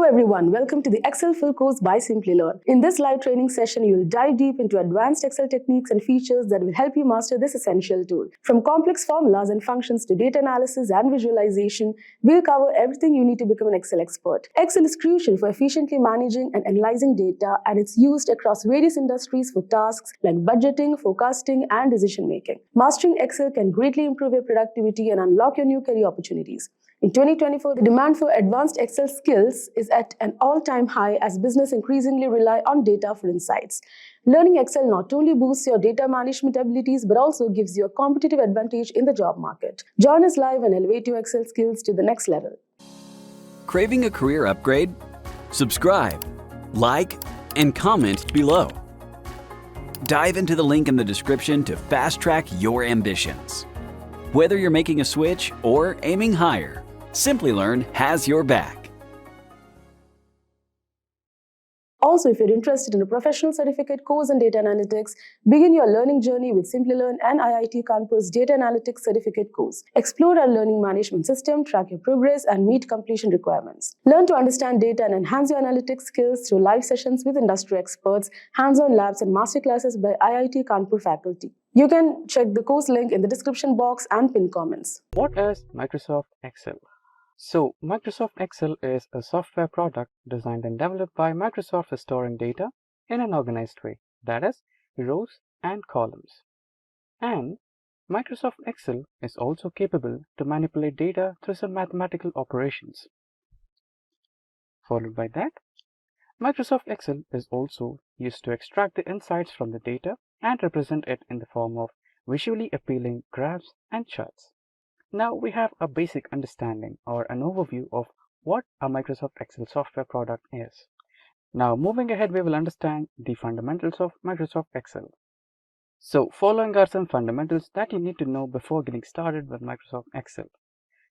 everyone, welcome to the Excel full course by Simplilearn. In this live training session, you will dive deep into advanced Excel techniques and features that will help you master this essential tool. From complex formulas and functions to data analysis and visualization, we'll cover everything you need to become an Excel expert. Excel is crucial for efficiently managing and analyzing data, and it's used across various industries for tasks like budgeting, forecasting, and decision making. Mastering Excel can greatly improve your productivity and unlock your new career opportunities. In 2024, the demand for advanced Excel skills is at an all-time high as businesses increasingly rely on data for insights. Learning Excel not only boosts your data management abilities but also gives you a competitive advantage in the job market. Join us live and elevate your Excel skills to the next level. Craving a career upgrade? Subscribe, like, and comment below. Dive into the link in the description to fast-track your ambitions. Whether you're making a switch or aiming higher, Simplilearn has your back. Also, if you're interested in a professional certificate course in data analytics, begin your learning journey with Simplilearn and IIT Kanpur's Data Analytics Certificate course. Explore our learning management system, track your progress, and meet completion requirements. Learn to understand data and enhance your analytics skills through live sessions with industry experts, hands-on labs, and masterclasses by IIT Kanpur faculty. You can check the course link in the description box and pin comments. What is Microsoft Excel? So, Microsoft Excel is a software product designed and developed by Microsoft for storing data in an organized way, that is, rows and columns. And Microsoft Excel is also capable to manipulate data through some mathematical operations. Followed by that, Microsoft Excel is also used to extract the insights from the data and represent it in the form of visually appealing graphs and charts. Now we have a basic understanding or an overview of what a Microsoft Excel software product is. Now moving ahead, we will understand the fundamentals of Microsoft Excel. So following are some fundamentals that you need to know before getting started with Microsoft Excel.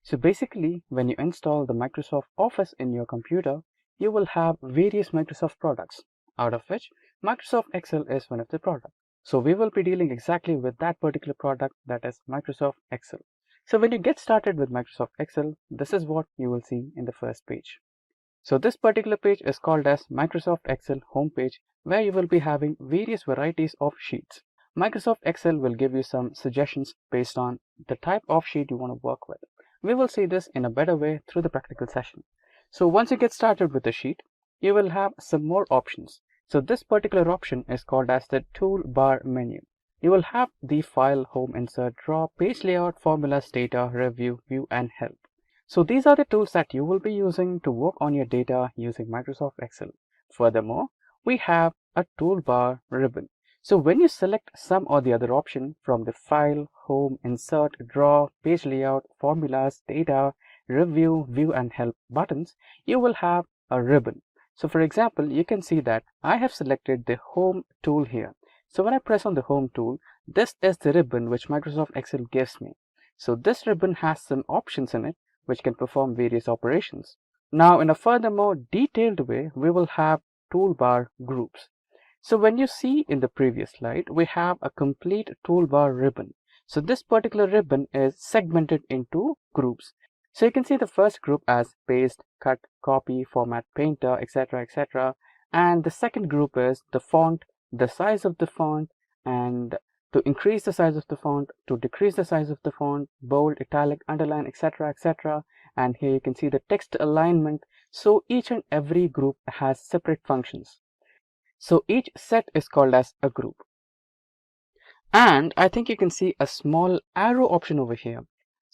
So basically, when you install the Microsoft Office in your computer, you will have various Microsoft products, out of which Microsoft Excel is one of the products. So we will be dealing exactly with that particular product, that is Microsoft Excel. So when you get started with Microsoft Excel, this is what you will see in the first page. So this particular page is called as Microsoft Excel homepage, where you will be having various varieties of sheets. Microsoft Excel will give you some suggestions based on the type of sheet you want to work with. We will see this in a better way through the practical session. So once you get started with the sheet, you will have some more options. So this particular option is called as the toolbar menu. You will have the file, home, insert, draw, page layout, formulas, data, review, view, and help. So these are the tools that you will be using to work on your data using Microsoft Excel. Furthermore, we have a toolbar ribbon. So when you select some or the other option from the file, home, insert, draw, page layout, formulas, data, review, view, and help buttons, you will have a ribbon. So for example, you can see that I have selected the home tool here. So when I press on the home tool, this is the ribbon which Microsoft Excel gives me. So this ribbon has some options in it which can perform various operations. Now in a furthermore detailed way, we will have toolbar groups. So when you see in the previous slide, we have a complete toolbar ribbon. So this particular ribbon is segmented into groups. So you can see the first group as paste, cut, copy, format, painter, etc., etc. And the second group is the font, the size of the font, and to increase the size of the font, to decrease the size of the font, bold, italic, underline, etc., etc. And here you can see the text alignment. So each and every group has separate functions. So each set is called as a group. And I think you can see a small arrow option over here.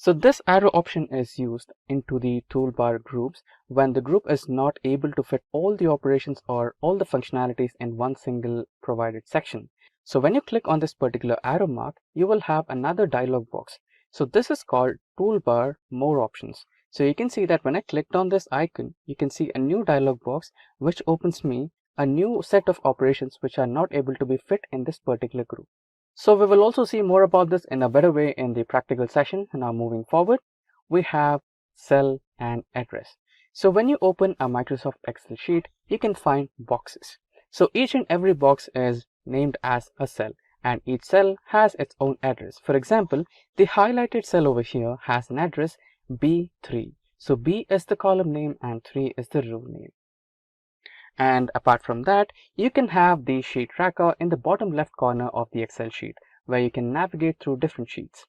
So this arrow option is used into the toolbar groups when the group is not able to fit all the operations or all the functionalities in one single provided section. So when you click on this particular arrow mark, you will have another dialog box. So this is called toolbar more options. So you can see that when I clicked on this icon, you can see a new dialog box which opens me a new set of operations which are not able to be fit in this particular group. So we will also see more about this in a better way in the practical session. Now moving forward, we have cell and address. So when you open a Microsoft Excel sheet, you can find boxes. So each and every box is named as a cell, and each cell has its own address. For example, the highlighted cell over here has an address B3. So B is the column name and 3 is the row name. And apart from that, you can have the sheet tracker in the bottom left corner of the Excel sheet, where you can navigate through different sheets.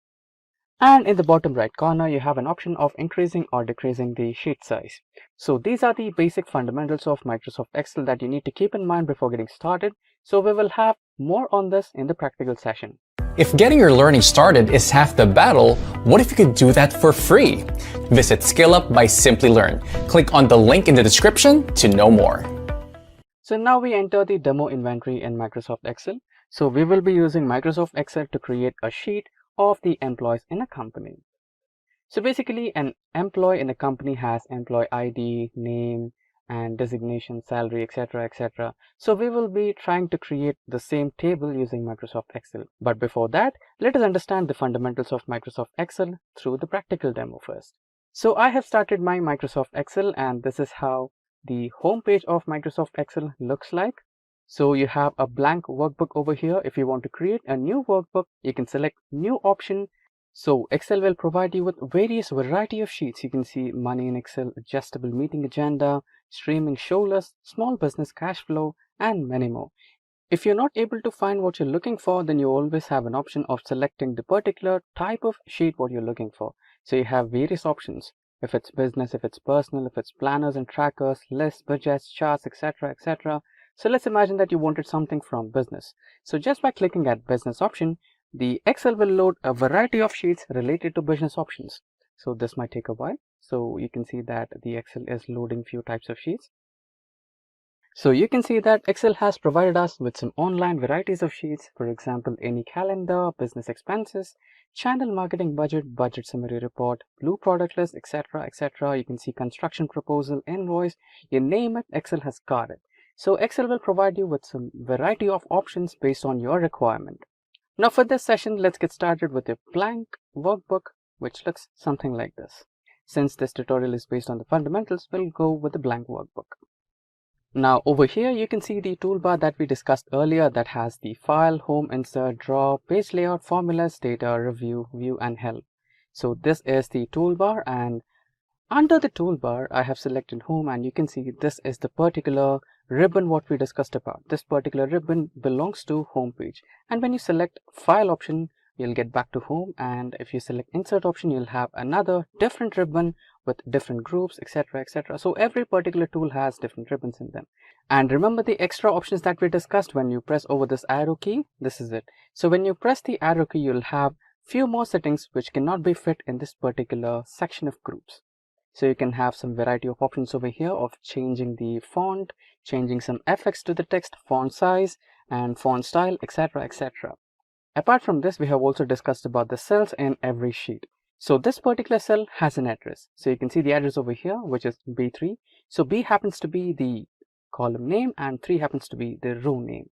And in the bottom right corner, you have an option of increasing or decreasing the sheet size. So these are the basic fundamentals of Microsoft Excel that you need to keep in mind before getting started. So we will have more on this in the practical session. If getting your learning started is half the battle, what if you could do that for free? Visit SkillUp by Simplilearn. Click on the link in the description to know more. So now we enter the demo inventory in Microsoft Excel. So we will be using Microsoft Excel to create a sheet of the employees in a company. So basically, an employee in a company has employee ID, name, and designation, salary, etc., etc. So we will be trying to create the same table using Microsoft Excel. But before that, let us understand the fundamentals of Microsoft Excel through the practical demo first. So I have started my Microsoft Excel, and this is how the home page of Microsoft Excel looks like. So you have a blank workbook over here. If you want to create a new workbook, you can select new option. So Excel will provide you with various variety of sheets. You can see money in Excel, adjustable meeting agenda, streaming show list, small business cash flow, and many more. If you're not able to find what you're looking for, then you always have an option of selecting the particular type of sheet what you're looking for. So you have various options. If it's business, if it's personal, if it's planners and trackers, lists, budgets, charts, etc., etc. So let's imagine that you wanted something from business. So just by clicking at business option, the Excel will load a variety of sheets related to business options. So this might take a while. So you can see that the Excel is loading few types of sheets. So you can see that Excel has provided us with some online varieties of sheets. For example, any calendar, business expenses, channel marketing budget, budget summary report, blue product list, etc., etc. You can see construction proposal, invoice, you name it, Excel has got it. So Excel will provide you with some variety of options based on your requirement. Now for this session, let's get started with a blank workbook, which looks something like this. Since this tutorial is based on the fundamentals, we'll go with the blank workbook. Now over here, you can see the toolbar that we discussed earlier that has the file, home, insert, draw, page layout, formulas, data, review, view, and help. So this is the toolbar, and under the toolbar, I have selected home, and you can see this is the particular ribbon what we discussed about. This particular ribbon belongs to home page, and when you select file option, you'll get back to home, and if you select insert option, you'll have another different ribbon with different groups, etc., etc. So every particular tool has different ribbons in them. And remember the extra options that we discussed. When you press over this arrow key, this is it. So when you press the arrow key, you'll have few more settings which cannot be fit in this particular section of groups. So you can have some variety of options over here of changing the font, changing some effects to the text, font size, and font style, etc., etc. Apart from this, we have also discussed about the cells in every sheet. So this particular cell has an address. So you can see the address over here, which is B3. So B happens to be the column name and 3 happens to be the row name.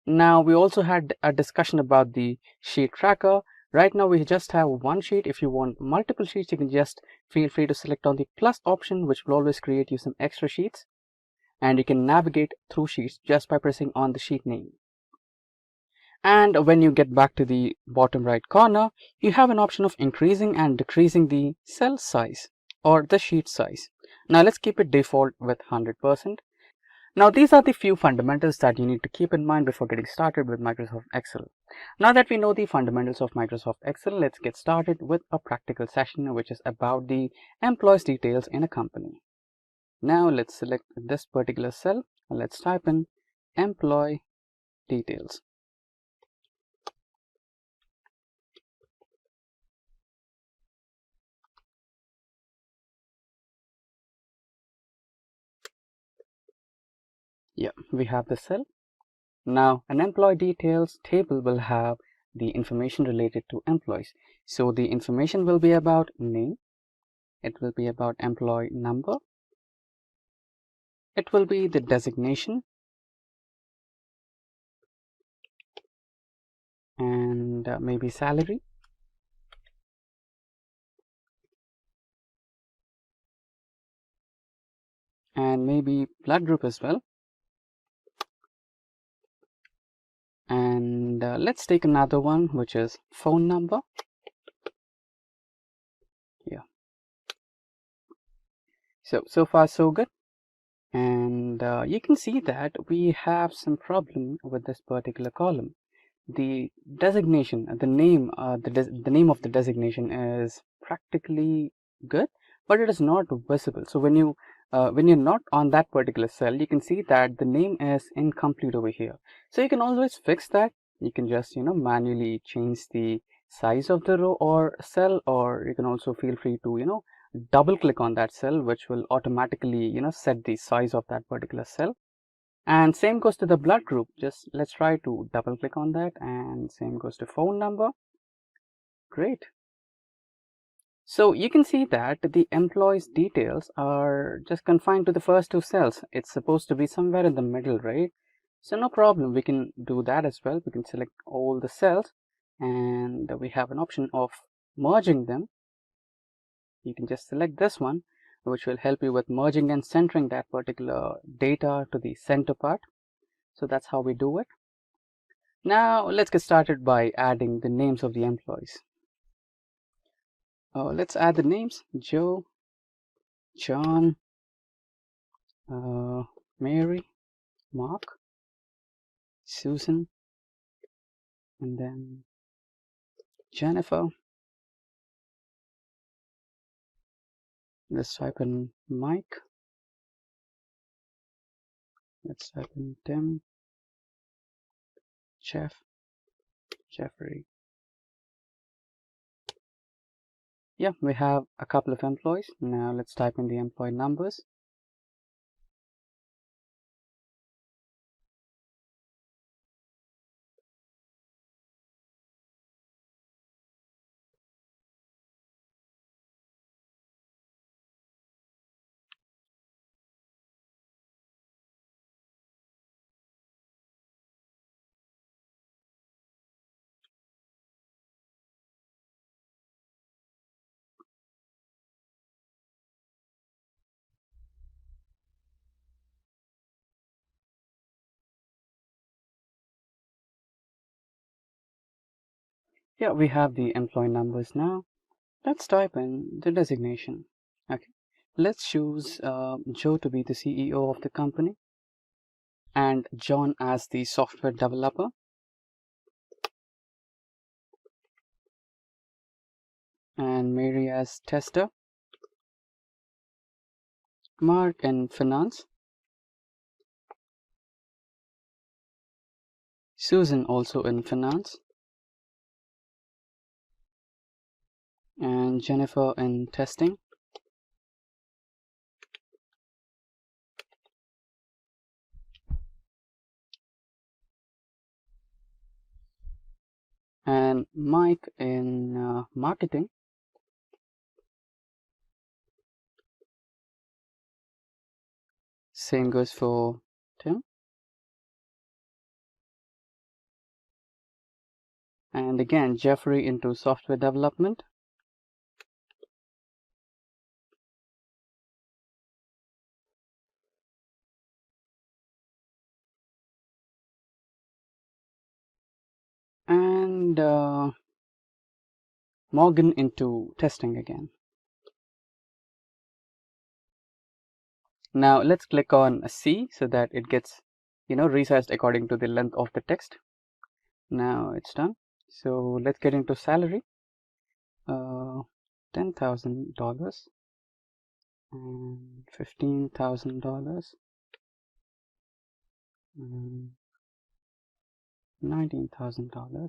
Now we also had a discussion about the sheet tracker. Right now we just have one sheet. If you want multiple sheets, you can just feel free to select on the plus option, which will always create you some extra sheets. And you can navigate through sheets just by pressing on the sheet name. And when you get back to the bottom right corner, you have an option of increasing and decreasing the cell size or the sheet size. Now let's keep it default with 100%. Now these are the few fundamentals that you need to keep in mind before getting started with Microsoft Excel. Now that we know the fundamentals of Microsoft Excel, let's get started with a practical session which is about the employees details in a company. Now let's select this particular cell and let's type in employee details. Yeah, we have the cell. Now an employee details table will have the information related to employees. So the information will be about name, it will be about employee number, it will be the designation, and maybe salary, and maybe blood group as well. And let's take another one, which is phone number. Yeah. So far so good. And you can see that we have some problem with this particular column. The designation, the name of the designation is practically good, but it is not visible. So when you're not on that particular cell, you can see that the name is incomplete over here. So you can always fix that. You can just manually change the size of the row or cell, or you can also feel free to double click on that cell, which will automatically set the size of that particular cell. And same goes to the blood group. Just let's try to double click on that, and same goes to phone number. Great. So you can see that the employee's details are just confined to the first two cells. It's supposed to be somewhere in the middle, right? So no problem, we can do that as well. We can select all the cells, and we have an option of merging them. You can just select this one, which will help you with merging and centering that particular data to the center part. So that's how we do it. Now let's get started by adding the names of the employees. Let's add the names: Joe, John, Mary, Mark, Susan, and then Jennifer. Let's type in Mike. Let's type in Tim, Jeff, Jeffrey. Yeah, we have a couple of employees. Now let's type in the employee numbers. Yeah, we have the employee numbers now. Let's type in the designation. Okay, let's choose Joe to be the CEO of the company and John as the software developer. And Mary as tester. Mark in finance. Susan also in finance. And Jennifer in testing. And Mike in marketing. Same goes for Tim. And again, Jeffrey into software development. And Morgan into testing again. Now let's click on C so that it gets resized according to the length of the text. Now it's done. So let's get into salary. $10,000 and $15,000 and $19,000.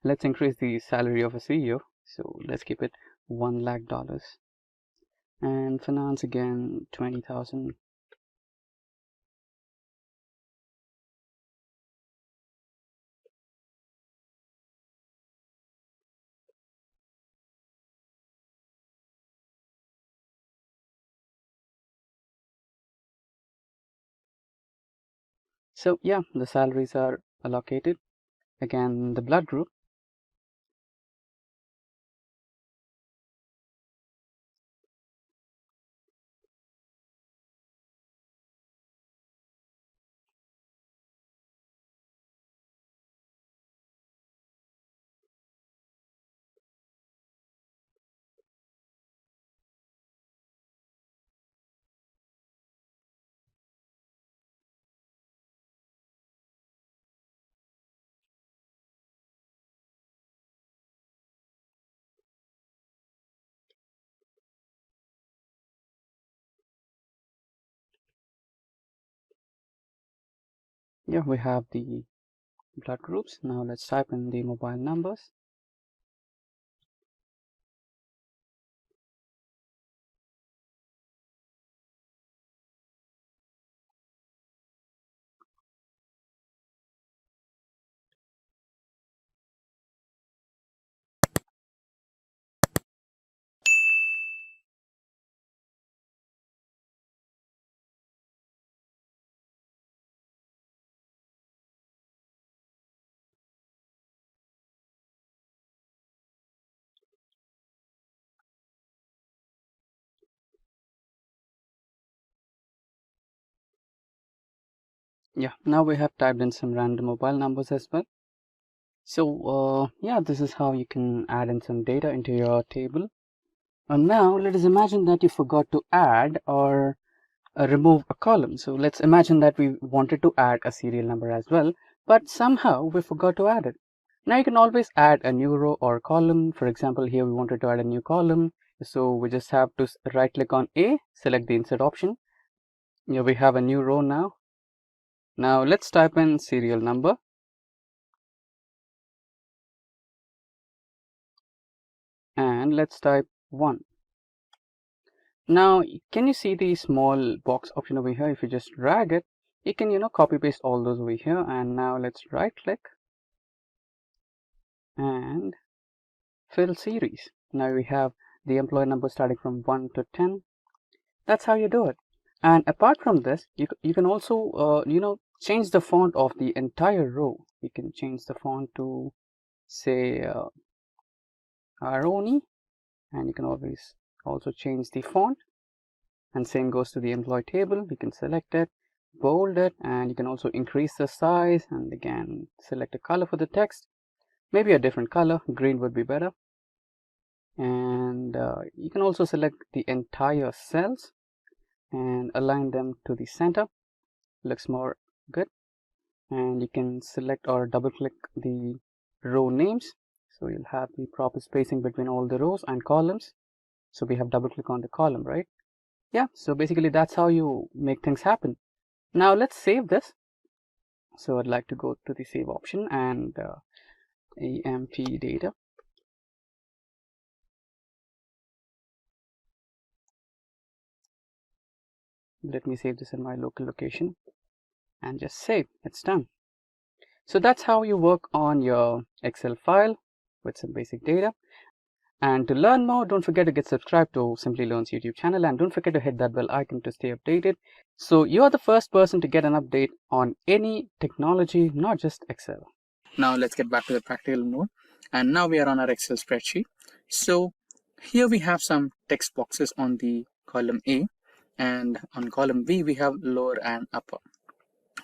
Let's increase the salary of a CEO. So let's keep it $1 lakh. And finance again, 20,000. So yeah, the salaries are allocated. Again, the blood group. Yeah, we have the blood groups. Now let's type in the mobile numbers. Yeah, now we have typed in some random mobile numbers as well. So yeah, this is how you can add in some data into your table. And now let us imagine that you forgot to add or remove a column. So let's imagine that we wanted to add a serial number as well, but somehow we forgot to add it. Now you can always add a new row or column. For example, here we wanted to add a new column. So we just have to right click on A, select the insert option. Here we have a new row now. Now let's type in serial number. And let's type 1. Now can you see the small box option over here? If you just drag it, you can copy paste all those over here. And now let's right click and fill series. Now we have the employee number starting from 1 to 10. That's how you do it. And apart from this, you can also change the font of the entire row. You can change the font to say Aroni, and you can always also change the font. And same goes to the employee table. You can select it, bold it, and you can also increase the size, and again select a color for the text, maybe a different color. Green would be better. And you can also select the entire cells and align them to the center. Looks more good. And you can select or double click the row names, so you'll have the proper spacing between all the rows and columns. So we have double click on the column, right? Yeah, so basically that's how you make things happen. Now let's save this. So I'd like to go to the save option and AMP data. Let me save this in my local location and just save. It's done. So that's how you work on your Excel file with some basic data. And to learn more, don't forget to get subscribed to Simplilearn's YouTube channel, and don't forget to hit that bell icon to stay updated. So you are the first person to get an update on any technology, not just Excel. Now let's get back to the practical mode. And now we are on our Excel spreadsheet. So here we have some text boxes on the column A, and on column B we have lower and upper.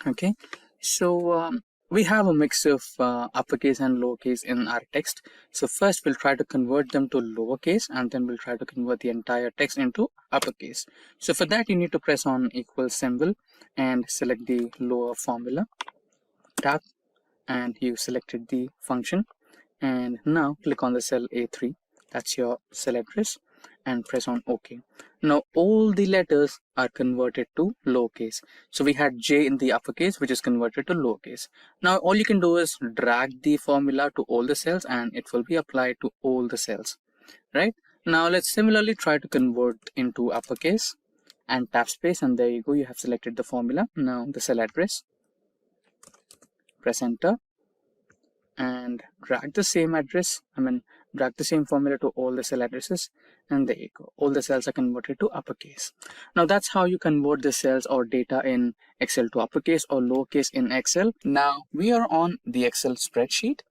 Okay, so we have a mix of uppercase and lowercase in our text. So first we'll try to convert them to lowercase, and then we'll try to convert the entire text into uppercase. So for that you need to press on equal symbol and select the lower formula tab, and you selected the function. And now click on the cell A3, that's your cell address, and press on OK. Now all the letters are converted to lowercase. So we had J in the uppercase, which is converted to lowercase. Now all you can do is drag the formula to all the cells, and it will be applied to all the cells, right? Now let's similarly try to convert into uppercase, and tap space, and there you go, you have selected the formula. Now the cell address, press enter, and drag the same address, drag the same formula to all the cell addresses, and there you go, all the cells are converted to uppercase. Now that's how you convert the cells or data in Excel to uppercase or lowercase in Excel. Now we are on the Excel spreadsheet.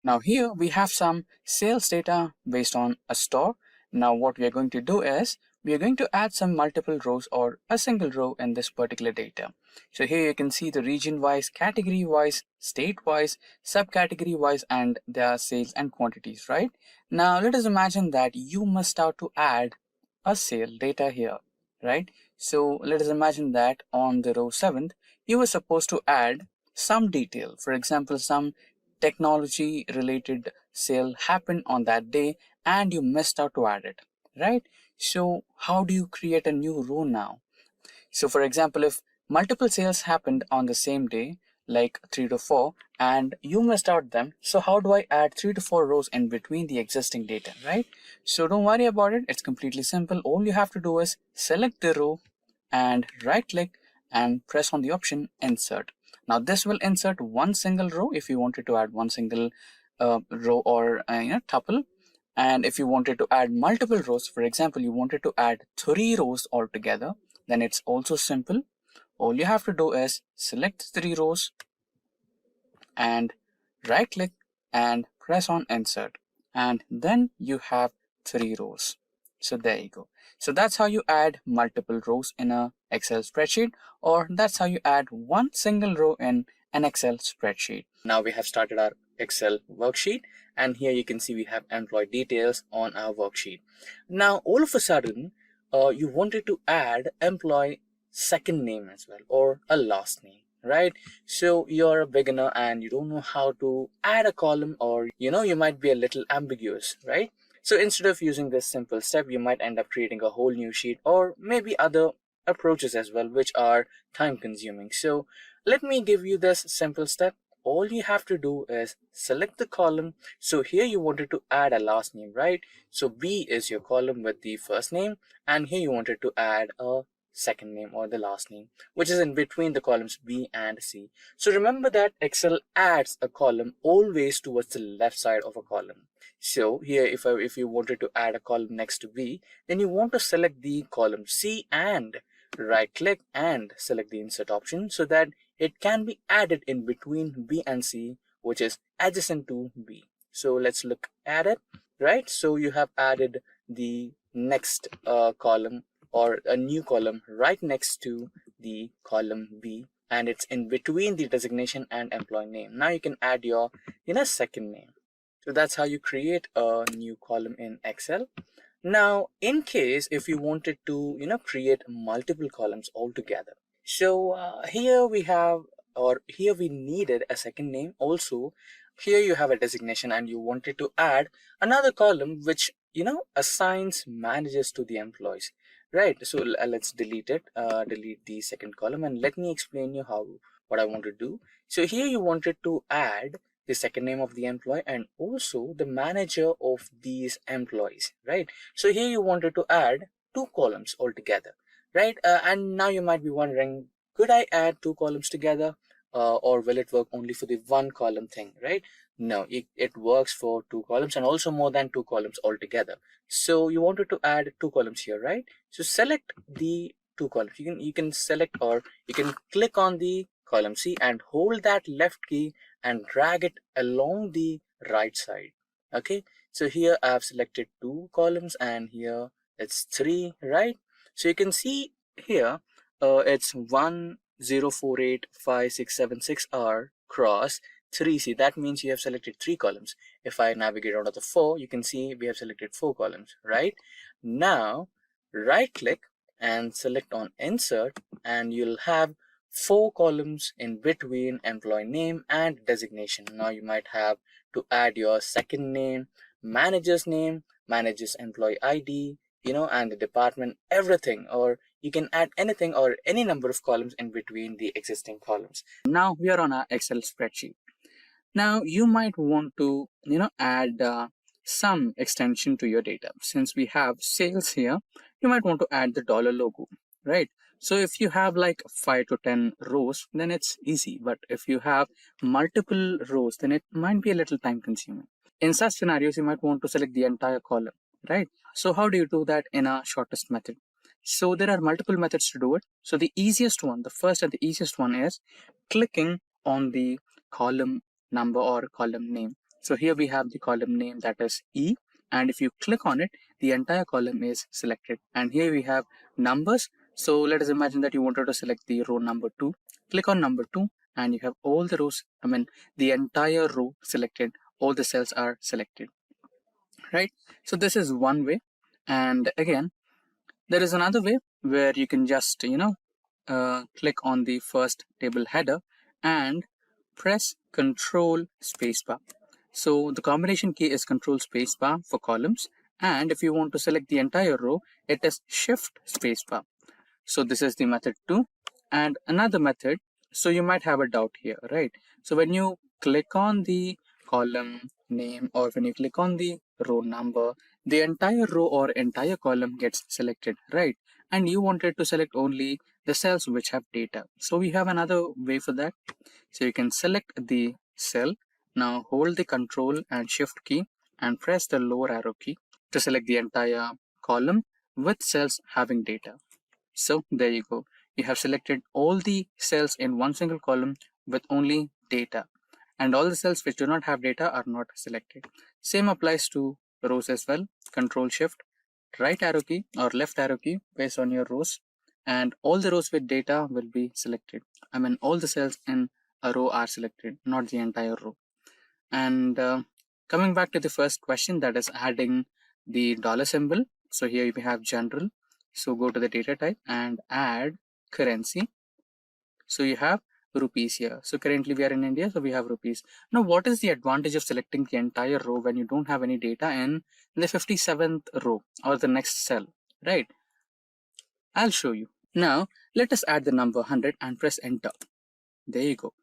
Now here we have some sales data based on a store. Now what we are going to do is we are going to add some multiple rows or a single row in this particular data. So here you can see the region wise, category wise, state wise, subcategory wise, and there are sales and quantities, right? Now let us imagine that you must have to add a sale data here, right? So let us imagine that on the row 7th, you were supposed to add some detail. For example, some technology related sale happened on that day and you missed out to add it, right? So how do you create a new row now? So for example, if multiple sales happened on the same day, like 3 to 4, and you missed out them. So how do I add 3 to 4 rows in between the existing data, right? So don't worry about it. It's completely simple. All you have to do is select the row and right click and press on the option insert. Now this will insert one single row if you wanted to add one single row or tuple. And if you wanted to add multiple rows, for example, you wanted to add 3 rows altogether, then it's also simple. All you have to do is select 3 rows and right click and press on insert, and then you have 3 rows. So there you go. So that's how you add multiple rows in a Excel spreadsheet, or that's how you add one single row in an Excel spreadsheet. Now we have started our Excel worksheet, and here you can see we have employee details on our worksheet. Now all of a sudden you wanted to add employee second name as well, or a last name, right? So you're a beginner and you don't know how to add a column, or you might be a little ambiguous, right? So instead of using this simple step, you might end up creating a whole new sheet, or maybe other approaches as well, which are time consuming. So let me give you this simple step. All you have to do is select the column. So here you wanted to add a last name, right? So B is your column with the first name, and here you wanted to add a second name or the last name, which is in between the columns B and C. So remember that Excel adds a column always towards the left side of a column. So here if you wanted to add a column next to B, then you want to select the column C and right click and select the insert option so that it can be added in between B and C, which is adjacent to B. So let's look at it, right? So you have added the next column, or a new column right next to the column B, and it's in between the designation and employee name. Now you can add your second name. So that's how you create a new column in Excel. Now in case if you wanted to create multiple columns altogether, so here we needed a second name. Also here you have a designation and you wanted to add another column which assigns managers to the employees, right? So let's delete it, delete the second column, and let me explain you what I want to do. So here you wanted to add the second name of the employee and also the manager of these employees, right? So here you wanted to add 2 columns altogether, right? And now you might be wondering, could I add 2 columns together, or will it work only for the 1 column thing, right? No, it works for 2 columns and also more than 2 columns altogether. So you wanted to add 2 columns here, right? So select the 2 columns. You can select, or you can click on the column C and hold that left key and drag it along the right side. Okay, so here I have selected 2 columns and here it's 3, right? So you can see here it's 1048567 cross 3C. That means you have selected 3 columns. If I navigate out of the 4, you can see we have selected 4 columns, right? Now right click and select on insert, and you'll have 4 columns in between employee name and designation. Now you might have to add your second name, manager's name, manager's employee ID, and the department, everything, or you can add anything or any number of columns in between the existing columns. Now we are on our Excel spreadsheet. Now you might want to add some extension to your data. Since we have sales here, you might want to add the dollar logo, right? So if you have like 5 to 10 rows, then it's easy. But if you have multiple rows, then it might be a little time consuming. In such scenarios, you might want to select the entire column, right? So how do you do that in a shortest method? So there are multiple methods to do it. So the easiest one, the first and the easiest one is clicking on the column number or column name. So here we have the column name, that is E, and if you click on it, the entire column is selected. And here we have numbers. So let us imagine that you wanted to select the row number 2. Click on number 2 and you have all the rows, the entire row selected, all the cells are selected, right? So this is one way. And again, there is another way where you can just click on the first table header and press Control Spacebar. So the combination key is Control Spacebar for columns, and if you want to select the entire row, it is Shift Spacebar. So this is the method 2. And another method, so you might have a doubt here, right? So when you click on the column name or when you click on the row number, the entire row or entire column gets selected, right? And you wanted to select only the cells which have data. So we have another way for that. So you can select the cell. Now hold the Control and Shift key and press the lower arrow key to select the entire column with cells having data. So there you go. You have selected all the cells in one single column with only data, and all the cells which do not have data are not selected. Same applies to rows as well. Control Shift, right arrow key or left arrow key based on your rows, and all the rows with data will be selected. I mean, all the cells in a row are selected, not the entire row. And coming back to the first question, that is adding the dollar symbol. So here we have general. So go to the data type and add currency. So you have rupees here. So currently we are in India, so we have rupees. Now, what is the advantage of selecting the entire row when you don't have any data in the 57th row or the next cell, right? I'll show you. Now, let us add the number 100 and press enter. There you go.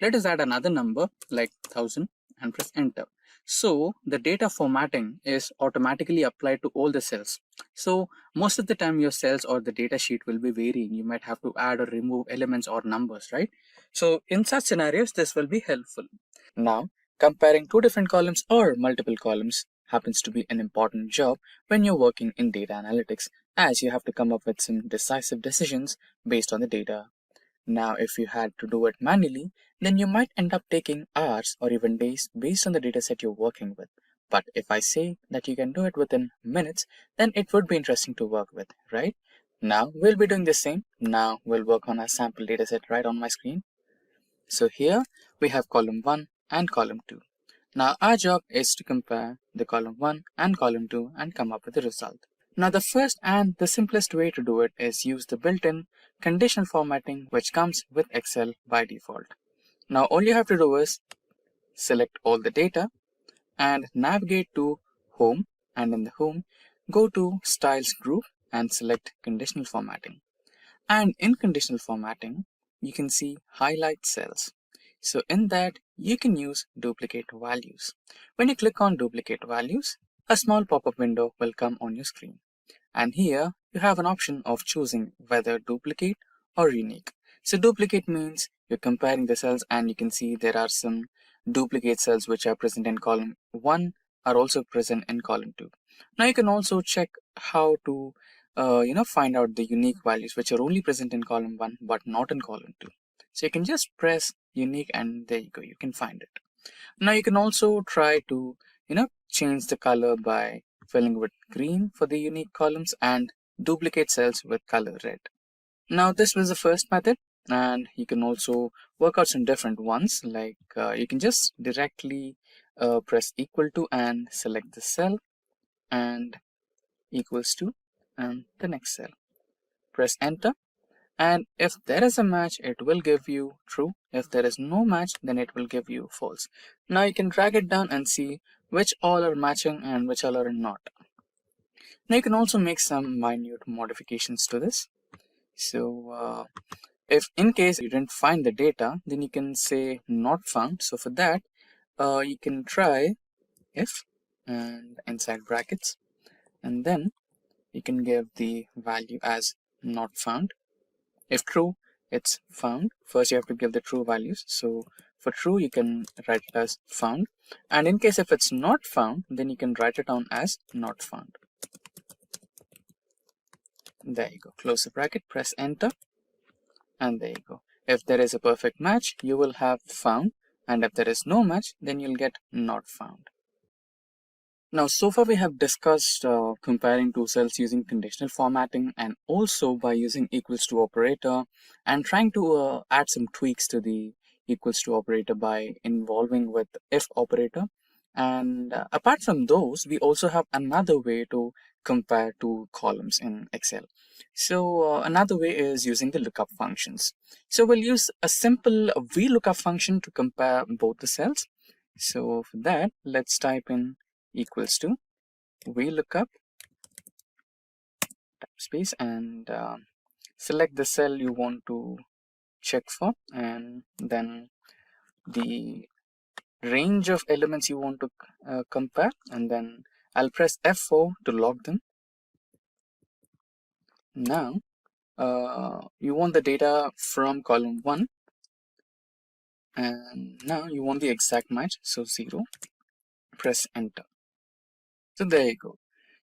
Let us add another number like 1000 and press enter. So the data formatting is automatically applied to all the cells. So most of the time your cells or the data sheet will be varying. You might have to add or remove elements or numbers, right? So in such scenarios, this will be helpful. Now, comparing two different columns or multiple columns happens to be an important job when you're working in data analytics, as you have to come up with some decisive decisions based on the data. Now, if you had to do it manually, then you might end up taking hours or even days based on the dataset you're working with. But if I say that you can do it within minutes, then it would be interesting to work with, right? Now, we'll be doing the same. Now, we'll work on a sample dataset right on my screen. So here we have column 1 and column 2. Now, our job is to compare the column 1 and column 2 and come up with a result. Now, the first and the simplest way to do it is use the built-in conditional formatting which comes with Excel by default. Now, all you have to do is select all the data and navigate to Home, and in the Home, go to Styles group and select Conditional Formatting. And in Conditional Formatting, you can see Highlight Cells. So in that, you can use duplicate values. When you click on duplicate values, a small pop-up window will come on your screen. And here you have an option of choosing whether duplicate or unique. So duplicate means you're comparing the cells, and you can see there are some duplicate cells which are present in column 1 are also present in column 2. Now you can also check how to find out the unique values which are only present in column 1 but not in column 2. So you can just press unique and there you go, you can find it. Now you can also try to change the color by filling with green for the unique columns and duplicate cells with color red. Now this was the first method, and you can also work out some different ones, like you can just directly press equal to and select the cell and equals to and the next cell. Press enter, and if there is a match, it will give you true. If there is no match, then it will give you false. Now you can drag it down and see which all are matching and which all are not. Now you can also make some minute modifications to this. So if in case you didn't find the data, then you can say not found. So for that, you can try if and inside brackets, and then you can give the value as not found. If true, it's found. First you have to give the true values. So for true, you can write it as found. And in case if it's not found, then you can write it down as not found. There you go. Close the bracket, press enter, and there you go. If there is a perfect match, you will have found. And if there is no match, then you'll get not found. Now, so far we have discussed comparing two cells using conditional formatting and also by using equals to operator and trying to add some tweaks to the equals to operator by involving with if operator. And apart from those, we also have another way to compare two columns in Excel. So another way is using the lookup functions. So we'll use a simple VLOOKUP function to compare both the cells. So for that, let's type in equals to VLOOKUP, type space and select the cell you want to check for, and then the range of elements you want to compare, and then I'll press F4 to log them. Now you want the data from column 1, and now you want the exact match, so 0. Press enter. So there you go.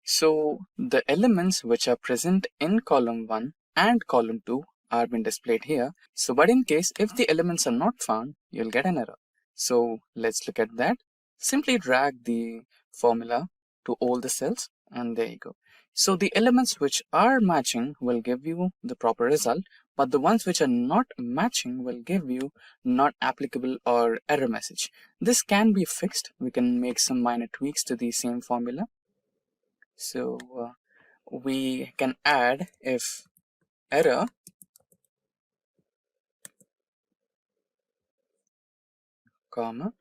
So the elements which are present in column 1 and column 2 are being displayed here. So but in case if the elements are not found, you'll get an error. So let's look at that. Simply drag the formula to all the cells, and there you go. So the elements which are matching will give you the proper result, but the ones which are not matching will give you not applicable or error message. This can be fixed. We can make some minor tweaks to the same formula. So we can add if error comma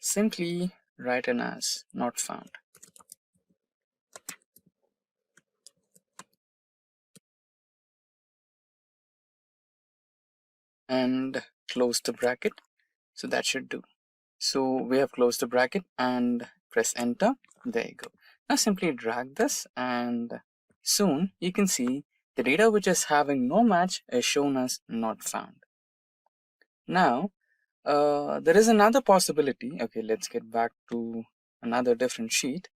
simply written as not found, and close the bracket. So that should do. So we have closed the bracket and press enter. There you go. Now simply drag this, and soon you can see the data which is having no match is shown as not found. Now there is another possibility. Okay, let's get back to another different sheet.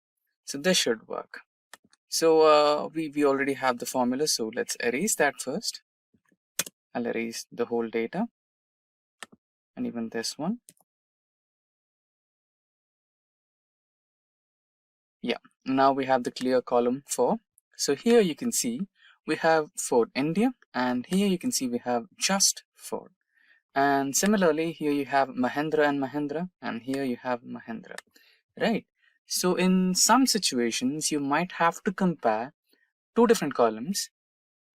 So this should work. So we already have the formula, so let's erase that first. I'll erase the whole data and even this one. Yeah, now we have the clear column 4. So here you can see we have Ford India, and here you can see we have just Ford. And similarly, here you have Mahindra and Mahindra, and here you have Mahindra, right? So in some situations, you might have to compare two different columns,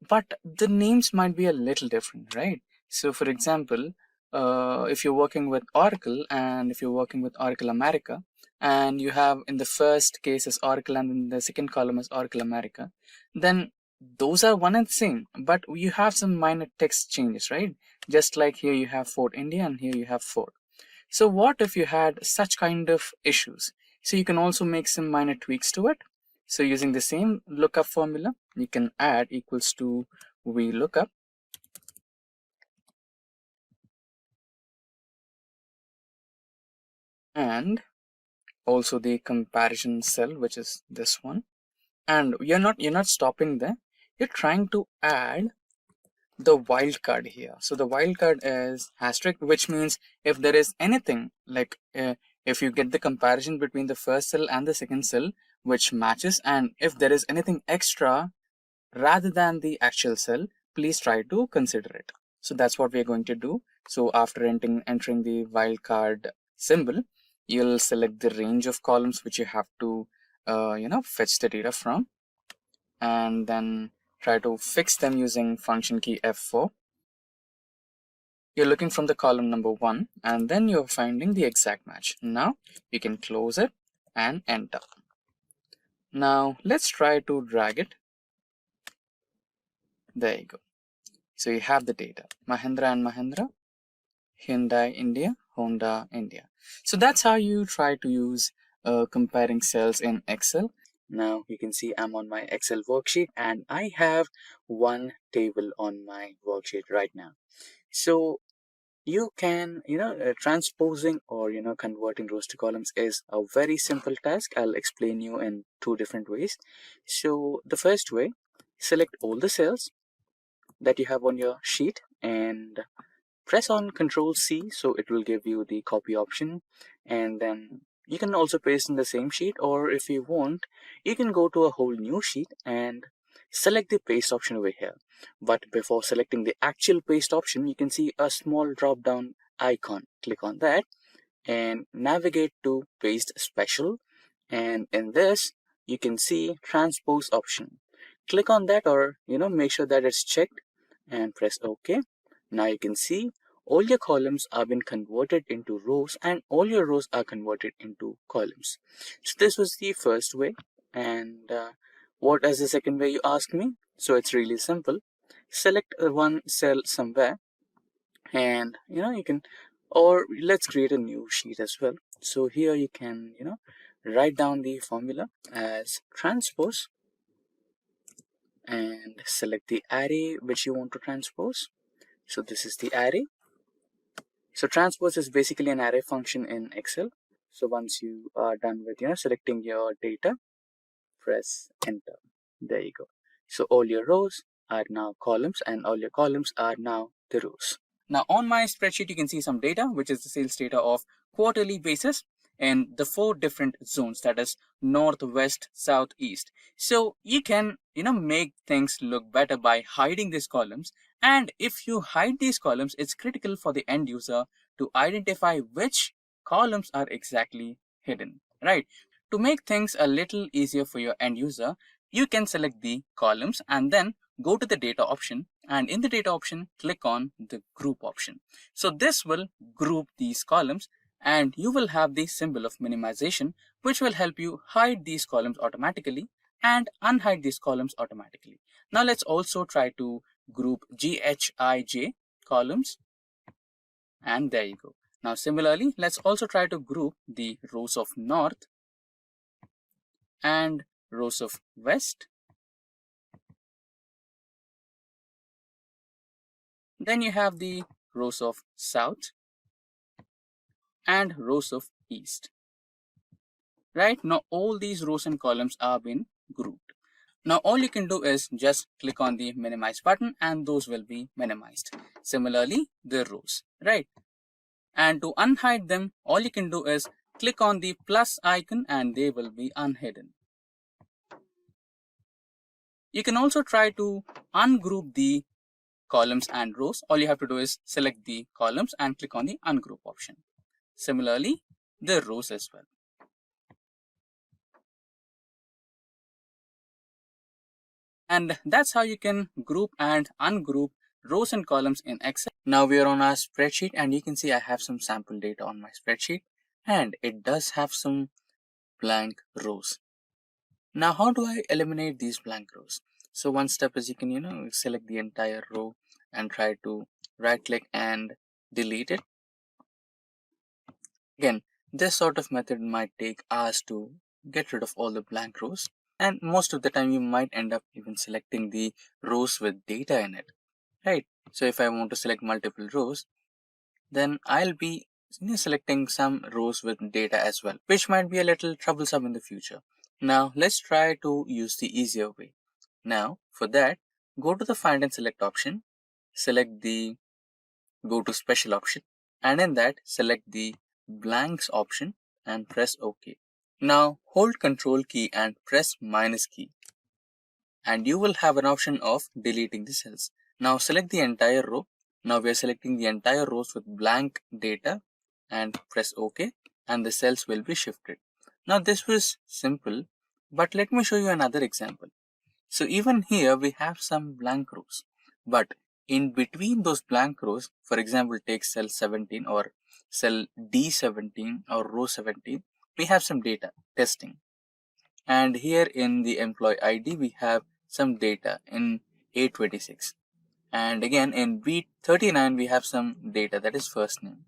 but the names might be a little different, right? So for example, if you're working with Oracle, and if you're working with Oracle America, and you have in the first case is Oracle and in the second column is Oracle America, then those are one and the same, but you have some minor text changes, right? Just like here you have Ford India and here you have Ford. So what if you had such kind of issues? So you can also make some minor tweaks to it. So using the same lookup formula, you can add equals to VLOOKUP, and also the comparison cell, which is this one. And you're not stopping there. You're trying to add the wildcard here. So the wildcard is asterisk, which means if there is anything like if you get the comparison between the first cell and the second cell which matches, and if there is anything extra rather than the actual cell, please try to consider it. So that's what we're going to do. So after entering the wildcard symbol, you'll select the range of columns which you have to fetch the data from, and then try to fix them using function key F4. You're looking from the column number 1, and then you're finding the exact match. Now you can close it and enter. Now let's try to drag it. There you go. So you have the data, Mahindra and Mahindra, Hyundai India, Honda India. So that's how you try to use comparing cells in Excel. Now you can see I'm on my Excel worksheet, and I have one table on my worksheet right now. So you can, transposing or, converting rows to columns is a very simple task. I'll explain you in two different ways. So the first way, select all the cells that you have on your sheet and press on Ctrl C, so it will give you the copy option, and then you can also paste in the same sheet, or if you want, you can go to a whole new sheet and select the paste option over here. But before selecting the actual paste option, you can see a small drop down icon. Click on that and navigate to paste special, and in this you can see transpose option. Click on that, or make sure that it's checked and press OK. Now you can see all your columns are been converted into rows, and all your rows are converted into columns. So this was the first way. And what is the second way, you ask me? So it's really simple. select one cell somewhere, and you can, or let's create a new sheet as well. So here you can write down the formula as transpose and select the array which you want to transpose. So this is the array. So transpose is basically an array function in Excel. So once you are done with selecting your data, press enter. There you go. So all your rows are now columns and all your columns are now the rows. Now on my spreadsheet, you can see some data, which is the sales data of quarterly basis in the 4 different zones, that is north, west, south, east. So you can, make things look better by hiding these columns. And if you hide these columns, it's critical for the end user to identify which columns are exactly hidden, right? To make things a little easier for your end user, you can select the columns and then go to the data option, and in the data option, click on the group option. So this will group these columns, and you will have the symbol of minimization, which will help you hide these columns automatically and unhide these columns automatically. Now let's also try to group GHIJ columns, and there you go. Now similarly, let's also try to group the rows of north and rows of west. Then you have the rows of south and rows of east. Right, now all these rows and columns are been grouped. Now all you can do is just click on the minimize button and those will be minimized. Similarly, the rows, right? And to unhide them, all you can do is click on the plus icon and they will be unhidden. You can also try to ungroup the columns and rows. All you have to do is select the columns and click on the ungroup option. Similarly, the rows as well. And that's how you can group and ungroup rows and columns in Excel. Now we are on our spreadsheet and you can see I have some sample data on my spreadsheet and it does have some blank rows. Now how do I eliminate these blank rows? So one step is you can select the entire row and try to right click and delete it. Again, this sort of method might take hours to get rid of all the blank rows, and most of the time you might end up even selecting the rows with data in it, right? So if I want to select multiple rows, then I'll be selecting some rows with data as well, which might be a little troublesome in the future. Now let's try to use the easier way. Now for that, go to the find and select option, select the go to special option, and in that select the blanks option and press OK. Now hold Control key and press minus key and you will have an option of deleting the cells. Now select the entire row. Now we are selecting the entire rows with blank data and press OK and the cells will be shifted. Now this was simple, but let me show you another example. So even here we have some blank rows, but in between those blank rows, for example, take cell 17 or cell D17 or row 17, we have some data testing. And here in the employee ID, we have some data in A26. And again in B39, we have some data that is first name.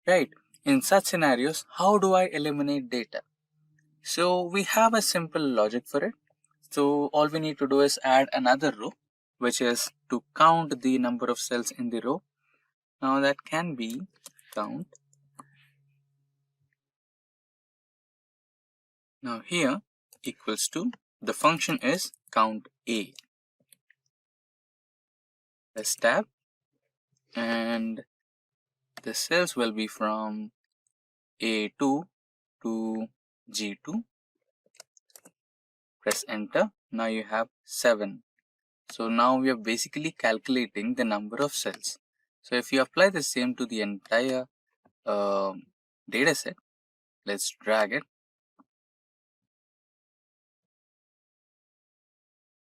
Right. In such scenarios, how do I eliminate data? So we have a simple logic for it. So all we need to do is add another row, which is to count the number of cells in the row. Now that can be count. Now here equals to, the function is count A. Press tab and the cells will be from A2 to G2. Press enter. Now you have 7. So now we are basically calculating the number of cells. So if you apply the same to the entire data set, let's drag it.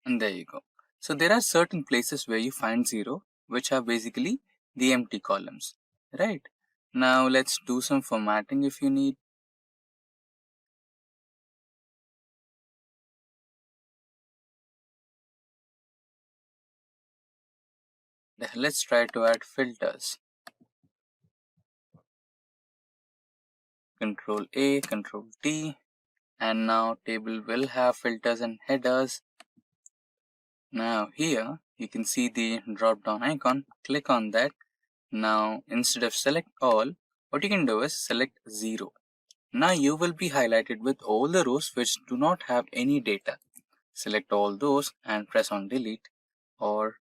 And there you go. So there are certain places where you find 0, which are basically the empty columns, right? Now let's do some formatting if you need. let's try to add filters. Control A, Control T, and now table will have filters and headers. Now here you can see the drop down icon, click on that. Now instead of select all, what you can do is select 0. Now you will be highlighted with all the rows which do not have any data. Select all those and press on delete, or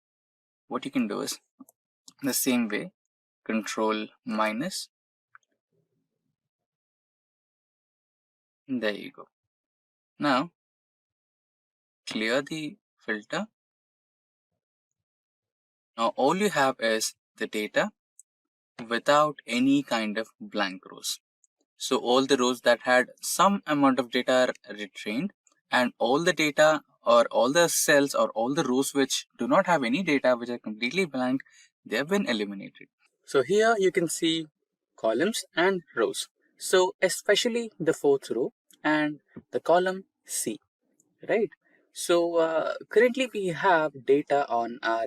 what you can do is the same way, control minus. There you go. Now clear the filter. Now all you have is the data without any kind of blank rows. So all the rows that had some amount of data are retained, and all the data or all the cells or all the rows which do not have any data, which are completely blank, they have been eliminated. So here you can see columns and rows. So especially the fourth row and the column C, right? So currently we have data on our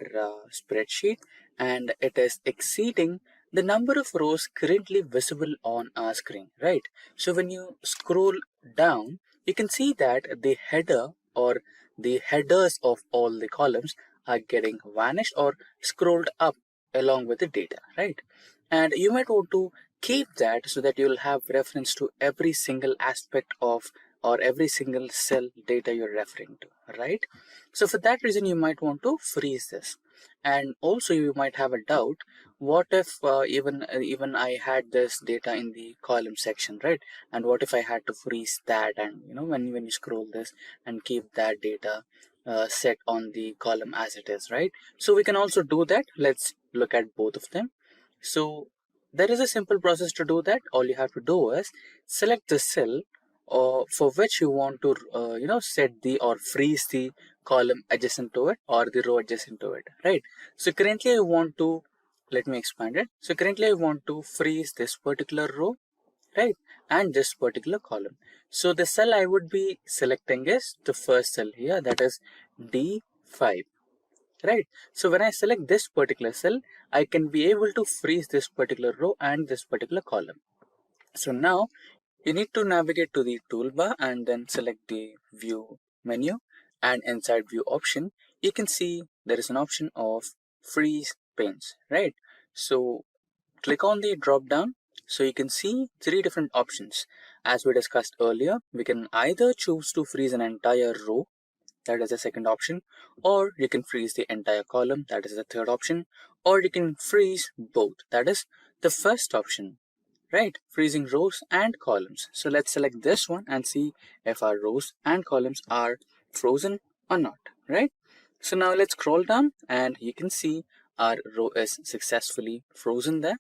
spreadsheet, and it is exceeding the number of rows currently visible on our screen, right? So when you scroll down, you can see that the header or the headers of all the columns are getting vanished or scrolled up along with the data, right? And you might want to keep that so that you'll have reference to every single aspect of or every single cell data you're referring to, right? So for that reason, you might want to freeze this. And also you might have a doubt, what if even I had this data in the column section, right? And what if I had to freeze that, and when you scroll this and keep that data set on the column as it is, right? So we can also do that. Let's look at both of them. So there is a simple process to do that. All you have to do is select the cell for which you want to set the or freeze the column adjacent to it or the row adjacent to it, right? So currently I want to, let me expand it. So currently I want to freeze this particular row, right, and this particular column. So the cell I would be selecting is the first cell here, that is D5, right? So when I select this particular cell, I can be able to freeze this particular row and this particular column. So now you need to navigate to the toolbar and then select the view menu, and inside view option, you can see there is an option of freeze panes, right? So click on the drop down. So you can see 3 different options. As we discussed earlier, we can either choose to freeze an entire row, that is the second option, or you can freeze the entire column, that is the third option, or you can freeze both, that is the first option, right? Freezing rows and columns. So let's select this one and see if our rows and columns are frozen or not, right? So now let's scroll down and you can see our row is successfully frozen there,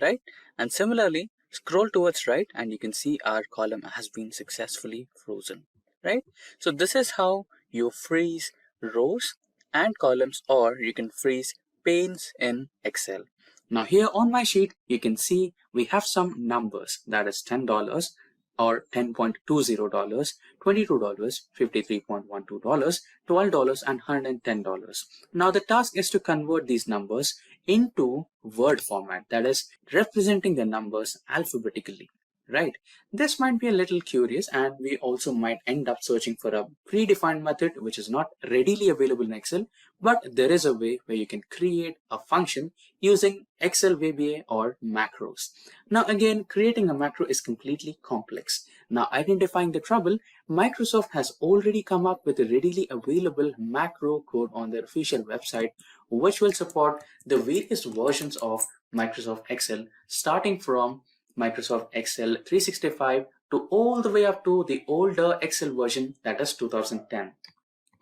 right? And similarly, scroll towards right and you can see our column has been successfully frozen, right? So this is how you freeze rows and columns, or you can freeze panes in Excel. Now here on my sheet, you can see we have some numbers, that is $10 or $10.20, $22, $53.12, $12, and $110. Now the task is to convert these numbers into word format, that is representing the numbers alphabetically, right? This might be a little curious, and we also might end up searching for a predefined method which is not readily available in Excel, but there is a way where you can create a function using Excel VBA or macros. Now again, creating a macro is completely complex. Now identifying the trouble, Microsoft has already come up with a readily available macro code on their official website, which will support the various versions of Microsoft Excel, starting from Microsoft Excel 365 to all the way up to the older Excel version, that is 2010.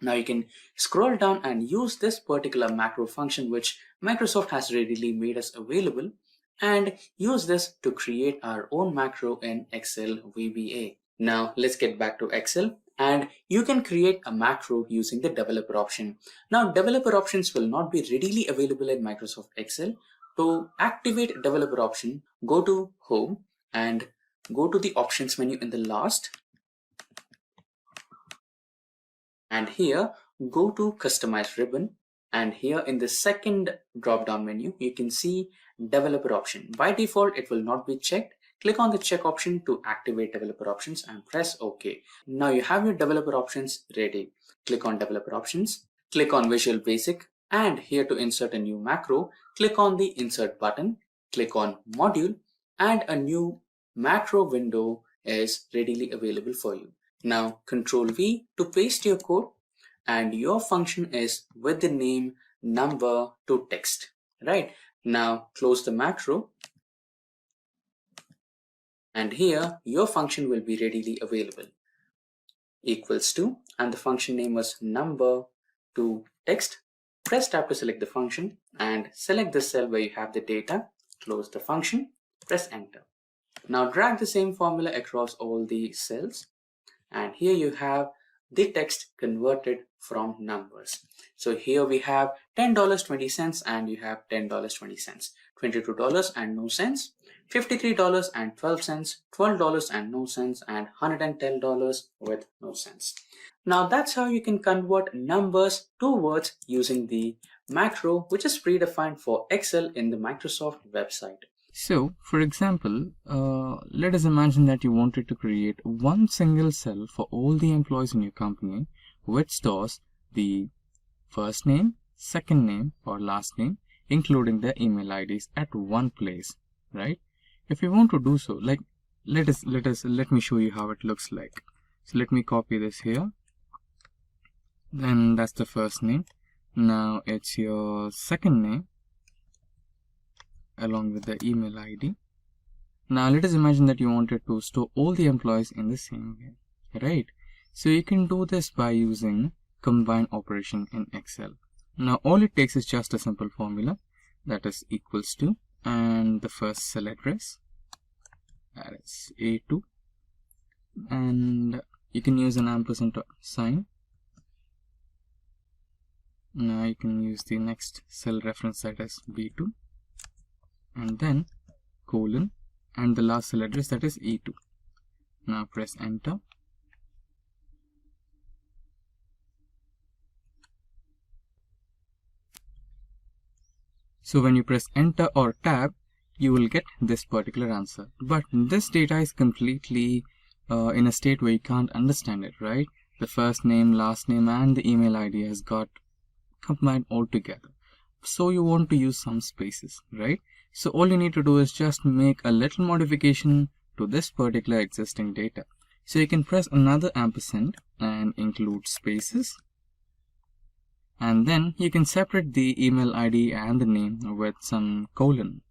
Now you can scroll down and use this particular macro function which Microsoft has readily made us available, and use this to create our own macro in Excel VBA. Now let's get back to Excel, and you can create a macro using the developer option. Now developer options will not be readily available in Microsoft Excel. To activate developer option, go to Home and go to the options menu in the last, and here go to Customize ribbon And here in the second drop down menu, you can see developer option. By default, it will not be checked. Click on the check option to activate developer options and press OK. Now you have your developer options ready. Click on developer options, click on Visual Basic, and here to insert a new macro, click on the insert button, click on module, and a new macro window is readily available for you. Now Control V to paste your code, and your function is with the name number to text. Right, now close the macro, and here your function will be readily available. Equals to, and the function name was number to text. Press tab to select the function and select the cell where you have the data. Close the function, press enter. Now drag the same formula across all the cells, and here you have the text converted from numbers. So here we have $10.20 and you have $10.20, $22 and no cents, $53 and 12 cents, $12 and no cents, and $110 with no cents. Now that's how you can convert numbers to words using the macro, which is predefined for Excel in the Microsoft website. So, for example, let us imagine that you wanted to create one single cell for all the employees in your company, which stores the first name, second name, or last name, including their email IDs at one place, right? If you want to do so, like let me show you how it looks like. So let me copy this here. Then that's the first name. Now it's your second name along with the email ID. Now let us imagine that you wanted to store all the employees in the same way, right? So you can do this by using combine operation in Excel. Now all it takes is just a simple formula, that is equals to, and the first cell address, that is A2, and you can use an ampersand sign. Now you can use the next cell reference, that is B2, and then colon, and the last cell address, that is E2. Now press enter. So when you press enter or tab, you will get this particular answer. But this data is completely in a state where you can't understand it, right? The first name, last name, and the email ID has got combined all together. So you want to use some spaces, right? So all you need to do is just make a little modification to this particular existing data. So you can press another ampersand and include spaces. And then you can separate the email ID and the name with some colon.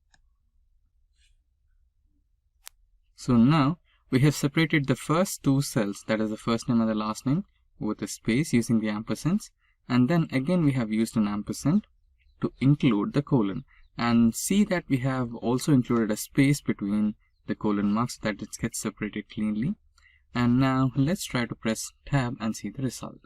So now we have separated the first two cells, that is the first name and the last name, with a space using the ampersands. And then again we have used an ampersand to include the colon. And see that we have also included a space between the colon marks so that it gets separated cleanly. And now let's try to press tab and see the result.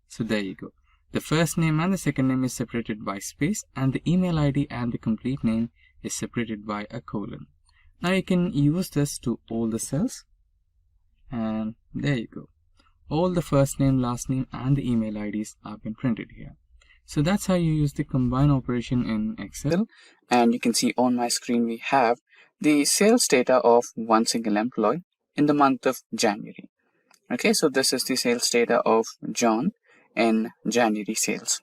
So there you go. The first name and the second name is separated by space, and the email ID and the complete name is separated by a colon. Now you can use this to all the cells, and there you go. All the first name, last name, and the email IDs have been printed here. So that's how you use the combine operation in Excel. And you can see on my screen we have the sales data of one single employee in the month of January. Okay, so this is the sales data of John in January sales.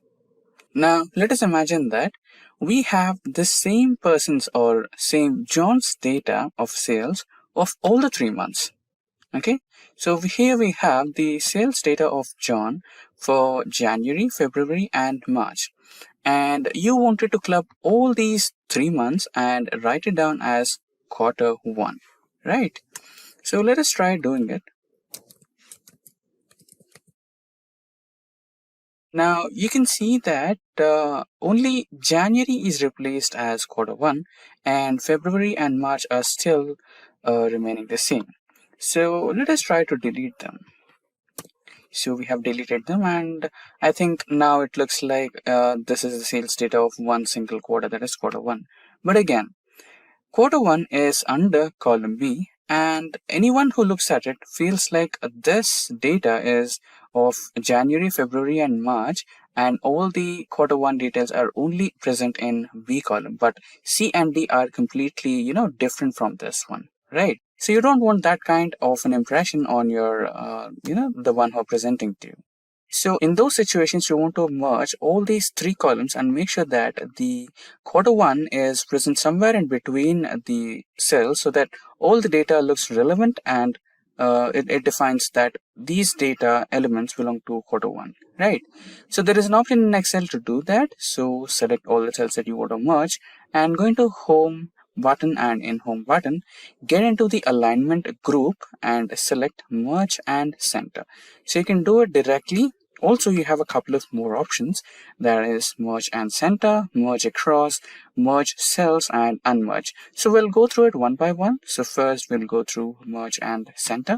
Now let us imagine that we have the same person's or same John's data of sales of all the 3 months. Okay, so here we have the sales data of John for January, February, and March. And you wanted to club all these 3 months and write it down as Q1, right? So let us try doing it. Now you can see that only January is replaced as Q1, and February and March are still remaining the same. So let us try to delete them. So we have deleted them, and I think now it looks like this is the sales data of one single quarter, that is Q1. But again, Q1 is under column B, and anyone who looks at it feels like this data is of January, February, and March, and all the quarter one details are only present in B column, but C and D are completely, different from this one, right? So you don't want that kind of an impression on your, the one who are presenting to you. So in those situations, you want to merge all these three columns and make sure that the quarter one is present somewhere in between the cells so that all the data looks relevant and it defines that these data elements belong to quarter one, right? So there is an option in Excel to do that. So select all the cells that you want to merge and go into Home button, and in Home button, get into the alignment group and select Merge and Center. So you can do it directly. Also, you have a couple of more options. There is merge and center, merge across, merge cells, and unmerge. So we'll go through it one by one. So first we'll go through merge and center.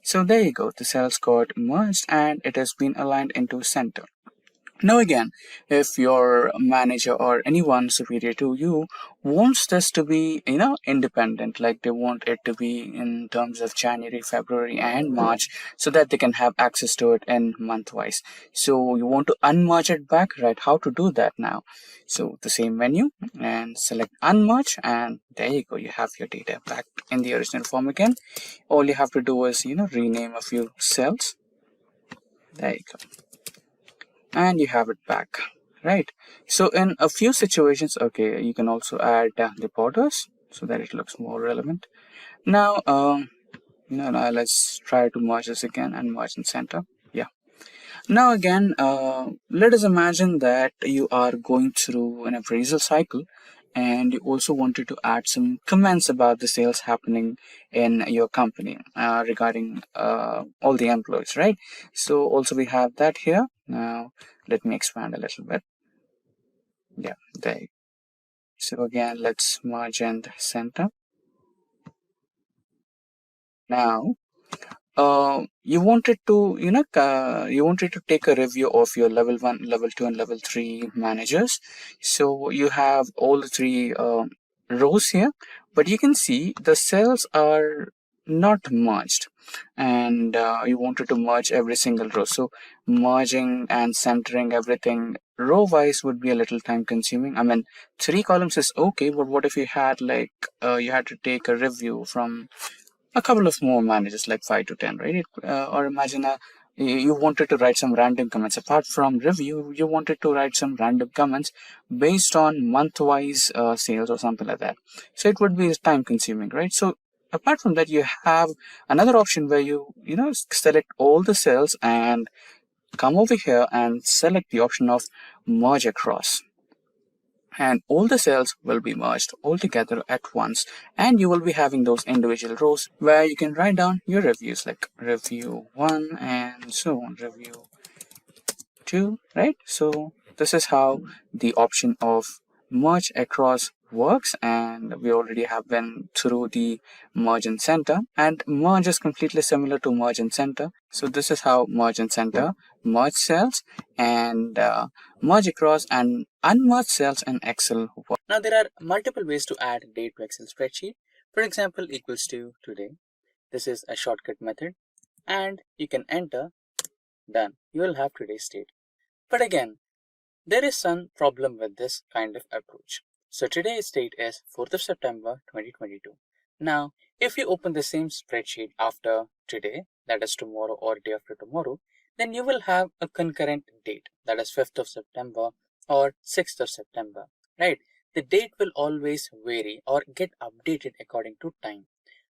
So there you go. The cells got merged and it has been aligned into center. Now again, if your manager or anyone superior to you wants this to be, independent, like they want it to be in terms of January, February, and March, so that they can have access to it in month-wise. So you want to unmerge it back, right? How to do that now? So the same menu and select unmerge, and there you go. You have your data back in the original form again. All you have to do is, rename a few cells. There you go. And you have it back, right? So in a few situations, okay, you can also add the borders so that it looks more relevant. Now, now let's try to merge this again and merge in center. Yeah. Now again, let us imagine that you are going through an appraisal cycle and you also wanted to add some comments about the sales happening in your company regarding all the employees, right? So also we have that here. Now let me expand a little bit. Yeah, there you go. So again, let's merge and center. Now you wanted to take a review of your level 1, level 2, and level 3 managers. So you have all the three rows here, but you can see the cells are not merged, and you wanted to merge every single row. So merging and centering everything row wise would be a little time consuming. I mean, 3 columns is okay, but what if you had you had to take a review from a couple of more managers, like 5 to 10, right? Or imagine you wanted to write some random comments. Apart from review, you wanted to write some random comments based on month-wise sales or something like that. So it would be time consuming, right? So apart from that, you have another option where you select all the cells and come over here and select the option of merge across. And all the cells will be merged all together at once, and you will be having those individual rows where you can write down your reviews, like review 1 and so on, review 2, right? So this is how the option of merge across works, and we already have been through the merge and center, and merge is completely similar to merge and center. So this is how merge and center, merge cells, and merge across and unmerge cells in Excel work. Now there are multiple ways to add date to Excel spreadsheet. For example, equals to today. This is a shortcut method, and you can enter, done. You will have today's date. But again, there is some problem with this kind of approach. So today's date is 4th of September 2022. Now, if you open the same spreadsheet after today, that is tomorrow or day after tomorrow, then you will have a concurrent date, that is 5th of September or 6th of September, right? The date will always vary or get updated according to time.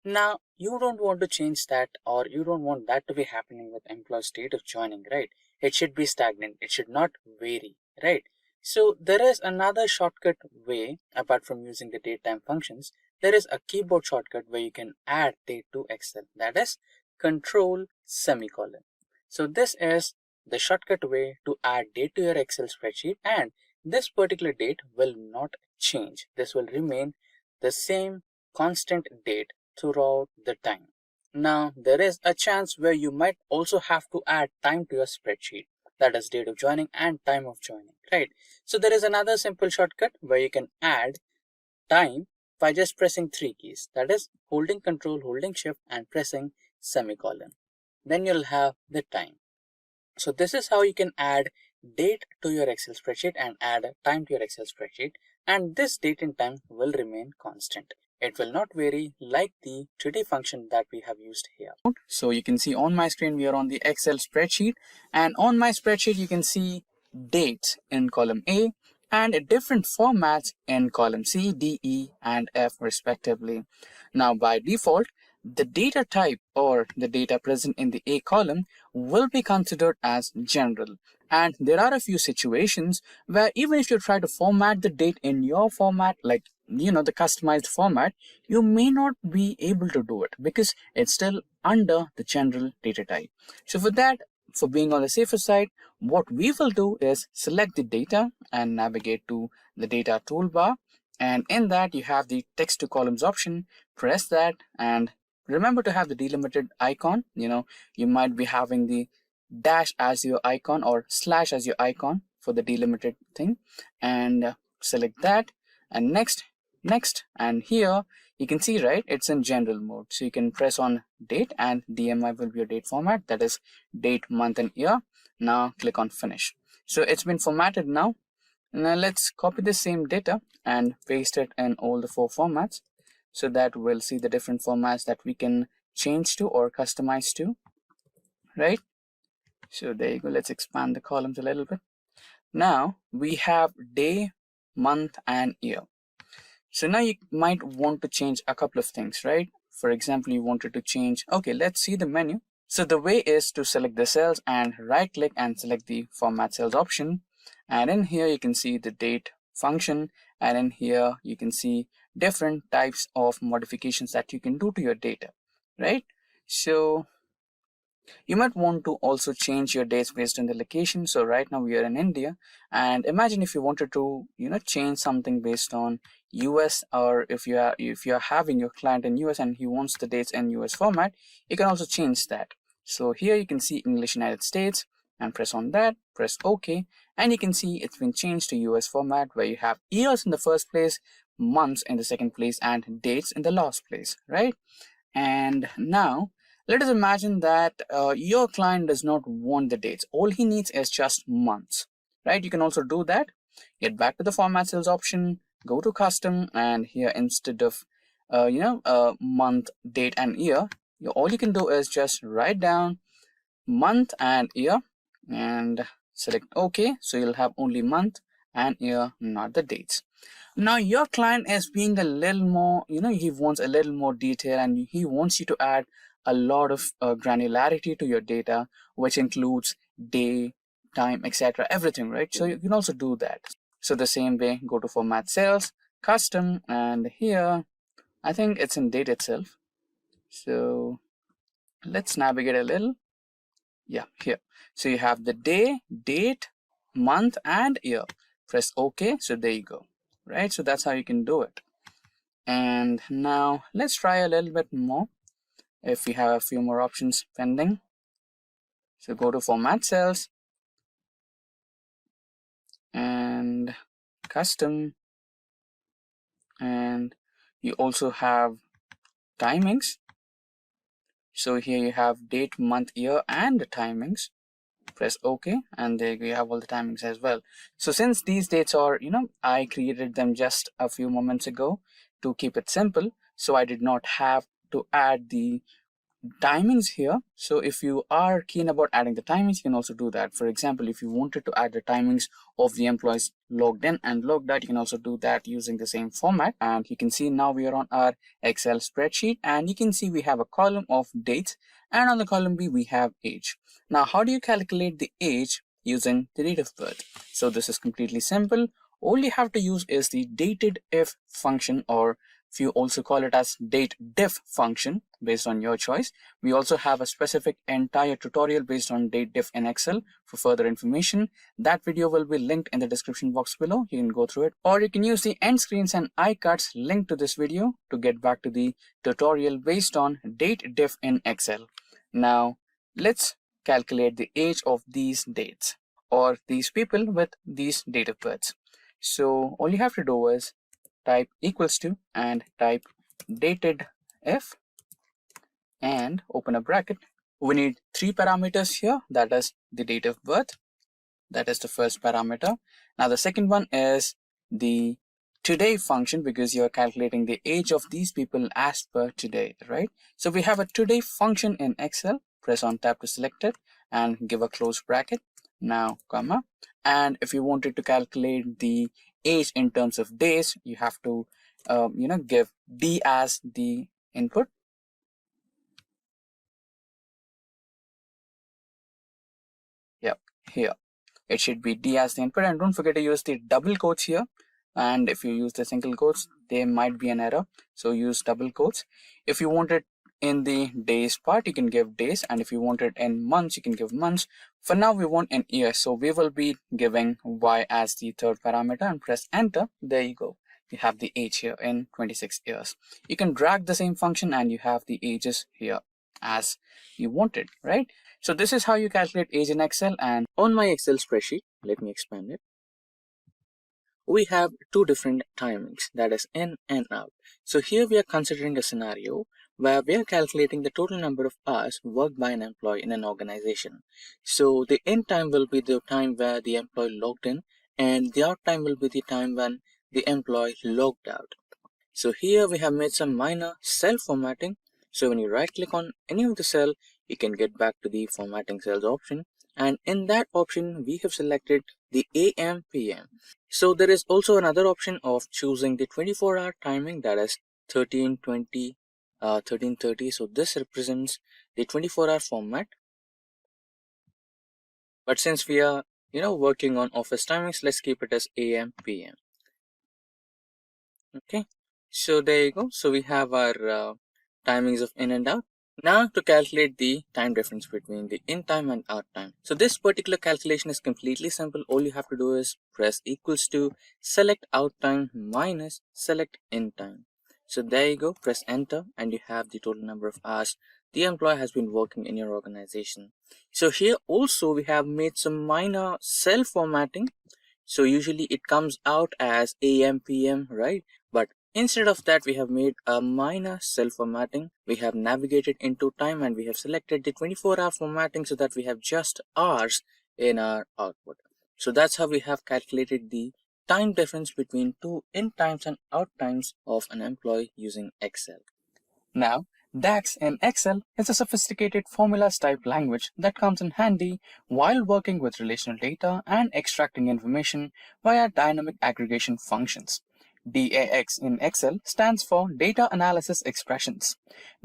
Now, you don't want to change that, or you don't want that to be happening with employee's date of joining, right? It should be stagnant. It should not vary, right? So there is another shortcut way apart from using the datetime functions. There is a keyboard shortcut where you can add date to Excel. That is Control semicolon. So this is the shortcut way to add date to your Excel spreadsheet, and this particular date will not change. This will remain the same constant date throughout the time. Now there is a chance where you might also have to add time to your spreadsheet, that is date of joining and time of joining, right? So there is another simple shortcut where you can add time by just pressing 3 keys, that is holding Control, holding Shift, and pressing semicolon. Then you'll have the time. So this is how you can add date to your Excel spreadsheet and add a time to your Excel spreadsheet, and this date and time will remain constant. It will not vary like the today function that we have used here. So you can see on my screen we are on the Excel spreadsheet, and on my spreadsheet you can see dates in column A and different formats in column C, D, E, and F respectively. Now by default, the data type or the data present in the A column will be considered as general. And there are a few situations where even if you try to format the date in your format, like the customized format, you may not be able to do it because it's still under the general data type. So for that, for being on the safer side, what we will do is select the data and navigate to the data toolbar. And in that, you have the text to columns option. Press that and remember to have the delimited icon. You might be having the dash as your icon or slash as your icon for the delimited thing, and select that, and next, and here you can see, right, it's in general mode. So you can press on date and DMI will be your date format, that is date, month, and year. Now click on finish. So it's been formatted now. Now let's copy the same data and paste it in all the 4 formats, so that we'll see the different formats that we can change to or customize to, right? So there you go. Let's expand the columns a little bit. Now we have day, month, and year. So now you might want to change a couple of things, right? For example, you wanted to change, okay, let's see the menu. So the way is to select the cells and right click and select the format cells option. And in here, you can see the date function. And in here, you can see different types of modifications that you can do to your data, right? So you might want to also change your dates based on the location. So right now we are in India, and imagine if you wanted to, change something based on US, or if you are having your client in US and he wants the dates in US format, you can also change that. So here you can see English United States and press on that, press OK, and you can see it's been changed to US format where you have years in the first place, months in the second place, and dates in the last place, right? And now let us imagine that your client does not want the dates. All he needs is just months, right? You can also do that. Get back to the format cells option, go to custom, and here instead of month, date, and year, all you can do is just write down month and year and select OK. So you'll have only month and year, not the dates. Now your client is being a little more, he wants a little more detail, and he wants you to add a lot of granularity to your data, which includes day, time, etc., everything, right? So you can also do that. So the same way, go to format cells, custom, and here I think it's in date itself. So let's navigate a little. Yeah, here. So you have the day, date, month, and year. Press OK. So there you go, right? So that's how you can do it. And now let's try a little bit more. If we have a few more options pending. So go to format cells and custom, and you also have timings. So here you have date, month, year, and the timings. Press OK, and there you have all the timings as well. So since these dates are, I created them just a few moments ago to keep it simple, so I did not have to add the timings here. So if you are keen about adding the timings, you can also do that. For example, if you wanted to add the timings of the employees logged in and logged out, you can also do that using the same format. And you can see now we are on our Excel spreadsheet, and you can see we have a column of dates, and on the column B we have age. Now how do you calculate the age using the date of birth? So this is completely simple. All you have to use is the dated if function, or if you also call it as date diff function, based on your choice. We also have a specific entire tutorial based on date diff in Excel for further information. That video will be linked in the description box below. You can go through it, or you can use the end screens and iCards linked to this video to get back to the tutorial based on date diff in Excel. Now let's calculate the age of these dates, or these people with these date of births. So all you have to do is type equals to and type dated if and open a bracket. We need 3 parameters here, that is the date of birth, That is the first parameter. Now the second one is the today function, because you're calculating the age of these people as per today, right? So we have a today function in Excel. Press on tab to select it and give a close bracket. Now comma, and if you wanted to calculate the age in terms of days, you have to give D as the input. Yep, here it should be D as the input, and don't forget to use the double quotes here. And if you use the single quotes, there might be an error, so use double quotes. If you want it in the days part, you can give days, and if you want it in months, you can give months. For now we want in years, so we will be giving Y as the third parameter and press enter. There you go, you have the age here in 26 years. You can drag the same function and you have the ages here as you wanted, right? So this is how you calculate age in Excel. And on my Excel spreadsheet, let me expand it, we have two different timings, that is in and out. So here we are considering a scenario where we are calculating the total number of hours worked by an employee in an organization. So the in time will be the time where the employee logged in, and the out time will be the time when the employee logged out. So here we have made some minor cell formatting. So when you right click on any of the cell, you can get back to the formatting cells option, and in that option we have selected the AM PM. So there is also another option of choosing the 24-hour timing, that is 1320 1330. So this represents the 24-hour format, but since we are working on office timings, let's keep it as AM PM. Okay, so there you go. So we have our timings of in and out. Now to calculate the time difference between the in time and out time. So this particular calculation is completely simple. All you have to do is press equals to select out time minus select in time. So there you go, press enter and you have the total number of hours the employee has been working in your organization. So here also we have made some minor cell formatting. So usually it comes out as AM PM, right? But instead of that, we have made a minor cell formatting. We have navigated into time and we have selected the 24-hour formatting so that we have just hours in our output. So that's how we have calculated the time difference between two in times and out times of an employee using Excel. Now, DAX in Excel is a sophisticated formulas type language that comes in handy while working with relational data and extracting information via dynamic aggregation functions. DAX in Excel stands for Data Analysis Expressions.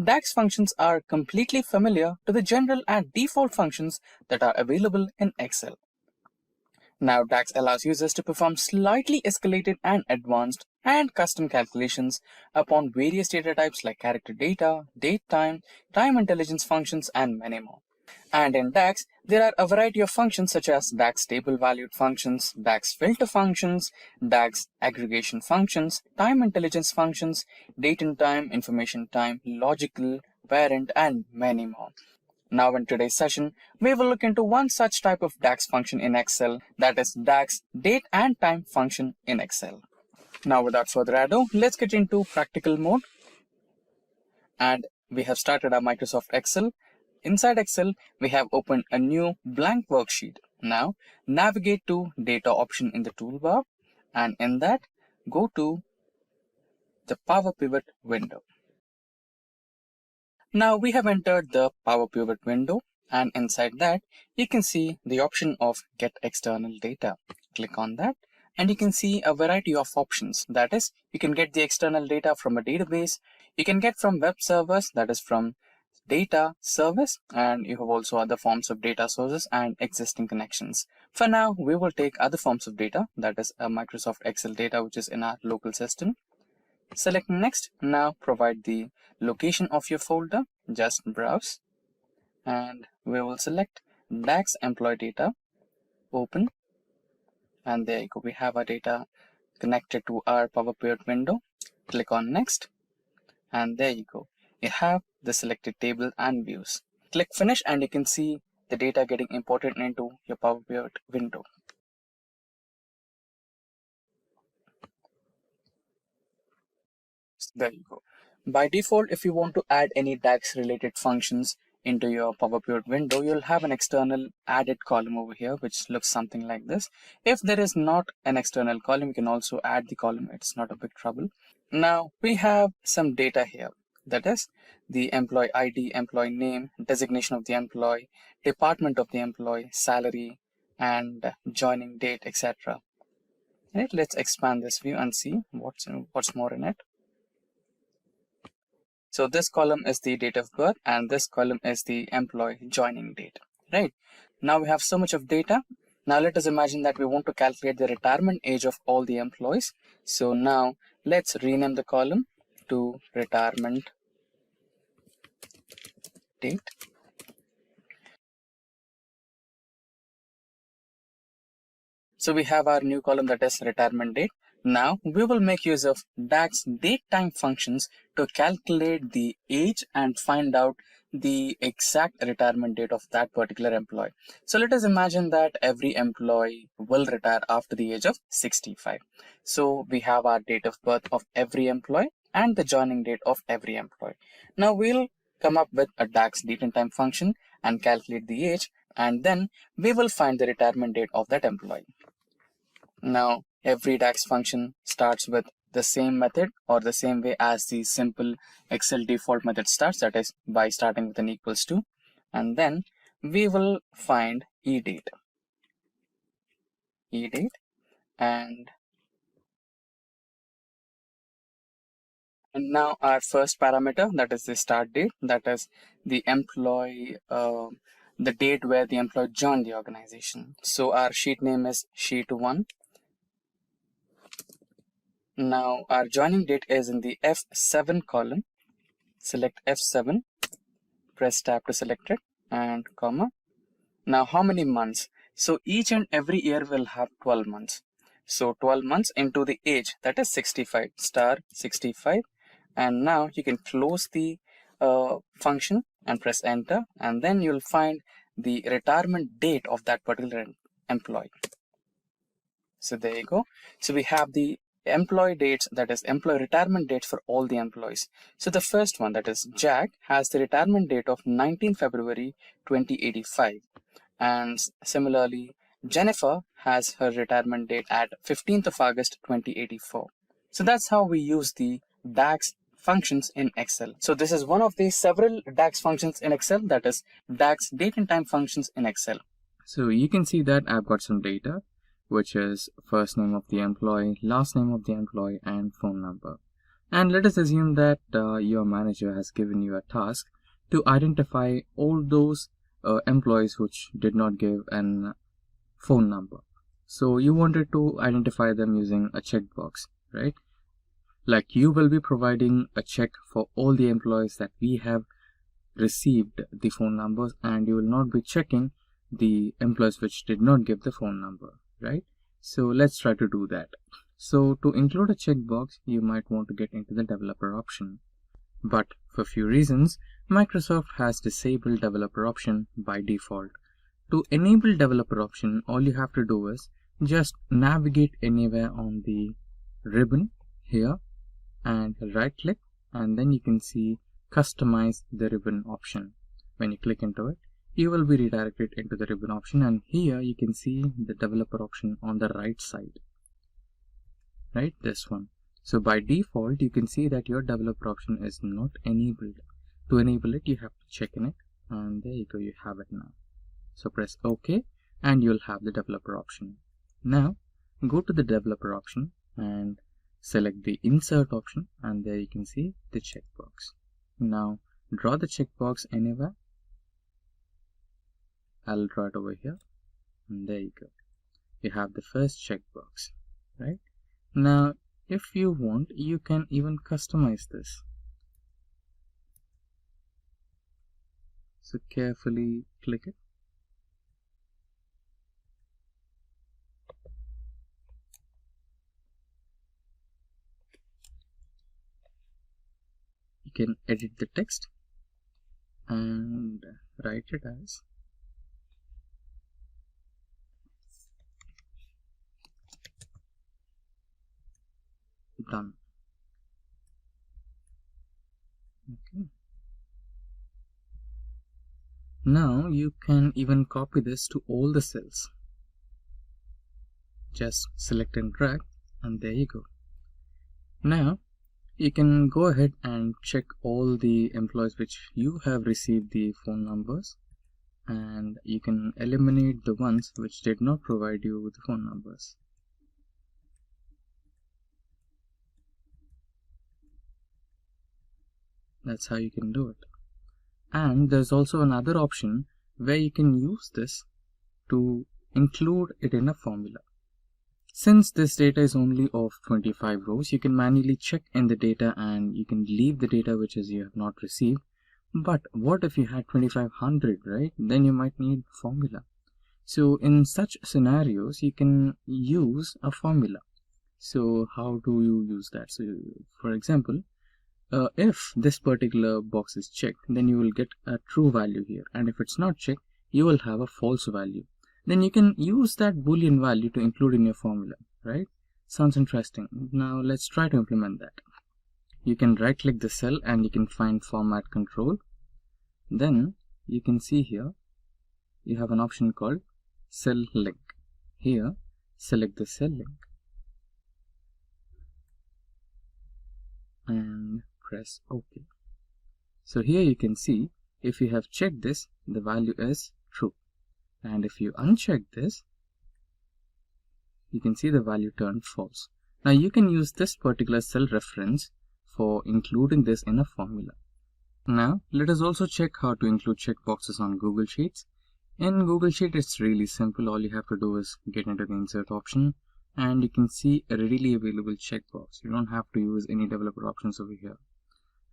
DAX functions are completely familiar to the general and default functions that are available in Excel. Now, DAX allows users to perform slightly escalated and advanced and custom calculations upon various data types like character data, date time, time intelligence functions, and many more. And in DAX, there are a variety of functions such as DAX table valued functions, DAX filter functions, DAX aggregation functions, time intelligence functions, date and time, information time, logical, parent, and many more. Now in today's session, we will look into one such type of DAX function in Excel, that is DAX date and time function in Excel. Now without further ado, let's get into practical mode. And we have started our Microsoft Excel. Inside Excel, we have opened a new blank worksheet. Now navigate to data option in the toolbar, and in that, go to the Power Pivot window. Now we have entered the Power Pivot window, and inside that you can see the option of Get External Data. Click on that and you can see a variety of options. That is, you can get the external data from a database, you can get from web servers, that is from data service, and you have also other forms of data sources and existing connections. For now, we will take other forms of data, that is a Microsoft Excel data which is in our local system. Select next. Now provide the location of your folder. Just browse and we will select DAX employee data, open, and there you go, we have our data connected to our Power Pivot window. Click on next and there you go, you have the selected table and views. Click finish and you can see the data getting imported into your Power Pivot window. There you go. By default, if you want to add any DAX related functions, into your Power Pivot window, you'll have an external added column over here, which looks something like this. If there is not an external column, you can also add the column. It's not a big trouble. Now we have some data here. That is the employee ID, employee name, designation of the employee, department of the employee, salary, and joining date, etc. Right, let's expand this view and see what's more in it. So this column is the date of birth and this column is the employee joining date. Right, now we have so much of data. Now let us imagine that we want to calculate the retirement age of all the employees. So now let's rename the column to retirement date. So we have our new column, that is retirement date. Now we will make use of DAX datetime functions to calculate the age and find out the exact retirement date of that particular employee. So let us imagine that every employee will retire after the age of 65. So we have our date of birth of every employee and the joining date of every employee. Now we'll come up with a DAX datetime function and calculate the age, and then we will find the retirement date of that employee. Now every DAX function starts with the same method or the same way as the simple Excel default method starts, that is by starting with an equals to, and then we will find edate, and now our first parameter, that is the start date, that is the employee, the date where the employee joined the organization. So our sheet name is sheet 1. Now our joining date is in the F7 column. Select F7, press tab to select it, and comma. Now how many months? So each and every year will have 12 months. So 12 months into the age, that is 65, star 65. And now you can close the function and press enter, and then you'll find the retirement date of that particular employee. So there you go. So we have the employee dates, that is employee retirement dates for all the employees. So the first one, that is Jack, has the retirement date of 19 February 2085. And similarly, Jennifer has her retirement date at 15th of August 2084. So that's how we use the DAX functions in Excel. So this is one of the several DAX functions in Excel, that is DAX date and time functions in Excel. So you can see that I've got some data, which is first name of the employee, last name of the employee, and phone number. And let us assume that your manager has given you a task to identify all those employees which did not give an phone number. So you wanted to identify them using a checkbox, right? Like you will be providing a check for all the employees that we have received the phone numbers, and you will not be checking the employees which did not give the phone number, right? So let's try to do that. So to include a checkbox, you might want to get into the developer option. But for few reasons, Microsoft has disabled developer option by default. To enable developer option, all you have to do is just navigate anywhere on the ribbon here and right click, and then you can see customize the ribbon option. When you click into it, you will be redirected into the ribbon option, and here you can see the developer option on the right side, right, this one. So by default you can see that your developer option is not enabled. To enable it, you have to check in it, and there you go, you have it now. So press OK and you'll have the developer option. Now go to the developer option and select the insert option, and there you can see the checkbox. Now draw the checkbox anywhere. I'll draw it over here, and there you go, you have the first checkbox, right? Now if you want, you can even customize this. So carefully click it. You can edit the text and write it as done. Okay. Now you can even copy this to all the cells. Just select and drag, and there you go. Now you can go ahead and check all the employees which you have received the phone numbers, and you can eliminate the ones which did not provide you with the phone numbers. That's how you can do it. And there's also another option where you can use this to include it in a formula. Since this data is only of 25 rows, you can manually check in the data and you can leave the data which is you have not received. But what if you had 2500, right? Then you might need formula. So in such scenarios, you can use a formula. So how do you use that? So for example, if this particular box is checked, then you will get a true value here, and if it's not checked, you will have a false value. Then you can use that boolean value to include in your formula, right? Sounds interesting. Now let's try to implement that. You can right click the cell and you can find format control. Then you can see here you have an option called cell link. Here select the cell link and press OK. So here you can see if you have checked this, the value is true, and if you uncheck this, you can see the value turned false. Now you can use this particular cell reference for including this in a formula. Now let us also check how to include checkboxes on Google Sheets. In Google Sheet, it's really simple. All you have to do is get into the insert option and you can see a readily available checkbox. You don't have to use any developer options over here.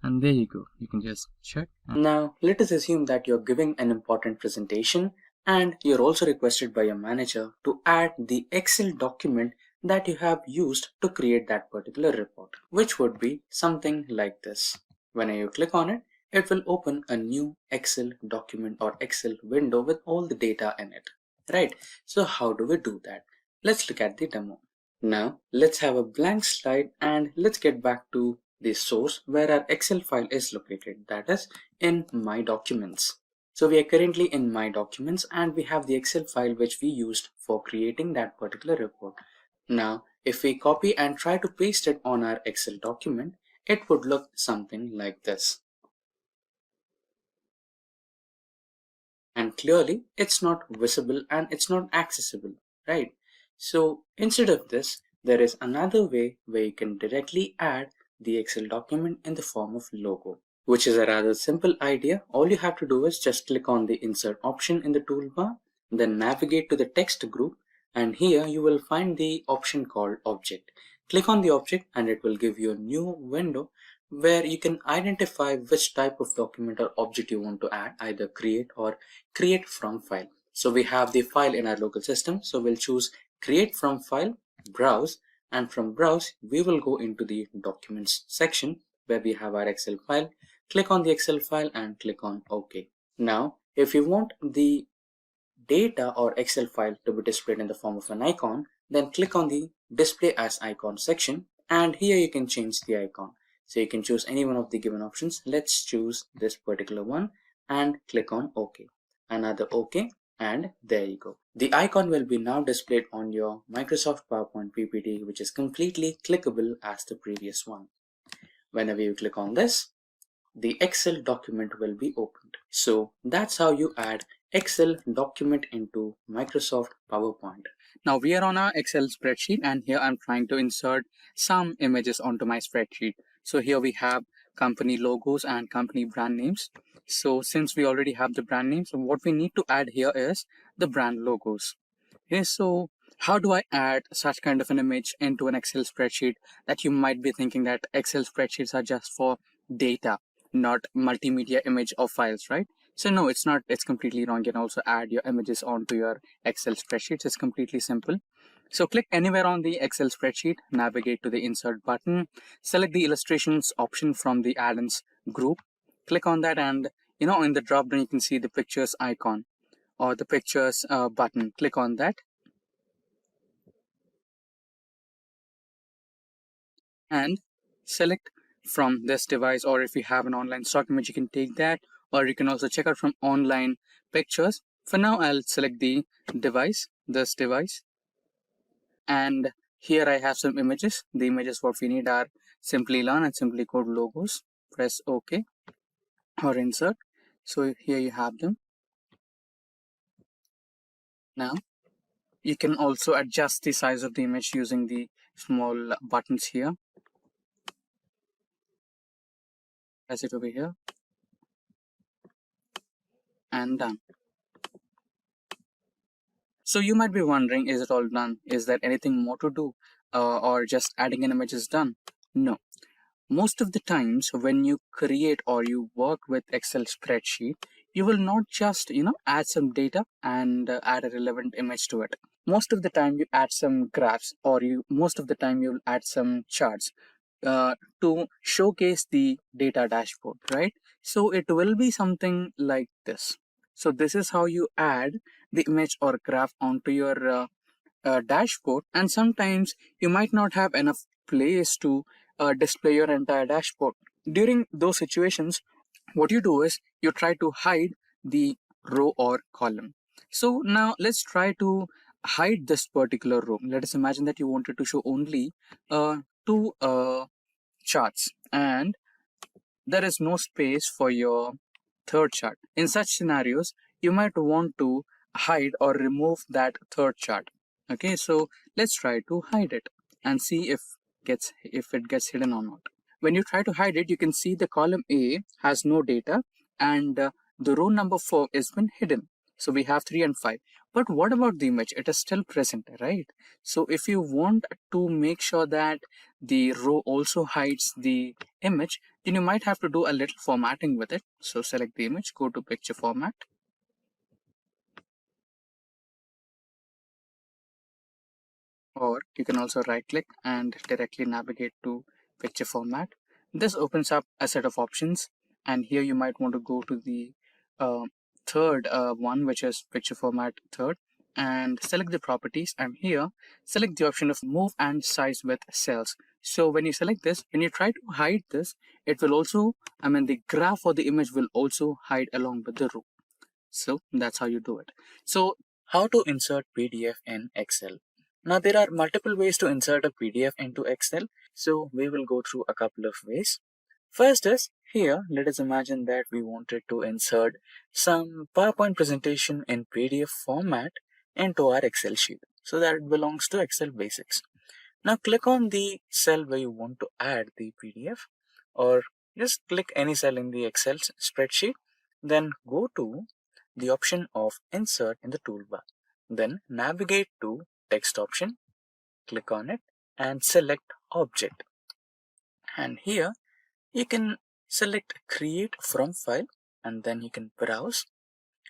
And there you go, you can just check. Now let us assume that you're giving an important presentation and you're also requested by your manager to add the Excel document that you have used to create that particular report, which would be something like this. When you click on it, it will open a new Excel document or Excel window with all the data in it, right? So how do we do that? Let's look at the demo. Now let's have a blank slide and let's get back to the source where our Excel file is located, that is in My Documents. So we are currently in My Documents and we have the Excel file which we used for creating that particular report. Now if we copy and try to paste it on our Excel document, it would look something like this. And clearly it's not visible and it's not accessible, right? So instead of this, there is another way where you can directly add the Excel document in the form of logo, which is a rather simple idea. All you have to do is just click on the insert option in the toolbar, then navigate to the text group, and here you will find the option called object. Click on the object and it will give you a new window where you can identify which type of document or object you want to add, either create or create from file. So we have the file in our local system, so we'll choose create from file, browse, and from browse we will go into the documents section where we have our Excel file. Click on the Excel file and click on OK. Now if you want the data or Excel file to be displayed in the form of an icon, then click on the display as icon section and here you can change the icon. So you can choose any one of the given options. Let's choose this particular one and click on OK. Another OK, and there you go. The icon will be now displayed on your Microsoft PowerPoint PPT, which is completely clickable as the previous one. Whenever you click on this, the Excel document will be opened. So that's how you add Excel document into Microsoft PowerPoint. Now we are on our Excel spreadsheet and here I'm trying to insert some images onto my spreadsheet. So here we have company logos and company brand names. So since we already have the brand names, what we need to add here is the brand logos. Okay, so how do I add such kind of an image into an Excel spreadsheet? That you might be thinking that Excel spreadsheets are just for data, not multimedia image or files, right? So no, it's not. It's completely wrong. You can also add your images onto your Excel spreadsheets. It's completely simple. So click anywhere on the Excel spreadsheet, navigate to the insert button, select the illustrations option from the add-ins group, click on that, and in the drop down you can see the pictures icon or the pictures button. Click on that and select from this device, or if you have an online stock image you can take that, or you can also check out from online pictures. For now, I'll select the device, this device, and here I have some images. The images what we need are Simplilearn and Simplicode logos. Press OK or insert. So here you have them. Now you can also adjust the size of the image using the small buttons here. Press it over here and done. So you might be wondering, is it all done? Is there anything more to do, or just adding an image is done? No. Most of the times when you create or you work with Excel spreadsheet, you will not just add some data and add a relevant image to it. Most of the time you add some graphs, or most of the time you'll add some charts to showcase the data dashboard, right? So it will be something like this. So this is how you add the image or graph onto your dashboard, and sometimes you might not have enough place to display your entire dashboard. During those situations, what you do is you try to hide the row or column. So now let's try to hide this particular row. Let us imagine that you wanted to show only two charts and there is no space for your third chart. In such scenarios, you might want to hide or remove that third chart. Okay, so let's try to hide it and see if it gets hidden or not. When you try to hide it, you can see the column A has no data and the row number 4 is been hidden. So we have 3 and 5. But what about the image? It is still present, right? So if you want to make sure that the row also hides the image, then you might have to do a little formatting with it. So select the image, go to picture format. Or you can also right click and directly navigate to picture format. This opens up a set of options, and here you might want to go to the third one, which is picture format third, and select the properties, and here select the option of move and size with cells. So when you select this, when you try to hide this, it will also, the graph or the image will also hide along with the row. So that's how you do it. So how to insert PDF in Excel? Now there are multiple ways to insert a PDF into Excel. So we will go through a couple of ways. First is here, let us imagine that we wanted to insert some PowerPoint presentation in PDF format into our Excel sheet. So that it belongs to Excel Basics. Now click on the cell where you want to add the PDF, or just click any cell in the Excel spreadsheet. Then go to the option of Insert in the toolbar. Then navigate to Text option, click on it and select Object. And here you can select Create from File, and then you can browse.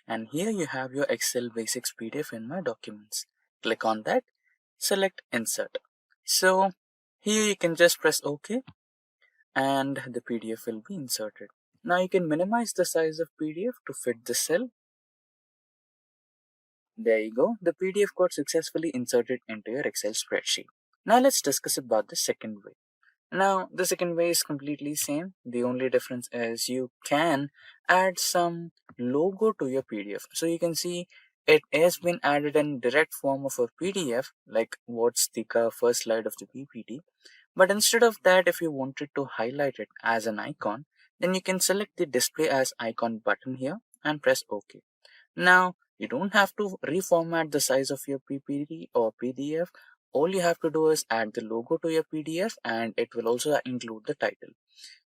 And here you have your Excel Basics PDF in My Documents. Click on that, select Insert. So here you can just press OK and the PDF will be inserted. Now you can minimize the size of PDF to fit the cell. There you go, the PDF got successfully inserted into your Excel spreadsheet. Now let's discuss about the second way. Now the second way is completely same. The only difference is you can add some logo to your PDF. So you can see it has been added in direct form of a PDF, like what's the first slide of the PPT. But instead of that, if you wanted to highlight it as an icon, then you can select the display as icon button here and press OK. Now you don't have to reformat the size of your PPT or PDF. All you have to do is add the logo to your PDF, and it will also include the title.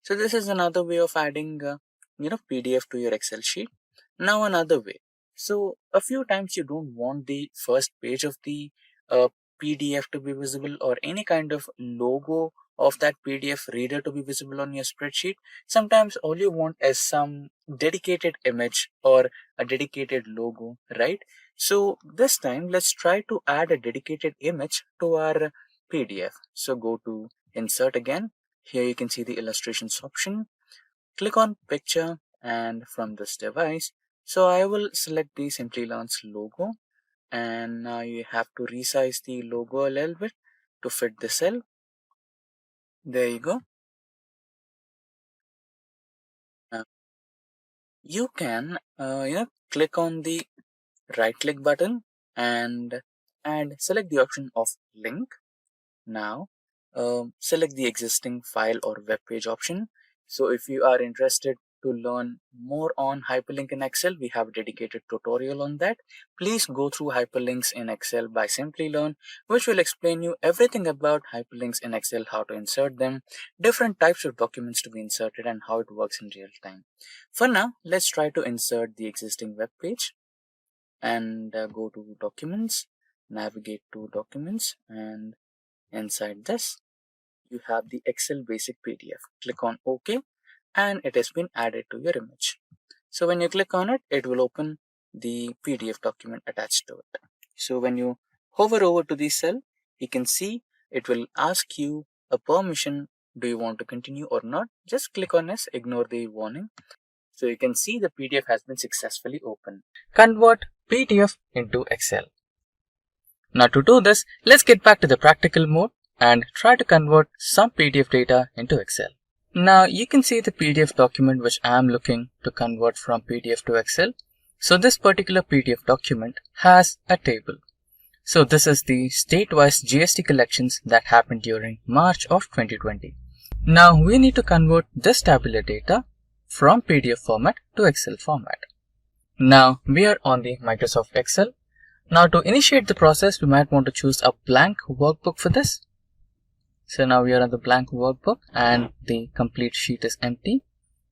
So this is another way of adding PDF to your Excel sheet. Now another way. So a few times you don't want the first page of the PDF to be visible, or any kind of logo of that PDF reader to be visible on your spreadsheet. Sometimes all you want is some dedicated image or a dedicated logo, right? So this time let's try to add a dedicated image to our PDF. So go to Insert again. Here you can see the illustrations option. Click on Picture, and from this device, so I will select the Simplilearn's logo, and now you have to resize the logo a little bit to fit the cell. There you go. you can click on the right click button and select the option of link. Now select the existing file or web page option. So if you are interested to learn more on hyperlink in Excel, we have a dedicated tutorial on that. Please go through hyperlinks in Excel by Simplilearn, which will explain you everything about hyperlinks in Excel, how to insert them, different types of documents to be inserted, and how it works in real time. For now, let's try to insert the existing web page and go to documents, navigate to documents, and inside this you have the Excel basic PDF. Click on OK and it has been added to your image. So when you click on it, it will open the PDF document attached to it. So when you hover over to the cell, you can see it will ask you a permission. Do you want to continue or not? Just click on yes, ignore the warning. So you can see the PDF has been successfully opened. Convert PDF into Excel. Now to do this, let's get back to the practical mode and try to convert some PDF data into Excel. Now you can see the PDF document which I am looking to convert from PDF to Excel. So this particular PDF document has a table. So this is the state-wise GST collections that happened during March of 2020. Now we need to convert this tabular data from PDF format to Excel format. Now we are on the Microsoft Excel. Now to initiate the process, we might want to choose a blank workbook for this. So now we are on the blank workbook and the complete sheet is empty.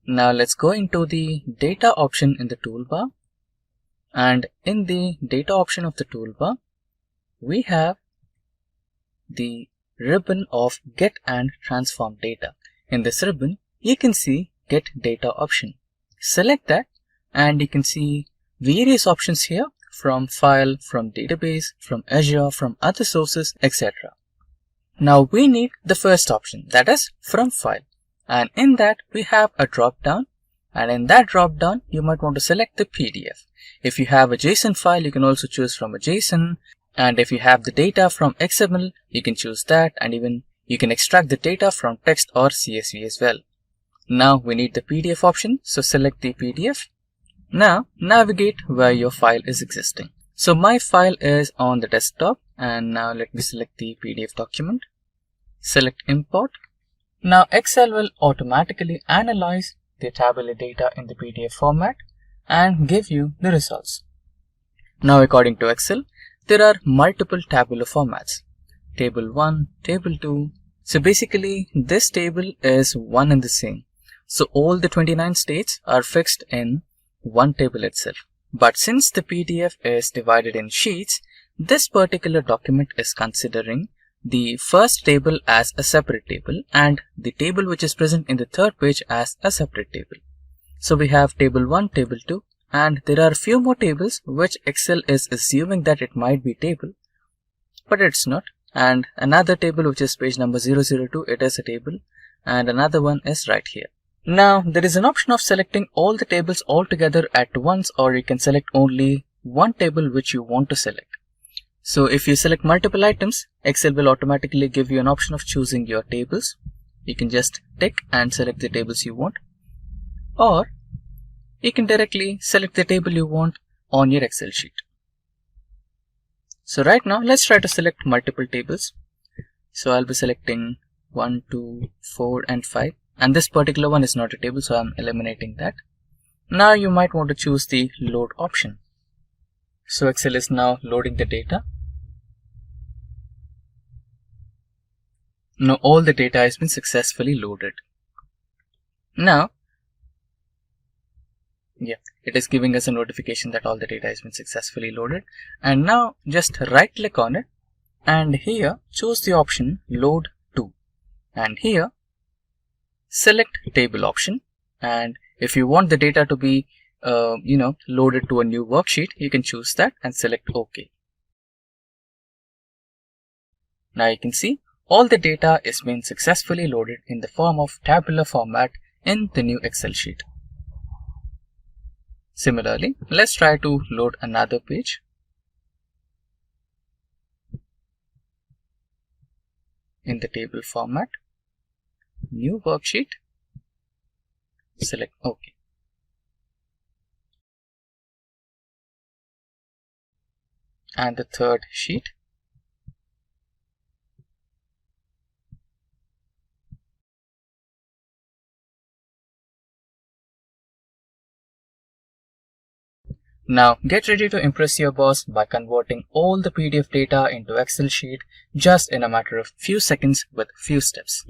Now let's go into the data option in the toolbar. And in the data option of the toolbar, we have the ribbon of Get and Transform Data. In this ribbon, you can see Get Data option. Select that and you can see various options here from file, from database, from Azure, from other sources, etc. Now we need the first option, that is from file, and in that we have a drop down, and in that drop down you might want to select the PDF. If you have a JSON file, you can also choose from a JSON, and if you have the data from XML, you can choose that, and even you can extract the data from text or CSV as well. Now we need the PDF option, so select the PDF. Now navigate where your file is existing. So my file is on the desktop, and now let me select the PDF document. Select import. Now Excel will automatically analyze the tabular data in the PDF format and give you the results. Now according to Excel, there are multiple tabular formats. Table 1, Table 2. So basically this table is one and the same. So all the 29 states are fixed in one table itself. But since the PDF is divided in sheets, this particular document is considering the first table as a separate table and the table which is present in the third page as a separate table. So we have table 1, table 2, and there are a few more tables which Excel is assuming that it might be table, but it's not. And another table which is page number 002, it is a table, and another one is right here. Now there is an option of selecting all the tables all together at once, or you can select only one table which you want to select. So if you select multiple items, Excel will automatically give you an option of choosing your tables. You can just tick and select the tables you want, or you can directly select the table you want on your Excel sheet. So right now let's try to select multiple tables. So I'll be selecting 1, 2, 4 and 5. And this particular one is not a table, so I'm eliminating that. Now you might want to choose the load option. So Excel is now loading the data. Now all the data has been successfully loaded. Now, it is giving us a notification that all the data has been successfully loaded. And now just right click on it and here choose the option Load To. And here select table option, and if you want the data to be loaded to a new worksheet, you can choose that and select OK. Now you can see all the data is being successfully loaded in the form of tabular format in the new Excel sheet. Similarly, let's try to load another page. In the table format, new worksheet, select OK. and the third sheet. Now get ready to impress your boss by converting all the PDF data into Excel sheet just in a matter of few seconds with few steps.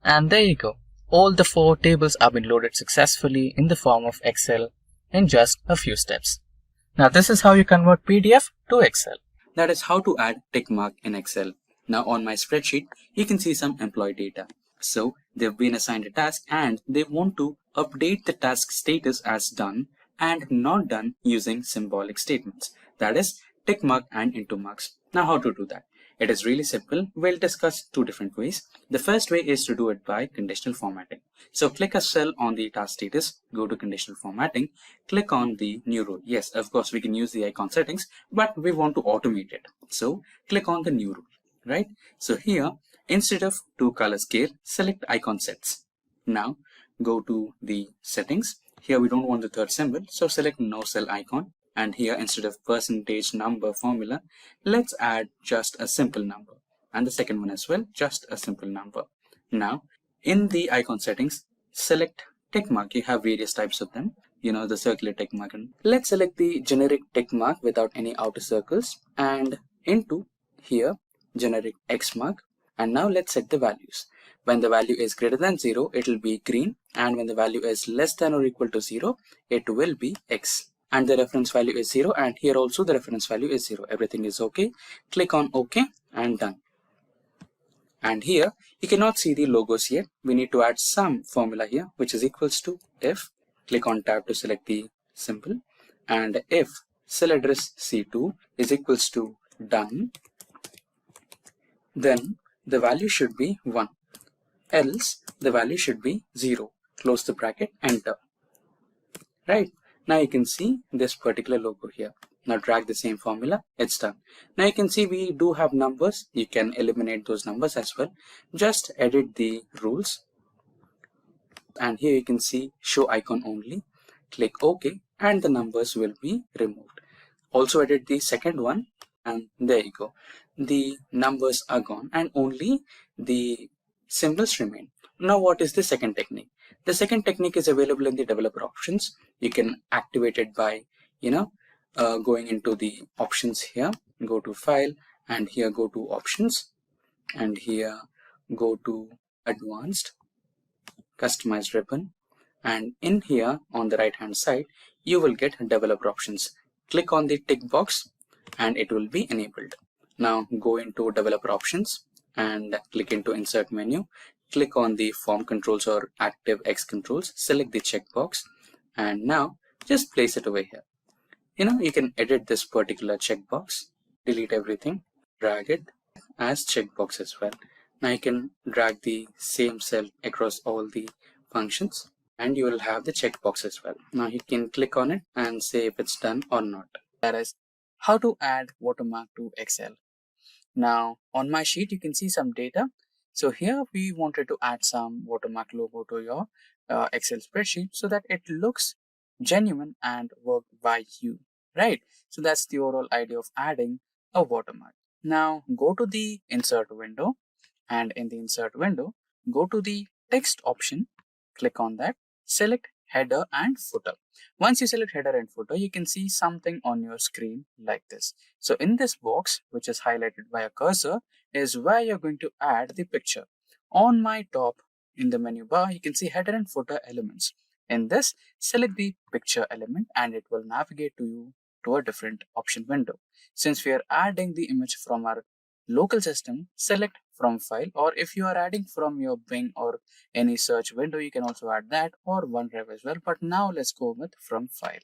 And there you go. All the 4 tables have been loaded successfully in the form of Excel in just a few steps. Now this is how you convert PDF to Excel. That is how to add tick mark in Excel. Now on my spreadsheet, you can see some employee data. So they've been assigned a task and they want to update the task status as done and not done using symbolic statements. That is tick mark and into marks. Now how to do that? It is really simple. We'll discuss 2 different ways. The first way is to do it by conditional formatting. So click a cell on the task status, go to conditional formatting, click on the new rule. Yes, of course, we can use the icon settings, but we want to automate it. So click on the new rule, right? So here, instead of to color scale, select icon sets. Now go to the settings. Here we don't want the third symbol, so select no cell icon. And here, instead of percentage number formula, let's add just a simple number. And the second one as well, just a simple number. Now, in the icon settings, select tick mark. You have various types of them. You know, the circular tick mark. Let's select the generic tick mark without any outer circles. And into here, generic X mark. And now let's set the values. When the value is greater than 0, it will be green. And when the value is less than or equal to 0, it will be X. And the reference value is 0, and here also the reference value is 0. Everything is okay. Click on OK and done. And here you cannot see the logos yet. We need to add some formula here, which is equals to if. Click on tab to select the symbol, and if cell address C2 is equals to done, then the value should be 1. Else the value should be 0. Close the bracket, enter. Right. Now you can see this particular logo here. Now drag the same formula, it's done. Now you can see we do have numbers. You can eliminate those numbers as well. Just edit the rules. And here you can see show icon only. Click OK and the numbers will be removed. Also edit the second one and there you go. The numbers are gone and only the symbols remain. Now what is the second technique? The second technique is available in the developer options. You can activate it by, going into the options here, go to file and here go to options and here go to advanced, customized ribbon, and in here on the right hand side, you will get developer options. Click on the tick box and it will be enabled. Now go into developer options and click into insert menu. Click on the form controls or active X controls, select the checkbox and now just place it over here. You can edit this particular checkbox, delete everything, drag it as checkbox as well. Now you can drag the same cell across all the functions and you will have the checkbox as well. Now you can click on it and say if it's done or not. That is how to add watermark to Excel. Now on my sheet, you can see some data. So here we wanted to add some watermark logo to your Excel spreadsheet so that it looks genuine and worked by you, right? So that's the overall idea of adding a watermark. Now go to the insert window and in the insert window, go to the text option, click on that, select header and footer. Once you select header and footer, you can see something on your screen like this. So in this box, which is highlighted by a cursor, is where you're going to add the picture. On my top in the menu bar, you can see header and footer elements. In this, select the picture element and it will navigate to you to a different option window. Since we are adding the image from our local system, select from file, or if you are adding from your Bing or any search window, you can also add that or OneDrive as well. But now let's go with from file.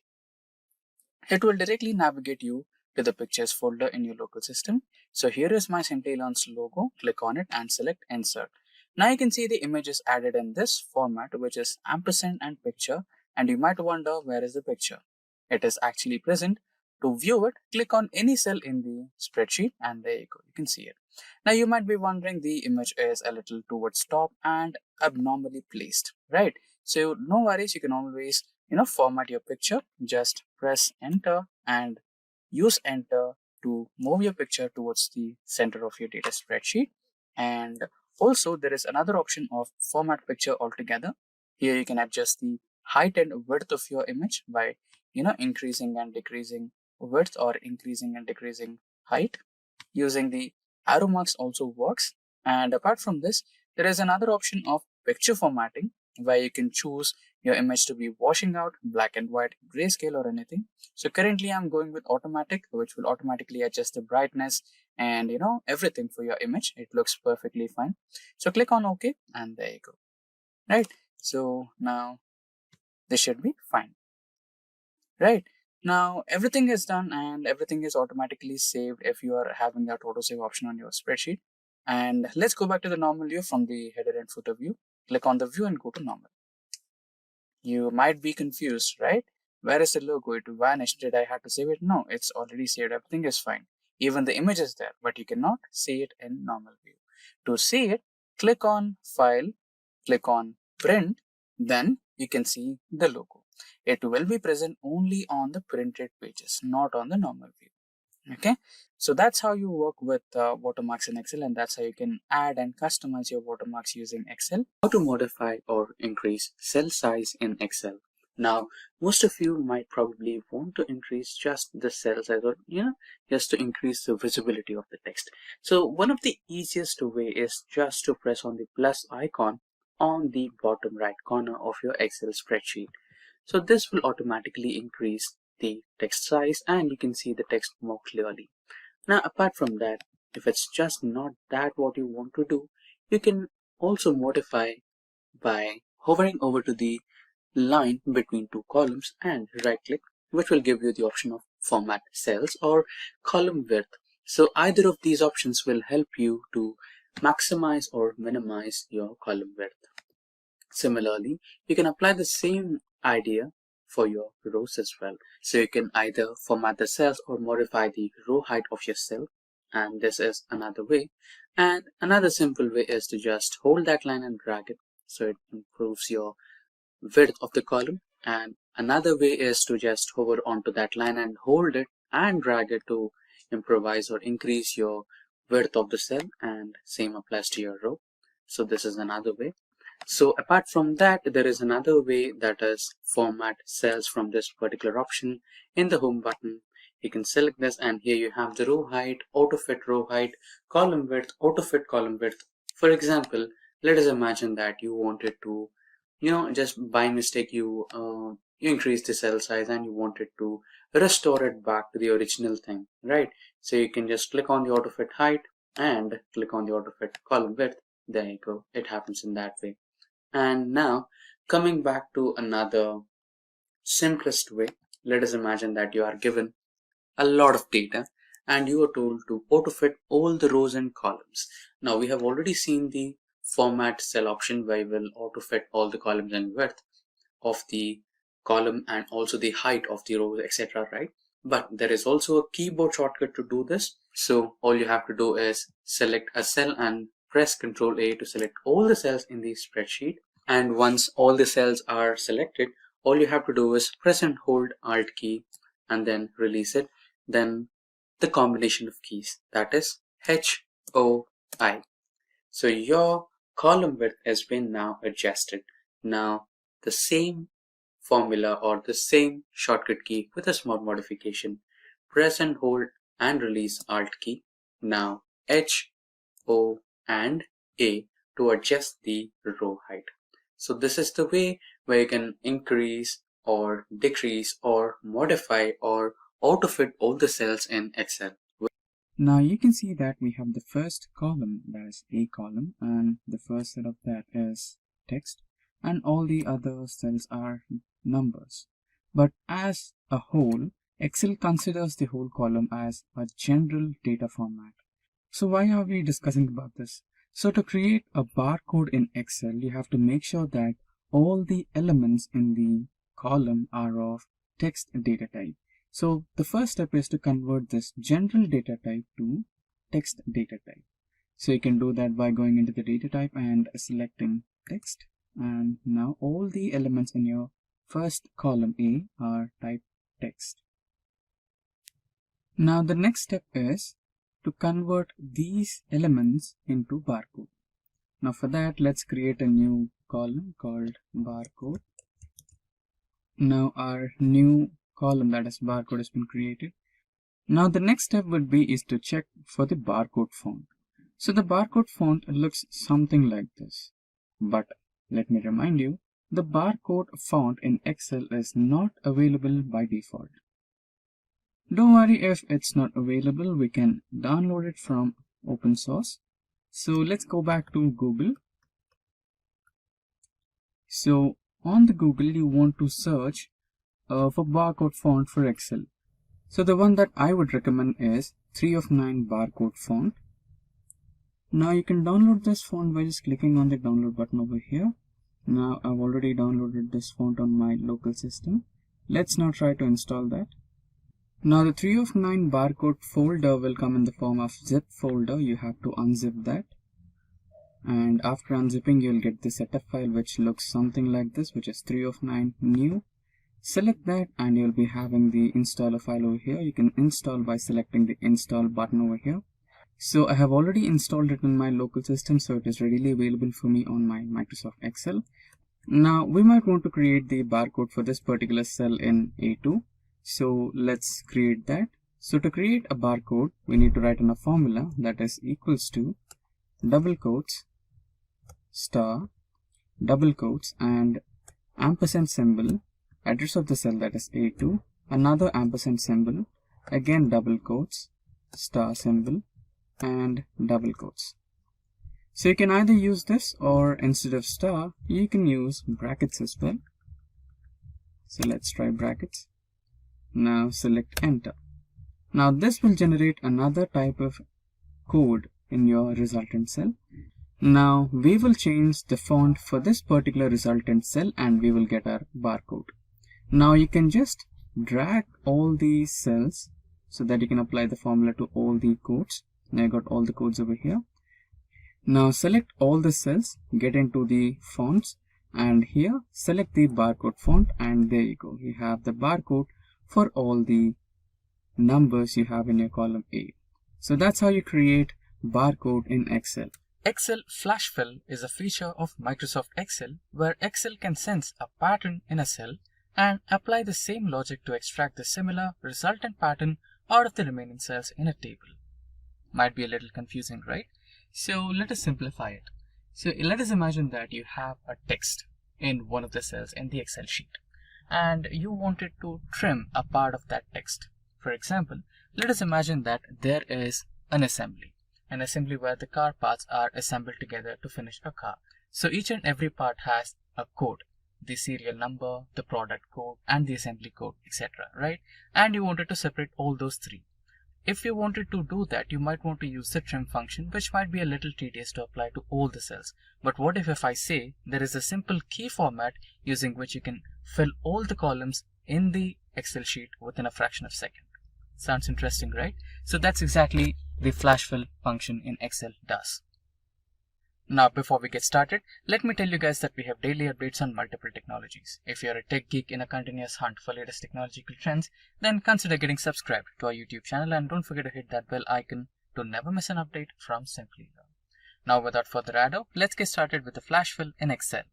It will directly navigate you to the pictures folder in your local system. So here is my Simplilearn's logo. Click on it and select insert. Now you can see the image is added in this format, which is ampersand and picture. And you might wonder, where is the picture? It is actually present. To view it, click on any cell in the spreadsheet and there you go, you can see it. Now you might be wondering, the image is a little towards top and abnormally placed, right? So no worries, you can always format your picture. Just press enter and use enter to move your picture towards the center of your data spreadsheet. And also there is another option of format picture altogether. Here you can adjust the height and width of your image by increasing and decreasing width or increasing and decreasing height. Using the arrow marks also works. And apart from this, there is another option of picture formatting where you can choose your image to be washing out, black and white, grayscale or anything. So currently I'm going with automatic, which will automatically adjust the brightness and everything for your image. It looks perfectly fine. So click on OK and there you go. Right. So now this should be fine. Right. Now everything is done and everything is automatically saved if you are having that autosave option on your spreadsheet. And let's go back to the normal view from the header and footer view. Click on the view and go to normal. You might be confused, right? Where is the logo? It vanished. Did I have to save it? No, it's already saved. Everything is fine. Even the image is there, but you cannot see it in normal view. To see it, click on File, click on Print, then you can see the logo. It will be present only on the printed pages, not on the normal view. Okay, so that's how you work with watermarks in Excel, and that's how you can add and customize your watermarks using Excel. How to modify or increase cell size in Excel. Now, most of you might probably want to increase just the cell size or just to increase the visibility of the text. So one of the easiest way is just to press on the plus icon on the bottom right corner of your Excel spreadsheet. So this will automatically increase the text size and you can see the text more clearly. Now apart from that, if it's just not that what you want to do, you can also modify by hovering over to the line between two columns and right click, which will give you the option of format cells or column width. So either of these options will help you to maximize or minimize your column width. Similarly, you can apply the same idea for your rows as well. So you can either format the cells or modify the row height of your cell, and this is another way. And another simple way is to just hold that line and drag it, so it improves your width of the column. And another way is to just hover onto that line and hold it and drag it to improvise or increase your width of the cell, and same applies to your row. So this is another way. So apart from that, there is another way, that is format cells from this particular option in the home button. You can select this and here you have the row height, auto fit row height, column width, auto fit column width. For example, let us imagine that you wanted to, just by mistake you increase the cell size and you wanted to restore it back to the original thing, right? So you can just click on the auto fit height and click on the auto fit column width. There you go. It happens in that way. And now coming back to another simplest way, let us imagine that you are given a lot of data and you are told to auto fit all the rows and columns. Now we have already seen the format cell option where we will auto fit all the columns and width of the column and also the height of the rows, etc. right? But there is also a keyboard shortcut to do this. So all you have to do is select a cell and press Ctrl A to select all the cells in the spreadsheet. And once all the cells are selected, all you have to do is press and hold Alt key and then release it. Then the combination of keys, that is HOI. So your column width has been now adjusted. Now the same formula or the same shortcut key with a small modification. Press and hold and release Alt key. Now H, O and A to adjust the row height. So this is the way where you can increase or decrease or modify or auto fit all the cells in Excel. Now you can see that we have the first column, that is A column, and the first set of that is text, and all the other cells are numbers. But as a whole, Excel considers the whole column as a general data format. So why are we discussing about this? So to create a barcode in Excel, you have to make sure that all the elements in the column are of text data type. So the first step is to convert this general data type to text data type. So you can do that by going into the data type and selecting text. And now all the elements in your first column A are type text. Now the next step is to convert these elements into barcode. Now for that, let's create a new column called barcode. Now our new column, that is barcode, has been created. Now the next step would be to check for the barcode font. So the barcode font looks something like this. But let me remind you, the barcode font in Excel is not available by default. Don't worry if it's not available, we can download it from open source. So let's go back to Google. So on the Google, you want to search for barcode font for Excel. So the one that I would recommend is 3 of 9 barcode font. Now you can download this font by just clicking on the download button over here. Now I've already downloaded this font on my local system. Let's now try to install that. Now the 3 of 9 barcode folder will come in the form of zip folder. You have to unzip that. And after unzipping, you'll get the setup file which looks something like this, which is 3 of 9 new. Select that and you'll be having the installer file over here. You can install by selecting the install button over here. So I have already installed it in my local system, so it is readily available for me on my Microsoft Excel. Now we might want to create the barcode for this particular cell in A2. So let's create that. So to create a barcode, we need to write in a formula that is equals to double quotes, star, double quotes, and ampersand symbol, address of the cell, that is A2, another ampersand symbol, again double quotes, star symbol, and double quotes. So you can either use this, or instead of star, you can use brackets as well. So let's try brackets. Now select enter. Now this will generate another type of code in your resultant cell. Now we will change the font for this particular resultant cell and we will get our barcode. Now you can just drag all these cells so that you can apply the formula to all the codes. Now I got all the codes over here. Now select all the cells, get into the fonts, and here select the barcode font, and there you go. You have the barcode for all the numbers you have in your column A. So that's how you create barcode in Excel. Excel Flash Fill is a feature of Microsoft Excel where Excel can sense a pattern in a cell and apply the same logic to extract the similar resultant pattern out of the remaining cells in a table. Might be a little confusing, right? So let us simplify it. So let us imagine that you have a text in one of the cells in the Excel sheet and you wanted to trim a part of that text. For example, let us imagine that there is an assembly where the car parts are assembled together to finish a car. So each and every part has a code, the serial number, the product code, and the assembly code, etc. Right? And you wanted to separate all those three. If you wanted to do that, you might want to use the trim function, which might be a little tedious to apply to all the cells. But what if I say there is a simple key format using which you can fill all the columns in the Excel sheet within a fraction of a second? Sounds interesting, right? So that's exactly the flash fill function in Excel does. Now, before we get started, let me tell you guys that we have daily updates on multiple technologies. If you're a tech geek in a continuous hunt for latest technological trends, then consider getting subscribed to our YouTube channel and don't forget to hit that bell icon to never miss an update from Simplilearn. Now, without further ado, let's get started with the flash fill in Excel.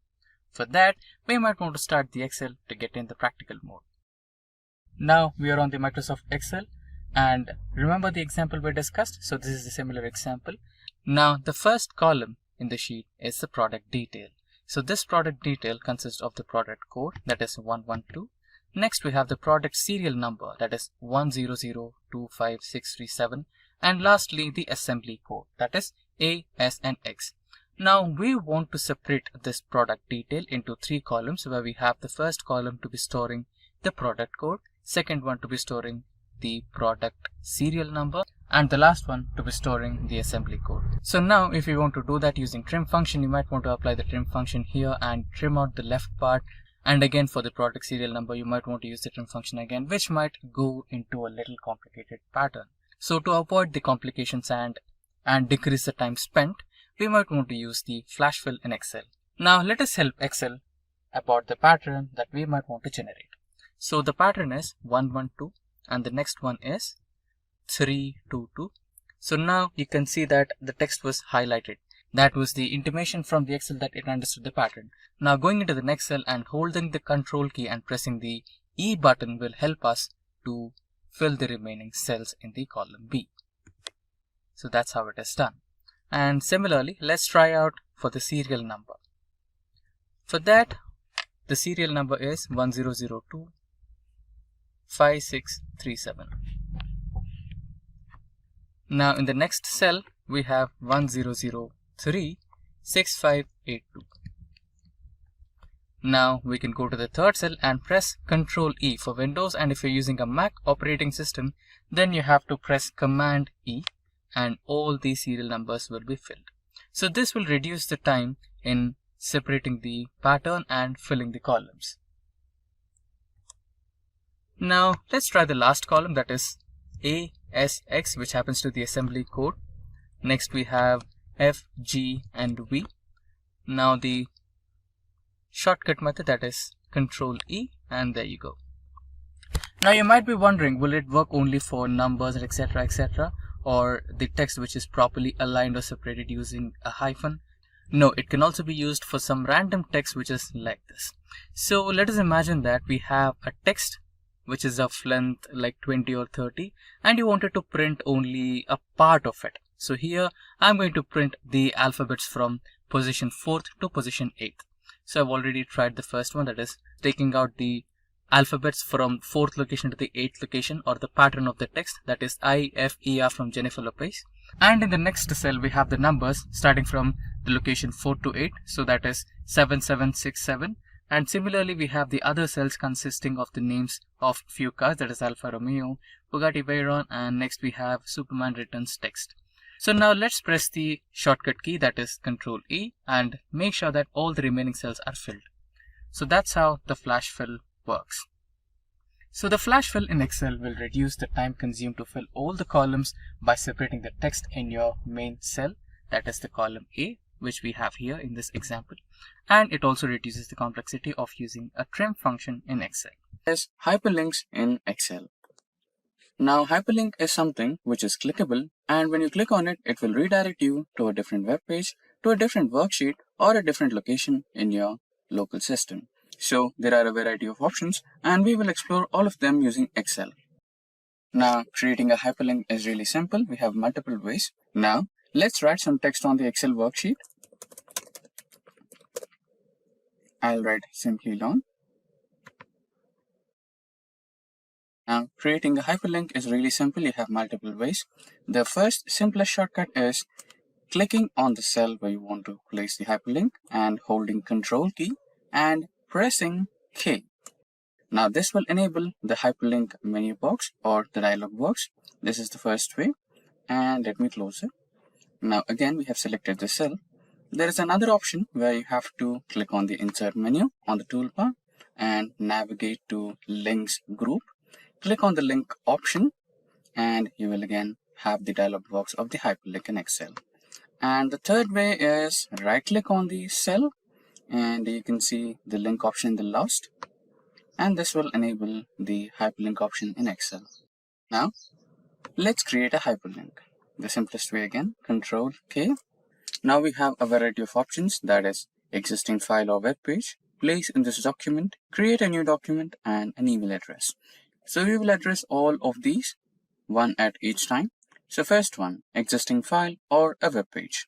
For that, we might want to start the Excel to get in the practical mode. Now, we are on the Microsoft Excel and remember the example we discussed. So this is a similar example. Now, the first column in the sheet is the product detail. So this product detail consists of the product code, that is 112. Next we have the product serial number, that is 1002567, and lastly the assembly code, that is A, S and X. Now we want to separate this product detail into 3 columns, where we have the first column to be storing the product code, second one to be storing the product serial number, and the last one to be storing the assembly code. So now if you want to do that using trim function, you might want to apply the trim function here and trim out the left part. And again, for the product serial number, you might want to use the trim function again, which might go into a little complicated pattern. So to avoid the complications and decrease the time spent, we might want to use the flash fill in Excel. Now let us help Excel about the pattern that we might want to generate. So the pattern is 112 and the next one is 322. So now you can see that the text was highlighted. That was the intimation from the Excel that it understood the pattern. Now going into the next cell and holding the control key and pressing the E button will help us to fill the remaining cells in the column B. So that's how it is done. And similarly, let's try out for the serial number. For that, the serial number is 1002 5637. Now in the next cell, we have 1003 6582. Now we can go to the third cell and press Ctrl E for Windows, and if you're using a Mac operating system, then you have to press Command E and all these serial numbers will be filled. So this will reduce the time in separating the pattern and filling the columns. Now let's try the last column, that is ASX, which happens to the assembly code. Next we have F, G and V. Now the shortcut method, that is Ctrl E, and there you go. Now you might be wondering, will it work only for numbers, etc., etc., or the text which is properly aligned or separated using a hyphen? No, it can also be used for some random text which is like this. So let us imagine that we have a text which is of length like 20 or 30 and you wanted to print only a part of it. So here I'm going to print the alphabets from position 4th to position 8th. So I've already tried the first one, that is taking out the alphabets from 4th location to the 8th location, or the pattern of the text, that is I, F, E, R from Jennifer Lopez. And in the next cell we have the numbers starting from the location 4 to 8, so that is 7767. And similarly we have the other cells consisting of the names of few cars, that is Alfa Romeo, Bugatti Veyron, and next we have Superman returns text. So now let's press the shortcut key, that is Ctrl E, and make sure that all the remaining cells are filled. So that's how the flash fill works. So the flash fill in Excel will reduce the time consumed to fill all the columns by separating the text in your main cell, that is the column A, which we have here in this example, and it also reduces the complexity of using a trim function in Excel. There's hyperlinks in Excel. Now hyperlink is something which is clickable, and when you click on it, it will redirect you to a different web page, to a different worksheet, or a different location in your local system. So there are a variety of options and we will explore all of them using Excel. Now creating a hyperlink is really simple. We have multiple ways. Now let's write some text on the Excel worksheet. I'll write Simplilearn. Now creating a hyperlink is really simple. You have multiple ways. The first simplest shortcut is clicking on the cell where you want to place the hyperlink and holding Control key and pressing K. Now this will enable the hyperlink menu box or the dialog box. This is the first way, and let me close it. Now again we have selected the cell. There is another option where you have to click on the insert menu on the toolbar and navigate to links group. Click on the link option and you will again have the dialog box of the hyperlink in Excel. And the third way is right click on the cell and you can see the link option in the last, and this will enable the hyperlink option in Excel. Now let's create a hyperlink. The simplest way again, Control K. Now we have a variety of options, that is existing file or web page, place in this document, create a new document, and an email address. So we will address all of these one at each time. So first one, existing file or a web page.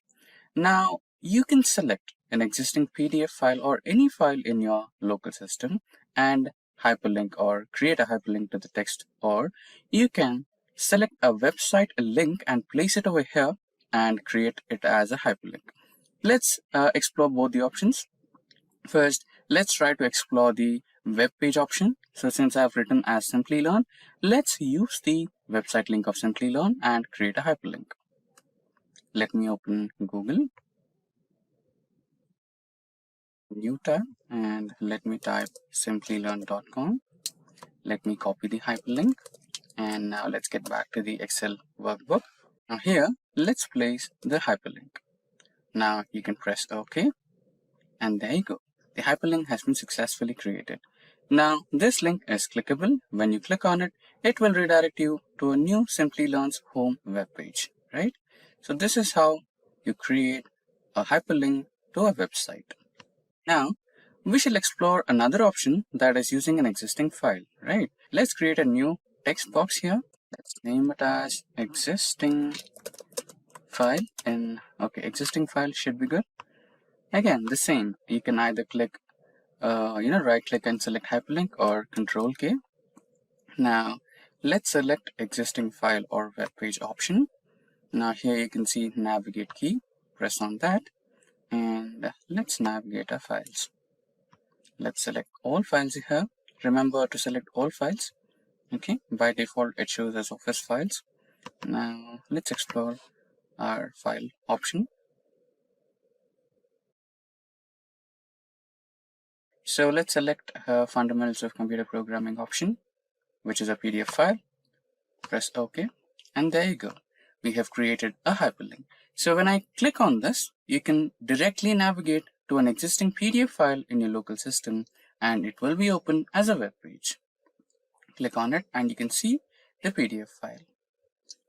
Now you can select an existing PDF file or any file in your local system and hyperlink or create a hyperlink to the text, or you can select a website link and place it over here and create it as a hyperlink. Let's explore both the options. First, let's try to explore the web page option. So since I've written as Simplilearn, let's use the website link of Simplilearn and create a hyperlink. Let me open Google, new tab, and let me type simplilearn.com. Let me copy the hyperlink, and now let's get back to the Excel workbook. Now here, let's place the hyperlink. Now you can press OK, and there you go. The hyperlink has been successfully created. Now this link is clickable. When you click on it, it will redirect you to a new Simplilearn's home web page, right? So this is how you create a hyperlink to a website. Now, we shall explore another option that is using an existing file, right? Let's create a new text box here. Let's name it as existing file. And okay, existing file should be good. Again, the same. You can either click, right click and select hyperlink, or Control K. Now, let's select existing file or web page option. Now here you can see navigate key. Press on that, and let's navigate our files. Let's select all files here. Remember to select all files. Okay, by default it shows as office files. Now let's explore our file option. So let's select Fundamentals of Computer Programming option, which is a PDF file. Press OK, and there you go. We have created a hyperlink. So when I click on this, you can directly navigate to an existing PDF file in your local system, and it will be open as a web page. Click on it and you can see the PDF file.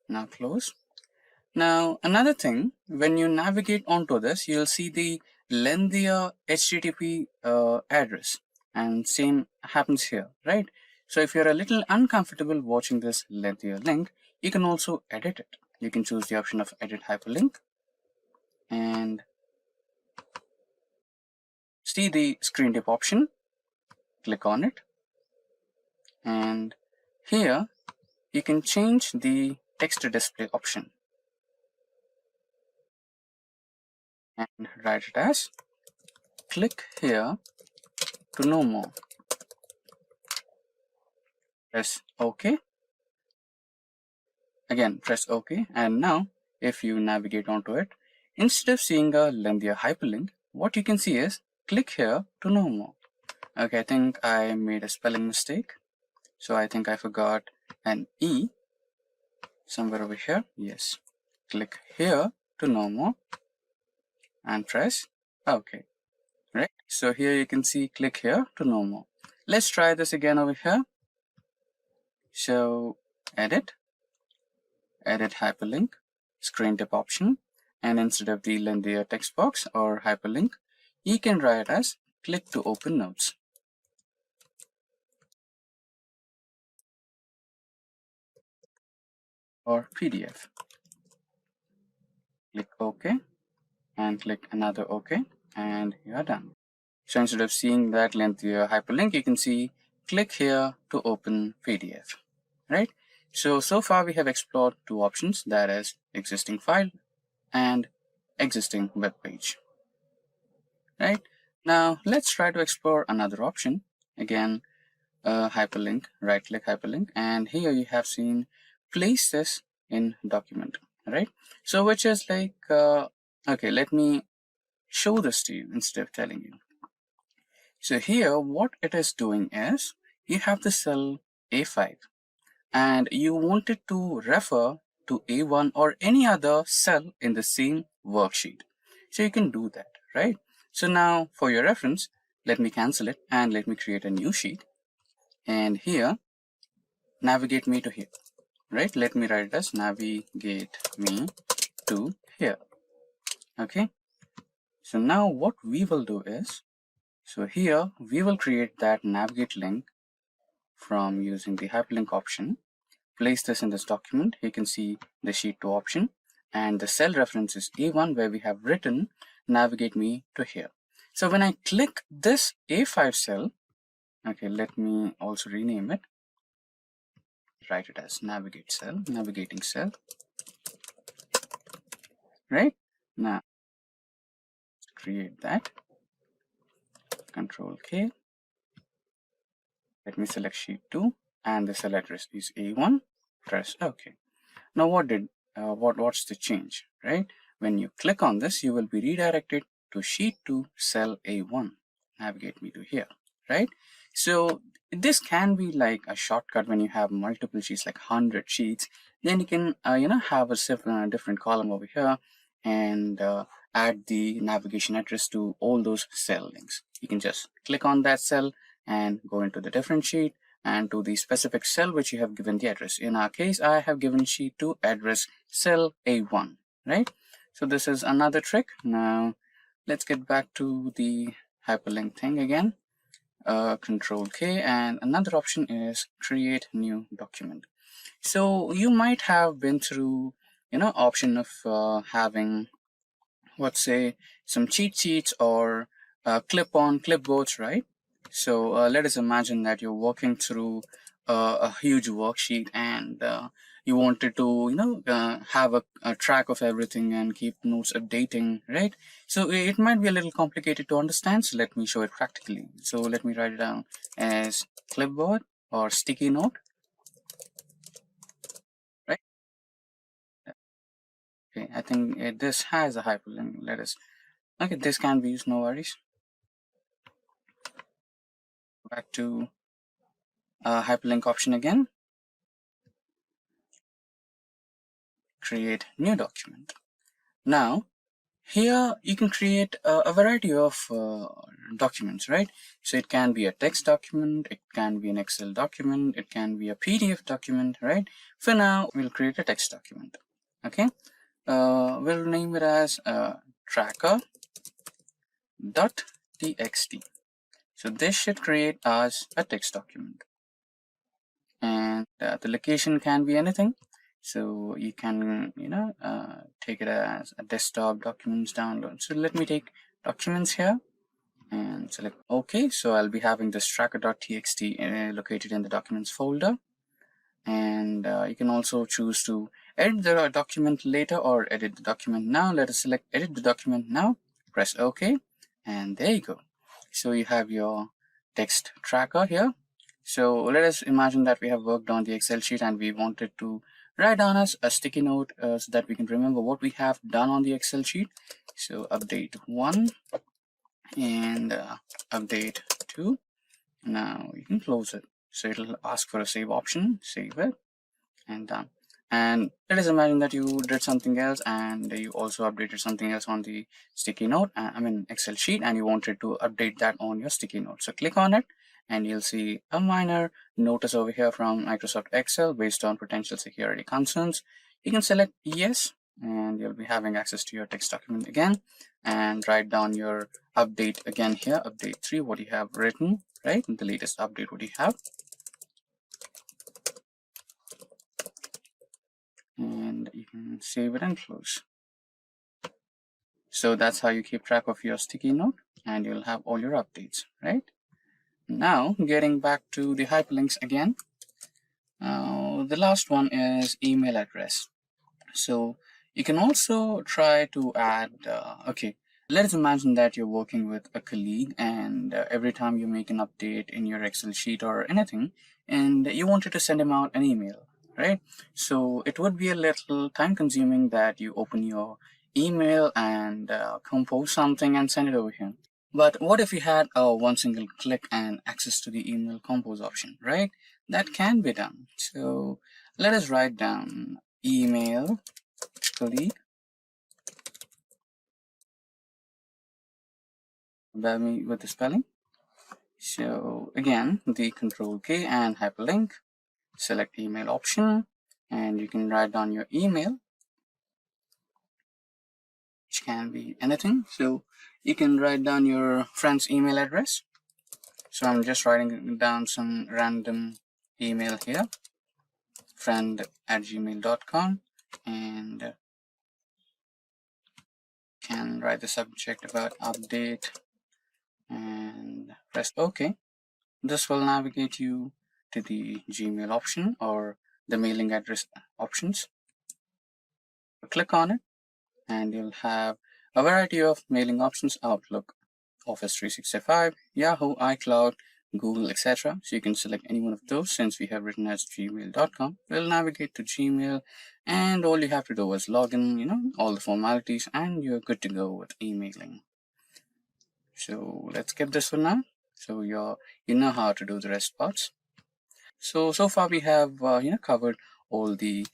Now close. Now another thing, when you navigate onto this, you'll see the lengthier HTTP address, and same happens here, right? So if you're a little uncomfortable watching this lengthier link, you can also edit it. You can choose the option of edit hyperlink and see the screen dip option. Click on it, and here you can change the text to display option and write it as click here to know more. Press OK. Again, press OK, and now if you navigate onto it, instead of seeing a lengthier hyperlink, what you can see is click here to know more. Okay, I think I made a spelling mistake. So I think I forgot an E somewhere over here. Yes. Click here to know more and press OK. Right. So here you can see click here to know more. Let's try this again over here. So edit hyperlink, screen dip option, and instead of the lengthier text box or hyperlink, you can write as click to open notes. Or PDF. Click OK and click another OK, and you are done. So instead of seeing that lengthier hyperlink, you can see click here to open PDF, right? So far we have explored two options, that is existing file and existing web page, right? Now let's try to explore another option. Again, hyperlink, right click hyperlink, and here you have seen place this in document, right? So which is like, okay, let me show this to you instead of telling you. So here what it is doing is, you have the cell A5 and you wanted to refer to A1 or any other cell in the same worksheet. So you can do that, right? So now for your reference, let me cancel it and let me create a new sheet. And here, navigate me to here, right? Let me write it as navigate me to here. Okay. So now what we will do is, so here we will create that navigate link from using the hyperlink option. Place this in this document. You can see the sheet 2 option, and the cell reference is A1 where we have written navigate me to here. So when I click this A5 cell, okay, let me also rename it. Write it as navigate cell, navigating cell, right? Now create that, Control K. Let me select sheet 2 and the cell address is A1. Press OK. Now what's the change, right? When you click on this, you will be redirected to sheet 2 cell A1. Navigate me to here, right? So this can be like a shortcut when you have multiple sheets, like 100 sheets. Then you can have a different column over here and add the navigation address to all those cell links. You can just click on that cell and go into the different sheet and to the specific cell which you have given the address. In our case, I have given sheet 2 address cell A1, right? So this is another trick. Now let's get back to the hyperlink thing again. Control K, and another option is create new document. So you might have been through, option of having, let's say, some cheat sheets or clip-on clipboards, right? So let us imagine that you're working through a huge worksheet, and you wanted to have a track of everything and keep notes updating, right? So it might be a little complicated to understand, so let me show it practically. So let me write it down as clipboard or sticky note, right? Okay, I think this has a hyperlink. Okay, this can be used, no worries. Back to hyperlink option again. Create new document. Now here you can create a variety of documents, right? So it can be a text document, it can be an Excel document, it can be a PDF document, right? For now, we'll create a text document. Okay, we'll name it as tracker.txt. So this should create us a text document, and the location can be anything. So you can take it as a desktop documents download. So let me take documents here and select OK. So I'll be having this tracker.txt located in the documents folder, and you can also choose to edit the document later or edit the document now. Let us select edit the document now, press OK, and there you go. So you have your text tracker here. So let us imagine that we have worked on the Excel sheet and we wanted to write down as a sticky note so that we can remember what we have done on the Excel sheet. So update 1 and update 2. Now you can close it. So it'll ask for a save option, save it, and done. And let us imagine that you did something else and you also updated something else on the sticky note, Excel sheet, and you wanted to update that on your sticky note. So click on it and you'll see a minor notice over here from Microsoft Excel based on potential security concerns. You can select yes, and you'll be having access to your text document again, and write down your update again here, update 3, what you have written, right? The latest update, what you have. And you can save it and close. So that's how you keep track of your sticky note, and you'll have all your updates, right? Now getting back to the hyperlinks again. The last one is email address. So you can also try to add, okay, let's imagine that you're working with a colleague, and every time you make an update in your Excel sheet or anything, and you wanted to send him out an email, right? So it would be a little time consuming that you open your email and compose something and send it over here. But what if you had one single click and access to the email compose option, right? That can be done. So let us write down email colleague. Bear me with the spelling. So again, the Control K and hyperlink, select email option, and you can write down your email, which can be anything. So you can write down your friend's email address. So I'm just writing down some random email here, friend@gmail.com, and can write the subject about update and press OK. This will navigate you to the Gmail option or the mailing address options. Click on it and you'll have a variety of mailing options: Outlook, Office 365, Yahoo, iCloud, Google, etc. So you can select any one of those. Since we have written as gmail.com, we'll navigate to Gmail, and all you have to do is log in, all the formalities, and you're good to go with emailing. So let's skip this one now. So you know how to do the rest parts. So far we have covered all the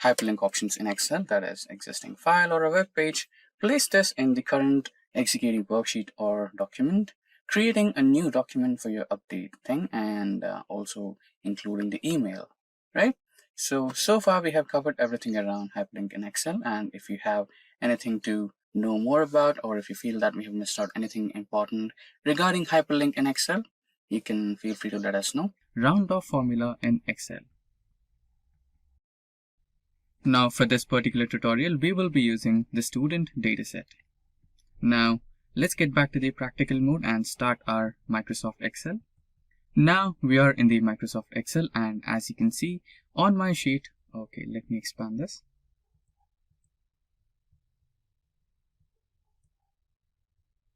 hyperlink options in Excel, that is existing file or a web page, place this in the current executing worksheet or document, creating a new document for your update thing, and also including the email, right? So far we have covered everything around hyperlink in Excel, and if you have anything to know more about, or if you feel that we have missed out anything important regarding hyperlink in Excel, you can feel free to let us know. Round off formula in Excel. Now for this particular tutorial, we will be using the student dataset. Now let's get back to the practical mode and start our Microsoft Excel. Now we are in the Microsoft Excel, and as you can see on my sheet, okay, let me expand this.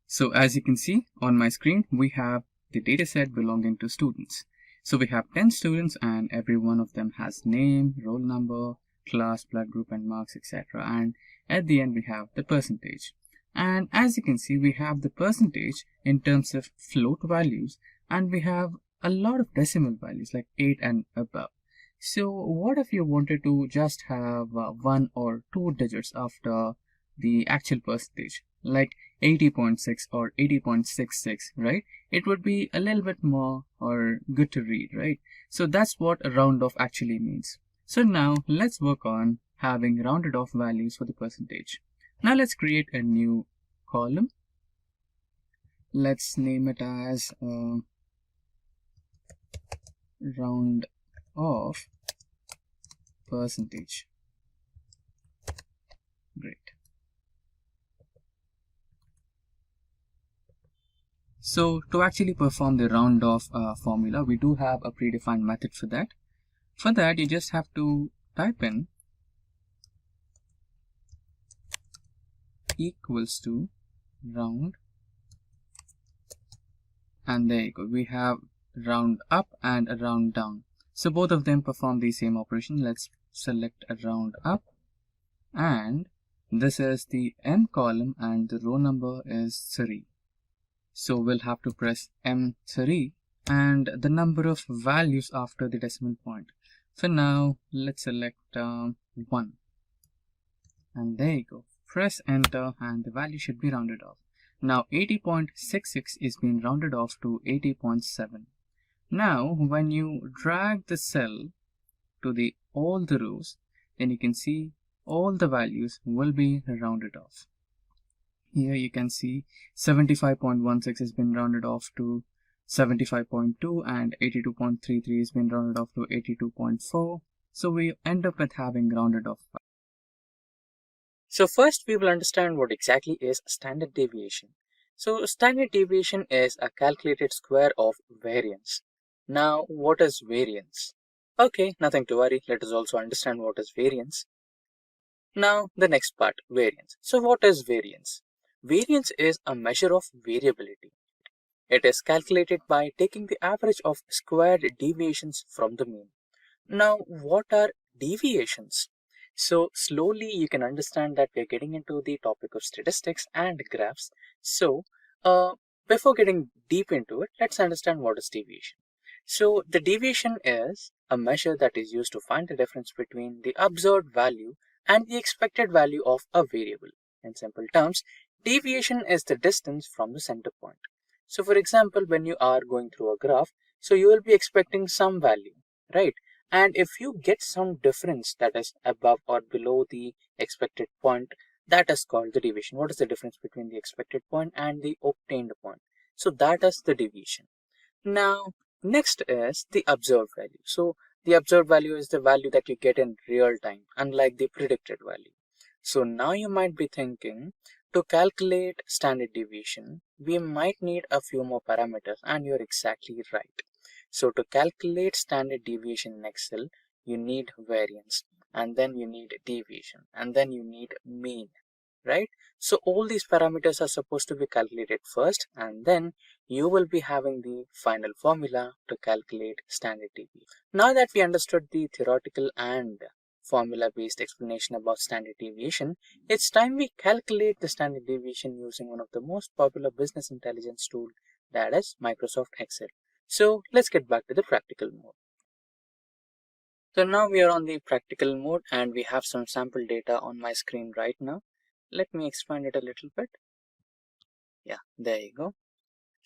So as you can see on my screen, we have the dataset belonging to students. So we have 10 students, and every one of them has name, roll number, class, blood group, and marks, etc. And at the end we have the percentage. And as you can see, we have the percentage in terms of float values, and we have a lot of decimal values like 8 and above. So what if you wanted to just have 1 or 2 digits after the actual percentage, like 80.6 or 80.66, right? It would be a little bit more or good to read, right? So that's what a round off actually means. So now let's work on having rounded off values for the percentage. Now let's create a new column. Let's name it as round off percentage. Great. So to actually perform the round off formula, we do have a predefined method for that. For that, you just have to type in equals to round, and there you go. We have round up and a round down. So both of them perform the same operation. Let's select a round up, and this is the M column, and the row number is 3. So we'll have to press M3 and the number of values after the decimal point. For now, let's select 1, and there you go. Press enter, and the value should be rounded off. Now 80.66 is being rounded off to 80.7. Now when you drag the cell to all the rows, then you can see all the values will be rounded off. Here you can see 75.16 has been rounded off to 75.2, and 82.33 has been rounded off to 82.4. So we end up with having rounded off. So first we will understand what exactly is standard deviation. So standard deviation is a calculated square of variance. Now what is variance? Okay, nothing to worry. Let us also understand what is variance. Now the next part, variance. So what is variance? Variance is a measure of variability. It is calculated by taking the average of squared deviations from the mean. Now what are deviations? So slowly you can understand that we are getting into the topic of statistics and graphs. So before getting deep into it, let's understand what is deviation. So the deviation is a measure that is used to find the difference between the observed value and the expected value of a variable. In simple terms, deviation is the distance from the center point. So for example, when you are going through a graph, so you will be expecting some value, right? And if you get some difference that is above or below the expected point, that is called the deviation. What is the difference between the expected point and the obtained point? So that is the deviation. Now, next is the observed value. So the observed value is the value that you get in real time, unlike the predicted value. So now you might be thinking, to calculate standard deviation, we might need a few more parameters, and you're exactly right. So to calculate standard deviation in Excel, you need variance, and then you need deviation, and then you need mean, right? So all these parameters are supposed to be calculated first, and then you will be having the final formula to calculate standard deviation. Now that we understood the theoretical and formula-based explanation about standard deviation, it's time we calculate the standard deviation using one of the most popular business intelligence tool, that is Microsoft Excel. So let's get back to the practical mode. So now we are on the practical mode, and we have some sample data on my screen right now. Let me expand it a little bit. Yeah, there you go.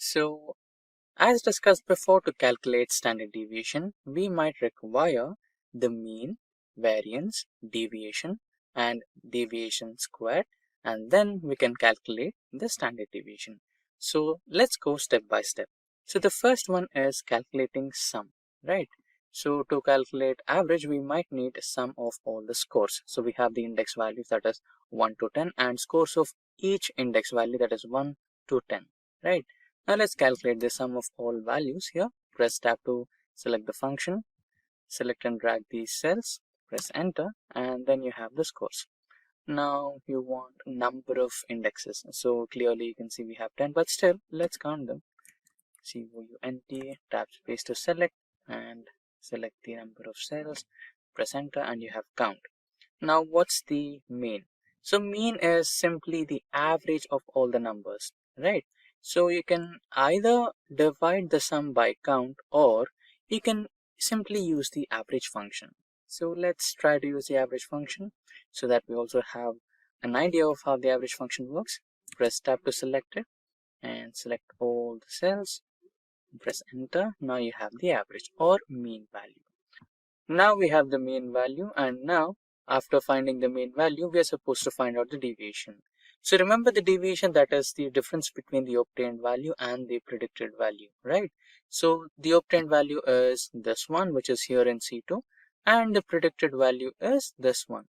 So as discussed before, to calculate standard deviation, we might require the mean, variance, deviation, and deviation squared, and then we can calculate the standard deviation. So let's go step by step. So the first one is calculating sum, right? So to calculate average, we might need sum of all the scores. So we have the index values, that is 1 to 10, and scores of each index value, that is 1 to 10, right? Now let's calculate the sum of all values here. Press tab to select the function, select and drag these cells, press enter, and then you have the scores. Now you want number of indexes. So clearly you can see we have 10, but still let's count them. COUNT, tab space to select and select the number of cells, press enter, and you have count. Now what's the mean? So mean is simply the average of all the numbers, right? So you can either divide the sum by count, or you can simply use the average function. So let's try to use the average function so that we also have an idea of how the average function works. Press tab to select it and select all the cells, press enter. Now you have the average or mean value. Now we have the mean value, and now after finding the mean value, we are supposed to find out the deviation. So remember the deviation, that is the difference between the obtained value and the predicted value, right? So the obtained value is this one, which is here in C2, and the predicted value is this one,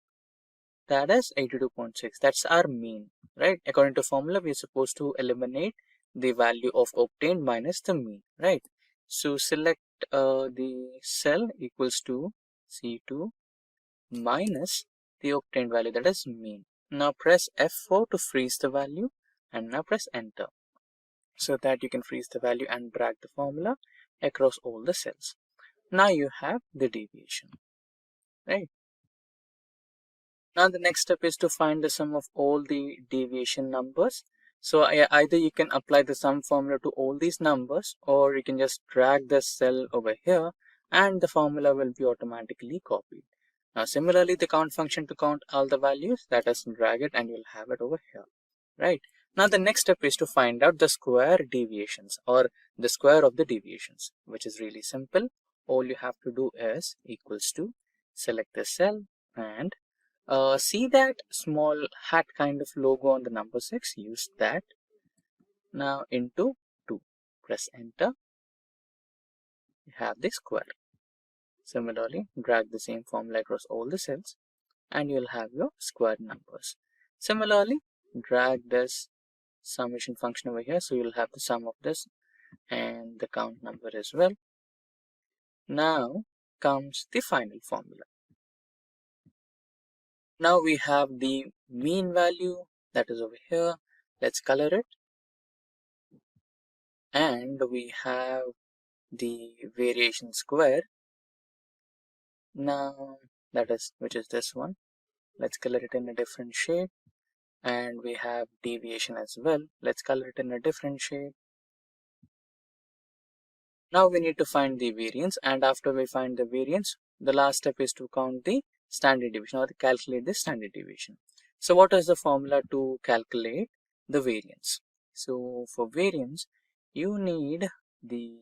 that is 82.6. That's our mean, right? According to formula, we are supposed to eliminate the value of obtained minus the mean, right? So select the cell equals to C2 minus the obtained value, that is mean. Now press F4 to freeze the value, and now press enter so that you can freeze the value and drag the formula across all the cells. Now you have the deviation, right? Now the next step is to find the sum of all the deviation numbers. So either you can apply the sum formula to all these numbers, or you can just drag the cell over here and the formula will be automatically copied. Now similarly, the count function to count all the values, that is, drag it and you'll have it over here, right? Now the next step is to find out the square deviations, or the square of the deviations, which is really simple. All you have to do is equals to select the cell and see that small hat kind of logo on the number 6, use that. Now into 2, press enter, you have the square. Similarly, drag the same formula across all the cells and you'll have your squared numbers. Similarly, drag this summation function over here, so you'll have the sum of this and the count number as well. Now comes the final formula. Now we have the mean value, that is over here. Let's color it. And we have the variation square. Now that is, which is this one. Let's color it in a different shade. And we have deviation as well. Let's color it in a different shade. Now we need to find the variance, and after we find the variance, the last step is to count the standard deviation, or to calculate the standard deviation. So what is the formula to calculate the variance? So for variance, you need the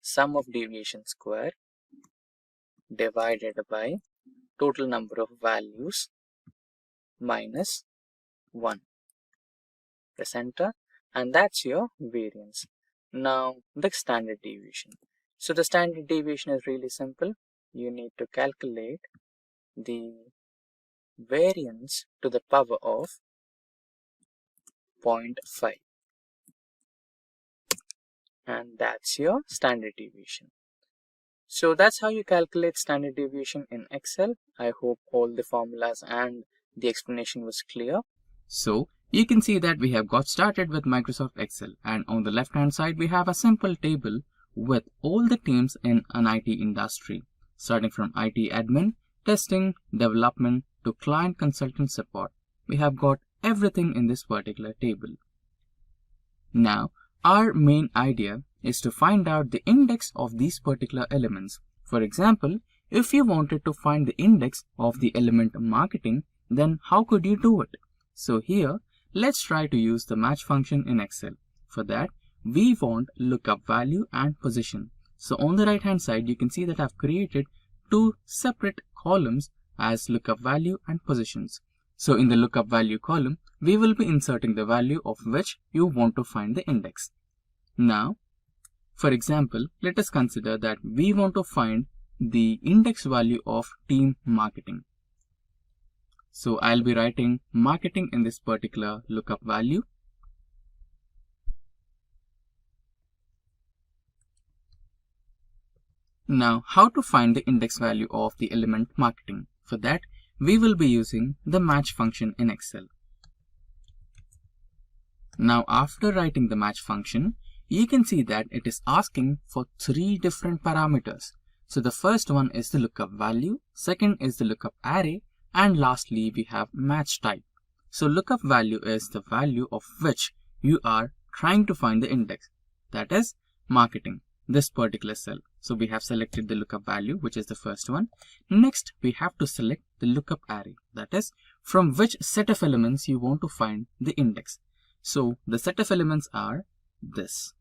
sum of deviation square divided by total number of values minus 1. Press enter, and that's your variance. Now the standard deviation. So the standard deviation is really simple. You need to calculate the variance to the power of 0.5, and that's your standard deviation. So that's how you calculate standard deviation in Excel. I hope all the formulas and the explanation was clear. So you can see that we have got started with Microsoft Excel, and on the left hand side we have a simple table with all the teams in an IT industry, starting from IT admin, testing, development to client consultant support. We have got everything in this particular table. Now our main idea is to find out the index of these particular elements. For example, if you wanted to find the index of the element marketing, then how could you do it? So here, let's try to use the match function in Excel. For that, we want lookup value and position. So on the right hand side, you can see that I've created two separate columns as lookup value and positions. So in the lookup value column, we will be inserting the value of which you want to find the index. Now, for example, let us consider that we want to find the index value of team marketing. So I'll be writing marketing in this particular lookup value. Now, how to find the index value of the element marketing? For that, we will be using the match function in Excel. Now, after writing the match function, you can see that it is asking for three different parameters. So the first one is the lookup value, second is the lookup array, and lastly we have match type. So lookup value is the value of which you are trying to find the index, that is marketing, this particular cell. So we have selected the lookup value, which is the first one. Next, we have to select the lookup array, that is from which set of elements you want to find the index. So the set of elements are this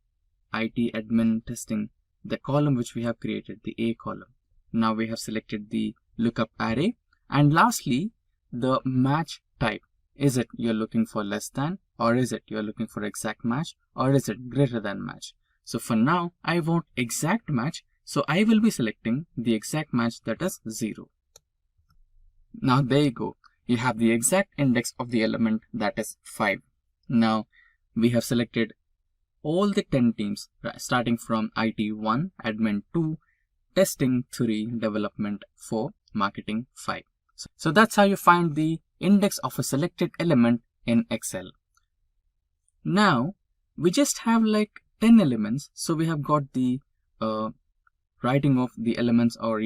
IT admin testing, the column which we have created, the A column. Now we have selected the lookup array, and lastly the match type. Is it you're looking for less than, or is it you're looking for exact match, or is it greater than match? So for now I want exact match, so I will be selecting the exact match, that is 0. Now there you go, you have the exact index of the element, that is 5. Now we have selected all the 10 teams starting from IT 1, admin 2, testing 3, development 4, marketing 5. So that's how you find the index of a selected element in Excel. Now we just have like 10 elements, so we have got the writing of the elements, or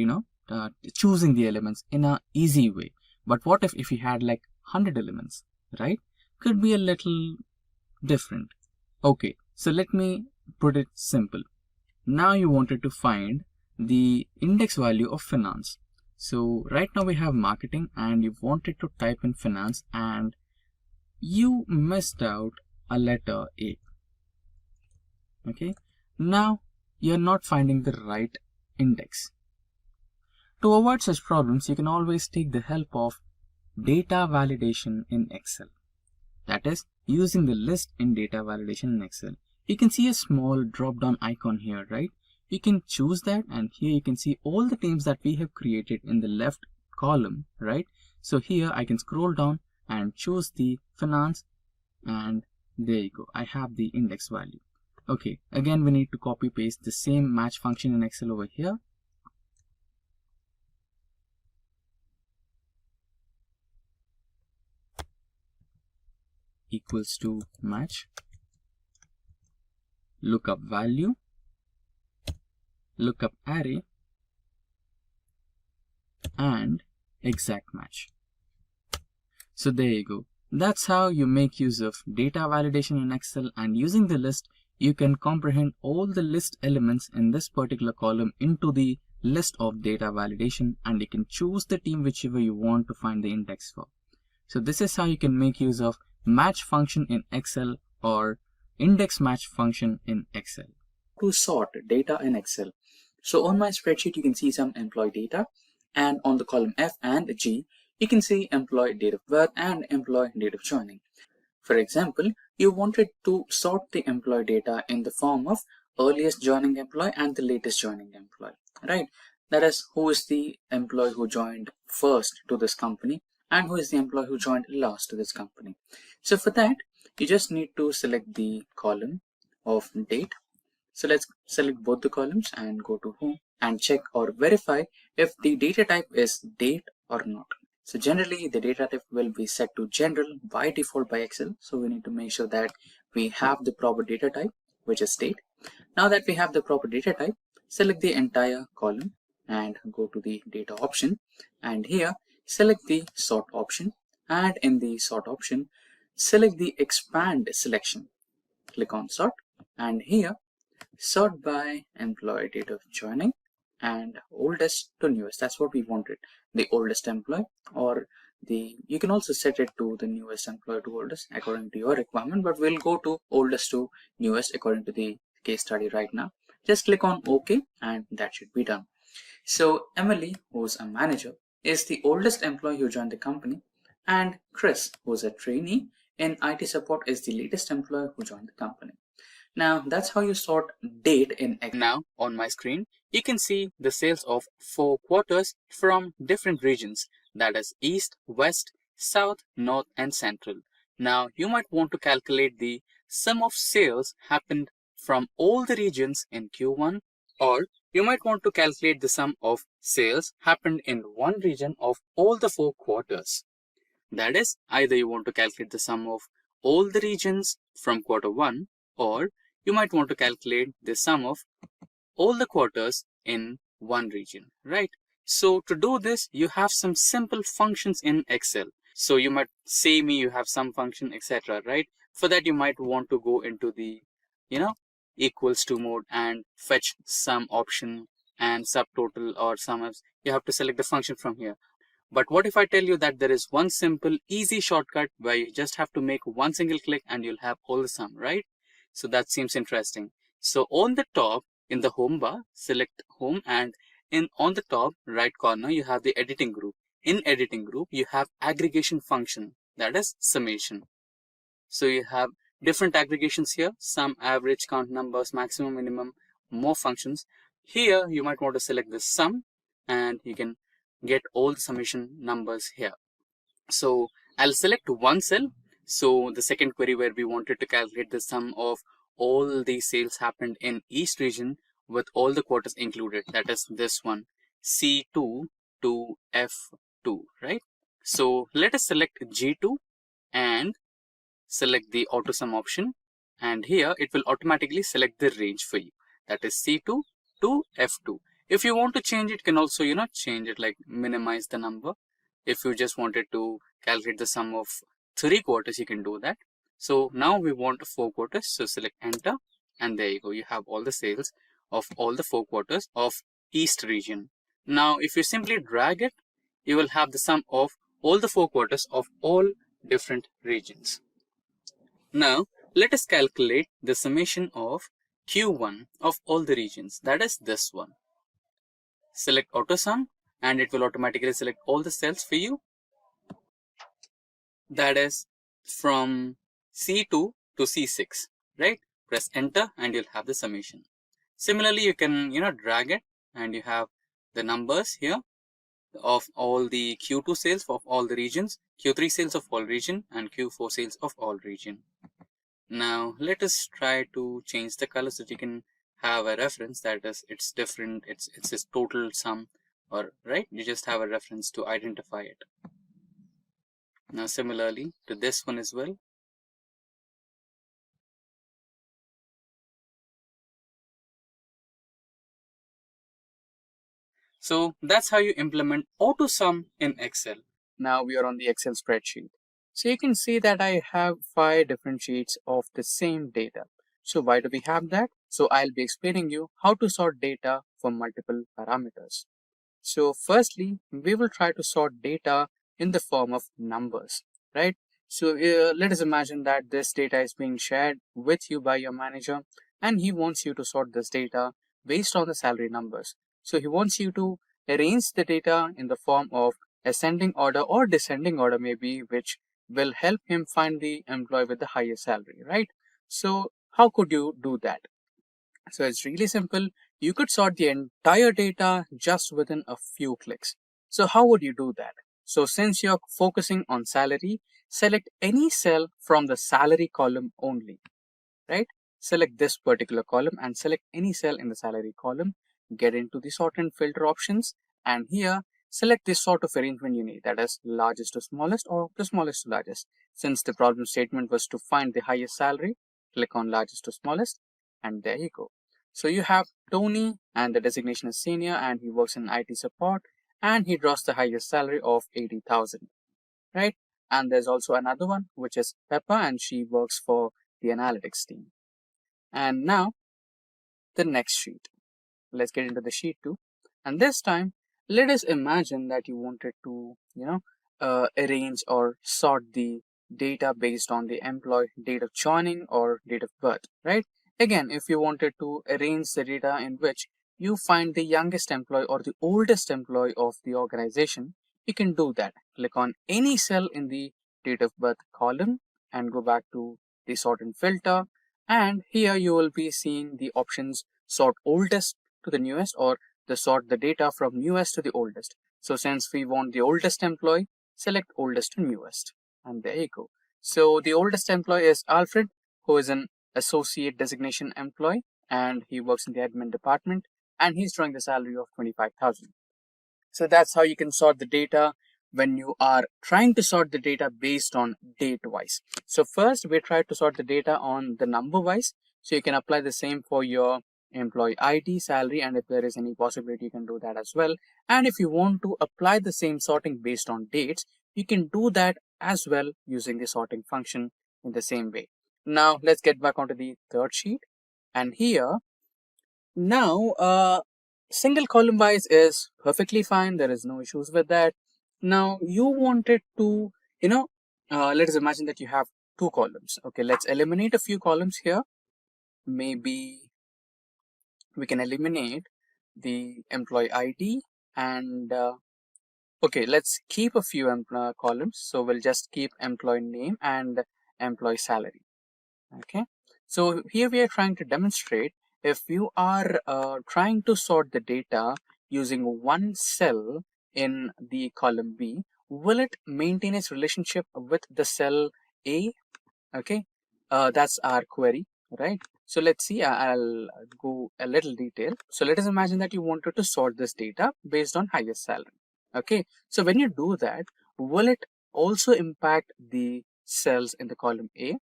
choosing the elements in a easy way. But what if you had like 100 elements, right? Could be a little different. Okay, so let me put it simple. Now you wanted to find the index value of finance. So right now we have marketing and you wanted to type in finance and you missed out a letter A. Okay, now you're not finding the right index. To avoid such problems, you can always take the help of data validation in Excel. That is, using the list in data validation in Excel. You can see a small drop down icon here, right? You can choose that, and here you can see all the teams that we have created in the left column, right? So here I can scroll down and choose the finance, and there you go, I have the index value. Okay, again we need to copy paste the same match function in Excel over here. Equals to match, lookup value, lookup array, and exact match. So there you go. That's how you make use of data validation in Excel, and using the list you can comprehend all the list elements in this particular column into the list of data validation, and you can choose the team whichever you want to find the index for. So this is how you can make use of match function in Excel or index match function in Excel. To sort data in Excel. So on my spreadsheet, you can see some employee data, and on the column F and G, you can see employee date of birth and employee date of joining. For example, you wanted to sort the employee data in the form of earliest joining employee and the latest joining employee, right? That is, who is the employee who joined first to this company and who is the employee who joined last to this company. So for that, you just need to select the column of date. So let's select both the columns and go to home and check or verify if the data type is date or not. So generally the data type will be set to general by default by Excel. So we need to make sure that we have the proper data type, which is date. Now that we have the proper data type, select the entire column and go to the data option, and here select the sort option, and in the sort option select the expand selection. Click on sort, and here sort by employee date of joining and oldest to newest. That's what we wanted, the oldest employee or you can also set it to the newest employee to oldest according to your requirement, but we'll go to oldest to newest according to the case study right now. Just click on OK and that should be done. So Emily, who's a manager, is the oldest employee who joined the company, and Chris, who's a trainee in IT support, is the latest employee who joined the company. Now that's how you sort date in Excel. Now on my screen, you can see the sales of 4 quarters from different regions, that is East, West, South, North and Central. Now you might want to calculate the sum of sales happened from all the regions in Q1, or you might want to calculate the sum of sales happened in one region of all the 4 quarters. That is, either you want to calculate the sum of all the regions from quarter 1, or you might want to calculate the sum of all the quarters in one region, right? So to do this, you have some simple functions in Excel. So you might say you have some function, etc., right? For that, you might want to go into the, equals to mode and fetch sum option and subtotal or SUMIFS. You have to select the function from here. But what if I tell you that there is one simple, easy shortcut where you just have to make one single click and you'll have all the sum, right? So that seems interesting. So on the top in the home bar, select home, and on the top right corner, you have the editing group. In editing group, you have aggregation function, that is summation. So you have different aggregations here, sum, average, count numbers, maximum, minimum, more functions. Here you might want to select the sum and you can get all the summation numbers here. So I'll select one cell. So the second query where we wanted to calculate the sum of all the sales happened in East region with all the quarters included, that is this one, C2 to F2, right? So let us select G2 and select the auto sum option, and here it will automatically select the range for you, that is C2 to F2. If you want to change it, you can also change it, like minimize the number. If you just wanted to calculate the sum of 3 quarters, you can do that. So now we want 4 quarters, so select enter, and there you go, you have all the sales of all the 4 quarters of East region. Now if you simply drag it, you will have the sum of all the 4 quarters of all different regions. Now let us calculate the summation of Q1 of all the regions, that is this one. Select auto sum and it will automatically select all the cells for you, that is from C2 to C6, right? Press enter and you'll have the summation. Similarly, you can drag it and you have the numbers here of all the Q2 sales of all the regions, Q3 sales of all region, and Q4 sales of all region. Now let us try to change the color so that you can have a reference, that is it's different, it's this total sum, or right, you just have a reference to identify it. Now similarly to this one as well. So that's how you implement auto sum in Excel. Now we are on the Excel spreadsheet. So you can see that I have 5 different sheets of the same data. So why do we have that? So I'll be explaining you how to sort data for multiple parameters. So firstly, we will try to sort data in the form of numbers, right? So let us imagine that this data is being shared with you by your manager, and he wants you to sort this data based on the salary numbers. So he wants you to arrange the data in the form of ascending order or descending order maybe, which will help him find the employee with the highest salary, right? So how could you do that? So it's really simple. You could sort the entire data just within a few clicks. So how would you do that? So since you're focusing on salary, select any cell from the salary column only, right? Select this particular column and select any cell in the salary column. Get into the sort and filter options, and here select this sort of arrangement you need, that is largest to smallest or the smallest to largest. Since the problem statement was to find the highest salary, click on largest to smallest, and there you go. So you have Tony, and the designation is senior, and he works in IT support, and he draws the highest salary of 80,000, right? And there's also another one, which is Peppa, and she works for the analytics team. And now the next sheet. Let's get into the sheet 2. And this time, let us imagine that you wanted to, arrange or sort the data based on the employee date of joining or date of birth, right? Again, if you wanted to arrange the data in which you find the youngest employee or the oldest employee of the organization, you can do that. Click on any cell in the date of birth column and go back to the sort and filter. And here you will be seeing the options sort oldest to the newest or the sort the data from newest to the oldest. So since we want the oldest employee, select oldest to newest. And there you go. So the oldest employee is Alfred, who is an associate designation employee, and he works in the admin department, and he's drawing the salary of 25,000. So that's how you can sort the data when you are trying to sort the data based on date wise. So first we try to sort the data on the number wise. So you can apply the same for your employee ID, salary, and if there is any possibility you can do that as well. And if you want to apply the same sorting based on dates, you can do that as well using the sorting function in the same way. Now let's get back onto the third sheet, and here now single column wise is perfectly fine. There is no issues with that. Now you wanted to, let us imagine that you have two columns. Okay, let's eliminate a few columns here. Maybe we can eliminate the employee ID and okay, let's keep a few columns. So we'll just keep employee name and employee salary. Okay, so here we are trying to demonstrate if you are trying to sort the data using one cell in the column B, will it maintain its relationship with the cell A? Okay, that's our query, right? So let's see, I'll go a little detail. So let us imagine that you wanted to sort this data based on highest salary. Okay, so when you do that, will it also impact the cells in the column A?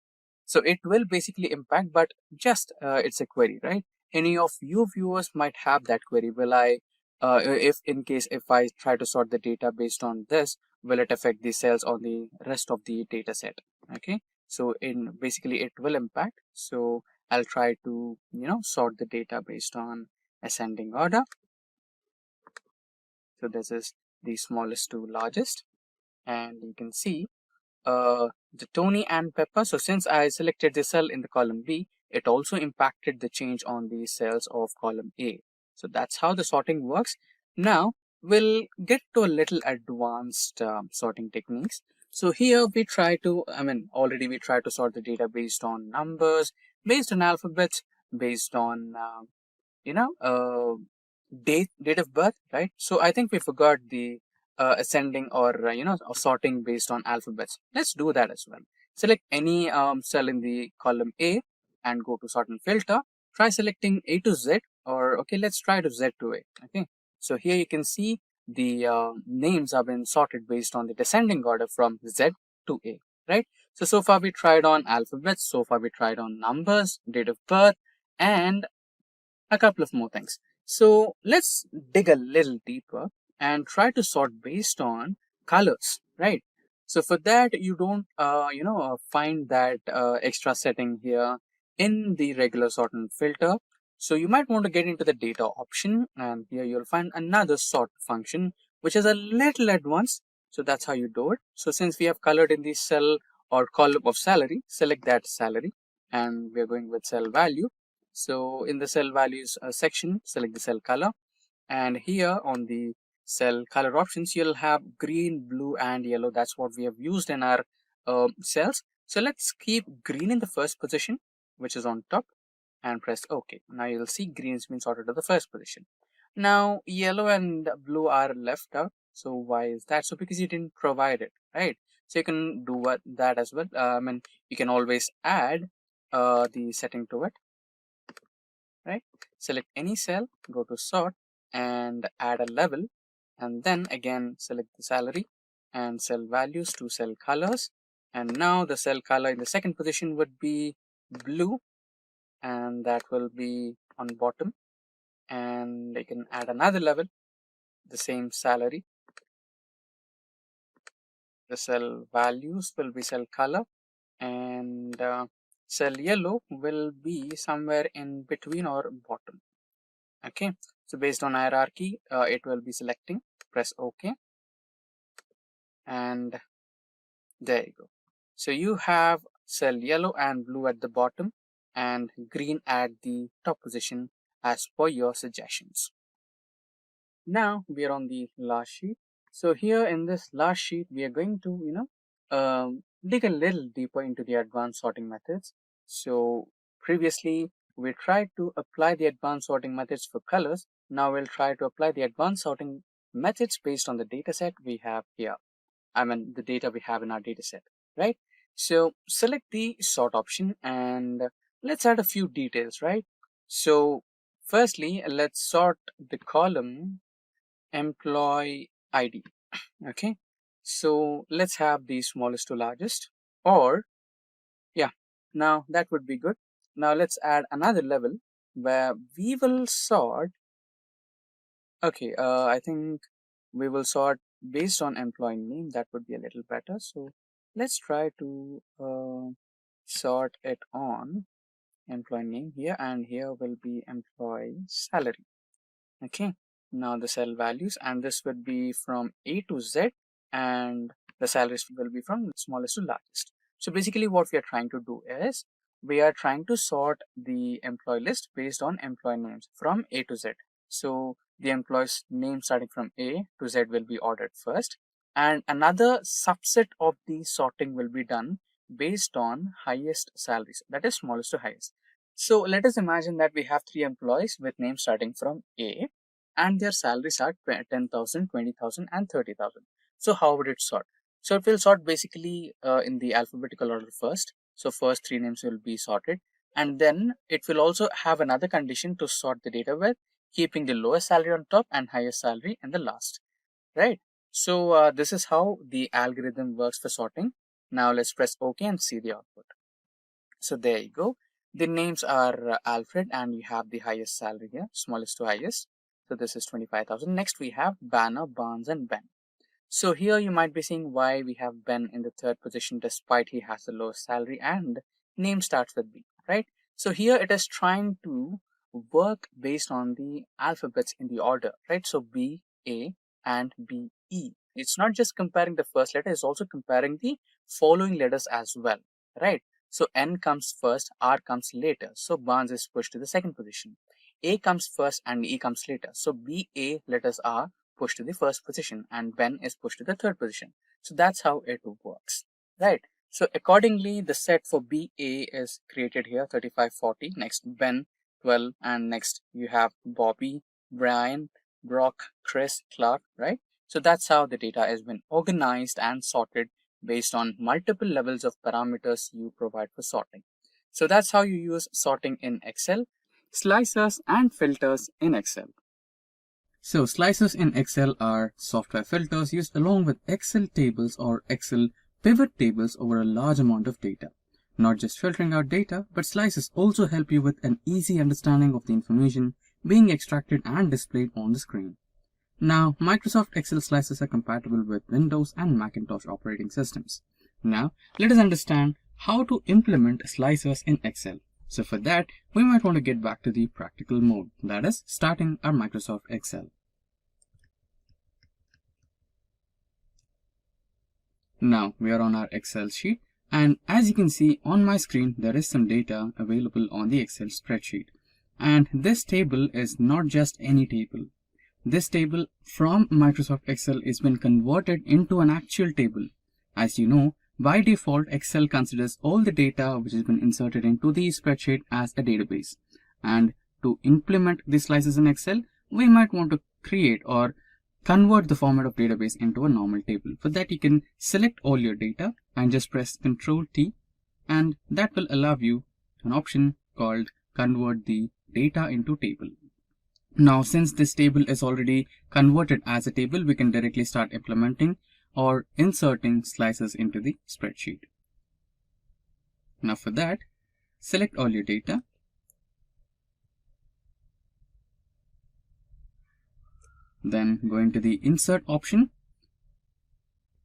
So it will basically impact, but just it's a query, right? Any of you viewers might have that query. Will I, if I try to sort the data based on this, will it affect the cells on the rest of the data set? Okay, so in basically it will impact. So I'll try to, sort the data based on ascending order. So this is the smallest to largest, and you can see the Tony and Pepper. So since I selected the cell in the column B, it also impacted the change on the cells of column A. So that's how the sorting works. Now we'll get to a little advanced sorting techniques. So here we try to, already we try to sort the data based on numbers, based on alphabets, based on, date of birth, right? So I think we forgot the ascending or sorting based on alphabets. Let's do that as well. Select any cell in the column A and go to sort and filter. Try selecting A to Z, or okay, let's try to Z to A. Okay, so here you can see the names have been sorted based on the descending order from Z to A, right? So far we tried on alphabets, so far we tried on numbers, date of birth, and a couple of more things. So let's dig a little deeper and try to sort based on colors, right? So for that, you don't, find that extra setting here in the regular sort and filter. So you might want to get into the data option, and here you'll find another sort function, which is a little advanced. So that's how you do it. So since we have colored in the cell or column of salary, select that salary, and we're going with cell value. So in the cell values section, select the cell color, and here on the cell color options, you'll have green, blue, and yellow. That's what we have used in our cells. So let's keep green in the first position, which is on top, and press OK. Now you'll see green has been sorted to the first position. Now yellow and blue are left out. So why is that? So because you didn't provide it, right? So you can do that as well. You can always add the setting to it. Right, select any cell, go to sort and add a level, and then again select the salary and cell values to cell colors, and now the cell color in the second position would be blue, and that will be on bottom, and you can add another level, the same salary, the cell values will be cell color, and cell yellow will be somewhere in between or bottom. Okay, so based on hierarchy, it will be selecting. Press OK. and there you go. So you have cell yellow and blue at the bottom and green at the top position as per your suggestions. Now we are on the last sheet. So here in this last sheet, we are going to, dig a little deeper into the advanced sorting methods. So previously we tried to apply the advanced sorting methods for colors. Now we'll try to apply the advanced sorting methods based on the data set we have here. I mean, the data we have in our data set, right? So select the sort option and let's add a few details, right? So firstly, let's sort the column employee ID. Okay, so let's have the smallest to largest, or yeah, now that would be good. Now let's add another level where we will sort. Okay, I think we will sort based on employee name. That would be a little better. So let's try to sort it on employee name here, and here will be employee salary. Okay, now the cell values, and this would be from A to Z, and the salaries will be from smallest to largest. So basically what we are trying to do is we are trying to sort the employee list based on employee names from A to Z. So the employee's name starting from A to Z will be ordered first, and another subset of the sorting will be done based on highest salaries, that is smallest to highest. So let us imagine that we have 3 employees with names starting from A and their salaries are 10,000, 20,000 and 30,000. So how would it sort? So it will sort basically in the alphabetical order first. So first 3 names will be sorted, and then it will also have another condition to sort the data with, keeping the lowest salary on top and highest salary in the last, right? So this is how the algorithm works for sorting. Now let's press OK and see the output. So there you go. The names are Alfred, and we have the highest salary here, smallest to highest. So this is 25,000. Next we have Banner, Barnes and Ben. So here you might be seeing why we have Ben in the 3rd position despite he has the lowest salary and name starts with B, right? So here it is trying to work based on the alphabets in the order, right? So B, A and B, E. It's not just comparing the first letter, it's also comparing the following letters as well, right? So N comes first, R comes later. So Barnes is pushed to the 2nd position. A comes first and E comes later. So B, A letters are pushed to the 1st position and Ben is pushed to the 3rd position. So that's how it works, right? So accordingly, the set for BA is created here, 35, 40. Next Ben, 12, and next you have Bobby, Brian, Brock, Chris, Clark, right? So that's how the data has been organized and sorted based on multiple levels of parameters you provide for sorting. So that's how you use sorting in Excel, slicers and filters in Excel. So slicers in Excel are software filters used along with Excel tables or Excel pivot tables over a large amount of data. Not just filtering out data, but slices also help you with an easy understanding of the information being extracted and displayed on the screen. Now, Microsoft Excel slices are compatible with Windows and Macintosh operating systems. Now, let us understand how to implement slicers in Excel. So for that, we might want to get back to the practical mode, that is, starting our Microsoft Excel. Now, we are on our Excel sheet, and as you can see on my screen, there is some data available on the Excel spreadsheet. And this table is not just any table. This table from Microsoft Excel has been converted into an actual table. As you know, by default, Excel considers all the data which has been inserted into the spreadsheet as a database. And to implement the slices in Excel, we might want to create or convert the format of database into a normal table. For that, you can select all your data and just press Ctrl T, and that will allow you an option called Convert the Data into Table. Now, since this table is already converted as a table, we can directly start implementing or inserting slices into the spreadsheet. Now for that, select all your data. Then go into the Insert option.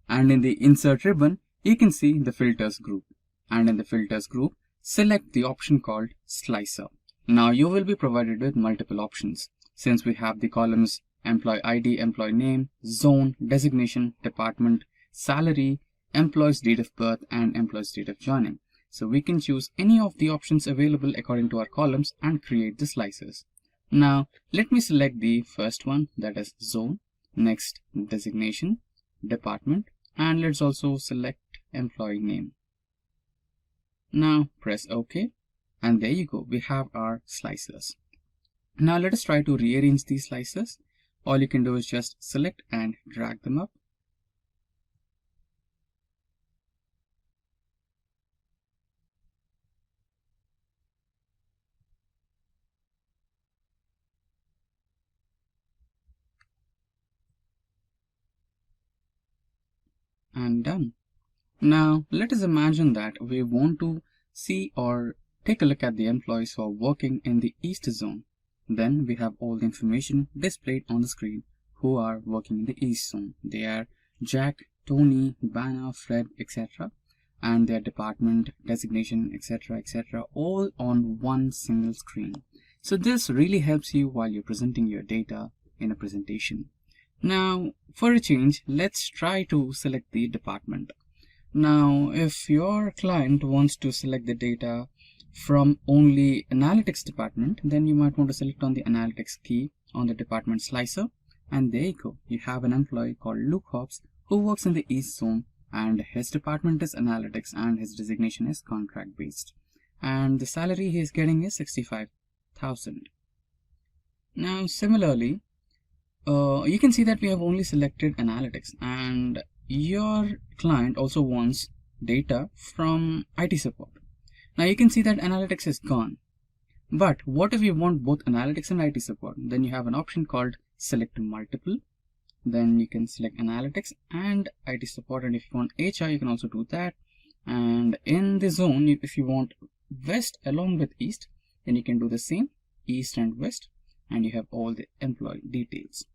And in the Insert ribbon, you can see the Filters group. And in the Filters group, select the option called Slicer. Now you will be provided with multiple options. Since we have the columns Employee ID, Employee Name, Zone, Designation, Department, salary, employee's date of birth, and employee's date of joining. So we can choose any of the options available according to our columns and create the slices. Now let me select the first one, that is zone, next designation, department, and let's also select employee name. Now press OK, and there you go, we have our slices. Now let us try to rearrange these slices. All you can do is just select and drag them up. And done. Now let us imagine that we want to see or take a look at the employees who are working in the East zone. Then we have all the information displayed on the screen who are working in the East zone. They are Jack, Tony, Banner, Fred, etc. and their department, designation, etc., etc., all on one single screen. So this really helps you while you're presenting your data in a presentation. Now for a change, let's try to select the department. Now if your client wants to select the data from only analytics department, then you might want to select on the analytics key on the department slicer, and there you go, you have an employee called Luke Hobbs who works in the East zone, and his department is analytics and his designation is contract based, and the salary he is getting is 65,000. Now similarly, you can see that we have only selected analytics, and your client also wants data from IT support. Now you can see that analytics is gone. But what if you want both analytics and IT support? Then you have an option called select multiple. Then you can select analytics and IT support, and if you want HR, you can also do that. And in the zone, if you want West along with East, then you can do the same, East and West, and you have all the employee details.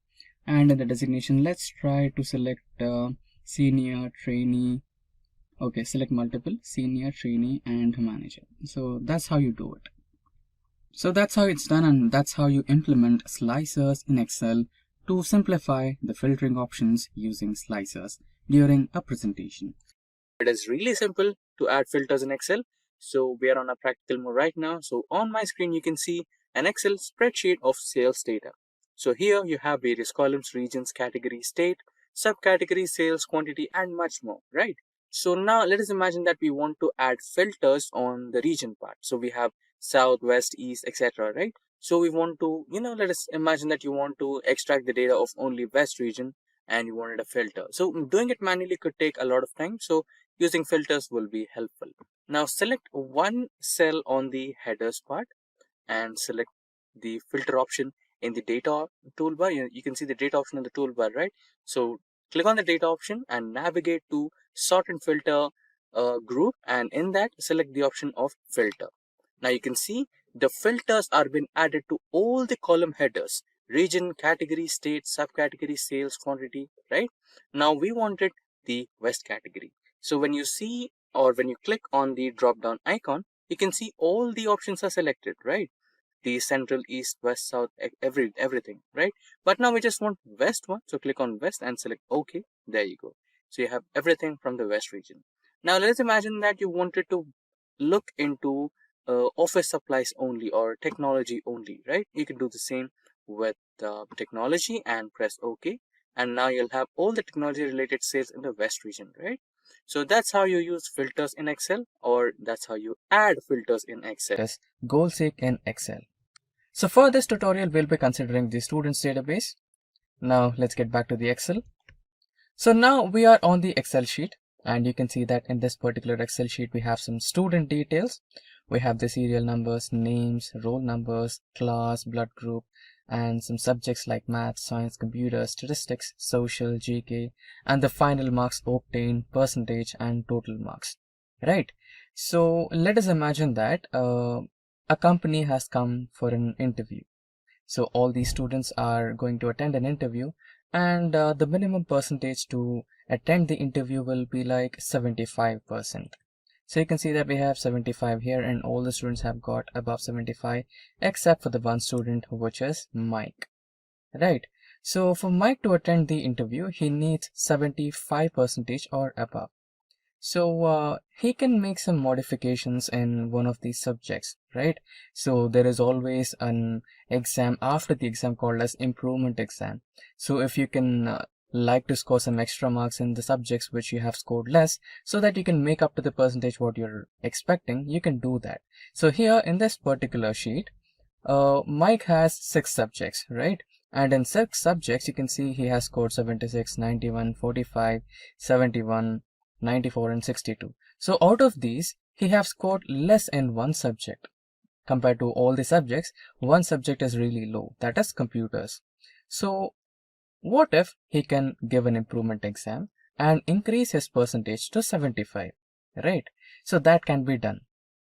And in the designation, let's try to select senior, trainee. Okay, select multiple, senior, trainee, and manager. So that's how you do it. So that's how it's done, and that's how you implement slicers in Excel to simplify the filtering options using slicers during a presentation. It is really simple to add filters in Excel. So we are on a practical mode right now. So on my screen, you can see an Excel spreadsheet of sales data. So here you have various columns, regions, category, state, subcategory, sales, quantity, and much more, right? So now let us imagine that we want to add filters on the region part. So we have South, West, East, etc., right? So we want to, let us imagine that you want to extract the data of only West region and you wanted a filter. So doing it manually could take a lot of time. So using filters will be helpful. Now select one cell on the headers part and select the filter option in the data toolbar. You can see the data option in the toolbar, right? So click on the data option and navigate to sort and filter group, and in that select the option of filter. Now you can see the filters are being added to all the column headers: region, category, state, subcategory, sales, quantity, right? Now we wanted the West category. So when you see or when you click on the drop down icon, you can see all the options are selected, right? The central, east, west, south, everything, right? But now we just want West one, so click on West and select OK. There you go. So you have everything from the West region. Now let's imagine that you wanted to look into office supplies only or technology only, right? You can do the same with technology and press OK, and now you'll have all the technology related sales in the West region, right? So that's how you use filters in Excel, or that's how you add filters in Excel. Goal seek in Excel. So for this tutorial, we'll be considering the students database. Now let's get back to the Excel. So now we are on the Excel sheet, and you can see that in this particular Excel sheet, we have some student details. We have the serial numbers, names, roll numbers, class, blood group, and some subjects like math, science, computer, statistics, social, GK, and the final marks obtained, percentage, and total marks, right? So let us imagine that a company has come for an interview. So all these students are going to attend an interview, and the minimum percentage to attend the interview will be like 75%. So you can see that we have 75 here, and all the students have got above 75 except for the one student, which is Mike, right? So for Mike to attend the interview, he needs 75% or above. So he can make some modifications in one of these subjects, right? So there is always an exam after the exam called as improvement exam. So if you can like to score some extra marks in the subjects which you have scored less, so that you can make up to the percentage what you're expecting, you can do that. So here in this particular sheet, Mike has 6 subjects, right? And in 6 subjects, you can see he has scored 76, 91, 45, 71, 94 and 62. So out of these, he have scored less in one subject. Compared to all the subjects, one subject is really low, that is computers. So what if he can give an improvement exam and increase his percentage to 75, right? So that can be done.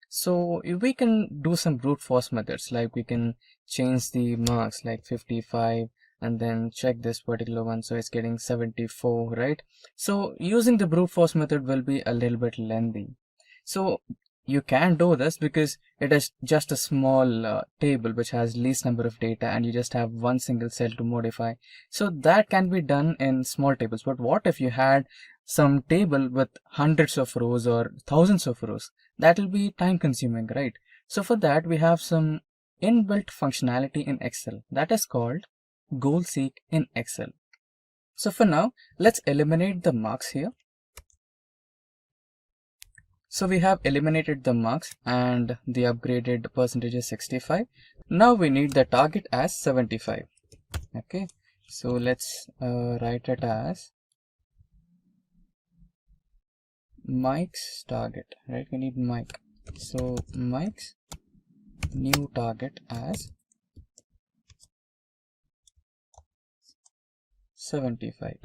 So we can do some brute force methods, like we can change the marks like 55 and then check this particular one, so it's getting 74, right? So using the brute force method will be a little bit lengthy. So you can do this because it is just a small table which has least number of data, and you just have one single cell to modify. So that can be done in small tables. But what if you had some table with hundreds of rows or thousands of rows? That will be time consuming, right? So for that, we have some inbuilt functionality in Excel that is called Goal Seek in Excel. So for now, let's eliminate the marks here. So we have eliminated the marks and the upgraded percentage is 65. Now we need the target as 75. Okay, so let's write it as Mike's target, right? We need Mike. So Mike's new target as 75.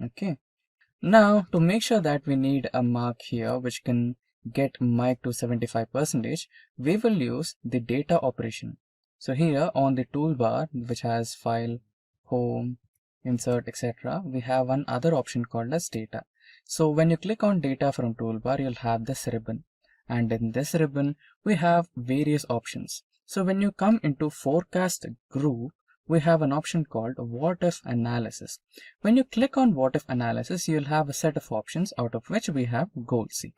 Okay. Now to make sure that we need a mark here which can get Mike to 75%, we will use the data operation. So here on the toolbar, which has file, home, insert, etc., we have one other option called as data. So when you click on data from toolbar, you'll have this ribbon, and in this ribbon we have various options. So when you come into forecast group, we have an option called what if analysis. When you click on what if analysis, you'll have a set of options, out of which we have goal seek.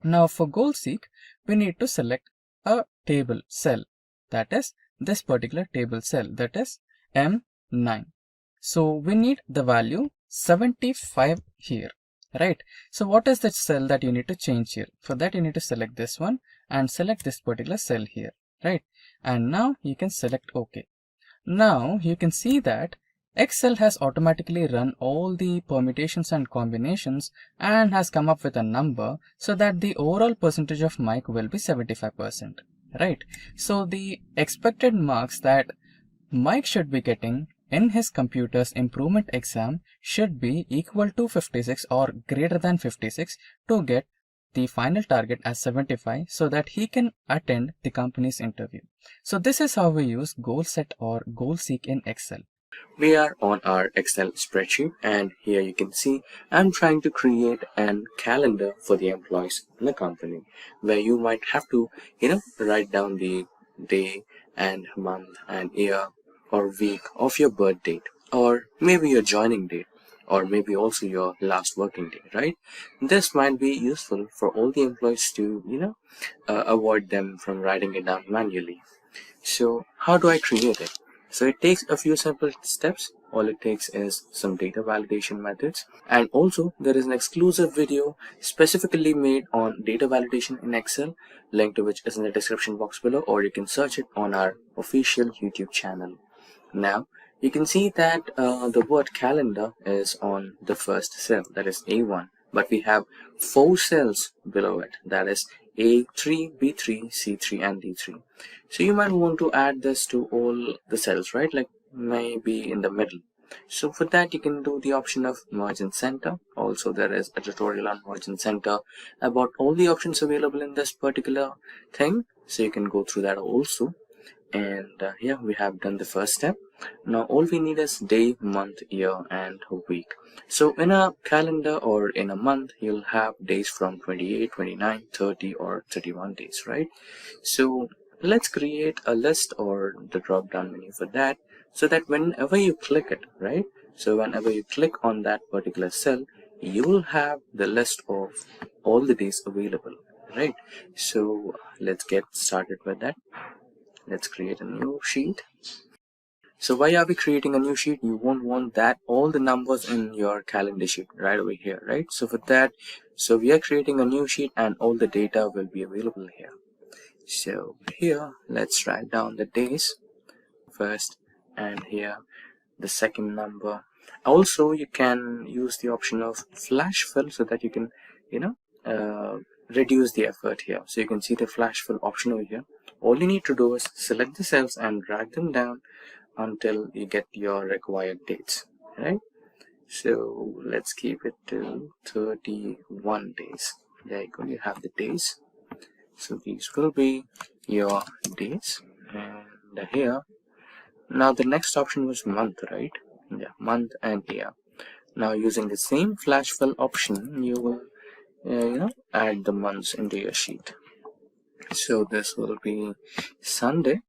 Now for goal seek, we need to select a table cell, that is this particular table cell, that is M9. So we need the value 75 here, right? So what is that cell that you need to change here? For that, you need to select this one and select this particular cell here, right? And now you can select OK. Now you can see that Excel has automatically run all the permutations and combinations and has come up with a number, so that the overall percentage of Mike will be 75%, right? So the expected marks that Mike should be getting in his computer's improvement exam should be equal to 56 or greater than 56 to get the final target as 75, so that he can attend the company's interview. So this is how we use goal set or goal seek in Excel. We are on our Excel spreadsheet, and here you can see I'm trying to create an calendar for the employees in the company, where you might have to, write down the day and month and year or week of your birth date, or maybe your joining date, or maybe also your last working day, right? This might be useful for all the employees to, avoid them from writing it down manually. So how do I create it? So it takes a few simple steps. All it takes is some data validation methods, and also there is an exclusive video specifically made on data validation in Excel, link to which is in the description box below, or you can search it on our official YouTube channel. Now you can see that the word calendar is on the first cell, that is A1, but we have 4 cells below it, that is A3, B3, C3 and D3. So you might want to add this to all the cells, right? Like maybe in the middle. So for that, you can do the option of merge and center. Also, there is a tutorial on merge and center about all the options available in this particular thing. So you can go through that also. And here we have done the first step. Now all we need is day, month, year, and week. So in a calendar or in a month, you'll have days from 28, 29, 30, or 31 days, right? So let's create a list or the drop down menu for that, so that whenever you click it, right? So whenever you click on that particular cell, you will have the list of all the days available, right? So let's get started with that. Let's create a new sheet. So why are we creating a new sheet? You won't want that all the numbers in your calendar sheet right over here, right? So for that, so we are creating a new sheet and all the data will be available here. So here, let's write down the days first, and here the second number. Also, you can use the option of flash fill so that you can, reduce the effort here. So you can see the flash fill option over here. All you need to do is select the cells and drag them down until you get your required dates, right? So let's keep it to 31 days. There you go, you have the days. So these will be your days. And here, now the next option was month, right? Yeah, month and year. Now using the same flash fill option, you will add the months into your sheet. So this will be Sunday.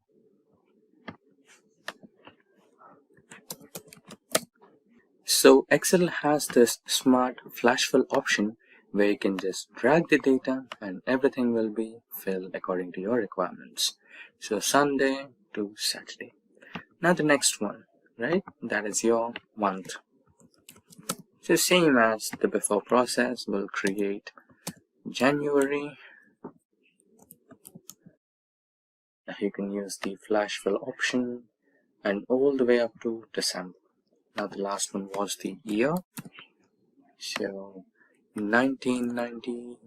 So Excel has this smart flash fill option where you can just drag the data and everything will be filled according to your requirements. So Sunday to Saturday. Now the next one, right? That is your month. So same as the before process, we'll create January. You can use the flash fill option and all the way up to December. Now the last one was the year. So 1990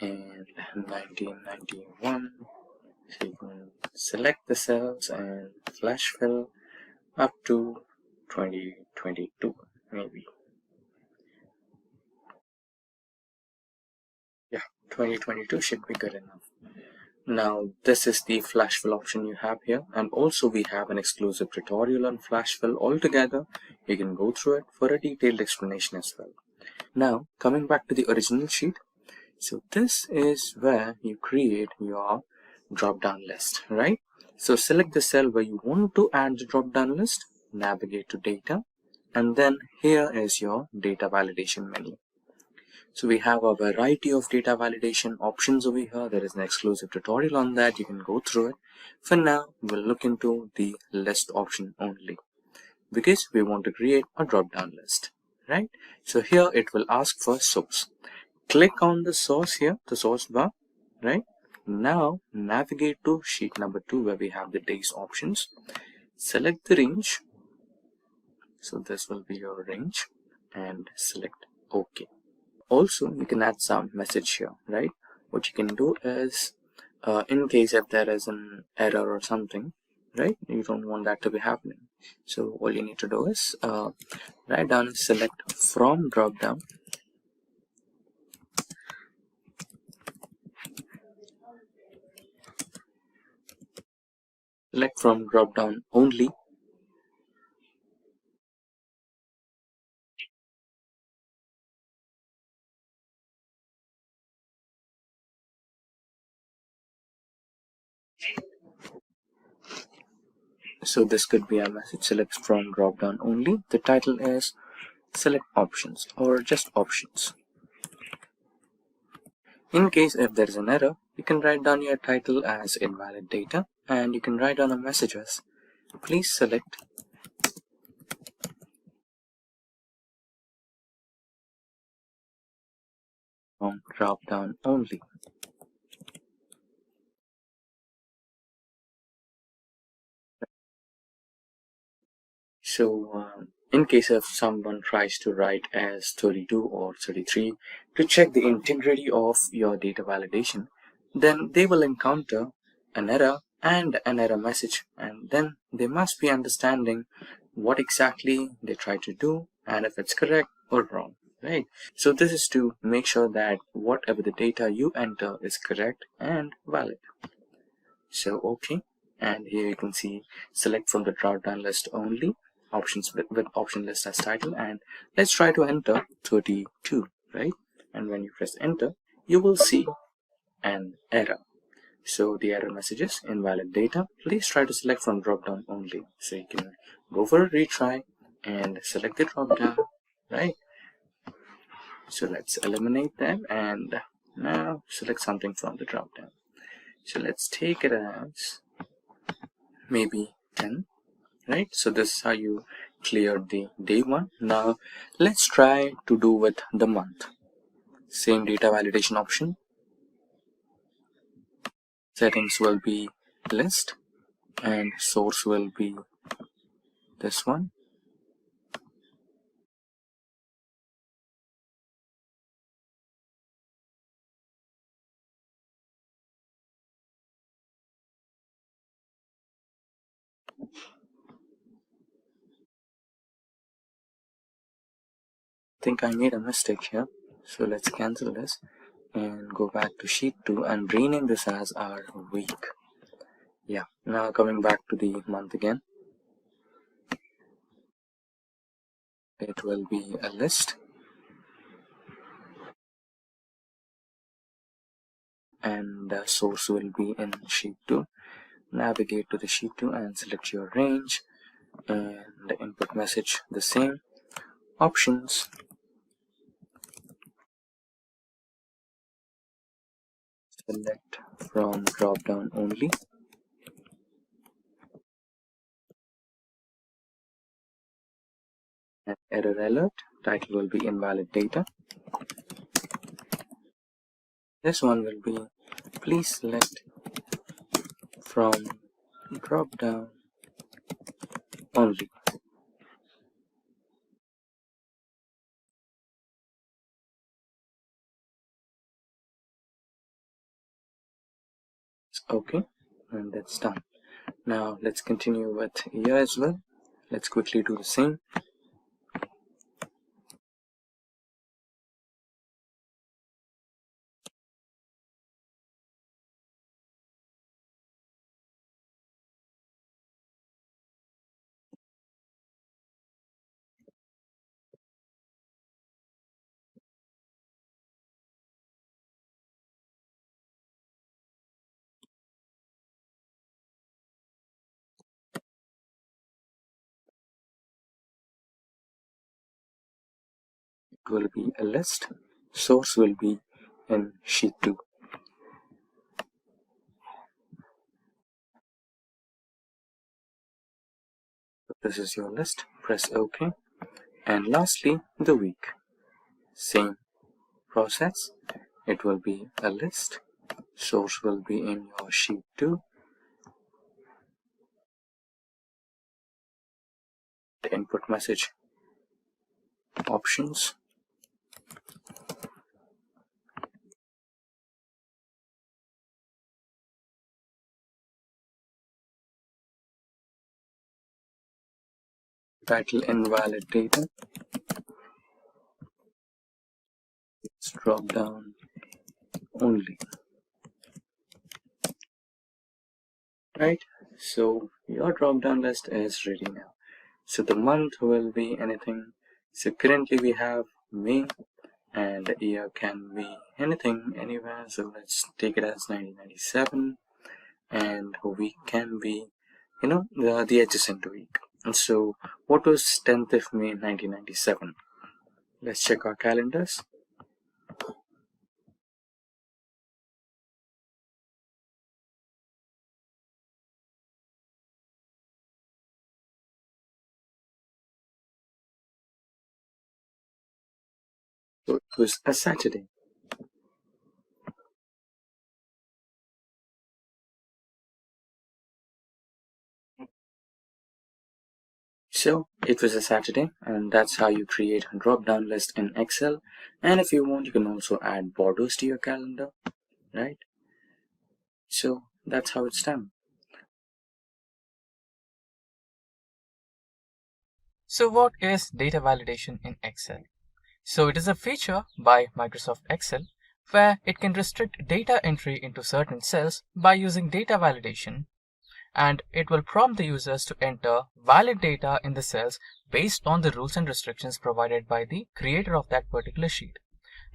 and 1991. So you can select the cells and flash fill up to 2022 maybe. Yeah, 2022 should be good enough. Now this is the flash fill option you have here, and also we have an exclusive tutorial on flash fill altogether. You can go through it for a detailed explanation as well. Now coming back to the original sheet, so this is where you create your drop down list, right? So select the cell where you want to add the drop down list, navigate to data, and then here is your data validation menu. So we have a variety of data validation options over here. There is an exclusive tutorial on that. You can go through it. For now, we'll look into the list option only because we want to create a drop-down list, right? So here it will ask for source. Click on the source here, the source bar, right? Now navigate to sheet number 2 where we have the days options. Select the range. So this will be your range and select OK. Also, you can add some message here, right? What you can do is, in case if there is an error or something, right? You don't want that to be happening. So all you need to do is write down and select from drop down. Select from drop down only. So this could be a message, select from drop down only. The title is select options or just options. In case if there is an error, you can write down your title as invalid data and you can write down a message as please select from drop down only. So in case if someone tries to write as 32 or 33 to check the integrity of your data validation, then they will encounter an error and an error message, and then they must be understanding what exactly they try to do and if it's correct or wrong, right? So this is to make sure that whatever the data you enter is correct and valid. So okay, and here you can see select from the drop down list only, options with option list as title, and let's try to enter 32, right? And when you press enter, you will see an error. So the error message is invalid data. Please try to select from drop down only. So you can go for a retry and select the drop down, right? So let's eliminate them and now select something from the drop down. So let's take it as maybe 10, right? So this is how you cleared the day one. Now let's try to do with the month. Same data validation option. Settings will be list and source will be this one. I think I made a mistake here, so let's cancel this and go back to sheet 2 and rename this as our week. Yeah, now coming back to the month again, it will be a list and the source will be in sheet 2. Navigate to the sheet 2 and select your range and the input message the same. Options, select from drop down only, and error alert, title will be invalid data. This one will be please select from drop down only. Okay, and that's done. Now let's continue with year as well. Let's quickly do the same. It will be a list. Source will be in sheet 2. This is your list. Press OK. And lastly, the week. Same process. It will be a list. Source will be in your sheet 2. The input message, options, title invalid data. Let's drop down only. Right, so your drop down list is ready now. So the month will be anything. So currently we have May, and the year can be anything, anywhere. So let's take it as 1997, and a week can be, the adjacent week. And so what was 10th of May 1997? Let's check our calendars. So it was a Saturday. So it was a Saturday, and that's how you create a drop-down list in Excel. And if you want, you can also add borders to your calendar, right? So that's how it's done. So what is data validation in Excel? So it is a feature by Microsoft Excel where it can restrict data entry into certain cells by using data validation. and it will prompt the users to enter valid data in the cells based on the rules and restrictions provided by the creator of that particular sheet.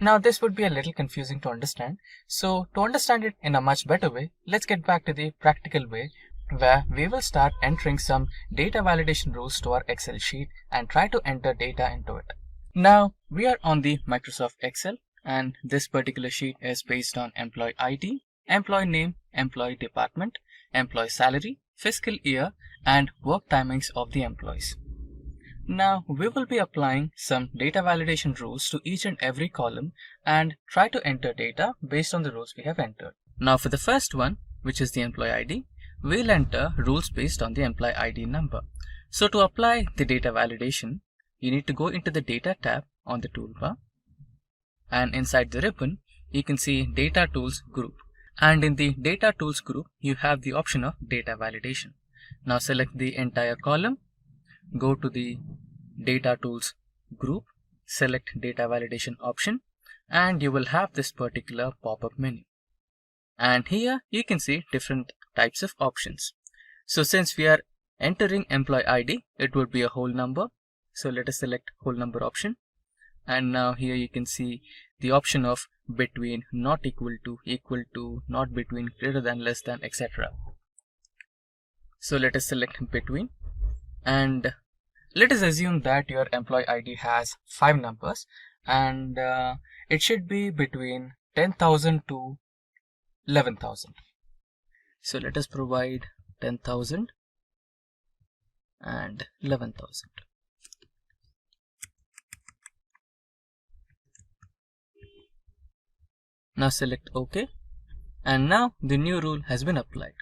Now this would be a little confusing to understand, so to understand it in a much better way, let's get back to the practical way where we will start entering some data validation rules to our Excel sheet and try to enter data into it. Now we are on the Microsoft Excel, and this particular sheet is based on employee ID, employee name, employee department, employee salary, fiscal year, and work timings of the employees. Now we will be applying some data validation rules to each and every column and try to enter data based on the rules we have entered. Now for the first one, which is the employee ID, we'll enter rules based on the employee ID number. So to apply the data validation, you need to go into the data tab on the toolbar, and inside the ribbon you can see data tools group, and in the data tools group you have the option of data validation. Now select the entire column, go to the data tools group, select data validation option, and you will have this particular pop-up menu. And here you can see different types of options. So since we are entering employee ID, it would be a whole number. So let us select whole number option. And now here you can see the option of between, not equal to, not between, greater than, less than, etc. So let us select between, and let us assume that your employee ID has 5 numbers, and it should be between 10,000 to 11,000. So let us provide 10,000 and 11,000. Now select OK, and now the new rule has been applied.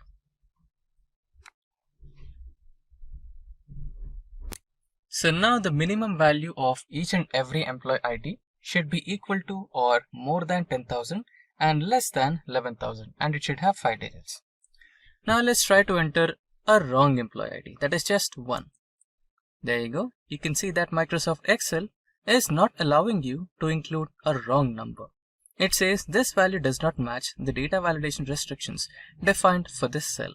So now the minimum value of each and every employee ID should be equal to or more than 10,000 and less than 11,000, and it should have 5 digits. Now let's try to enter a wrong employee ID, that is just 1. There you go. You can see that Microsoft Excel is not allowing you to include a wrong number. It says this value does not match the data validation restrictions defined for this cell.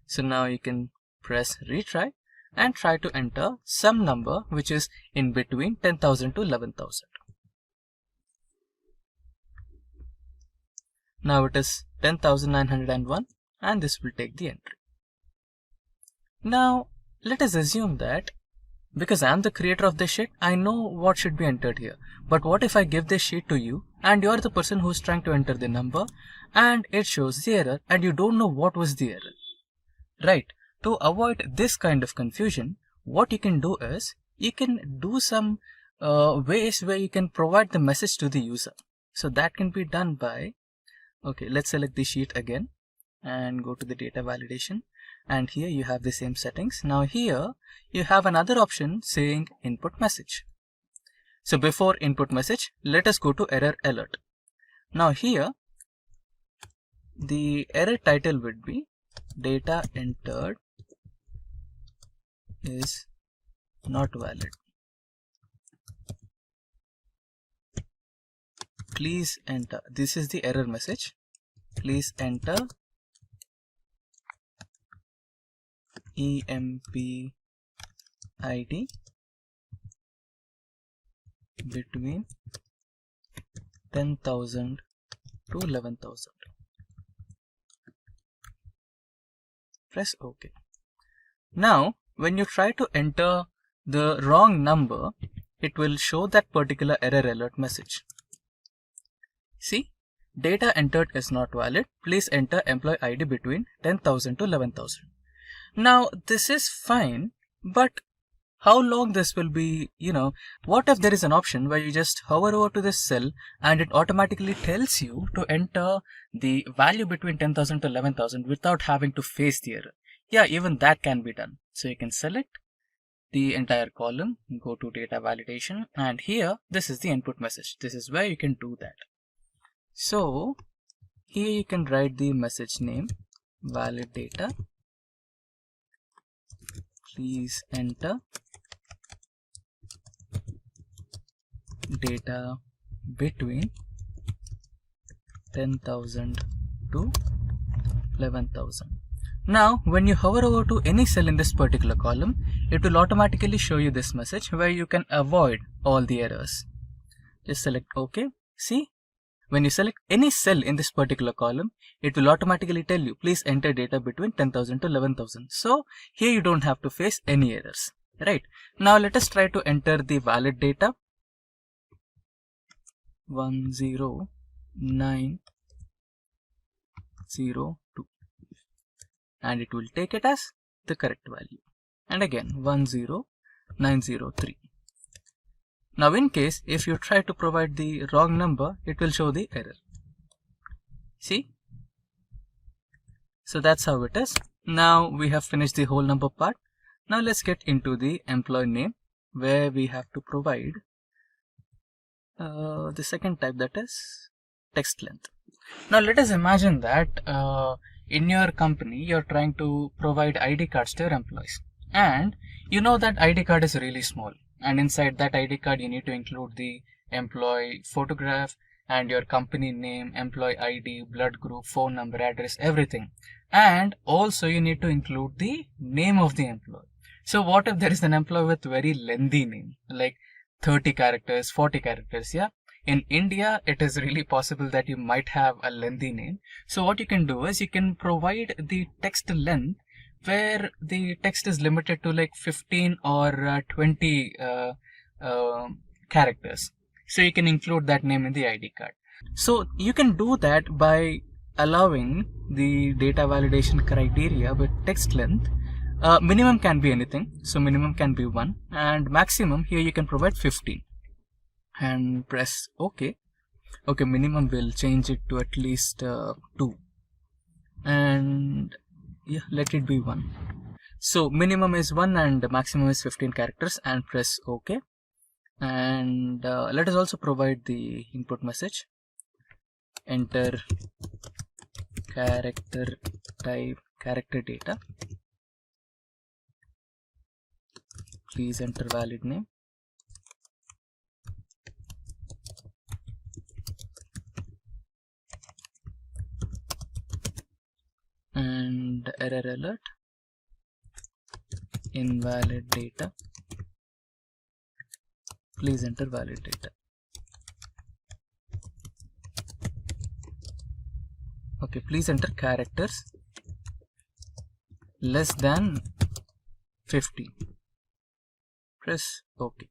So now you can press retry and try to enter some number which is in between 10,000 to 11,000. Now it is 10,901, and this will take the entry. Now let us assume that because I am the creator of this sheet, I know what should be entered here. But what if I give this sheet to you and you are the person who is trying to enter the number and it shows the error and you don't know what was the error, right? To avoid this kind of confusion, what you can do is you can do some ways where you can provide the message to the user. So that can be done by, okay, let's select the sheet again and go to the data validation, and here you have the same settings. Now here you have another option saying input message. So before input message, let us go to error alert. Now here the error title would be data entered is not valid. Please enter. This is the error message. Please enter EMP ID between 10,000 to 11,000. Press OK. Now when you try to enter the wrong number, it will show that particular error alert message. See, data entered is not valid. Please enter employee ID between 10,000 to 11,000. Now this is fine, but how long this will be, what if there is an option where you just hover over to this cell and it automatically tells you to enter the value between 10,000 to 11,000 without having to face the error? Yeah, even that can be done. So you can select the entire column, go to data validation, and here this is the input message. This is where you can do that. So here you can write the message name, valid data. Please enter data between 10,000 to 11,000. Now, when you hover over to any cell in this particular column, it will automatically show you this message where you can avoid all the errors. Just select OK. See, when you select any cell in this particular column, it will automatically tell you, please enter data between 10,000 to 11,000. So here you don't have to face any errors, right? Now let us try to enter the valid data. 10902, and it will take it as the correct value, and again 10903. Now in case if you try to provide the wrong number, it will show the error. See? So that's how it is. Now we have finished the whole number part. Now let's get into the employee name, where we have to provide the second type, that is text length. Now let us imagine that in your company you're trying to provide ID cards to your employees, and you know that ID card is really small, and inside that ID card you need to include the employee photograph and your company name, employee ID, blood group, phone number, address, everything, and also you need to include the name of the employee. So what if there is an employee with very lengthy name, like 30 characters, 40 characters? Yeah, in India it is really possible that you might have a lengthy name. So what you can do is you can provide the text length where the text is limited to like 15 or 20 characters. So you can include that name in the ID card. So you can do that by allowing the data validation criteria with text length. Minimum can be anything, so minimum can be 1, and maximum here you can provide 15, and press OK. Okay, minimum will change it to at least 2, and yeah, let it be 1. So minimum is 1 and maximum is 15 characters, and press OK. And let us also provide the input message. Enter character type, character data. Please enter valid name. And error alert. Invalid data. Please enter valid data. Okay, please enter characters less than 50. Press OK.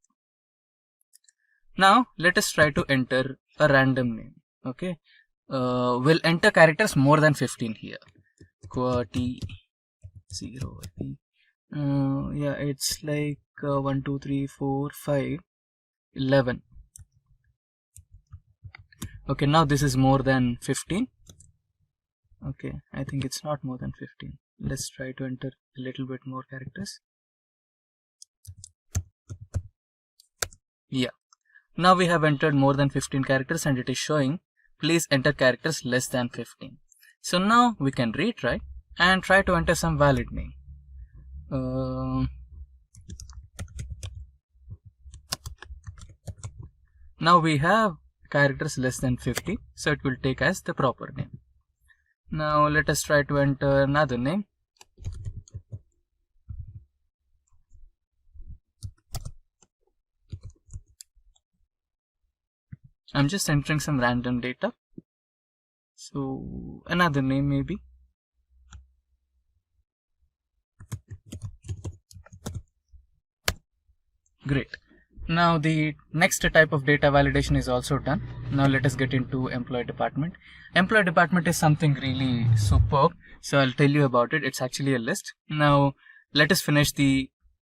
Now let us try to enter a random name. Okay, we'll enter characters more than 15 here. QWERTY 0. Yeah, it's like 1, 2, 3, 4, 5, 11. Okay, now this is more than 15. Okay, I think it's not more than 15. Let's try to enter a little bit more characters. Yeah, now we have entered more than 15 characters and it is showing please enter characters less than 15. So now we can retry and try to enter some valid name. Now we have characters less than 50, so it will take as the proper name. Now let us try to enter another name. I'm just entering some random data. So another name maybe. Great. Now the next type of data validation is also done. Now let us get into employee department. Employee department is something really superb. So I'll tell you about it. It's actually a list. Now let us finish the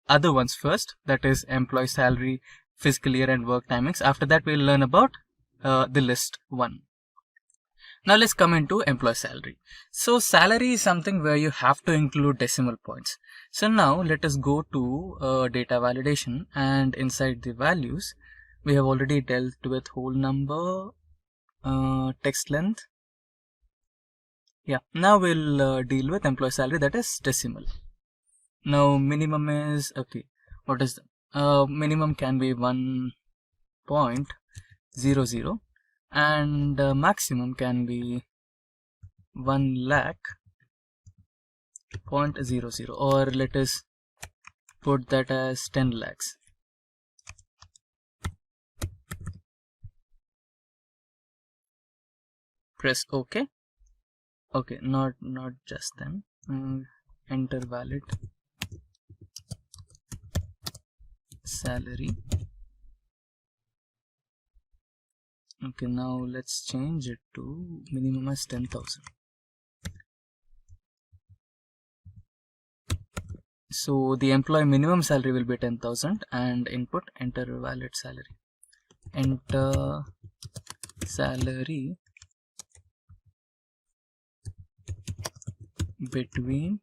other ones first. That is employee salary, fiscal year and work timings. After that we'll learn about the list one. Now let's come into employee salary. So salary is something where you have to include decimal points. So now let us go to data validation, and inside the values we have already dealt with whole number, text length. Yeah, now we'll deal with employee salary, that is decimal. Now minimum is, okay, what is the minimum can be 1.00 and maximum can be 1 lakh 0.00, or let us put that as 10 lakhs. Press OK. Okay, not just then. Enter valid salary. Okay, now let's change it to minimum as 10,000. So the employee minimum salary will be 10,000, and input enter valid salary. Enter salary between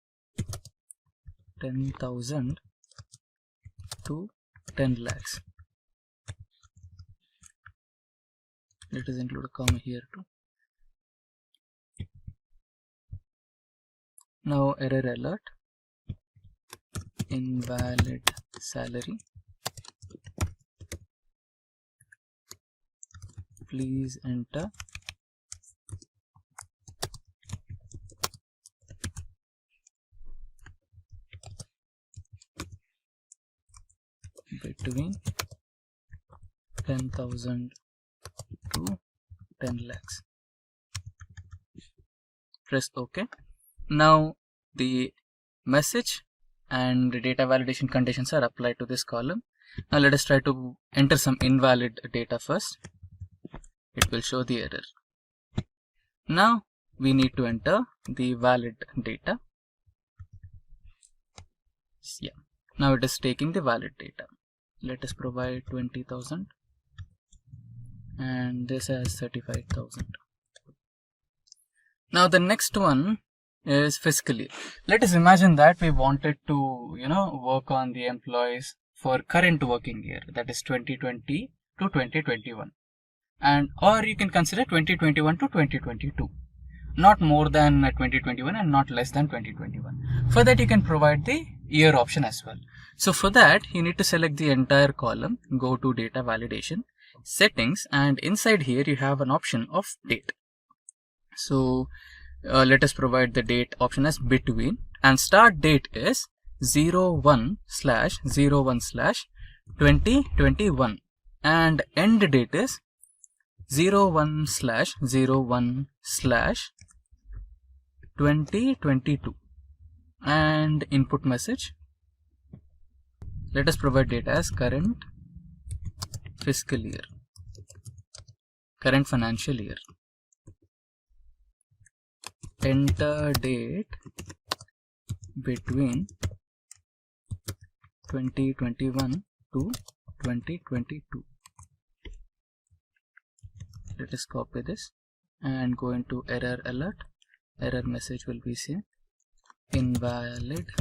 10,000 to 10 lakhs. Let us include a comma here too. Now error alert, invalid salary. Please enter between 10,000 to 10 lakhs. Press OK. Now the message and data validation conditions are applied to this column. Now let us try to enter some invalid data first. It will show the error. Now we need to enter the valid data. Yeah. Now it is taking the valid data. Let us provide 20,000 and this has 35,000. Now the next one is fiscal year. Let us imagine that we wanted to work on the employees for current working year, that is 2020 to 2021, and or you can consider 2021 to 2022, not more than 2021 and not less than 2021. For that you can provide the year option as well. So for that you need to select the entire column, go to data validation, settings, and inside here you have an option of date. So let us provide the date option as between, and start date is 01/01/2021 and end date is 01/01/2022 and input message. Let us provide data as current fiscal year, current financial year. Enter date between 2021 to 2022. Let us copy this and go into error alert. Error message will be seen, invalid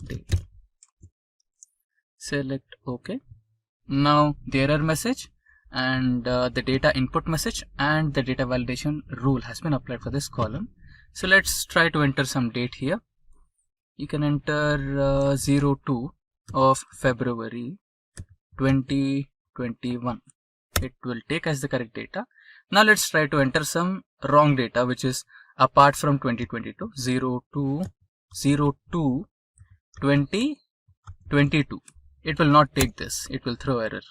date. Select OK. Now the error message and the data input message and the data validation rule has been applied for this column. So let's try to enter some date here. You can enter 02 of February 2021. It will take as the correct data. Now let's try to enter some wrong data which is apart from 2022, 02/02/2022. It will not take this, it will throw error.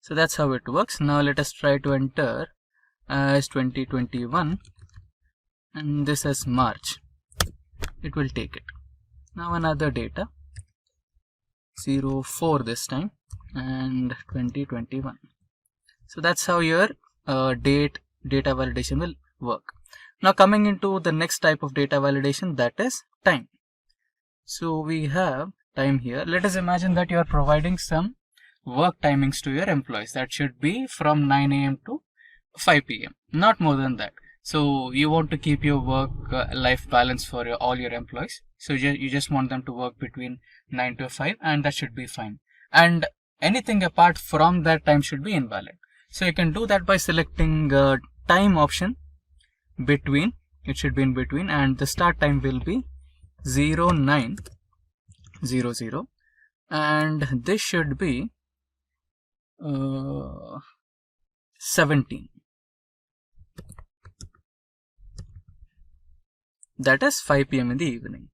So that's how it works. Now let us try to enter as 2021 and this as March. It will take it. Now another data, 04 this time and 2021. So that's how your data validation will work. Now coming into the next type of data validation, that is time. So we have time here. Let us imagine that you are providing some work timings to your employees. That should be from 9 AM to 5 PM, not more than that. So you want to keep your work life balance for all your employees. So you just want them to work between 9 to 5 and that should be fine. And anything apart from that time should be invalid. So you can do that by selecting time option between. It should be in between and the start time will be 0900 and this should be 17. that is 5 p.m. in the evening.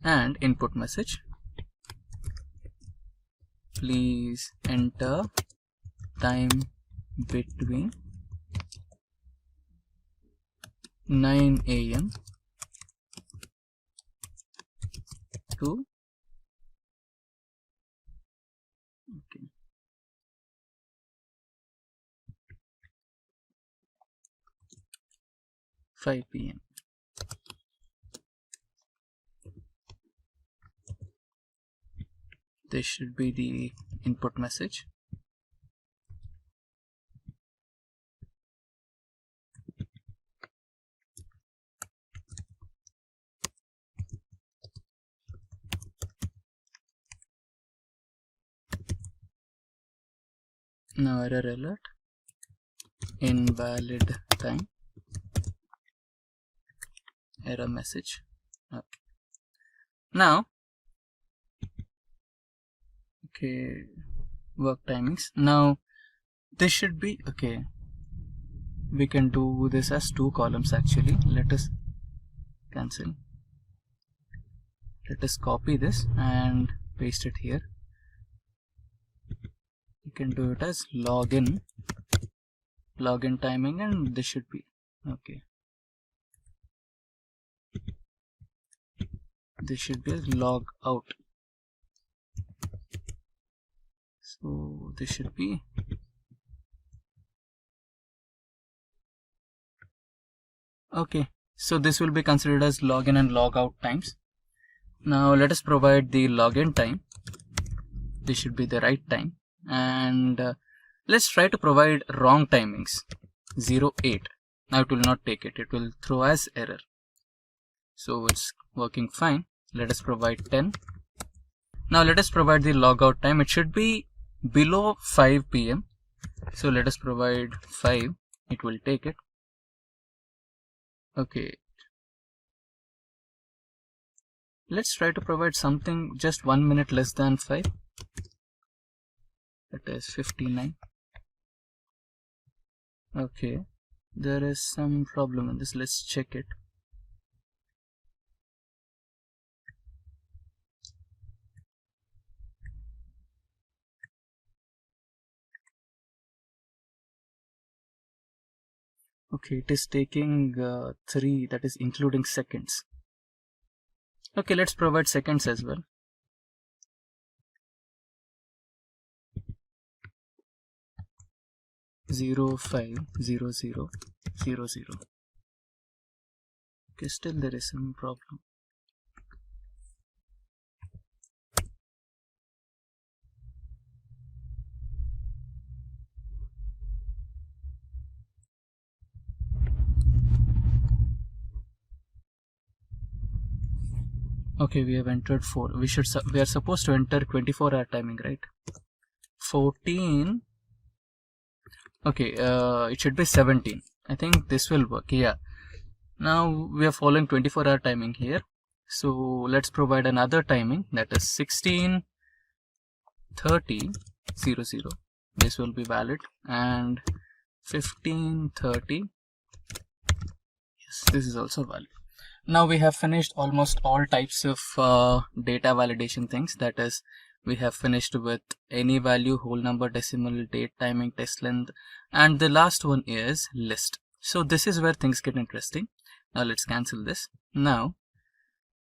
And input message, please enter time between 9 a.m. to 5 p.m. This should be the input message. Now error alert, invalid time, error message. Okay. Now, okay, work timings. Now this should be okay. We can do this as 2 columns actually. Let us cancel. Let us copy this and paste it here. You can do it as login timing, and this should be okay. This should be as log out. So this should be okay. So this will be considered as login and log out times. Now let us provide the login time. This should be the right time. And let's try to provide wrong timings, 08. Now it will not take it, it will throw as error. So it's working fine. Let us provide 10. Now let us provide the logout time. It should be below 5 p.m. So let us provide 5. It will take it. Okay. Let's try to provide something just 1 minute less than 5. That is 59. Okay. There is some problem in this. Let's check it. Okay, it is taking 3, that is including seconds. Okay, let's provide seconds as well. Zero 5 0 0 0 0. Okay, still there is some problem. Okay, we have entered 4. We are supposed to enter 24-hour timing, right? 14. Okay, it should be 17. I think this will work. Yeah. Now we are following 24-hour timing here. So let's provide another timing, that is 16:30 00. This will be valid, and 15:30. Yes, this is also valid. Now we have finished almost all types of data validation things. That is, we have finished with any value, whole number, decimal, date, timing, test length, and the last one is list. So this is where things get interesting. Now let's cancel this. Now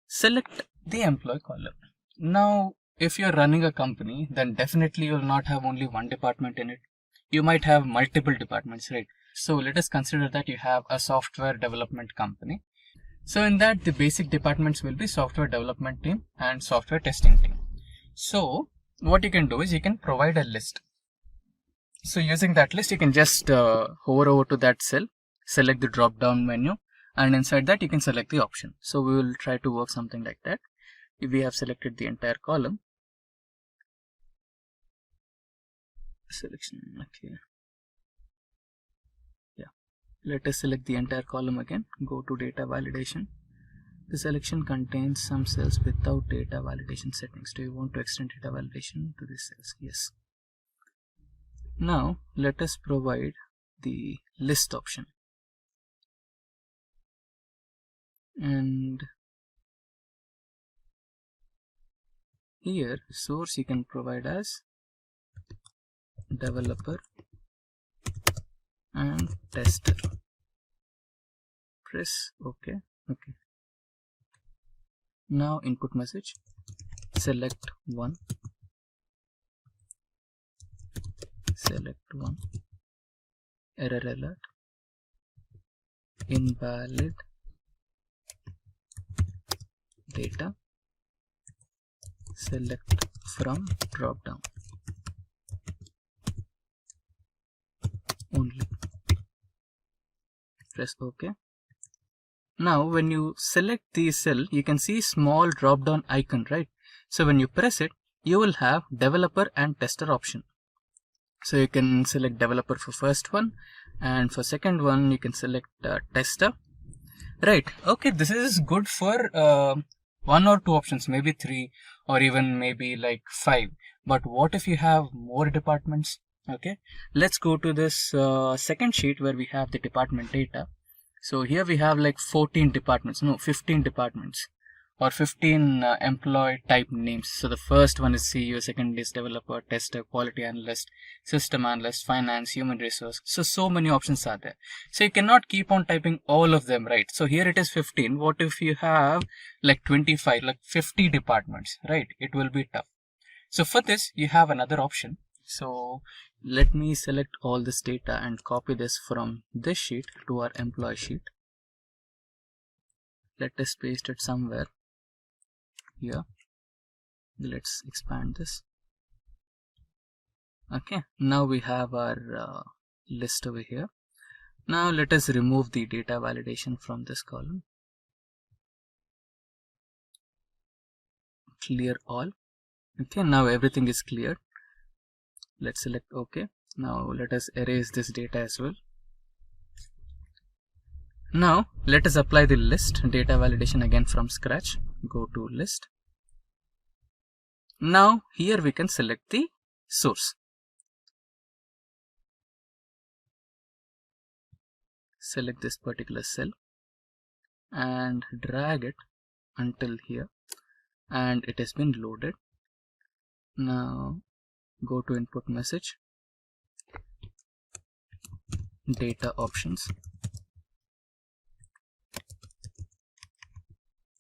select the employee column. Now if you're running a company, then definitely you'll not have only one department in it. You might have multiple departments, right? So let us consider that you have a software development company. So in that, the basic departments will be software development team and software testing team. So what you can do is you can provide a list. So using that list, you can just hover over to that cell, select the drop down menu, and inside that you can select the option. So we will try to work something like that. If we have selected the entire column, selection, okay. Let us select the entire column again. Go to data validation. The selection contains some cells without data validation settings. Do you want to extend data validation to these cells? Yes. Now let us provide the list option. and here source you can provide as developer and tester. Press OK. Okay. Now input message, select one, error alert, invalid data, select from drop down only. Press OK. Now when you select the cell, you can see small drop down icon, right? So when you press it, you will have developer and tester option. So you can select developer for first one, and for second one you can select tester, right? Okay, this is good for one or two options, maybe three, or even maybe like 5. But what if you have more departments? Okay, let's go to this second sheet where we have the department data. So here we have like 15 departments, or 15 employee type names. So the first one is CEO, second is developer, tester, quality analyst, system analyst, finance, human resource. So many options are there. So you cannot keep on typing all of them, right? So here it is 15. What if you have like 25, like 50 departments, right? It will be tough. So for this, you have another option. So let me select all this data and copy this from this sheet to our employee sheet. Let us paste it somewhere here. Let's expand this. Okay, now we have our list over here. Now let us remove the data validation from this column. Clear all. Okay, now everything is cleared. Let's select OK. Now let us erase this data as well. Now let us apply the list data validation again from scratch. Go to list. Now here we can select the source. Select this particular cell and drag it until here, and it has been loaded. Now go to input message, data options,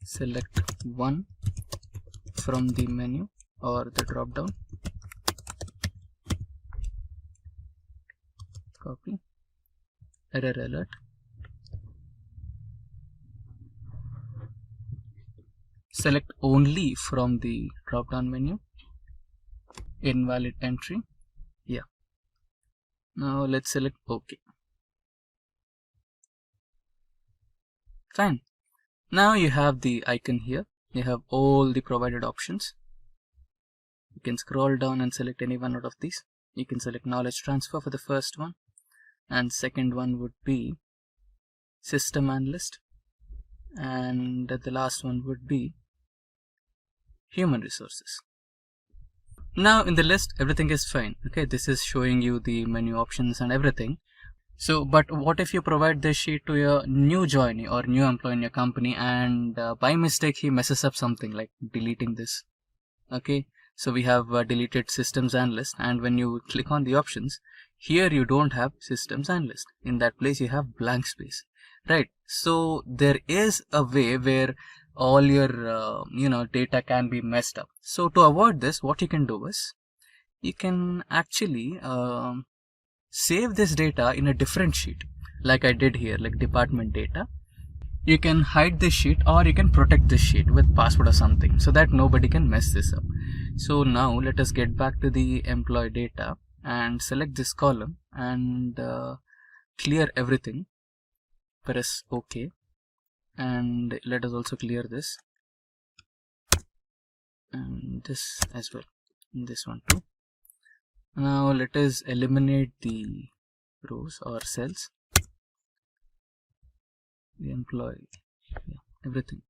select one from the menu or the drop down, copy, error alert, select only from the drop down menu, invalid entry. Yeah, now let's select OK. Fine. Now you have the icon here. You have all the provided options. You can scroll down and select any one out of these. You can select knowledge transfer for the first one, and second one would be system analyst, and the last one would be human resources. Now in the list everything is fine. Okay, this is showing you the menu options and everything. So but what if you provide this sheet to your new joinee or new employee in your company, and by mistake he messes up something like deleting this? Okay, so we have deleted systems analyst, and when you click on the options here, you don't have systems analyst. In that place you have blank space, right? So there is a way where all your data can be messed up. So to avoid this, what you can do is you can actually save this data in a different sheet, like I did here, like department data. You can hide this sheet, or you can protect this sheet with password or something, so that nobody can mess this up. So now let us get back to the employee data and select this column and clear everything. Press OK, and let us also clear this and this as well, and this one too. Now let us eliminate the rows or cells, the employee, everything.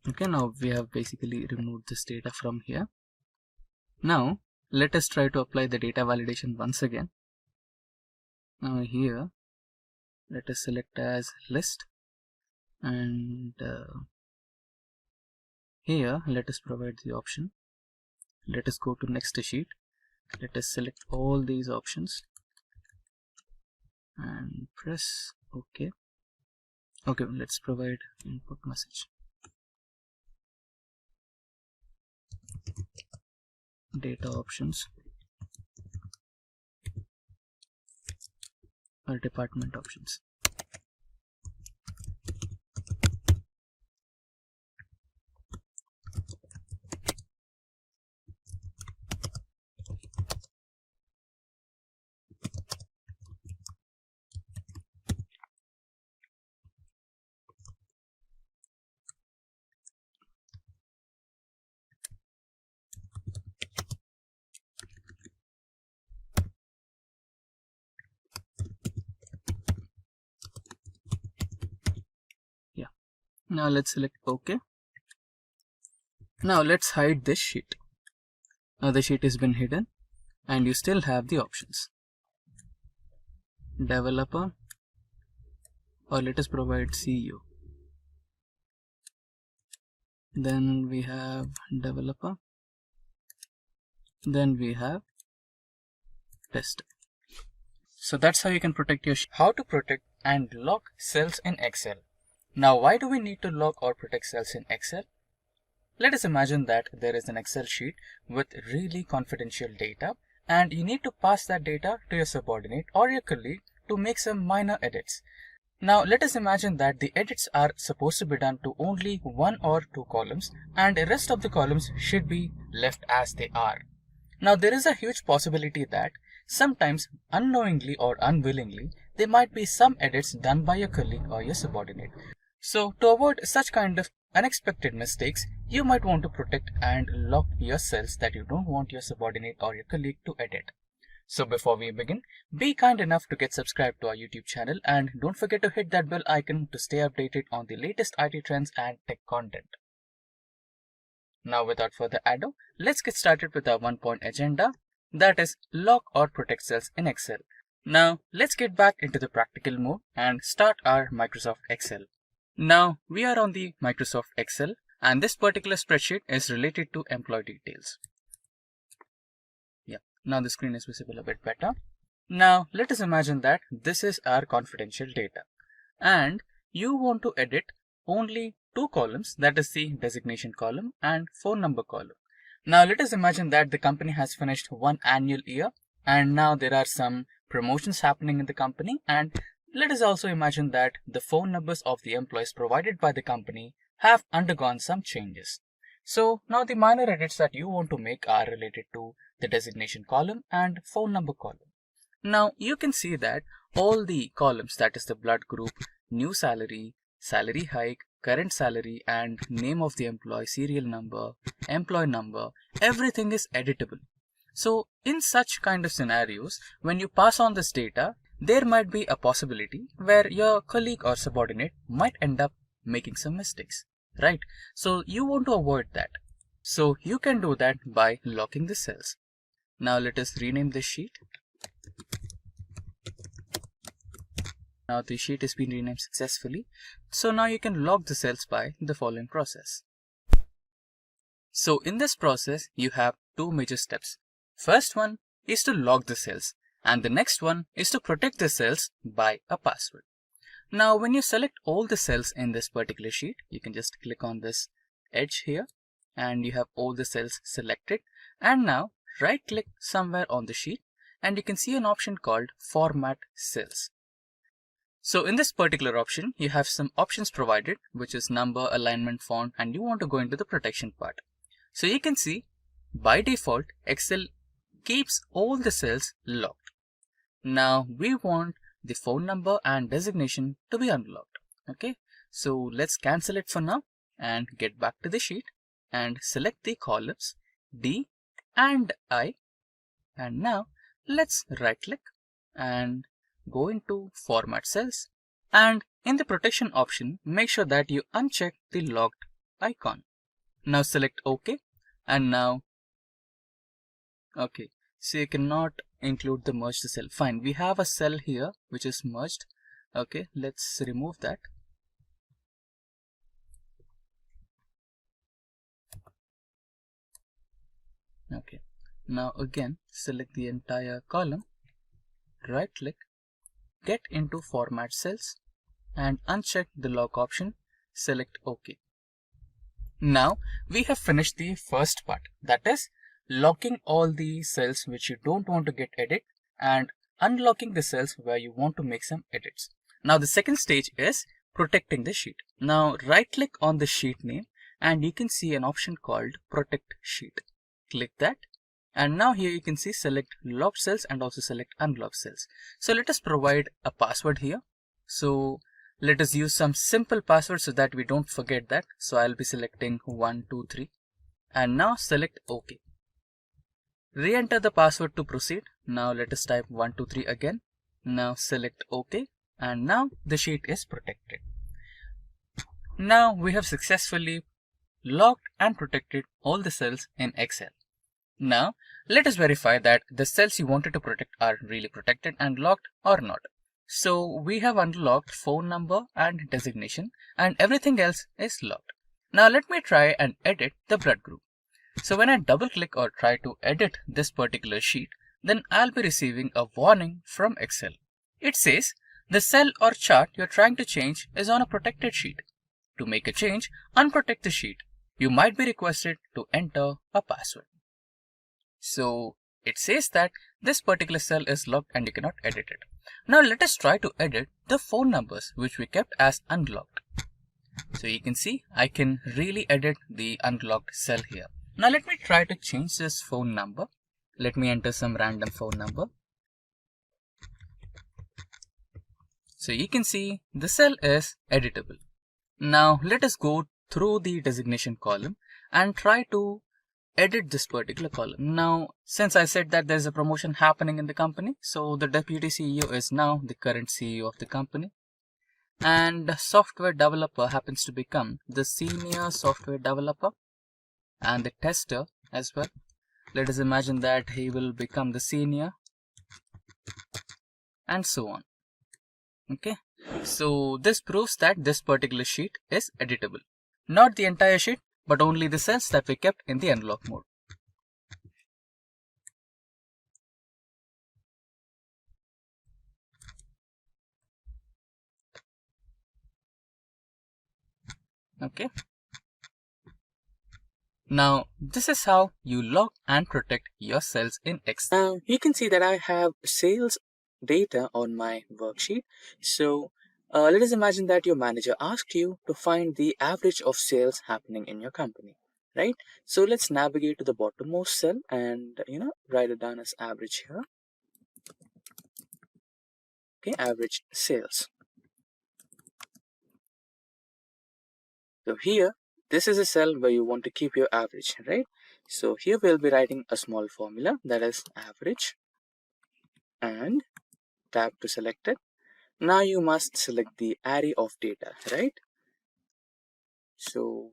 Okay, now we have basically removed this data from here. Now let us try to apply the data validation once again. Now here let us select as list, and here let us provide the option. Let us go to next sheet. Let us select all these options and press OK. Okay, let's provide input message. Data options or department options. Now let's select OK. Now let's hide this sheet. Now the sheet has been hidden and you still have the options. Developer, or let us provide CEO. Then we have developer. Then we have tester. So that's how you can protect your sheet. How to protect and lock cells in Excel. Now, why do we need to lock or protect cells in Excel? Let us imagine that there is an Excel sheet with really confidential data and you need to pass that data to your subordinate or your colleague to make some minor edits. Now, let us imagine that the edits are supposed to be done to only 1 or 2 columns and the rest of the columns should be left as they are. Now, there is a huge possibility that sometimes unknowingly or unwillingly, there might be some edits done by your colleague or your subordinate. So to avoid such kind of unexpected mistakes, you might want to protect and lock your cells that you don't want your subordinate or your colleague to edit. So before we begin, be kind enough to get subscribed to our YouTube channel and don't forget to hit that bell icon to stay updated on the latest IT trends and tech content. Now without further ado, let's get started with our 1-point agenda, that is lock or protect cells in Excel. Now let's get back into the practical mode and start our Microsoft Excel. Now we are on the Microsoft Excel and this particular spreadsheet is related to employee details. Yeah, now the screen is visible a bit better. Now let us imagine that this is our confidential data and you want to edit only 2 columns, that is the designation column and phone number column. Now let us imagine that the company has finished one annual year and now there are some promotions happening in the company, and let us also imagine that the phone numbers of the employees provided by the company have undergone some changes. So now the minor edits that you want to make are related to the designation column and phone number column. Now you can see that all the columns, that is the blood group, new salary, salary hike, current salary and name of the employee, serial number, employee number, everything is editable. So in such kind of scenarios, when you pass on this data, there might be a possibility where your colleague or subordinate might end up making some mistakes, right? So you want to avoid that. So you can do that by locking the cells. Now let us rename this sheet. Now the sheet has been renamed successfully. So now you can lock the cells by the following process. So in this process, you have 2 major steps. First one is to lock the cells and the next one is to protect the cells by a password. Now when you select all the cells in this particular sheet, you can just click on this edge here and you have all the cells selected, and now right click somewhere on the sheet and you can see an option called Format Cells. So in this particular option, you have some options provided, which is number, alignment, font, and you want to go into the protection part. So you can see by default, Excel keeps all the cells locked. Now we want the phone number and designation to be unlocked. Okay, so let's cancel it for now and get back to the sheet and select the columns D and I. And now let's right click and go into Format Cells, and in the protection option, make sure that you uncheck the locked icon. Now select OK, and now okay, so you cannot include the merged cell. Fine, we have a cell here which is merged, Okay, let's remove that. Okay, now again select the entire column, right click, get into format cells and uncheck the lock option, select OK. Now we have finished the first part, that is locking all the cells which you don't want to get edit and unlocking the cells where you want to make some edits. Now the second stage is protecting the sheet. Now right click on the sheet name and you can see an option called Protect Sheet. Click that, and now here you can see select locked cells and also select unlocked cells. So let us provide a password here. So let us use some simple password so that we don't forget that. So I'll be selecting 123 and now select OK. Re-enter the password to proceed. Now let us type 123 again. Now select OK, and now the sheet is protected. Now we have successfully locked and protected all the cells in Excel. Now let us verify that the cells you wanted to protect are really protected and locked or not. So we have unlocked phone number and designation and everything else is locked. Now let me try and edit the blood group. So when I double click or try to edit this particular sheet, then I'll be receiving a warning from Excel. It says the cell or chart you're trying to change is on a protected sheet. To make a change, unprotect the sheet. You might be requested to enter a password. So it says that this particular cell is locked and you cannot edit it. Now let us try to edit the phone numbers which we kept as unlocked. So you can see I can really edit the unlocked cell here. Now let me try to change this phone number. Let me enter some random phone number. So you can see the cell is editable. Now let us go through the designation column and try to edit this particular column. Now since I said that there's a promotion happening in the company, so the deputy CEO is now the current CEO of the company, and software developer happens to become the senior software developer, and the tester as well. Let us imagine that he will become the senior, and so on. Okay, so this proves that this particular sheet is editable. Not the entire sheet, but only the cells that we kept in the unlock mode. Okay. Now this is how you lock and protect your cells in Excel. Now you can see that I have sales data on my worksheet. So let us imagine that your manager asked you to find the average of sales happening in your company, right? So let's navigate to the bottommost cell and write it down as average here. Okay, average sales. So here, this is a cell where you want to keep your average, right? So here we'll be writing a small formula, that is average, and tab to select it. Now you must select the array of data, right? So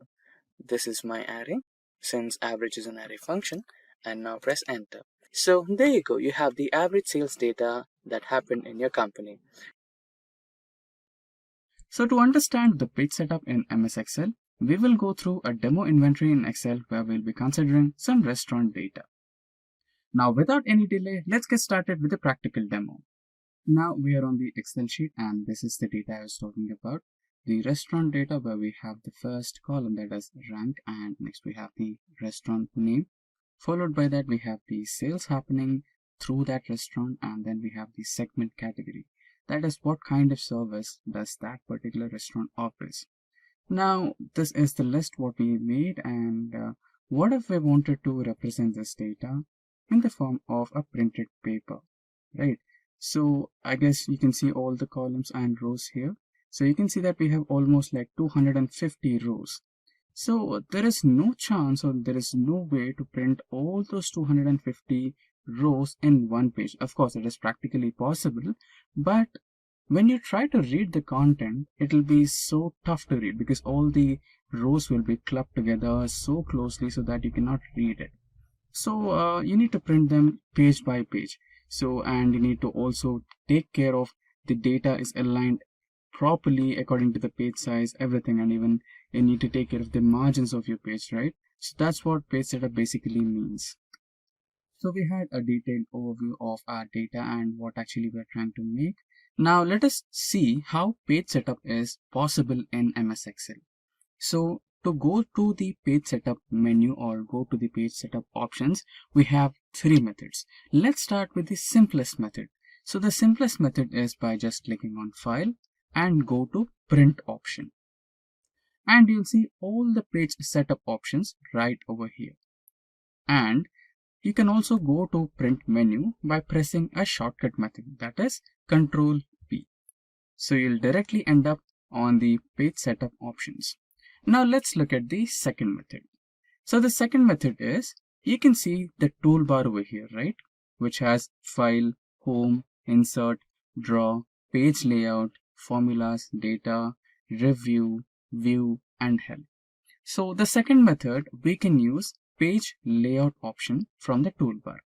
this is my array, since average is an array function, and now press enter. So there you go, you have the average sales data that happened in your company. So to understand the page setup in MS Excel, we will go through a demo inventory in Excel where we'll be considering some restaurant data. Now without any delay, let's get started with the practical demo. Now we are on the Excel sheet and this is the data I was talking about. The restaurant data where we have the first column, that is rank, and next we have the restaurant name. Followed by that we have the sales happening through that restaurant, and then we have the segment category. That is what kind of service does that particular restaurant offers. Now this is the list what we made, and what if we wanted to represent this data in the form of a printed paper, right? So I guess you can see all the columns and rows here. So you can see that we have almost like 250 rows. So there is no chance, or there is no way to print all those 250 rows in one page. Of course it is practically possible, but when you try to read the content, it will be so tough to read because all the rows will be clubbed together so closely so that you cannot read it. So you need to print them page by page. So, and you need to also take care of the data is aligned properly according to the page size, everything, and even you need to take care of the margins of your page, right? So that's what page setup basically means. So we had a detailed overview of our data and what actually we're trying to make. Now let us see how page setup is possible in MS Excel. So to go to the page setup menu or go to the page setup options, we have three methods. Let's start with the simplest method. So the simplest method is by just clicking on File and go to Print option. And you'll see all the page setup options right over here. And you can also go to Print menu by pressing a shortcut method, that is Ctrl P. So you'll directly end up on the page setup options. Now let's look at the second method. So the second method is, you can see the toolbar over here, right? Which has File, Home, Insert, Draw, Page Layout, Formulas, Data, Review, View, and Help. So the second method, we can use Page Layout option from the toolbar.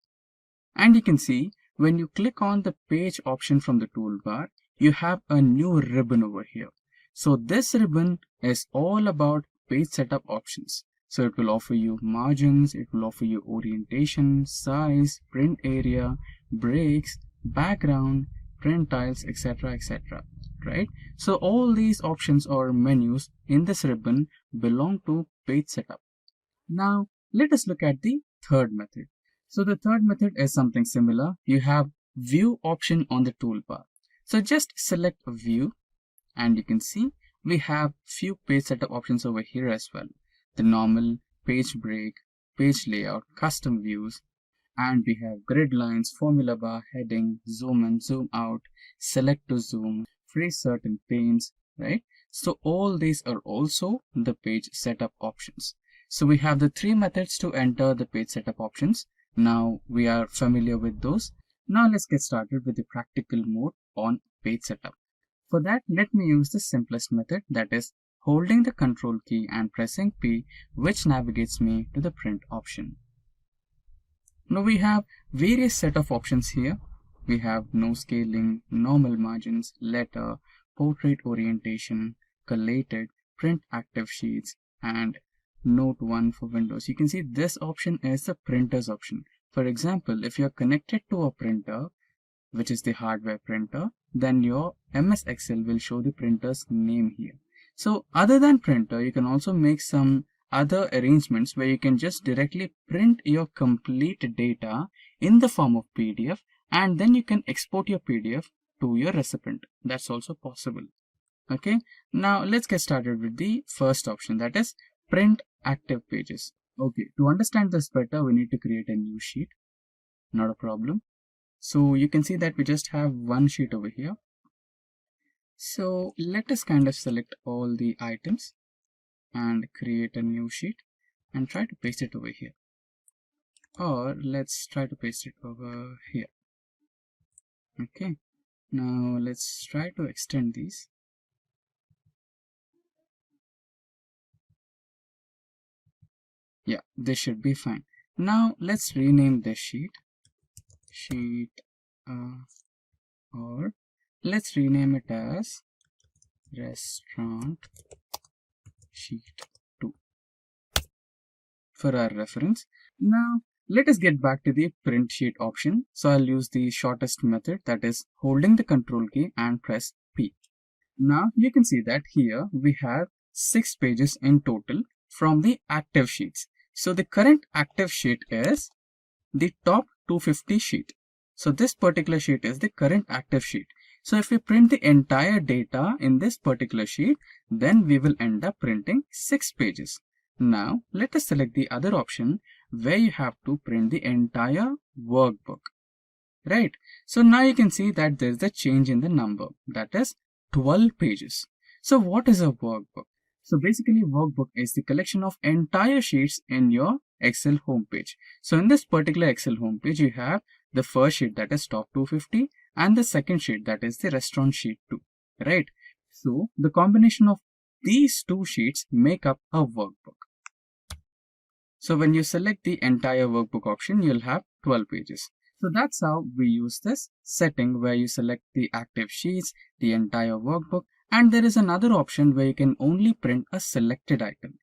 And you can see when you click on the page option from the toolbar, you have a new ribbon over here. So this ribbon is all about page setup options. So it will offer you margins, it will offer you orientation, size, print area, breaks, background, print tiles, etc., etc. Right? So all these options or menus in this ribbon belong to page setup. Now let us look at the third method. So the third method is something similar. You have View option on the toolbar. So just select View, and you can see we have few page setup options over here as well. The normal, page break, page layout, custom views, and we have grid lines, formula bar, heading, zoom in, zoom out, select to zoom, freeze certain panes, right? So all these are also the page setup options. So we have the three methods to enter the page setup options. Now we are familiar with those. Now let's get started with the practical mode on page setup. For that, let me use the simplest method, that is holding the Control key and pressing P, which navigates me to the print option. Now we have various set of options here. We have no scaling, normal margins, letter, portrait orientation, collated, print active sheets, and Note 1 for Windows. You can see this option is the printers option. For example, if you're connected to a printer, which is the hardware printer, then your MS Excel will show the printer's name here. So other than printer, you can also make some other arrangements where you can just directly print your complete data in the form of PDF, and then you can export your PDF to your recipient. That's also possible. Okay, now let's get started with the first option, that is print active pages. Okay, to understand this better, we need to create a new sheet. Not a problem. So you can see that we just have one sheet over here. So let us kind of select all the items and create a new sheet and try to paste it over here. Or let's try to paste it over here. Okay, now let's try to extend these. Yeah, this should be fine. Now let's rename this sheet. Or let's rename it as Restaurant Sheet 2 for our reference. Now let us get back to the print sheet option. So I'll use the shortest method, that is holding the Control key and press P. Now you can see that here we have 6 pages in total from the active sheets. So the current active sheet is the top 250 sheet. So this particular sheet is the current active sheet. So if we print the entire data in this particular sheet, then we will end up printing 6 pages. Now let us select the other option where you have to print the entire workbook. Right. So now you can see that there is a change in the number, that is 12 pages. So what is a workbook? So basically, workbook is the collection of entire sheets in your Excel homepage. So in this particular Excel homepage, you have the first sheet, that is top 250, and the second sheet, that is the restaurant sheet 2, right? So the combination of these two sheets make up a workbook. So when you select the entire workbook option, you'll have 12 pages. So that's how we use this setting where you select the active sheets, the entire workbook, and there is another option where you can only print a selected item.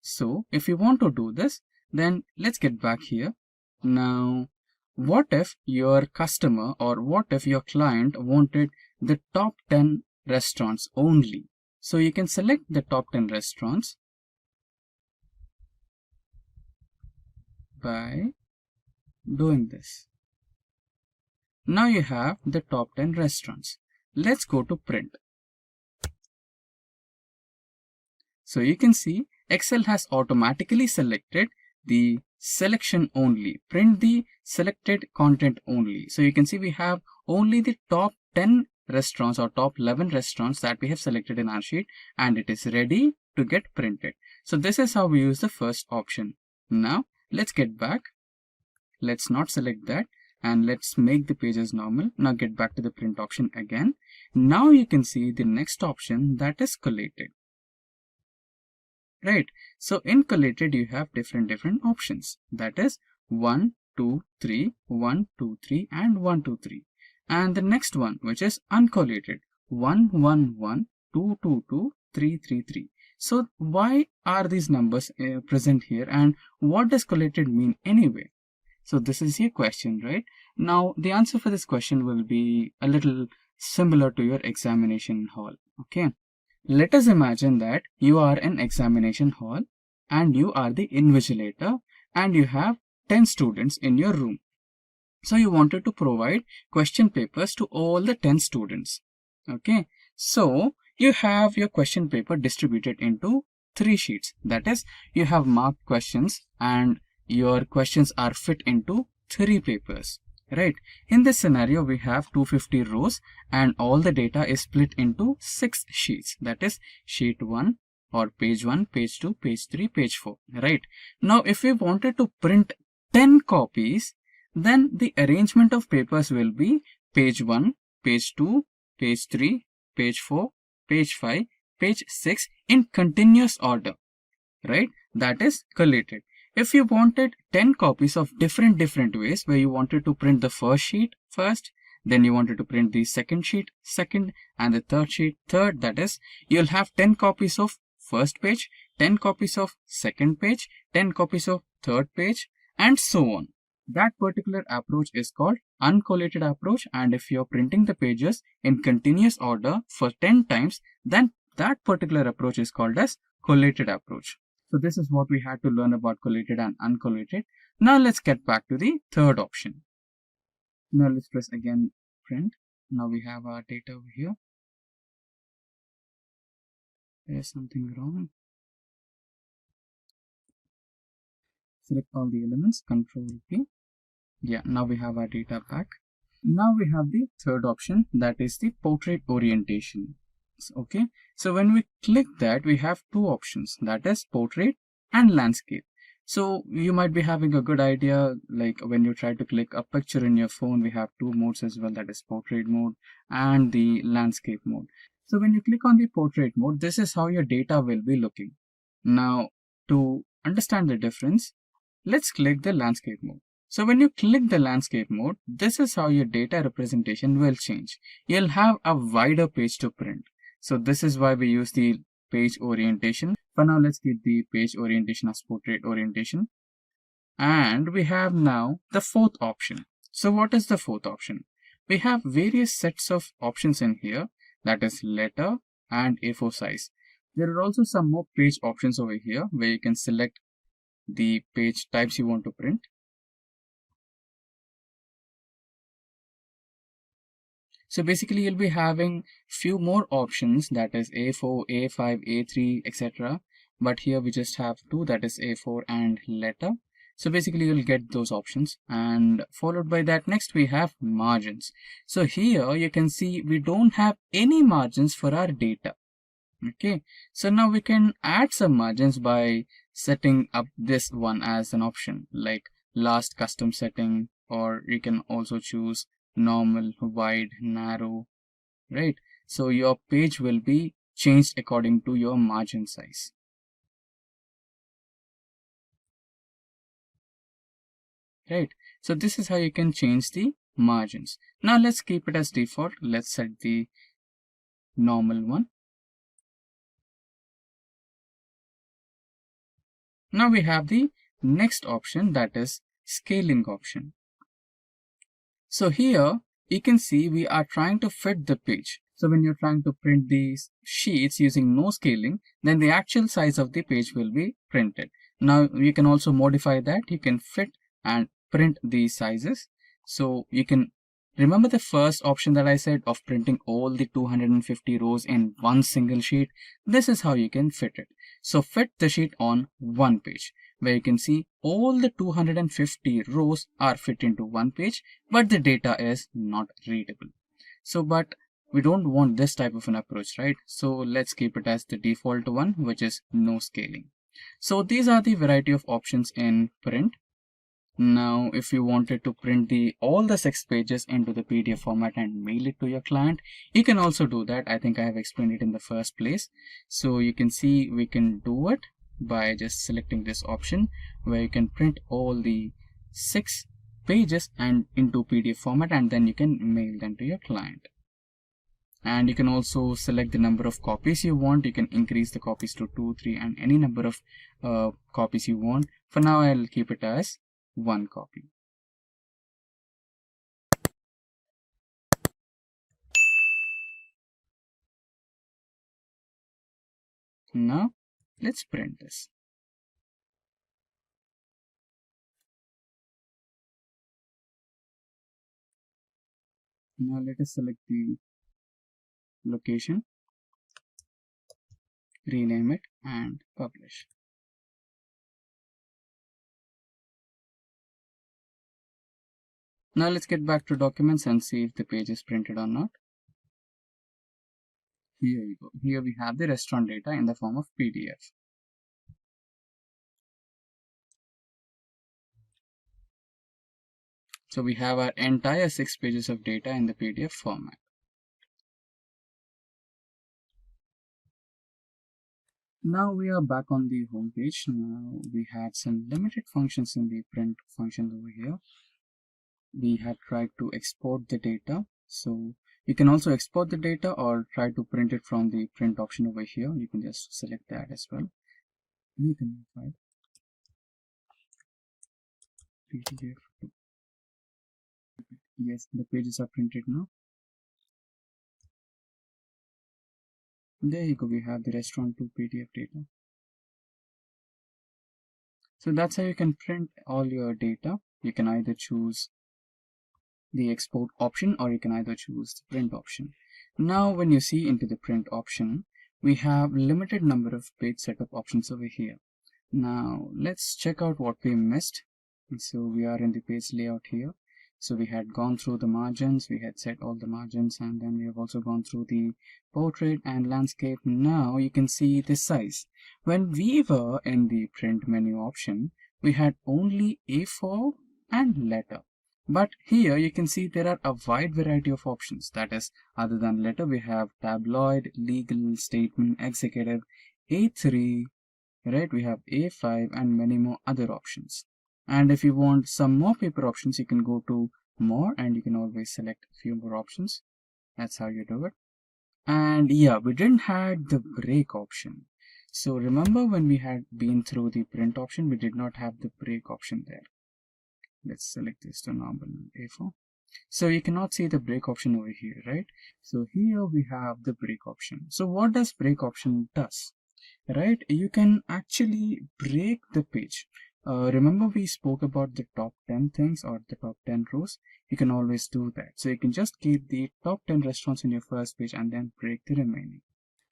So if you want to do this, then let's get back here. Now, what if your customer or what if your client wanted the top 10 restaurants only? So you can select the top 10 restaurants by doing this. Now you have the top 10 restaurants. Let's go to print. So you can see Excel has automatically selected the selection only, print the selected content only. So you can see we have only the top 10 restaurants or top 11 restaurants that we have selected in our sheet, and it is ready to get printed. So this is how we use the first option. Now let's get back. Let's not select that. And let's make the pages normal. Now get back to the print option again. Now you can see the next option, that is collated. Right. So in collated you have different options. That is 1, 2, 3, 1, 2, 3 and 1, 2, 3. And the next one, which is uncollated, 1, 1, 1, 2, 2, 2, 3, 3, 3. So why are these numbers present here, and what does collated mean anyway? So this is your question, right? Now the answer for this question will be a little similar to your examination hall. Okay. Let us imagine that you are in examination hall and you are the invigilator and you have 10 students in your room. So you wanted to provide question papers to all the 10 students. Okay. So you have your question paper distributed into 3 sheets. That is, you have marked questions and your questions are fit into 3 papers, right? In this scenario, we have 250 rows and all the data is split into 6 sheets. That is sheet 1 or page 1, page 2, page 3, page 4, right? Now, if we wanted to print 10 copies, then the arrangement of papers will be page 1, page 2, page 3, page 4, page 5, page 6 in continuous order, right? That is collated. If you wanted 10 copies of different ways, where you wanted to print the first sheet first, then you wanted to print the second sheet second, and the third sheet third, that is, you'll have 10 copies of first page, 10 copies of second page, 10 copies of third page, and so on. That particular approach is called uncollated approach, and if you're printing the pages in continuous order for 10 times, then that particular approach is called as collated approach. So this is what we had to learn about collated and uncollated. Now let's get back to the third option. Now let's press again print. Now we have our data over here. There's something wrong. Select all the elements, Control P. Yeah, now we have our data back. Now we have the third option, that is the portrait orientation. Okay, so when we click that, we have 2 options, that is portrait and landscape. So you might be having a good idea, like when you try to click a picture in your phone, we have 2 modes as well, that is portrait mode and the landscape mode. So when you click on the portrait mode, this is how your data will be looking. Now to understand the difference, let's click the landscape mode. So when you click the landscape mode, this is how your data representation will change. You'll have a wider page to print. So this is why we use the page orientation. For now, let's keep the page orientation as portrait orientation. And we have now the 4th option. So what is the 4th option? We have various sets of options in here, that is letter and A4 size. There are also some more page options over here where you can select the page types you want to print. So basically you'll be having few more options, that is A4, A5, A3, etc. But here we just have 2, that is A4 and letter. So basically you'll get those options, and followed by that next we have margins. So here you can see we don't have any margins for our data. Okay, so now we can add some margins by setting up this one as an option, like last custom setting, or you can also choose normal, wide, narrow, right? So your page will be changed according to your margin size. right? So this is how you can change the margins. Now let's keep it as default. Let's set the normal one. Now we have the next option, that is scaling option. So here you can see we are trying to fit the page. So when you're trying to print these sheets using no scaling, then the actual size of the page will be printed. Now you can also modify that. You can fit and print these sizes. So you can remember the first option that I said of printing all the 250 rows in one single sheet. This is how you can fit it. So fit the sheet on one page, where you can see all the 250 rows are fit into one page, but the data is not readable. So, but we don't want this type of an approach, right? So let's keep it as the default one, which is no scaling. So these are the variety of options in print. Now, if you wanted to print all the 6 pages into the PDF format and mail it to your client, you can also do that. I think I have explained it in the first place. So you can see we can do it by just selecting this option, where you can print all the 6 pages and into PDF format, and then you can mail them to your client. And you can also select the number of copies you want. You can increase the copies to 2, 3, and any number of copies you want. For now, I'll keep it as 1 copy. Now let's print this. Now let us select the location, rename it, and publish. Now let's get back to documents and see if the page is printed or not. Here you go. Here we have the restaurant data in the form of PDF. So we have our entire 6 pages of data in the PDF format. Now we are back on the home page. Now we had some limited functions in the print function over here. We had tried to export the data. So you can also export the data or try to print it from the print option over here. You can just select that as well. You can find PDF. Yes, the pages are printed now. There you go, we have the restaurant 2 PDF data. So that's how you can print all your data. You can either choose the export option or you can either choose the print option. Now when you see into the print option, we have limited number of page setup options over here. Now let's check out what we missed. So we are in the page layout here. So we had gone through the margins, we had set all the margins, and then we have also gone through the portrait and landscape. Now you can see the size. When we were in the print menu option, we had only A4 and letter. But here you can see there are a wide variety of options. That is, other than letter, we have tabloid, legal, statement, executive, A3, right? We have A5 and many more other options. And if you want some more paper options, you can go to more and you can always select a few more options. That's how you do it. And yeah, we didn't have the break option. So remember when we had been through the print option, we did not have the break option there. Let's select this to normal A4. So you cannot see the break option over here, right? So here we have the break option. So what does break option does? Right? You can actually break the page. Remember we spoke about the top 10 things or the top 10 rows. You can always do that. So you can just keep the top 10 restaurants in your first page and then break the remaining.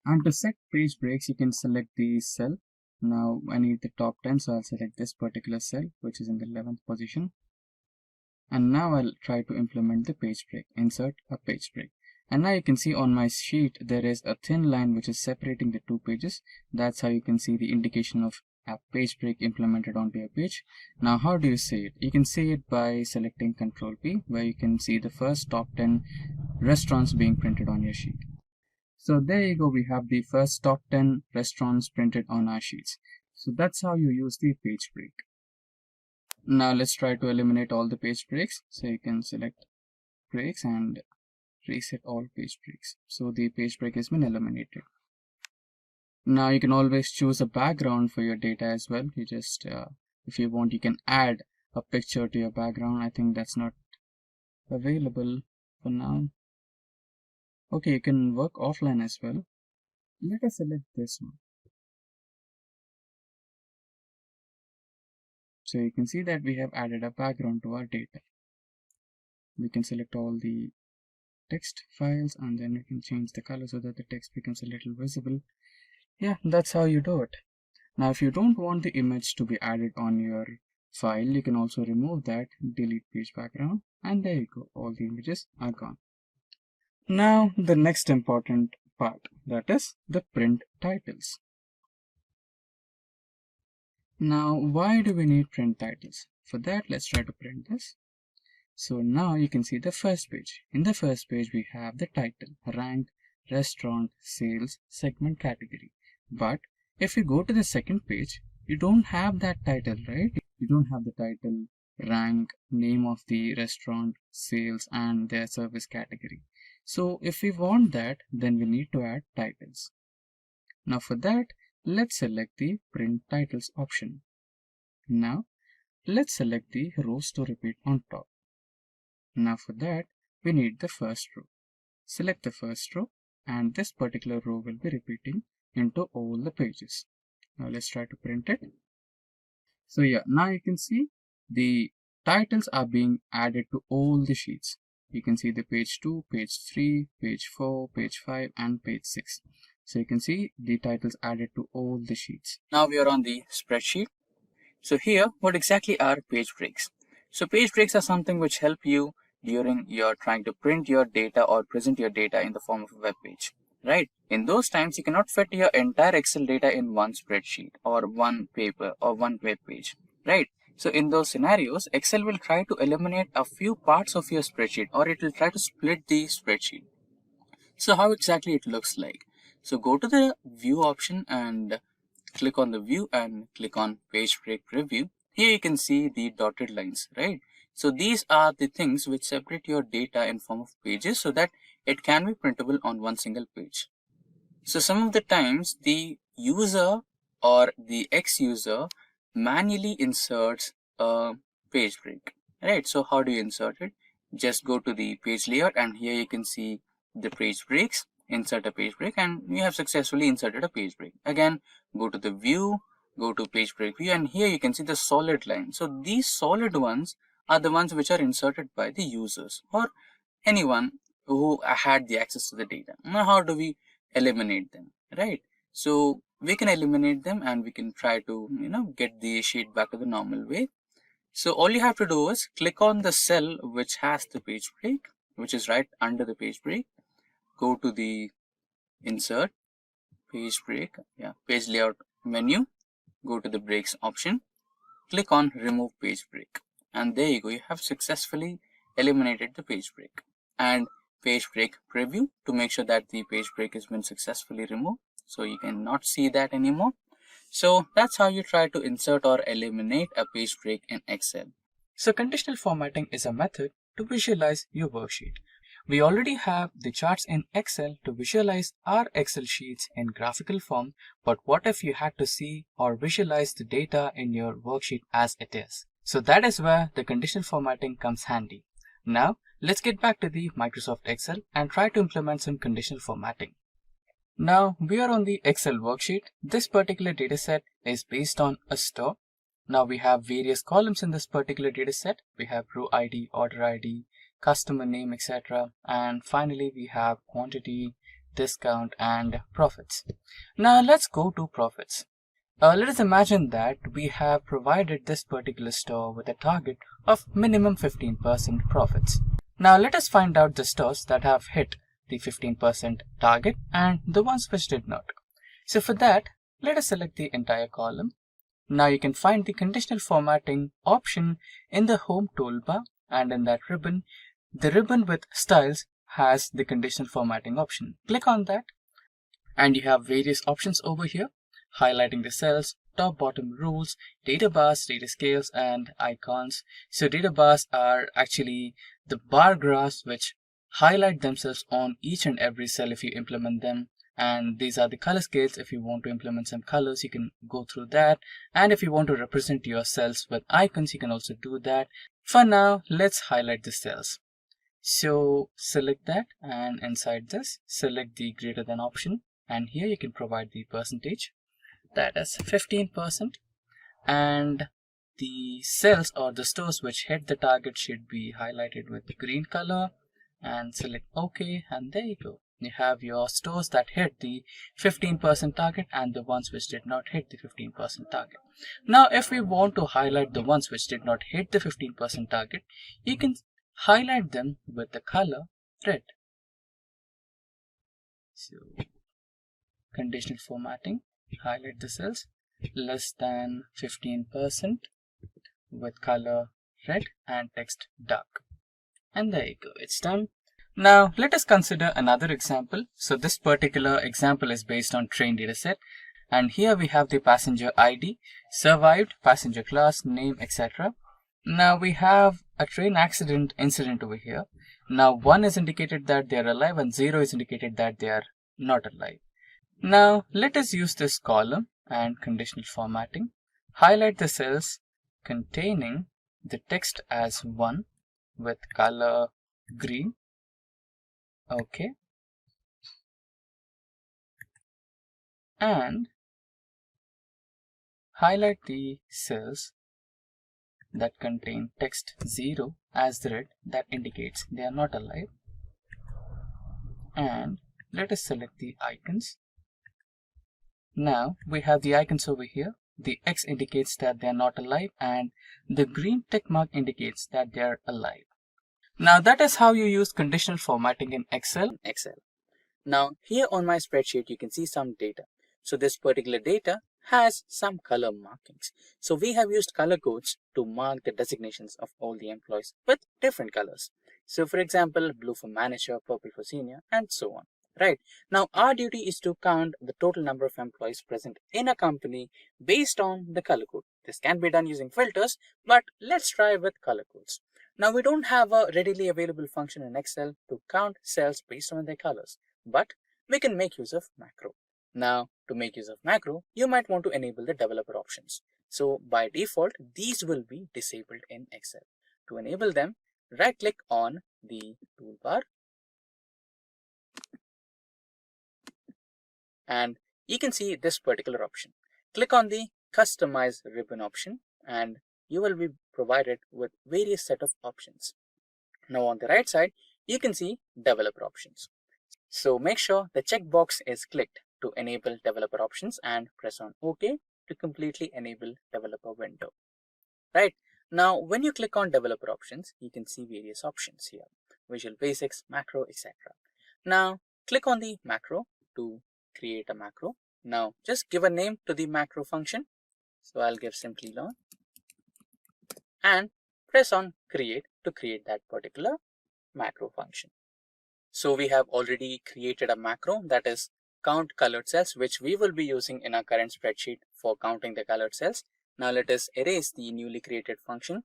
And to set page breaks, you can select the cell. Now I need the top 10, so I'll select this particular cell, which is in the 11th position. And now I'll try to implement the page break. Insert a page break. And now you can see on my sheet, there is a thin line which is separating the 2 pages. That's how you can see the indication of a page break implemented onto your page. Now how do you say it? You can say it by selecting Ctrl P, where you can see the first top 10 restaurants being printed on your sheet. So there you go, we have the first top 10 restaurants printed on our sheets. So that's how you use the page break. Now let's try to eliminate all the page breaks. So you can select breaks and reset all page breaks. So the page break has been eliminated. Now you can always choose a background for your data as well. You just, if you want, you can add a picture to your background. I think that's not available for now. Okay, you can work offline as well. Let us select this one. So you can see that we have added a background to our data. We can select all the text files and then we can change the color so that the text becomes a little visible. Yeah, that's how you do it. Now if you don't want the image to be added on your file, you can also remove that, delete page background, and there you go, all the images are gone. Now the next important part, that is the print titles. Now why do we need print titles? For that, let's try to print this. So now you can see the first page. In the first page we have the title, rank, restaurant, sales, segment, category. But if you go to the second page, you don't have that title, right? You don't have the title, rank, name of the restaurant, sales, and their service category. So if we want that, then we need to add titles. Now for that, let's select the print titles option. Now let's select the rows to repeat on top. Now for that, we need the first row. Select the first row and this particular row will be repeating into all the pages. Now let's try to print it. So yeah, now you can see the titles are being added to all the sheets. You can see the page 2, page 3, page 4, page 5 and page 6. So you can see the titles added to all the sheets. Now we are on the spreadsheet. So here, what exactly are page breaks? So page breaks are something which help you during you're trying to print your data or present your data in the form of a web page, right? In those times, you cannot fit your entire Excel data in one spreadsheet or one paper or one web page, right? So in those scenarios, Excel will try to eliminate a few parts of your spreadsheet or it will try to split the spreadsheet. So how exactly it looks like? So go to the view option and click on the view and click on page break preview. Here you can see the dotted lines, right? So these are the things which separate your data in form of pages so that it can be printable on one single page. So some of the times the user or the ex-user manually inserts a page break, right? So how do you insert it? Just go to the page layout and here you can see the page breaks, insert a page break, and you have successfully inserted a page break. Again, go to the view, go to page break view, and here you can see the solid line. So these solid ones are the ones which are inserted by the users or anyone who had the access to the data. Now how do we eliminate them, right? So we can eliminate them and we can try to get the sheet back to the normal way. So all you have to do is click on the cell which has the page break, which is right under the page break. Go to the insert page break, page layout menu, go to the breaks option, click on remove page break, and there you go, you have successfully eliminated the page break. And page break preview to make sure that the page break has been successfully removed, so you cannot see that anymore. So that's how you try to insert or eliminate a page break in Excel. So conditional formatting is a method to visualize your worksheet. We already have the charts in Excel to visualize our Excel sheets in graphical form, but what if you had to see or visualize the data in your worksheet as it is? So that is where the conditional formatting comes handy. Now let's get back to the Microsoft Excel and try to implement some conditional formatting. Now we are on the Excel worksheet. This particular dataset is based on a store. Now we have various columns in this particular dataset. We have row ID, order ID, customer name, etc. And finally we have quantity, discount, and profits. Now let's go to profits. Let us imagine that we have provided this particular store with a target of minimum 15% profits. Now let us find out the stores that have hit the 15% target and the ones which did not. So for that, let us select the entire column. Now you can find the conditional formatting option in the home toolbar, and in that ribbon, the ribbon with styles has the conditional formatting option. Click on that and you have various options over here. highlighting the cells, top bottom rules, data bars, data scales, and icons. So data bars are actually the bar graphs which highlight themselves on each and every cell if you implement them. And these are the color scales. If you want to implement some colors, you can go through that. And if you want to represent your cells with icons, you can also do that. For now, let's highlight the cells. So select that, and inside this, select the greater than option. And here you can provide the percentage, that is 15%. And the cells or the stores which hit the target should be highlighted with green color, and select OK, and there you go. You have your stores that hit the 15% target and the ones which did not hit the 15% target. Now, if we want to highlight the ones which did not hit the 15% target, you can highlight them with the color red. So, conditional formatting, highlight the cells less than 15% with color red and text dark. And there you go, it's done. Now let us consider another example. So this particular example is based on train dataset, and here we have the passenger ID, survived, passenger class, name, etc. Now we have a train accident incident over here. Now 1 is indicated that they are alive and 0 is indicated that they are not alive. Now let us use this column and conditional formatting, highlight the cells containing the text as 1 with color green. Okay. And highlight the cells that contain text 0 as the red, that indicates they are not alive. And let us select the icons. Now we have the icons over here. The X indicates that they are not alive and the green tick mark indicates that they are alive. Now that is how you use conditional formatting in Excel. Now here on my spreadsheet you can see some data. So this particular data has some color markings. So we have used color codes to mark the designations of all the employees with different colors. So for example, blue for manager, purple for senior, and so on. Right. Now our duty is to count the total number of employees present in a company based on the color code. This can be done using filters, but let's try with color codes. Now we don't have a readily available function in Excel to count cells based on their colors, but we can make use of macro. Now to make use of macro, you might want to enable the developer options. So by default, these will be disabled in Excel. To enable them, right click on the toolbar and you can see this particular option. Click on the customize ribbon option and you will be provided with various set of options. Now on the right side, you can see developer options. So make sure the checkbox is clicked to enable developer options and press on OK to completely enable developer window. Right. Now when you click on developer options, you can see various options here. Visual Basics, macro, etc. Now click on the macro to create a macro. Now just give a name to the macro function. So I'll give Simplilearn and press on create to create that particular macro function. So we have already created a macro, that is count colored cells, which we will be using in our current spreadsheet for counting the colored cells. Now let us erase the newly created function.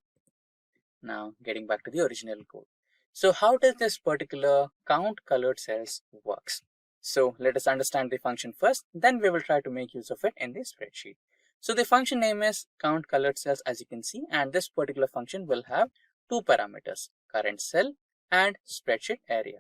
Now getting back to the original code. So how does this particular count colored cells works? So let us understand the function first, then we will try to make use of it in the spreadsheet. So the function name is count colored cells, as you can see, and this particular function will have two parameters, current cell and spreadsheet area.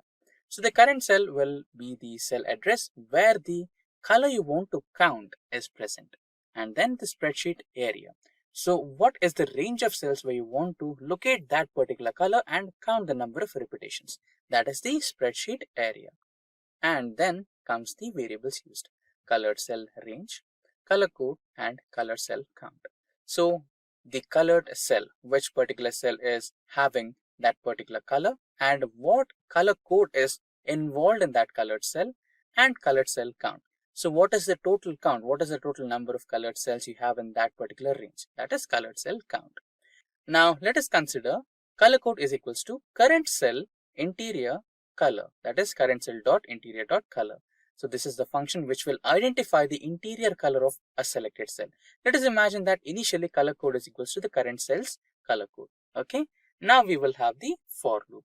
So the current cell will be the cell address where the color you want to count is present, and then the spreadsheet area. So what is the range of cells where you want to locate that particular color and count the number of repetitions? That is the spreadsheet area. And then comes the variables used, colored cell range, color code, and color cell count. So the colored cell, which particular cell is having that particular color and what color code is involved in that colored cell, and colored cell count. So what is the total count? What is the total number of colored cells you have in that particular range? That is colored cell count. Now let us consider color code is equals to current cell interior color, that is current cell dot interior dot color. So this is the function which will identify the interior color of a selected cell. Let us imagine that initially color code is equals to the current cell's color code. Okay. Now we will have the for loop.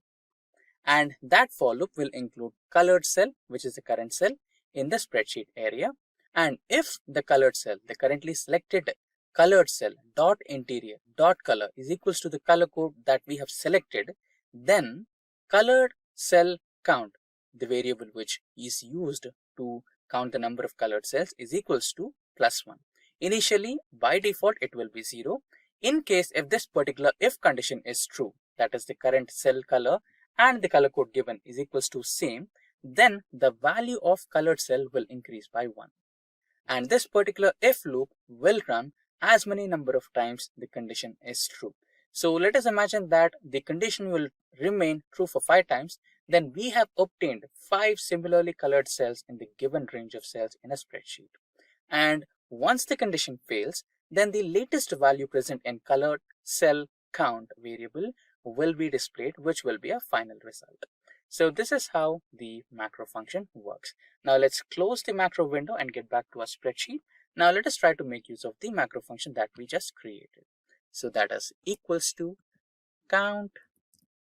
And that for loop will include colored cell, which is the current cell in the spreadsheet area. And if the colored cell, the currently selected colored cell dot interior dot color is equals to the color code that we have selected, then colored cell count, the variable which is used to count the number of colored cells, is equals to +1. Initially, by default, it will be 0. In case if this particular if condition is true, that is the current cell color and the color code given is equals to same, then the value of colored cell will increase by 1. And this particular if loop will run as many number of times the condition is true. So let us imagine that the condition will remain true for 5 times. Then we have obtained 5 similarly colored cells in the given range of cells in a spreadsheet. And once the condition fails, then the latest value present in colored cell count variable will be displayed, which will be a final result. So this is how the macro function works. Now let's close the macro window and get back to our spreadsheet. Now let us try to make use of the macro function that we just created. So that is equals to count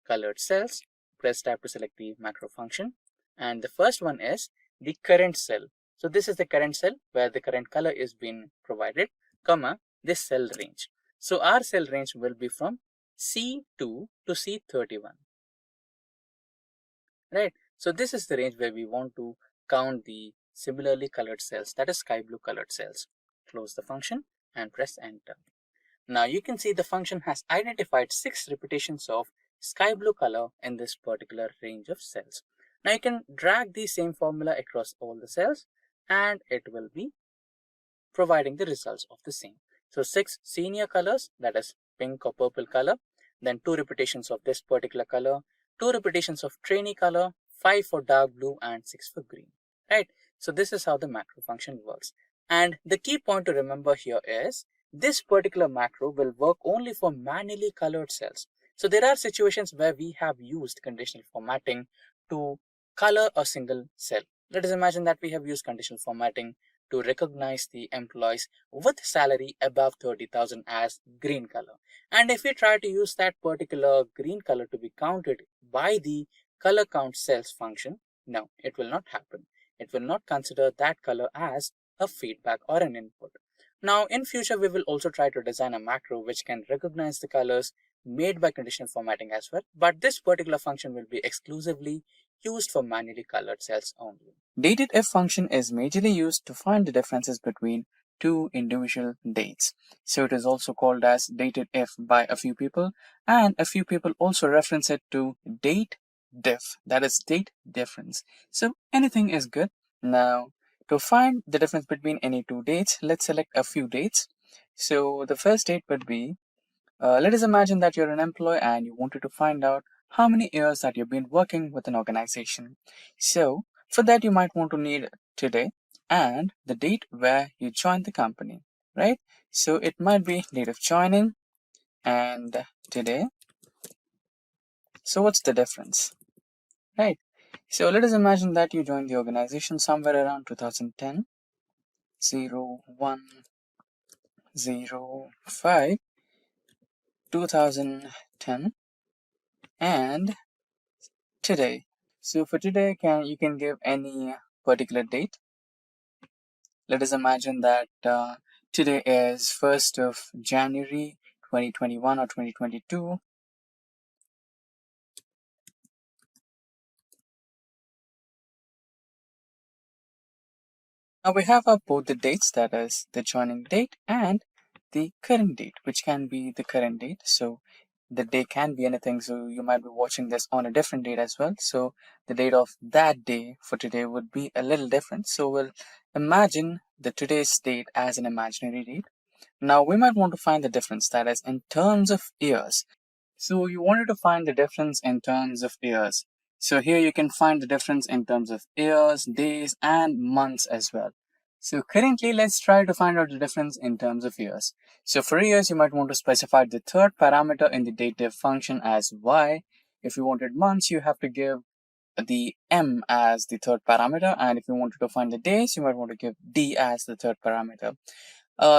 colored cells. Press tab to select the macro function. And the first one is the current cell. So this is the current cell where the current color is being provided, comma, this cell range. So our cell range will be from C2 to C31. Right. So this is the range where we want to count the similarly colored cells, that is sky blue colored cells. Close the function and press enter. Now you can see the function has identified 6 repetitions of sky blue color in this particular range of cells. Now you can drag the same formula across all the cells and it will be providing the results of the same. So 6 senior colors, that is pink or purple color, then 2 repetitions of this particular color, 2 repetitions of trainee color, 5 for dark blue and 6 for green, right? So this is how the macro function works. And the key point to remember here is this particular macro will work only for manually colored cells. So there are situations where we have used conditional formatting to color a single cell. Let us imagine that we have used conditional formatting to recognize the employees with salary above 30,000 as green color. And if we try to use that particular green color to be counted by the color count cells function, no, it will not happen. It will not consider that color as a feedback or an input. Now in future, we will also try to design a macro which can recognize the colors made by conditional formatting as well. But this particular function will be exclusively used for manually colored cells only. Dated if function is majorly used to find the differences between two individual dates. So it is also called as dated if by a few people, and a few people also reference it to date diff, that is date difference. So anything is good. Now to find the difference between any two dates, let's select a few dates. So the first date would be, let us imagine that you're an employee and you wanted to find out how many years that you've been working with an organization. So for that, you might want to need today and the date where you joined the company, right? So it might be date of joining and today. So what's the difference, right? So let us imagine that you joined the organization somewhere around 2010, 0105, 2010, and today. So for today, you can give any particular date. Let us imagine that today is 1st of January 2021 or 2022. Now we have both the dates, that is the joining date and the current date, which can be the current date. So the day can be anything. So you might be watching this on a different date as well. So the date of that day for today would be a little different. So we'll imagine the today's date as an imaginary date. Now we might want to find the difference, that is in terms of years. So you wanted to find the difference in terms of years. So here you can find the difference in terms of years, days, and months as well. So currently, let's try to find out the difference in terms of years. So for years, you might want to specify the third parameter in the dative function as y. If you wanted months, you have to give the M as the third parameter, and if you wanted to find the days, you might want to give D as the third parameter.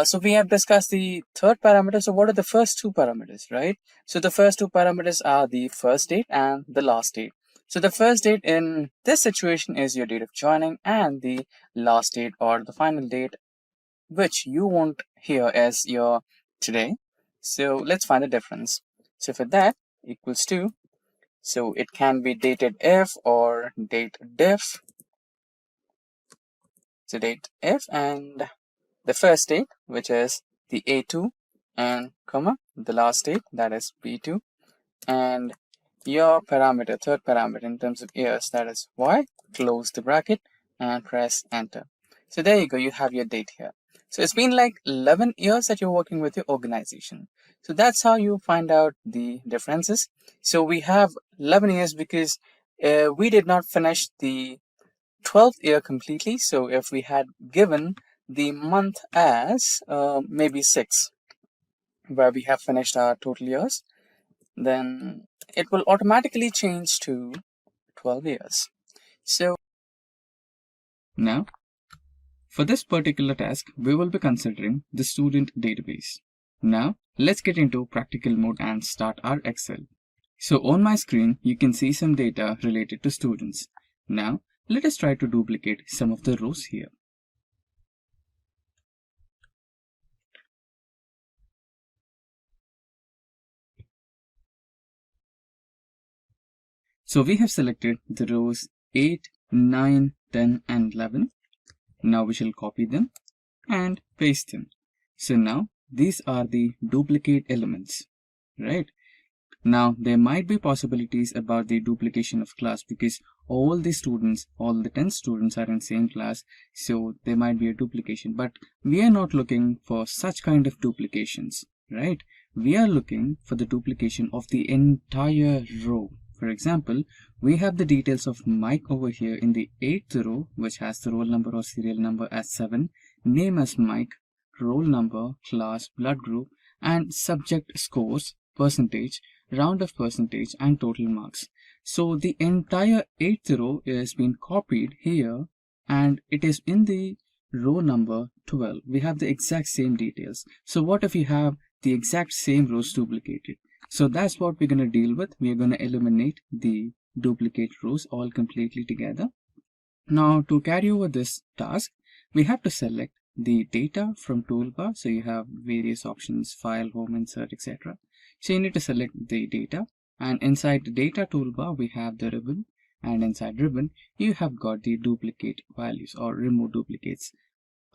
So we have discussed the third parameter. So what are the first two parameters, right? So the first two parameters are the first date and the last date. So the first date in this situation is your date of joining, and the last date or the final date which you want here is your today. So let's find the difference. So for that, equals to, so it can be dated if or date diff. So date if, and the first date, which is the A2, and comma the last date, that is B2, and your parameter, third parameter in terms of years, that is Y, close the bracket and press enter. So there you go, you have your date here. So it's been like 11 years that you're working with your organization. So that's how you find out the differences. So we have 11 years because we did not finish the 12th year completely. So if we had given the month as maybe 6, where we have finished our total years, then it will automatically change to 12 years. So now, for this particular task, we will be considering the student database. Now, let's get into practical mode and start our Excel. So on my screen, you can see some data related to students. Now, let us try to duplicate some of the rows here. So we have selected the rows 8, 9, 10 and 11. Now we shall copy them and paste them. So now these are the duplicate elements, right? Now there might be possibilities about the duplication of class because all the students, all the 10 students are in same class, so there might be a duplication. But we are not looking for such kind of duplications, right? We are looking for the duplication of the entire row. For example, we have the details of Mike over here in the 8th row, which has the roll number or serial number as 7, name as Mike, roll number, class, blood group, and subject scores, percentage, round of percentage, and total marks. So the entire 8th row is being copied here, and it is in the row number 12. We have the exact same details. So what if you have the exact same rows duplicated? So that's what we're going to deal with. We're going to eliminate the duplicate rows all completely together. Now to carry over this task, we have to select the data from toolbar. So you have various options, file, home, insert, etc. So you need to select the data, and inside the data toolbar we have the ribbon, and inside ribbon you have got the duplicate values or remove duplicates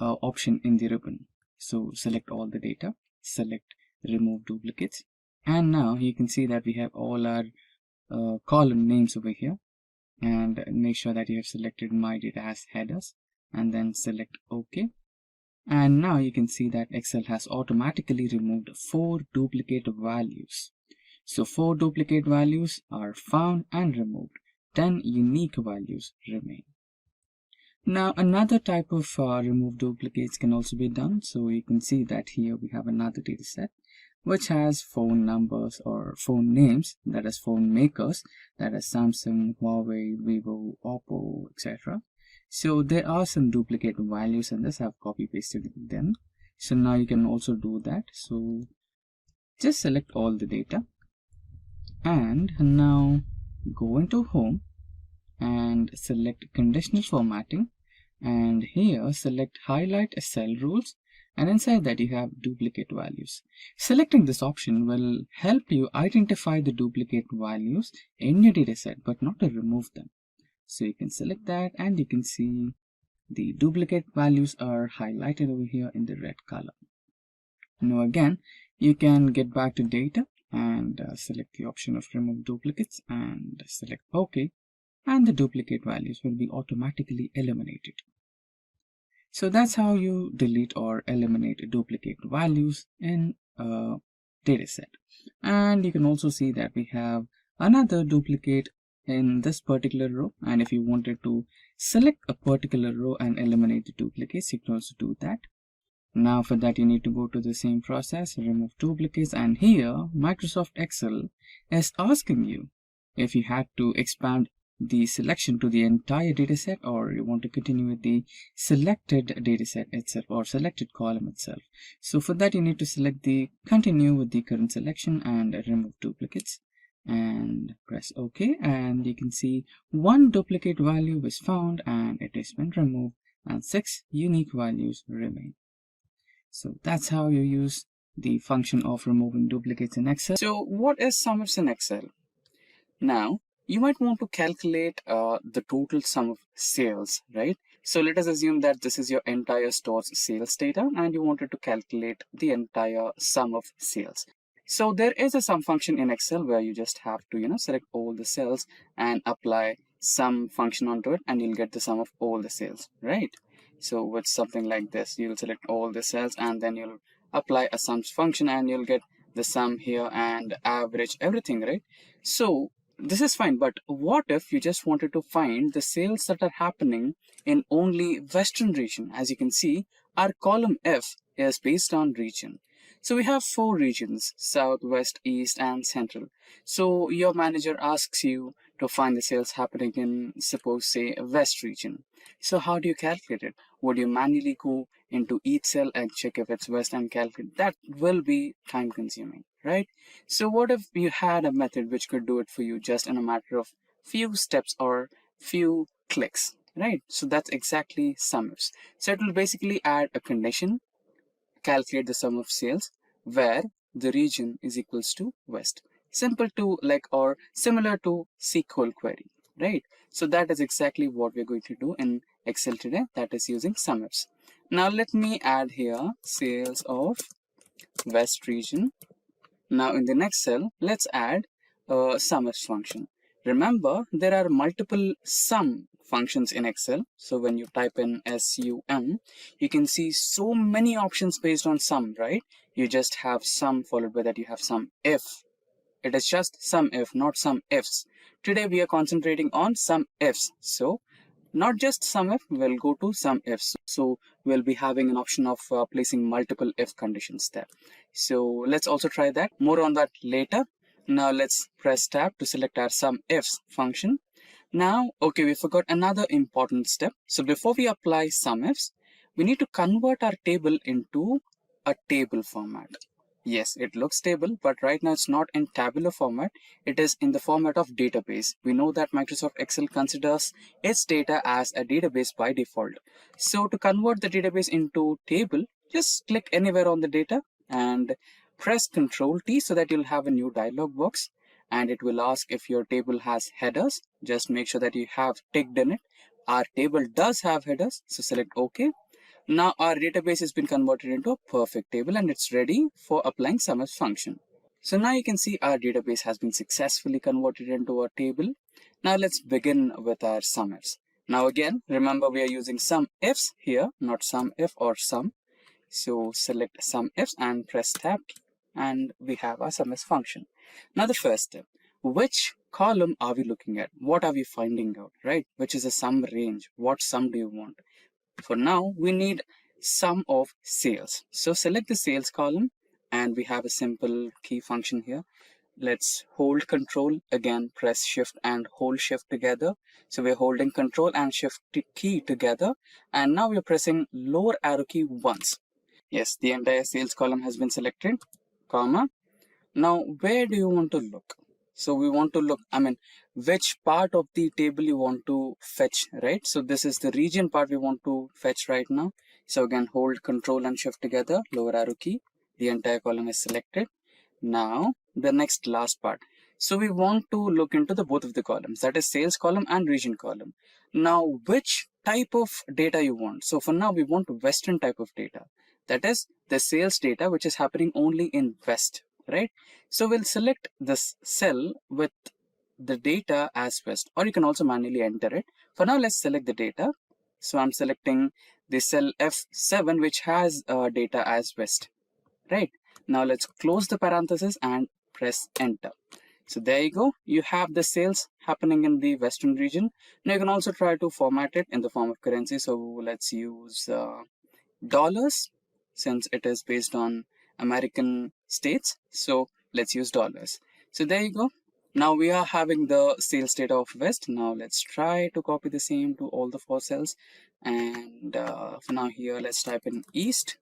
option in the ribbon. So select all the data, select remove duplicates, and now you can see that we have all our column names over here, and make sure that you have selected my data as headers, and then select OK. And now you can see that Excel has automatically removed 4 duplicate values. So 4 duplicate values are found and removed. 10 unique values remain. Now another type of remove duplicates can also be done. So you can see that here we have another data set which has phone numbers or phone names, that is phone makers, that is Samsung, Huawei, Vivo, Oppo, etc. So there are some duplicate values in this. I've copy pasted them. So now you can also do that. So just select all the data, and now go into home and select conditional formatting, and here select highlight cell rules, and inside that you have duplicate values. Selecting this option will help you identify the duplicate values in your dataset, but not to remove them. So you can select that, and you can see the duplicate values are highlighted over here in the red color. Now again, you can get back to data and select the option of remove duplicates and select OK, and the duplicate values will be automatically eliminated. So that's how you delete or eliminate duplicate values in a dataset. And you can also see that we have another duplicate in this particular row, and if you wanted to select a particular row and eliminate the duplicates, you can also do that. Now for that you need to go to the same process, remove duplicates, and here Microsoft Excel is asking you if you had to expand the selection to the entire dataset, or you want to continue with the selected dataset itself or selected column itself. So for that, you need to select the continue with the current selection and remove duplicates and press OK, and you can see one duplicate value was found and it has been removed and 6 unique values remain. So that's how you use the function of removing duplicates in Excel. So what is SUMIFS in Excel? Now, you might want to calculate the total sum of sales, right? So let us assume that this is your entire store's sales data and you wanted to calculate the entire sum of sales. So there is a sum function in Excel where you just have to, select all the cells and apply sum function onto it, and you'll get the sum of all the sales, right? So with something like this, you'll select all the cells and then you'll apply a sums function and you'll get the sum here and average everything, right? So this is fine, but what if you just wanted to find the sales that are happening in only Western region? As you can see, our column F is based on region. So we have 4 regions: South, West, East, and Central. So your manager asks you to find the sales happening in, suppose, say, West region. So how do you calculate it? Would you manually go into each cell and check if it's West and calculate? That will be time consuming, right? So what if you had a method which could do it for you just in a matter of few steps or few clicks, right? So that's exactly SUMIFS. So it will basically add a condition, calculate the sum of sales where the region is equals to West. Simple to or similar to SQL query, right? So that is exactly what we're going to do in Excel today, that is using SUMIFS. Now let me add here sales of West region. Now in the next cell, let's add a SUMIFS function. Remember, there are multiple sum functions in Excel. So when you type in SUM, you can see so many options based on sum, right? You just have sum, followed by that you have sum if. It is just sum if, not sum ifs. Today we are concentrating on sum ifs. So not just sum if, we'll go to sum ifs. So we'll be having an option of placing multiple if conditions there. So let's also try that. More on that later. Now let's press tab to select our sum ifs function. Now, okay, we forgot another important step. So before we apply sum ifs, we need to convert our table into a table format. Yes, it looks table, but right now it's not in tabular format. It is in the format of database. We know that Microsoft Excel considers its data as a database by default. So to convert the database into table, just click anywhere on the data and press Ctrl T so that you'll have a new dialog box, and it will ask if your table has headers. Just make sure that you have ticked in it. Our table does have headers, so select OK. Now our database has been converted into a perfect table and it's ready for applying SUMIFS function. So now you can see our database has been successfully converted into a table. Now let's begin with our SUMIFS. Now again, remember we are using sum ifs here, not sum if or sum. So select sum ifs and press tab and we have our SUMIFS function. Now the first step, which column are we looking at? What are we finding out, right? Which is a sum range? What sum do you want? For now, we need sum of sales. So select the sales column and we have a simple key function here. Let's hold Control, again press Shift and hold Shift together. So we're holding Control and Shift key together, and now we're pressing lower arrow key once. Yes, the entire sales column has been selected, comma. Now where do you want to look? So we want to look, which part of the table you want to fetch, right? So this is the region part we want to fetch right now. So again, hold Control and Shift together, lower arrow key. The entire column is selected. Now the next last part. So we want to look into the both of the columns, that is sales column and region column. Now which type of data you want? So for now we want Western type of data. That is the sales data which is happening only in West, right? So we'll select this cell with the data as West, or you can also manually enter it. For now, let's select the data. So I'm selecting the cell F7, which has data as West, right? Now let's close the parenthesis and press enter. So there you go. You have the sales happening in the Western region. Now you can also try to format it in the form of currency. So let's use dollars, since it is based on American states. So let's use dollars. So there you go. Now we are having the sales data of West. Now let's try to copy the same to all the 4 cells. And for now here, let's type in East.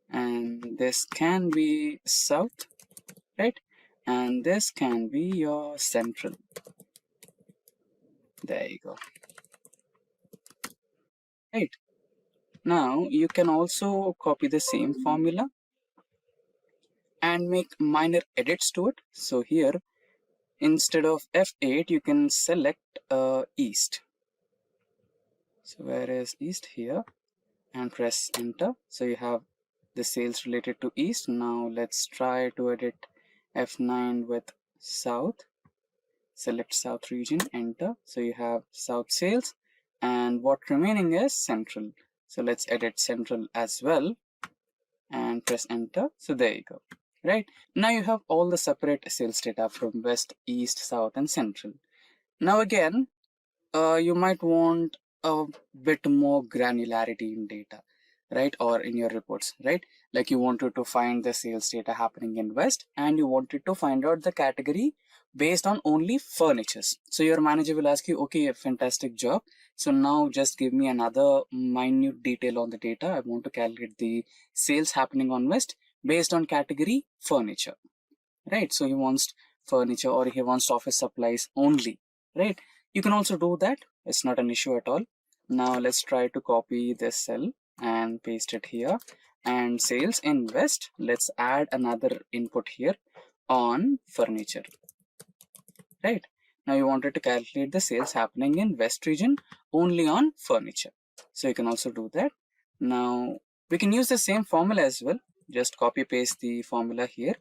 And this can be South, right? And this can be your Central. There you go. Right. Now you can also copy the same formula and make minor edits to it. So here, instead of F8, you can select East. So where is East? Here, and press enter. So you have the sales related to East. Now let's try to edit F9 with South. Select South region, enter. So you have South sales, and what remaining is Central. So let's edit Central as well and press enter. So there you go. Right, now you have all the separate sales data from West, East, South, and Central. Now again, you might want a bit more granularity in data, right? Or in your reports, right? Like you wanted to find the sales data happening in West, and you wanted to find out the category based on only furnitures. So your manager will ask you, okay, fantastic job. So now just give me another minute detail on the data. I want to calculate the sales happening on West based on category furniture, right? So he wants furniture or he wants office supplies only, right? You can also do that. It's not an issue at all. Now let's try to copy this cell and paste it here. And sales in West, let's add another input here on furniture, right? Now you wanted to calculate the sales happening in West region only on furniture. So you can also do that. Now we can use the same formula as well. Just copy paste the formula here,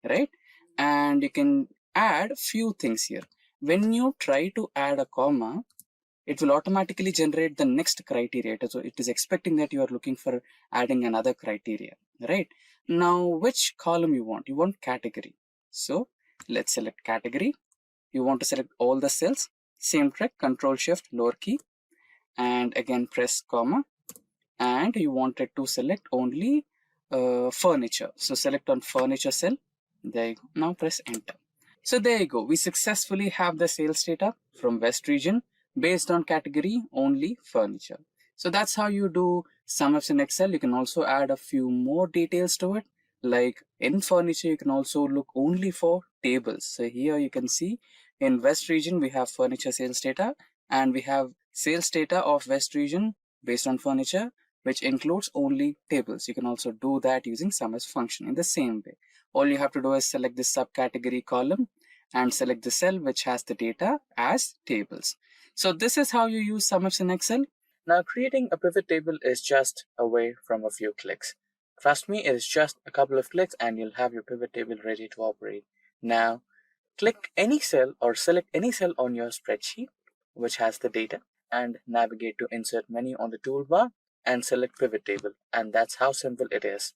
right? And you can add few things here. When you try to add a comma, it will automatically generate the next criteria. So it is expecting that you are looking for adding another criteria, right? Now which column you want? You want category. So let's select category. You want to select all the cells. Same trick, Control Shift lower key, and again press comma. And you wanted to select only furniture. So select on furniture cell. There you go. Now press enter. So there you go. We successfully have the sales data from West region based on category only furniture. So that's how you do SUMIFS in Excel. You can also add a few more details to it. Like in furniture, you can also look only for tables. So here you can see in West region, we have furniture sales data, and we have sales data of West region based on furniture, which includes only tables. You can also do that using SUMIFS function in the same way. All you have to do is select the subcategory column and select the cell which has the data as tables. So this is how you use SUMIFS in Excel. Now creating a pivot table is just away from a few clicks. Trust me, it is just a couple of clicks and you'll have your pivot table ready to operate. Now click any cell or select any cell on your spreadsheet which has the data and navigate to insert menu on the toolbar and select pivot table, and that's how simple it is.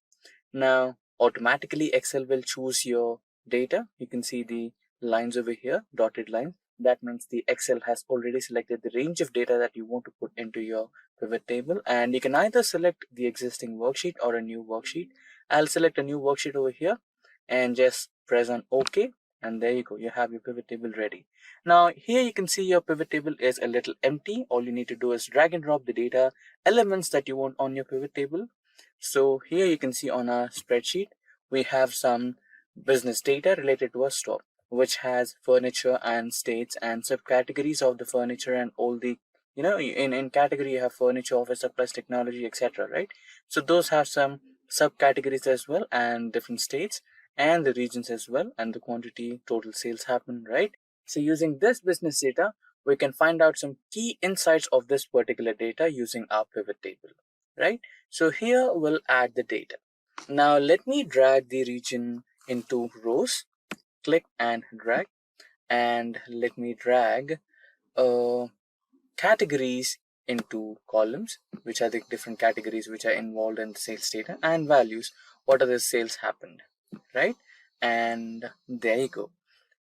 Now automatically Excel will choose your data. You can see the lines over here, dotted line. That means the Excel has already selected the range of data that you want to put into your pivot table, and you can either select the existing worksheet or a new worksheet. I'll select a new worksheet over here and just press on OK, and there you go, you have your pivot table ready. Now here you can see your pivot table is a little empty. All you need to do is drag and drop the data elements that you want on your pivot table. So here you can see on our spreadsheet, we have some business data related to a store, which has furniture and states and subcategories of the furniture and all the, in category you have furniture, office supplies, technology, etc. Right? So those have some subcategories as well and different states and the regions as well, and the quantity, total sales happen, right? So using this business data, we can find out some key insights of this particular data using our pivot table, right? So here we'll add the data. Now let me drag the region into rows, click and drag, and let me drag categories into columns, which are the different categories which are involved in the sales data, and values, what are the sales happened, right? And there you go.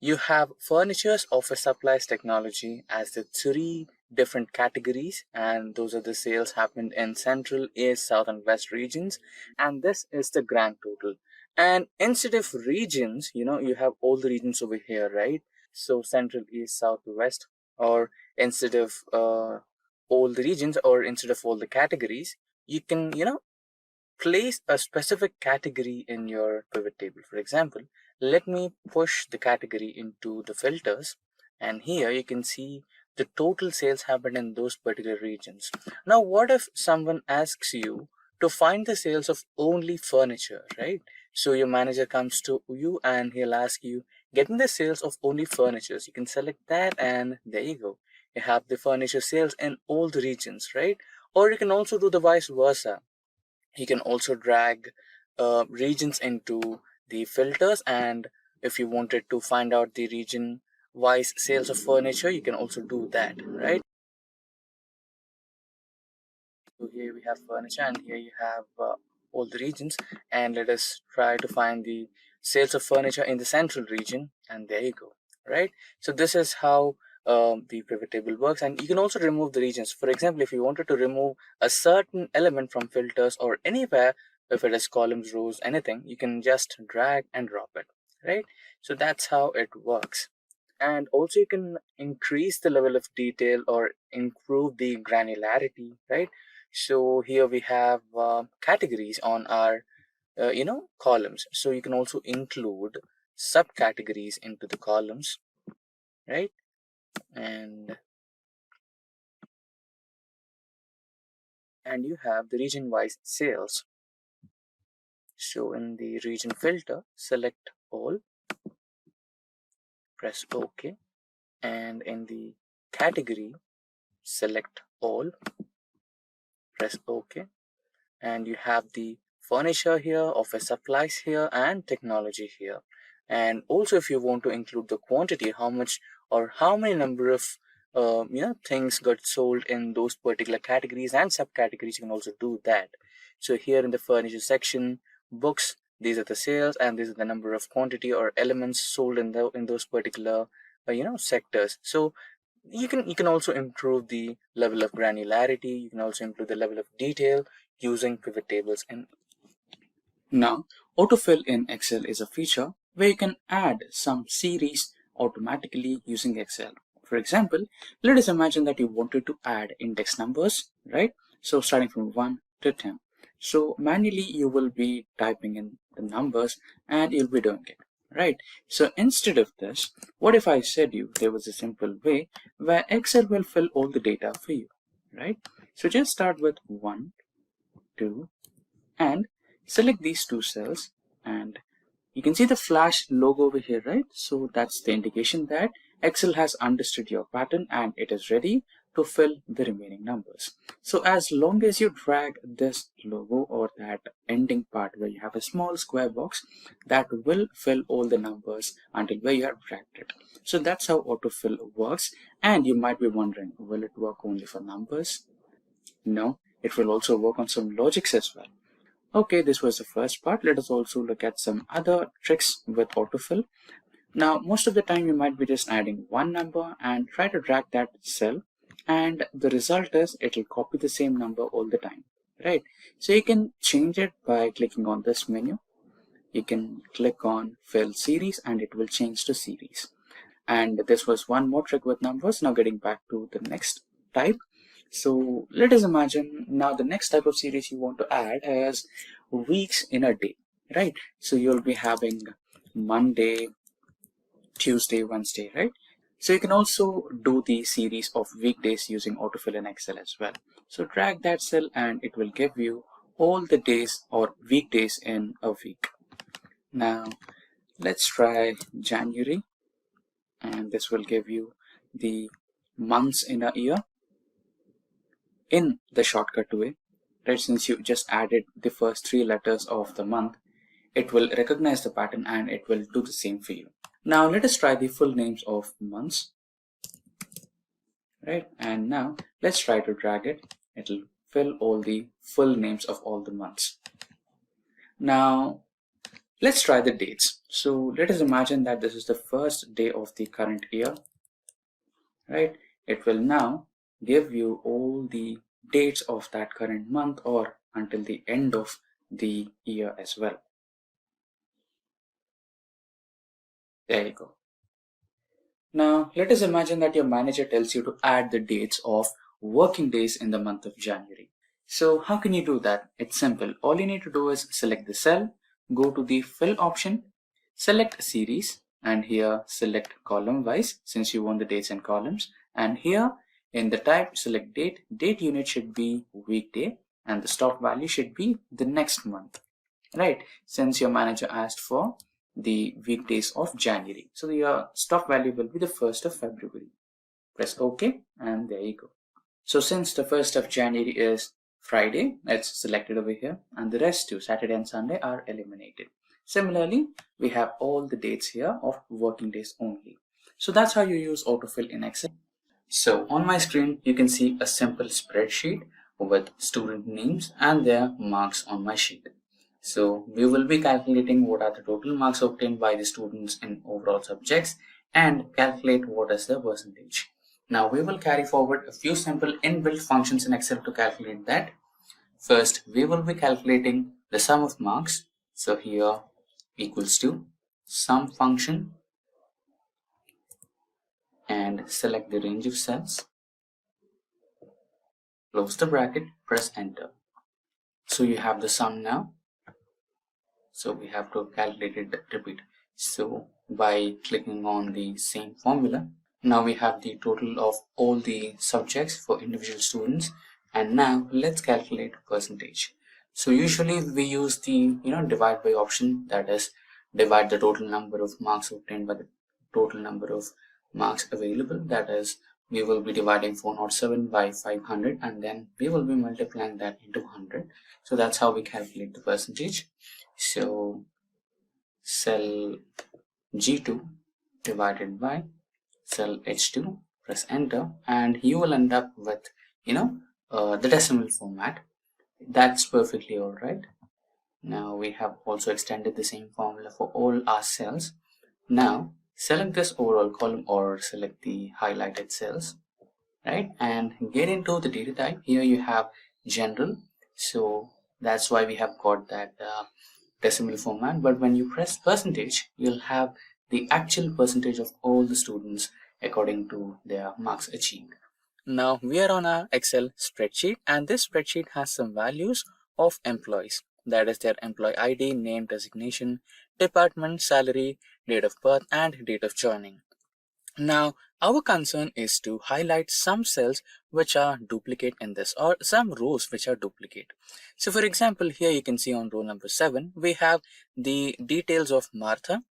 You have furnitures, office supplies, technology as the 3 different categories, and those are the sales happened in Central, East, South, and West regions, and this is the grand total. And instead of regions, you have all the regions over here, right? So central, east, south, west, or instead of all the regions, or instead of all the categories, you can, place a specific category in your pivot table. For example, let me push the category into the filters, and here you can see the total sales happened in those particular regions. Now, what if someone asks you to find the sales of only furniture, right? So your manager comes to you and he'll ask you, get me the sales of only furniture. You can select that, and there you go. You have the furniture sales in all the regions, right? Or you can also do the vice versa. You can also drag regions into the filters, and if you wanted to find out the region wise sales of furniture, you can also do that, right? So here we have furniture, and here you have all the regions, and let us try to find the sales of furniture in the central region, and there you go, right? So this is how the pivot table works. And you can also remove the regions. For example, if you wanted to remove a certain element from filters or anywhere, if it is columns, rows, anything, you can just drag and drop it, right? So that's how it works. And also you can increase the level of detail or improve the granularity, right? So here we have categories on our columns. So you can also include subcategories into the columns, right? And you have the region wise sales. So in the region filter, select all, press OK, and in the category, select all, press OK, and you have the furniture here, office supplies here, and technology here. And also, if you want to include the quantity, how much or how many number of things got sold in those particular categories and subcategories, you can also do that. So here in the furniture section, books, these are the sales, and this is the number of quantity or elements sold in those particular sectors. So you can also improve the level of granularity. You can also improve the level of detail using pivot tables. And now, autofill in Excel is a feature where you can add some series automatically using Excel. For example, let us imagine that you wanted to add index numbers, right? So starting from 1 to 10. So manually you will be typing in the numbers and you'll be doing it, right? So instead of this, what if I said you there was a simple way where Excel will fill all the data for you, right? So just start with 1, 2, and select these two cells, and you can see the flash logo over here, right? So that's the indication that Excel has understood your pattern and it is ready to fill the remaining numbers. So as long as you drag this logo or that ending part where you have a small square box, that will fill all the numbers until where you have dragged it. So that's how autofill works. And you might be wondering, will it work only for numbers? No, it will also work on some logics as well. Okay, this was the first part. Let us also look at some other tricks with autofill. Now, most of the time you might be just adding one number and try to drag that cell, and the result is it will copy the same number all the time, right? So you can change it by clicking on this menu. You can click on fill series and it will change to series. And this was one more trick with numbers. Now getting back to the next type. So let us imagine now the next type of series you want to add is weeks in a day, right? So you'll be having Monday, Tuesday, Wednesday, right? So you can also do the series of weekdays using autofill in Excel as well. So drag that cell and it will give you all the days or weekdays in a week. Now let's try January, and this will give you the months in a year in the shortcut way, right? Since you just added the first 3 letters of the month, it will recognize the pattern and it will do the same for you. Now let us try the full names of months, right? And now let's try to drag it. It'll fill all the full names of all the months. Now let's try the dates. So let us imagine that this is the first day of the current year, right? It will now give you all the dates of that current month or until the end of the year as well. There you go. Now, let us imagine that your manager tells you to add the dates of working days in the month of January. So how can you do that? It's simple. All you need to do is select the cell, go to the fill option, select series, and here select column wise since you want the dates and columns. And here in the type, select date. Date unit should be weekday and the stop value should be the next month, right? Since your manager asked for the weekdays of January. So your stop value will be the 1st of February. Press OK and there you go. So since the 1st of January is Friday, it's selected over here, and the rest too, Saturday and Sunday, are eliminated. Similarly, we have all the dates here of working days only. So that's how you use autofill in Excel. So on my screen, you can see a simple spreadsheet with student names and their marks on my sheet. So we will be calculating what are the total marks obtained by the students in overall subjects and calculate what is the percentage. Now we will carry forward a few simple inbuilt functions in Excel to calculate that. First, we will be calculating the sum of marks. So here equals to sum function and select the range of cells. Close the bracket, press enter. So you have the sum now. So we have to calculate it, repeat. So by clicking on the same formula, now we have the total of all the subjects for individual students. And now let's calculate percentage. So usually we use the divide by option, that is divide the total number of marks obtained by the total number of marks available, that is we will be dividing 407 by 500 and then we will be multiplying that into 100. So that's how we calculate the percentage. So cell G2 divided by cell H2, press enter, and you will end up with the decimal format. That's perfectly alright. Now we have also extended the same formula for all our cells. Now select this overall column or select the highlighted cells, right, and get into the data type. Here you have general, so that's why we have got that decimal format. But when you press percentage, you'll have the actual percentage of all the students according to their marks achieved. Now we are on our Excel spreadsheet, and this spreadsheet has some values of employees, that is their employee ID, name, designation, department, salary, date of birth, and date of joining. Now our concern is to highlight some cells which are duplicate in this, or some rows which are duplicate. So for example, here you can see on row number 7 we have the details of Martha,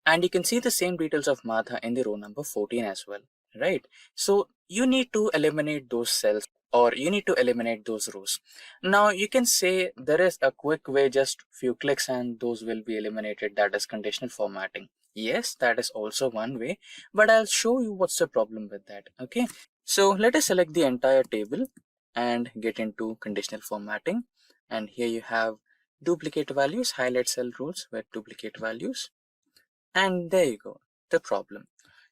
and you can see the same details of Martha in the row number 14 as well, right? So you need to eliminate those cells, or you need to eliminate those rows. Now you can say there is a quick way, just few clicks and those will be eliminated, that is conditional formatting. Yes, that is also one way, but I'll show you what's the problem with that. Okay, so let us select the entire table and get into conditional formatting, and here you have duplicate values, highlight cell rows with duplicate values, and there you go, the problem.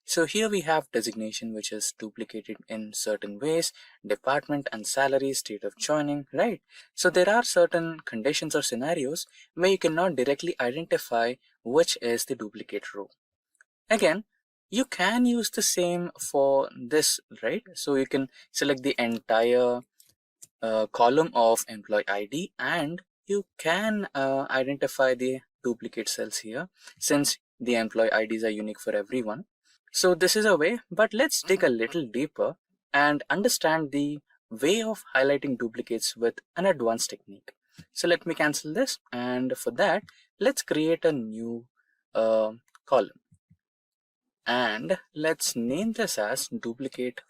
So here we have designation which is duplicated in certain ways, department and salary, state of joining, right? So there are certain conditions or scenarios where you cannot directly identify which is the duplicate row. Again, you can use the same for this, right? So you can select the entire column of employee ID and you can identify the duplicate cells here, since the employee IDs are unique for everyone. So this is a way, but let's dig a little deeper and understand the way of highlighting duplicates with an advanced technique. So let me cancel this, and for that let's create a new column, and let's name this as duplicate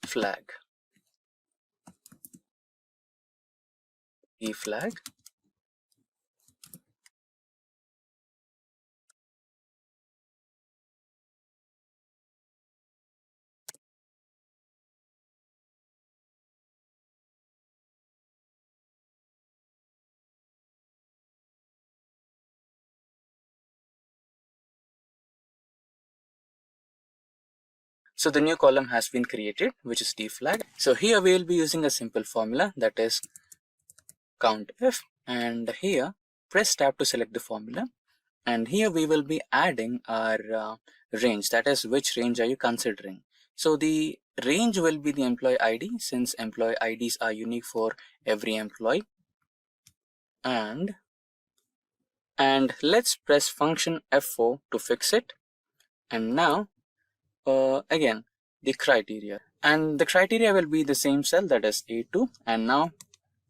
flag. The flag. So the new column has been created, which is D flag. So here we will be using a simple formula, that is countf, and here press tab to select the formula, and here we will be adding our range, that is which range are you considering. So the range will be the employee ID, since employee IDs are unique for every employee. And let's press function F4 to fix it. And now again the criteria, and the criteria will be the same cell, that is A2. And now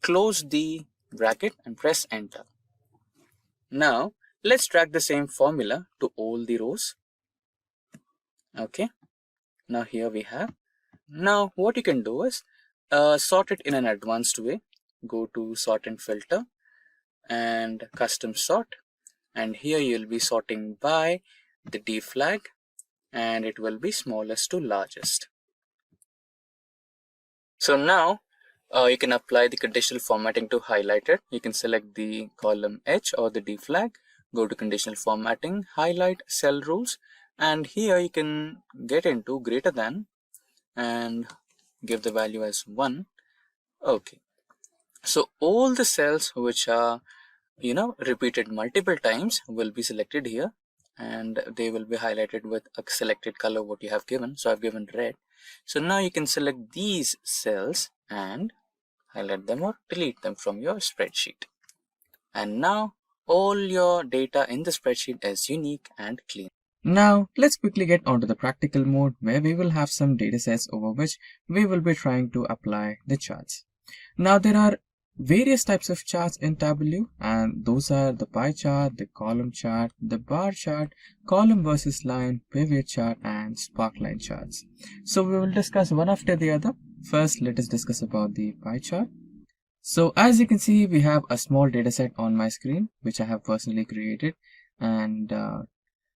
close the bracket and press enter. Now let's drag the same formula to all the rows. Okay, now here we have. Now what you can do is sort it in an advanced way. Go to sort and filter and custom sort, and here you'll be sorting by the D flag, and it will be smallest to largest. So now you can apply the conditional formatting to highlight it. You can select the column H or the D flag, go to conditional formatting, highlight cell rules, and here you can get into greater than and give the value as 1. Okay, so all the cells which are repeated multiple times will be selected here, and they will be highlighted with a selected color what you have given. So I've given red. So now you can select these cells and highlight them or delete them from your spreadsheet. And now all your data in the spreadsheet is unique and clean. Now let's quickly get onto the practical mode, where we will have some data sets over which we will be trying to apply the charts. Now there are various types of charts in Tableau, and those are the pie chart, the column chart, the bar chart, column versus line, pivot chart, and sparkline charts. So we will discuss one after the other. First, let us discuss about the pie chart. So as you can see, we have a small data set on my screen which I have personally created, and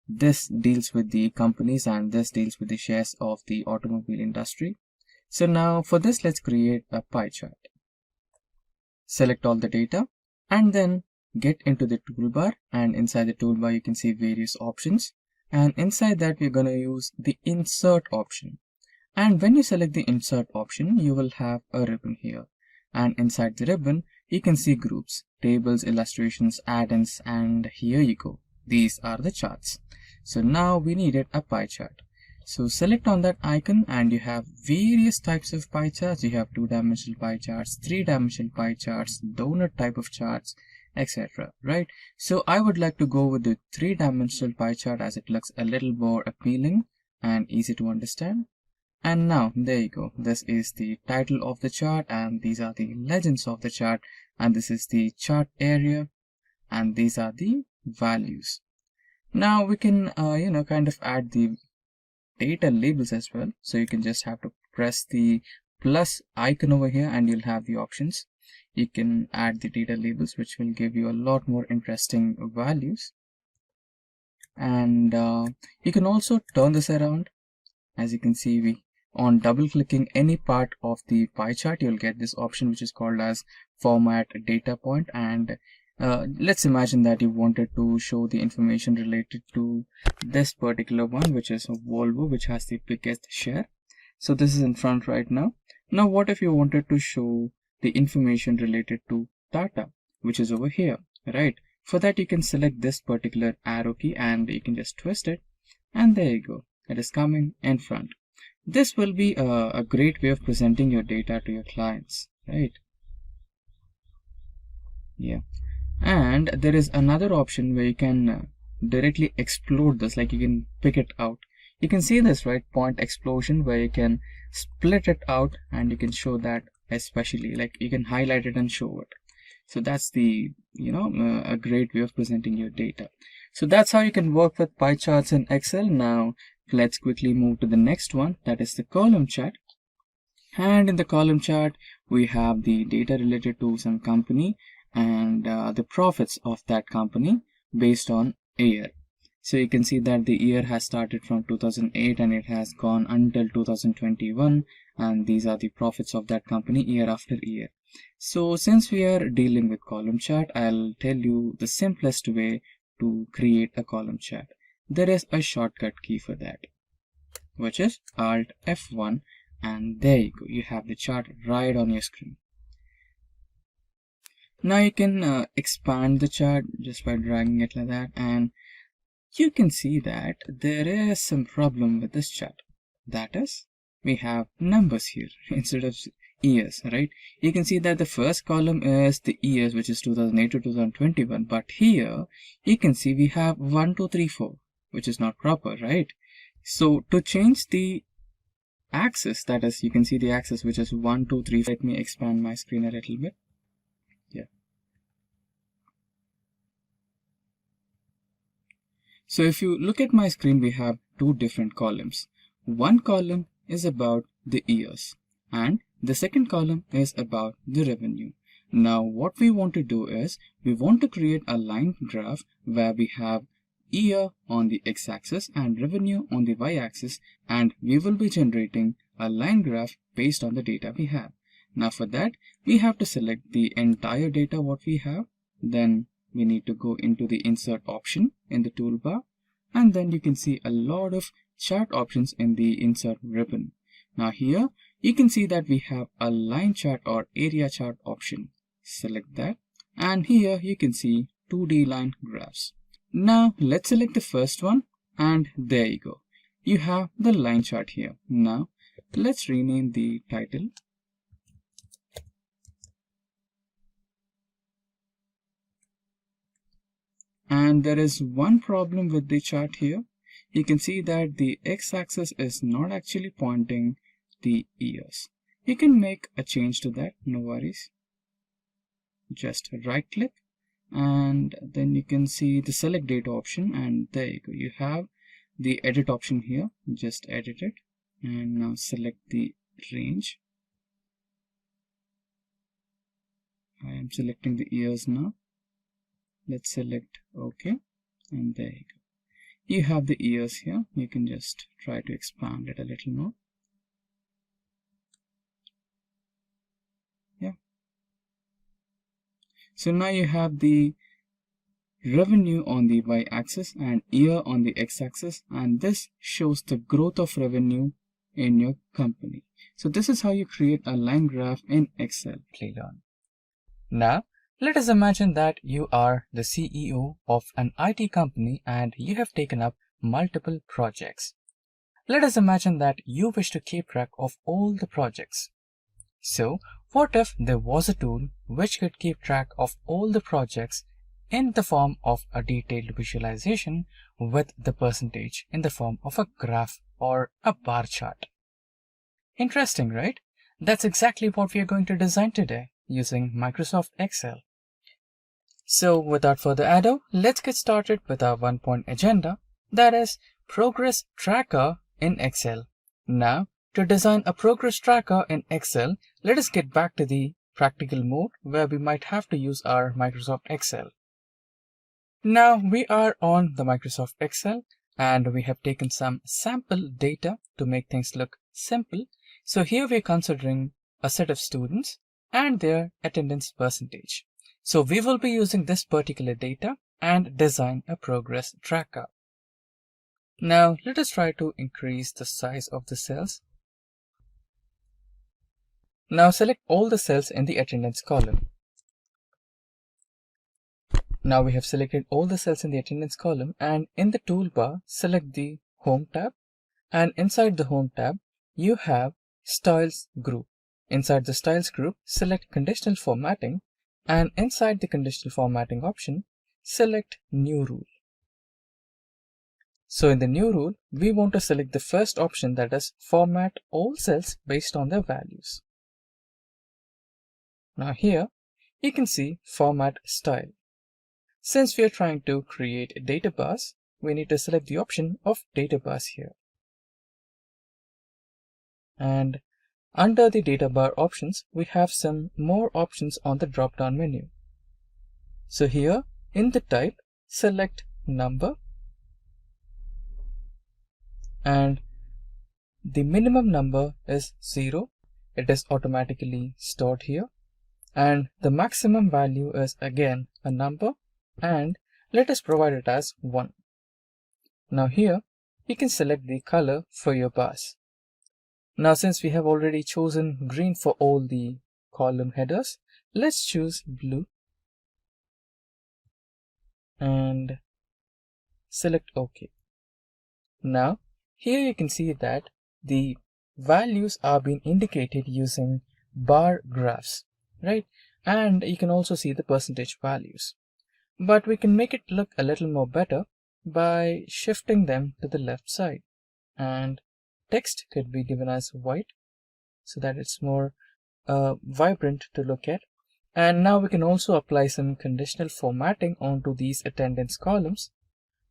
this deals with the companies and this deals with the shares of the automobile industry. So now for this, let's create a pie chart. Select all the data and then get into the toolbar, and inside the toolbar you can see various options, and inside that we're going to use the insert option. And when you select the insert option, you will have a ribbon here, and inside the ribbon you can see groups, tables, illustrations, add-ins, and here you go, these are the charts. So now we needed a pie chart. So select on that icon and you have various types of pie charts. You have 2-dimensional pie charts, 3-dimensional pie charts, donut type of charts, etc. Right? So I would like to go with the 3-dimensional pie chart as it looks a little more appealing and easy to understand. And now there you go. This is the title of the chart, and these are the legends of the chart, and this is the chart area, and these are the values. Now we can kind of add the data labels as well. So you can just have to press the plus icon over here and you'll have the options. You can add the data labels, which will give you a lot more interesting values. And you can also turn this around. As you can see, on double clicking any part of the pie chart, you'll get this option which is called as format data point. And let's imagine that you wanted to show the information related to this particular one, which is Volvo, which has the biggest share. So this is in front right now. Now what if you wanted to show the information related to Tata, which is over here, right? For that you can select this particular arrow key and you can just twist it, and there you go, it is coming in front. This will be a great way of presenting your data to your clients, right? Yeah. And there is another option where you can directly explode this, like you can pick it out. You can see this, right? Point explosion, where you can split it out and you can show that, especially like you can highlight it and show it. So that's the a great way of presenting your data. So that's how you can work with pie charts in Excel. Now let's quickly move to the next one, that is the column chart. And in the column chart we have the data related to some company and the profits of that company based on a year. So you can see that the year has started from 2008 and it has gone until 2021, and these are the profits of that company year after year. So since we are dealing with column chart, I'll tell you the simplest way to create a column chart. There is a shortcut key for that, which is Alt F1, and there you go, you have the chart right on your screen. Now you can expand the chart just by dragging it like that, and you can see that there is some problem with this chart. That is, we have numbers here instead of years, right? You can see that the first column is the years, which is 2008 to 2021, but here you can see we have 1, 2, 3, 4, which is not proper, right? So to change the axis, that is, you can see the axis which is 1, 2, 3. Let me expand my screen a little bit. Yeah. So if you look at my screen, we have two different columns. One column is about the years and the second column is about the revenue. Now what we want to do is we want to create a line graph where we have year on the x-axis and revenue on the y-axis, and we will be generating a line graph based on the data we have. Now for that, we have to select the entire data what we have. Then we need to go into the insert option in the toolbar, and then you can see a lot of chart options in the insert ribbon. Now here you can see that we have a line chart or area chart option. Select that, and here you can see 2D line graphs. Now let's select the first one, and there you go. You have the line chart here. Now let's rename the title. And there is one problem with the chart here. You can see that the x-axis is not actually pointing the years. You can make a change to that, no worries. Just right click, and then you can see the select data option, and there you go. You have the edit option here. Just edit it, and now select the range. I am selecting the years now. Let's select OK, and there you go. You have the years here. You can just try to expand it a little more. Yeah. So now you have the revenue on the y-axis and year on the x-axis, and this shows the growth of revenue in your company. So this is how you create a line graph in Excel. Simplilearn. Now, let us imagine that you are the CEO of an IT company and you have taken up multiple projects. Let us imagine that you wish to keep track of all the projects. So, what if there was a tool which could keep track of all the projects in the form of a detailed visualization with the percentage in the form of a graph or a bar chart? Interesting, right? That's exactly what we are going to design today using Microsoft Excel. So without further ado, let's get started with our 1-point agenda, that is Progress Tracker in Excel. Now, to design a progress tracker in Excel, let us get back to the practical mode where we might have to use our Microsoft Excel. Now we are on the Microsoft Excel and we have taken some sample data to make things look simple. So here we are considering a set of students and their attendance percentage. So we will be using this particular data and design a progress tracker. Now let us try to increase the size of the cells. Now select all the cells in the attendance column. Now we have selected all the cells in the attendance column, and in the toolbar select the Home tab, and inside the Home tab you have Styles group. Inside the Styles group select Conditional Formatting, and inside the Conditional Formatting option select New Rule. So in the New Rule we want to select the first option, that is Format all cells based on their values. Now here you can see Format Style. Since we are trying to create data bars, we need to select the option of data bars here. And under the data bar options, we have some more options on the drop-down menu. So here in the type, select number, and the minimum number is 0. It is automatically stored here. And the maximum value is again a number, and let us provide it as 1. Now here you can select the color for your bars. Now since we have already chosen green for all the column headers, let's choose blue and select OK. Now here you can see that the values are being indicated using bar graphs, right? And you can also see the percentage values. But we can make it look a little more better by shifting them to the left side, and text could be given as white so that it's more vibrant to look at. And now we can also apply some conditional formatting onto these attendance columns.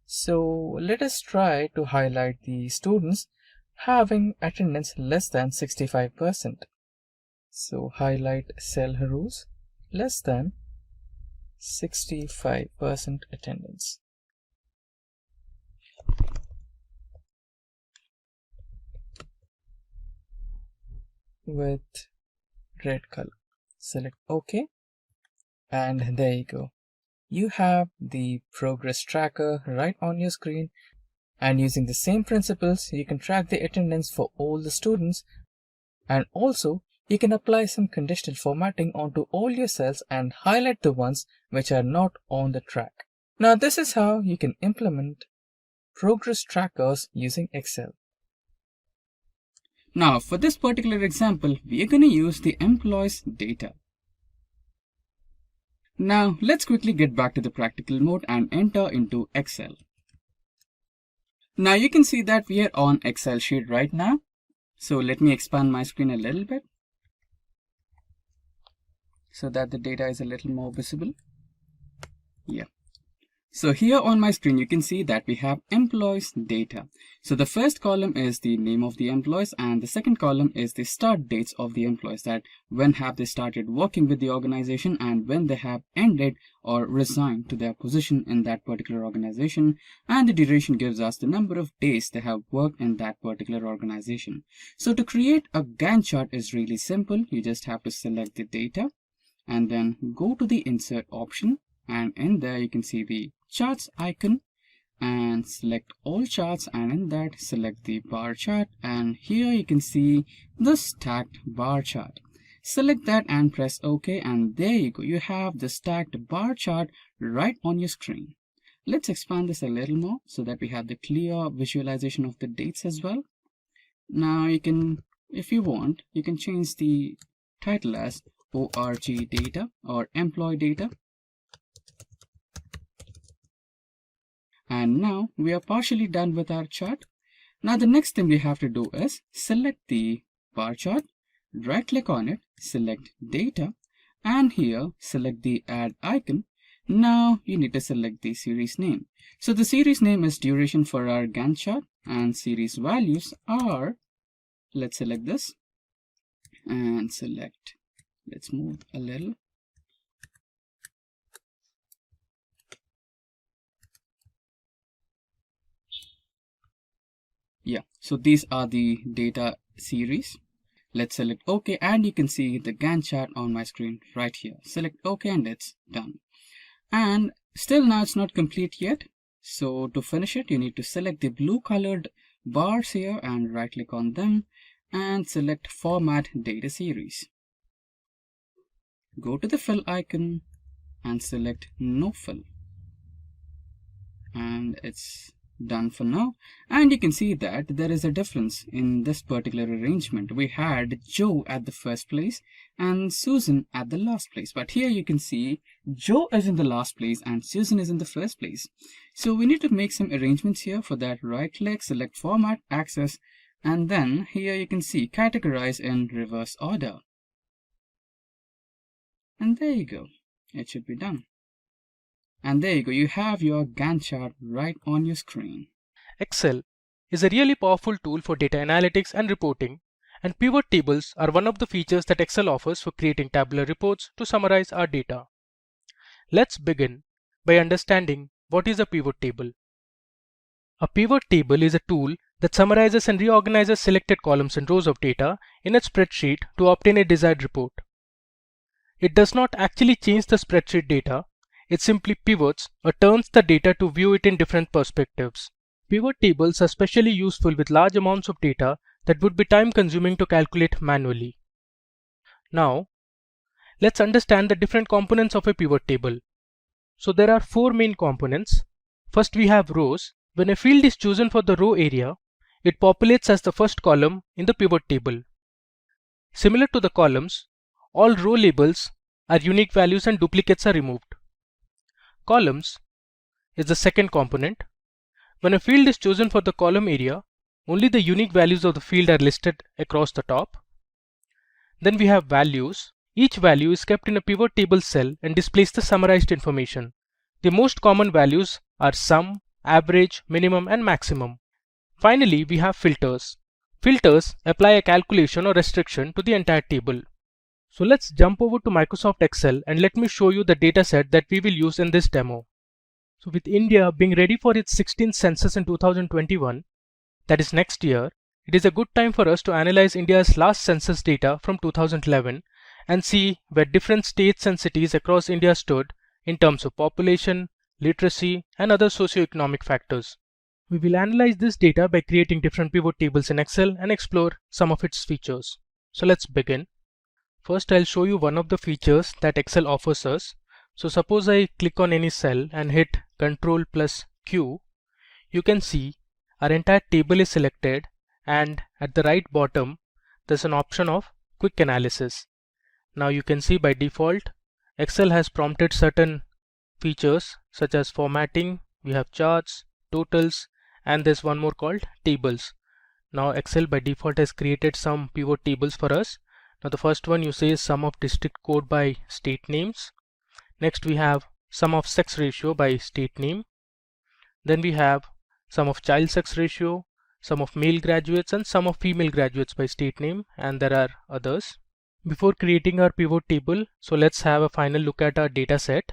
So let us try to highlight the students having attendance less than 65%. So highlight cell rules less than 65% attendance. With red color. Select OK, and there you go. You have the progress tracker right on your screen, and using the same principles you can track the attendance for all the students, and also you can apply some conditional formatting onto all your cells and highlight the ones which are not on the track. Now this is how you can implement progress trackers using Excel. Now for this particular example, we are going to use the employees data. Now let's quickly get back to the practical mode and enter into Excel. Now you can see that we are on Excel sheet right now. So let me expand my screen a little bit so that the data is a little more visible. Yeah. So here on my screen, you can see that we have employees data. So the first column is the name of the employees, and the second column is the start dates of the employees, that when have they started working with the organization and when they have ended or resigned to their position in that particular organization. And the duration gives us the number of days they have worked in that particular organization. So to create a Gantt chart is really simple. You just have to select the data and then go to the insert option, and in there you can see the charts icon and select all charts, and in that select the bar chart, and here you can see the stacked bar chart. Select that and press OK, and there you go. You have the stacked bar chart right on your screen. Let's expand this a little more so that we have the clear visualization of the dates as well. Now you can, if you want, you can change the title as ORG data or employee data. And now we are partially done with our chart. Now the next thing we have to do is select the bar chart, right click on it, select data, and here select the add icon. Now you need to select the series name. So the series name is duration for our Gantt chart, and series values are, let's select this and select, let's move a little. Yeah, so these are the data series. Let's select OK, and you can see the Gantt chart on my screen right here. Select OK and it's done. And still now it's not complete yet. So to finish it, you need to select the blue colored bars here and right click on them and select Format Data Series. Go to the fill icon and select No Fill. And it's done for now, and you can see that there is a difference in this particular arrangement. We had Joe at the first place and Susan at the last place, but here you can see Joe is in the last place and Susan is in the first place. So we need to make some arrangements here. For that, right click, select Format, Access, and then here you can see Categorize in reverse order, and there you go, it should be done. And there you go, you have your Gantt chart right on your screen. Excel is a really powerful tool for data analytics and reporting, and pivot tables are one of the features that Excel offers for creating tabular reports to summarize our data. Let's begin by understanding what is a pivot table. A pivot table is a tool that summarizes and reorganizes selected columns and rows of data in a spreadsheet to obtain a desired report. It does not actually change the spreadsheet data. It simply pivots or turns the data to view it in different perspectives. Pivot tables are especially useful with large amounts of data that would be time-consuming to calculate manually. Now, let's understand the different components of a pivot table. So there are four main components. First we have rows. When a field is chosen for the row area, it populates as the first column in the pivot table. Similar to the columns, all row labels are unique values and duplicates are removed. Columns is the second component. When a field is chosen for the column area, only the unique values of the field are listed across the top. Then we have values. Each value is kept in a pivot table cell and displays the summarized information. The most common values are sum, average, minimum, and maximum. Finally, we have filters. Filters apply a calculation or restriction to the entire table. So let's jump over to Microsoft Excel and let me show you the dataset that we will use in this demo. So with India being ready for its 16th census in 2021, that is next year, it is a good time for us to analyze India's last census data from 2011 and see where different states and cities across India stood in terms of population, literacy, and other socio-economic factors. We will analyze this data by creating different pivot tables in Excel and explore some of its features. So let's begin. First, I'll show you one of the features that Excel offers us. So suppose I click on any cell and hit Ctrl plus Q, you can see our entire table is selected, and at the right bottom there's an option of quick analysis. Now you can see by default Excel has prompted certain features such as formatting, we have charts, totals, and there's one more called tables. Now Excel by default has created some pivot tables for us. Now the first one you say is sum of district code by state names. Next we have sum of sex ratio by state name. Then we have sum of child sex ratio, sum of male graduates, and sum of female graduates by state name, and there are others. Before creating our pivot table, so let's have a final look at our data set.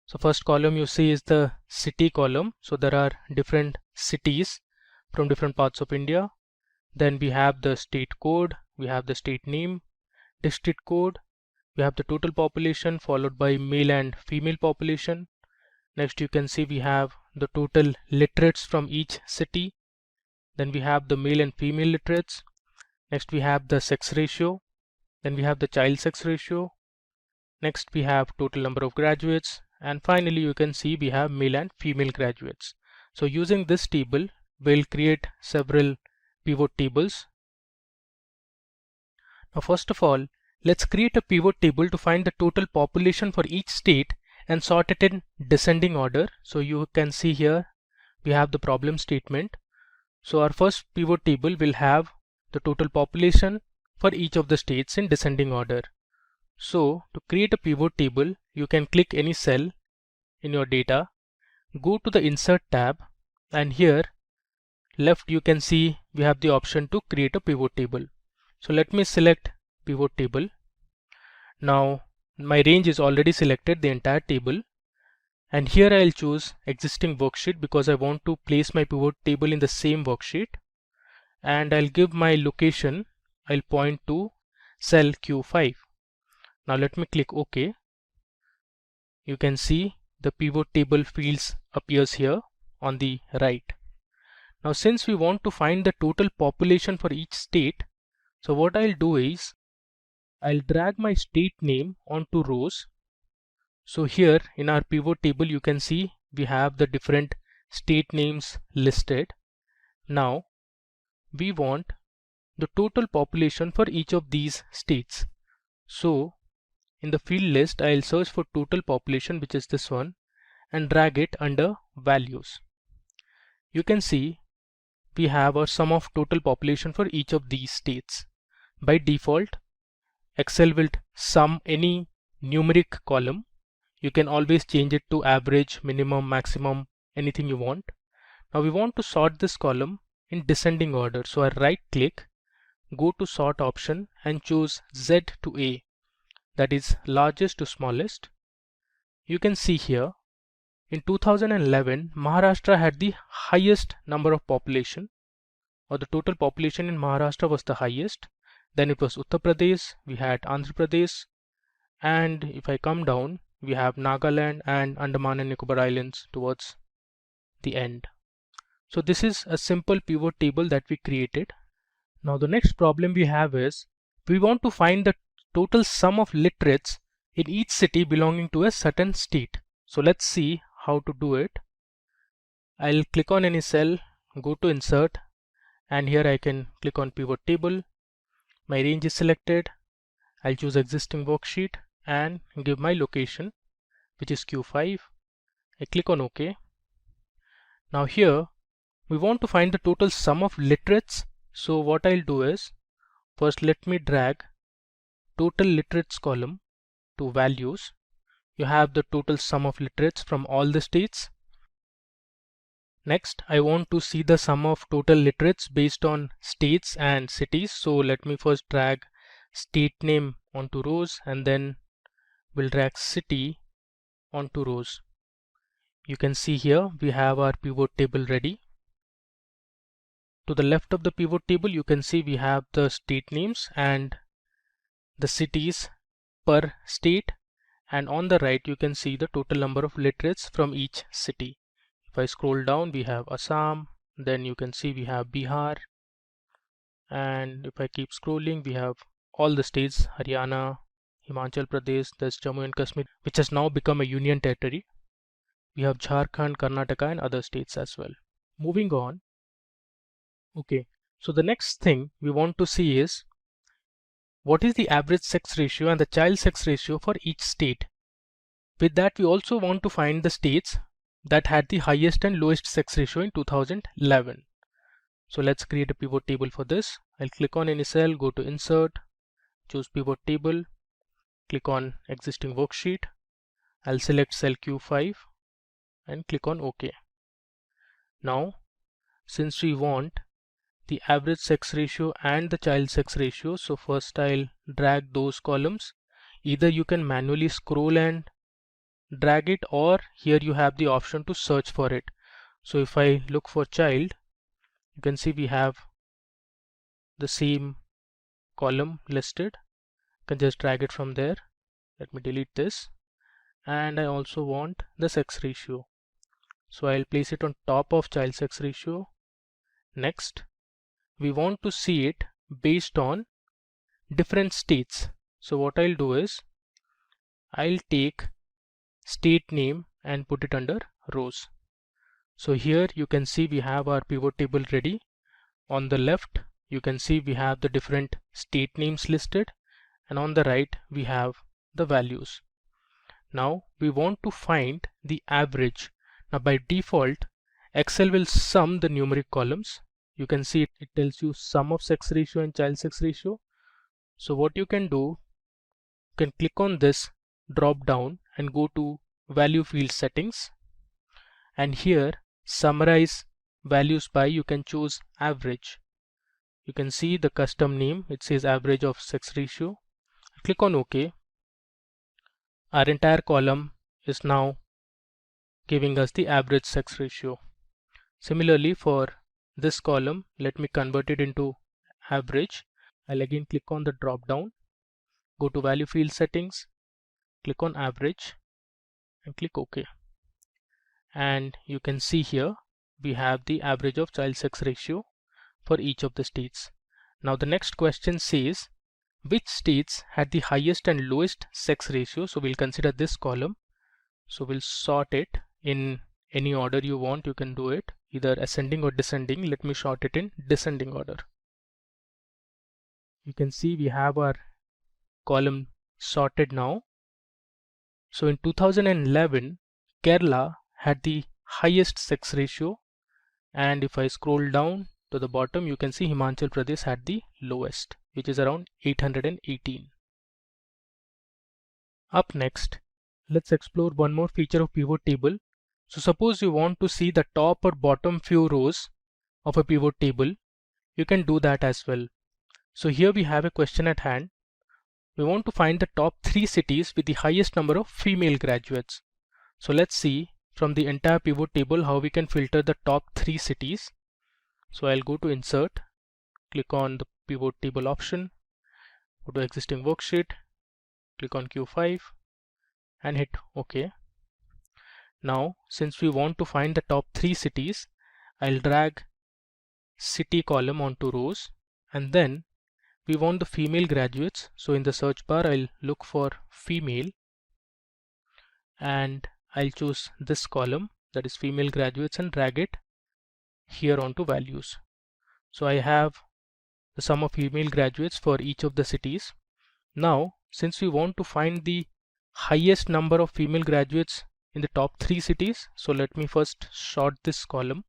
So first column you see is the city column. So there are different cities from different parts of India. Then we have the state code, we have the state name, district code, we have the total population followed by male and female population. Next you can see we have the total literates from each city. Then we have the male and female literates. Next we have the sex ratio. Then we have the child sex ratio. Next we have total number of graduates. And finally you can see we have male and female graduates. So using this table, we'll create several pivot tables. Now first of all, let's create a pivot table to find the total population for each state and sort it in descending order. So you can see here we have the problem statement. So our first pivot table will have the total population for each of the states in descending order. So to create a pivot table, you can click any cell in your data, go to the Insert tab, and here left you can see we have the option to create a pivot table. So let me select pivot table. Now my range is already selected, the entire table, and here I'll choose existing worksheet because I want to place my pivot table in the same worksheet, and I'll give my location, I'll point to cell Q5. Now let me click OK. You can see the pivot table fields appears here on the right. Now since we want to find the total population for each state, so what I'll do is I'll drag my state name onto rows. So here in our pivot table you can see we have the different state names listed. Now we want the total population for each of these states. So in the field list I'll search for total population, which is this one, and drag it under values. You can see we have a sum of total population for each of these states. By default Excel will sum any numeric column. You can always change it to average, minimum, maximum, anything you want. Now we want to sort this column in descending order. So I right click, go to sort option and choose Z to A, that is largest to smallest. You can see here in 2011 Maharashtra had the highest number of population, or the total population in Maharashtra was the highest. Then it was Uttar Pradesh, we had Andhra Pradesh, and if I come down we have Nagaland and Andaman and Nicobar Islands towards the end. So this is a simple pivot table that we created. Now the next problem we have is we want to find the total sum of literates in each city belonging to a certain state. So let's see how to do it. I'll click on any cell, go to insert, and here I can click on pivot table. My range is selected. I'll choose existing worksheet and give my location, which is Q5. I click on OK. Now here we want to find the total sum of literates. So what I'll do is, first let me drag total literates column to values. You have the total sum of literates from all the states. Next, I want to see the sum of total literates based on states and cities. So let me first drag state name onto rows, and then we'll drag city onto rows. You can see here we have our pivot table ready. To the left of the pivot table, you can see we have the state names and the cities per state, and on the right you can see the total number of literates from each city. If I scroll down, we have Assam, then you can see we have Bihar, and if I keep scrolling, we have all the states: Haryana, Himachal Pradesh, there's Jammu and Kashmir, which has now become a union territory. We have Jharkhand, Karnataka, and other states as well. Moving on. Okay, so the next thing we want to see is what is the average sex ratio and the child sex ratio for each state. With that, we also want to find the states that had the highest and lowest sex ratio in 2011. So let's create a pivot table for this. I'll click on any cell, go to insert, choose pivot table, click on existing worksheet. I'll select cell Q5 and click on OK. Now, since we want the average sex ratio and the child sex ratio, so first I'll drag those columns. Either you can manually scroll and drag it, or here you have the option to search for it. So if I look for child, you can see we have the same column listed. I can just drag it from there. Let me delete this. And I also want the sex ratio, so I'll place it on top of child sex ratio. Next, we want to see it based on different states. So what I'll do is, I'll take state name and put it under rows. So here you can see we have our pivot table ready. On the left you can see we have the different state names listed, and on the right we have the values. Now we want to find the average. Now by default, Excel will sum the numeric columns. You can see it tells you sum of sex ratio and child sex ratio. So what you can do, you can click on this drop down and go to value field settings, and here summarize values by, you can choose average. You can see the custom name, it says average of sex ratio. Click on OK. Our entire column is now giving us the average sex ratio. Similarly, for this column, let me convert it into average. I'll again click on the drop down, go to value field settings, click on average and click OK. And you can see here we have the average of child sex ratio for each of the states. Now the next question says which states had the highest and lowest sex ratio. So we'll consider this column. So we'll sort it in any order you want. You can do it either ascending or descending. Let me sort it in descending order. You can see we have our column sorted now. So in 2011, Kerala had the highest sex ratio, and if I scroll down to the bottom, you can see Himachal Pradesh had the lowest, which is around 818. Up next, let's explore one more feature of pivot table. So suppose you want to see the top or bottom few rows of a pivot table, you can do that as well. So here we have a question at hand. We want to find the top 3 cities with the highest number of female graduates. So let's see from the entire pivot table how we can filter the top 3 cities. So I'll go to insert, click on the pivot table option, go to existing worksheet, click on Q5 and hit OK. Now since we want to find the top 3 cities, I'll drag city column onto rows, and then we want the female graduates. So in the search bar I'll look for female and I'll choose this column that is female graduates, and drag it here onto values. So I have the sum of female graduates for each of the cities. Now, since we want to find the highest number of female graduates in the top 3 cities, so let me first sort this column.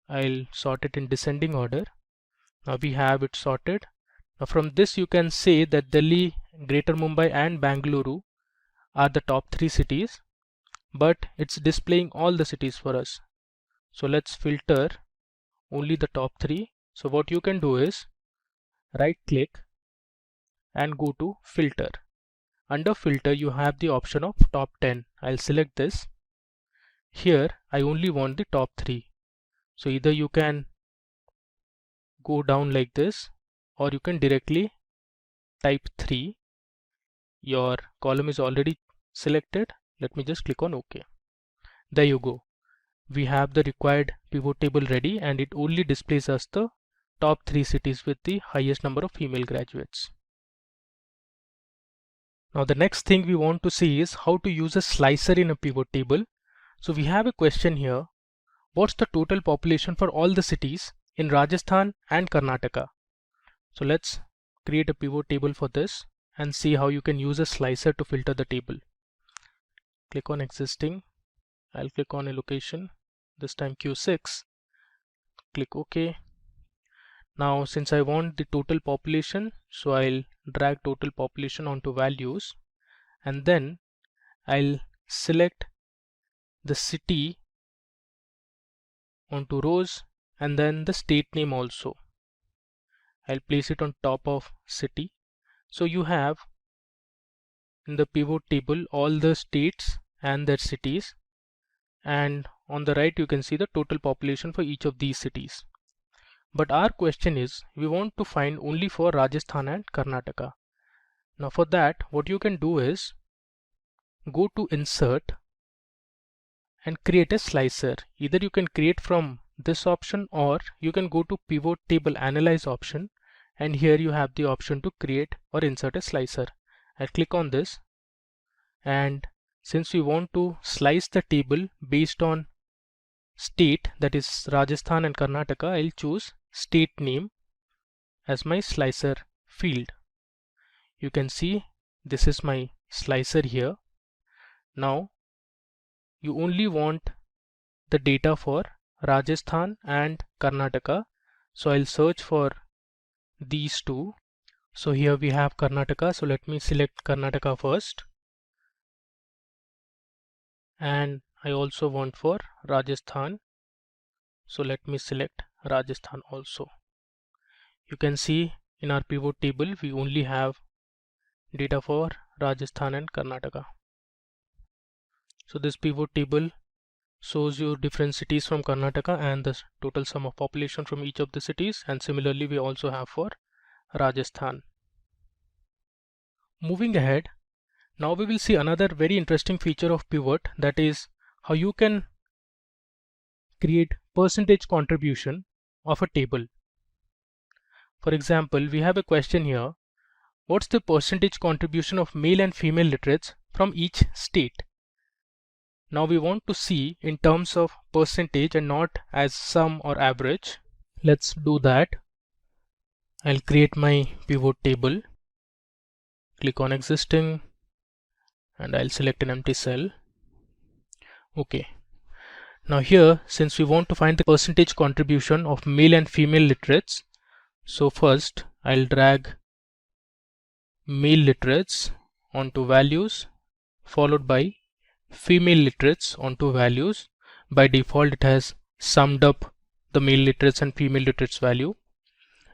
I'll sort it in descending order. Now we have it sorted. Now from this you can say that Delhi, Greater Mumbai and Bangalore are the top 3 cities, but it's displaying all the cities for us. So let's filter only the top 3. So what you can do is right click and go to filter. Under filter you have the option of top 10. I'll select this. Here I only want the top 3. So either you can go down like this, or you can directly type 3. Your column is already selected. Let me just click on OK. There you go. We have the required pivot table ready, and it only displays us the top 3 cities with the highest number of female graduates. Now the next thing we want to see is how to use a slicer in a pivot table. So we have a question here. What's the total population for all the cities in Rajasthan and Karnataka? So let's create a pivot table for this and see how you can use a slicer to filter the table. Click on existing. I'll click on a location, this time Q6. Click OK. Now since I want the total population, so I'll drag total population onto values, and then I'll select the city onto rows and then the state name also. I'll place it on top of city. So you have in the pivot table all the states and their cities, and on the right you can see the total population for each of these cities. But our question is, we want to find only for Rajasthan and Karnataka. Now for that, what you can do is go to insert and create a slicer. Either you can create from this option, or you can go to pivot table analyze option, and here you have the option to create or insert a slicer. I'll click on this, and since we want to slice the table based on state, that is Rajasthan and Karnataka, I'll choose state name as my slicer field. You can see this is my slicer here. Now you only want the data for Rajasthan and Karnataka, so I'll search for these two. So here we have Karnataka, so let me select Karnataka first, and I also want for Rajasthan, so let me select Rajasthan also. You can see in our pivot table we only have data for Rajasthan and Karnataka. So this pivot table shows you different cities from Karnataka and the total sum of population from each of the cities, and similarly we also have for Rajasthan. Moving ahead, now we will see another very interesting feature of pivot, that is how you can create percentage contribution of a table. For example, we have a question here. What's the percentage contribution of male and female literates from each state? Now we want to see in terms of percentage and not as sum or average. Let's do that. I'll create my pivot table, click on existing, and I'll select an empty cell. Okay. Now here, since we want to find the percentage contribution of male and female literates, so first I'll drag male literates onto values, followed by female literates onto values. By default it has summed up the male literates and female literates value,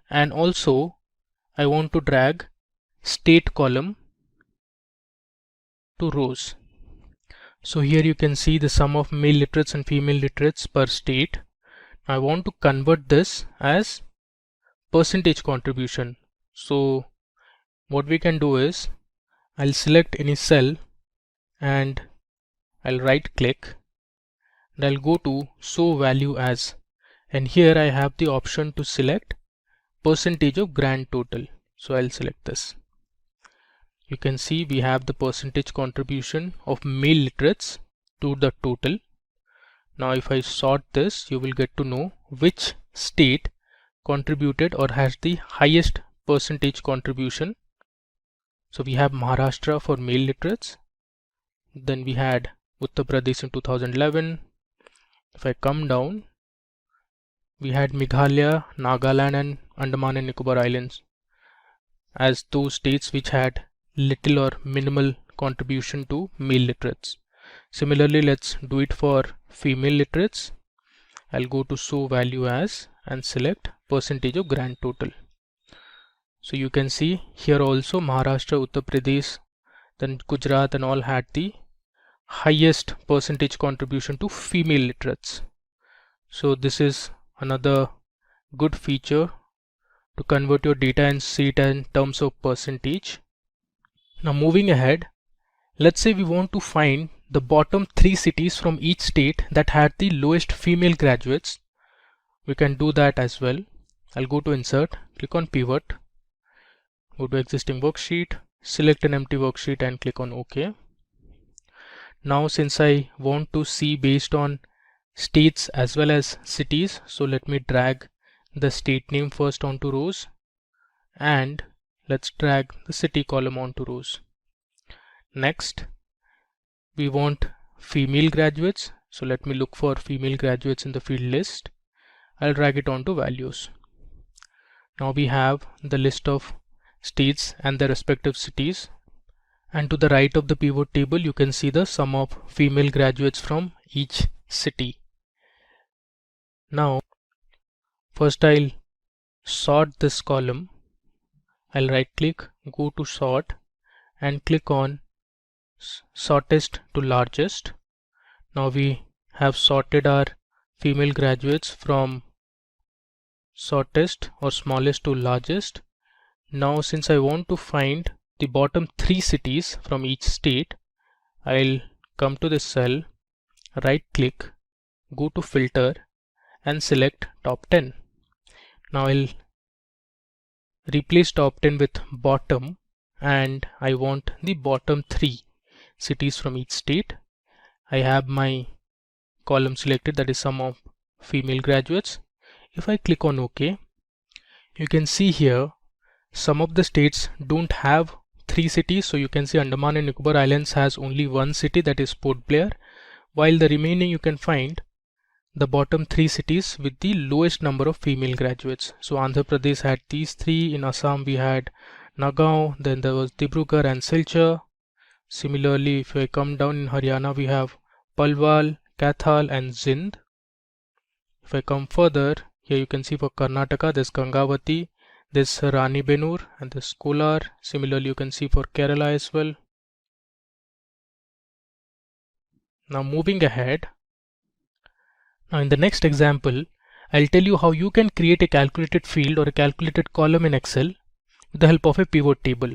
and also I want to drag state column to rows. So here you can see the sum of male literates and female literates per state. I want to convert this as percentage contribution. So what we can do is I'll select any cell and I'll right click and I'll go to show value as, and here I have the option to select percentage of grand total. So I'll select this. You can see we have the percentage contribution of male literates to the total. Now if I sort this, you will get to know which state contributed or has the highest percentage contribution. So we have Maharashtra for male literates. Then we had Uttar Pradesh in 2011. If I come down, we had Meghalaya, Nagaland and Andaman and Nicobar Islands as those states which had little or minimal contribution to male literates. Similarly, let's do it for female literates. I'll go to show value as and select percentage of grand total. So you can see here also Maharashtra, Uttar Pradesh, then Gujarat and all had the highest percentage contribution to female literates. So this is another good feature to convert your data and see it in terms of percentage. Now moving ahead, let's say we want to find the bottom 3 cities from each state that had the lowest female graduates. We can do that as well. I'll go to insert, click on pivot, go to existing worksheet, select an empty worksheet and click on OK. Now since I want to see based on states as well as cities, so let me drag the state name first onto rows and let's drag the city column onto rows. Next, we want female graduates, so let me look for female graduates in the field list. I'll drag it onto values. Now we have the list of states and their respective cities, and to the right of the pivot table you can see the sum of female graduates from each city. Now first I'll sort this column. I'll right click, go to sort and click on shortest to largest. Now we have sorted our female graduates from shortest or smallest to largest. Now since I want to find the bottom 3 cities from each state, I'll come to this cell, right click, go to filter and select top 10. Now I'll replace top 10 with bottom and I want the bottom 3 cities from each state. I have my column selected, that is sum of female graduates. If I click on OK, you can see here some of the states don't have 3 cities. So you can see Andaman and Nicobar Islands has only 1 city, that is Port Blair, while the remaining you can find the bottom 3 cities with the lowest number of female graduates. So Andhra Pradesh had these 3, in Assam we had Nagaon, then there was Dibrugarh and Silchar. Similarly, if I come down in Haryana, we have Palwal, Kathal and Zind. If I come further, here you can see for Karnataka there's Gangavati, there's Rani Benur and there's Kolar. Similarly, you can see for Kerala as well. Now moving ahead, now in the next example, I'll tell you how you can create a calculated field or a calculated column in Excel with the help of a pivot table.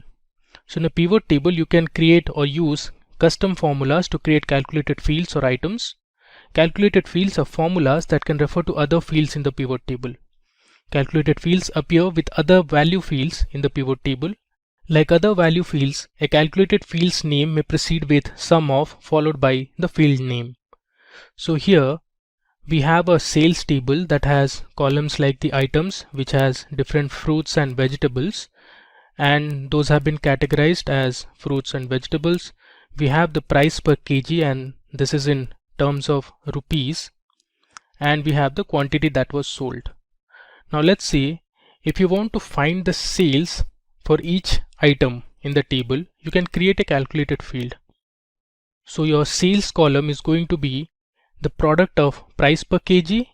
So in a pivot table, you can create or use custom formulas to create calculated fields or items. Calculated fields are formulas that can refer to other fields in the pivot table. Calculated fields appear with other value fields in the pivot table. Like other value fields, a calculated field's name may precede with sum of followed by the field name. So here we have a sales table that has columns like the items, which has different fruits and vegetables, and those have been categorized as fruits and vegetables. We have the price per kg, and this is in terms of rupees, and we have the quantity that was sold. Now let's see, if you want to find the sales for each item in the table, you can create a calculated field. So your sales column is going to be the product of price per kg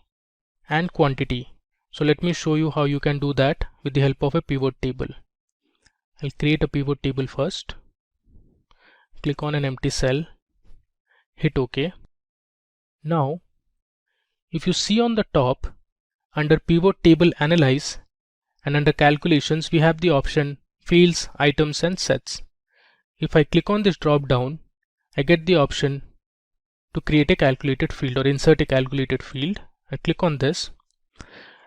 and quantity. So let me show you how you can do that with the help of a pivot table. I'll create a pivot table first. Click on an empty cell, hit OK. Now, if you see on the top, under pivot table analyze and under calculations, we have the option fields, items and sets. If I click on this drop down, I get the option to create a calculated field or insert a calculated field. I click on this.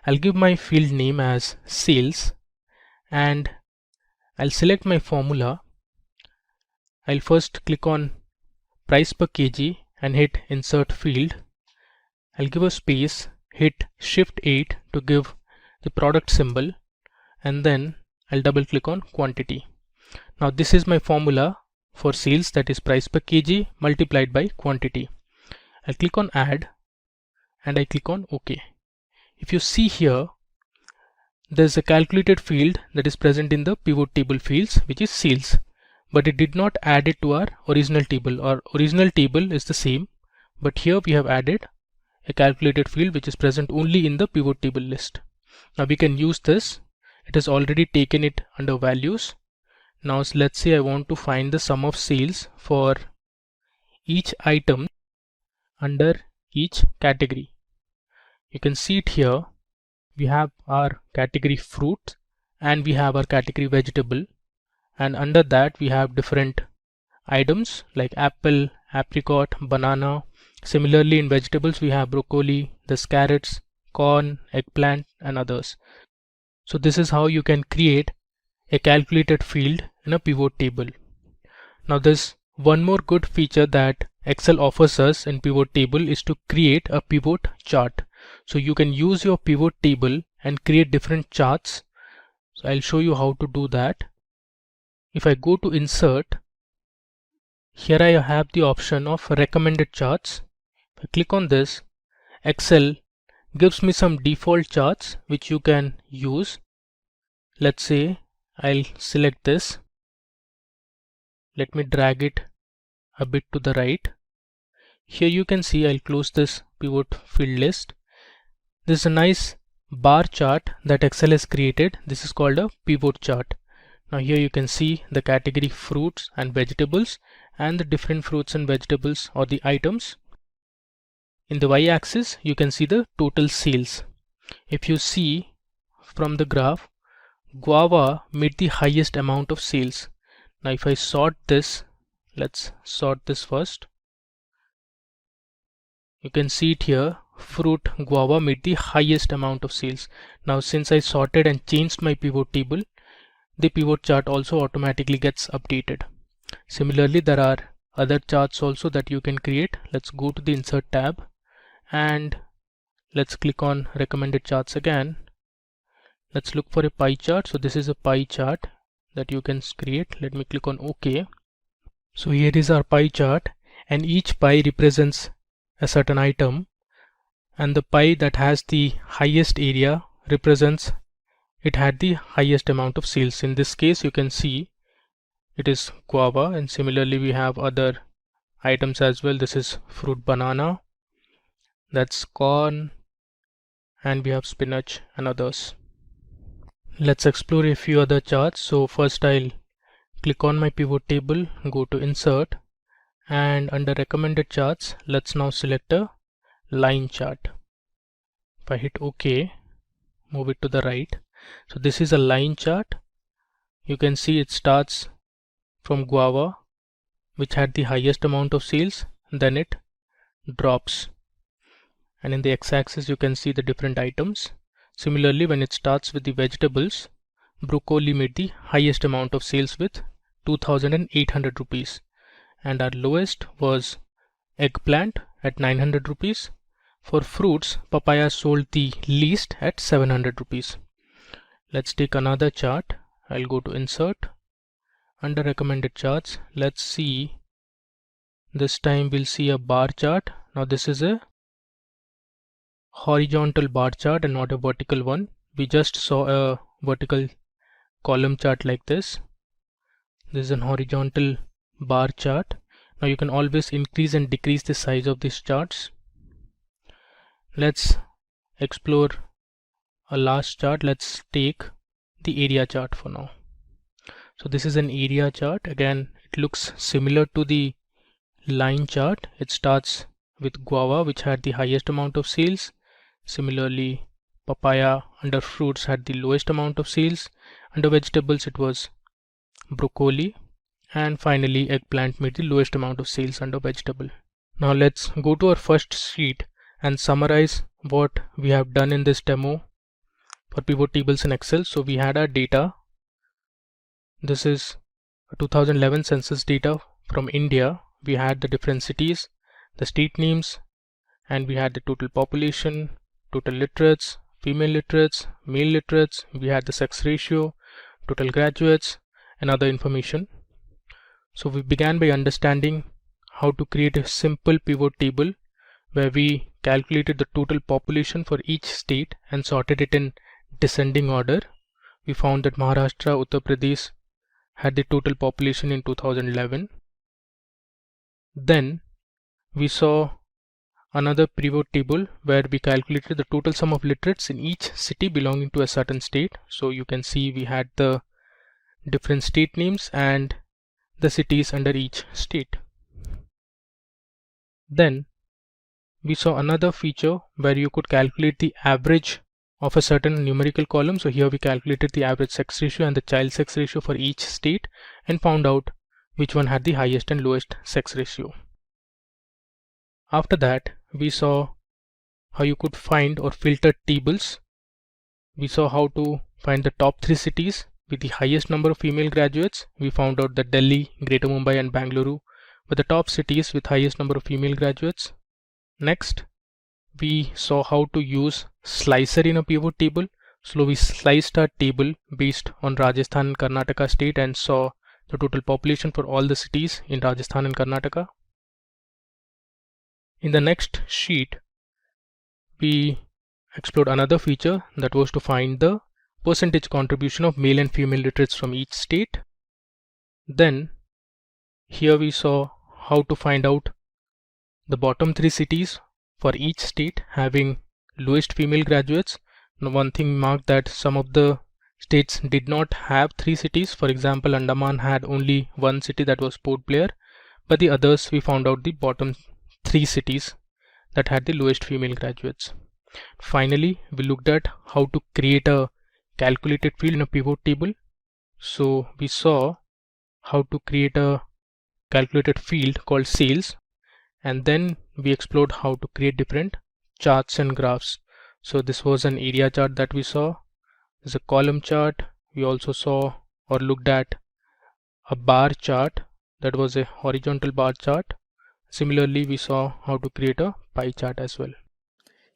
I'll give my field name as sales and I'll select my formula. I'll first click on price per kg and hit insert field. I'll give a space, hit Shift 8 to give the product symbol, and then I'll double click on quantity. Now this is my formula for sales, that is price per kg multiplied by quantity. I'll click on add and I click on OK. If you see here, there's a calculated field that is present in the pivot table fields, which is sales, but it did not add it to our original table. Our original table is the same, but here we have added a calculated field which is present only in the pivot table list. Now we can use this. It has already taken it under values. Now let's say I want to find the sum of sales for each item under each category. You can see it here. We have our category fruit and we have our category vegetable, and under that we have different items like apple, apricot, banana. Similarly, in vegetables we have broccoli, there's carrots, corn, eggplant, and others. So this is how you can create a calculated field in a pivot table. Now there's one more good feature that Excel offers us in pivot table is to create a pivot chart. So you can use your pivot table and create different charts. So I'll show you how to do that. If I go to insert, here I have the option of recommended charts. If I click on this, Excel gives me some default charts which you can use. Let's say I'll select this. Let me drag it a bit to the right. Here you can see I'll close this pivot field list. This is a nice bar chart that Excel has created. This is called a pivot chart. Now here you can see the category fruits and vegetables and the different fruits and vegetables or the items. In the y-axis you can see the total sales. If you see from the graph, guava made the highest amount of sales. Now if I sort this, let's sort this first. You can see it here, fruit guava made the highest amount of sales. Now since I sorted and changed my pivot table, the pivot chart also automatically gets updated. Similarly, there are other charts also that you can create. Let's go to the insert tab and let's click on recommended charts again. Let's look for a pie chart. So this is a pie chart that you can create. Let me click on OK. So here is our pie chart, and each pie represents a certain item, and the pie that has the highest area represents it had the highest amount of sales. In this case you can see it is guava, and similarly we have other items as well. This is fruit banana, that's corn, and we have spinach and others. Let's explore a few other charts. So first I'll click on my pivot table, go to insert, and under recommended charts let's now select a line chart. If I hit OK, move it to the right. So this is a line chart. You can see it starts from guava, which had the highest amount of sales, then it drops, and in the x-axis you can see the different items. Similarly, when it starts with the vegetables, broccoli made the highest amount of sales with 2,800 rupees, and our lowest was eggplant at 900 rupees. For fruits, papaya sold the least at 700 rupees. Let's take another chart. I'll go to insert, under recommended charts, let's see, this time we'll see a bar chart. Now this is a horizontal bar chart and not a vertical one. We just saw a vertical column chart like this. This is an horizontal bar chart. Now you can always increase and decrease the size of these charts. Let's explore a last chart. Let's take the area chart for now. So this is an area chart. Again, it looks similar to the line chart. It starts with guava, which had the highest amount of sales. Similarly, papaya under fruits had the lowest amount of sales. Under vegetables it was broccoli, and finally eggplant made the lowest amount of sales under vegetable. Now let's go to our first sheet and summarize what we have done in this demo for pivot tables in Excel. So we had our data. This is 2011 census data from India. We had the different cities, the state names, and we had the total population, total literates, female literates, male literates, we had the sex ratio, total graduates, and other information. So we began by understanding how to create a simple pivot table where we calculated the total population for each state and sorted it in descending order. We found that Maharashtra, Uttar Pradesh had the total population in 2011. Then we saw another pivot table where we calculated the total sum of literates in each city belonging to a certain state. So you can see we had the different state names and the cities under each state. Then we saw another feature where you could calculate the average of a certain numerical column. So here we calculated the average sex ratio and the child sex ratio for each state and found out which one had the highest and lowest sex ratio. After that, we saw how you could find or filter tables. We saw how to find the top 3 cities with the highest number of female graduates. We found out that Delhi, Greater Mumbai and Bangalore were the top cities with highest number of female graduates. Next, we saw how to use slicer in a pivot table. So we sliced our table based on Rajasthan and Karnataka state and saw the total population for all the cities in Rajasthan and Karnataka. In the next sheet, we explored another feature that was to find the percentage contribution of male and female literates from each state. Then here we saw how to find out the bottom 3 cities for each state having lowest female graduates. Now one thing marked that some of the states did not have 3 cities. For example, Andaman had only 1 city, that was Port Blair, but the others we found out the bottom 3 cities that had the lowest female graduates. Finally, we looked at how to create a calculated field in a pivot table. So we saw how to create a calculated field called sales, and then we explored how to create different charts and graphs. So this was an area chart that we saw. There's a column chart. We also saw or looked at a bar chart, that was a horizontal bar chart. Similarly, we saw how to create a pie chart as well.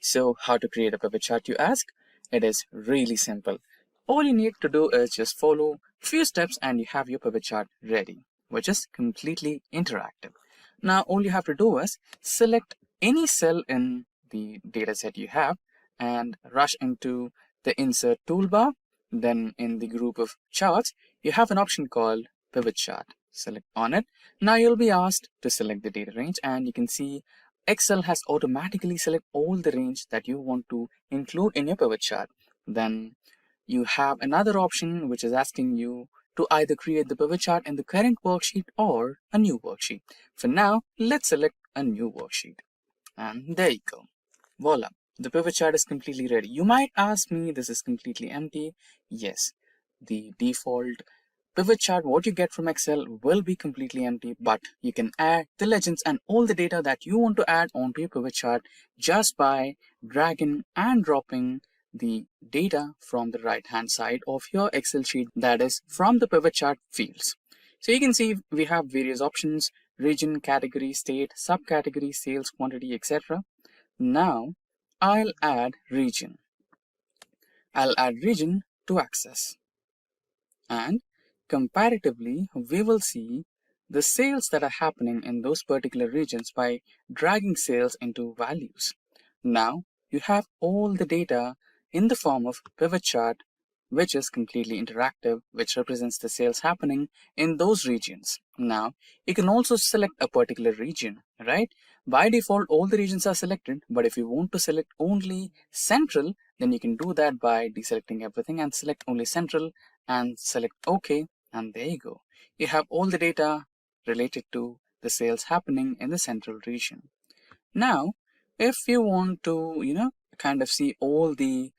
So how to create a pivot chart, you ask? It is really simple. All you need to do is just follow few steps and you have your pivot chart ready, which is completely interactive. Now all you have to do is select any cell in the dataset you have and rush into the insert toolbar. Then in the group of charts, you have an option called pivot chart. Select on it. Now you'll be asked to select the data range, and you can see Excel has automatically selected all the range that you want to include in your pivot chart. Then you have another option which is asking you to either create the pivot chart in the current worksheet or a new worksheet. For now, let's select a new worksheet. And there you go. Voila, the pivot chart is completely ready. You might ask me, this is completely empty. Yes, the default pivot chart, what you get from Excel, will be completely empty, but you can add the legends and all the data that you want to add onto your pivot chart just by dragging and dropping the data from the right hand side of your Excel sheet, that is from the pivot chart fields. So you can see we have various options: region, category, state, subcategory, sales, quantity, etc. Now I'll add region. I'll add region to access, and comparatively we will see the sales that are happening in those particular regions by dragging sales into values. Now you have all the data in the form of pivot chart, which is completely interactive, which represents the sales happening in those regions. Now you can also select a particular region, right? By default all the regions are selected, but if you want to select only central, then you can do that by deselecting everything and select only central and select OK, and there you go. You have all the data related to the sales happening in the central region. Now if you want to kind of see all the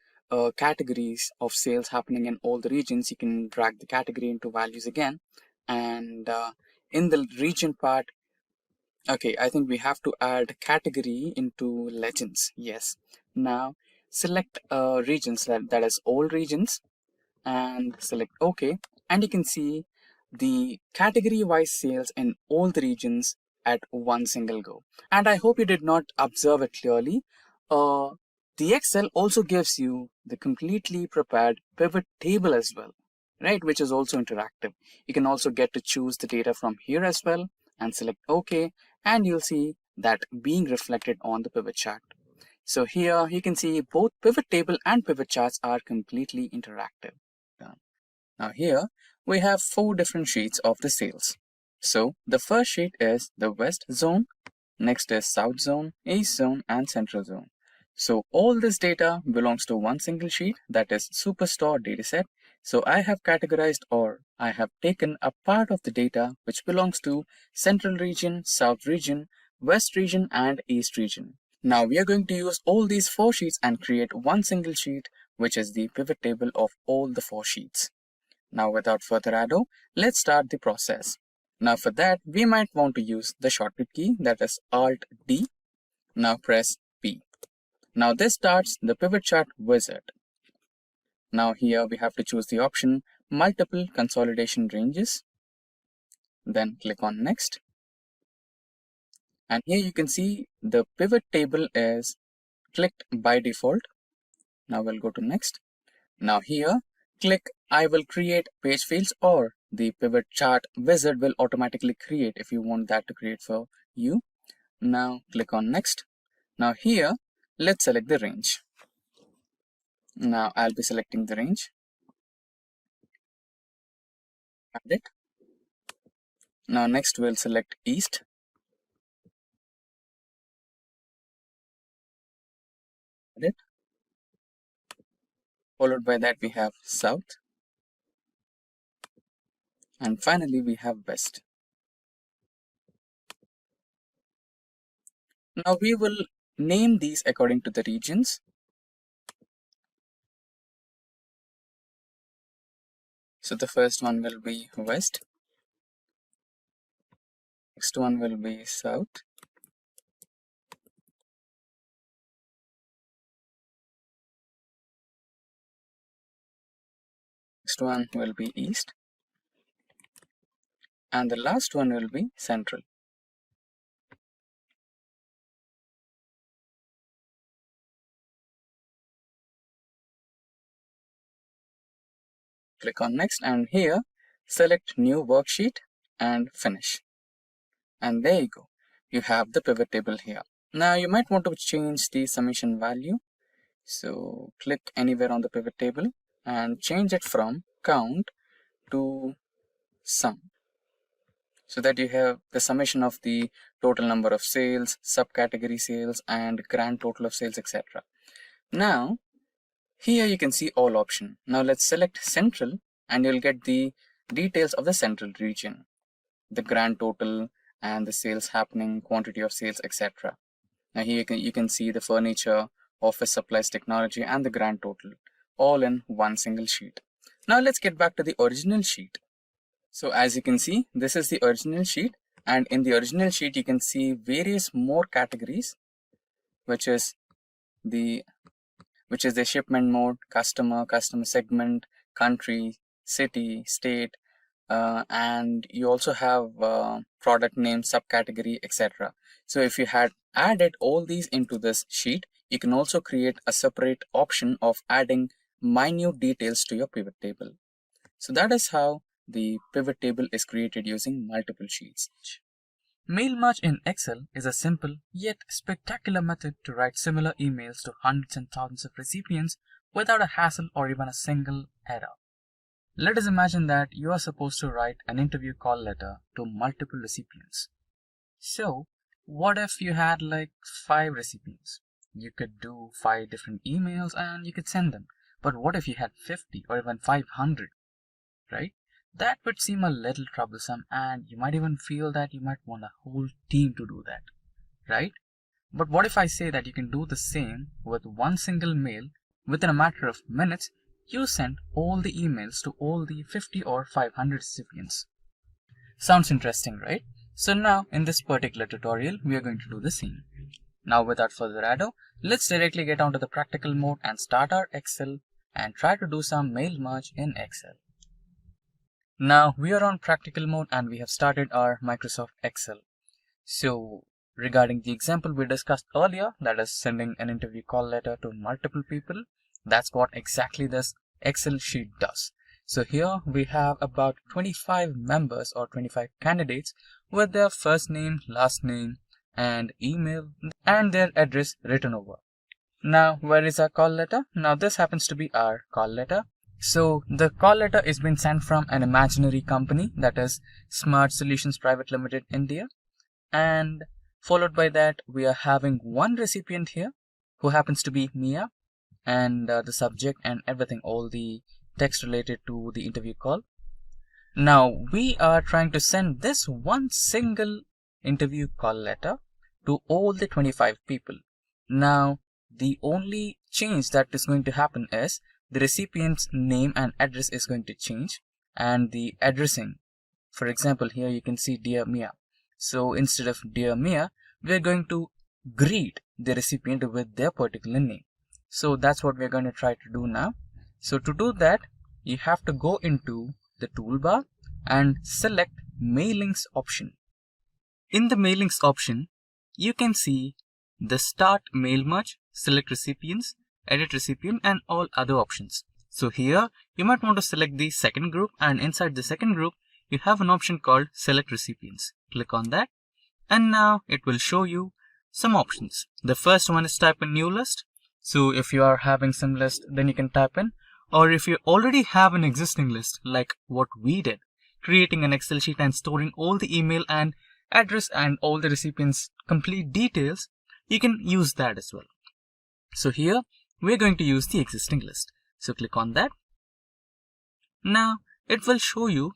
categories of sales happening in all the regions, you can drag the category into values again, and in the region part, okay, I think we have to add category into legends. Yes. Now select regions, that is all regions, and select OK, and you can see the category wise sales in all the regions at one single go. And I hope you did not observe it clearly. The Excel also gives you the completely prepared pivot table as well, right? Which is also interactive. You can also get to choose the data from here as well and select OK, and you'll see that being reflected on the pivot chart. So here you can see both pivot table and pivot charts are completely interactive. Now here we have 4 different sheets of the sales. So the first sheet is the West zone, next is South zone, East zone, and Central zone. So all this data belongs to one single sheet, that is Superstore dataset. So I have categorized, or I have taken a part of the data which belongs to Central region, South region, West region, and East region. Now we are going to use all these 4 sheets and create one single sheet, which is the pivot table of all the 4 sheets. Now without further ado, let's start the process. Now for that, we might want to use the shortcut key, that is Alt-D. Now press P. Now this starts the pivot chart wizard. Now here we have to choose the option multiple consolidation ranges. Then click on next. And here you can see the pivot table is clicked by default. Now we'll go to next. Now here, click I will create page fields, or the pivot chart wizard will automatically create if you want that to create for you. Now click on next. Now here, let's select the range. Now I'll be selecting the range. Add it. Now next we'll select East. Add it. Followed by that we have South. And finally we have West. Now we will name these according to the regions. So the first one will be West. Next one will be South. Next one will be East. And the last one will be Central. Click on next, and here select new worksheet and finish. And there you go. You have the pivot table here. Now you might want to change the summation value. So click anywhere on the pivot table and change it from count to sum, so that you have the summation of the total number of sales, subcategory sales, and grand total of sales, etc. Now here you can see all option. Now let's select Central, and you'll get the details of the Central region, the grand total and the sales happening, quantity of sales, etc. Now here you can see the furniture, office supplies, technology, and the grand total all in one single sheet. Now let's get back to the original sheet. So as you can see, this is the original sheet, and in the original sheet you can see various more categories, which is the shipment mode, customer segment, country, city, state, and you also have product name, subcategory, etc. So if you had added all these into this sheet, you can also create a separate option of adding minute details to your pivot table. So that is how the pivot table is created using multiple sheets. Mail merge in Excel is a simple yet spectacular method to write similar emails to hundreds and thousands of recipients without a hassle or even a single error. Let us imagine that you are supposed to write an interview call letter to multiple recipients. So what if you had like 5 recipients? You could do 5 different emails and you could send them. But what if you had 50 or even 500, right? That would seem a little troublesome, and you might even feel that you might want a whole team to do that, right? But what if I say that you can do the same with one single mail? Within a matter of minutes, you send all the emails to all the 50 or 500 recipients. Sounds interesting, right? So now in this particular tutorial, we are going to do the same. Now without further ado, let's directly get onto the practical mode and start our Excel and try to do some mail merge in Excel. Now we are on practical mode and we have started our Microsoft Excel. So regarding the example we discussed earlier, that is sending an interview call letter to multiple people, that's what exactly this Excel sheet does. So here we have about 25 members or 25 candidates with their first name, last name, and email and their address written over. Now, where is our call letter? Now, this happens to be our call letter. So the call letter is being sent from an imaginary company, that is Smart Solutions Private Limited India. And followed by that, we are having one recipient here who happens to be Mia, and the subject and everything, all the text related to the interview call. Now we are trying to send this one single interview call letter to all the 25 people. Now the only change that is going to happen is the recipient's name and address is going to change, and the addressing. For example, here you can see Dear Mia. So instead of Dear Mia, we are going to greet the recipient with their particular name. So that's what we're going to try to do now. So to do that, you have to go into the toolbar and select Mailings option. In the Mailings option, you can see the Start Mail Merge, Select Recipients, Edit Recipient, and all other options. So here, you might want to select the second group, and inside the second group, you have an option called Select Recipients. Click on that, and now it will show you some options. The first one is type in new list. So if you are having some list, then you can type in, or if you already have an existing list, like what we did, creating an Excel sheet and storing all the email and address and all the recipients' complete details, you can use that as well. So here, we're going to use the existing list. So click on that. Now, it will show you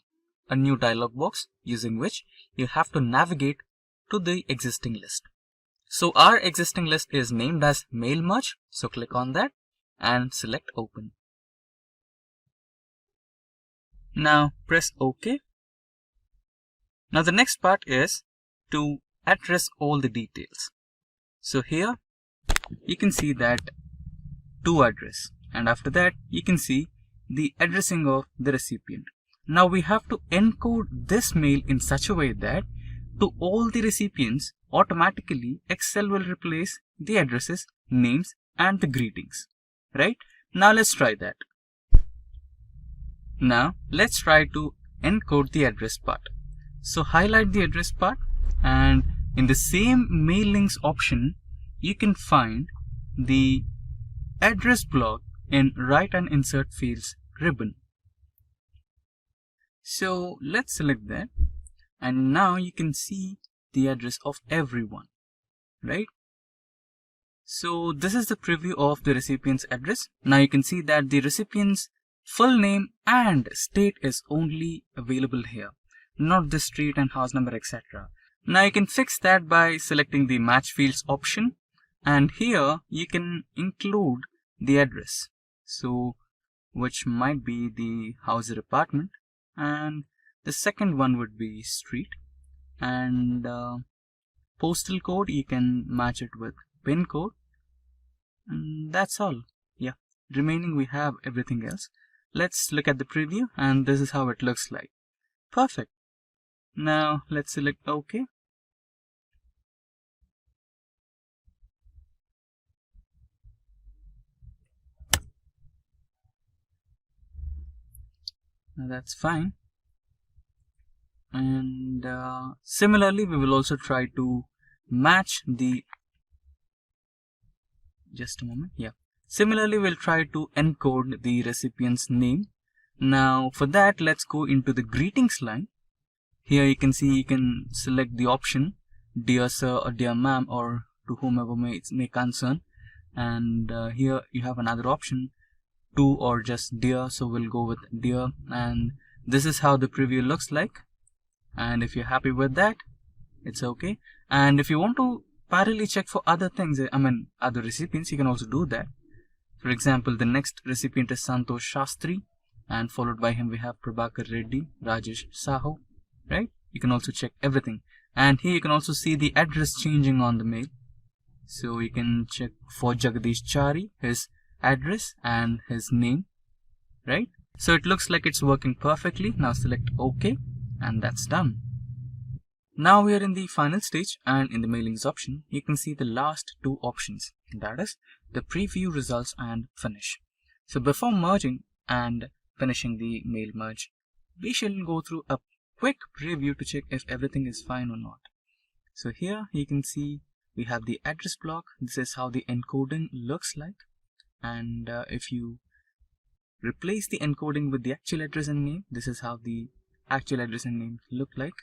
a new dialog box using which you have to navigate to the existing list. So our existing list is named as Mail Merge. So click on that and select Open. Now press OK. Now the next part is to address all the details. So here you can see that to address, and after that you can see the addressing of the recipient. Now we have to encode this mail in such a way that to all the recipients, automatically Excel will replace the addresses, names, and the greetings. Right? Now let's try that. Now let's try to encode the address part. So highlight the address part, and in the same Mailings option, you can find the address block in Write and Insert Fields ribbon. So let's select that, and now you can see the address of everyone, right? So this is the preview of the recipient's address. Now you can see that the recipient's full name and state is only available here, not the street and house number, etc. Now you can fix that by selecting the Match Fields option, and here you can include the address, so which might be the house or apartment, and the second one would be street, and postal code you can match it with pin code, and that's all. Yeah, remaining we have everything else. Let's look at the preview, and this is how it looks like. Perfect. Now let's select OK. Now that's fine. And similarly, we will also try to match the, just a moment, yeah. Similarly, we'll try to encode the recipient's name. Now for that, let's go into the greetings line. Here you can see you can select the option Dear Sir or Dear Ma'am, or to whomever may concern. And here you have another option, to or just Dear, so we'll go with Dear, and this is how the preview looks like. And if you're happy with that, it's okay. And if you want to parallelly check for other things, other recipients, you can also do that. For example, the next recipient is Santosh Shastri, and followed by him we have Prabhakar Reddy, Rajesh Saho, right? You can also check everything. And here you can also see the address changing on the mail. So you can check for Jagadish Chari, his address and his name, right? So it looks like it's working perfectly. Now select OK, and that's done. Now we are in the final stage, and in the mailings option, you can see the last two options, that is the preview results and finish. So before merging and finishing the mail merge, we shall go through a quick preview to check if everything is fine or not. So here you can see we have the address block. This is how the encoding looks like, and if you replace the encoding with the actual address and name, this is how the actual address and name look like.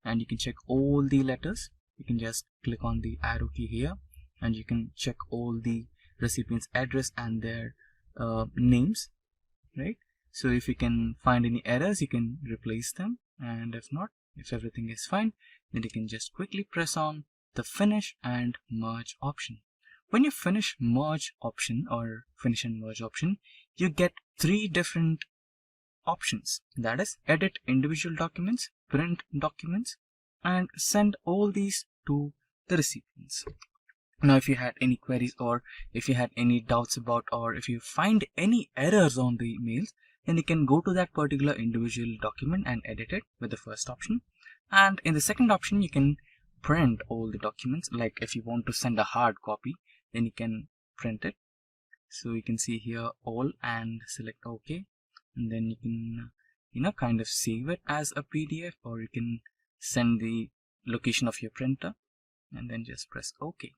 And you can check all the letters. You can just click on the arrow key here and you can check all the recipient's address and their names, right? So if you can find any errors, you can replace them, and if not, if everything is fine, then you can just quickly press on the finish and merge option. When you finish merge option or finish and merge option, you get three different options, that is edit individual documents, print documents, and send all these to the recipients. Now if you had any queries, or if you had any doubts about, or if you find any errors on the mails, then you can go to that particular individual document and edit it with the first option. And in the second option, you can print all the documents. Like if you want to send a hard copy, then you can print it. So you can see here all and select OK, and then you can kind of save it as a PDF, or you can send the location of your printer and then just press OK.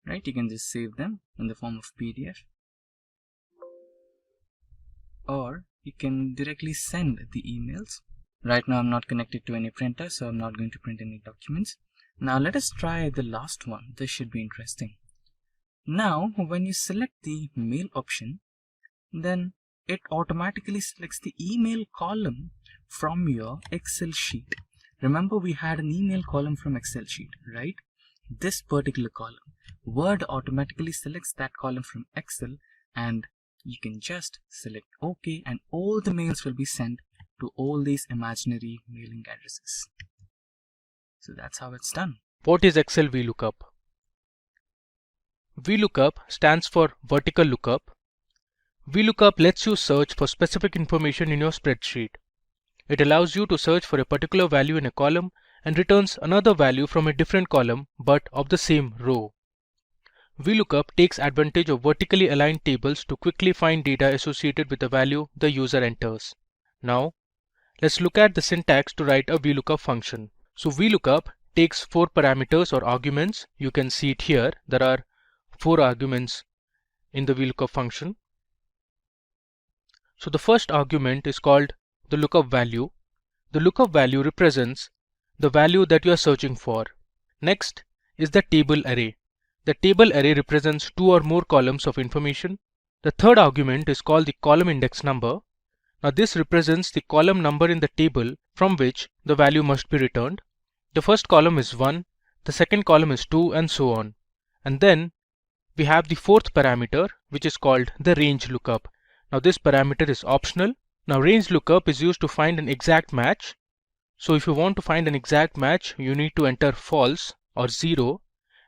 Right, you can just save them in the form of PDF, or you can directly send the emails. Right now I'm not connected to any printer, so I'm not going to print any documents. Now let us try the last one. This should be interesting. Now when you select the mail option, then it automatically selects the email column from your Excel sheet. Remember, we had an email column from Excel sheet, right? This particular column, Word automatically selects that column from Excel, and you can just select OK, and all the mails will be sent to all these imaginary mailing addresses. So that's how it's done. What is Excel VLOOKUP? VLOOKUP stands for vertical lookup. VLOOKUP lets you search for specific information in your spreadsheet. It allows you to search for a particular value in a column and returns another value from a different column but of the same row. VLOOKUP takes advantage of vertically aligned tables to quickly find data associated with the value the user enters. Now, let's look at the syntax to write a VLOOKUP function. So VLOOKUP takes 4 parameters or arguments. You can see it here. There are 4 arguments in the VLOOKUP function. So the first argument is called the lookup value. The lookup value represents the value that you are searching for. Next is the table array. The table array represents 2 or more columns of information. The third argument is called the column index number. Now this represents the column number in the table from which the value must be returned. The first column is 1, the second column is 2, and so on. And then we have the fourth parameter, which is called the range lookup. Now this parameter is optional. Now range lookup is used to find an exact match. So if you want to find an exact match, you need to enter false or 0.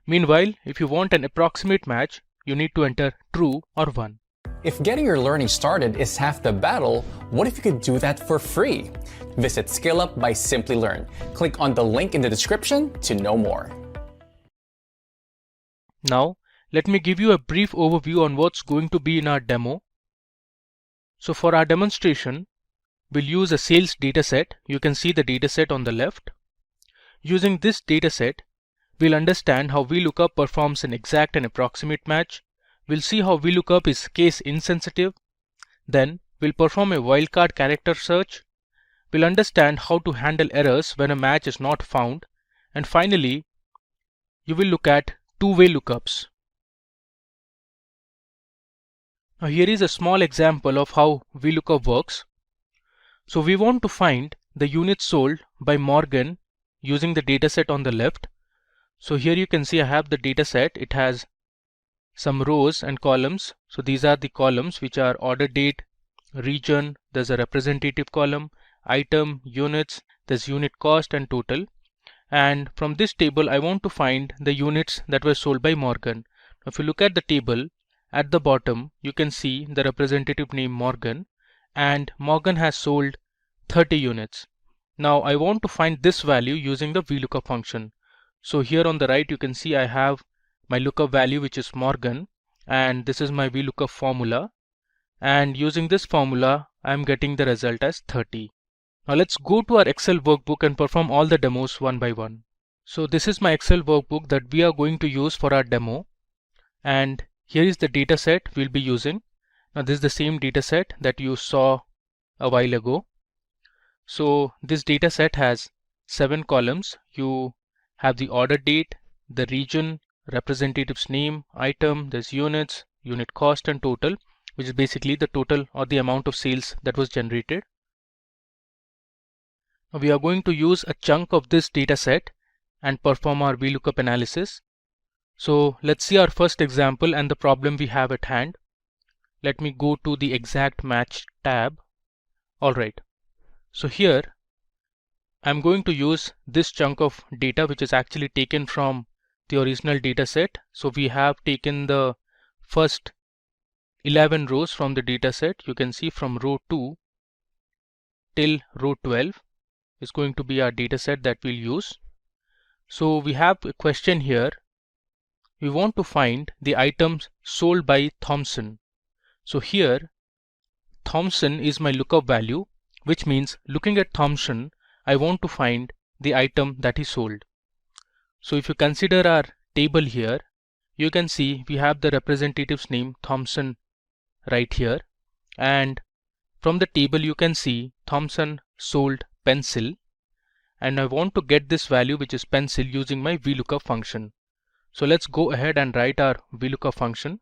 Meanwhile, if you want an approximate match, you need to enter true or 1. If getting your learning started is half the battle, what if you could do that for free? Visit SkillUp by Simplilearn. Click on the link in the description to know more. Now, let me give you a brief overview on what's going to be in our demo. So for our demonstration, we'll use a sales dataset. You can see the dataset on the left. Using this dataset, we'll understand how VLOOKUP performs an exact and approximate match. We'll see how VLOOKUP is case insensitive. Then we'll perform a wildcard character search. We'll understand how to handle errors when a match is not found. And finally, you will look at two-way lookups. Now here is a small example of how VLOOKUP works. So we want to find the units sold by Morgan using the dataset on the left. So here you can see I have the dataset. It has some rows and columns. So these are the columns which are order date, region, there's a representative column, item, units, there's unit cost and total. And from this table I want to find the units that were sold by Morgan. Now if you look at the table, at the bottom you can see the representative name Morgan, and Morgan has sold 30 units. Now I want to find this value using the VLOOKUP function. So here on the right you can see I have my lookup value, which is Morgan, and this is my VLOOKUP formula, and using this formula I'm getting the result as 30. Now let's go to our Excel workbook and perform all the demos one by one. So this is my Excel workbook that we are going to use for our demo, and here is the data set we'll be using. Now this is the same data set that you saw a while ago. So this data set has 7 columns. You have the order date, the region, representative's name, item, there's units, unit cost, and total, which is basically the total or the amount of sales that was generated. Now we are going to use a chunk of this data set and perform our VLOOKUP analysis. So let's see our first example and the problem we have at hand. Let me go to the exact match tab. Alright, so here I'm going to use this chunk of data which is actually taken from the original data set. So we have taken the first 11 rows from the data set. You can see from row 2 till row 12 is going to be our data set that we'll use. So we have a question here. We want to find the items sold by Thompson. So here Thompson is my lookup value, which means looking at Thompson I want to find the item that he sold. So if you consider our table here, you can see we have the representative's name Thompson right here, and from the table you can see Thompson sold pencil, and I want to get this value which is pencil using my VLOOKUP function. So let's go ahead and write our VLOOKUP function.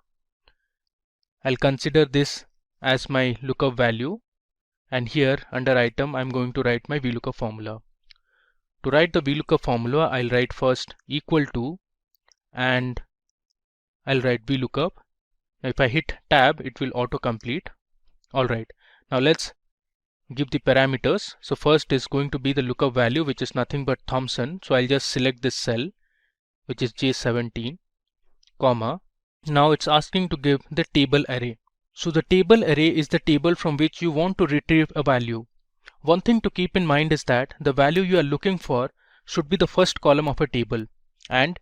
I'll consider this as my lookup value, and here under item I'm going to write my VLOOKUP formula. To write the VLOOKUP formula, I'll write first equal to, and I'll write VLOOKUP. Now if I hit tab, it will auto-complete. Alright, now let's give the parameters. So first is going to be the lookup value, which is nothing but Thompson. So I'll just select this cell, which is J17, comma. Now it's asking to give the table array. So the table array is the table from which you want to retrieve a value. One thing to keep in mind is that the value you are looking for should be the first column of a table, and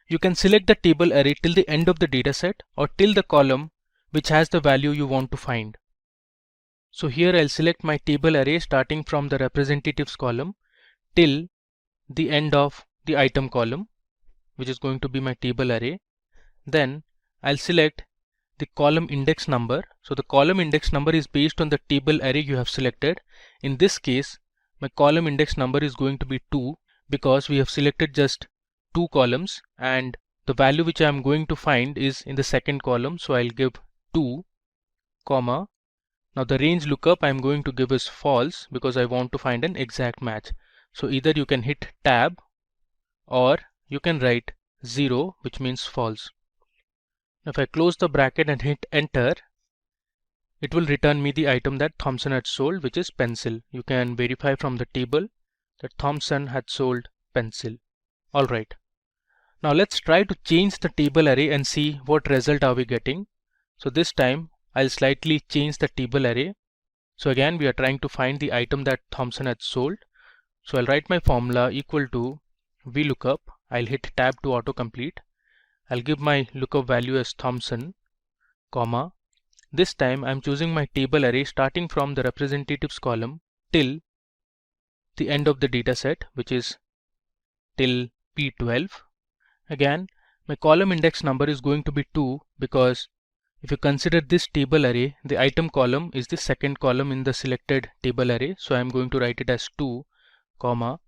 you can select the table array till the end of the dataset or till the column which has the value you want to find. So here I'll select my table array starting from the representatives column till the end of the item column, which is going to be my table array. Then I'll select the column index number. So the column index number is based on the table array you have selected. In this case, my column index number is going to be 2 because we have selected just 2 columns, and the value which I am going to find is in the second column. So I'll give 2, comma. Now the range lookup I am going to give is false because I want to find an exact match. So either you can hit tab or you can write 0, which means false. If I close the bracket and hit enter, it will return me the item that Thompson had sold, which is pencil. You can verify from the table that Thompson had sold pencil. Alright. Now let's try to change the table array and see what result are we getting. So this time I'll slightly change the table array. So again we are trying to find the item that Thompson had sold. So I'll write my formula equal to VLOOKUP. I'll hit tab to autocomplete. I'll give my lookup value as Thompson, comma. This time I'm choosing my table array starting from the representatives column till the end of the dataset, which is till P12. Again, my column index number is going to be 2 because if you consider this table array, the item column is the second column in the selected table array. So I'm going to write it as 2, comma.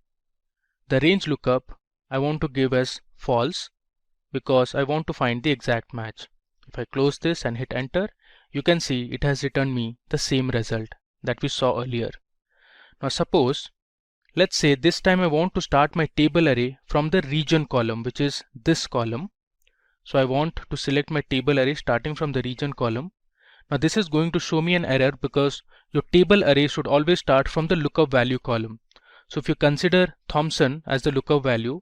The range lookup I want to give as false because I want to find the exact match. If I close this and hit enter, you can see it has returned me the same result that we saw earlier. Now suppose, let's say this time I want to start my table array from the region column, which is this column. So I want to select my table array starting from the region column. Now this is going to show me an error because your table array should always start from the lookup value column. So if you consider Thompson as the lookup value,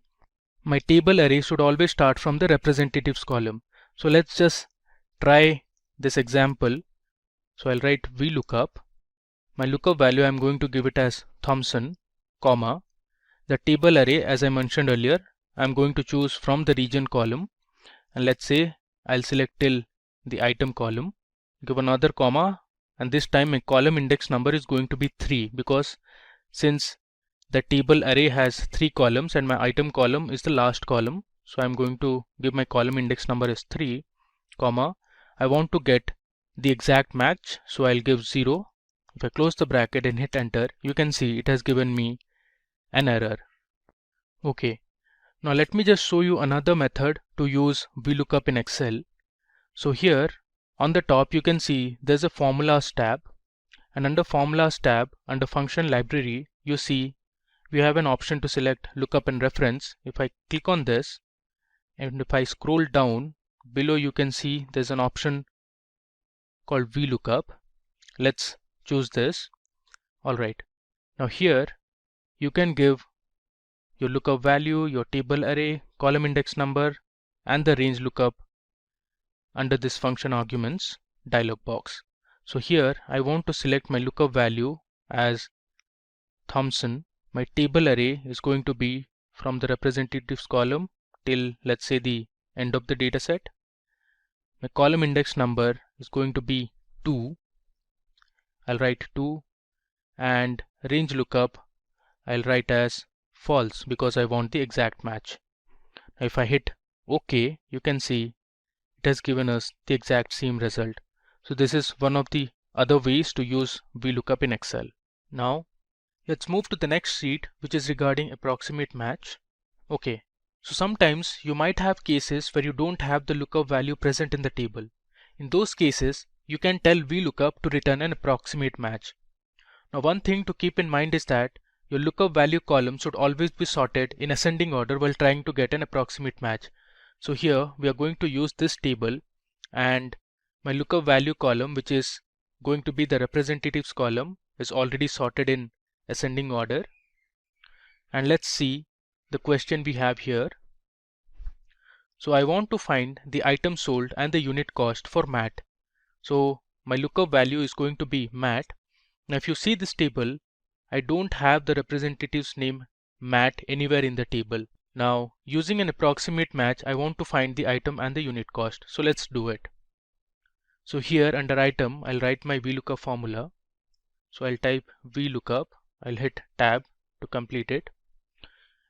my table array should always start from the representatives column. So let's just try this example. So I'll write VLOOKUP. My lookup value I'm going to give it as Thompson, comma, the table array, as I mentioned earlier, I'm going to choose from the region column, and let's say I'll select till the item column, give another comma, and this time my column index number is going to be 3, because since the table array has 3 columns and my item column is the last column, so I'm going to give my column index number as 3, comma, I want to get the exact match, so I'll give 0. If I close the bracket and hit enter, you can see it has given me an error. Okay, now let me just show you another method to use VLOOKUP in Excel. So here on the top you can see there's a formulas tab, and under formulas tab, under function library, you see we have an option to select lookup and reference. If I click on this and if I scroll down below, you can see there's an option called VLOOKUP. Let's choose this. Alright, now here you can give your lookup value, your table array, column index number, and the range lookup under this function arguments dialog box. So here I want to select my lookup value as Thompson. My table array is going to be from the representatives column till, let's say, the end of the data set. My column index number is going to be 2. I'll write 2, and range lookup I'll write as false because I want the exact match. Now if I hit OK, you can see it has given us the exact same result. So this is one of the other ways to use VLOOKUP in Excel. Now let's move to the next sheet, which is regarding approximate match. Okay, so sometimes you might have cases where you don't have the lookup value present in the table. In those cases, you can tell VLOOKUP to return an approximate match. Now one thing to keep in mind is that your lookup value column should always be sorted in ascending order while trying to get an approximate match. So here we are going to use this table, and my lookup value column, which is going to be the representatives column, is already sorted in ascending order. And let's see the question we have here. So I want to find the item sold and the unit cost for Matt. So my lookup value is going to be Matt. Now if you see this table, I don't have the representative's name Matt anywhere in the table. Now using an approximate match, I want to find the item and the unit cost. So let's do it. So here under item, I'll write my VLOOKUP formula. So I'll type VLOOKUP, I'll hit tab to complete it.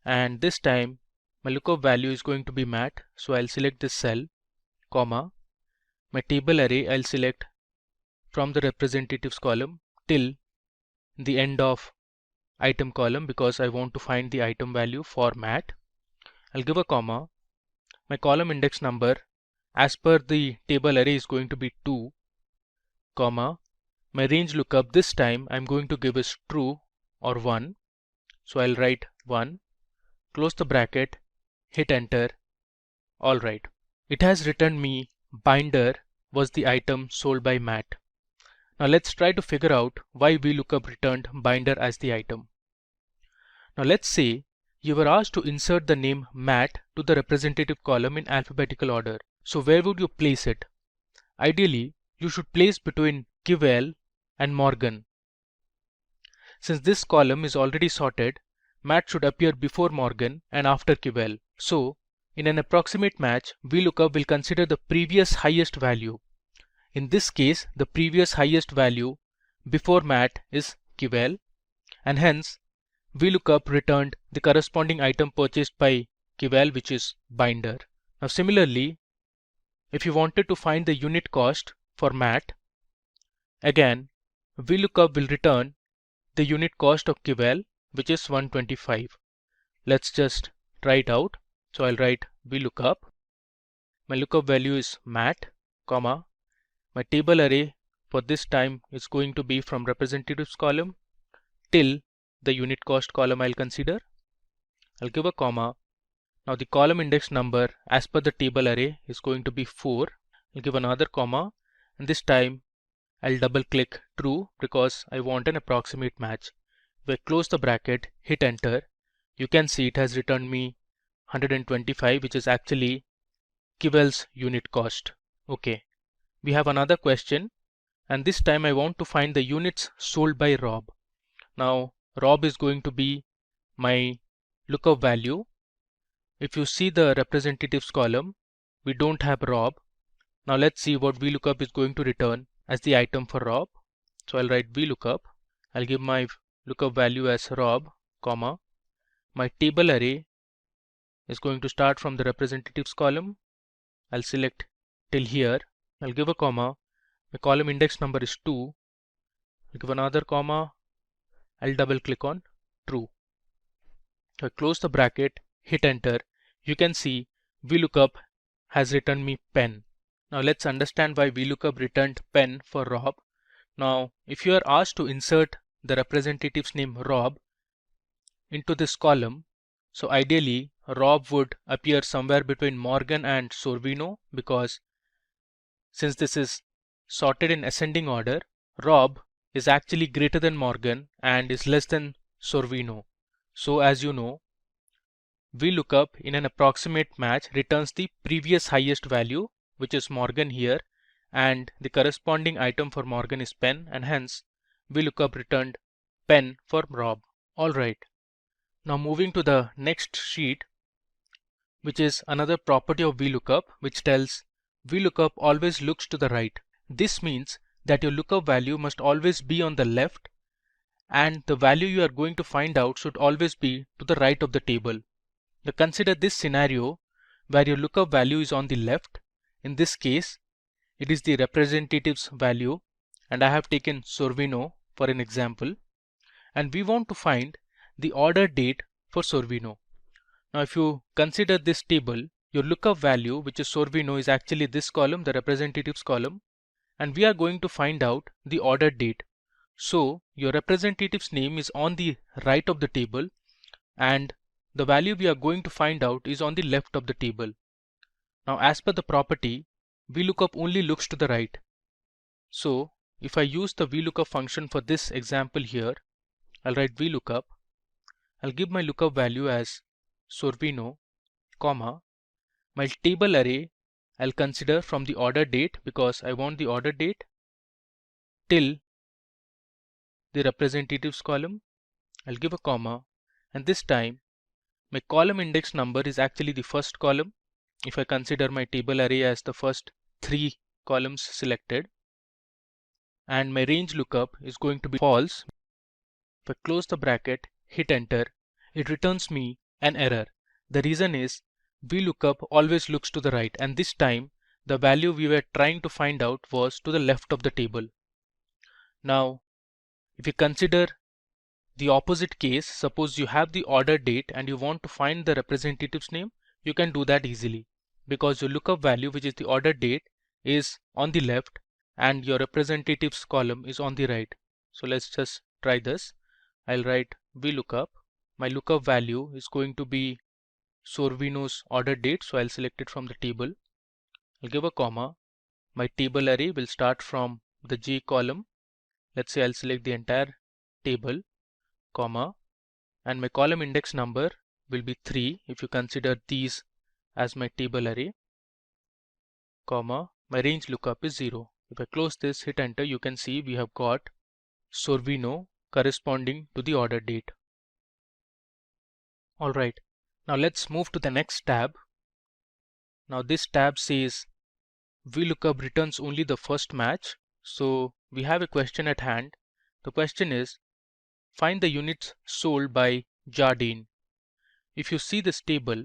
And this time my lookup value is going to be Matt. So I'll select this cell, comma, my table array I'll select from the representatives column till the end of item column because I want to find the item value for Matt. I'll give a comma. My column index number as per the table array is going to be 2, comma. My range lookup this time I'm going to give is true or 1. So I'll write 1, close the bracket, hit enter. Alright, it has returned me binder was the item sold by Matt. Now let's try to figure out why VLOOKUP returned binder as the item. Now let's say you were asked to insert the name Matt to the representative column in alphabetical order. So where would you place it? Ideally, you should place between Kivel and Morgan. Since this column is already sorted, Matt should appear before Morgan and after Kivel. So in an approximate match, VLOOKUP will consider the previous highest value. In this case, the previous highest value before Matt is Kivel, and hence VLOOKUP returned the corresponding item purchased by Kivel, which is binder. Now similarly, if you wanted to find the unit cost for Matt, again VLOOKUP will return the unit cost of Kivel, which is 125. Let's just try it out. So I'll write VLOOKUP. My lookup value is Matt, comma. My table array for this time is going to be from representatives column till the unit cost column I'll consider. I'll give a comma. Now the column index number as per the table array is going to be 4. I'll give another comma, and this time I'll double click true because I want an approximate match. If I close the bracket, hit enter, you can see it has returned me 125, which is actually Kivel's unit cost. Okay, we have another question, and this time I want to find the units sold by Rob. Now Rob is going to be my lookup value. If you see the representatives column, we don't have Rob. Now let's see what VLOOKUP is going to return as the item for Rob. So I'll write VLOOKUP. I'll give my lookup value as Rob, comma. My table array is going to start from the representatives column. I'll select till here. I'll give a comma. My column index number is 2. I'll give another comma. I'll double click on true. If I close the bracket, hit enter, you can see VLOOKUP has returned me pen. Now let's understand why VLOOKUP returned pen for Rob. Now if you are asked to insert the representative's name Rob into this column, so ideally Rob would appear somewhere between Morgan and Sorvino, because since this is sorted in ascending order, Rob is actually greater than Morgan and is less than Sorvino. So as you know, VLOOKUP in an approximate match returns the previous highest value, which is Morgan here, and the corresponding item for Morgan is pen, and hence VLOOKUP returned pen for Rob. Alright, now moving to the next sheet, which is another property of VLOOKUP, which tells VLOOKUP always looks to the right. This means that your lookup value must always be on the left, and the value you are going to find out should always be to the right of the table. Now consider this scenario where your lookup value is on the left. In this case, it is the representative's value, and I have taken Sorvino for an example, and we want to find the order date for Sorvino. Now if you consider this table, your lookup value, which is Sorvino, is actually this column, the representatives column, and we are going to find out the order date. So your representative's name is on the right of the table, and the value we are going to find out is on the left of the table. Now as per the property, VLOOKUP only looks to the right. So if I use the VLOOKUP function for this example here, I'll write VLOOKUP. I'll give my lookup value as Sorvino, comma. My table array I'll consider from the order date, because I want the order date, till the representatives column. I'll give a comma, and this time my column index number is actually the first column, if I consider my table array as the first 3 columns selected, and my range lookup is going to be false. If I close the bracket, hit enter, it returns me an error. The reason is VLOOKUP always looks to the right, and this time the value we were trying to find out was to the left of the table. Now if you consider the opposite case, suppose you have the order date and you want to find the representative's name, you can do that easily, because your lookup value, which is the order date, is on the left and your representatives column is on the right. So let's just try this. I'll write VLOOKUP. My lookup value is going to be Sorvino's order date, so I'll select it from the table. I'll give a comma. My table array will start from the J column. Let's say I'll select the entire table, comma, and my column index number will be 3 if you consider these as my table array, comma, my range lookup is 0. If I close this, hit enter, you can see we have got Sorvino corresponding to the order date. Alright, now let's move to the next tab. Now this tab says VLOOKUP returns only the first match. So we have a question at hand. The question is, find the units sold by Jardine. If you see this table,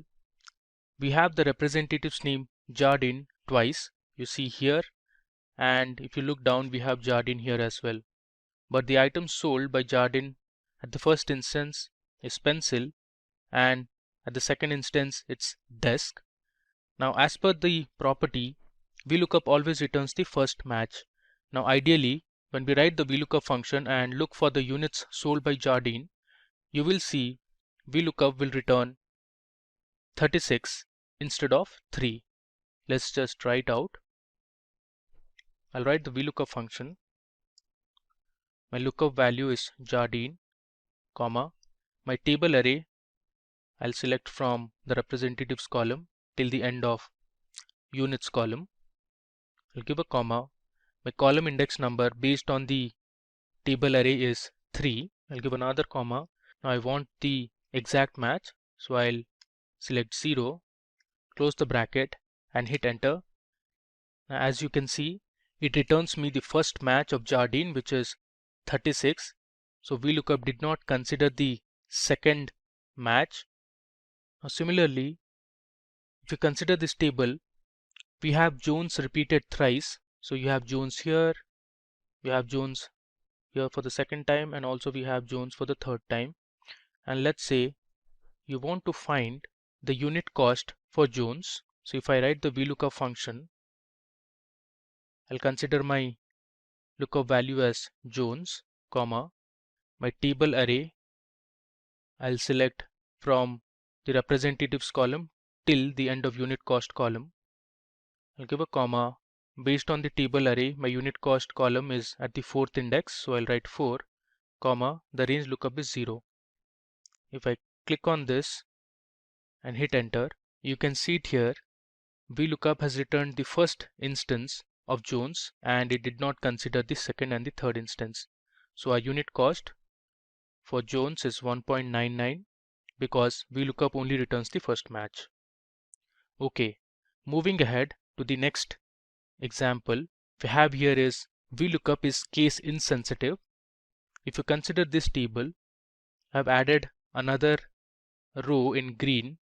we have the representative's name Jardine twice. You see here, and if you look down, we have Jardine here as well. But the item sold by Jardine at the first instance is pencil, and at the second instance it's desk. Now as per the property, VLOOKUP always returns the first match. Now ideally, when we write the VLOOKUP function and look for the units sold by Jardine, you will see VLOOKUP will return 36 instead of 3. Let's just try it out. I'll write the VLOOKUP function. My lookup value is Jardine, comma, my table array I'll select from the representatives column till the end of units column. I'll give a comma. My column index number based on the table array is 3. I'll give another comma. Now I want the exact match. So I'll select 0, close the bracket and hit enter. Now, as you can see, it returns me the first match of Jardine, which is 36. So VLOOKUP did not consider the second match. Now similarly, if you consider this table, we have Jones repeated thrice. So you have Jones here, you have Jones here for the second time, and also we have Jones for the third time. And let's say you want to find the unit cost for Jones. So if I write the VLOOKUP function, I'll consider my lookup value as Jones, comma, my table array, I'll select from the representatives column till the end of unit cost column. I'll give a comma. Based on the table array, my unit cost column is at the 4th index, so I'll write 4, comma, the range lookup is 0. If I click on this and hit enter, you can see it here. VLOOKUP has returned the first instance of Jones and it did not consider the second and the third instance. So our unit cost for Jones is 1.99 because VLOOKUP only returns the first match. Okay, moving ahead to the next example we have here is VLOOKUP is case insensitive. If you consider this table, I've added another row in green.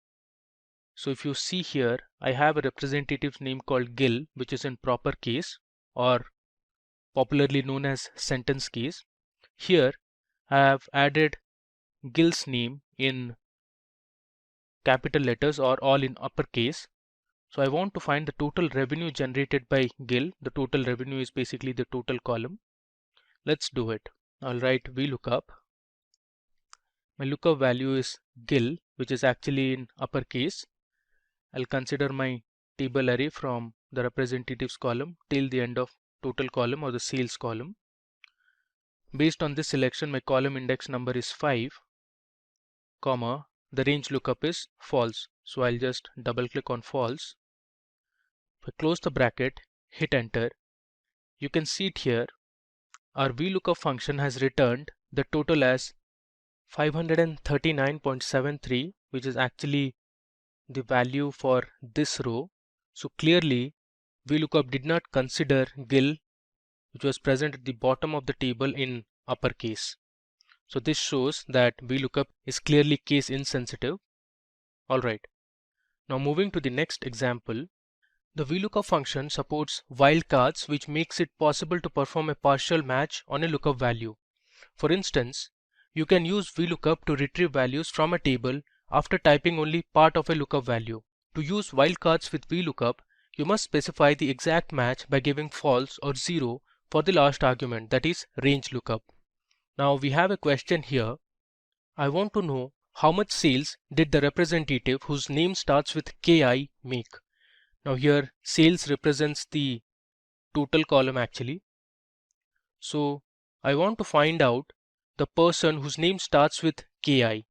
So if you see here, I have a representative name called Gil, which is in proper case or popularly known as sentence case. Here I have added Gil's name in capital letters or all in uppercase. So I want to find the total revenue generated by Gil. The total revenue is basically the total column. Let's do it. I'll write VLOOKUP. My lookup value is Gil, which is actually in uppercase. I'll consider my table array from the representatives column till the end of total column or the sales column. Based on this selection, my column index number is 5, comma, the range lookup is false. So I'll just double click on false. If I close the bracket, hit enter, you can see it here. Our VLOOKUP function has returned the total as 539.73, which is actually the value for this row. So clearly VLOOKUP did not consider Gil, which was present at the bottom of the table in uppercase. So this shows that VLOOKUP is clearly case insensitive. Alright, now moving to the next example. The VLOOKUP function supports wildcards, which makes it possible to perform a partial match on a lookup value. For instance, you can use VLOOKUP to retrieve values from a table after typing only part of a lookup value. To use wildcards with VLOOKUP, you must specify the exact match by giving false or 0 for the last argument, that is range lookup. Now we have a question here. I want to know how much sales did the representative whose name starts with KI make. Now here sales represents the total column actually. So I want to find out the person whose name starts with KI.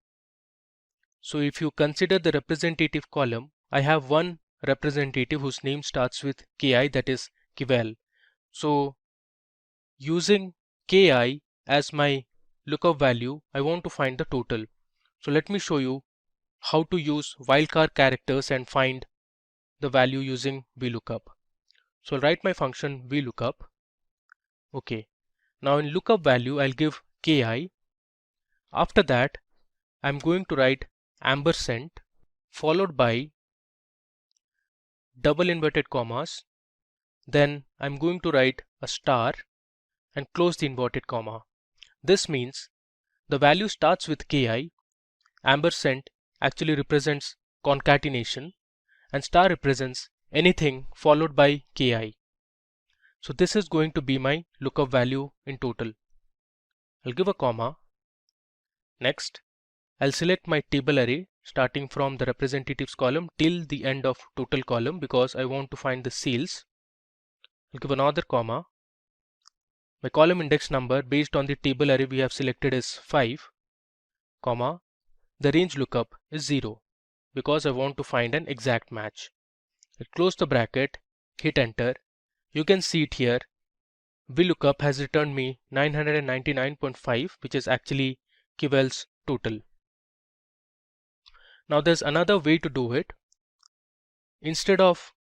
So if you consider the representative column, I have one representative whose name starts with KI, that is Kivel. So using KI as my lookup value, I want to find the total. So let me show you how to use wildcard characters and find the value using VLOOKUP. So I'll write my function VLOOKUP. Okay. Now in lookup value, I'll give KI. After that, I'm going to write ampersand followed by double inverted commas. Then I'm going to write a star and close the inverted comma. This means the value starts with KI, ampersand actually represents concatenation, and star represents anything followed by KI. So this is going to be my lookup value in total. I'll give a comma. Next, I'll select my table array starting from the representatives column till the end of total column because I want to find the sales. I'll give another comma. My column index number based on the table array we have selected is 5, comma, the range lookup is 0 because I want to find an exact match. I'll close the bracket, hit enter. You can see it here. VLOOKUP has returned me 999.5, which is actually Kivel's total. Now there's another way to do it. Instead of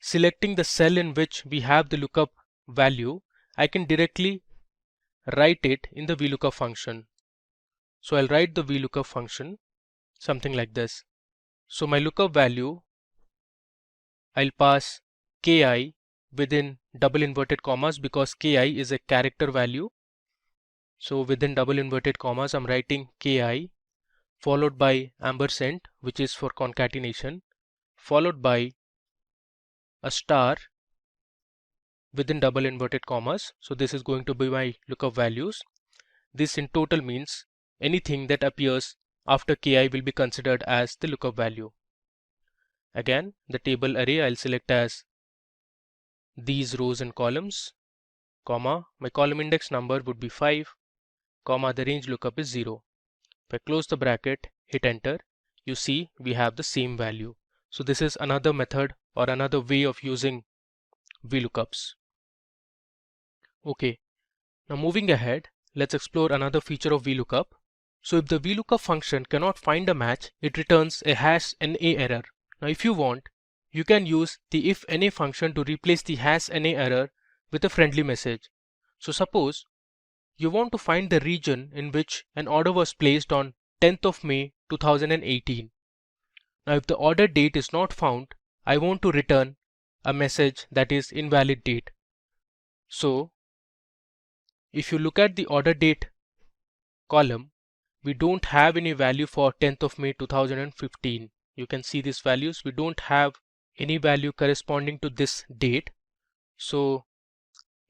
selecting the cell in which we have the lookup value, I can directly write it in the VLOOKUP function. So I'll write the VLOOKUP function something like this. So my lookup value, I'll pass ki within double inverted commas because ki is a character value. So within double inverted commas, I'm writing ki followed by ampersand, which is for concatenation, followed by a star within double inverted commas. So this is going to be my lookup values. This in total means anything that appears after ki will be considered as the lookup value. Again, the table array I'll select as these rows and columns, comma, my column index number would be 5, comma, the range lookup is 0. If I close the bracket, hit enter, you see we have the same value. So this is another method or another way of using VLOOKUPs. Okay, now moving ahead, let's explore another feature of VLOOKUP. So if the VLOOKUP function cannot find a match, it returns a #NA error. Now if you want, you can use the IfNA function to replace the #NA error with a friendly message. So suppose you want to find the region in which an order was placed on 10th of May 2018. Now if the order date is not found, I want to return a message that is invalid date. So if you look at the order date column, we don't have any value for 10th of May 2015. You can see these values. We don't have any value corresponding to this date. So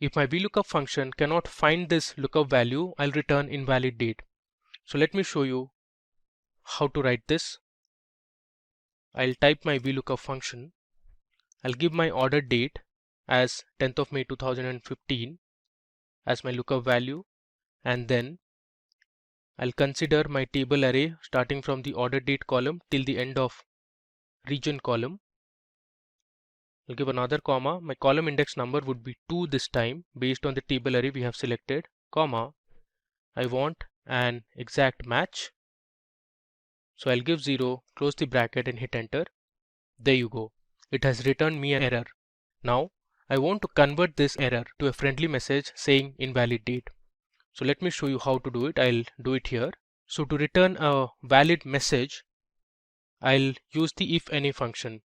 if my VLOOKUP function cannot find this lookup value, I'll return invalid date. So let me show you how to write this. I'll type my VLOOKUP function. I'll give my order date as 10th of May 2015 as my lookup value, and then I'll consider my table array starting from the order date column till the end of region column. I'll give another comma. My column index number would be 2 this time based on the table array we have selected, comma. I want an exact match. So I'll give 0, close the bracket and hit enter. There you go. It has returned me an error. Now I want to convert this error to a friendly message saying invalid date. So let me show you how to do it. I'll do it here. So to return a valid message, I'll use the IfNA function.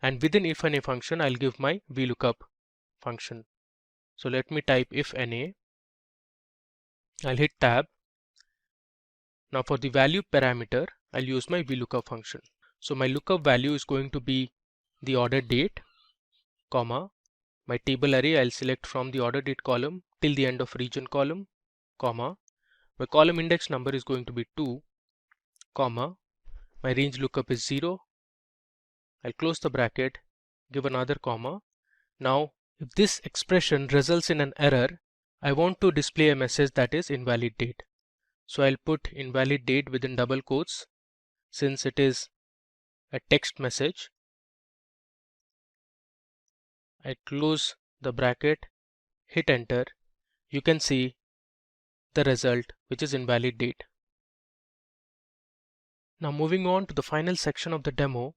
And within IfNA function, I'll give my VLOOKUP function. So let me type IfNA. I'll hit tab. Now for the value parameter, I'll use my VLOOKUP function. So my lookup value is going to be the order date, comma, my table array I'll select from the order date column till the end of region column, comma, my column index number is going to be 2, comma, my range lookup is 0. I'll close the bracket, give another comma. Now if this expression results in an error, I want to display a message that is invalid date. So I'll put invalid date within double quotes since it is a text message. I close the bracket, hit enter. You can see the result, which is invalid date. Now moving on to the final section of the demo,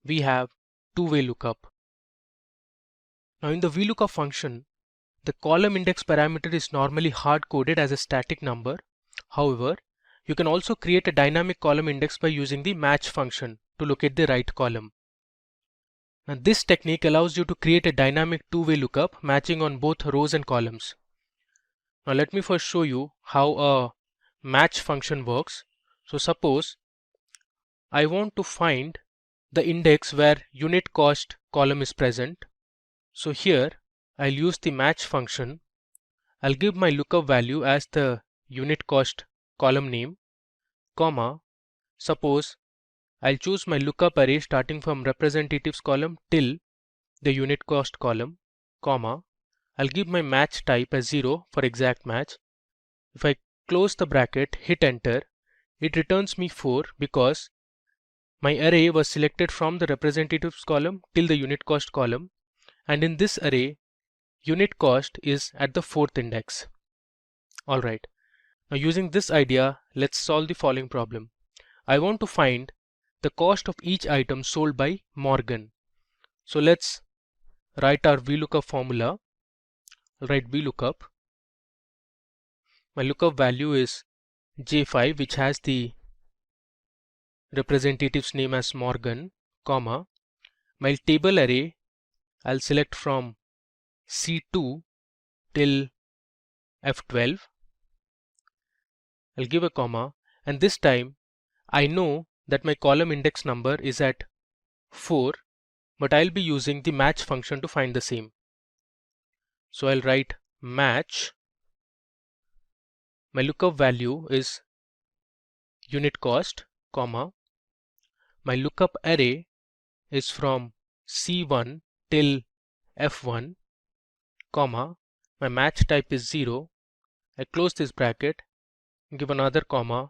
we have two-way lookup. Now in the VLOOKUP function, the column index parameter is normally hard-coded as a static number. However, you can also create a dynamic column index by using the match function to locate the right column. Now this technique allows you to create a dynamic two-way lookup matching on both rows and columns. Now let me first show you how a match function works. So suppose I want to find the index where unit cost column is present. So here I'll use the match function. I'll give my lookup value as the unit cost column name, comma, suppose I'll choose my lookup array starting from representatives column till the unit cost column, comma, I'll give my match type as 0 for exact match. If I close the bracket, hit enter, it returns me 4 because my array was selected from the representatives column till the unit cost column, and in this array unit cost is at the 4th index. Alright, now using this idea, let's solve the following problem. I want to find the cost of each item sold by Morgan. So let's write our VLOOKUP formula. I'll write VLOOKUP. My lookup value is J5, which has the representative's name as Morgan, comma. My table array, I'll select from C2 till F12. I'll give a comma, and this time I know that my column index number is at 4, but I'll be using the match function to find the same. So I'll write match. My lookup value is unit cost, comma. My lookup array is from C1 till F1, comma. My match type is 0. I close this bracket, give another comma,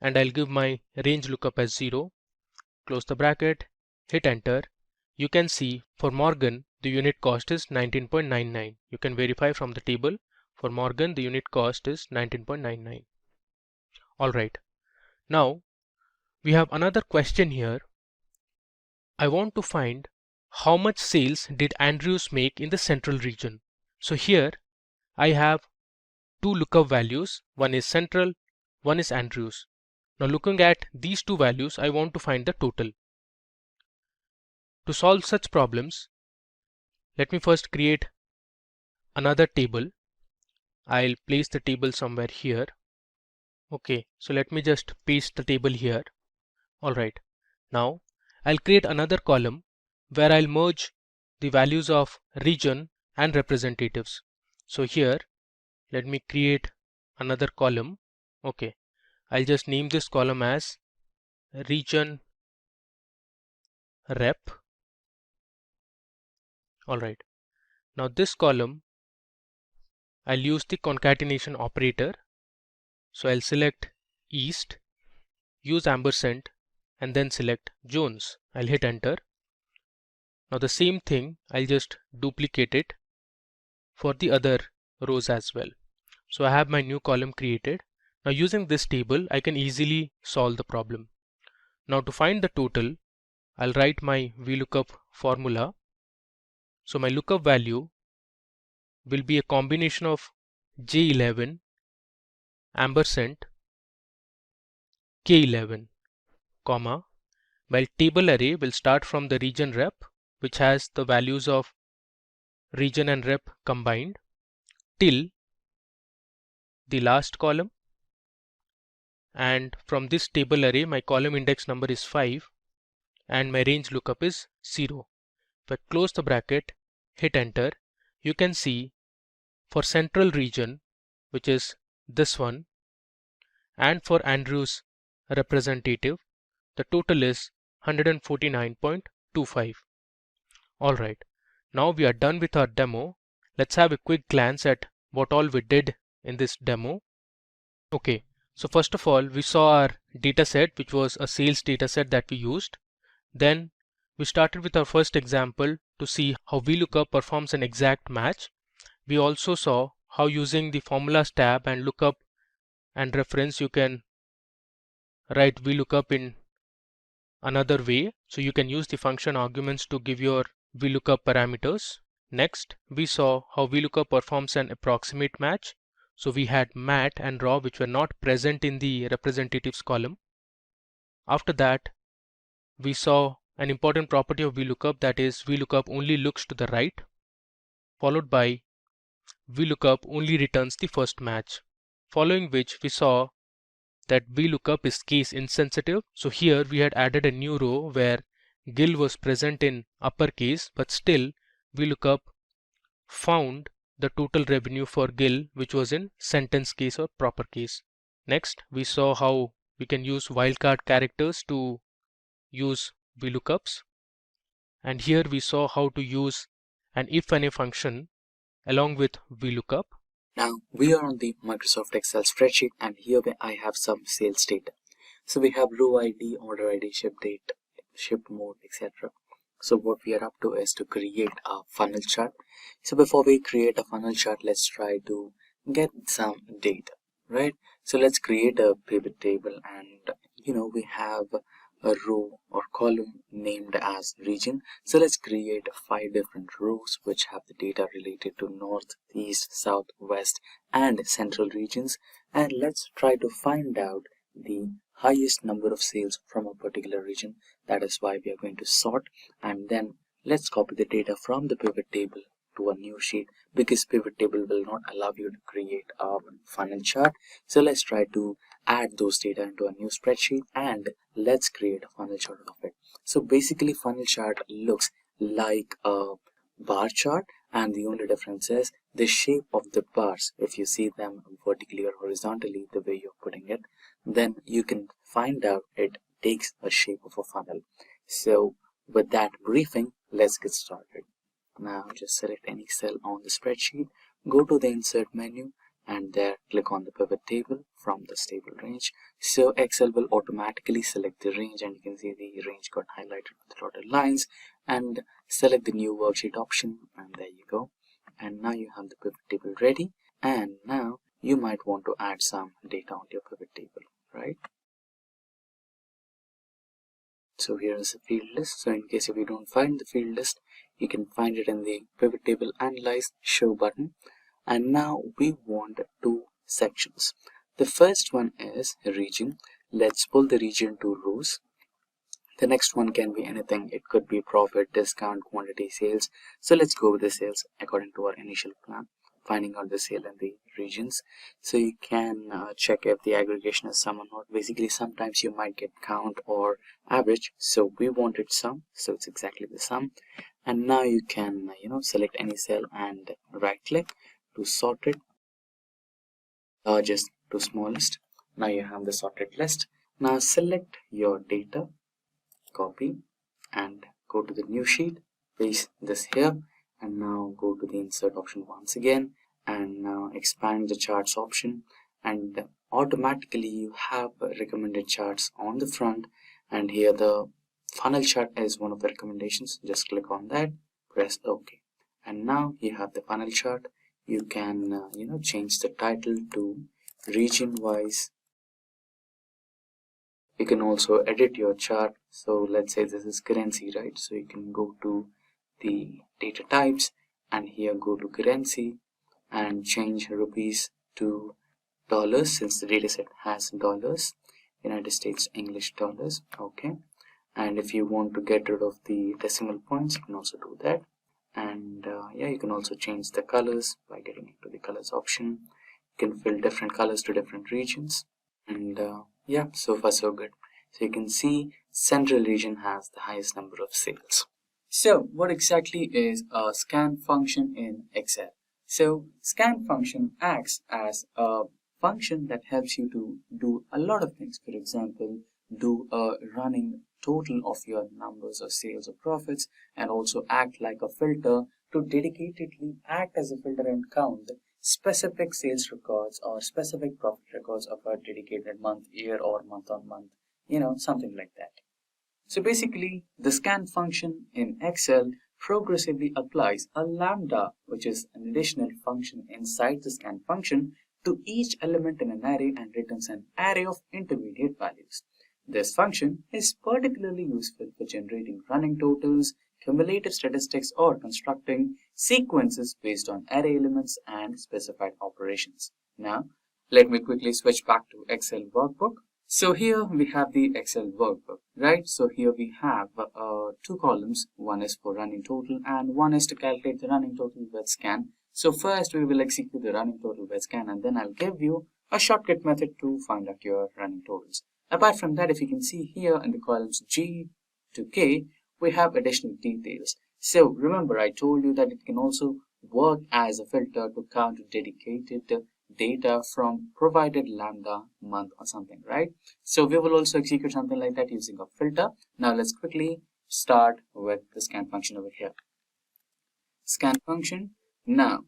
and I'll give my range lookup as 0. Close the bracket, hit enter. You can see for Morgan the unit cost is 19.99. You can verify from the table. For Morgan the unit cost is 19.99. Alright, now we have another question here. I want to find how much sales did Andrews make in the central region. So here I have two lookup values. One is central, one is Andrews. Now looking at these two values, I want to find the total. To solve such problems, let me first create another table. I'll place the table somewhere here. Okay, so let me just paste the table here. Alright, now I'll create another column where I'll merge the values of region and representatives. So here, let me create another column. Okay, I'll just name this column as region rep. Alright, now this column I'll use the concatenation operator. So I'll select East, use ampersand, and then select Jones. I'll hit enter. Now the same thing, I'll just duplicate it for the other rows as well. So I have my new column created. Now using this table, I can easily solve the problem. Now to find the total, I'll write my VLOOKUP formula. So my lookup value will be a combination of J11 ampersand K11, comma. My table array will start from the region rep, which has the values of region and rep combined, till the last column. And from this table array, my column index number is 5 and my range lookup is 0. If I close the bracket, hit enter, you can see for central region, which is this one, and for Andrews representative, the total is 149.25. Alright, now we are done with our demo. Let's have a quick glance at what all we did in this demo. Okay, so first of all, we saw our data set, which was a sales data set that we used. Then we started with our first example to see how VLOOKUP performs an exact match. We also saw how using the formulas tab and lookup and reference you can write VLOOKUP in another way. So you can use the function arguments to give your VLOOKUP parameters. Next, we saw how VLOOKUP performs an approximate match. So we had mat and raw which were not present in the representatives column. After that, we saw an important property of VLOOKUP, that is VLOOKUP only looks to the right, followed by VLOOKUP only returns the first match, following which we saw that VLOOKUP is case insensitive. So here we had added a new row where GIL was present in uppercase, but still VLOOKUP found the total revenue for GIL which was in sentence case or proper case. Next, we saw how we can use wildcard characters to use VLOOKUPs, and here we saw how to use an if and a function along with VLOOKUP. Now we are on the Microsoft Excel spreadsheet, and here I have some sales data. So we have row ID, order ID, ship date, ship mode, etc. So what we are up to is to create a funnel chart. So before we create a funnel chart, let's try to get some data, right? So let's create a pivot table, and we have a row or column named as region. So let's create 5 different rows which have the data related to north, east, south, west and central regions, and let's try to find out the highest number of sales from a particular region. That is why we are going to sort, and then let's copy the data from the pivot table to a new sheet, because pivot table will not allow you to create a funnel chart. So let's try to add those data into a new spreadsheet and let's create a funnel chart of it. So basically funnel chart looks like a bar chart, and the only difference is the shape of the bars. If you see them vertically or horizontally the way you're putting it, then you can find out it takes a shape of a funnel. So with that briefing, let's get started. Now just select any cell on the spreadsheet, go to the insert menu, and there click on the pivot table from the table range. So Excel will automatically select the range, and you can see the range got highlighted with dotted lines, and select the new worksheet option, and there you go. And now you have the pivot table ready, and now you might want to add some data onto your pivot table, right? So here is the field list. So in case if you don't find the field list, you can find it in the pivot table analyze show button. And now we want 2 sections. The first one is region. Let's pull the region to rows. The next one can be anything. It could be profit, discount, quantity, sales. So let's go with the sales according to our initial plan, finding out the sale in the regions. So you can check if the aggregation is sum or not. Basically sometimes you might get count or average, so we wanted sum, so it's exactly the sum. And now you can select any cell and right click to sort it, largest to smallest. Now you have the sorted list. Now select your data, copy, and go to the new sheet, paste this here, and now go to the insert option once again, and now expand the charts option, and automatically you have recommended charts on the front, and here the funnel chart is one of the recommendations. Just click on that, press OK, and now you have the funnel chart. You can change the title to region wise. You can also edit your chart. So let's say this is currency, right? So you can go to the data types and here go to currency and change rupees to dollars, since the dataset has dollars, United States English dollars. Okay, and if you want to get rid of the decimal points, you can also do that. And yeah, you can also change the colors by getting into the colors option. You can fill different colors to different regions, and yeah, so far so good. So you can see central region has the highest number of sales. So what exactly is a scan function in Excel? So scan function acts as a function that helps you to do a lot of things. For example, do a running total of your numbers of sales or profits, and also act like a filter to dedicatedly act as a filter and count specific sales records or specific profit records of a dedicated month, year, or month on month, something like that. So basically the scan function in Excel progressively applies a lambda, which is an additional function inside the scan function, to each element in an array and returns an array of intermediate values. This function is particularly useful for generating running totals, cumulative statistics, or constructing sequences based on array elements and specified operations. Now, let me quickly switch back to Excel workbook. So here we have the Excel workbook, right? So here we have 2 columns. One is for running total and one is to calculate the running total with scan. So first we will execute the running total with scan, and then I'll give you a shortcut method to find out your running totals. Apart from that, if you can see here in the columns G to K, we have additional details. So remember, I told you that it can also work as a filter to count dedicated data from provided lambda month or something, right? So we will also execute something like that using a filter. Now let's quickly start with the scan function over here. Scan function. Now,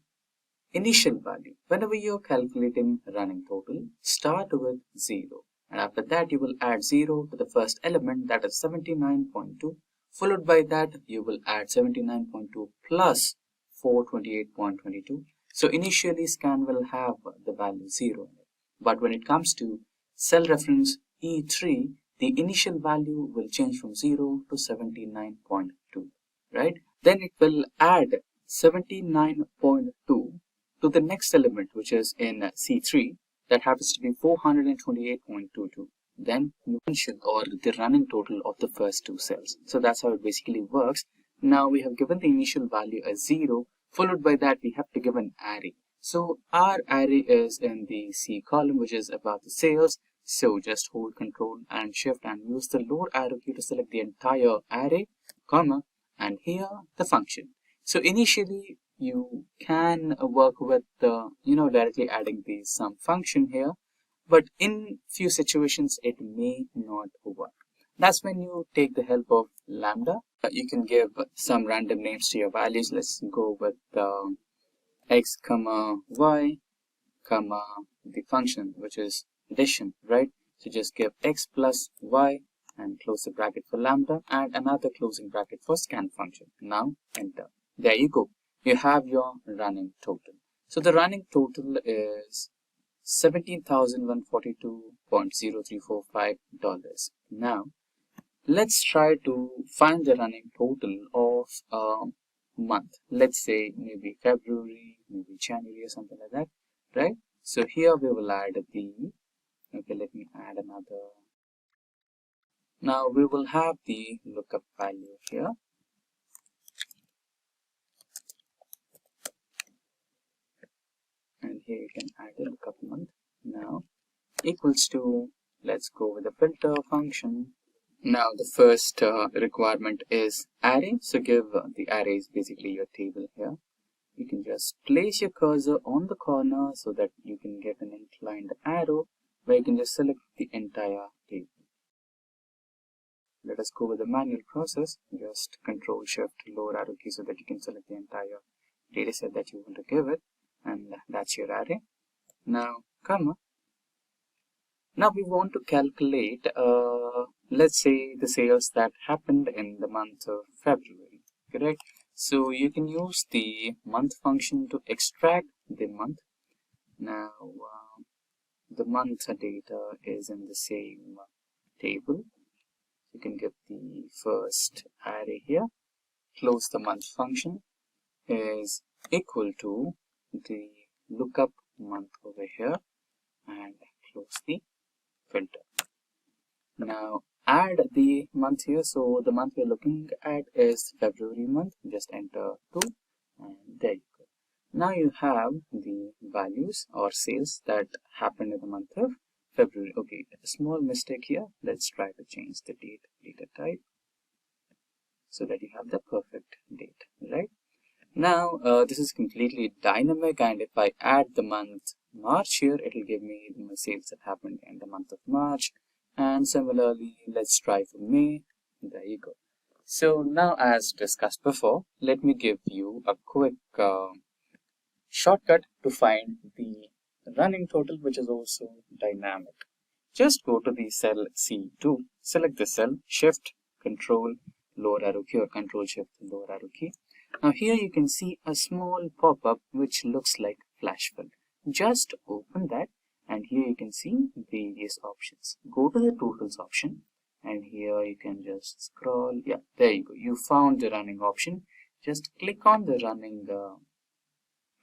initial value. Whenever you're calculating running total, start with 0. And after that, you will add 0 to the first element, that is 79.2. Followed by that, you will add 79.2 plus 428.22. So initially, scan will have the value 0 in it. But when it comes to cell reference E3, the initial value will change from 0 to 79.2, right? Then it will add 79.2 to the next element, which is in C3, that happens to be 428.22. Then you mention or the running total of the first two cells. So that's how it basically works. Now we have given the initial value as 0, followed by that we have to give an array. So our array is in the C column, which is about the sales. So just hold Control and Shift and use the lower arrow key to select the entire array, comma, and here the function. So initially you can work with the, directly adding the sum function here, but in few situations it may not work. That's when you take the help of lambda. You can give some random names to your values. Let's go with x comma y comma the function, which is addition, right? So just give x plus y and close the bracket for lambda and another closing bracket for scan function. Now enter. There you go. You have your running total. So the running total is $17,142.0345. Now let's try to find the running total of a month. Let's say maybe February, maybe January or something like that, right? So here we will add the, okay, let me add another. Now we will have the lookup value here. And here you can add a lookup month. Now equals to, let's go with the filter function. Now the first requirement is array. So give the array is basically your table here. You can just place your cursor on the corner so that you can get an inclined arrow where you can just select the entire table. Let us go with the manual process. Just Control Shift lower arrow key so that you can select the entire data set that you want to give it, and that's your array. Now comma. Now we want to calculate let's say the sales that happened in the month of February, correct? So you can use the month function to extract the month. Now the month data is in the same table. You can get the first array here. Close the month function is equal to the lookup month over here and close the filter. Now add the month here. So the month we're looking at is February month. Just enter 2 and there you go. Now you have the values or sales that happened in the month of February. Okay, a small mistake here. Let's try to change the data type so that you have the perfect date, right? Now this is completely dynamic, and if I add the month March here, it will give me the sales that happened in the month of March. And similarly, let's try for May. There you go. So now, as discussed before, let me give you a quick shortcut to find the running total, which is also dynamic. Just go to the cell C2, select the cell, Shift, Control, lower arrow key, or Control Shift, lower arrow key. Now here you can see a small pop-up which looks like flash fill. Just open that, and here you can see various options. Go to the totals option, and here you can just scroll. Yeah, there you go. You found the running option. Just click on the running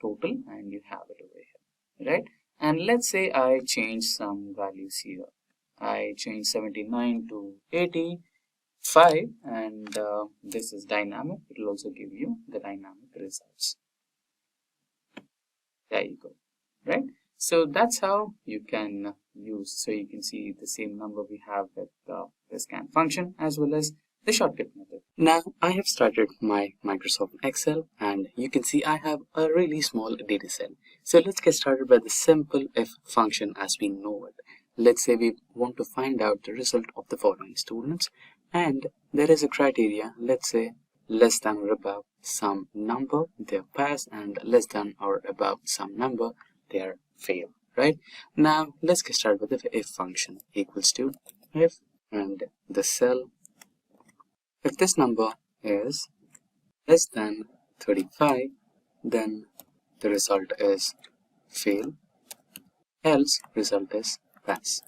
total and you have it over here, right? And let's say I change some values here. I change 79 to 85, and this is dynamic. It will also give you the dynamic results. There you go, right? So that's how you can use. So you can see the same number we have with the scan function as well as the shortcut method. Now I have started my Microsoft Excel, and you can see I have a really small data set. So let's get started with the simple if function as we know it. Let's say we want to find out the result of the following students, and there is a criteria. Let's say less than or above some number, they pass, and less than or above some number, they are fail, right? Now let's get started with the if function. Equals to if, and the cell, if this number is less than 35, then the result is fail, else result is pass.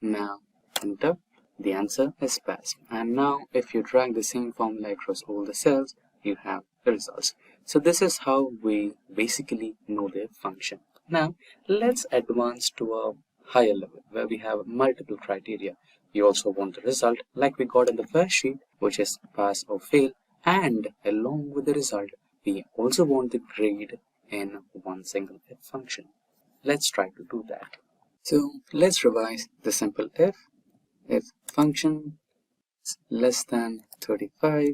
Now enter. the answer is passed. And now if you drag the same formula across all the cells, you have the results. So this is how we basically know the if function. Now let's advance to a higher level where we have multiple criteria. You also want the result like we got in the first sheet, which is pass or fail, and along with the result we also want the grade in one single if function. Let's try to do that. So let's revise the simple if function is less than 35,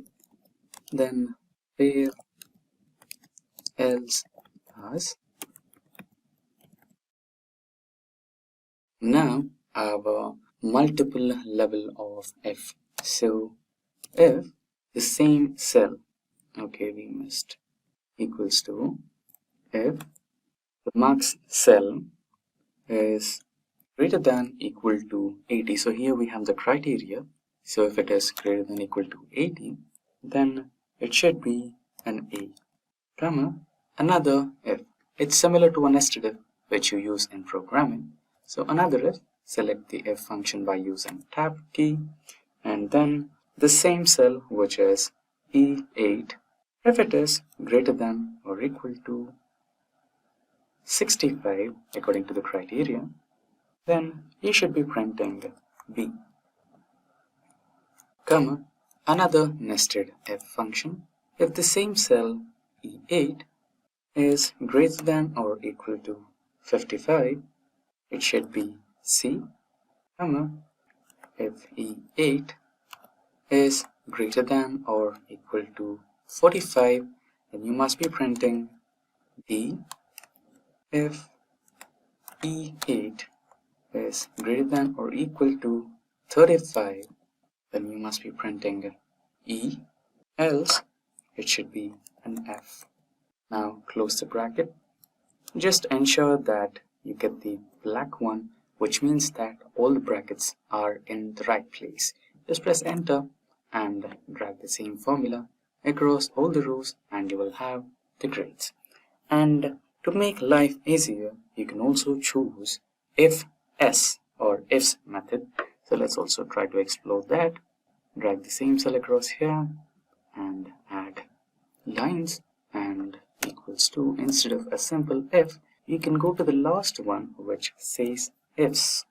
then fail, else pass. Now our multiple level of if. So if the same cell, okay, we missed, equals to if the marks cell is greater than equal to 80. So here we have the criteria. So if it is greater than equal to 80, then it should be an A, comma, another if. It's similar to a nested if which you use in programming. So another if, select the if function by using tab key, and then the same cell which is E8. If it is greater than or equal to 65 according to the criteria, then you should be printing B, comma, another nested if function. If the same cell E8 is greater than or equal to 55, it should be C, comma, if E8 is greater than or equal to 45, then you must be printing D. If E8 is greater than or equal to 35, then you must be printing E, else it should be an F. Now close the bracket. Just ensure that you get the black one, which means that all the brackets are in the right place. Just press enter and drag the same formula across all the rows and you will have the grades. And to make life easier, you can also choose if-s or ifs method. So let's also try to explore that. Drag the same cell across here and add lines and equals to, instead of a simple if, you can go to the last one which says ifs,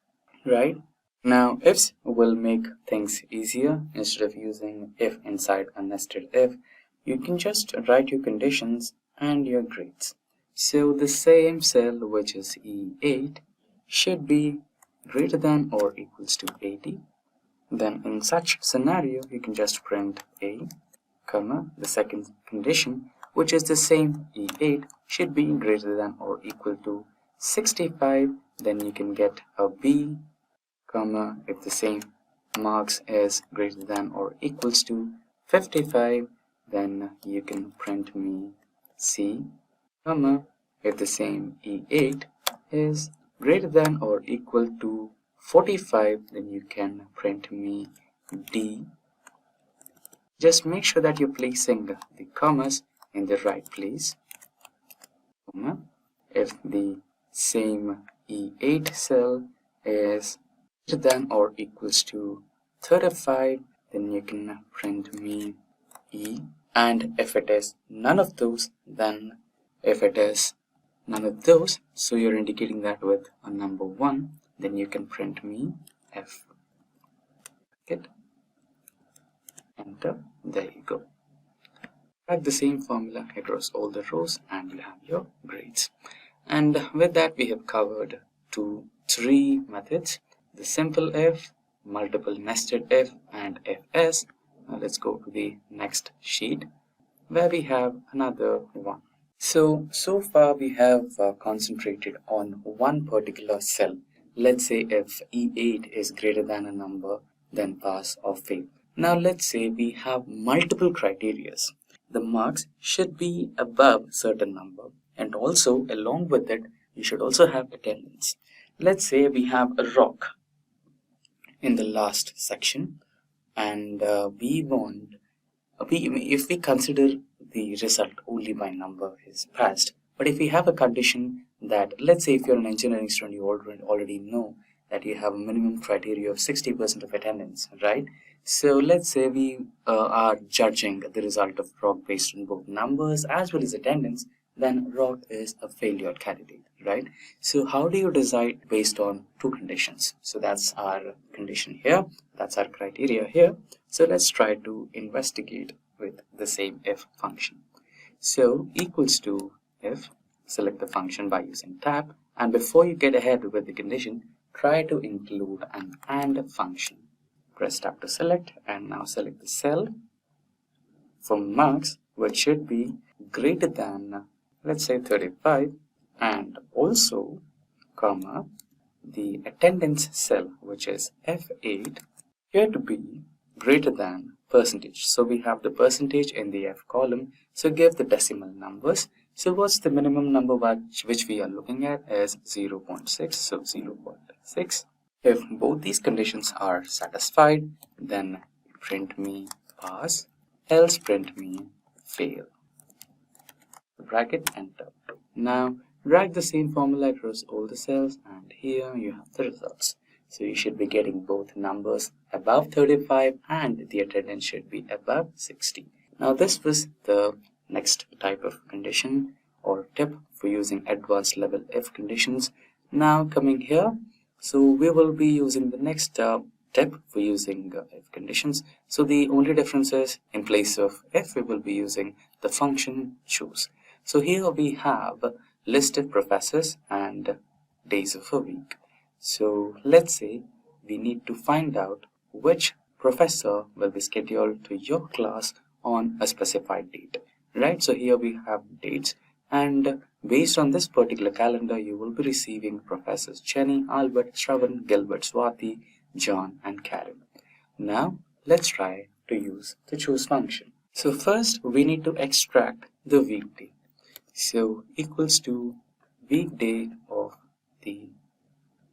right? Now ifs will make things easier. Instead of using if inside a nested if, you can just write your conditions and your grades. So the same cell which is E8 should be greater than or equals to 80. Then in such scenario you can just print A, comma, the second condition which is the same E8 should be greater than or equal to 65. Then you can get a B, comma, if the same marks is greater than or equals to 55, then you can print me C, comma, if the same E8 is greater than or equal to 45, then you can print me D. Just make sure that you're placing the commas in the right place, comma, if the same E8 cell is greater than or equals to 35, then you can print me E. And if it is none of those, then if it is none of those, so you're indicating that with a number 1, then you can print me F. Get enter. There you go. Drag the same formula across all the rows and you have your grades. And with that we have covered 3 methods: the simple if, multiple nested if, and ifs. Now let's go to the next sheet where we have another one. So far we have concentrated on one particular cell. Let's say if E8 is greater than a number, then pass or fail. Now let's say we have multiple criterias. The marks should be above certain number, and also along with it you should also have attendance. Let's say we have a rock in the last section, and if we consider the result only by number is passed. But if we have a condition that, let's say if you're an engineering student, you already know that you have a minimum criteria of 60% of attendance, right? So let's say we are judging the result of Rock based on both numbers as well as attendance, then Rock is a failure candidate, right? So how do you decide based on two conditions? So that's our condition here, that's our criteria here. So let's try to investigate with the same if function. So equals to if, select the function by using tab, and before you get ahead with the condition, try to include an AND function. Press tab to select, and now select the cell for marks which should be greater than, let's say, 35, and also comma the attendance cell, which is F8, here to be greater than percentage. So we have the percentage in the F column, so give the decimal numbers. So what's the minimum number which we are looking at is 0.6, so 0.6. If both these conditions are satisfied, then print me pass, else print me fail. Bracket, enter. Now drag the same formula across all the cells, and here you have the results. So you should be getting both numbers above 35 and the attendance should be above 60. Now this was the next type of condition or tip for using advanced level if conditions. Now coming here, so we will be using the next tip for using if conditions. So the only difference is in place of if we will be using the function choose. So here we have list of professors and days of a week. So let's say we need to find out which professor will be scheduled to your class on a specified date, right? So here we have dates, and based on this particular calendar you will be receiving professors Jenny, Albert, Shravan, Gilbert, Swati, John and Karen. Now let's try to use the choose function. So first we need to extract the weekday. So equals to weekday of the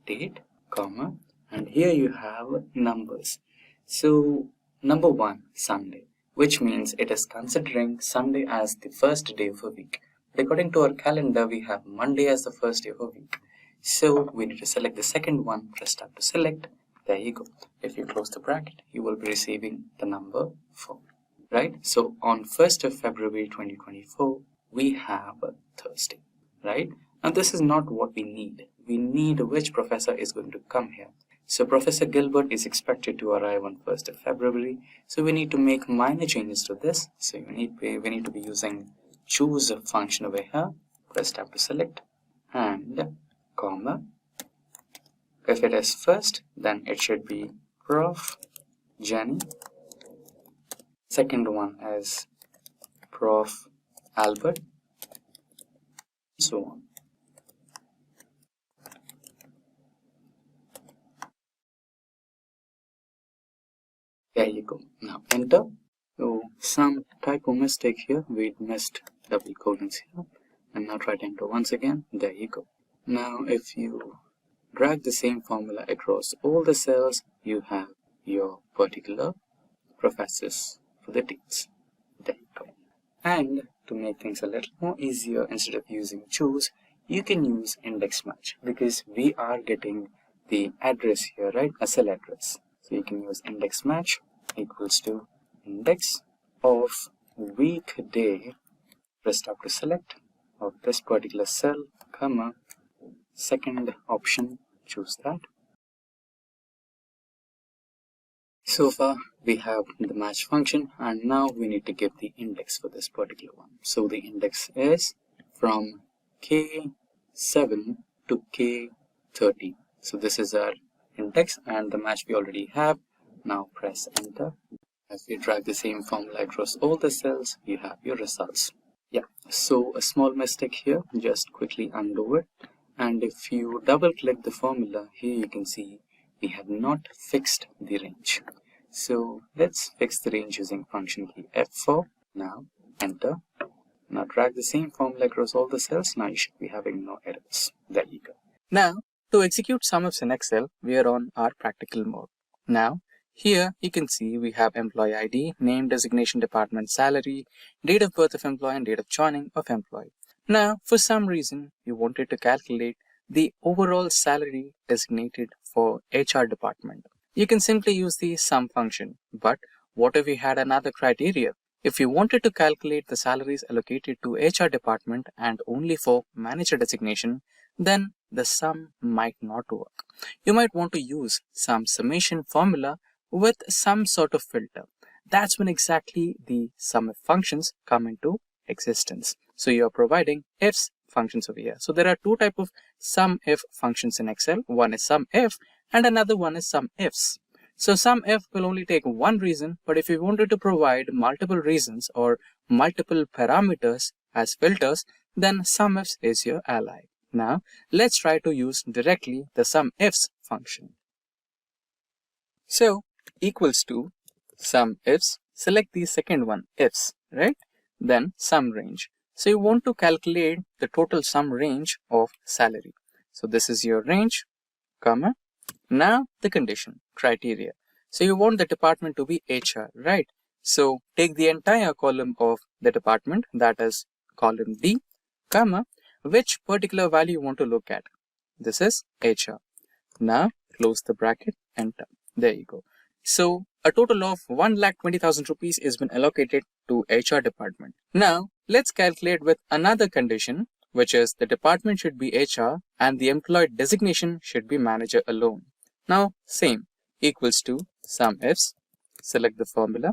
date, comma, and here you have numbers. So number 1, Sunday, which means it is considering Sunday as the first day of a week. But according to our calendar, we have Monday as the first day of a week. So we need to select the second one, press tab to select. There you go. If you close the bracket, you will be receiving the number 4, right? So on 1st of February 2024, we have Thursday, right? Now this is not what we need. We need which professor is going to come here. So Professor Gilbert is expected to arrive on 1st of February. So we need to make minor changes to this. So we need to be using choose a function over here. Press tab to select and comma. If it is first, then it should be Prof. Jenny. Second one is Prof. Albert. So on. There you go. Now enter. So some typo mistake here. We missed double colons here. And now try to enter once again. There you go. Now if you drag the same formula across all the cells, you have your particular professors for the dates. There you go. And to make things a little more easier, instead of using choose, you can use index match, because we are getting the address here, right? A cell address. So you can use index match equals to index of weekday, press tab to select, of this particular cell, comma, second option, choose that. So far we have the match function, and now we need to give the index for this particular one. So the index is from K7 to K30. So this is our index and the match we already have. Now press enter. As we drag the same formula across all the cells, you have your results. Yeah, so a small mistake here, just quickly undo it. And if you double click the formula, here you can see we have not fixed the range. So let's fix the range using function key F4. Now enter. Now drag the same formula across all the cells. Now you should be having no errors. There you go. Now, to execute SUMIFS in Excel, we are on our practical mode. Now, here you can see we have employee ID, name, designation, department, salary, date of birth of employee and date of joining of employee. Now, for some reason, you wanted to calculate the overall salary designated for HR department. You can simply use the sum function, but what if we had another criteria? If you wanted to calculate the salaries allocated to HR department and only for manager designation, then the sum might not work. You might want to use some summation formula with some sort of filter. That's when exactly the SUMIF functions come into existence. So you are providing ifs functions over here. So there are two types of SUMIF functions in Excel. One is SUMIF and another one is SUMIFS. So SUMIF will only take one reason, but if you wanted to provide multiple reasons or multiple parameters as filters, then SUMIFS is your ally. Now let's try to use directly the SUMIFS function. So equals to SUMIFS, select the second one, ifs, right? Then sum range. So you want to calculate the total sum range of salary. So this is your range, comma. Now the condition, criteria. So you want the department to be HR, right? So take the entire column of the department, that is column D, comma, which particular value you want to look at. This is HR. Now close the bracket, enter. There you go. So a total of 1,20,000 rupees has been allocated to HR department. Now let's calculate with another condition, which is the department should be HR and the employee designation should be manager alone. Now same, equals to SUMIFS, select the formula,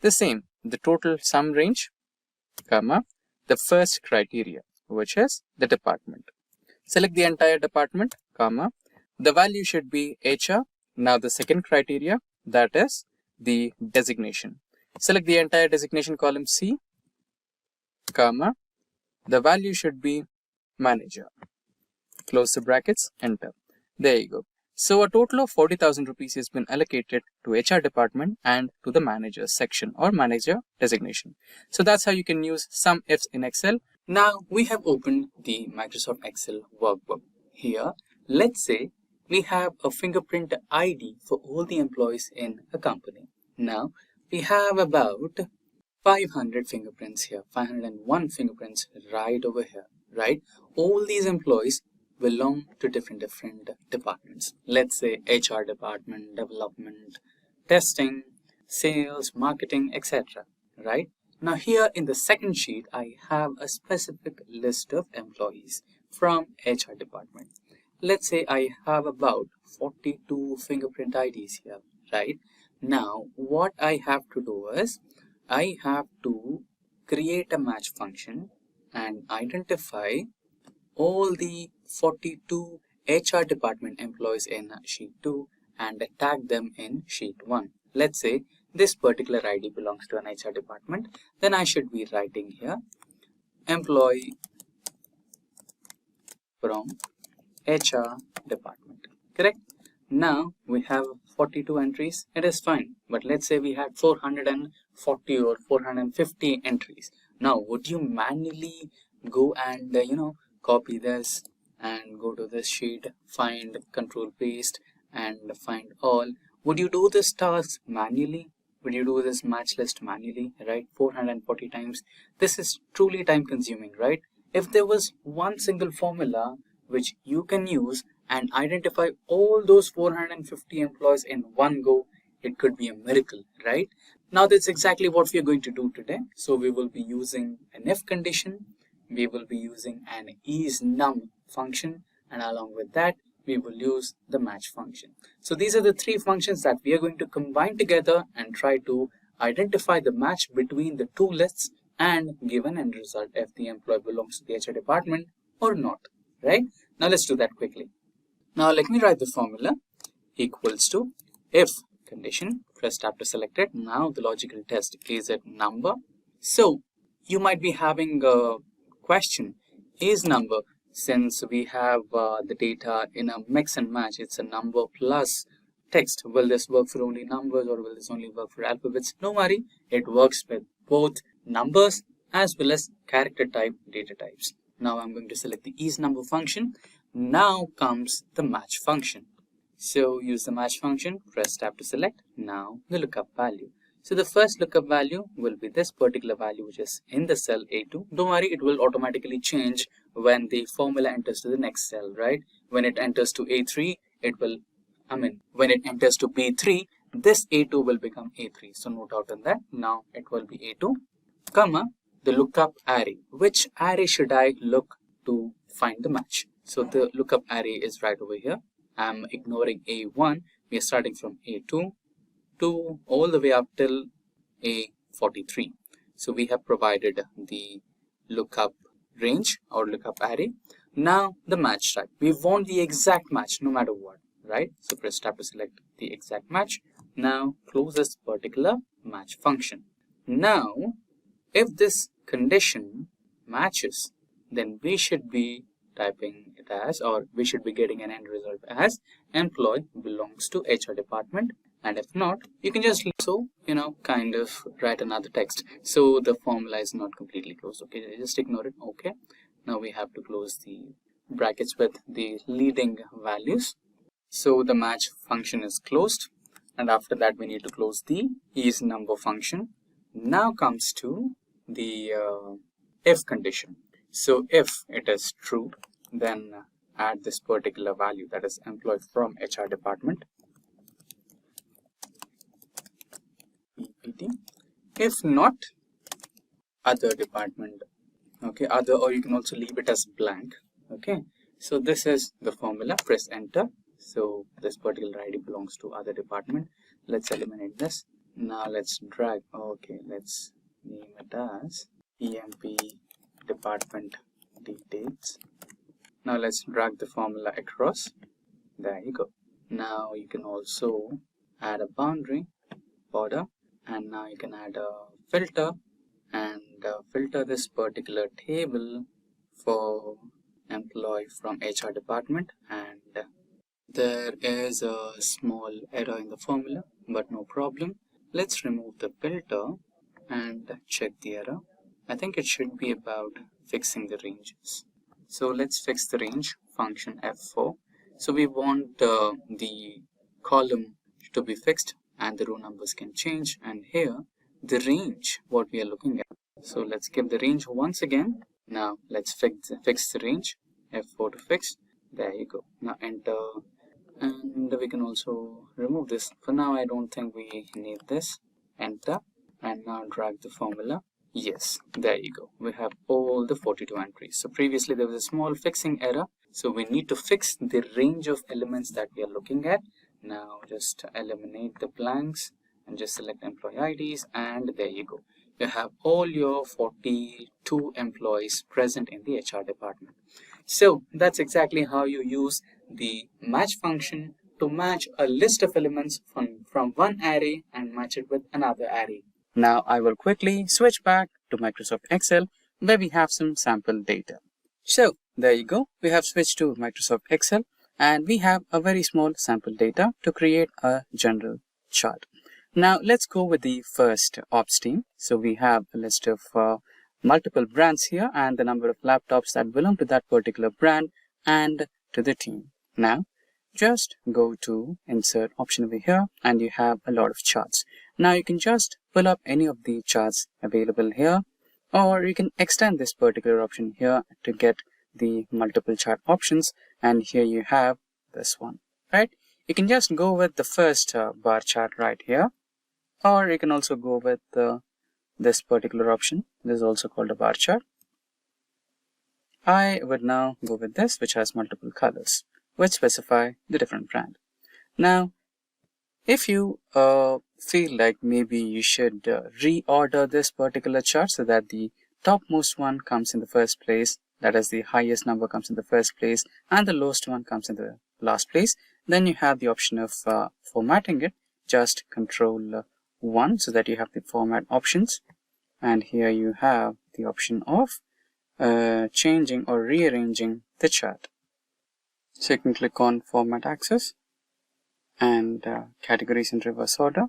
the same, the total sum range, comma, the first criteria, which is the department. Select the entire department, comma, the value should be HR. Now the second criteria, that is the designation. Select the entire designation column C, comma, the value should be manager. Close the brackets, enter. There you go. So a total of 40,000 rupees has been allocated to HR department and to the manager section or manager designation. So that's how you can use SUMIFS in Excel. Now we have opened the Microsoft Excel workbook. Here, let's say we have a fingerprint ID for all the employees in a company. Now we have about 500 fingerprints here, 501 fingerprints right over here, right? All these employees belong to different departments. Let's say HR department, development, testing, sales, marketing, etc. Right? Now here in the second sheet, I have a specific list of employees from HR department. Let's say I have about 42 fingerprint IDs here, right? Now what I have to do is I have to create a match function and identify all the 42 HR department employees in sheet 2 and tag them in sheet 1. Let's say this particular ID belongs to an HR department, then I should be writing here employee from HR department, correct? Now we have 42 entries, it is fine, but let's say we had 440 or 450 entries. Now would you manually go and copy this and go to this sheet, find, control paste and find all? Would you do this task manually? Would you do this match list manually, right? 440 times. This is truly time consuming, right? If there was one single formula which you can use and identify all those 450 employees in one go, it could be a miracle, right? Now that's exactly what we are going to do today. So we will be using an if condition, we will be using an isNum function, and along with that we will use the match function. So these are the three functions that we are going to combine together and try to identify the match between the two lists and give an end result if the employee belongs to the HR department or not, right? Now let's do that quickly. Now let me write the formula, equals to if condition, press tab to select it. Now the logical test is at number. So you might be having a question, is number, since we have the data in a mix and match, it's a number plus text. Will this work for only numbers or will this only work for alphabets? No worry, it works with both numbers as well as character type data types. Now I'm going to select the isNumber function. Now comes the match function. So use the match function, press tab to select. Now the lookup value. So the first lookup value will be this particular value which is in the cell A2. Don't worry, it will automatically change when the formula enters to the next cell, right? When it enters to A3, when it enters to B3, this A2 will become A3. So note out on that. Now it will be A2, comma, the lookup array. Which array should I look to find the match? So the lookup array is right over here. I'm ignoring A1. We are starting from A2 to all the way up till A43. So we have provided the lookup range or lookup array. Now the match type. We want the exact match no matter what, right? So press tab to select the exact match. Now close this particular match function. Now if this condition matches, then we should be typing it as, or we should be getting an end result as employee belongs to HR department. And if not, you can just kind of write another text. So the formula is not completely closed. Okay, just ignore it. Okay, now we have to close the brackets with the leading values. So the match function is closed, and after that we need to close the isNumber function. Now comes to the if condition. So if it is true, then add this particular value, that is employee from HR department. If not, other department. Okay, other, or you can also leave it as blank. Okay, so this is the formula. Press enter. So this particular ID belongs to other department. Let's eliminate this. Now let's drag. Okay, let's name it as EMP department details. Now let's drag the formula across. There you go. Now you can also add a boundary border, and now you can add a filter and filter this particular table for employee from HR department. And there is a small error in the formula, but no problem. Let's remove the filter and check the error. I think it should be about fixing the ranges. So let's fix the range function F4. So we want the column to be fixed and the row numbers can change, and here the range what we are looking at. So let's give the range once again. Now let's fix the range. F4 to fix. There you go. Now enter, and we can also remove this. For now I don't think we need this. Enter, and now drag the formula. Yes, there you go. We have all the 42 entries. So previously there was a small fixing error. So we need to fix the range of elements that we are looking at. Now just eliminate the blanks and just select employee IDs, and there you go. You have all your 42 employees present in the HR department. So that's exactly how you use the match function to match a list of elements from one array and match it with another array. Now I will quickly switch back to Microsoft Excel where we have some sample data. So there you go. We have switched to Microsoft Excel and we have a very small sample data to create a general chart. Now let's go with the first ops team. So we have a list of multiple brands here and the number of laptops that belong to that particular brand and to the team. Now just go to insert option over here and you have a lot of charts. Now you can just pull up any of the charts available here, or you can extend this particular option here to get the multiple chart options, and here you have this one, right? You can just go with the first bar chart right here, or you can also go with this particular option. This is also called a bar chart. I would now go with this, which has multiple colors which specify the different brand. Now if you feel like maybe you should reorder this particular chart so that the topmost one comes in the first place, that is the highest number comes in the first place and the lowest one comes in the last place, then you have the option of formatting it. Just Control 1 so that you have the format options, and here you have the option of changing or rearranging the chart. So you can click on Format Access and Categories in Reverse Order,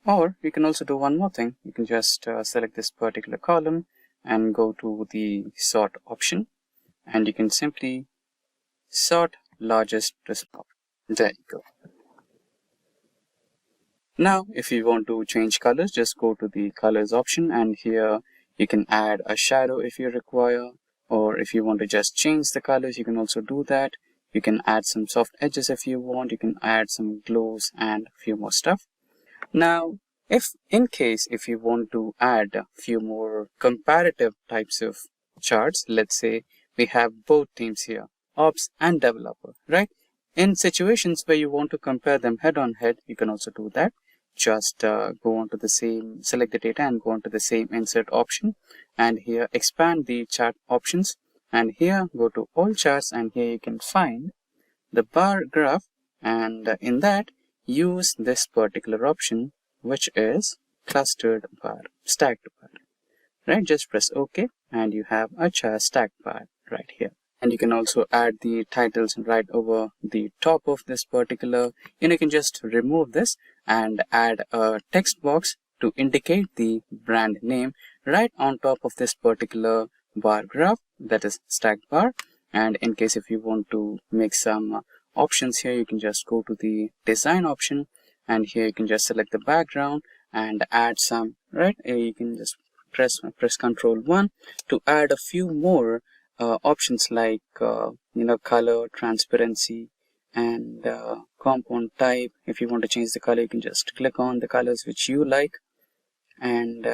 or you can also do one more thing. You can just select this particular column and go to the Sort option, and you can simply sort largest to small. There you go. Now if you want to change colors, just go to the Colors option, and here you can add a shadow if you require, or if you want to just change the colors, you can also do that. You can add some soft edges if you want. You can add some glows and a few more stuff. Now, if you want to add a few more comparative types of charts, let's say we have both teams here, ops and developer, right? In situations where you want to compare them head on head, you can also do that. Just go on to the same, select the data and go on to the same insert option, and here expand the chart options, and here go to all charts, and here you can find the bar graph, and in that use this particular option, which is clustered bar, stacked bar, right? Just press OK and you have a chart stacked bar right here. And you can also add the titles right over the top of this particular, you can just remove this and add a text box to indicate the brand name right on top of this particular bar graph, that is stacked bar. And in case if you want to make some options here, you can just go to the design option, and here you can just select the background and add some, right? You can just press Ctrl 1 to add a few more options like color, transparency, and compound type. If you want to change the color, you can just click on the colors which you like. And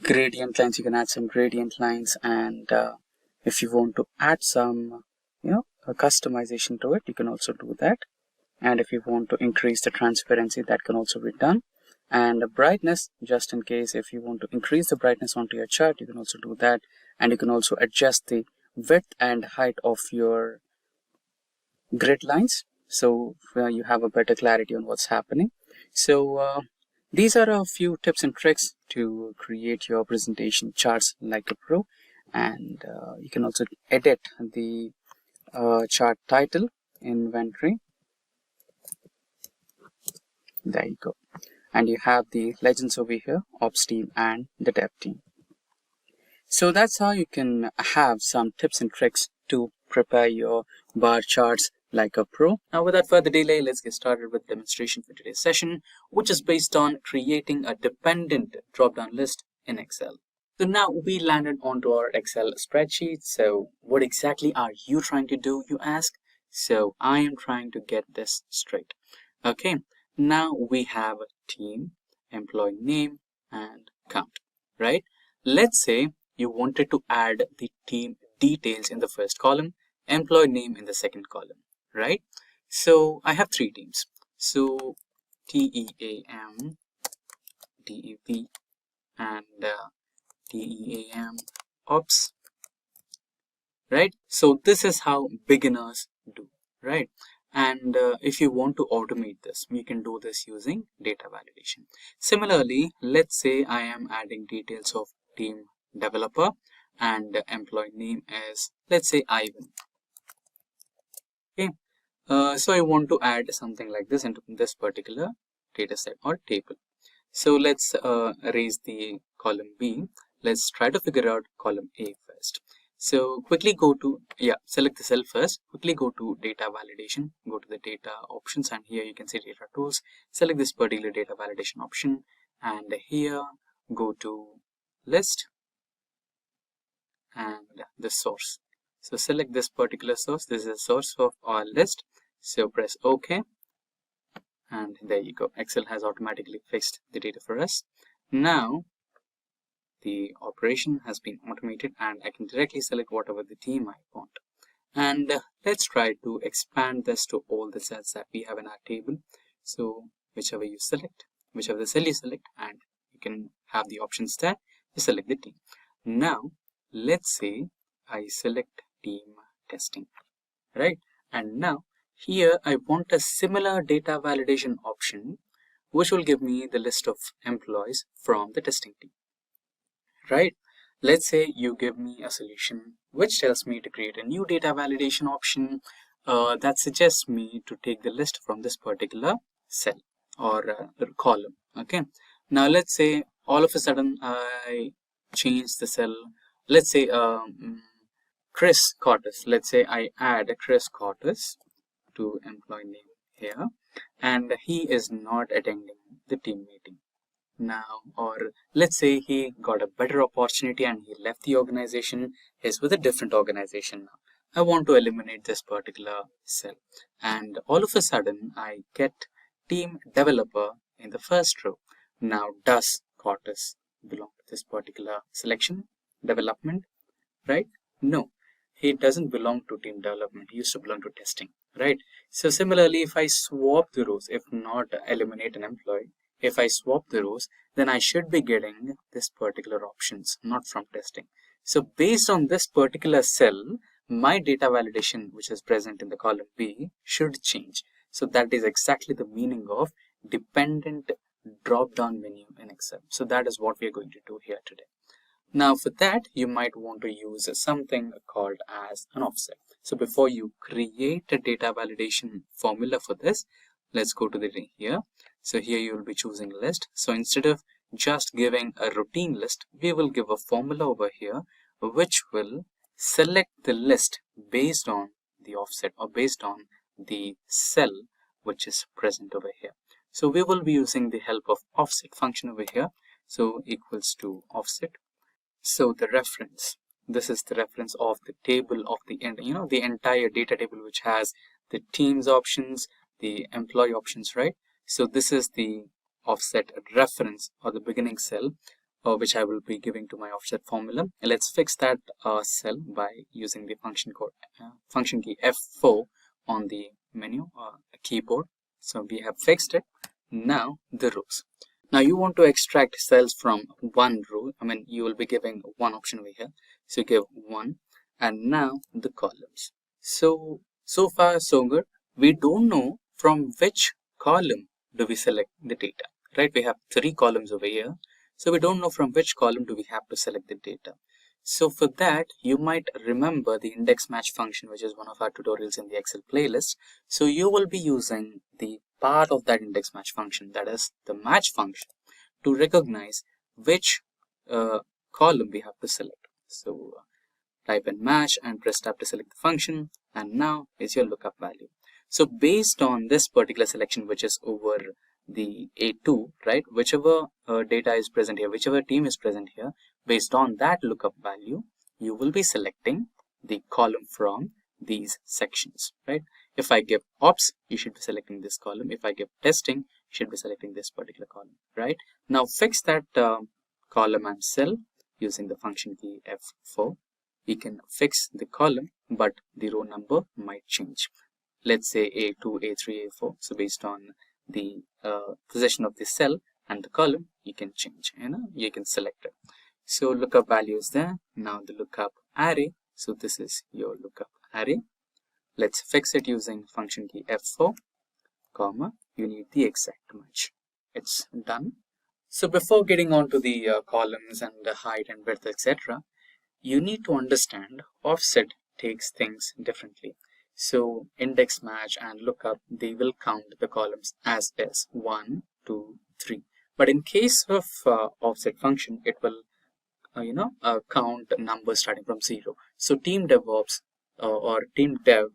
gradient lines, you can add some gradient lines, and if you want to add some a customization to it, you can also do that. And if you want to increase the transparency, that can also be done. And the brightness, just in case if you want to increase the brightness onto your chart, you can also do that. And you can also adjust the width and height of your grid lines, so you have a better clarity on what's happening. So these are a few tips and tricks to create your presentation charts like a pro. And you can also edit the chart title, inventory. There you go. And you have the legends over here, ops team and the dev team. So that's how you can have some tips and tricks to prepare your bar charts like a pro. Now, without further delay, let's get started with the demonstration for today's session, which is based on creating a dependent drop-down list in Excel. So now we landed onto our Excel spreadsheet. So what exactly are you trying to do, you ask? So I am trying to get this straight. Okay, now we have team, employee name, and count, right? Let's say you wanted to add the team details in the first column, employee name in the second column, right? So I have three teams. So TEAM, DEV, and TEAM ops, right? So this is how beginners do, right? And if you want to automate this, we can do this using data validation. Similarly, let's say I am adding details of team developer, and employee name is, let's say, Ivan. Okay, so I want to add something like this into this particular data set or table. So let's erase the column B. Let's try to figure out column A first. So quickly go to, select the cell first, quickly go to data validation, go to the data options, and here you can see data tools. Select this particular data validation option, and here go to list and the source. So select this particular source. This is the source of our list. So press OK, and there you go. Excel has automatically fixed the data for us. Now the operation has been automated, and I can directly select whatever the team I want. And let's try to expand this to all the cells that we have in our table. So whichever you select, whichever the cell you select, and you can have the options there, you select the team. Now let's say I select team testing, right? And now here I want a similar data validation option, which will give me the list of employees from the testing team, right? Let's say you give me a solution which tells me to create a new data validation option that suggests me to take the list from this particular cell or column. Okay, now let's say all of a sudden I change the cell. Let's say Chris Cortes. Let's say I add Chris Cortes to employee name here, and he is not attending the team meeting. now, or let's say he got a better opportunity and he left the organization, is with a different organization now. I want to eliminate this particular cell, and all of a sudden I get team developer in the first row. Now, does Cortis belong to this particular selection, development, right? No, he doesn't belong to team development. He used to belong to testing, right? So similarly, if I swap the rows, if not eliminate an employee, if I swap the rows, then I should be getting this particular options, not from testing. So based on this particular cell, my data validation, which is present in the column B, should change. So that is exactly the meaning of dependent drop-down menu in Excel. So that is what we are going to do here today. Now for that, you might want to use something called as an offset. So before you create a data validation formula for this, let's go to the here. So here you will be choosing list. So instead of just giving a routine list, we will give a formula over here, which will select the list based on the offset or based on the cell which is present over here. So we will be using the help of offset function over here. So equals to offset. So the reference, this is the reference of the table of the end, the entire data table which has the teams options, the employee options, right? So this is the offset reference or the beginning cell, which I will be giving to my offset formula. And let's fix that cell by using the function key F4 on the menu keyboard. So we have fixed it. Now the rows. Now you want to extract cells from one row. You will be giving one option over here. So you give one, and now the columns. So far so good. We don't know from which column do we select the data, right? We have 3 columns over here. So we don't know from which column do we have to select the data. So for that, you might remember the index match function, which is one of our tutorials in the Excel playlist. So you will be using the part of that index match function, that is the match function, to recognize which column we have to select. So type in match and press tab to select the function, and now is your lookup value. So based on this particular selection, which is over the A2, right, whichever data is present here, whichever team is present here, based on that lookup value, you will be selecting the column from these sections, right? If I give ops, you should be selecting this column. If I give testing, you should be selecting this particular column, right? Now fix that column and cell using the function key F4. We can fix the column, but the row number might change. Let's say A2, A3, A4. So based on the position of the cell and the column, you can change, you can select it. So lookup value is there. Now the lookup array. So this is your lookup array. Let's fix it using function key F4, comma, you need the exact match. It's done. So before getting on to the columns and the height and width, etc., you need to understand offset takes things differently. So index match and lookup, they will count the columns as is 1, 2, 3. But in case of offset function, it will count numbers starting from 0. So team DevOps or team dev,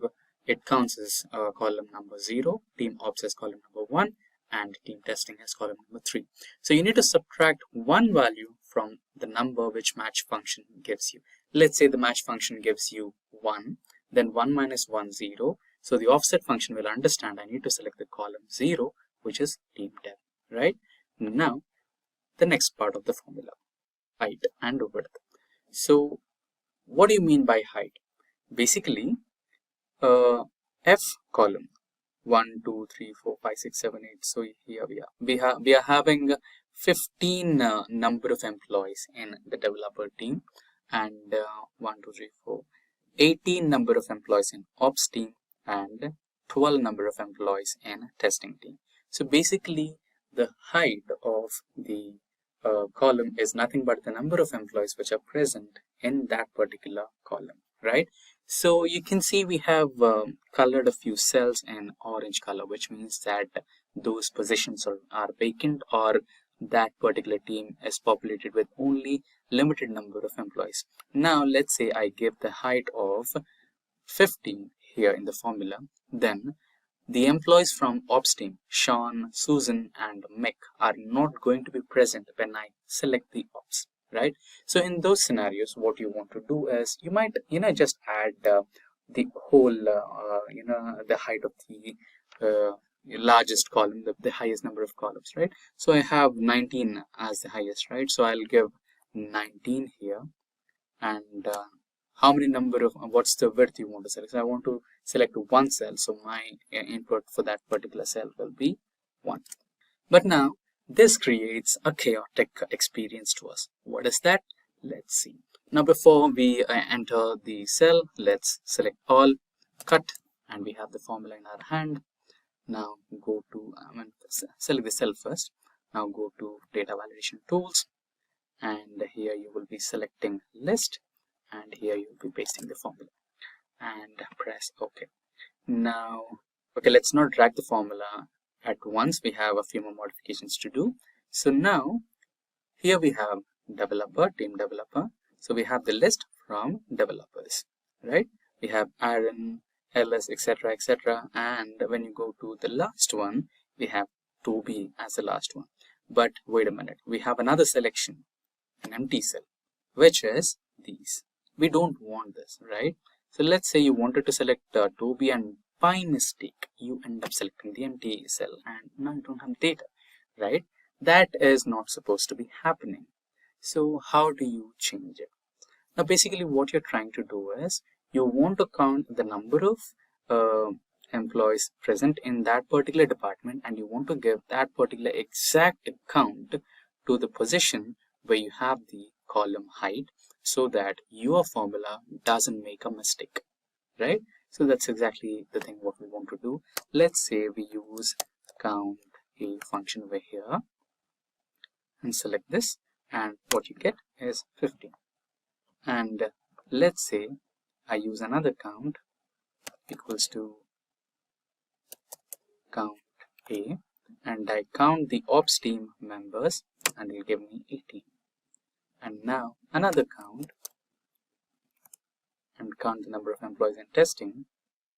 it counts as column number 0, team ops as column number 1, and team testing as column number 3. So you need to subtract one value from the number which match function gives you. Let's say the match function gives you 1, then 1 minus 1, 0. So the offset function will understand I need to select the column 0, which is team dev, right? Now, the next part of the formula, height and width. So what do you mean by height? Basically, F column 1, 2, 3, 4, 5, 6, 7, 8. So here we are having 15 number of employees in the developer team, and 1, 2, 3, 4, 18 number of employees in ops team, and 12 number of employees in testing team. So basically, the height of the column is nothing but the number of employees which are present in that particular column, right? So you can see we have colored a few cells in orange color, which means that those positions are vacant, or that particular team is populated with only limited number of employees. Now let's say I give the height of 15 here in the formula, then the employees from ops team, Sean, Susan, and Mick, are not going to be present when I select the ops, right? So in those scenarios, what you want to do is you might, just add the whole, the height of the largest column, the highest number of columns, right? So I have 19 as the highest, right? So I'll give 19 here, and how many number of, what's the width you want to select? So I want to select one cell, so my input for that particular cell will be 1. But now this creates a chaotic experience to us. What is that? Let's see. Now before we enter the cell, let's select all, cut, and we have the formula in our hand. Now go to, select the cell first. Now go to data validation tools, and here you will be selecting list, and here you will be pasting the formula and press OK. Now, okay, let's not drag the formula at once. We have a few more modifications to do. So now here we have developer, team developer. So we have the list from developers, right? We have Aaron, Ellis, etc., etc. And when you go to the last one, we have Toby as the last one. But wait a minute, we have another selection, an empty cell, which is these. We don't want this, right? So let's say you wanted to select Toby, and by mistake you end up selecting the empty cell, and now you don't have data, right? That is not supposed to be happening. So how do you change it? Now basically what you're trying to do is you want to count the number of employees present in that particular department, and you want to give that particular exact count to the position where you have the column height, so that your formula doesn't make a mistake, right? So that's exactly the thing what we want to do. Let's say we use count a function over here and select this, and what you get is 15. And let's say I use another count equals to count A, and I count the ops team members, and it'll give me 18. And now another count, and count the number of employees in testing,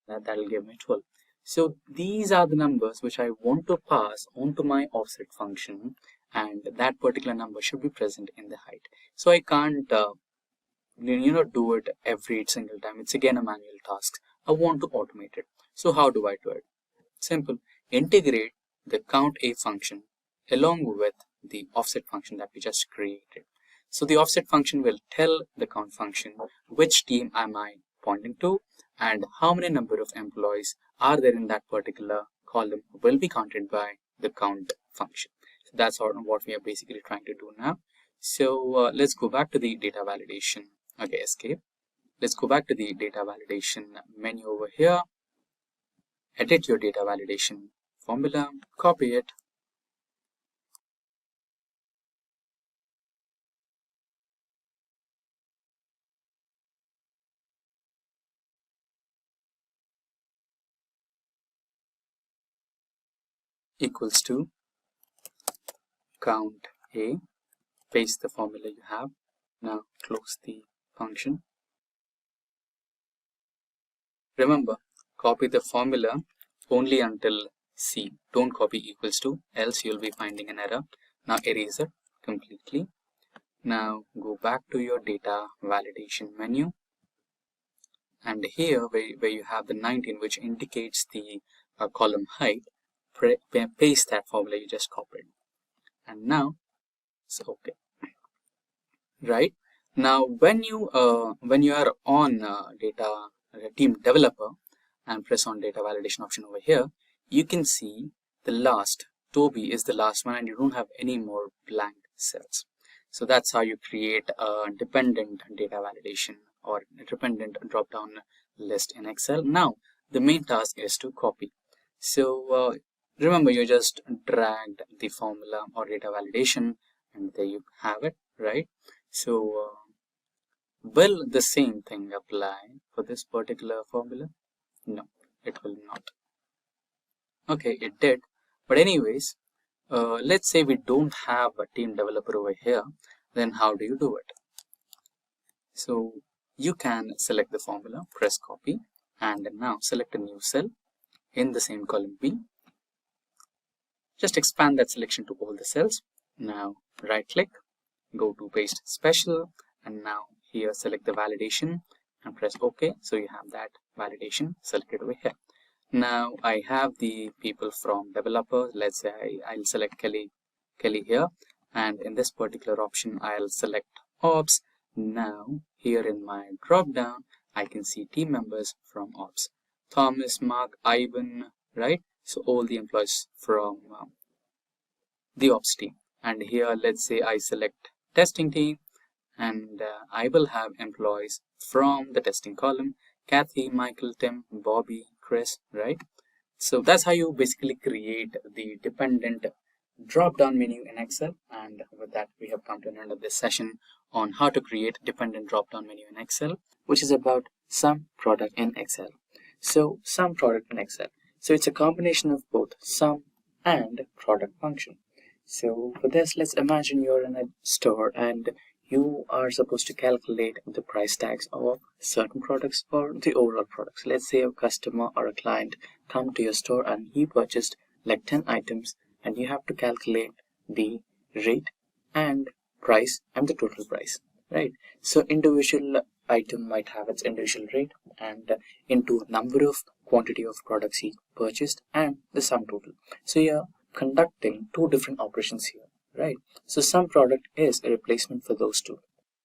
that'll give me 12. So these are the numbers which I want to pass onto my offset function, and that particular number should be present in the height. So I can't do it every single time. It's again a manual task. I want to automate it. So how do I do it? Simple. Integrate the count A function along with the offset function that we just created. So the offset function will tell the count function which team am I pointing to, and how many number of employees are there in that particular column will be counted by the count function. So that's what we are basically trying to do now. So let's go back to the data validation. Okay, escape. Let's go back to the data validation menu over here. Edit your data validation formula, copy it, equals to count A, paste the formula you have. Now close the function. Remember, copy the formula only until C. Don't copy equals to, else you'll be finding an error. Now erase it completely. Now go back to your data validation menu, and here where you have the 19, which indicates the column height, paste that formula you just copied, and now it's okay. Right now, when you are on data team developer and press on data validation option over here, you can see the last Toby is the last one, and you don't have any more blank cells. So that's how you create a dependent data validation or a dependent drop down list in Excel. Now the main task is to copy. So remember, you just dragged the formula or data validation, and there you have it, right? So will the same thing apply for this particular formula? No, it will not. Okay, it did. But anyways, let's say we don't have a team developer over here, then how do you do it? So you can select the formula, press copy, and now select a new cell, in the same column B. Just expand that selection to all the cells. Now right click, go to paste special, and now here select the validation and press OK. So you have that validation selected over here. Now I have the people from developer. Let's say I'll select Kelly here, and in this particular option I'll select ops. Now here in my drop down I can see team members from ops: Thomas, Mark, Ivan, right? So all the employees from the ops team. And here let's say I select testing team, and I will have employees from the testing column: Kathy, Michael, Tim, Bobby, Chris, right? So that's how you basically create the dependent drop-down menu in Excel. And with that, we have come to an end of this session on how to create dependent drop-down menu in Excel, which is about SUMPRODUCT in Excel. So SUMPRODUCT in Excel. So it's a combination of both sum and product function. So for this, let's imagine you're in a store and you are supposed to calculate the price tags of certain products or the overall products. Let's say a customer or a client come to your store and he purchased like 10 items, and you have to calculate the rate and price and the total price, right? So individual item might have its individual rate and into number of quantity of products he purchased and the sum total. So you're conducting two different operations here, right? So SUMPRODUCT is a replacement for those two.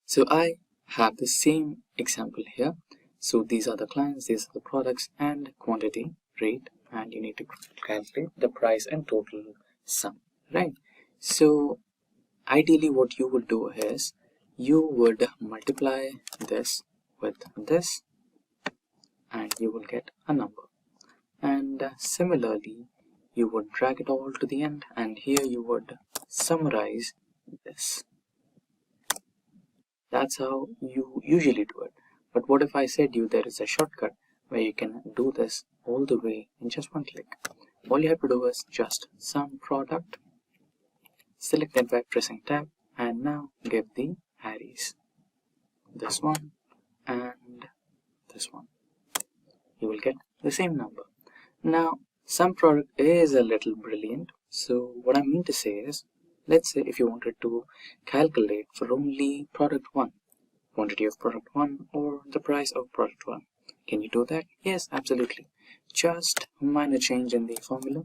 So I have the same example here. So these are the clients, these are the products, and quantity, rate, and you need to calculate the price and total sum, right? So ideally what you would do is you would multiply this with this and you will get a number. And similarly, you would drag it all to the end, and here you would summarize this. That's how you usually do it. But what if I said you there is a shortcut where you can do this all the way in just one click? All you have to do is just SUMPRODUCT, select it by pressing tab, and now give the arrays, this one and this one. You will get the same number. Now SUMPRODUCT is a little brilliant. So what I mean to say is, let's say if you wanted to calculate for only product 1, quantity of product 1 or the price of product 1. Can you do that? Yes, absolutely. Just a minor change in the formula.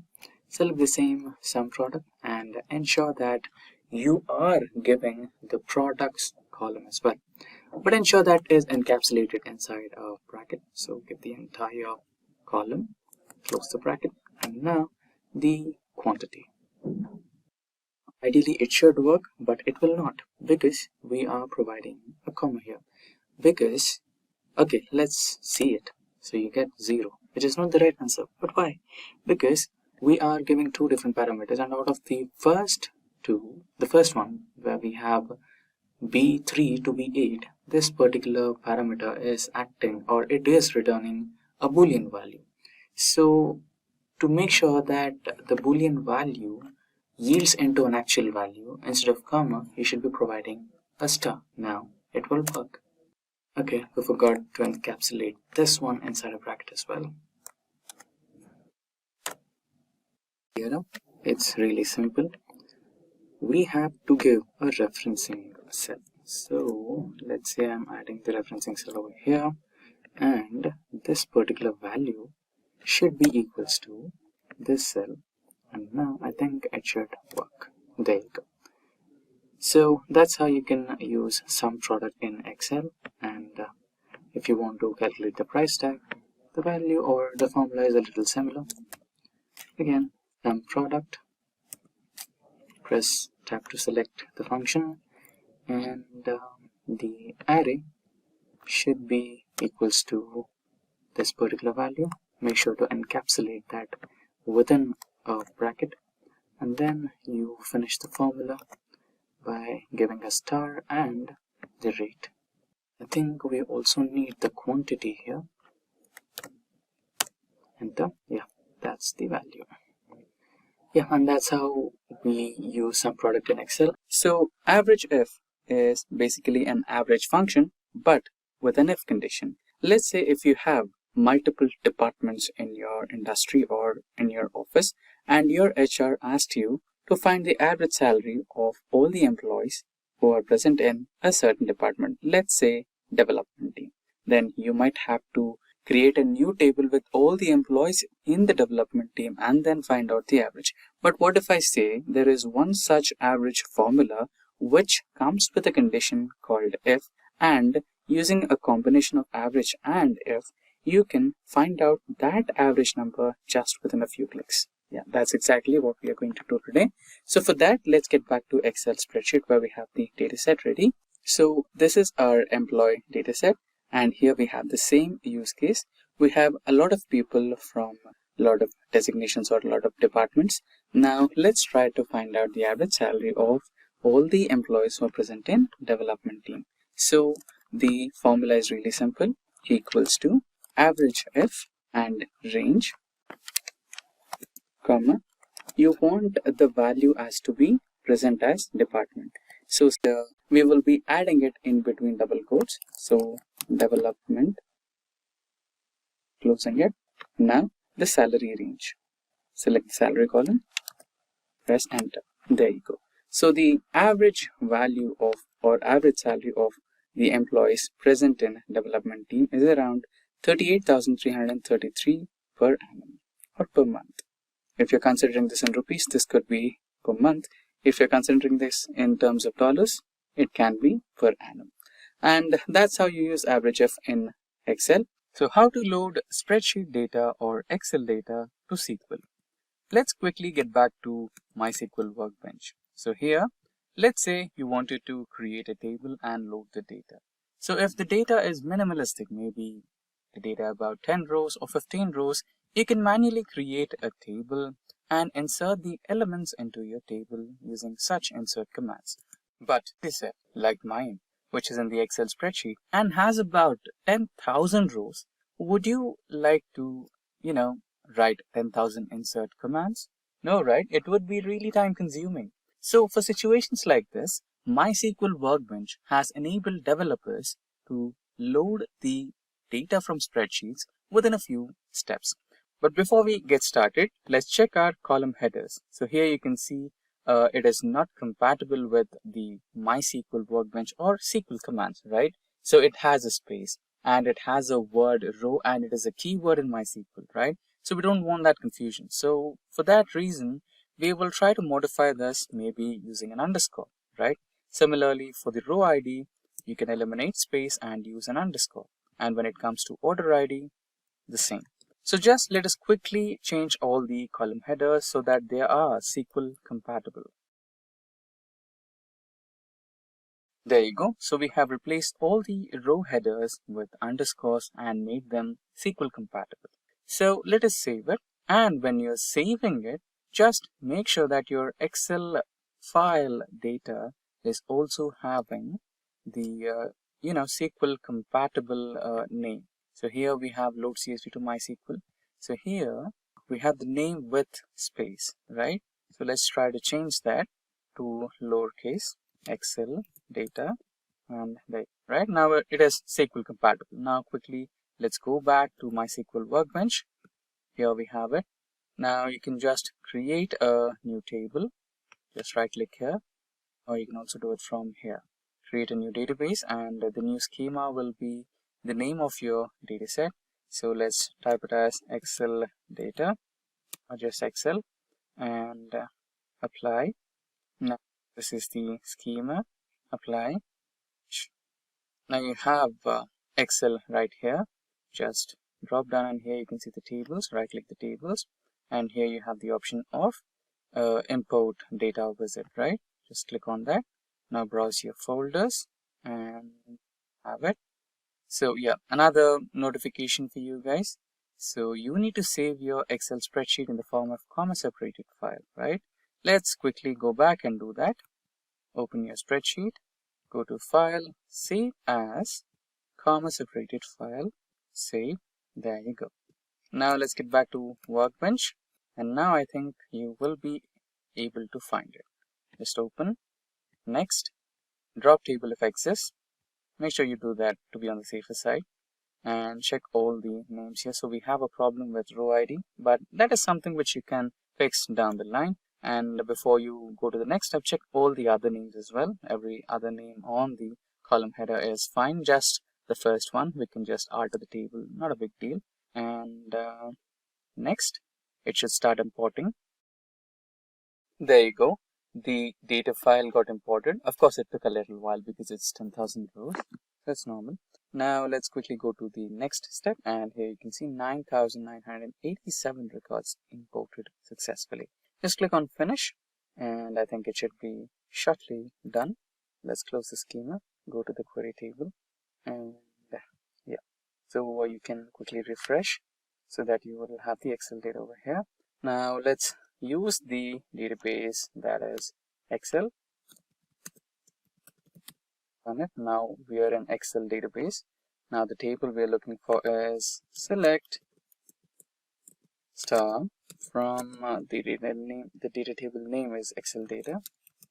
Select the same SUMPRODUCT and ensure that you are giving the products column as well. But ensure that is encapsulated inside a bracket. So give the entire column, close the bracket, and now the quantity. Ideally it should work, but it will not because we are providing a comma here. Because, okay, let's see it. So you get 0, which is not the right answer. But why? Because we are giving two different parameters, and out of the first two, the first one where we have B3 to B8, this particular parameter is acting, or it is returning a Boolean value. So to make sure that the Boolean value yields into an actual value, instead of comma, you should be providing a star. Now it will work. Okay, we forgot to encapsulate this one inside a bracket as well. You know, it's really simple. We have to give a referencing cell. So let's say I'm adding the referencing cell over here, and this particular value should be equals to this cell, and now I think it should work. There you go. So that's how you can use SUMPRODUCT in Excel. And if you want to calculate the price tag, the value or the formula is a little similar. Again, SUMPRODUCT, press tab to select the function, and the array should be equals to this particular value. Make sure to encapsulate that within a bracket, and then you finish the formula by giving a star and the rate. I think we also need the quantity here. Enter. Yeah, that's the value. Yeah, and that's how we use SUMPRODUCT in Excel. So AVERAGEIF is basically an average function, but with an if condition. Let's say if you have multiple departments in your industry or in your office, and your HR asked you to find the average salary of all the employees who are present in a certain department, let's say development team. Then you might have to create a new table with all the employees in the development team and then find out the average. But what if I say there is one such average formula which comes with a condition called if, and using a combination of average and if, you can find out that average number just within a few clicks. Yeah, that's exactly what we are going to do today. So for that, let's get back to Excel spreadsheet where we have the data set ready. So this is our employee data set, and here we have the same use case. We have a lot of people from a lot of designations or a lot of departments. Now let's try to find out the average salary of all the employees who are present in development team. So the formula is really simple, equals to average if and range, comma, you want the value as to be present as department. So we will be adding it in between double quotes. So development, closing it. Now the salary range. Select the salary column, press enter. There you go. So the average value of or average salary of the employees present in development team is around 38,333 per annum or per month. If you're considering this in rupees, this could be per month. If you're considering this in terms of dollars, it can be per annum. And that's how you use average if in Excel. So how to load spreadsheet data or Excel data to SQL. Let's quickly get back to MySQL Workbench. So here, let's say you wanted to create a table and load the data. So if the data is minimalistic, maybe the data about 10 rows or 15 rows, you can manually create a table and insert the elements into your table using such insert commands. But this is like mine, which is in the Excel spreadsheet and has about 10,000 rows. Would you like to, write 10,000 insert commands? No, right? It would be really time consuming. So for situations like this, MySQL Workbench has enabled developers to load the data from spreadsheets within a few steps. But before we get started, let's check our column headers. So here you can see it is not compatible with the MySQL Workbench or SQL commands, right? So it has a space and it has a word row and it is a keyword in MySQL, right? So we don't want that confusion. So for that reason, we will try to modify this maybe using an underscore, right? Similarly, for the row ID, you can eliminate space and use an underscore. And when it comes to order ID, the same. So just let us quickly change all the column headers so that they are SQL compatible. There you go. So we have replaced all the row headers with underscores and made them SQL compatible. So let us save it. And when you're saving it, just make sure that your Excel file data is also having the SQL compatible name. So here we have load CSV to MySQL. So here we have the name with space, right? So let's try to change that to lowercase Excel data, and right now it is SQL compatible. Now quickly let's go back to MySQL Workbench. Here we have it. Now you can just create a new table. Just right click here, or you can also do it from here. Create a new database, and the new schema will be the name of your data set. So let's type it as Excel data or just Excel and apply. Now this is the schema, apply. Now you have Excel right here. Just drop down and here you can see the tables, right click the tables, and here you have the option of import data wizard, right? Just click on that. Now browse your folders and have it. So yeah, another notification for you guys. So you need to save your Excel spreadsheet in the form of comma separated file, right? Let's quickly go back and do that. Open your spreadsheet, go to file, save as comma separated file, save. There you go. Now let's get back to Workbench, and now I think you will be able to find it. Just open, next, drop table if exists. Make sure you do that to be on the safer side. and check all the names here. So we have a problem with row ID, but that is something which you can fix down the line. And before you go to the next step, check all the other names as well. Every other name on the column header is fine. Just the first one we can just alter the table, not a big deal. And next, it should start importing. There you go. The data file got imported. Of course, it took a little while because it's 10,000 rows. That's normal. Now let's quickly go to the next step, and here you can see 9,987 records imported successfully. Just click on finish, and I think it should be shortly done. Let's close the schema, go to the query table, and yeah. So you can quickly refresh so that you will have the Excel data over here. Now let's use the database, that is Excel. Now we are in Excel database. Now the table we are looking for is select star from the data name. The data table name is Excel data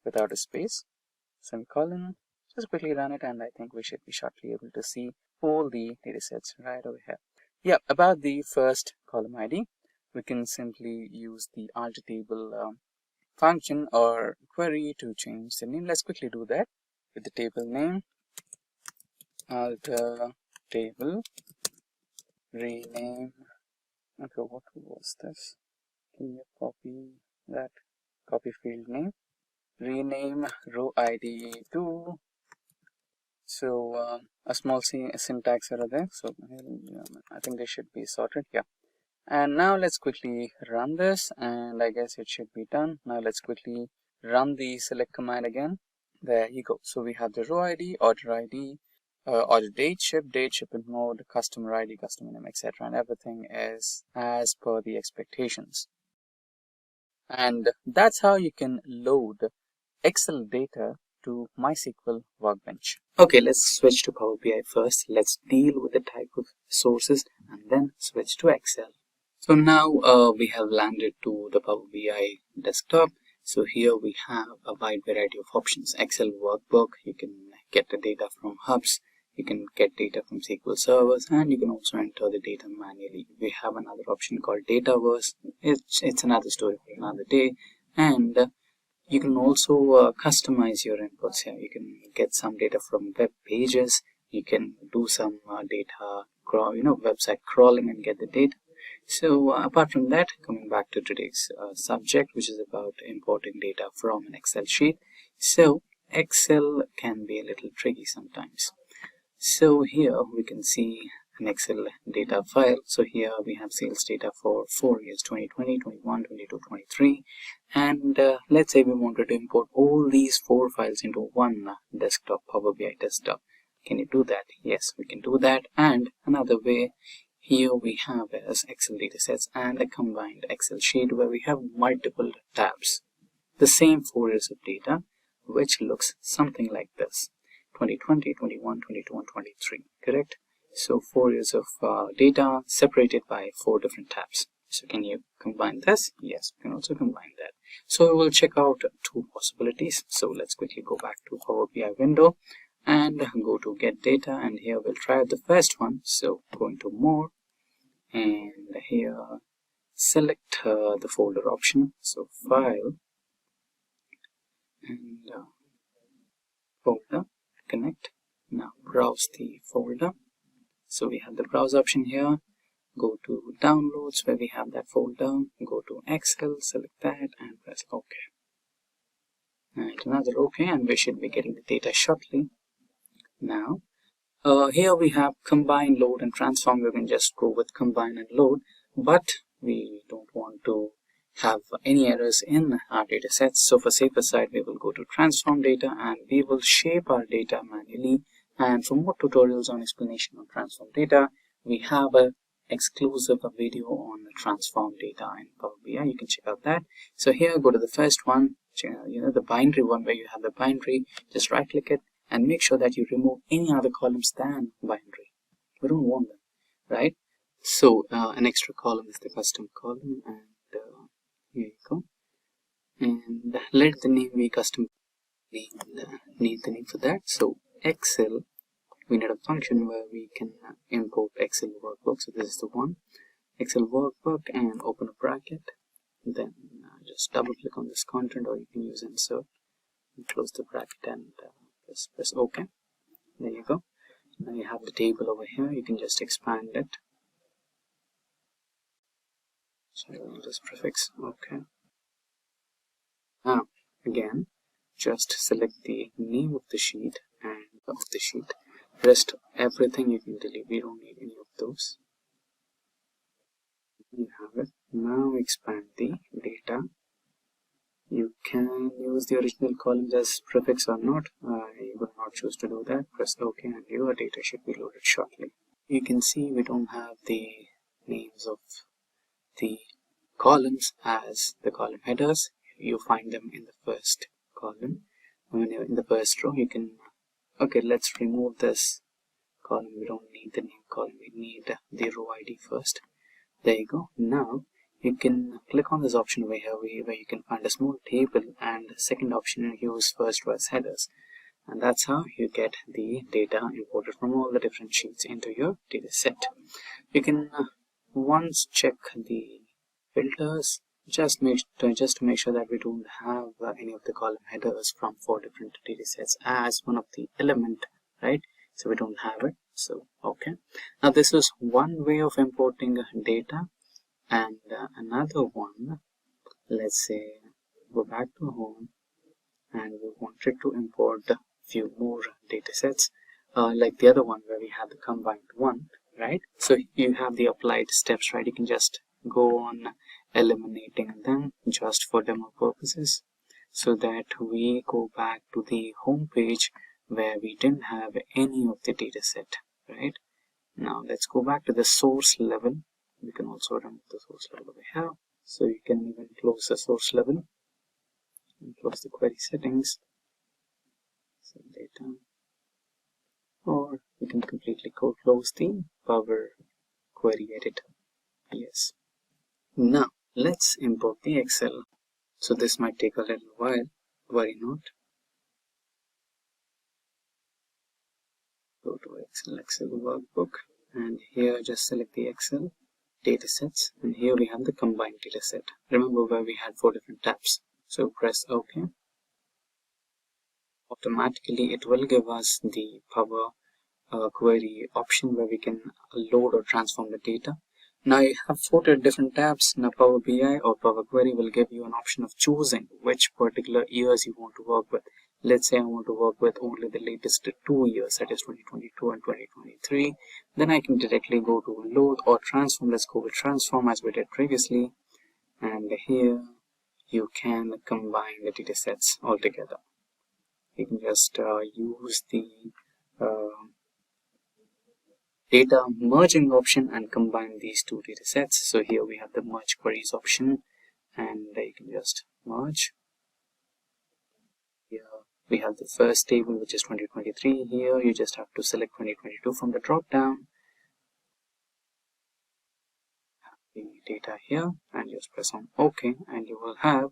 without a space, semicolon. Just quickly run it, and I think we should be shortly able to see all the data sets right over here. Yeah, about the first column ID, we can simply use the alter table function or query to change the name. Let's quickly do that with the table name, alter table, rename. Okay, what was this? Can you copy that? Copy field name, rename row ID to. So a small syntax error there. So I think they should be sorted. Yeah. And now let's quickly run this, and I guess it should be done. Now let's quickly run the select command again. There you go. So we have the row ID, order date, shipment mode, customer ID, customer name, etc. And everything is as per the expectations. And that's how you can load Excel data to MySQL Workbench. Okay, let's switch to Power BI first. Let's deal with the type of sources and then switch to Excel. So now we have landed to the Power BI desktop. So here we have a wide variety of options. Excel workbook, you can get the data from hubs, you can get data from SQL servers, and you can also enter the data manually. We have another option called Dataverse. It's another story for another day. And you can also customize your inputs here. You can get some data from web pages. You can do some data, website crawling and get the data. So apart from that, coming back to today's subject, which is about importing data from an Excel sheet. So Excel can be a little tricky sometimes. So here we can see an Excel data file. So here we have sales data for 4 years, 2020, 21, 22, 23. And let's say we wanted to import all these 4 files into one desktop, Power BI desktop. Can you do that? Yes, we can do that. And another way, here we have as Excel datasets and a combined Excel sheet where we have multiple tabs. The same 4 years of data, which looks something like this. 2020, 21, 22, and 23, correct? So 4 years of data separated by 4 different tabs. So can you combine this? Yes, we can also combine that. So we'll check out 2 possibilities. So let's quickly go back to Power BI window and go to get data, and here we'll try the first one. So go into more, and here select the folder option. So file and folder, connect. Now browse the folder. So we have the browse option here. Go to downloads where we have that folder. Go to Excel, select that and press OK. And another OK, and we should be getting the data shortly. Now here we have combine, load and transform. We can just go with combine and load, but we don't want to have any errors in our data sets. So for safer side, we will go to transform data and we will shape our data manually. And for more tutorials on explanation on transform data, we have a exclusive video on the transform data in Power BI. You can check out that. So here, go to the first one, the binary one where you have the binary. Just right click it and make sure that you remove any other columns than binary. We don't want them, right? So an extra column is the custom column, and here you go. And let the name be custom. Need the name for that. So Excel we need a function where we can import Excel workbook. So this is the one, Excel workbook, and open a bracket. Then just double click on this content, or you can use insert and close the bracket and press OK. There you go. Now you have the table over here. You can just expand it. So I'll just prefix OK. Now again, just select the name of the sheet and of the sheet. Rest everything you can delete. We don't need any of those. You have it. Now expand the data. You can use the original columns as prefix or not. You will not choose to do that. Press OK and your data should be loaded shortly. You can see we don't have the names of the columns as the column headers. You find them in the first column. When you're in the first row, you can, okay, let's remove this column. We don't need the name column. We need the row ID first. There you go. Now you can click on this option over here where you can find a small table, and the second option, use first row as headers. And that's how you get the data imported from all the different sheets into your data set. You can once check the filters, just to make sure that we don't have any of the column headers from 4 different data sets as one of the element, right? So we don't have it. So okay. Now this is one way of importing data, and another one, let's say go back to home and we wanted to import a few more data sets, like the other one where we had the combined one, right? So you have the applied steps, right? You can just go on eliminating them just for demo purposes, so that we go back to the home page where we didn't have any of the data set, right? Now let's go back to the source level. We can also remove the source level over here, so you can even close the source level and close the query settings, so data, or you can completely close the Power Query Editor. Yes. Now let's import the Excel. So this might take a little while, worry not. Go to Excel workbook, and here just select the Excel datasets, and here we have the combined dataset. Remember where we had 4 different tabs. So press OK. Automatically it will give us the Power Query option where we can load or transform the data. Now you have 4 different tabs. Now Power BI or Power Query will give you an option of choosing which particular years you want to work with. Let's say I want to work with only the latest 2 years, that is 2022 and 2023. Then I can directly go to load or transform. Let's go with transform as we did previously. And here you can combine the data sets all together. You can just use the data merging option and combine these 2 data sets. So here we have the merge queries option, and you can just merge. Here we have the first table, which is 2023. Here you just have to select 2022 from the drop down, the data here, and just press on OK, and you will have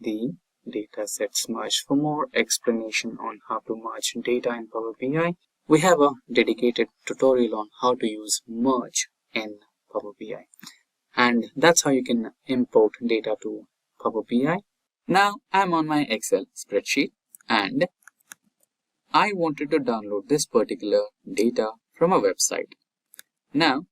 the data sets merged. For more explanation on how to merge data in Power BI, we have a dedicated tutorial on how to use merge in Power BI, and that's how you can import data to Power BI. Now I'm on my Excel spreadsheet, and I wanted to download this particular data from a website. Now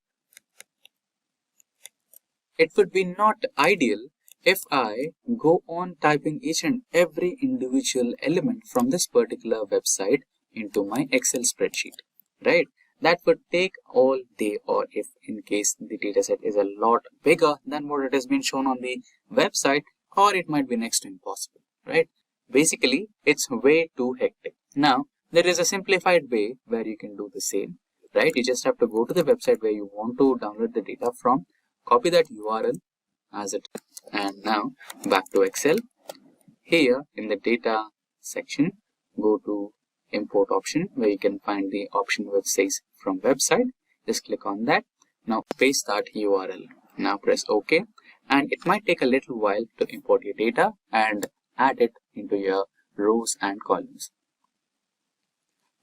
it would be not ideal if I go on typing each and every individual element from this particular website into my Excel spreadsheet, right? That would take all day, or if in case the dataset is a lot bigger than what it has been shown on the website, or it might be next to impossible, right? Basically, it's way too hectic. Now, there is a simplified way where you can do the same, right? You just have to go to the website where you want to download the data from, copy that URL as it, and now back to Excel. Here in the data section, go to import option where you can find the option which says from website. Just click on that. Now paste that URL. Now press OK, and it might take a little while to import your data and add it into your rows and columns.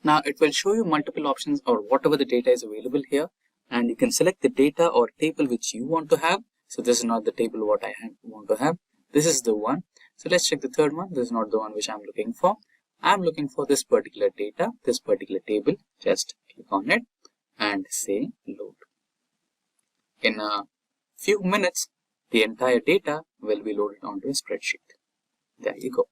Now it will show you multiple options or whatever the data is available here, and you can select the data or table which you want to have. So this is not the table what I want to have. This is the one. So let's check the third one. This is not the one which I'm looking for. I'm looking for this particular data, this particular table. Just click on it and say load. In a few minutes, the entire data will be loaded onto a spreadsheet. There you go.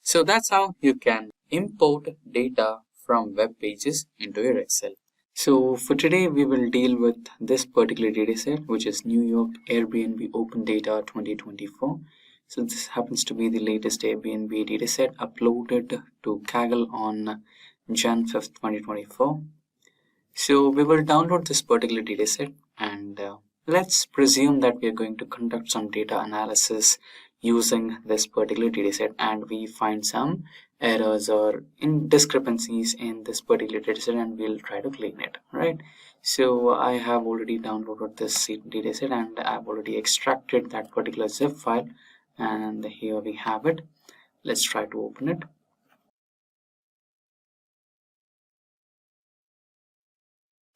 So that's how you can import data from web pages into your Excel. So for today, we will deal with this particular data set, which is New York Airbnb Open Data 2024. So this happens to be the latest Airbnb dataset uploaded to Kaggle on Jan 5th, 2024. So we will download this particular dataset, and let's presume that we are going to conduct some data analysis using this particular dataset, and we find some errors or discrepancies in this particular dataset, and we'll try to clean it, right? So I have already downloaded this dataset, and I've already extracted that particular zip file, and here we have it. Let's try to open it.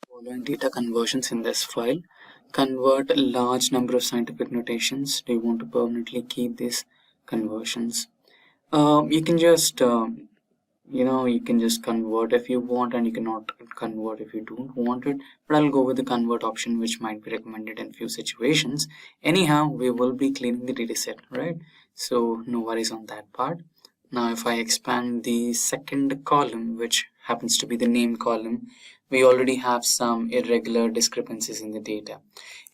Following data conversions in this file. Convert a large number of scientific notations. Do you want to permanently keep these conversions? You can just you can just convert if you want, and you cannot convert if you don't want it, but I'll go with the convert option, which might be recommended in few situations. Anyhow, we will be cleaning the dataset, right? So no worries on that part. Now if I expand the second column, which happens to be the name column, we already have some irregular discrepancies in the data.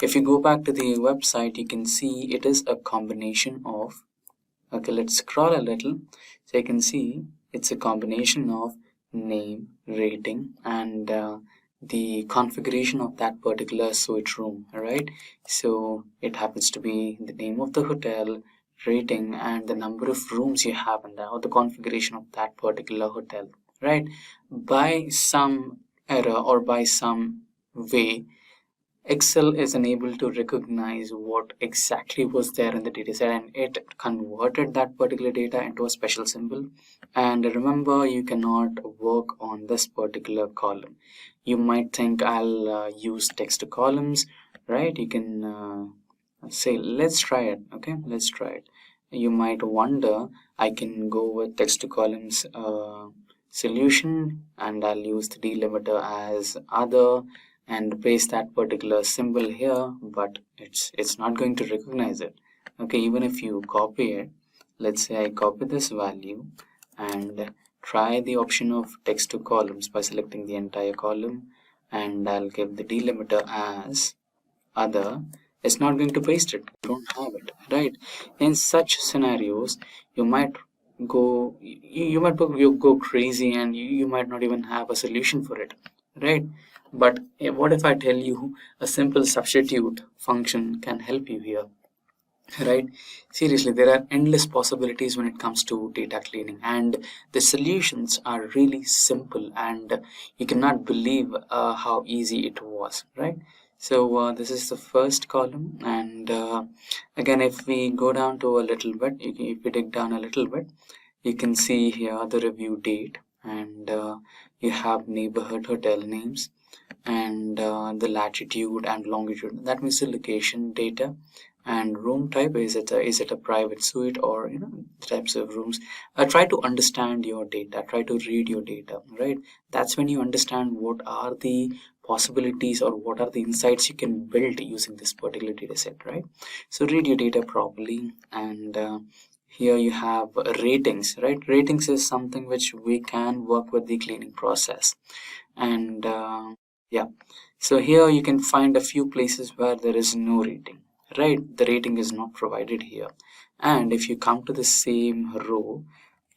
If you go back to the website, you can see it is a combination of, okay, let's scroll a little. So you can see it's a combination of name, rating, and the configuration of that particular suite room, right? So it happens to be the name of the hotel, rating, and the number of rooms you have in there, or the configuration of that particular hotel, right? By some error or by some way, Excel is unable to recognize what exactly was there in the dataset, and it converted that particular data into a special symbol. And remember, you cannot work on this particular column. You might think I'll use text to columns, right? You can say, let's try it. Okay, let's try it. You might wonder, I can go with text to columns solution, and I'll use the delimiter as other and paste that particular symbol here, but it's not going to recognize it. Okay, even if you copy it, let's say I copy this value and try the option of text to columns by selecting the entire column, and I'll give the delimiter as other. It's not going to paste it. You don't have it, right? In such scenarios, you might go crazy, and you might not even have a solution for it, right? But what if I tell you a simple substitute function can help you here, right? Seriously, there are endless possibilities when it comes to data cleaning, and the solutions are really simple, and you cannot believe how easy it was, right? So this is the first column, and again, if we go down to a little bit, if we dig down a little bit, you can see here the review date, and you have neighborhood hotel names, and the latitude and longitude, that means the location data, and room type, is it a private suite, or the types of rooms. Try to understand your data, try to read your data, right? That's when you understand what are the possibilities or what are the insights you can build using this particular data set, right? So read your data properly, and here you have ratings, right? Ratings is something which we can work with the cleaning process, and yeah, so here you can find a few places where there is no rating, right? The rating is not provided here. And if you come to the same row,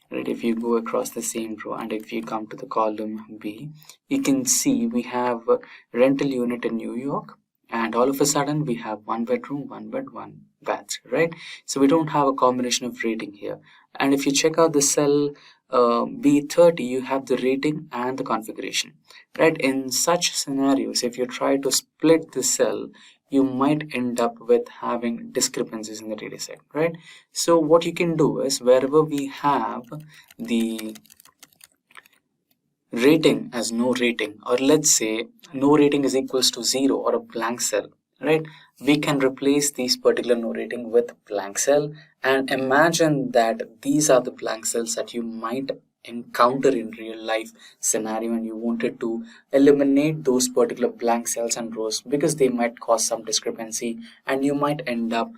right, if you go across the same row, and if you come to the column B, you can see we have a rental unit in New York, and all of a sudden we have 1 bedroom, 1 bed, 1 bath, right? So we don't have a combination of rating here. And if you check out the cell B30, you have the rating and the configuration, right? In such scenarios, if you try to split the cell, you might end up with having discrepancies in the data set, right? So what you can do is, wherever we have the rating as no rating, or let's say no rating is equals to 0 or a blank cell, right? We can replace these particular no rating with blank cell, and imagine that these are the blank cells that you might encounter in real life scenario, and you wanted to eliminate those particular blank cells and rows because they might cause some discrepancy and you might end up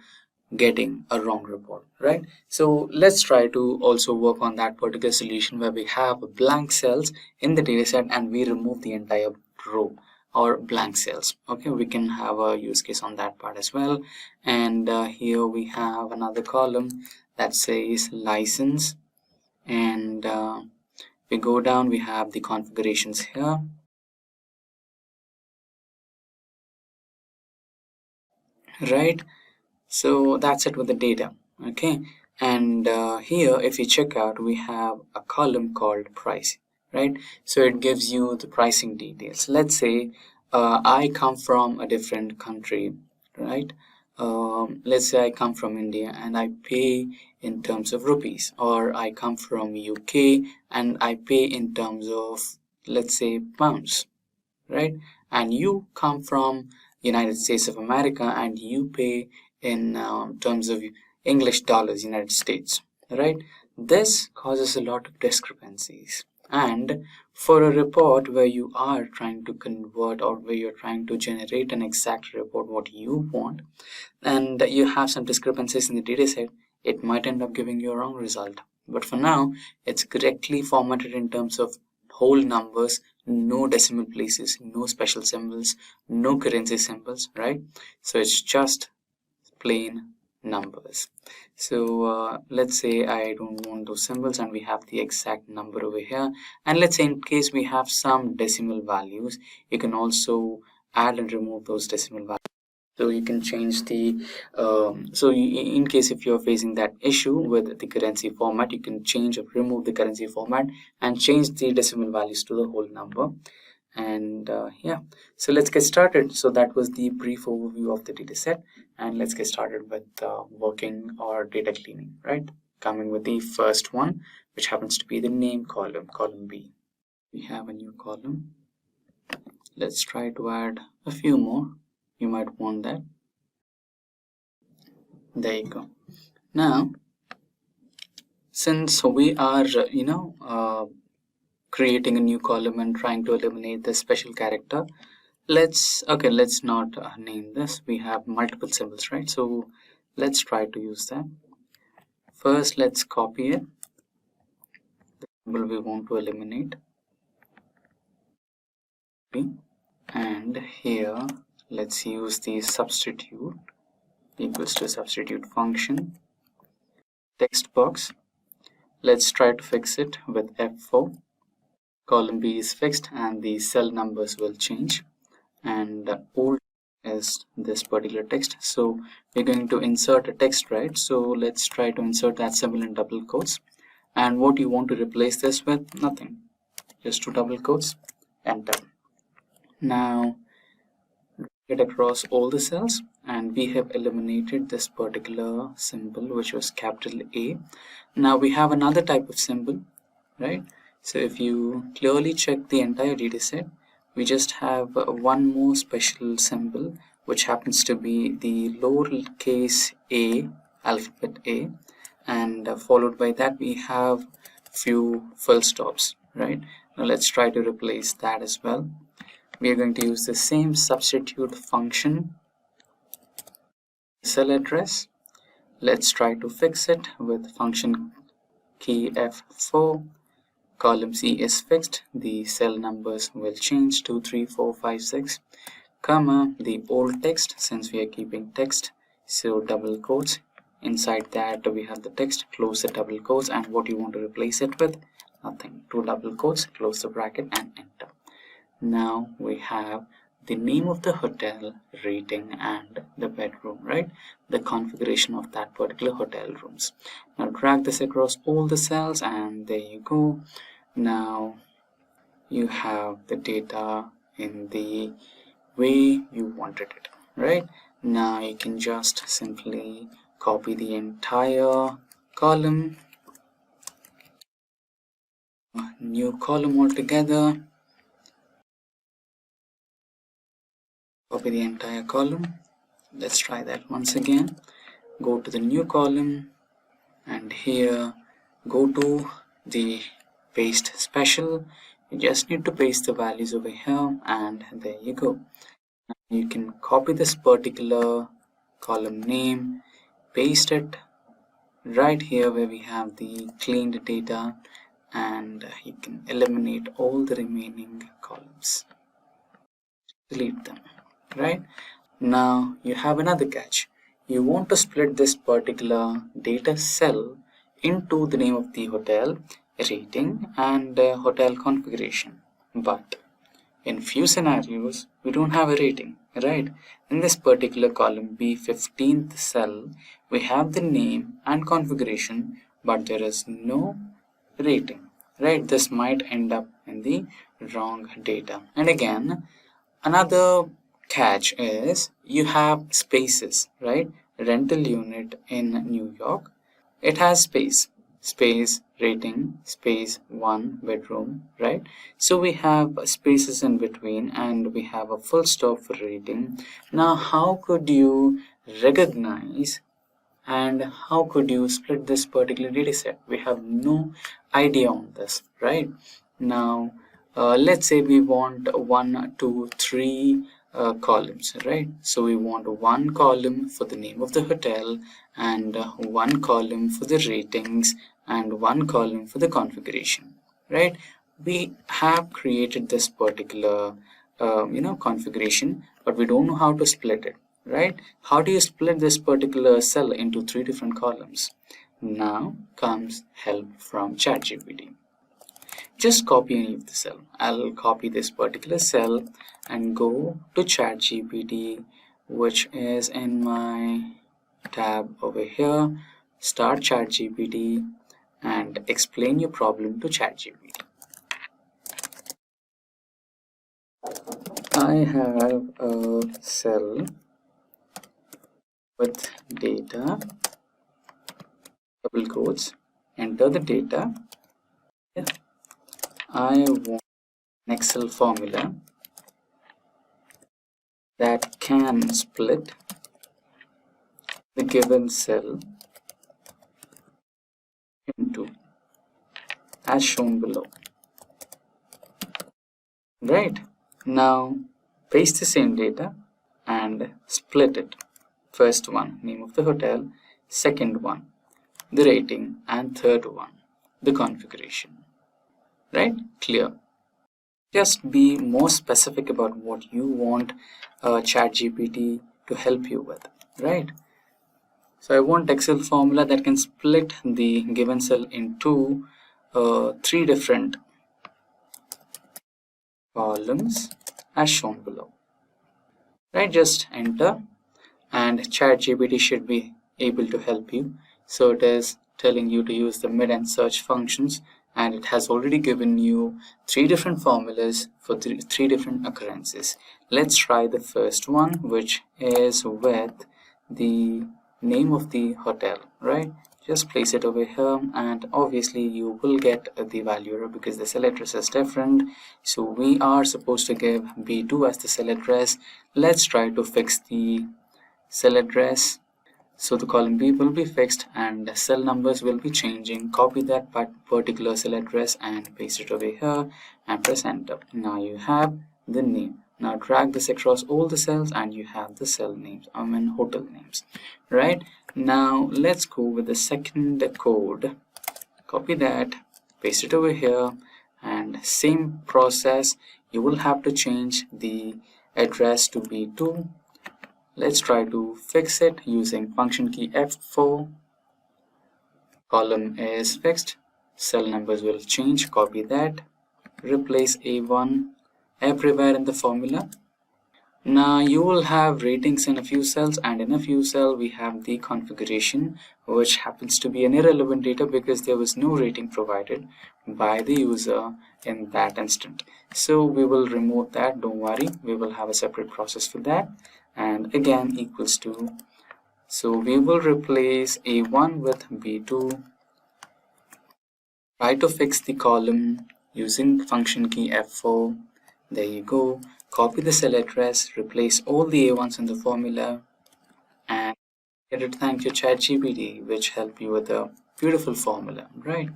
getting a wrong report, right? So let's try to also work on that particular solution where we have blank cells in the data set and we remove the entire row or blank cells. Okay, we can have a use case on that part as well. And here we have another column that says license, and we go down, we have the configurations here, right? So that's it with the data. Okay, and here if you check out, we have a column called price, right? So it gives you the pricing details. Let's say I come from a different country, right? Let's say I come from India and I pay in terms of rupees, or I come from UK and I pay in terms of, let's say, pounds, right? And you come from United States of America and you pay in terms of English dollars, United States, right? This causes a lot of discrepancies. And for a report where you are trying to convert, or where you're trying to generate an exact report what you want, and you have some discrepancies in the data set, it might end up giving you a wrong result. But for now, it's correctly formatted in terms of whole numbers, no decimal places, no special symbols, no currency symbols, right? So it's just plain numbers. So let's say I don't want those symbols and we have the exact number over here, and let's say in case we have some decimal values, you can also add and remove those decimal values. So you can change the in case if you're facing that issue with the currency format, you can change or remove the currency format and change the decimal values to the whole number. And yeah, so let's get started. So that was the brief overview of the data set, and let's get started with working or data cleaning, right? Coming with the first one, which happens to be the name column, column B. We have a new column. Let's try to add a few more. You might want that. There you go. Now, since we are creating a new column and trying to eliminate the special character, let's not name this. We have multiple symbols, right? So let's try to use that. First, let's copy it, the symbol we want to eliminate, and here let's use the substitute equals to substitute function. Text box, let's try to fix it with F4. Column B is fixed and the cell numbers will change, and old is this particular text. So we're going to insert a text, right? So let's try to insert that symbol in double quotes. And what you want to replace this with? Nothing, just 2 double quotes, enter. Now get across all the cells, and we have eliminated this particular symbol, which was capital A. Now we have another type of symbol, right? So if you clearly check the entire data set, we just have one more special symbol, which happens to be the lowercase a, alphabet A, and followed by that we have few full stops, right? Now let's try to replace that as well. We are going to use the same substitute function, cell address. Let's try to fix it with function key F4. Column C is fixed, the cell numbers will change 2, 3, 4, 5, 6, comma, the old text, since we are keeping text, so double quotes. Inside that we have the text, close the double quotes, and what you want to replace it with? Nothing, 2 double quotes, close the bracket and enter. Now we have the name of the hotel, rating, and the bedroom, right? The configuration of that particular hotel rooms. Now drag this across all the cells, and there you go. Now you have the data in the way you wanted it, right? Now you can just simply copy the entire column, new column altogether, copy the entire column. Let's try that once again. Go to the new column and here go to the paste special. You just need to paste the values over here and there you go. You can copy this particular column name, paste it right here where we have the cleaned data, and you can eliminate all the remaining columns, delete them. Right now you have another catch. You want to split this particular data cell into the name of the hotel, rating, and hotel configuration, but in few scenarios we don't have a rating, right? In this particular column B15th cell we have the name and configuration, but there is no rating, right? This might end up in the wrong data. And again, another catch is you have spaces, right? Rental unit in New York, it has space rating, space 1 bedroom, right? So we have spaces in between and we have a full stop for rating. Now how could you recognize and how could you split this particular data set? We have no idea on this, right? Now let's say we want 1, 2, 3 columns, right? So we want one column for the name of the hotel and one column for the ratings and one column for the configuration, right? We have created this particular configuration, but we don't know how to split it, right? How do you split this particular cell into 3 different columns? Now comes help from ChatGPT. Just copy any of the cell. I'll copy this particular cell and go to ChatGPT, which is in my tab over here. Start ChatGPT and explain your problem to ChatGPT. I have a cell with data, double quotes, enter the data. I want an Excel formula that can split the given cell into as shown below. Right, now paste the same data and split it. First one, name of the hotel, second one, the rating, and third one, the configuration. Right, clear. Just be more specific about what you want ChatGPT to help you with, right? So I want Excel formula that can split the given cell into 3 different columns as shown below. Right, just enter and ChatGPT should be able to help you. So it is telling you to use the mid and search functions, and it has already given you 3 different formulas for 3 different occurrences. Let's try the first one, which is with the name of the hotel, right? Just place it over here, and obviously you will get the value error because the cell address is different. So we are supposed to give B2 as the cell address. Let's try to fix the cell address. So the column B will be fixed and cell numbers will be changing. Copy that particular cell address and paste it over here and press enter. Now you have the name. Now drag this across all the cells and you have the cell names, hotel names, right? Now let's go with the second code. Copy that, paste it over here, and same process. You will have to change the address to B2. Let's try to fix it using function key F4. Column is fixed, cell numbers will change. Copy that, replace A1 everywhere in the formula. Now you will have ratings in a few cells, and in a few cells we have the configuration, which happens to be an irrelevant data because there was no rating provided by the user in that instant. So we will remove that, don't worry, we will have a separate process for that. and again equals to. So we will replace A1 with B2. Try to fix the column using function key F4. There you go. Copy the cell address, replace all the A1s in the formula, and get to thank your ChatGPT, which help you with a beautiful formula, right?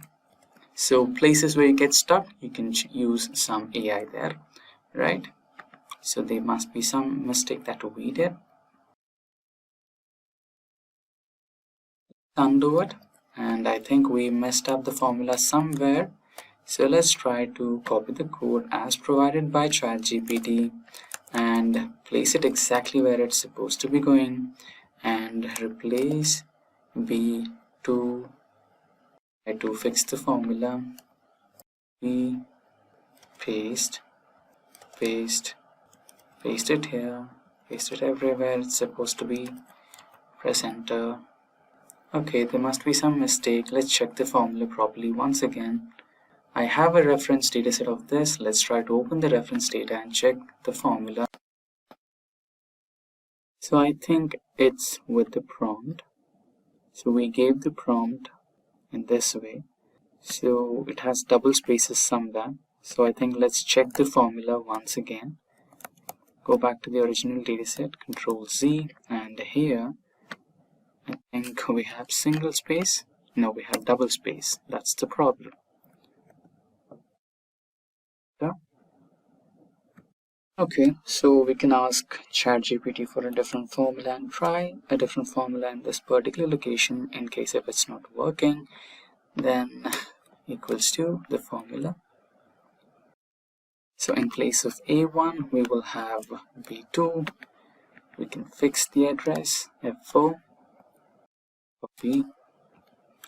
So places where you get stuck, you can use some AI there, right? So there must be some mistake that we did. Undo it, and I think we messed up the formula somewhere. So let's try to copy the code as provided by ChatGPT and place it exactly where it's supposed to be going, and replace B2. Try to fix the formula. B, paste it here, paste it everywhere it's supposed to be. Press enter. Okay, there must be some mistake. Let's check the formula properly once again. I have a reference dataset of this. Let's try to open the reference data and check the formula. So I think it's with the prompt. So we gave the prompt in this way. So it has double spaces somewhere. So I think let's check the formula once again. Go back to the original dataset, Control Z, and here I think we have single space. No, we have double space. That's the problem. Okay, so we can ask ChatGPT for a different formula and try a different formula in this particular location. In case if it's not working, then equals to the formula. So in place of A1, we will have B2. We can fix the address, F4, copy,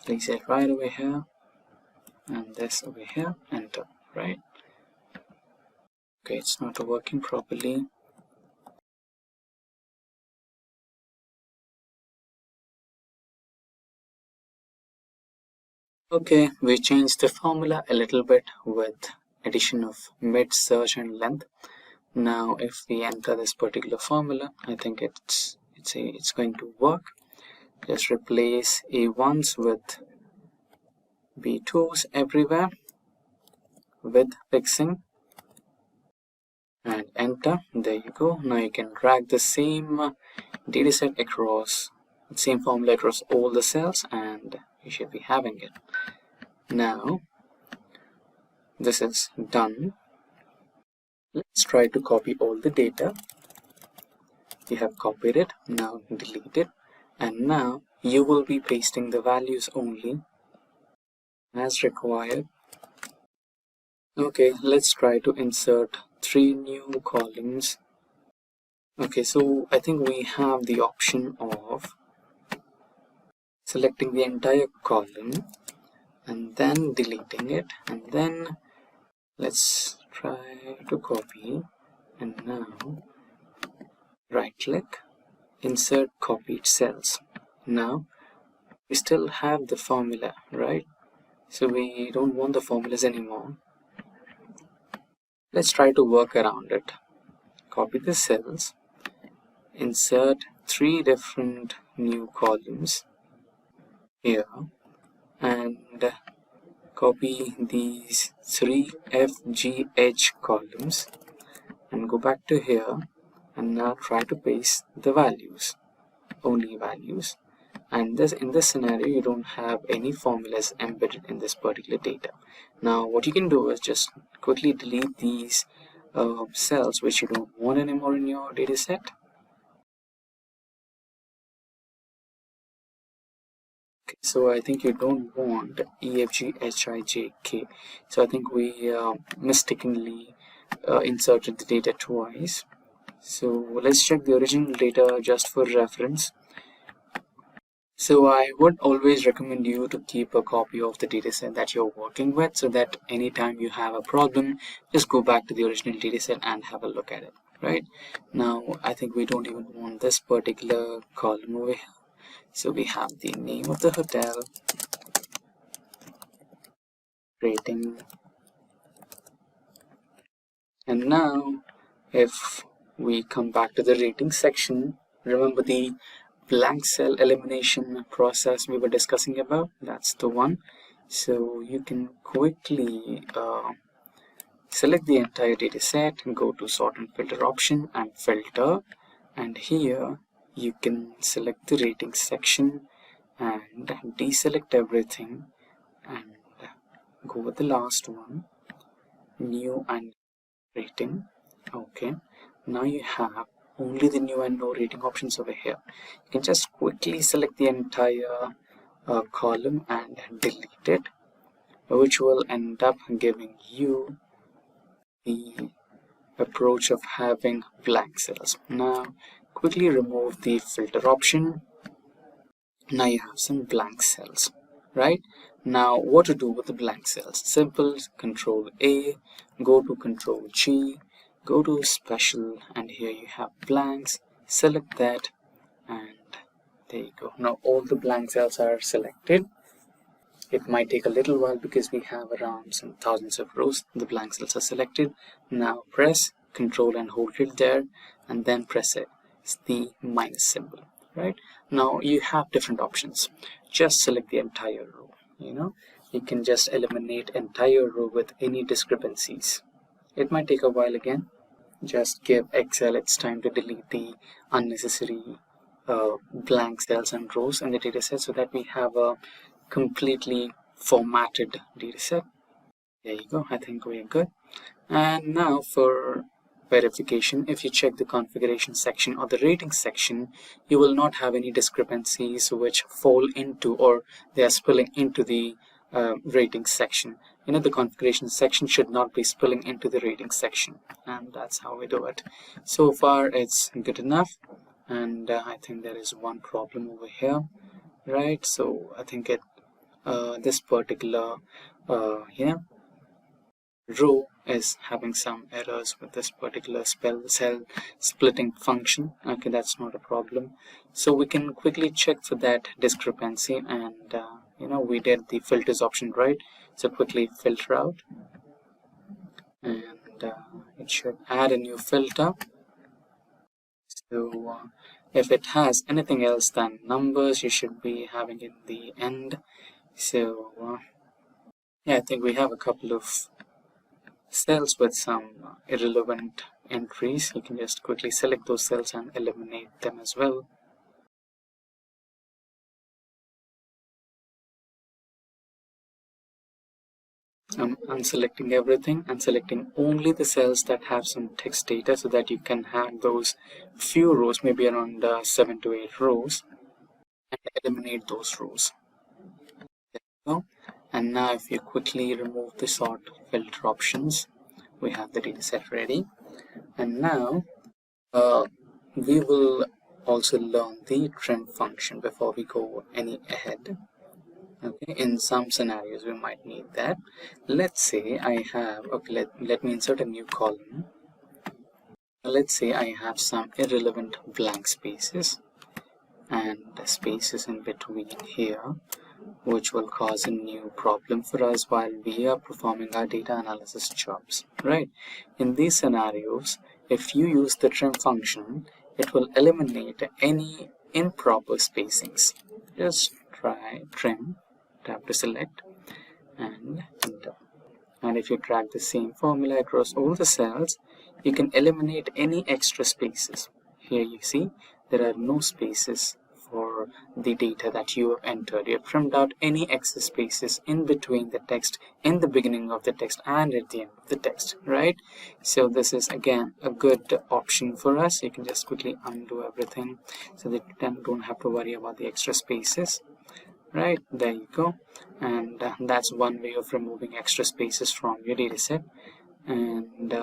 place it right over here, and this over here, enter, right? Okay, it's not working properly. Okay, we changed the formula a little bit with addition of mid, search, and length. Now if we enter this particular formula, I think it's going to work. Just replace A1s with B2s everywhere with fixing, and enter. There you go. Now you can drag the same dataset across, same formula across all the cells, and you should be having it. Now this is done. Let's try to copy all the data. You have copied it, now delete it, and now you will be pasting the values only as required. Okay, let's try to insert 3 new columns. Okay, so I think we have the option of selecting the entire column and then deleting it, and then let's try to copy, and now right click, insert copied cells. Now we still have the formula, right? So we don't want the formulas anymore. Let's try to work around it. Copy the cells, insert 3 different new columns here, and copy these 3 F, G, H columns and go back to here, and now try to paste the values, only values. And in this scenario you don't have any formulas embedded in this particular data. Now what you can do is just quickly delete these cells which you don't want anymore in your data set. Okay, so I think you don't want E, F, G, H, I, J, K. So I think we mistakenly inserted the data twice. So let's check the original data just for reference. So I would always recommend you to keep a copy of the dataset that you're working with, so that anytime you have a problem, just go back to the original dataset and have a look at it, right? Now I think we don't even want this particular column over here. So we have the name of the hotel, rating, and now if we come back to the rating section. Remember the blank cell elimination process we were discussing about? That's the one. So you can quickly select the entire data set and go to sort and filter option and filter, and here you can select the rating section and deselect everything and go with the last one, new and rating. Okay, now you have only the new and no rating options over here. You can just quickly select the entire column and delete it, which will end up giving you the approach of having blank cells. Now quickly remove the filter option. Now you have some blank cells, right? Now what to do with the blank cells? Simple. Control A, go to Control G, go to special, and here you have blanks. Select that, and there you go. Now all the blank cells are selected. It might take a little while because we have around some thousands of rows. The blank cells are selected. Now press Control and hold it there, and then press it. It's the minus symbol, right? Now you have different options. Just select the entire row. You can just eliminate entire row with any discrepancies. It might take a while again. Just give Excel its time to delete the unnecessary blank cells and rows in the dataset so that we have a completely formatted dataset. There you go. I think we're good. And now for verification, if you check the configuration section or the rating section, you will not have any discrepancies which fall into or they are spilling into the rating section. The configuration section should not be spilling into the rating section, and that's how we do it. So far it's good enough, and I think there is one problem over here, right? So I think this particular row is having some errors with this particular cell splitting function. Okay, that's not a problem. So we can quickly check for that discrepancy, and we did the filters option right, so quickly filter out, and it should add a new filter. So if it has anything else than numbers, you should be having in the end. So yeah, I think we have a couple of cells with some irrelevant entries. You can just quickly select those cells and eliminate them as well. I'm unselecting everything and selecting only the cells that have some text data so that you can have those few rows, maybe around 7 to 8 rows, and eliminate those rows. There you go. And now if you quickly remove the sort filter options, we have the dataset ready. And now we will also learn the trim function before we go any ahead. Okay, in some scenarios we might need that. Let's say I have, okay, let me insert a new column. Let's say I have some irrelevant blank spaces and spaces in between here, which will cause a new problem for us while we are performing our data analysis jobs, right? In these scenarios, if you use the trim function, it will eliminate any improper spacings. Just try trim, tap to select, and enter. And if you drag the same formula across all the cells, you can eliminate any extra spaces. Here you see there are no spaces for the data that you have entered. You have trimmed out any excess spaces in between the text, in the beginning of the text, and at the end of the text, right? So this is again a good option for us. You can just quickly undo everything so that you don't have to worry about the extra spaces. Right, there you go. And that's one way of removing extra spaces from your dataset. And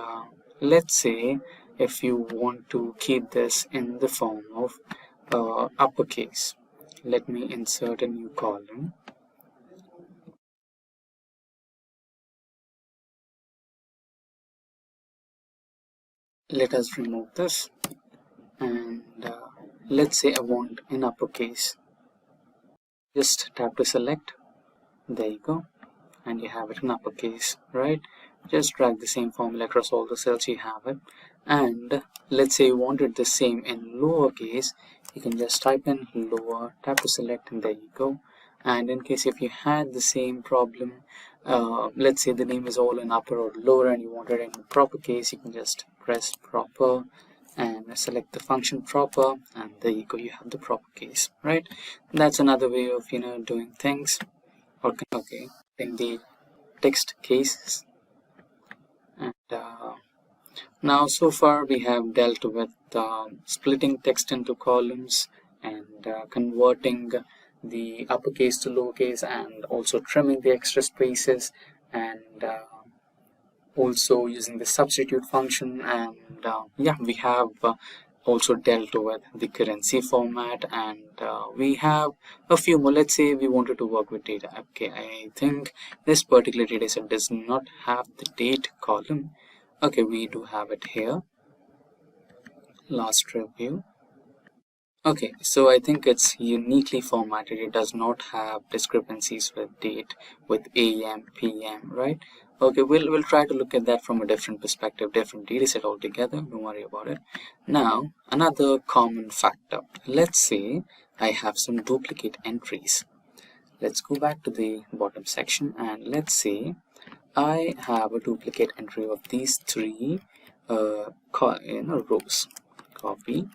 let's say if you want to keep this in the form of uppercase, let me insert a new column. Let us remove this, and let's say I want in uppercase. Just tap to select, there you go, and you have it in uppercase, right? Just drag the same formula across all the cells, you have it. and let's say you wanted the same in lowercase, you can just type in lower, tap to select, and there you go. And in case if you had the same problem, let's say the name is all in upper or lower and you want it in proper case, you can just press proper and select the function proper, and there you go, you have the proper case, right? That's another way of doing things. Okay, in the text cases. And now so far we have dealt with splitting text into columns and converting the uppercase to lowercase, and also trimming the extra spaces, and also using the substitute function. And yeah, we have also dealt with the currency format, and we have a few more. Let's say we wanted to work with data. Okay, I think this particular data set does not have the date column. Okay, we do have it here, last review. Okay, so I think it's uniquely formatted. It does not have discrepancies with date, with AM, PM, right? Okay, we'll try to look at that from a different perspective, different data set altogether. Don't worry about it. Now, another common factor. Let's say I have some duplicate entries. Let's go back to the bottom section, and let's say I have a duplicate entry of these three rows. Copy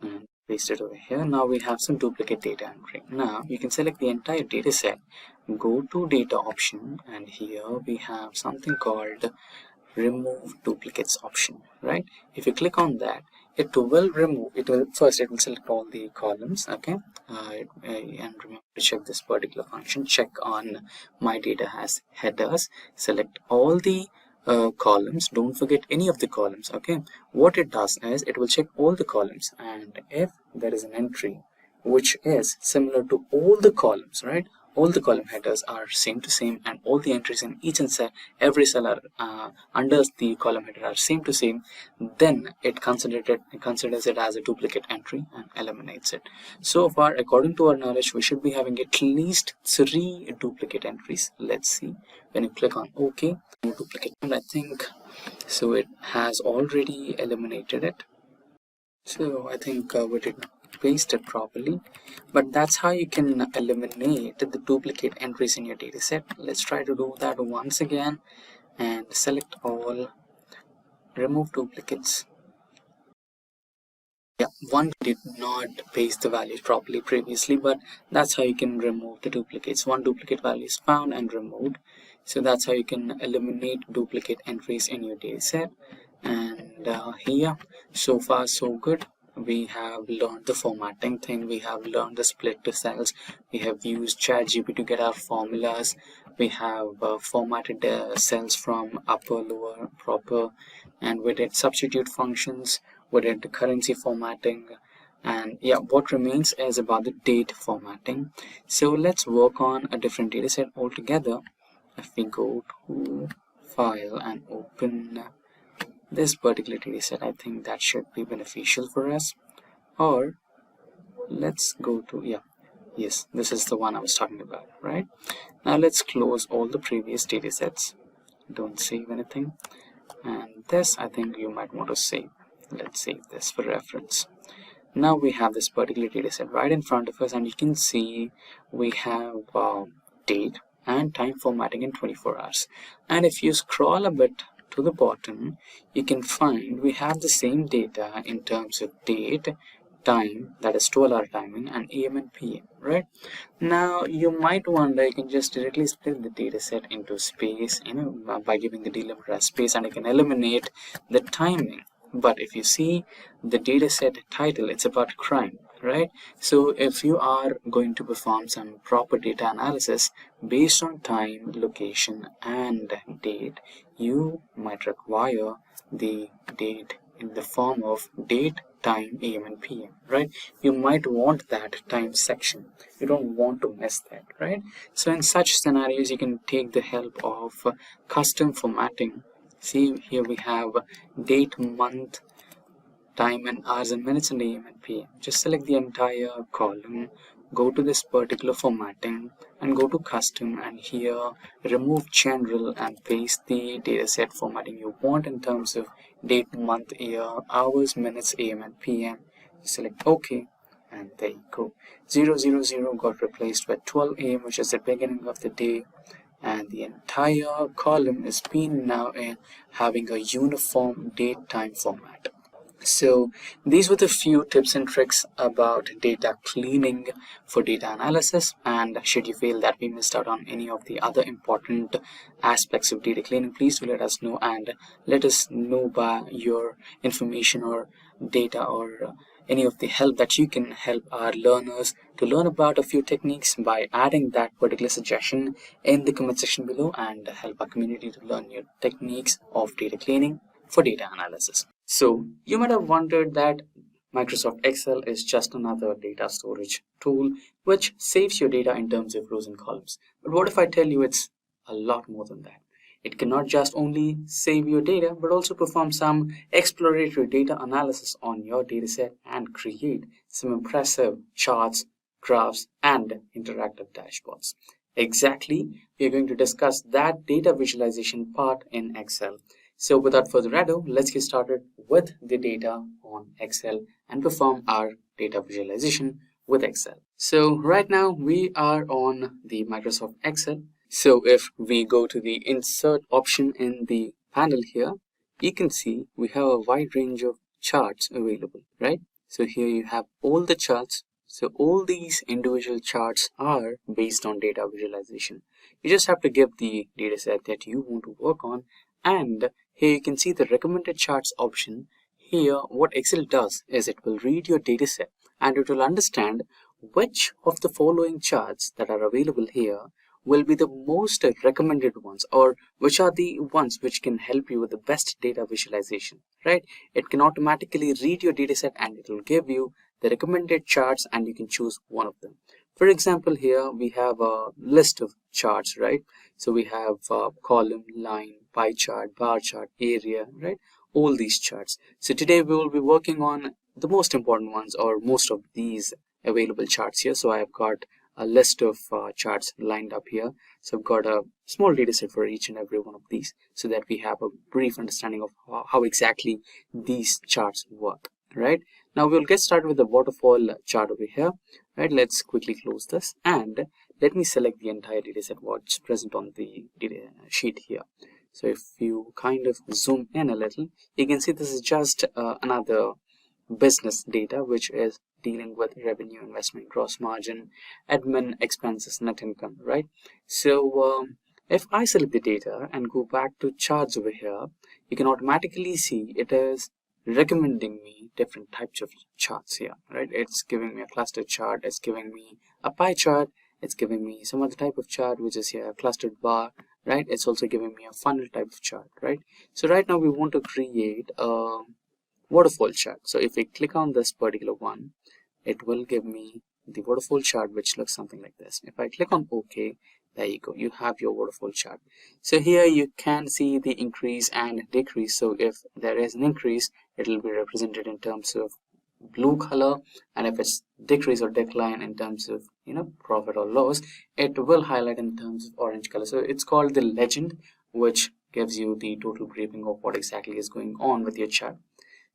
and paste it over here. Now we have some duplicate data entry. Now you can select the entire data set, go to data option, and here we have something called remove duplicates option, right? If you click on that, it will remove, it will select all the columns. Okay, and remember to check this particular function, check on my data has headers, select all the columns, don't forget any of the columns. Okay, what it does is it will check all the columns, and if there is an entry which is similar to all the columns, right, all the column headers are same to same, and all the entries in each and every cell are under the column header are same to same, then it considers it as a duplicate entry and eliminates it. So far, according to our knowledge, we should be having at least 3 duplicate entries. Let's see. When you click on OK, no duplicate, and I think so it has already eliminated it. So I think we did paste it properly, but that's how you can eliminate the duplicate entries in your data set. Let's try to do that once again, and select all, remove duplicates. Yeah, one did not paste the values properly previously, but that's how you can remove the duplicates. One duplicate value is found and removed. So that's how you can eliminate duplicate entries in your data set. And here, so far so good. We have learned the formatting thing, we have learned the split to cells, we have used ChatGPT to get our formulas, we have formatted cells from upper, lower, proper, and we did substitute functions, we did the currency formatting, and yeah, what remains is about the date formatting. So let's work on a different data set altogether. If we go to file and open this particular data set, I think that should be beneficial for us. Or let's go to, yes, this is the one I was talking about, right? Now let's close all the previous data sets, don't save anything, and this I think you might want to save. Let's save this for reference. Now we have this particular data set right in front of us, and you can see we have date and time formatting in 24 hours. And if you scroll a bit to the bottom, you can find we have the same data in terms of date, time, that is 12-hour timing, and AM and PM, right? Now you might wonder, you can just directly split the data set into space, by giving the delimiter as space, and you can eliminate the timing. But if you see the data set title, it's about crime, right? So if you are going to perform some proper data analysis based on time, location, and date, you might require the date in the form of date, time, AM, and PM, right? You might want that time section. You don't want to miss that, right? So in such scenarios, you can take the help of custom formatting. See, here we have date, month, time and hours and minutes, and AM and PM. Just select the entire column, go to this particular formatting and go to custom, and here remove general and paste the dataset formatting you want in terms of date, month, year, hours, minutes, AM and PM. Select OK, and there you go. 000 got replaced with 12 AM, which is the beginning of the day, and the entire column is been now in having a uniform date time format. So these were the few tips and tricks about data cleaning for data analysis, and should you feel that we missed out on any of the other important aspects of data cleaning, please do let us know, and let us know by your information or data or any of the help that you can help our learners to learn about a few techniques by adding that particular suggestion in the comment section below, and help our community to learn new techniques of data cleaning for data analysis. So you might have wondered that Microsoft Excel is just another data storage tool which saves your data in terms of rows and columns. But what if I tell you it's a lot more than that? It cannot just only save your data, but also perform some exploratory data analysis on your dataset and create some impressive charts, graphs, and interactive dashboards. Exactly, we are going to discuss that data visualization part in Excel. So without further ado, let's get started with the data on Excel and perform our data visualization with Excel. So right now we are on the Microsoft Excel. So if we go to the insert option in the panel here, you can see we have a wide range of charts available, right? So here you have all the charts. So all these individual charts are based on data visualization. You just have to give the data set that you want to work on, and here you can see the recommended charts option. Here what Excel does is it will read your data set and it will understand which of the following charts that are available here will be the most recommended ones, or which are the ones which can help you with the best data visualization, right? It can automatically read your data set and it will give you the recommended charts, and you can choose one of them. For example, here we have a list of charts, right? So we have column, line, pie chart, bar chart, area, right? All these charts. So today we will be working on the most important ones, or most of these available charts here. So I have got a list of charts lined up here. So I've got a small data set for each and every one of these, so that we have a brief understanding of how exactly these charts work, right? Now we'll get started with the waterfall chart over here, right? Let's quickly close this and let me select the entire data set what's present on the data sheet here. So if you kind of zoom in a little, you can see this is just another business data which is dealing with revenue, investment, gross margin, admin expenses, net income, right? So if I select the data and go back to charts over here, you can automatically see it is recommending me different types of charts here, right? It's giving me a cluster chart, it's giving me a pie chart, it's giving me some other type of chart which is here a clustered bar, right? It's also giving me a funnel type of chart, right? So right now we want to create a waterfall chart. So if I click on this particular one, it will give me the waterfall chart which looks something like this. If I click on OK, there you go, you have your waterfall chart. So here you can see the increase and decrease. So if there is an increase, it will be represented in terms of blue color, and if it's decrease or decline in terms of profit or loss, it will highlight in terms of orange color. So it's called the legend, which gives you the total briefing of what exactly is going on with your chart.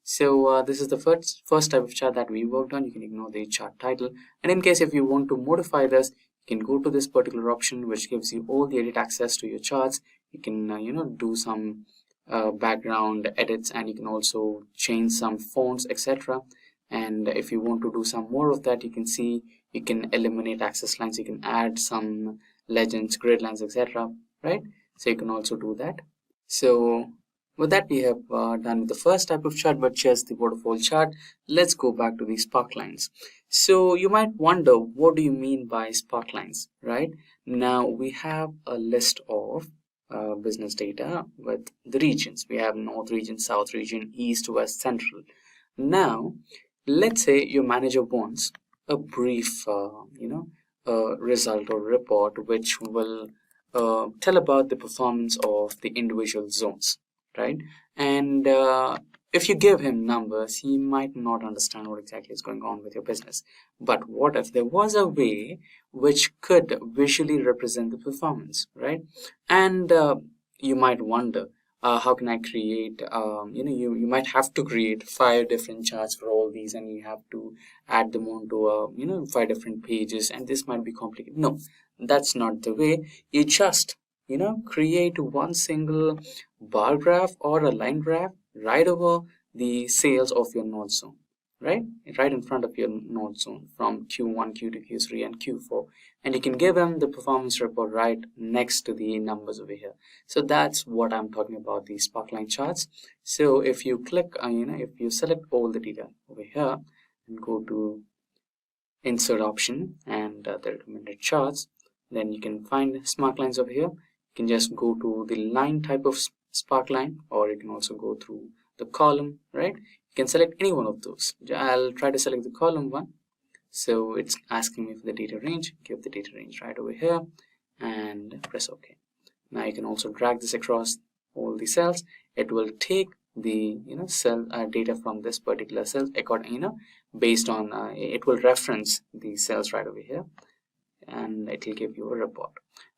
So this is the first type of chart that we worked on. You can ignore the chart title, and in case if you want to modify this, you can go to this particular option which gives you all the edit access to your charts. You can do some background edits, and you can also change some fonts, etc. And if you want to do some more of that, you can see you can eliminate access lines, you can add some legends, grid lines, etc., right? So you can also do that. So with that, we have done with the first type of chart, which is the waterfall chart. Let's go back to the spark lines. So you might wonder, what do you mean by spark lines, right? Now we have a list of business data with the regions. We have North region, South region, East, West, Central. Now let's say your manager wants a brief result or report which will tell about the performance of the individual zones, right? And if you give him numbers, he might not understand what exactly is going on with your business. But what if there was a way which could visually represent the performance, right? And you might wonder, how can I create, you might have to create 5 different charts for all these, and you have to add them onto 5 different pages, and this might be complicated. No, that's not the way. You just create one single bar graph or a line graph right over the sales of your node zone, right in front of your node zone from Q1, Q2, Q3 and Q4, and you can give them the performance report right next to the numbers over here. So that's what I'm talking about, the sparkline charts. So if you click if you select all the data over here and go to insert option and the recommended charts, then you can find spark lines over here. You can just go to the line type of spark line, or you can also go through the column, right? You can select any one of those. I'll try to select the column one. So it's asking me for the data range. Give the data range right over here and press OK. Now you can also drag this across all the cells. It will take the cell data from this particular cell according based on it will reference the cells right over here, and it will give you a report.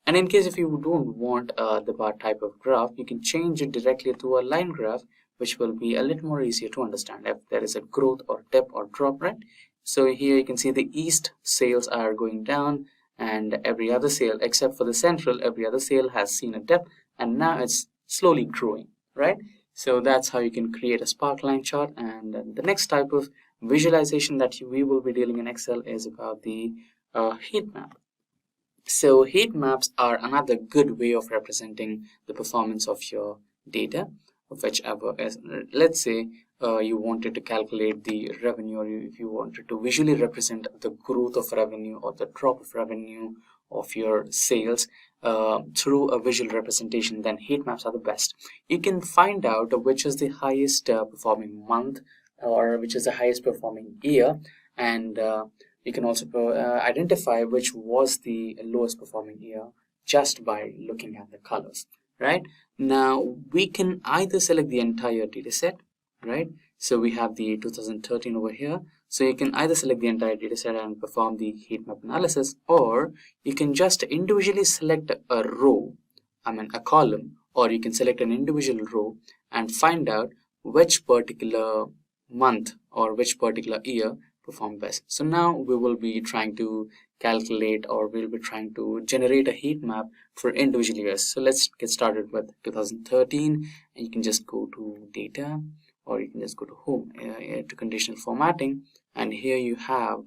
And in case if you don't want the bar type of graph, you can change it directly to a line graph, which will be a little more easier to understand if there is a growth or dip or drop, right? So here you can see the east sales are going down, and every other sale except for the central, every other sale has seen a dip, and now it's slowly growing, right? So that's how you can create a sparkline chart. And the next type of visualization that we will be dealing in Excel is about the heat map. So heat maps are another good way of representing the performance of your data, whichever is, let's say you wanted to calculate the revenue, or if you wanted to visually represent the growth of revenue or the drop of revenue of your sales through a visual representation, then heat maps are the best. You can find out which is the highest performing month, or which is the highest performing year, and you can also identify which was the lowest performing year just by looking at the colors, right? Now we can either select the entire data set, right? So we have the 2013 over here. So you can either select the entire data set and perform the heat map analysis, or you can just individually select a row, a column, or you can select an individual row and find out which particular month or which particular year perform best. So now we will be trying to calculate, or we'll be trying to generate a heat map for individual years. So let's get started with 2013, and you can just go to data, or you can just go to home to conditional formatting, and here you have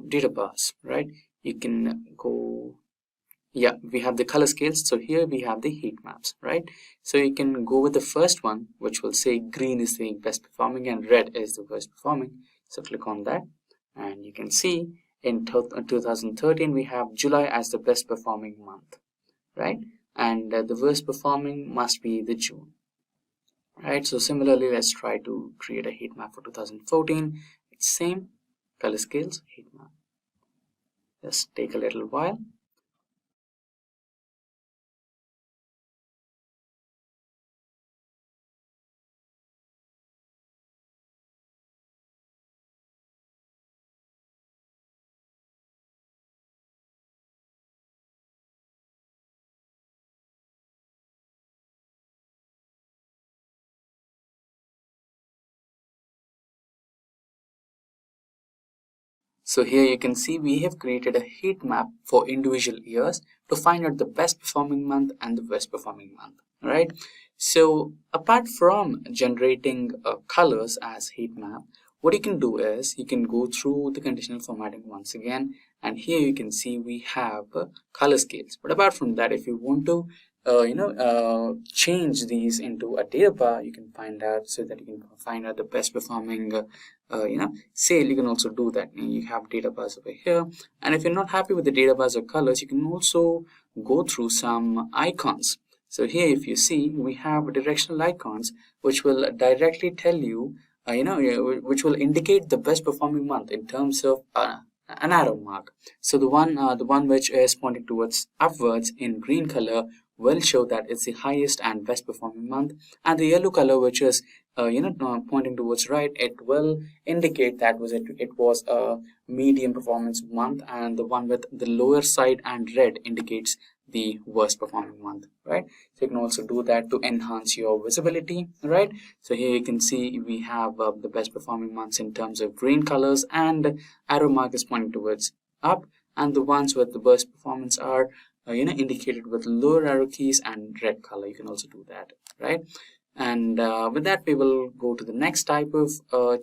data bars, right? You can go, yeah, we have the color scales. So here we have the heat maps, right? So you can go with the first one, which will say green is the best performing and red is the worst performing. So click on that, and you can see in 2013 we have July as the best performing month, right? And the worst performing must be the June, right? So similarly, let's try to create a heat map for 2014. It's same color scales, heat map. Just take a little while. So here you can see we have created a heat map for individual years to find out the best performing month and the worst performing month, right? So apart from generating colors as heat map, what you can do is you can go through the conditional formatting once again, and here you can see we have color scales. But apart from that, if you want to change these into a data bar, you can find out, so that you can find out the best performing sale. You can also do that. You have data bars over here, and if you're not happy with the data bars or colors, you can also go through some icons. So here, if you see, we have directional icons which will directly tell you which will indicate the best performing month in terms of an arrow mark. So the one which is pointing towards upwards in green color will show that it's the highest and best performing month, and the yellow color, which is pointing towards right, it will indicate that it was a medium performance month, and the one with the lower side and red indicates the worst performing month, right? So you can also do that to enhance your visibility, right? So here you can see we have the best performing months in terms of green colors, and arrow mark is pointing towards up, and the ones with the worst performance are indicated with lower arrow keys and red color. You can also do that, right? And with that, we will go to the next type of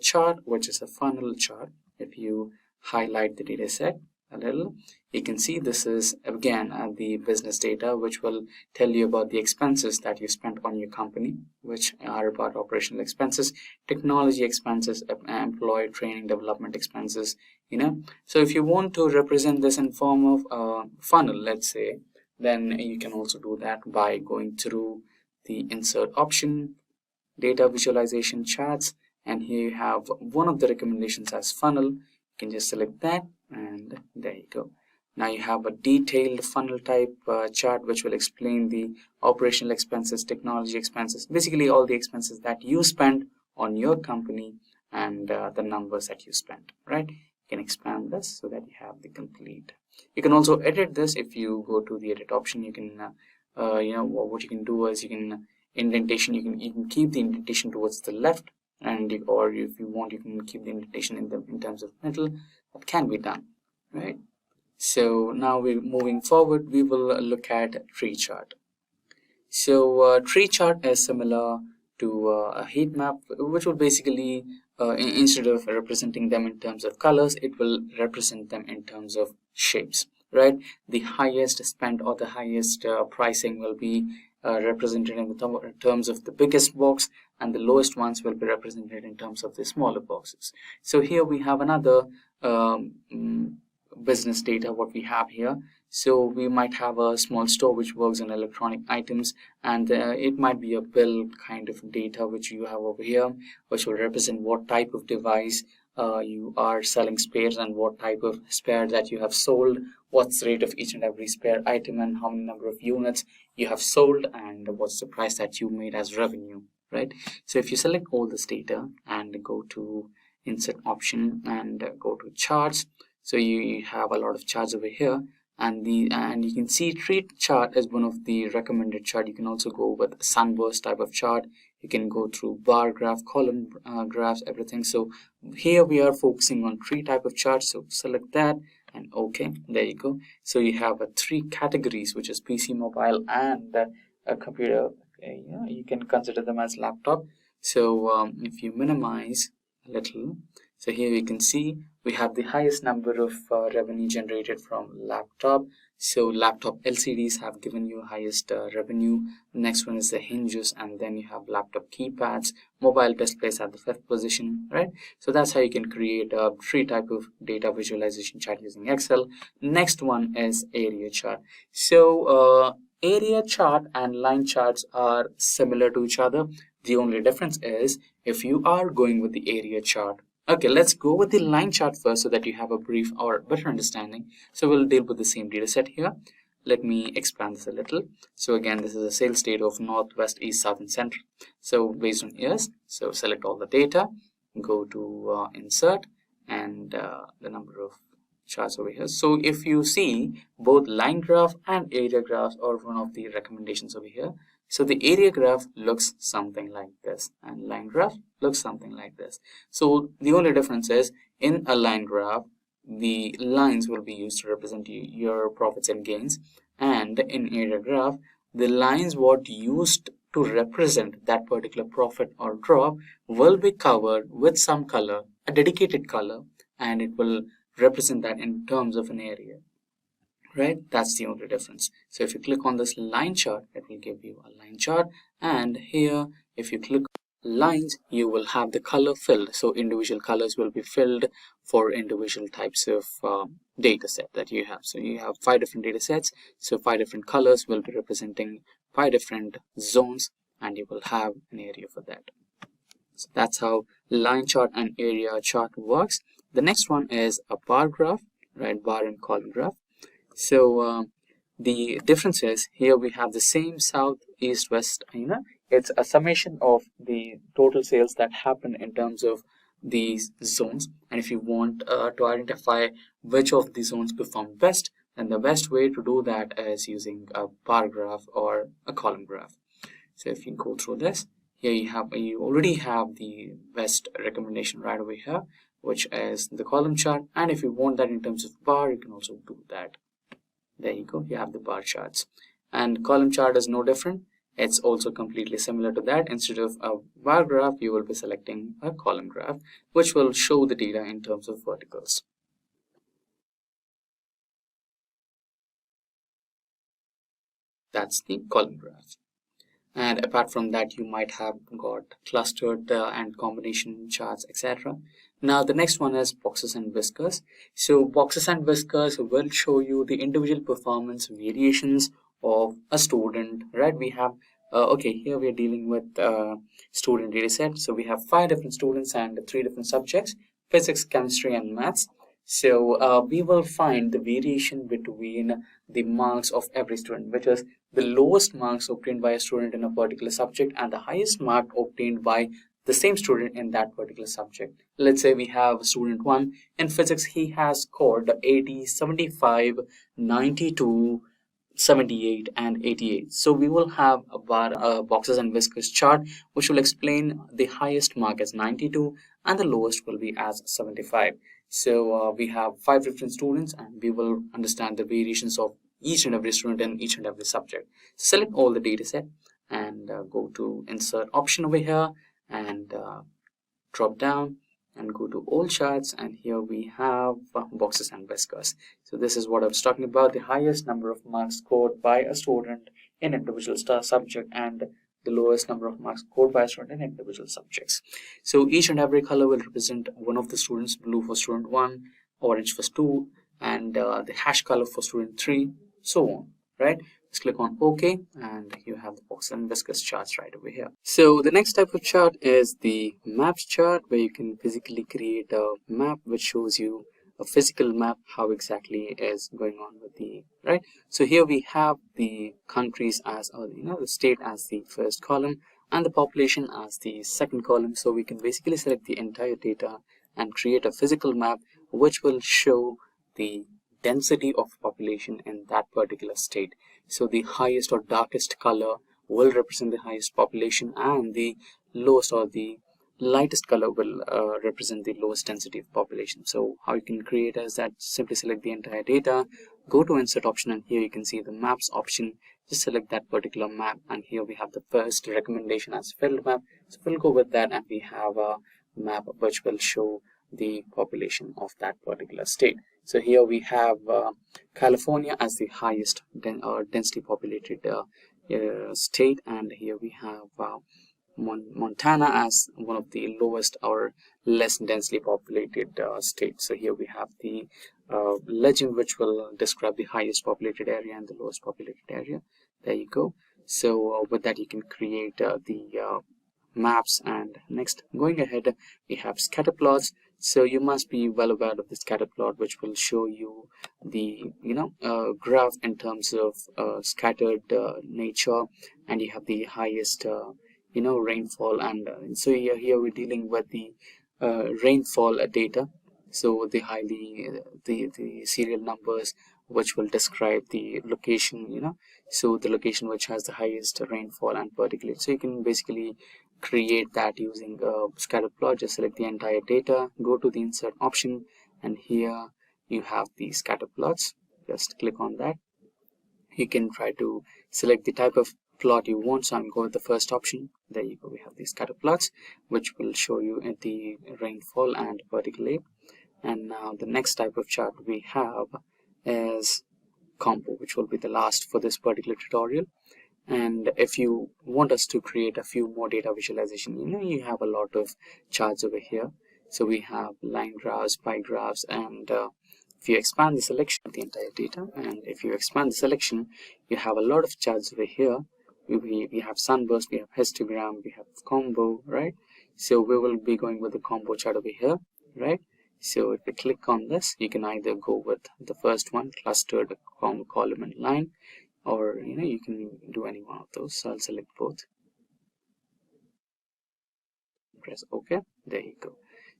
chart, which is a funnel chart. If you highlight the data set a little, you can see this is again the business data, which will tell you about the expenses that you spent on your company, which are about operational expenses, technology expenses, employee training, development expenses. So if you want to represent this in form of funnel, let's say, then you can also do that by going through the insert option, data visualization, charts, and here you have one of the recommendations as funnel. You can just select that, and there you go. Now you have a detailed funnel type chart, which will explain the operational expenses, technology expenses, basically all the expenses that you spend on your company and the numbers that you spent, right? You can expand this so that you have the complete. You can also edit this. If you go to the edit option, you can what you can do is you can indentation, you can keep the indentation towards the left, and or if you want, you can keep the indentation in terms of middle. That can be done, right? So now we're moving forward, we will look at tree chart. So tree chart is similar to a heat map, which will basically instead of representing them in terms of colors, it will represent them in terms of shapes, right? The highest spend or the highest pricing will be represented in the terms of the biggest box, and the lowest ones will be represented in terms of the smaller boxes. So here we have another business data, what we have here. So we might have a small store which works on electronic items, and it might be a bill kind of data which you have over here, which will represent what type of device you are selling spares, and what type of spare that you have sold, what's the rate of each and every spare item, and how many number of units you have sold, and what's the price that you made as revenue, right? So if you select all this data and go to insert option and go to charts, so you have a lot of charts over here, and you can see tree chart is one of the recommended chart. You can also go with sunburst type of chart. You can go through bar graph, column graphs, everything. So here we are focusing on tree type of chart, so select that and okay, there you go. So you have three categories, which is PC, mobile, and a computer. You can consider them as laptop. So if you minimize a little, so here you can see we have the highest number of revenue generated from laptop. So laptop LCDs have given you highest revenue. Next one is the hinges, and then you have laptop keypads, mobile displays at the 5th position, right? So that's how you can create a tree type of data visualization chart using Excel. Next one is area chart. So area chart and line charts are similar to each other. The only difference is if you are going with the area chart. Okay, let's go with the line chart first so that you have a brief or better understanding. So we'll deal with the same data set here. Let me expand this a little. So again, this is a sales data of North, West, East, South, and Central. So based on years, so select all the data, go to insert, and the number of charts over here. So if you see, both line graph and area graphs are one of the recommendations over here. So the area graph looks something like this, and line graph looks something like this. So the only difference is, in a line graph, the lines will be used to represent your profits and gains, and in area graph, the lines what used to represent that particular profit or drop will be covered with some color, a dedicated color, and it will represent that in terms of an area. Right, that's the only difference. So if you click on this line chart, it will give you a line chart, and here if you click lines, you will have the color filled. So individual colors will be filled for individual types of data set that you have. So you have 5 different data sets, so 5 different colors will be representing 5 different zones, and you will have an area for that. So that's how line chart and area chart works. The next one is a bar graph, right? Bar and column graph. So The difference is here we have the same south, east, west, it's a summation of the total sales that happen in terms of these zones. And if you want to identify which of the zones perform best, then the best way to do that is using a bar graph or a column graph. So if you go through this, here you already have the best recommendation right over here, which is the column chart. And if you want that in terms of bar, you can also do that. There you go, you have the bar charts. And column chart is no different. It's also completely similar to that. Instead of a bar graph, you will be selecting a column graph, which will show the data in terms of verticals. That's the column graph. And apart from that, you might have got clustered and combination charts, etc. Now the next one is boxes and whiskers. So boxes and whiskers will show you the individual performance variations of a student, right? We have okay, here we are dealing with student data set. So we have 5 different students and 3 different subjects: physics, chemistry, and maths. So we will find the variation between the marks of every student, which is the lowest marks obtained by a student in a particular subject and the highest mark obtained by the same student in that particular subject. Let's say we have student 1 in physics. He has scored 80, 75, 92, 78 and 88. So we will have a boxes and whiskers chart which will explain the highest mark as 92 and the lowest will be as 75. So we have 5 different students and we will understand the variations of each and every student in each and every subject. Select all the data set and go to insert option over here and drop down and go to all charts, and here we have boxes and whiskers. So this is what I was talking about, the highest number of marks scored by a student in individual subject and the lowest number of marks scored by a student in individual subjects. So each and every color will represent one of the students: blue for student 1, orange for 2, and the hash color for student 3, so on, right? Just click on OK and you have the box and whiskers charts right over here. So the next type of chart is the maps chart, where you can physically create a map which shows you a physical map, how exactly is going on with the, right? So here we have the countries as, the state as the first column and the population as the second column. So we can basically select the entire data and create a physical map which will show the density of population in that particular state. So the highest or darkest color will represent the highest population and the lowest or the lightest color will represent the lowest density of population. So how you can create is that simply select the entire data, go to insert option, and here you can see the maps option. Just select that particular map, and here we have the first recommendation as filled map. So we'll go with that, and we have a map which will show the population of that particular state. So here we have California as the highest densely populated state, and here we have Montana as one of the lowest or less densely populated states. So here we have the legend which will describe the highest populated area and the lowest populated area. There you go. So with that you can create the maps. And next, going ahead, we have scatter plots. So you must be well aware of the scatter plot, which will show you the graph in terms of scattered nature, and you have the highest rainfall, and so here we're dealing with the rainfall data. So the the serial numbers which will describe the location, so the location which has the highest rainfall and particulate. So you can basically create that using a scatter plot. Just select the entire data, go to the insert option, and here you have the scatter plots. Just click on that. You can try to select the type of plot you want, so I'm going with the first option. There you go, we have the scatter plots which will show you the rainfall and particulate. And now the next type of chart we have is combo, which will be the last for this particular tutorial. And if you want us to create a few more data visualization, you have a lot of charts over here. So we have line graphs, pie graphs, and if you expand the selection of the entire data, and if you expand the selection, you have a lot of charts over here. We have sunburst, we have histogram, we have combo, right? So we will be going with the combo chart over here, right? So if you click on this, you can either go with the first one, clustered column and line. or you can do any one of those. So I'll select both, press OK. There you go.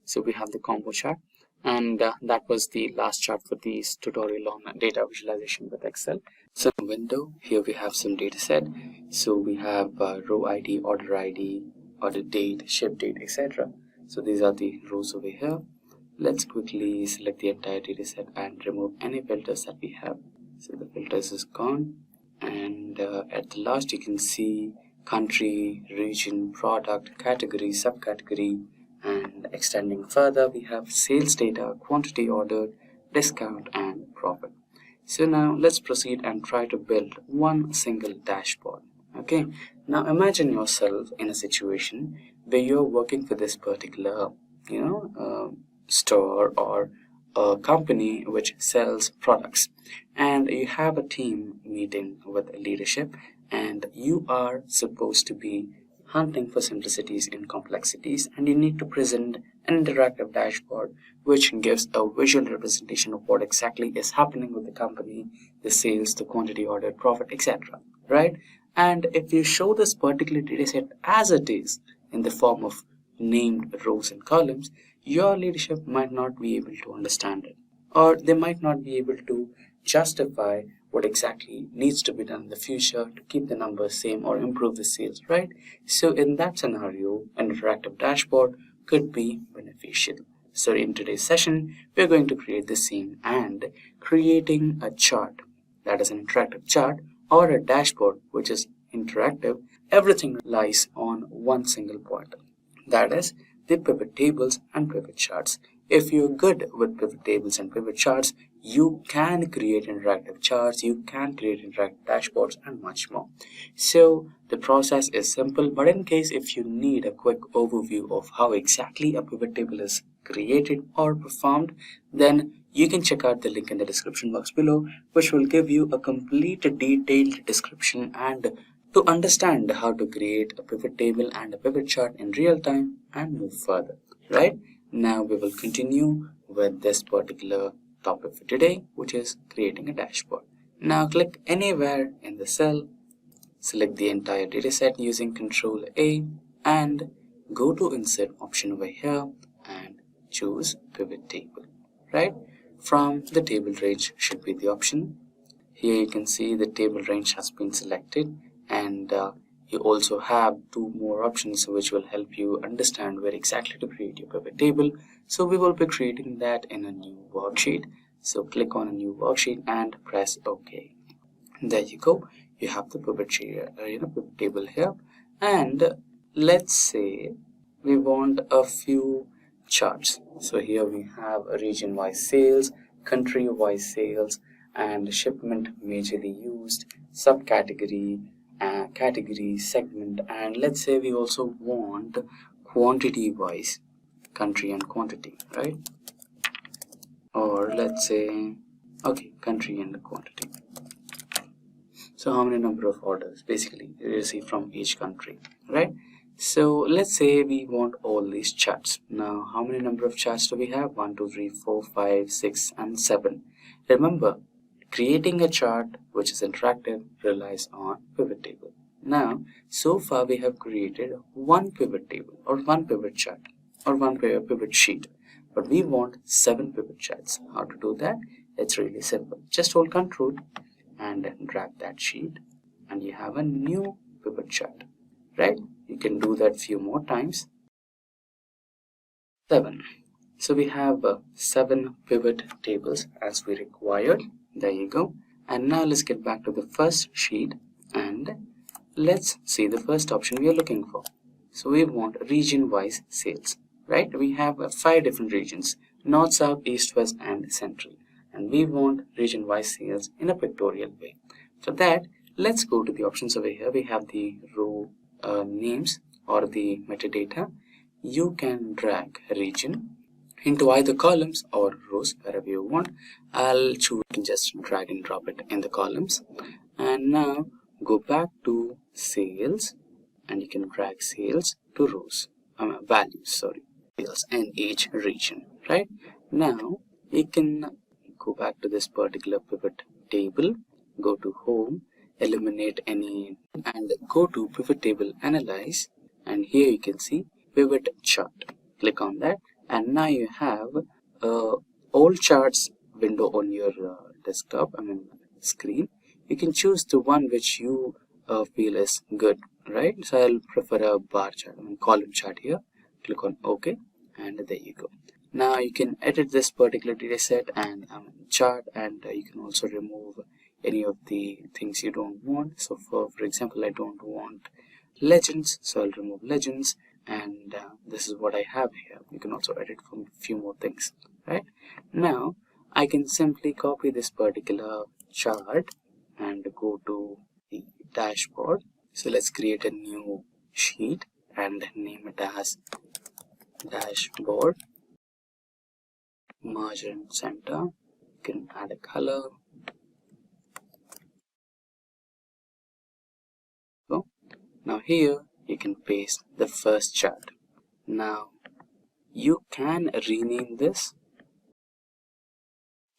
So we have the combo chart, and that was the last chart for this tutorial on data visualization with Excel. So in the window here we have some data set. So we have row ID, order date, ship date, etc. So these are the rows over here. Let's quickly select the entire data set and remove any filters that we have. So the filters is gone, and at the last you can see country, region, product, category, subcategory, and extending further we have sales data, quantity ordered, discount, and profit. So now let's proceed and try to build one single dashboard. Okay, now imagine yourself in a situation where you're working for this particular store or a company which sells products, and you have a team meeting with leadership, and you are supposed to be hunting for simplicities in complexities, and you need to present an interactive dashboard which gives a visual representation of what exactly is happening with the company, the sales, the quantity ordered, profit, etc. Right? And if you show this particular data set as it is in the form of named rows and columns, your leadership might not be able to understand it, or they might not be able to justify what exactly needs to be done in the future to keep the numbers same or improve the sales, right? So in that scenario, an interactive dashboard could be beneficial. So in today's session, we're going to create the same, and creating a chart that is an interactive chart or a dashboard which is interactive, everything lies on one single point. That is the pivot tables and pivot charts. If you're good with pivot tables and pivot charts, you can create interactive charts, you can create interactive dashboards, and much more. So the process is simple, but in case if you need a quick overview of how exactly a pivot table is created or performed, then you can check out the link in the description box below, which will give you a complete detailed description and to understand how to create a pivot table and a pivot chart in real time and move further. Right? Now we will continue with this particular topic for today, which is creating a dashboard. Now click anywhere in the cell, select the entire dataset using Ctrl A, and go to Insert option over here and choose Pivot Table. Right? From the table range should be the option. Here you can see the table range has been selected, and you also have two more options which will help you understand where exactly to create your pivot table. So we will be creating that in a new worksheet. So click on a new worksheet and press OK. There you go. You have the pivot table here. And let's say we want a few charts. So here we have a region-wise sales, country-wise sales, and shipment majorly used, subcategory, category, segment, and let's say we also want quantity wise, country and quantity, right? Or let's say country and quantity. So how many number of orders basically you receive from each country, right? So let's say we want all these charts. Now how many number of charts do we have? 1 2 3 4 5 6 and 7. Remember, creating a chart which is interactive relies on pivot table. Now, so far we have created one pivot table or one pivot chart or one pivot sheet, but we want 7 pivot charts. How to do that? It's really simple. Just hold Ctrl and drag that sheet, and you have a new pivot chart, right? You can do that few more times. 7. So we have 7 pivot tables as we required. There you go. And now let's get back to the first sheet and let's see the first option we are looking for. So we want region-wise sales, right? We have 5 different regions: North, South, East, West, and Central. And we want region-wise sales in a pictorial way. For that, let's go to the options over here. We have the row names or the metadata. You can drag region into either columns or rows, wherever you want. I'll choose to just drag and drop it in the columns. And now go back to sales, and you can drag sales to rows, sales in each region, right? Now you can go back to this particular pivot table, go to home, eliminate any, and go to pivot table analyze, and here you can see pivot chart. Click on that, and now you have all charts window on your desktop, screen. You can choose the one which you feel is good, right? So I'll prefer a bar chart, column chart here. Click on OK, and there you go. Now you can edit this particular data set and chart, and you can also remove any of the things you don't want. So for example, I don't want legends, so I'll remove legends, and this is what I have here. You can also edit from a few more things, right? Now I can simply copy this particular chart and go to the dashboard. So let's create a new sheet and name it as dashboard. Margin center. You can add a color. So now here you can paste the first chart. Now you can rename this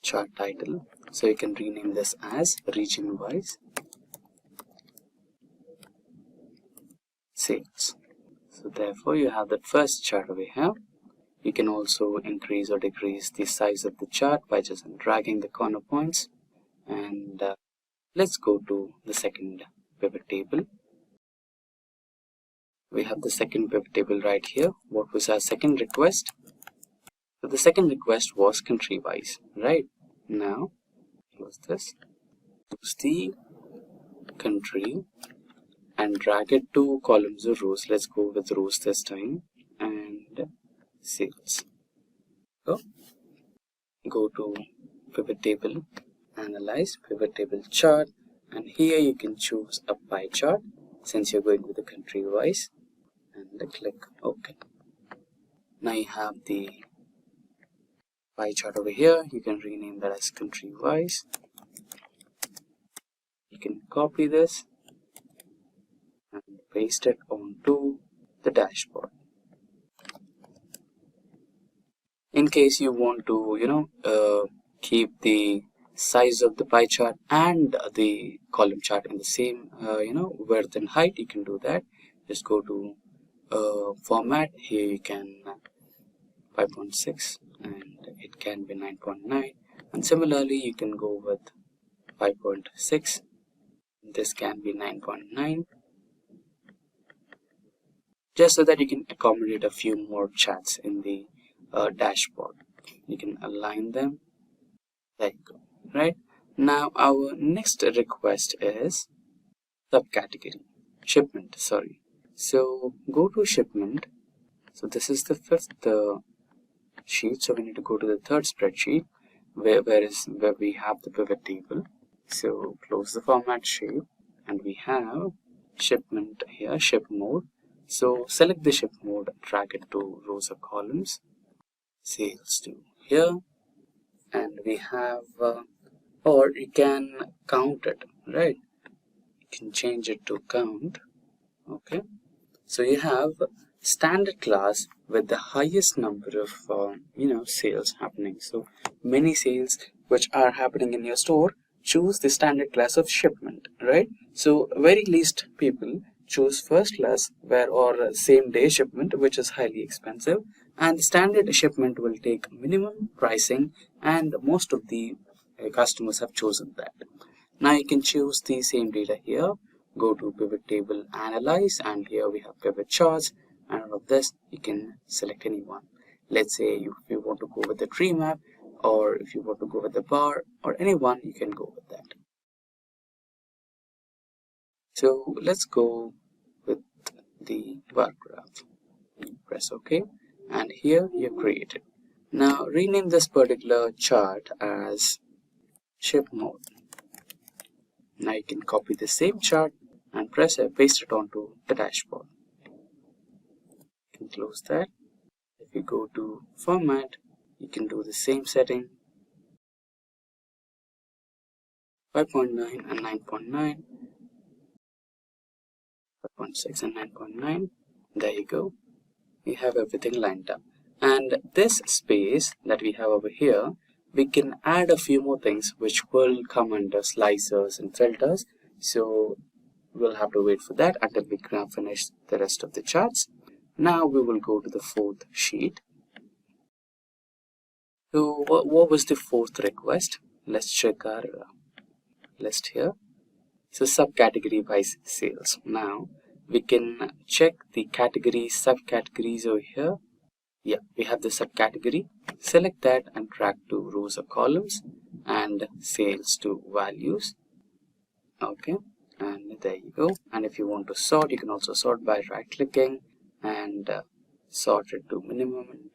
chart title. So you can rename this as region wise sales. So therefore you have the first chart over here. You can also increase or decrease the size of the chart by just dragging the corner points. And let's go to the second pivot table. We have the second pivot table right here. What was our second request? So the second request was country wise, right? Now close this, choose the country and drag it to columns or rows. Let's go with rows this time, and sales. So go to pivot table, analyze, pivot table chart, and here you can choose a pie chart since you're going with the country wise, and click OK. Now you have the pie chart over here. You can rename that as country wise. You can copy this and paste it onto the dashboard. In case you want to keep the size of the pie chart and the column chart in the same width and height, you can do that. Just go to format. Here you can 5.6 and it can be 9.9, and similarly you can go with 5.6. This can be 9.9, just so that you can accommodate a few more charts in the dashboard. You can align them. There you go. Right now our next request is subcategory shipment. So go to shipment. So this is the fifth sheet, so we need to go to the third spreadsheet where we have the pivot table. So close the format shape, and we have shipment here, ship mode. So select the ship mode, drag it to rows or columns, sales to here, and we have or you can count it, right? You can change it to count. Okay, so you have standard class with the highest number of sales happening. So many sales which are happening in your store, choose the standard class of shipment, right? So very least people choose first class or same day shipment, which is highly expensive, and the standard shipment will take minimum pricing, and most of the customers have chosen that. Now you can choose the same data here. Go to pivot table, analyze, and here we have pivot charts, and out of this you can select any one. Let's say if you want to go with the tree map, or if you want to go with the bar, or any one, you can go with that. So let's go with the bar graph. You press OK, and here you create it. Now rename this particular chart as ship mode. Now you can copy the same chart and paste it onto the dashboard. You can close that. If you go to format, you can do the same setting, 5.9 and 9.9, 5.6 and 9.9. There you go. We have everything lined up. And this space that we have over here, we can add a few more things which will come under slicers and filters. So we'll have to wait for that until we can finish the rest of the charts. Now we will go to the fourth sheet. So what was the fourth request? Let's check our list here. So subcategory wise sales. Now we can check the categories, subcategories over here. Yeah, we have the subcategory. Select that and drag to rows or columns and sales to values. Okay, and there you go. And if you want to sort, you can also sort by right clicking and sort it to minimum and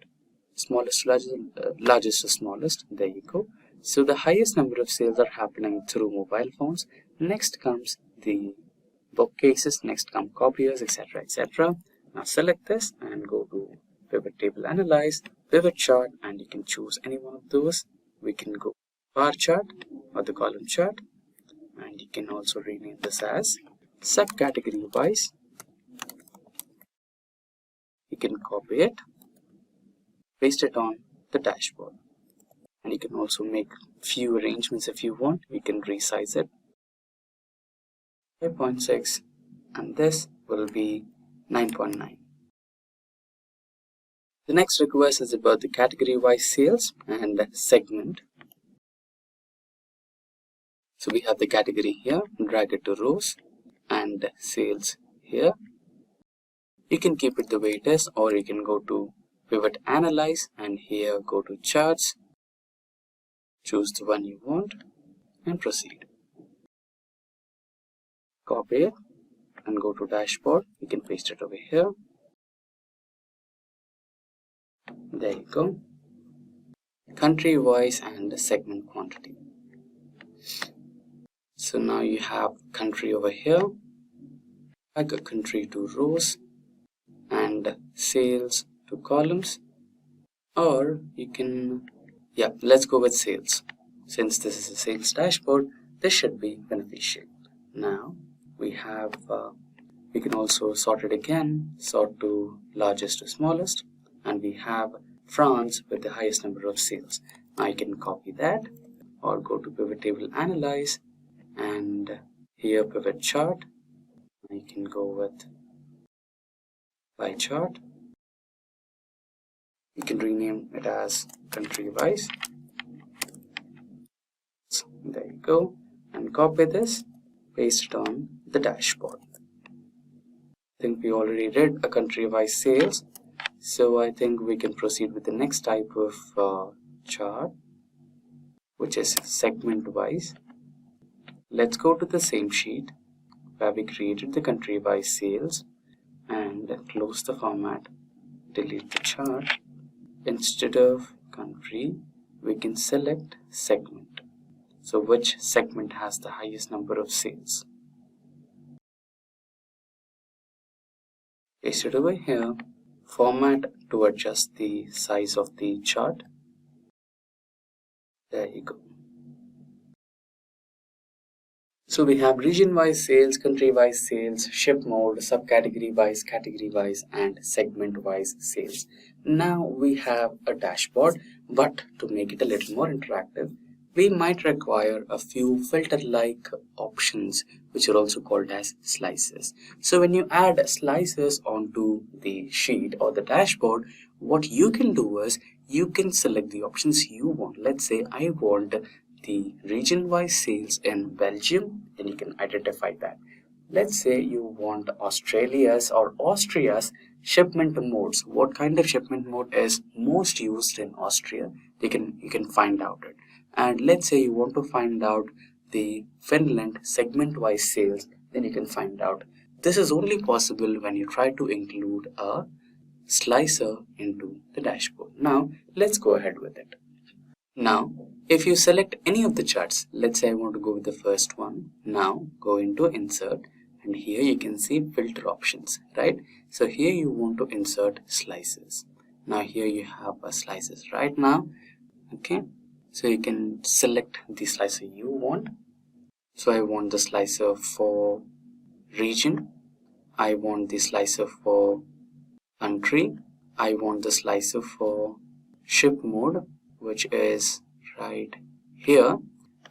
smallest to largest to smallest. There you go. So the highest number of sales are happening through mobile phones. Next comes the bookcases, next come copiers, etc, etc. Now select this and go to pivot table analyze, pivot chart, and you can choose any one of those. We can go bar chart or the column chart, and you can also rename this as subcategory wise. You can copy it, paste it on the dashboard, and you can also make few arrangements if you want. You can resize it 5.6 and this will be 9.9. The next request is about the category wise sales and segment. So we have the category here, drag it to rows and sales here. You can keep it the way it is, or you can go to pivot analyze and here go to charts, choose the one you want and proceed. Copy it and go to dashboard. You can paste it over here. There you go. Country wise and segment quantity. So now you have country over here. I got country to rows and sales to columns, or you can, yeah, let's go with sales. Since this is a sales dashboard, this should be beneficial. Now we have, we can also sort it again, sort to largest to smallest, and we have France with the highest number of sales. I can copy that or go to pivot table analyze and here pivot chart. I can go with pie chart. You can rename it as country wise. So there you go, and copy this, paste it on the dashboard. I think we already did a country wise sales, so I think we can proceed with the next type of chart, which is segment wise. Let's go to the same sheet where we created the country wise sales and close the format, delete the chart. Instead of country, we can select segment. So which segment has the highest number of sales? Paste it over here. Format to adjust the size of the chart. There you go. So we have region-wise sales, country-wise sales, ship mode, subcategory-wise, category-wise, and segment-wise sales. Now we have a dashboard, but to make it a little more interactive, we might require a few filter-like options, which are also called as slices. So when you add slices onto the sheet or the dashboard, what you can do is you can select the options you want. Let's say I want the region-wise sales in Belgium, then you can identify that. Let's say you want Australia's or Austria's shipment modes. What kind of shipment mode is most used in Austria? You can find out it. And let's say you want to find out the Finland segment-wise sales, then you can find out. This is only possible when you try to include a slicer into the dashboard. Now let's go ahead with it. Now if you select any of the charts, let's say I want to go with the first one. Now go into insert and here you can see filter options, right? So here you want to insert slices. Now here you have a slices right now. Okay, so you can select the slicer you want. So I want the slicer for region, I want the slicer for country, I want the slicer for ship mode, which is right here,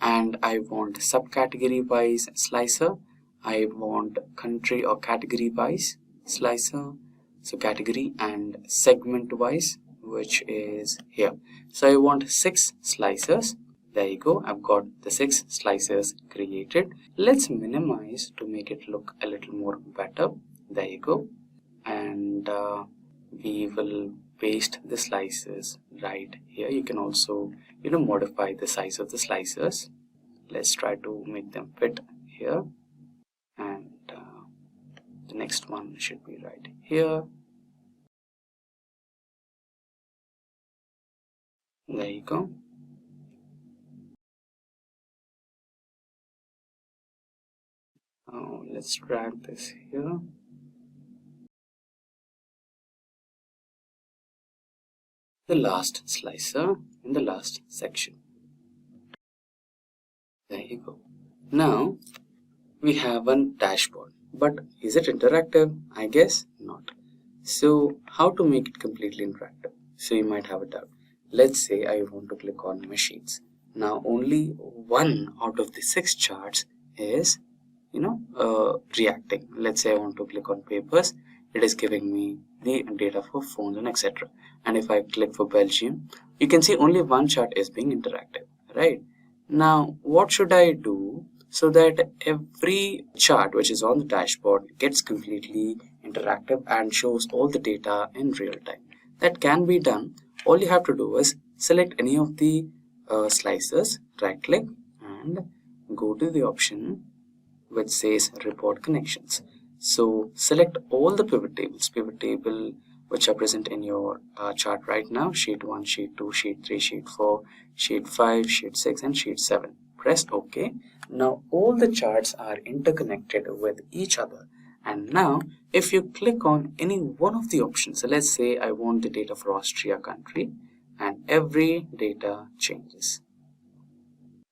and I want subcategory wise slicer. I want country or category wise slicer. So category and segment wise, which is here. So I want 6 slicers. There you go. I've got the 6 slicers created. Let's minimize to make it look a little more better. There you go. And we will paste the slices right here. You can also, modify the size of the slicers. Let's try to make them fit here. And the next one should be right here. There you go. Now let's drag this here. The last slicer in the last section. There you go. Now we have a dashboard, but is it interactive? I guess not. So how to make it completely interactive? So you might have a doubt. Let's say I want to click on machines. Now only 1 out of the 6 charts is reacting. Let's say I want to click on papers. It is giving me the data for phones and etc. And if I click for Belgium, you can see only 1 chart is being interactive, right? Now what should I do so that every chart which is on the dashboard gets completely interactive and shows all the data in real time? That can be done. All you have to do is select any of the slicers, right click and go to the option which says report connections. So select all the pivot table which are present in your chart right now: sheet 1, sheet 2, sheet 3, sheet 4, sheet 5, sheet 6 and sheet 7. Press OK. Now all the charts are interconnected with each other, and now if you click on any one of the options, so let's say I want the data for Austria country, and every data changes.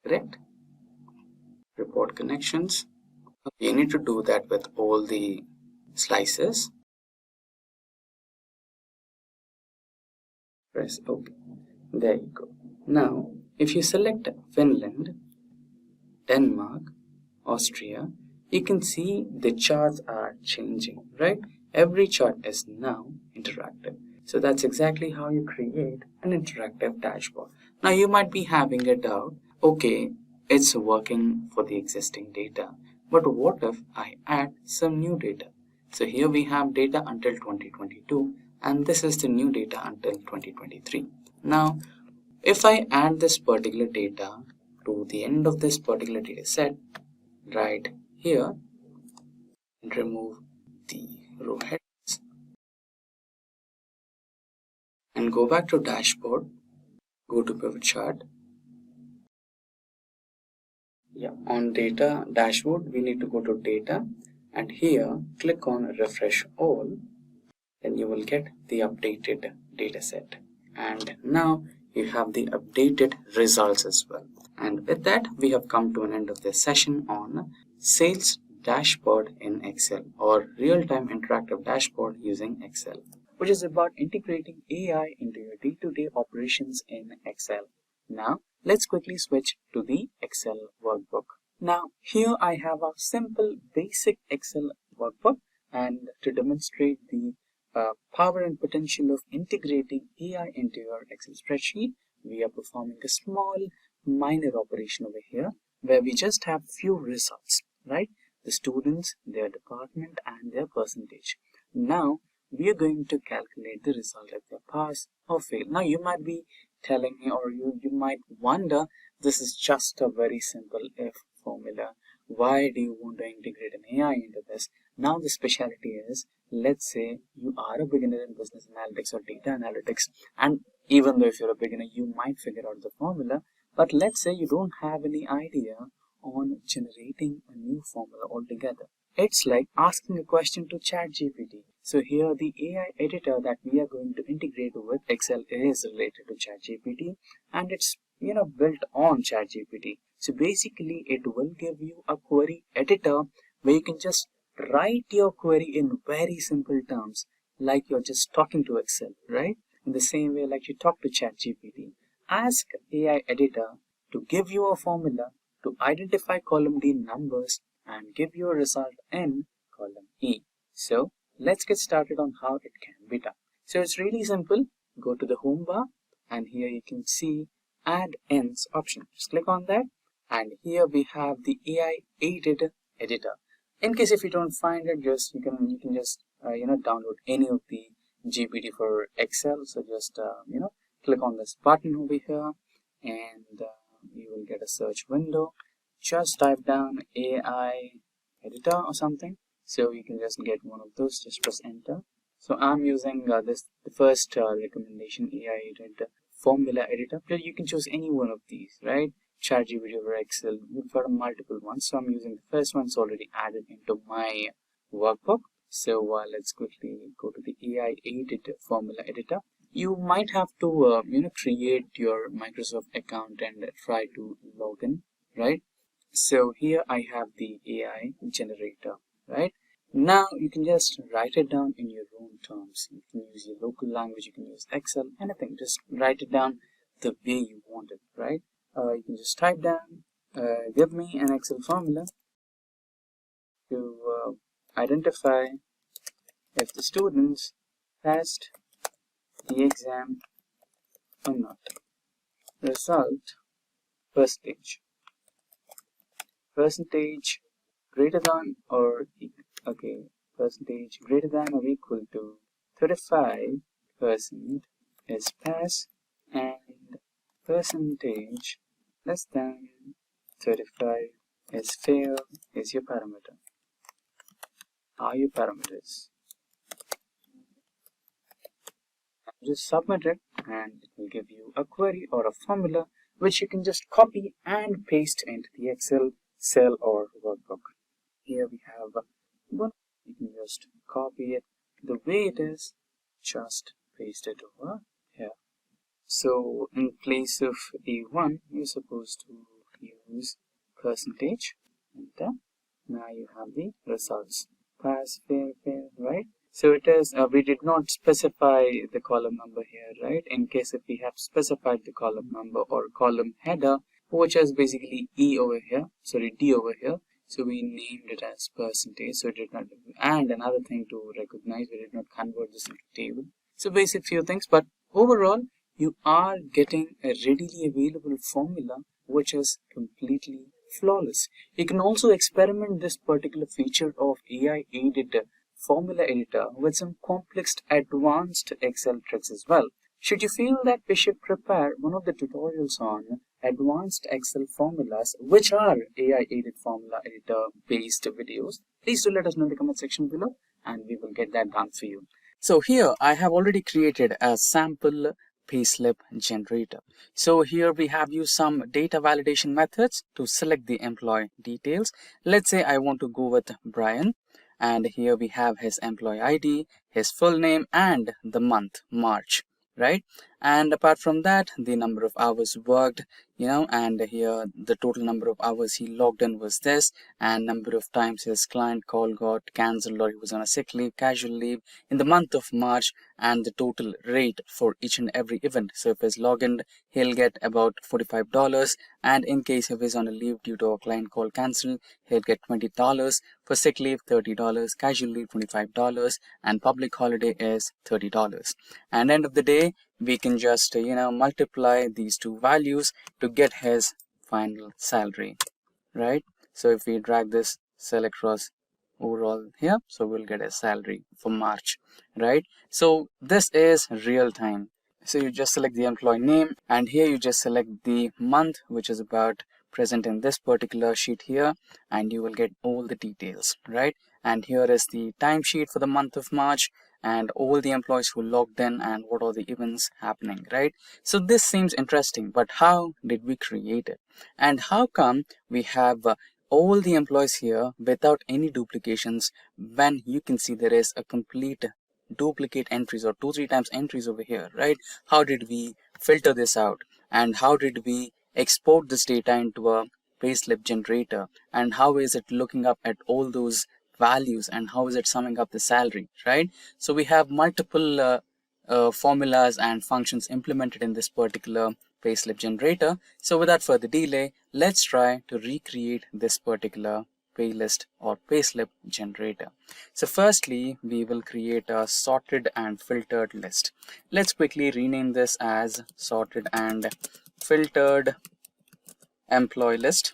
Correct? Report connections. You need to do that with all the slices. Press OK. There you go. Now, if you select Finland, Denmark, Austria, you can see the charts are changing, right? Every chart is now interactive. So that's exactly how you create an interactive dashboard. Now you might be having a doubt. Okay, it's working for the existing data, but what if I add some new data? So here we have data until 2022, and this is the new data until 2023. Now, if I add this particular data to the end of this particular data set, right here, and remove the row headings, and go back to dashboard, go to pivot chart. On data dashboard, we need to go to data, and here click on refresh all. Then you will get the updated data set, and now you have the updated results as well. And with that, we have come to an end of this session on sales dashboard in Excel, or real-time interactive dashboard using Excel, which is about integrating AI into your day-to-day operations in Excel. Now let's quickly switch to the Excel workbook. Now here I have a simple basic Excel workbook, and to demonstrate the power and potential of integrating AI into your Excel spreadsheet, we are performing a small minor operation over here where we just have few results, right? The students, their department and their percentage. Now we are going to calculate the result if they pass or fail. Now you might be telling me, or you might wonder, this is just a very simple if formula. Why do you want to integrate an AI into this? Now the specialty is, let's say you are a beginner in business analytics or data analytics, and even though if you're a beginner you might figure out the formula, but let's say you don't have any idea on generating a new formula altogether. It's like asking a question to ChatGPT. So here the AI editor that we are going to integrate with Excel is related to ChatGPT, and it's built on ChatGPT. So basically it will give you a query editor where you can just write your query in very simple terms, like you're just talking to Excel, right? In the same way like you talk to ChatGPT. Ask AI editor to give you a formula to identify column D numbers and give you a result in column E. So let's get started on how it can be done. So it's really simple. Go to the home bar and here you can see add ends option. Just click on that and here we have the AI aided editor. In case if you don't find it, you can just download any of the GPT for Excel. So just click on this button over here and you will get a search window. Just type down AI editor or something. So you can just get one of those, just press enter. So I'm using the first recommendation, AI editor, formula editor. But you can choose any one of these, right? ChatGPT or Excel, we've got multiple ones. So I'm using the first one, it's already added into my workbook. So let's quickly go to the AI editor, formula editor. You might have to create your Microsoft account and try to log in, right? So here I have the AI generator, right? Now you can just write it down in your own terms. You can use your local language, you can use Excel, anything. Just write it down the way you want it, right? You can just type down, give me an Excel formula to identify if the students passed the exam or not. Result, percentage greater than or percentage greater than or equal to 35% is pass and percentage less than 35 is fail is your parameter. Are your parameters? Just submit it and it will give you a query or a formula which you can just copy and paste into the Excel cell or workbook. Here we have one. You can just copy it the way it is, just paste it over here. So in place of A1, you're supposed to use percentage. Enter. Now you have the results. Pass, fail, right? So it is, we did not specify the column number here, right? In case if we have specified the column number or column header, which is basically D over here. So we named it as percentage. So it did not, and another thing to recognize, we did not convert this into table. So basic few things, but overall, you are getting a readily available formula which is completely flawless. You can also experiment this particular feature of AI aided formula editor with some complex advanced Excel tricks as well. Should you feel that we should prepare one of the tutorials on advanced Excel formulas, which are AI aided formula editor based videos, please do let us know in the comment section below and we will get that done for you. So here I have already created a sample payslip generator. So here we have used some data validation methods to select the employee details. Let's say I want to go with Brian, and here we have his employee ID, his full name, and the month March, right? And apart from that, the number of hours worked, and here the total number of hours he logged in was this, and number of times his client call got cancelled or he was on a sick leave, casual leave in the month of March, and the total rate for each and every event. So if he's logged in, he'll get about $45, and in case if he's on a leave due to a client call cancel, he'll get $20. For sick leave, $30, casual leave, $25, and public holiday is $30. And end of the day, we can just multiply these two values to get his final salary, right? So if we drag this cell across overall here, so we'll get a salary for March, right? So this is real time. So you just select the employee name, and here you just select the month which is about present in this particular sheet here, and you will get all the details, right? And here is the timesheet for the month of March and all the employees who logged in and what are the events happening, right? So this seems interesting, but how did we create it? And how come we have all the employees here without any duplications when you can see there is a complete duplicate entries or 2-3 times entries over here, right? How did we filter this out? And how did we export this data into a payslip generator? And how is it looking up at all those values and how is it summing up the salary, right? So we have multiple formulas and functions implemented in this particular payslip generator. So without further delay, let's try to recreate this particular paylist or payslip generator. So firstly, we will create a sorted and filtered list. Let's quickly rename this as sorted and filtered employee list.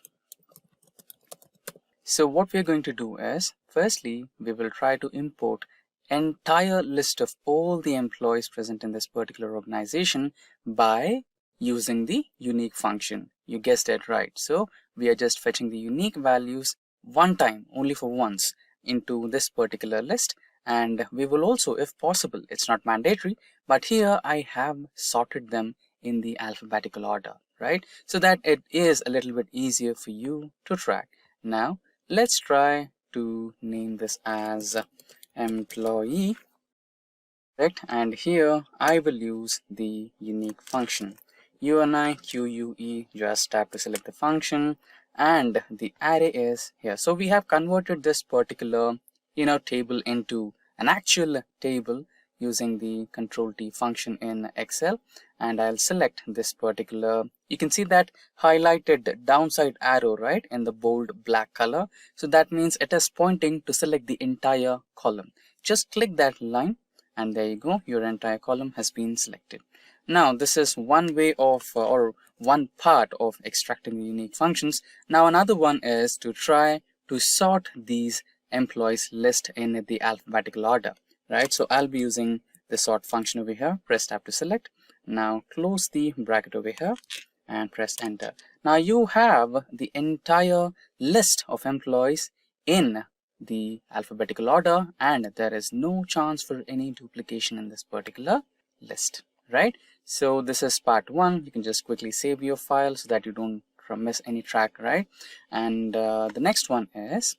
So what we're going to do is, firstly, we will try to import entire list of all the employees present in this particular organization by using the unique function. You guessed it right. So we are just fetching the unique values one time, only for once, into this particular list. And we will also, if possible, it's not mandatory, but here I have sorted them in the alphabetical order, right? So that it is a little bit easier for you to track. Now, let's try to name this as employee, correct? And here I will use the unique function UNIQUE. Just tap to select the function, and the array is here. So we have converted this particular table into an actual table using the control T function in Excel. And I'll select this particular, you can see that highlighted downside arrow, right, in the bold black color. So that means it is pointing to select the entire column. Just click that line and there you go, your entire column has been selected. Now this is one way of or one part of extracting the unique functions. Now another one is to try to sort these employees list in the alphabetical order, right? So I'll be using the sort function over here. Press tab to select. Now close the bracket over here and press enter. Now you have the entire list of employees in the alphabetical order, and there is no chance for any duplication in this particular list, right? So this is part one. You can just quickly save your file so that you don't miss any track, right? And the next one is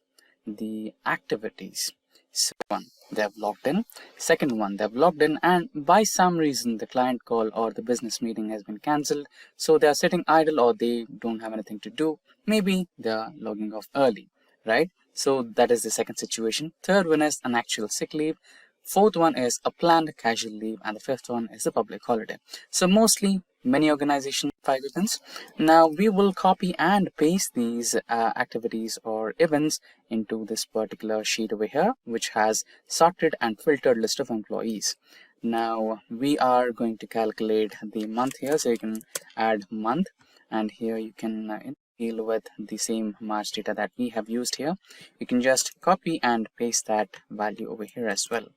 the activities. So one, they have logged in. Second one, they have logged in, and by some reason the client call or the business meeting has been cancelled, so they are sitting idle or they don't have anything to do. Maybe they are logging off early, right? So that is the second situation. Third one is an actual sick leave. Fourth one is a planned casual leave, and the fifth one is a public holiday. So mostly many organizations 5 events. Now we will copy and paste these activities or events into this particular sheet over here, which has sorted and filtered list of employees. Now we are going to calculate the month here, so you can add month, and here you can deal with the same March data that we have used here. You can just copy and paste that value over here as well.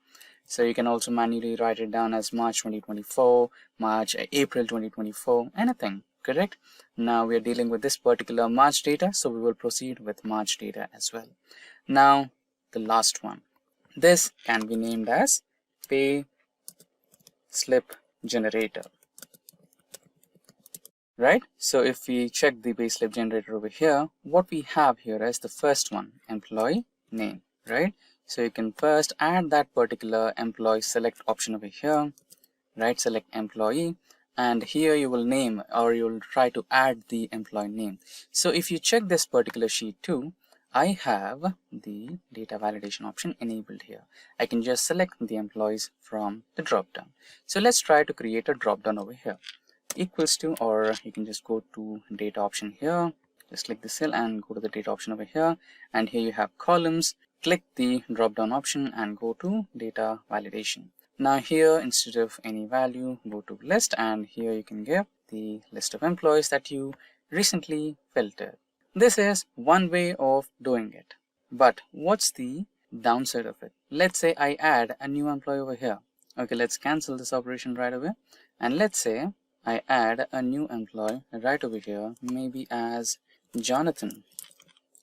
So you can also manually write it down as March 2024, April 2024, anything, correct? Now we are dealing with this particular March data, so we will proceed with March data as well. Now the last one, this can be named as Payslip generator, right? So if we check the Payslip generator over here, what we have here is the first one, employee name, right? So you can first add that particular employee select option over here, right? Select employee, and here you will name, or you will try to add the employee name. So if you check this particular sheet too, I have the data validation option enabled here. I can just select the employees from the drop down. So let's try to create a drop down over here, equals to, or you can just go to data option here, just click the cell and go to the data option over here, and here you have columns. Click the drop down option and go to data validation. Now here, instead of any value, go to list, and here you can give the list of employees that you recently filtered. This is one way of doing it, but what's the downside of it? Let's say I add a new employee over here. Okay, let's cancel this operation right away, and let's say I add a new employee right over here, maybe as Jonathan.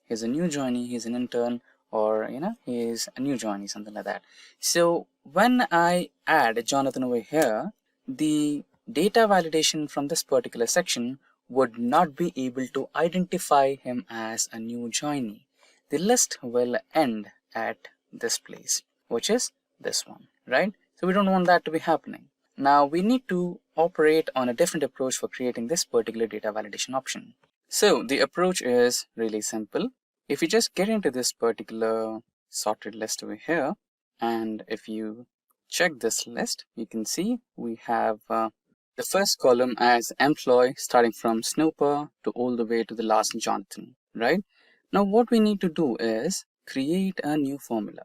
He's a new joinee, he's an intern, or he is a new joinee, something like that. So when I add Jonathan over here, the data validation from this particular section would not be able to identify him as a new joinee. The list will end at this place, which is this one, right? So we don't want that to be happening. Now we need to operate on a different approach for creating this particular data validation option. So the approach is really simple. If you just get into this particular sorted list over here, and if you check this list, you can see we have the first column as employee, starting from Snooper to all the way to the last Jonathan, right? Now what we need to do is create a new formula.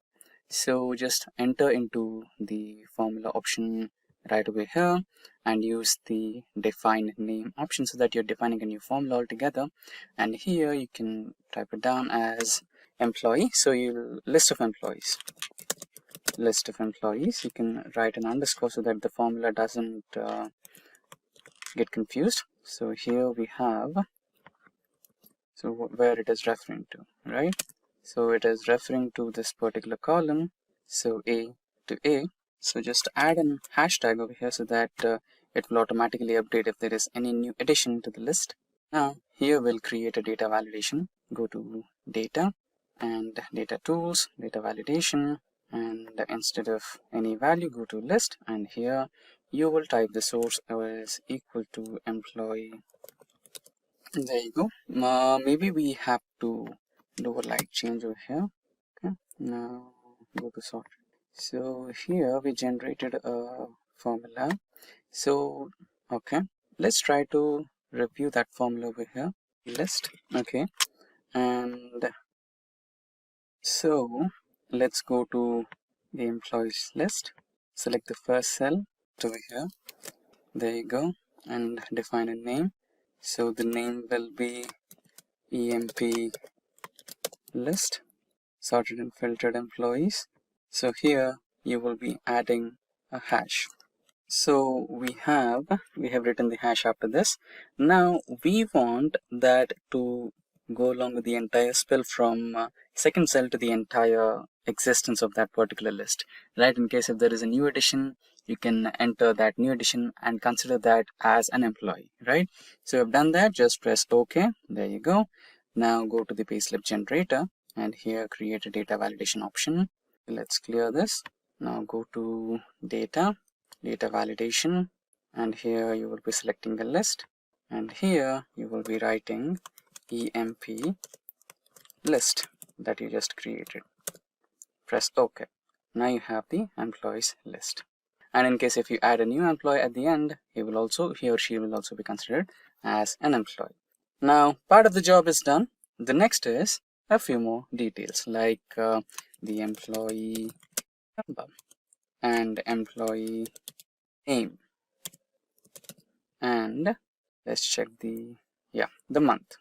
So just enter into the formula option right over here and use the define name option so that you're defining a new formula altogether. And here you can type it down as employee. So you list of employees. You can write an underscore so that the formula doesn't get confused. So here we have, so where it is referring to, right? So it is referring to this particular column, so A to A. So just add an hashtag over here so that it will automatically update if there is any new addition to the list. Now here we'll create a data validation. Go to data and data tools, data validation, and instead of any value go to list, and here you will type the source as equal to employee. There you go. Maybe we have to do a light change over here. Okay, now go to sort. So here we generated a formula. So okay, let's try to review that formula over here. List. Okay, and so let's go to the employees list. Select the first cell over here. There you go, and define a name. So the name will be EMP list, sorted and filtered employees. So here you will be adding a hash. So we have written the hash after this. Now we want that to go along with the entire spell from second cell to the entire existence of that particular list, right? In case if there is a new addition, you can enter that new addition and consider that as an employee, right? So I've done that. Just press OK. There you go. Now go to the payslip generator and here create a data validation option. Let's clear this. Now go to data validation, and here you will be selecting a list, and here you will be writing EMP list that you just created. Press OK. Now you have the employees list. And in case if you add a new employee at the end, he or she will also be considered as an employee. Now part of the job is done. The next is a few more details like the employee number and employee name, and let's check the month.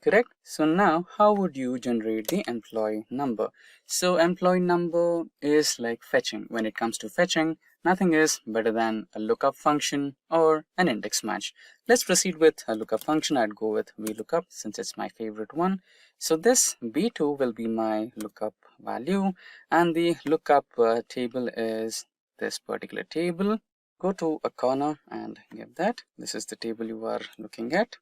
Correct. So now how would you generate the employee number? So employee number is like fetching. When it comes to fetching, nothing is better than a lookup function or an index match. Let's proceed with a lookup function. I'd go with VLOOKUP since it's my favorite one. So this B2 will be my lookup value, and the lookup table is this particular table. Go to a corner and give that. This is the table you are looking at.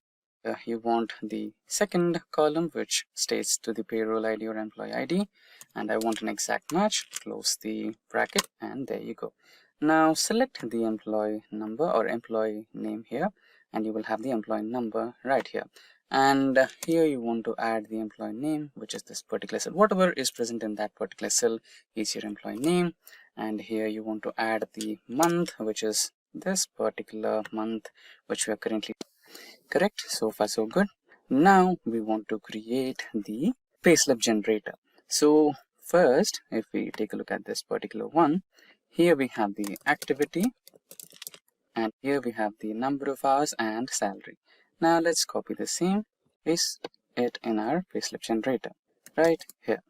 You want the second column which states to the payroll ID or employee ID, and I want an exact match. Close the bracket and there you go. Now select the employee number or employee name here, and you will have the employee number right here. And here you want to add the employee name, which is this particular cell. Whatever is present in that particular cell is your employee name. And here you want to add the month, which is this particular month which we are currently. Correct. So far so good. Now we want to create the payslip generator. So first, if we take a look at this particular one, here we have the activity and here we have the number of hours and salary. Now let's copy the same, paste it in our payslip generator right here.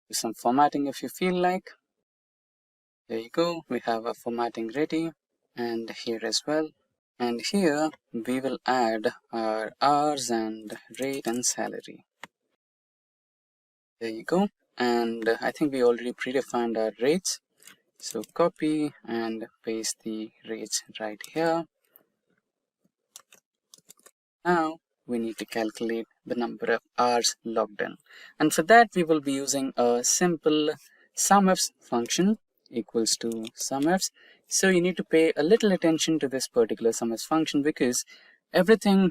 Do some formatting if you feel like. There you go. We have a formatting ready, and here as well. And here we will add our hours and rate and salary. There you go. And I think we already predefined our rates. So copy and paste the rates right here. Now we need to calculate the number of hours logged in. And for that we will be using a simple SUMIFS function equals to SUMIFS. So you need to pay a little attention to this particular SUMIFS function because everything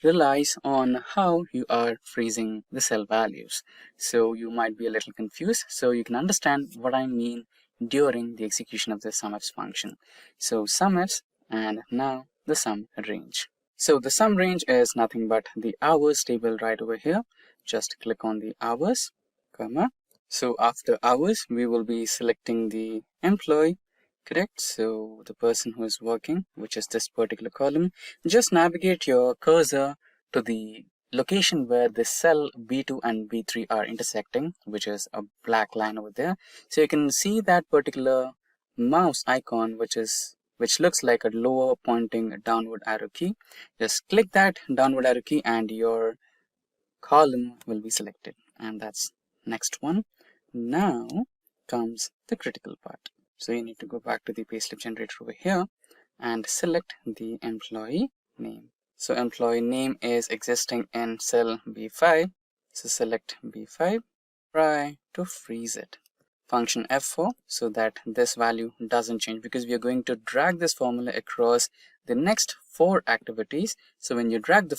relies on how you are freezing the cell values. So you might be a little confused. So you can understand what I mean during the execution of the SUMIFS function. So SUMIFS and now the sum range. So the sum range is nothing but the hours table right over here. Just click on the hours, comma. So after hours, we will be selecting the employee, correct? So the person who is working, which is this particular column. Just navigate your cursor to the location where the cell B2 and B3 are intersecting, which is a black line over there. So you can see that particular mouse icon, which looks like a lower pointing downward arrow key. Just click that downward arrow key and your column will be selected, and that's next one. Now comes the critical part. So you need to go back to the payslip generator over here and select the employee name. So employee name is existing in cell B5. So select B5, try to freeze it. Function F4 so that this value doesn't change, because we are going to drag this formula across the next 4 activities. So when you drag the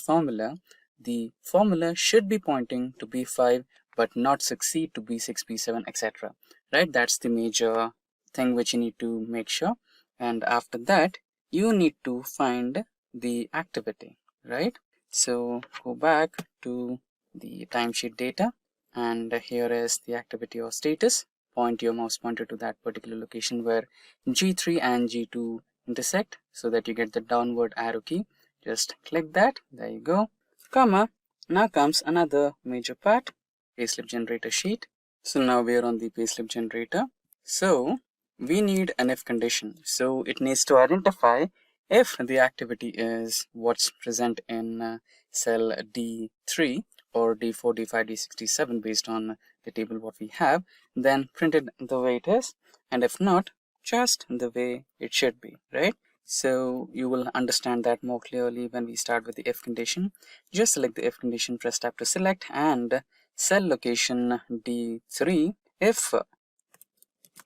formula should be pointing to B5 but not succeed to B6, B7, etc. Right? That's the major thing which you need to make sure. And after that, you need to find the activity, right? So go back to the timesheet data, and here is the activity or status. Point your mouse pointer to that particular location where G3 and G2 intersect so that you get the downward arrow key. Just click that. There you go. Comma. Now comes another major part, payslip generator sheet. So now we are on the payslip generator. So we need an if condition. So it needs to identify if the activity is what's present in cell D3 or D4, D5, D6, D7 based on the table what we have, then print it the way it is, and if not, just the way it should be, right? So you will understand that more clearly when we start with the if condition. Just select the if condition, press tab to select, and cell location D3, if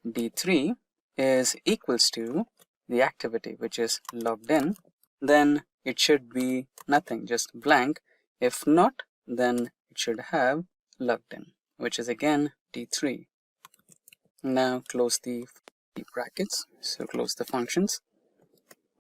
D3 is equals to the activity which is logged in, then it should be nothing, just blank. If not, then it should have logged in, which is again D3. Now close the brackets, so close the functions.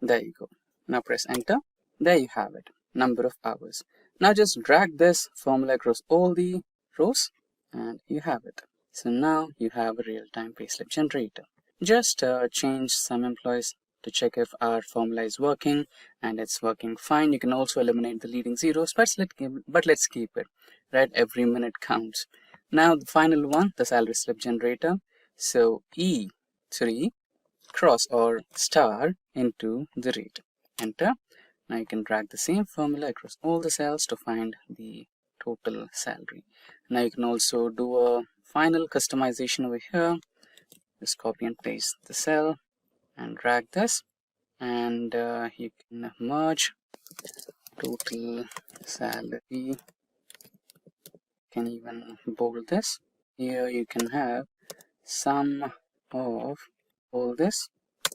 There you go. Now press enter. There you have it, number of hours. Now just drag this formula across all the rows and you have it. So now you have a real-time payslip generator. Just change some employees to check if our formula is working, and it's working fine. You can also eliminate the leading zeros, but let's keep it, right? Every minute counts. Now the final one, the salary slip generator. So E3 cross or star into the rate. Enter. Now you can drag the same formula across all the cells to find the total salary. Now you can also do a final customization over here. Just copy and paste the cell and drag this, and you can merge total salary. Can even bold this. Here you can have sum of all this.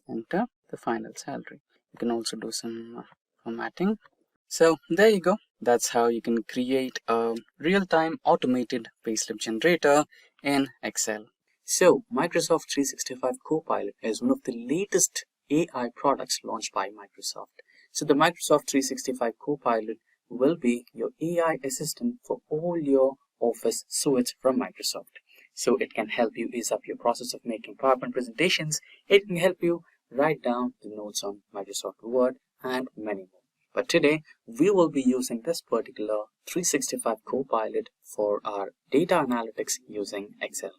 Enter the final salary. You can also do some formatting. So there you go. That's how you can create a real-time automated payslip generator in Excel. So Microsoft 365 Copilot is one of the latest AI products launched by Microsoft. So the Microsoft 365 Copilot will be your AI assistant for all your Office suites from Microsoft. So it can help you ease up your process of making PowerPoint presentations. It can help you write down the notes on Microsoft Word and many more. But today we will be using this particular 365 Copilot for our data analytics using Excel.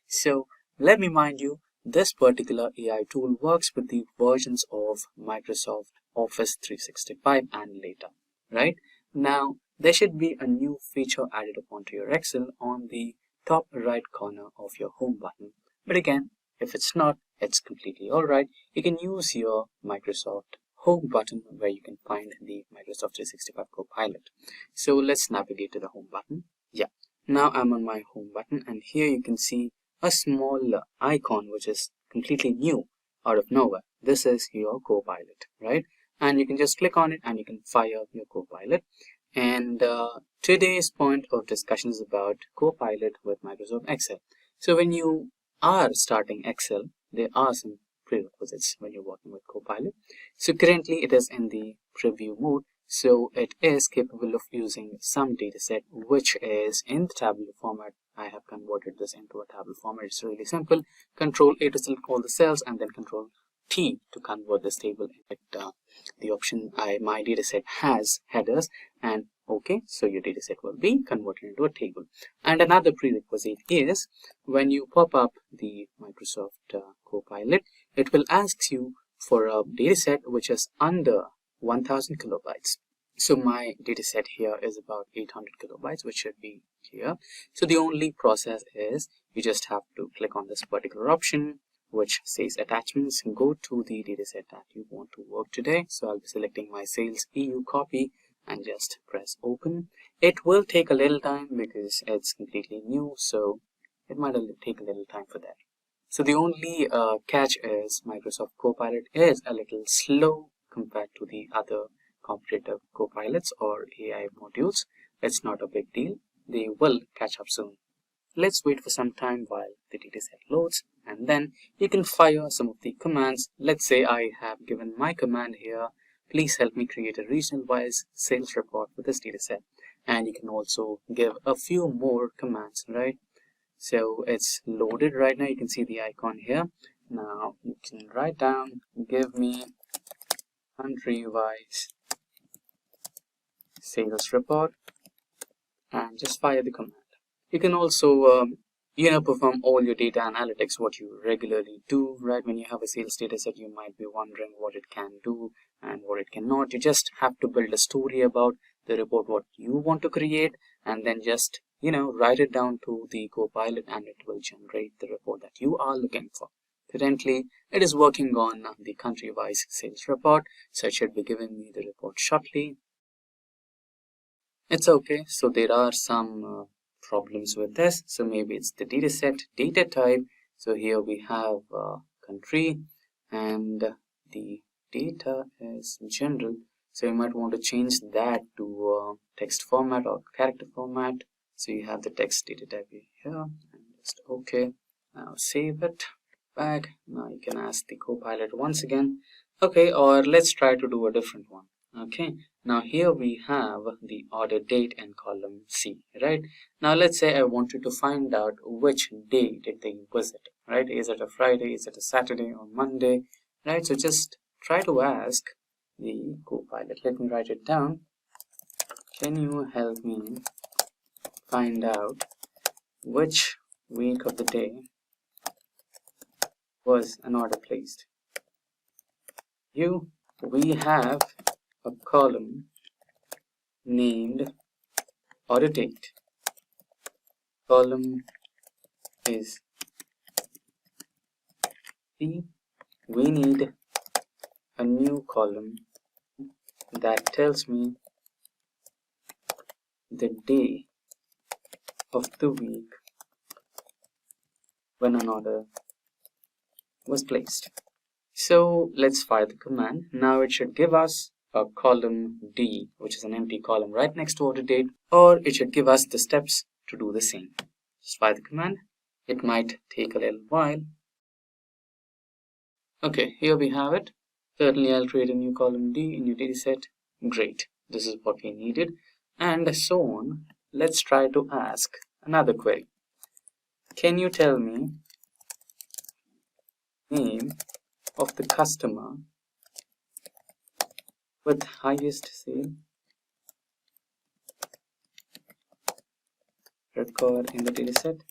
So let me remind you, this particular AI tool works with the versions of Microsoft Office 365 and later, right? Now there should be a new feature added upon to your Excel on the top right corner of your home button. But again, if it's not, it's completely alright. You can use your Microsoft home button where you can find the Microsoft 365 Copilot. So let's navigate to the home button. Yeah, now I'm on my home button, and here you can see a small icon which is completely new out of nowhere. This is your Copilot, right? And you can just click on it and you can fire your Copilot. And today's point of discussion is about Copilot with Microsoft Excel. So when you are starting Excel, there are some prerequisites when you're working with Copilot. So currently it is in the preview mode, so it is capable of using some dataset which is in the tabular format. I have converted this into a tabular format. It's really simple. Control A to select all the cells and then Control T to convert this table. The option my dataset has headers, and okay, so your dataset will be converted into a table. And another prerequisite is when you pop up the Microsoft Copilot, it will ask you for a dataset which is under 1000 kilobytes. So my dataset here is about 800 kilobytes, which should be here. So the only process is you just have to click on this particular option which says attachments, go to the dataset that you want to work today. So I'll be selecting my sales EU copy and just press open. It will take a little time because it's completely new, so it might take a little time for that. So the only catch is Microsoft Copilot is a little slow compared to the other competitive Copilots or AI modules. It's not a big deal. They will catch up soon. Let's wait for some time while the dataset loads, and then you can fire some of the commands. Let's say I have given my command here, please help me create a regional-wise sales report for this dataset. And you can also give a few more commands, right? So it's loaded right now. You can see the icon here. Now you can write down, give me country-wise sales report, and just fire the command. You can also perform all your data analytics, what you regularly do, right? When you have a sales data set, you might be wondering what it can do and what it cannot. You just have to build a story about the report, what you want to create, and then just, write it down to the Copilot and it will generate the report that you are looking for. Currently, it is working on the country-wise sales report, so it should be giving me the report shortly. It's okay. So there are some problems with this. So maybe it's the dataset data type. So here we have country and the data is general. So you might want to change that to text format or character format. So you have the text data type here and just okay. Now save it back. Now you can ask the Copilot once again. Okay, or let's try to do a different one. Okay, now here we have the order date and column C, right? Now let's say I wanted to find out which day did they visit, right? Is it a Friday, is it a Saturday or Monday, right? So just try to ask the Copilot. Let me write it down. Can you help me find out which week of the day was an order placed? We have a column named order date. Column is C. We need a new column that tells me the day of the week when an order was placed. So let's fire the command. Now it should give us a column D, which is an empty column right next to order date, or it should give us the steps to do the same. Just fire the command. It might take a little while. Okay, here we have it. Certainly I'll create a new column D in your dataset. Great, this is what we needed, and so on. Let's try to ask another query. Can you tell me name of the customer with highest sale record in the dataset?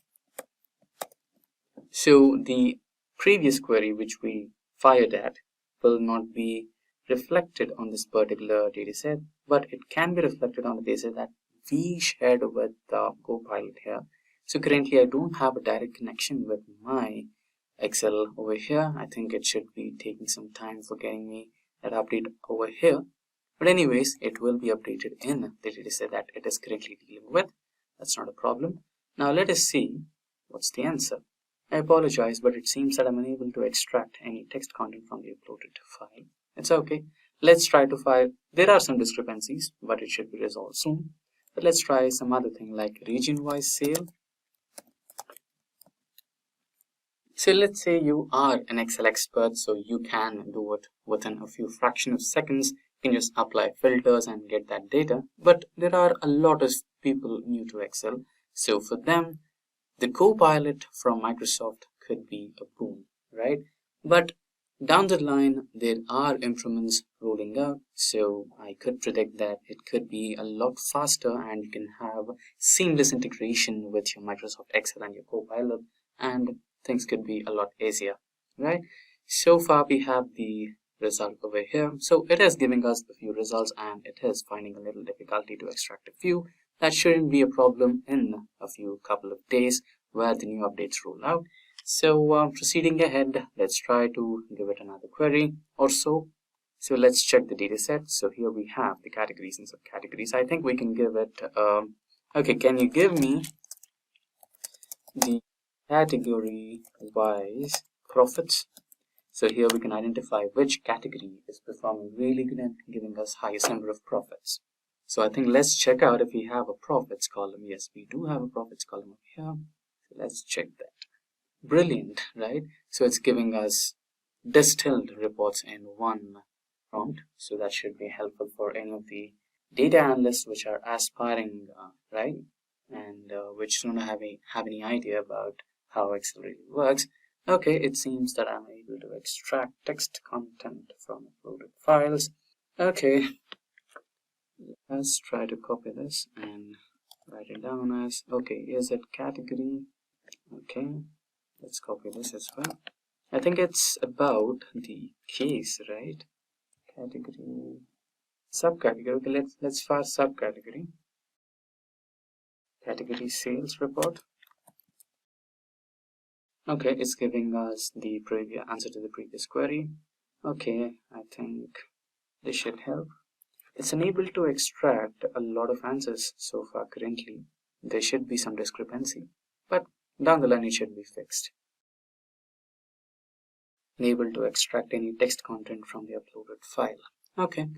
So the previous query which we fired at will not be reflected on this particular dataset, but it can be reflected on the dataset that we shared with the Copilot here. So currently I don't have a direct connection with my Excel over here. I think it should be taking some time for getting me that update over here. But anyways, it will be updated in the dataset that it is currently dealing with. That's not a problem. Now let us see what's the answer. I apologize, but it seems that I'm unable to extract any text content from the uploaded file. It's okay. Let's try to file. There are some discrepancies, but it should be resolved soon. But let's try some other thing like region-wise sale. So let's say you are an Excel expert, so you can do it within a few fraction of seconds. You can just apply filters and get that data. But there are a lot of people new to Excel. So for them, the Copilot from Microsoft could be a boon, right? But down the line, there are improvements rolling out. So I could predict that it could be a lot faster and you can have seamless integration with your Microsoft Excel and your Copilot, and things could be a lot easier, right? So far we have the result over here. So it is giving us a few results and it is finding a little difficulty to extract a few. That shouldn't be a problem in a few couple of days where the new updates roll out. So proceeding ahead, let's try to give it another query or so. So let's check the data set. So here we have the categories and subcategories. I think we can give it, okay, can you give me the category wise profits? So here we can identify which category is performing really good and giving us highest number of profits. So I think let's check out if we have a profits column. Yes, we do have a profits column over here. So let's check that. Brilliant, right? So it's giving us distilled reports in one prompt. So that should be helpful for any of the data analysts which are aspiring, right? And which don't have any idea about how Excel really works. Okay, it seems that I'm able to extract text content from uploaded files. Okay, let's try to copy this and write it down as, okay, is it category? Okay, let's copy this as well. I think it's about the case, right? Category, subcategory. Okay, let's fire subcategory. Category sales report. Okay, it's giving us the previous answer to the previous query. Okay, I think this should help. It's unable to extract a lot of answers so far currently. There should be some discrepancy, but down the line it should be fixed. Unable to extract any text content from the uploaded file. Okay,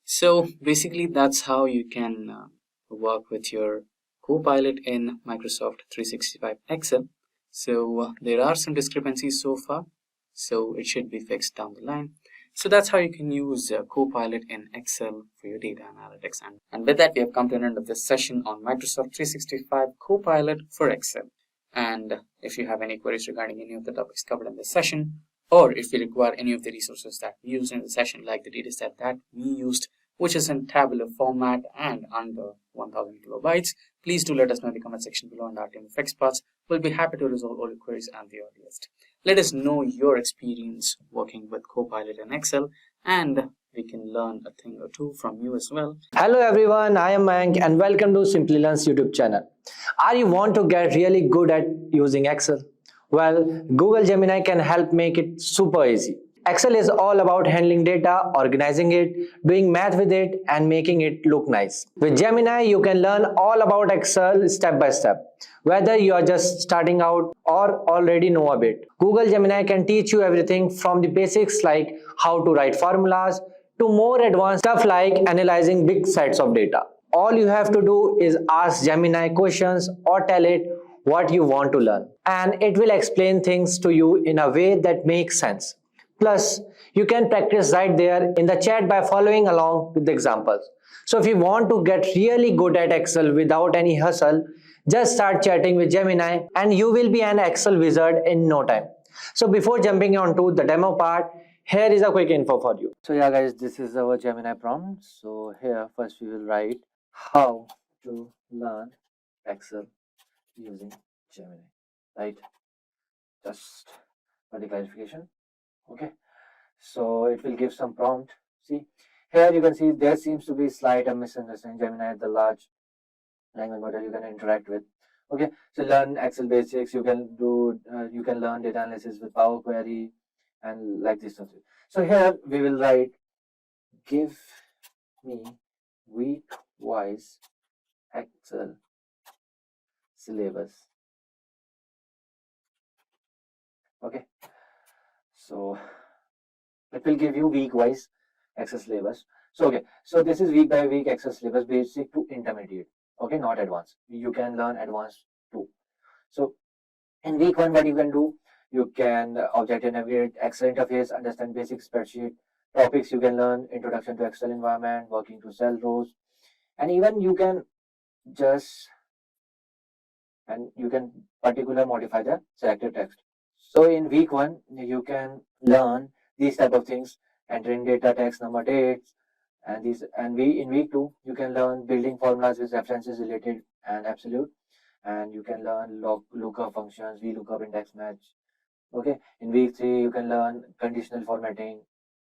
so basically that's how you can work with your Copilot in Microsoft 365 Excel. So there are some discrepancies so far, so it should be fixed down the line. So that's how you can use Copilot in Excel for your data analytics. And with that, we have come to an end of this session on Microsoft 365 Copilot for Excel. And if you have any queries regarding any of the topics covered in this session, or if you require any of the resources that we used in the session, like the dataset that we used, which is in tabular format and under 1000 kilobytes, please do let us know in the comment section below, and our team of experts will be happy to resolve all your queries and the earliest. Let us know your experience working with Copilot in Excel, and we can learn a thing or two from you as well. Hello everyone, I am Mayank and welcome to Simplilearn's YouTube channel. Are you want to get really good at using Excel? Well, Google Gemini can help make it super easy. Excel is all about handling data, organizing it, doing math with it, and making it look nice. With Gemini, you can learn all about Excel step by step, whether you are just starting out or already know a bit. Google Gemini can teach you everything from the basics like how to write formulas to more advanced stuff like analyzing big sets of data. All you have to do is ask Gemini questions or tell it what you want to learn, and it will explain things to you in a way that makes sense. Plus, you can practice right there in the chat by following along with the examples. So if you want to get really good at Excel without any hustle, just start chatting with Gemini and you will be an Excel wizard in no time. So before jumping on to the demo part, here is a quick info for you. So yeah guys, this is our Gemini prompt. So here first we will write how to learn Excel using Gemini, right? Just for the clarification. Okay, so it will give some prompt. See, here you can see there seems to be slight misunderstanding. Gemini is the large language model you can interact with. Okay, so learn Excel basics. You can do, you can learn data analysis with Power Query and like this stuff. So here we will write, give me week-wise Excel syllabus. Okay, so it will give you week-wise Excel syllabus. So okay, so this is week by week Excel syllabus, basic to intermediate. Okay, not advanced. You can learn advanced too. So in week 1, what you can do, You can object and navigate Excel interface, understand basic spreadsheet topics. You can learn introduction to Excel environment, working to cell rows, and even you can particular modify the selected text. So in week 1, you can learn these type of things, entering data, text, number, dates, and in week 2, you can learn building formulas with references related and absolute, and you can learn lookup functions, VLOOKUP, index match. Okay, in week 3, you can learn conditional formatting,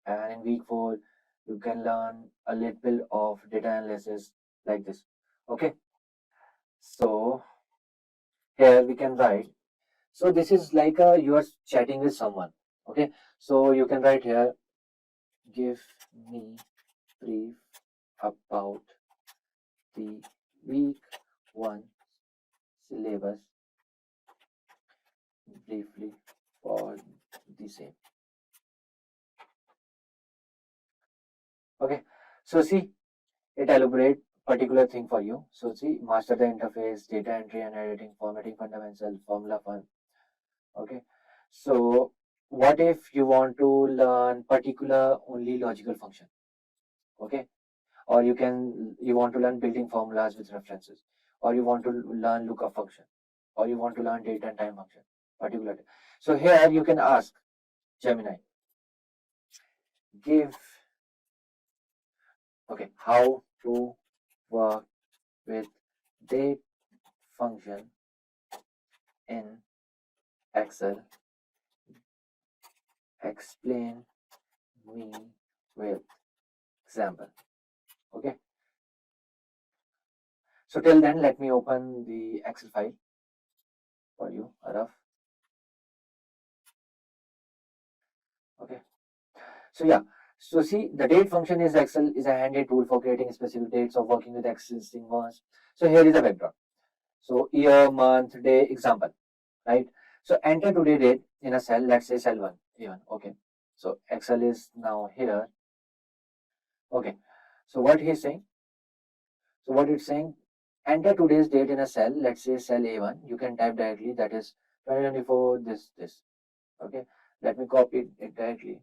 and in week 4, you can learn a little bit of data analysis like this. Okay, so here we can write. So this is like you are chatting with someone. Okay, so you can write here, give me brief about the week 1 syllabus briefly for the same. Okay, so see, it elaborate particular thing for you. So see, master the interface, data entry and editing, formatting fundamental, formula fun. Okay, so what if you want to learn particular only logical function? Okay, or you want to learn building formulas with references, or you want to learn lookup function, or you want to learn date and time function particularly. So here you can ask Gemini, give how to work with date function in Excel, explain me with example. Okay, so till then, let me open the Excel file for you, Araf. Okay, so yeah, so see, the date function is Excel is a handy tool for creating specific dates or working with existing ones. So here is a background. So year, month, day, example, right? So enter today date in a cell, let's say cell 1, even. Okay, so Excel is now here. Okay, so what he's saying, so what it's saying, enter today's date in a cell, let's say cell A1. You can type directly, that is 2024, this. Okay, let me copy it directly.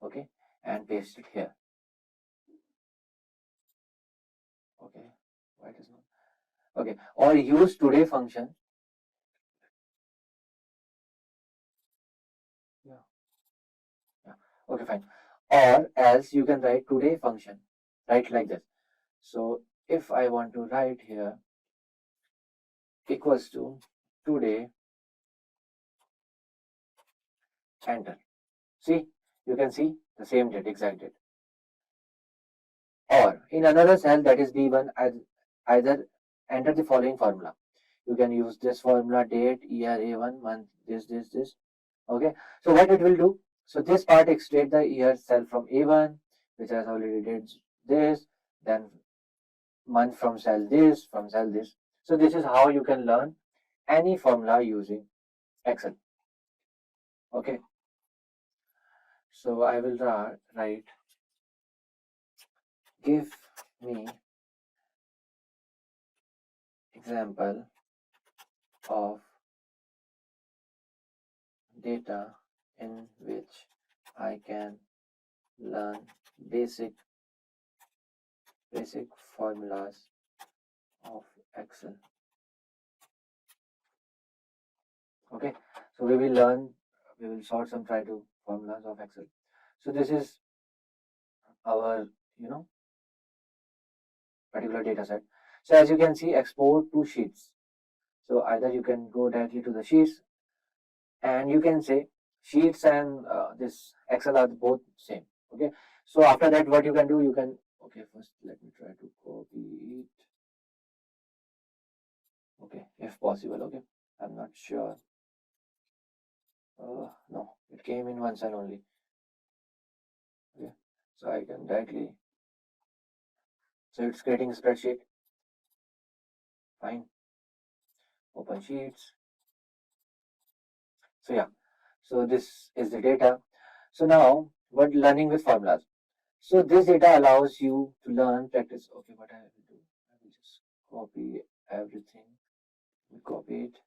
Okay, and paste it here. Okay, why it is not? Okay, or use today function. Yeah. Okay, fine. Or else you can write today function, right, like this. So if I want to write here equals to today, enter. See, you can see the same date, exact date. Or in another cell, that is B1, either enter the following formula. You can use this formula, date, year, A1, month, this. Okay, so what it will do? So this part extract the year cell from A1, which has already did this, then month from cell this, from cell this. So this is how you can learn any formula using Excel. Okay, so I will write, give me example of data in which I can learn basic formulas of Excel. Okay, so we will sort some try to formulas of Excel. So this is our particular data set. So as you can see, export to sheets. So either you can go directly to the sheets, and you can say sheets and this Excel are both same. Okay, so after that, what you can do, first let me try to copy it. Okay, if possible. Okay, I'm not sure. No, it came in one cell only. Okay, so I can directly. So it's creating a spreadsheet. Fine. Open sheets. So yeah, so this is the data. So now, what learning with formulas. So this data allows you to learn practice. Okay, what I will do, I will just copy everything. Copy it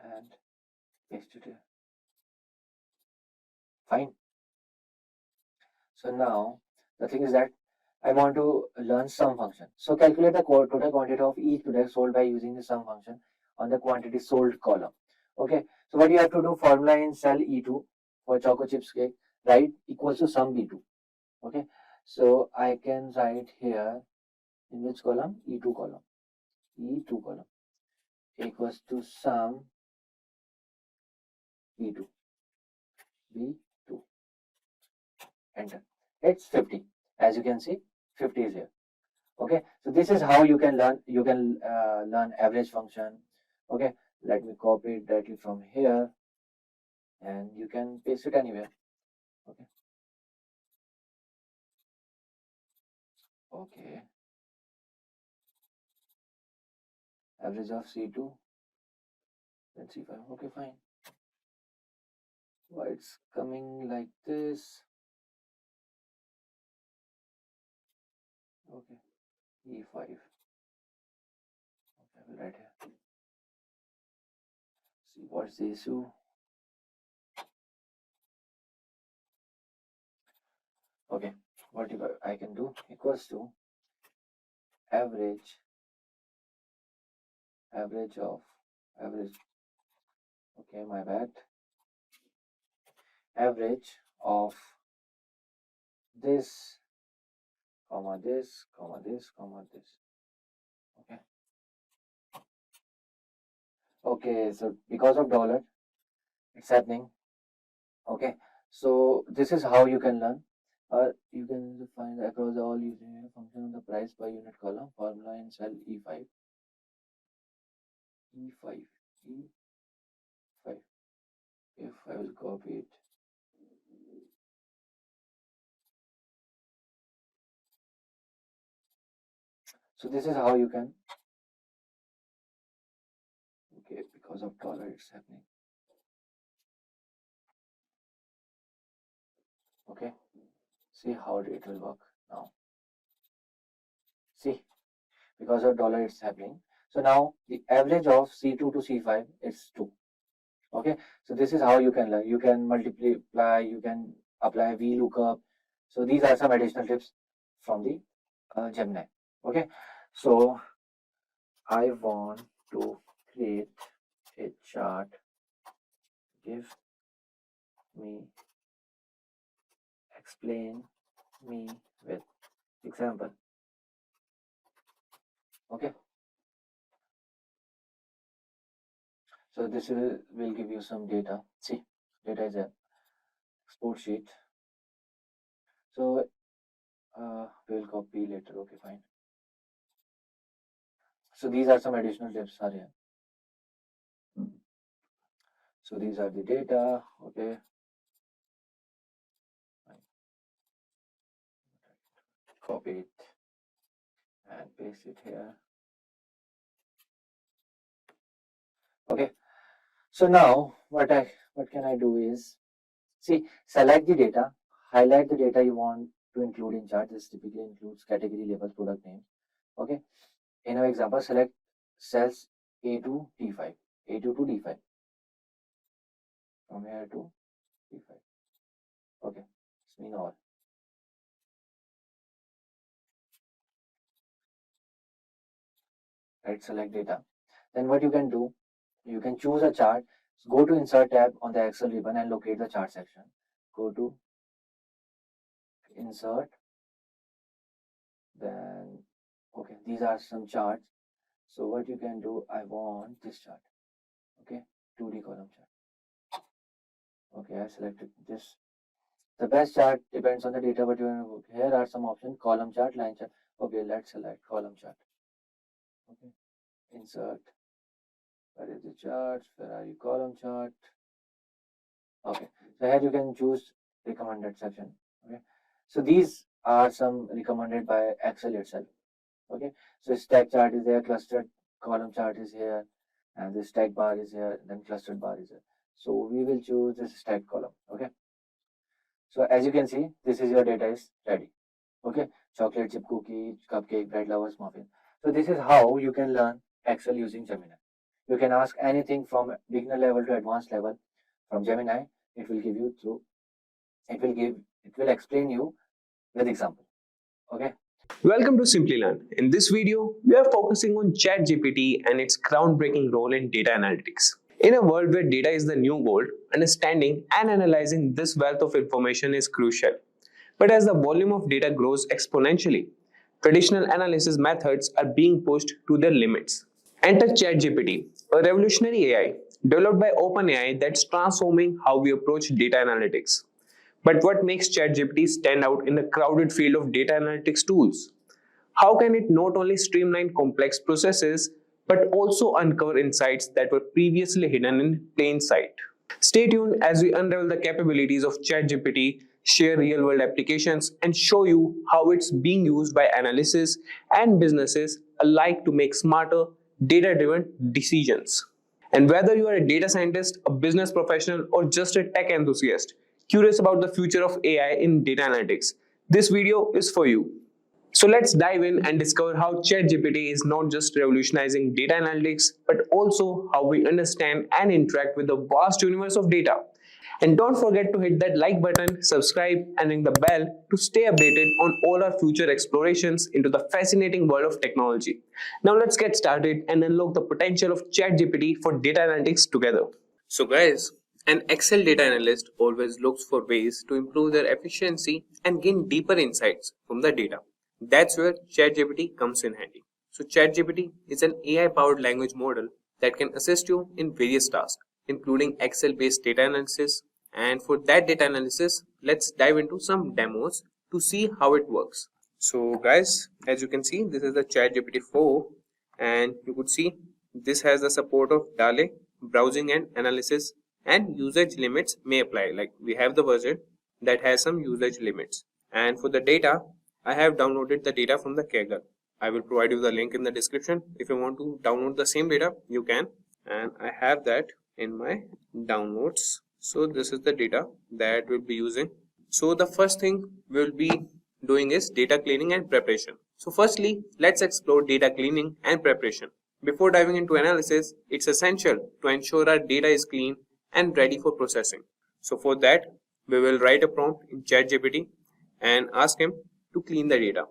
and paste it here. Fine. So now the thing is that I want to learn sum function. So calculate the total quantity of each product sold by using the sum function on the quantity sold column. Okay, so what you have to do, formula in cell E2 for choco chips cake, right, equals to sum B2. Okay, so I can write here in which column? E2 column. E2 column equals to sum B2. B2. Enter. It's 50. As you can see, 50 is here. Okay, so this is how you can learn. You can learn average function. Okay, let me copy it directly from here, and you can paste it anywhere. Okay. Okay. Average of C2 and C5. Okay, fine. Why it's coming like this? Okay, E5. Okay, I will write here. See what's the issue. Okay, what if I can do equals to average of average. Okay, my bad. Average of this, comma this, comma this, comma this. Okay. Okay, so because of dollar, it's happening. Okay, so this is how you can learn. Or you can find across all using a function on the price per unit column, formula in cell E5. E5. E5. If I will copy it. So this is how you can. Okay, because of dollar, it's happening. Okay, see how it will work now. See, because of dollar, it's happening. So now the average of C2 to C5 is 2. Okay, so this is how you can learn. You can multiply, you can apply VLOOKUP. So these are some additional tips from the Gemini. Okay, so I want to create a chart. Give me, explain me with example. Okay, so this will give you some data. See, data is a export sheet. So we will copy later. Okay, fine. So these are some additional tips are here. So these are the data. Okay, copy it and paste it here. Okay, so now what can I do is, see, select the data, highlight the data you want to include in chart. This typically includes category, labels, product names. Okay, in our example, select cells A to D5, A2 to D5, from here to D5. Okay, it's mean all. Right, select data. Then what you can do, you can choose a chart. So go to Insert tab on the Excel ribbon and locate the chart section. Go to Insert. Then, okay, these are some charts. So what you can do, I want this chart. Okay, 2D column chart. Okay, I selected this. The best chart depends on the data, but you want to. Here are some options: column chart, line chart. Okay, let's select column chart. Okay, insert. Where is the chart? Where are you? Column chart. Okay, so here you can choose recommended section. Okay, so these are some recommended by Excel itself. Okay, so stack chart is there, clustered column chart is here, and the stack bar is here, then clustered bar is here. So we will choose this stack column. Okay, so as you can see, this is your data is ready. Okay, chocolate chip cookie, cupcake, bread lovers, muffin. So this is how you can learn Excel using Gemini. You can ask anything from beginner level to advanced level from Gemini. It will give you through. It will explain you with example. Okay. Welcome to Simplilearn. In this video, we are focusing on ChatGPT and its groundbreaking role in data analytics. In a world where data is the new gold, understanding and analyzing this wealth of information is crucial. But as the volume of data grows exponentially, traditional analysis methods are being pushed to their limits. Enter ChatGPT, a revolutionary AI developed by OpenAI that's transforming how we approach data analytics. But what makes ChatGPT stand out in the crowded field of data analytics tools? How can it not only streamline complex processes, but also uncover insights that were previously hidden in plain sight? Stay tuned as we unravel the capabilities of ChatGPT, share real-world applications, and show you how it's being used by analysts and businesses alike to make smarter, data-driven decisions. And whether you are a data scientist, a business professional, or just a tech enthusiast, curious about the future of AI in data analytics, this video is for you. So let's dive in and discover how ChatGPT is not just revolutionizing data analytics, but also how we understand and interact with the vast universe of data. And don't forget to hit that like button, subscribe, and ring the bell to stay updated on all our future explorations into the fascinating world of technology. Now let's get started and unlock the potential of ChatGPT for data analytics together. So guys, an Excel data analyst always looks for ways to improve their efficiency and gain deeper insights from the data. That's where ChatGPT comes in handy. So ChatGPT is an AI-powered language model that can assist you in various tasks, including Excel-based data analysis. And for that data analysis, let's dive into some demos to see how it works. So guys, as you can see, this is the ChatGPT 4, and you could see this has the support of DALL-E, browsing and analysis, and usage limits may apply. Like we have the version that has some usage limits. And for the data, I have downloaded the data from the Kaggle. I will provide you the link in the description. If you want to download the same data, you can. And I have that in my downloads. So this is the data that we'll be using. So the first thing we'll be doing is data cleaning and preparation. So firstly, let's explore data cleaning and preparation. Before diving into analysis, it's essential to ensure our data is clean and ready for processing. So for that, we will write a prompt in ChatGPT and ask him to clean the data.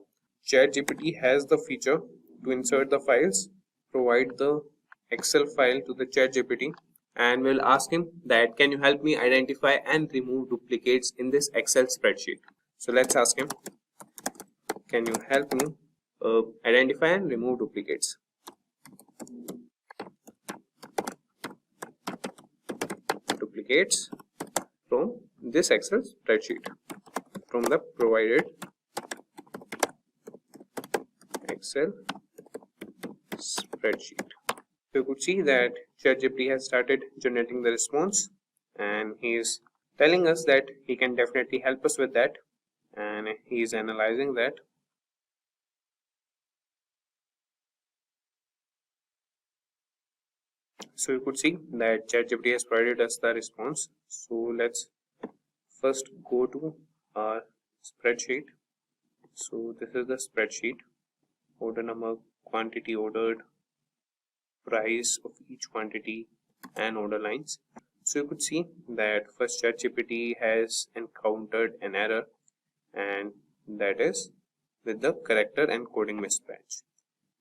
ChatGPT has the feature to insert the files, provide the Excel file to the ChatGPT, and we'll ask him that can you help me identify and remove duplicates in this Excel spreadsheet. So let's ask him, can you help me identify and remove duplicates? Duplicates from this Excel spreadsheet, from the provided Excel spreadsheet. So you could see that ChatGPT has started generating the response, and he is telling us that he can definitely help us with that, and he is analyzing that. So you could see that ChatGPT has provided us the response. So let's first go to our spreadsheet. So this is the spreadsheet: order number, quantity ordered, price of each quantity, and order lines. So you could see that first ChatGPT has encountered an error, and that is with the character and coding mismatch.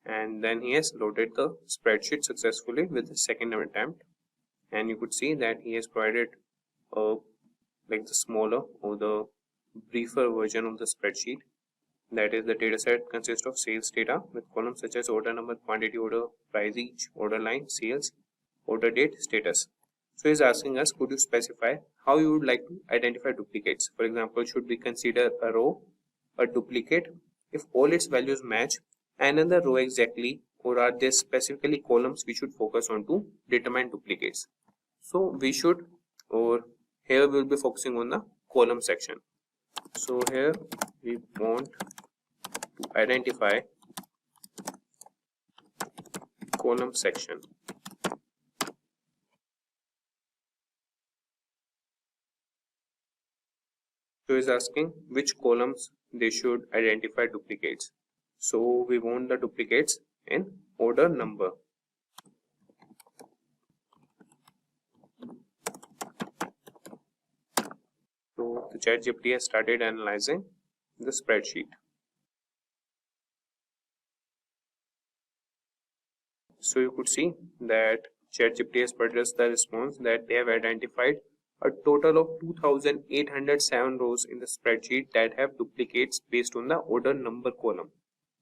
And then he has loaded the spreadsheet successfully with the second attempt, and you could see that he has provided like the smaller or the briefer version of the spreadsheet. That is, the dataset consists of sales data with columns such as order number, quantity order, price each, order line, sales, order date, status. So he's asking us, could you specify how you would like to identify duplicates? For example, should we consider a row a duplicate if all its values match another row exactly, or are there specifically columns we should focus on to determine duplicates? So we should, or here we will be focusing on the column section. So here we want to identify column section. So is asking which columns they should identify duplicates. So we want the duplicates in order number. So ChatGPT has started analyzing the spreadsheet. So you could see that ChatGPT has produced the response that they have identified a total of 2,807 rows in the spreadsheet that have duplicates based on the order number column.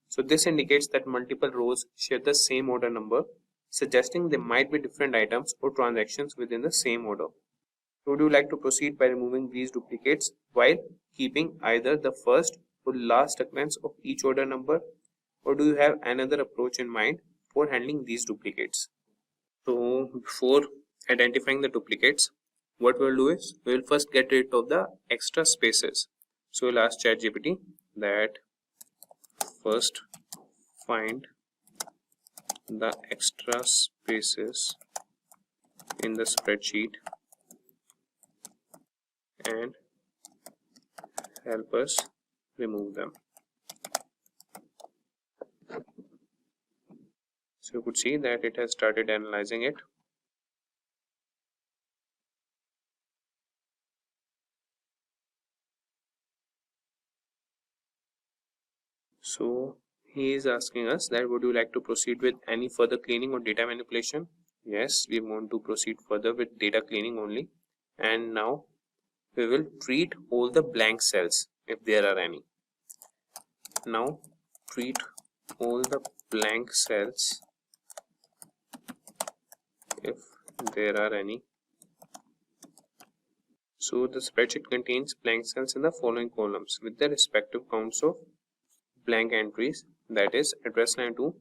So this indicates that multiple rows share the same order number, suggesting there might be different items or transactions within the same order. Would you like to proceed by removing these duplicates while keeping either the first or last occurrence of each order number, or do you have another approach in mind for handling these duplicates? So before identifying the duplicates, what we'll do is we will first get rid of the extra spaces. So we'll ask ChatGPT that first find the extra spaces in the spreadsheet and help us remove them. So you could see that it has started analyzing it. So he is asking us that would you like to proceed with any further cleaning or data manipulation? Yes, we want to proceed further with data cleaning only. And now we will treat all the blank cells if there are any. Now treat all the blank cells if there are any. So the spreadsheet contains blank cells in the following columns with the respective counts of blank entries. That is, address line 2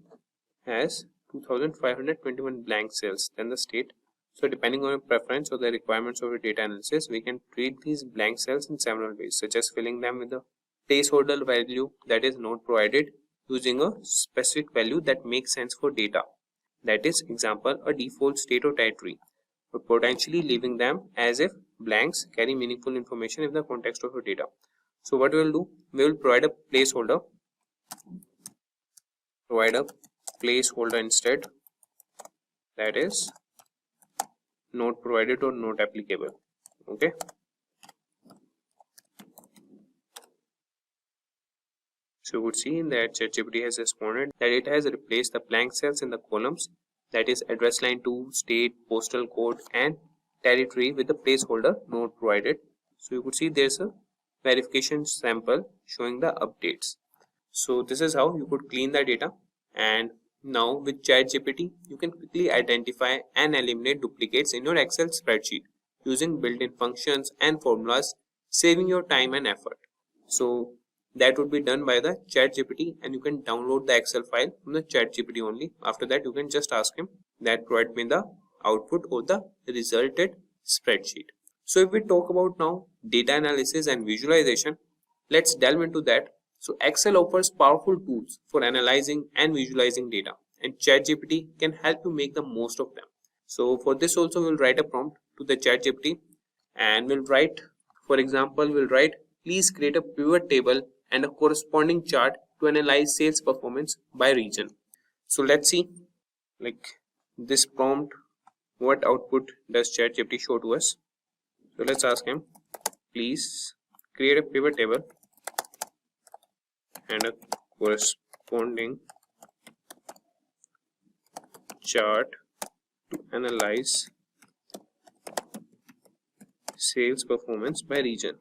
has 2521 blank cells, then the state. So depending on your preference or the requirements of your data analysis, we can treat these blank cells in several ways, such as filling them with a placeholder value that is not provided using a specific value that makes sense for data. That is, example, a default state or territory, but potentially leaving them as if blanks carry meaningful information in the context of your data. So what we will do, we will provide a placeholder. Provide a placeholder instead, that is not provided or not applicable. Okay. So you would see that ChatGPT has responded that it has replaced the blank cells in the columns, that is address line 2, state, postal code and territory, with the placeholder not provided. So you could see there's a verification sample showing the updates. So this is how you could clean the data. And now with ChatGPT, you can quickly identify and eliminate duplicates in your Excel spreadsheet using built-in functions and formulas, saving your time and effort. So that would be done by the ChatGPT, and you can download the Excel file from the ChatGPT only. After that, you can just ask him that provide me the output or the resulted spreadsheet. So if we talk about now data analysis and visualization, let's delve into that. So Excel offers powerful tools for analyzing and visualizing data, and ChatGPT can help you make the most of them. So for this also we'll write a prompt to the ChatGPT, and we'll write, for example, we'll write, please create a pivot table and a corresponding chart to analyze sales performance by region. So let's see, like this prompt, what output does ChatGPT show to us? So let's ask him, please create a pivot table and a corresponding chart to analyze sales performance by region.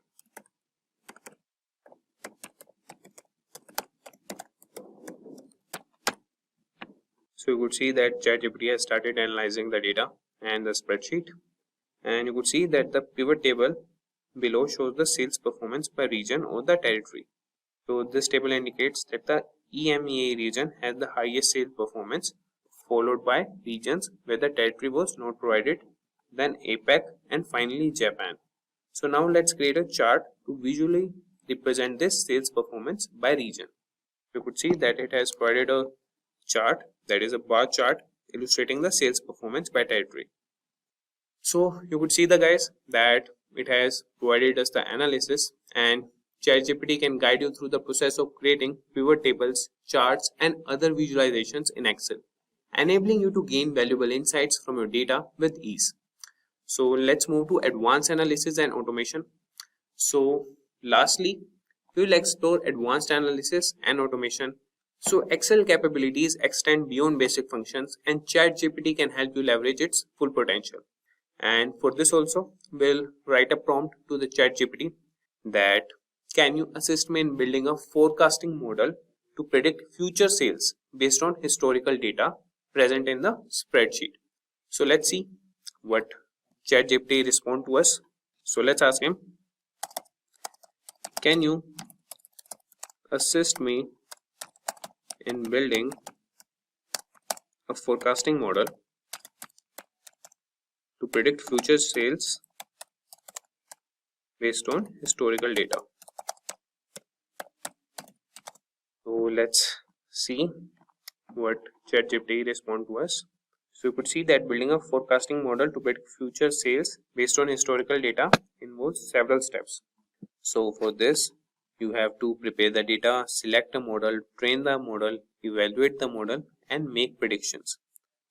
So you could see that ChatGPT has started analyzing the data and the spreadsheet, and you could see that the pivot table below shows the sales performance by region or the territory. So this table indicates that the EMEA region has the highest sales performance, followed by regions where the territory was not provided, then APAC, and finally Japan. So now let's create a chart to visually represent this sales performance by region. You could see that it has provided a chart, that is a bar chart illustrating the sales performance by territory. So you could see the guys that it has provided us the analysis, and ChatGPT can guide you through the process of creating pivot tables, charts and other visualizations in Excel, enabling you to gain valuable insights from your data with ease. So let's move to advanced analysis and automation. So lastly, we will explore advanced analysis and automation. So Excel capabilities extend beyond basic functions, and ChatGPT can help you leverage its full potential. And for this also, we'll write a prompt to the ChatGPT that can you assist me in building a forecasting model to predict future sales based on historical data present in the spreadsheet. So let's see what ChatGPT respond to us. So let's ask him, can you assist me in building a forecasting model to predict future sales based on historical data. So let's see what ChatGPT respond to us. So you could see that building a forecasting model to predict future sales based on historical data involves several steps. So for this, you have to prepare the data, select a model, train the model, evaluate the model, and make predictions.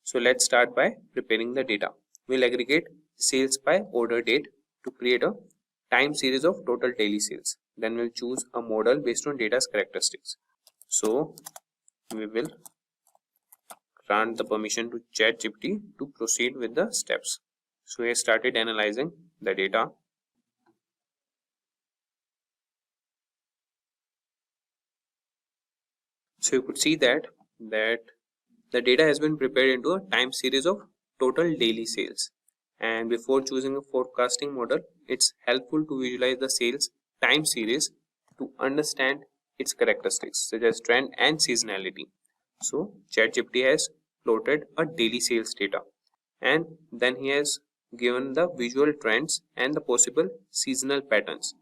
So let's start by preparing the data. We'll aggregate sales by order date to create a time series of total daily sales. Then we'll choose a model based on data's characteristics. So we will grant the permission to ChatGPT to proceed with the steps. So he started analyzing the data. So you could see that the data has been prepared into a time series of total daily sales. And before choosing a forecasting model, it's helpful to visualize the sales time series to understand its characteristics such as trend and seasonality. So ChatGPT has plotted a daily sales data, and then he has given the visual trends and the possible seasonal patterns.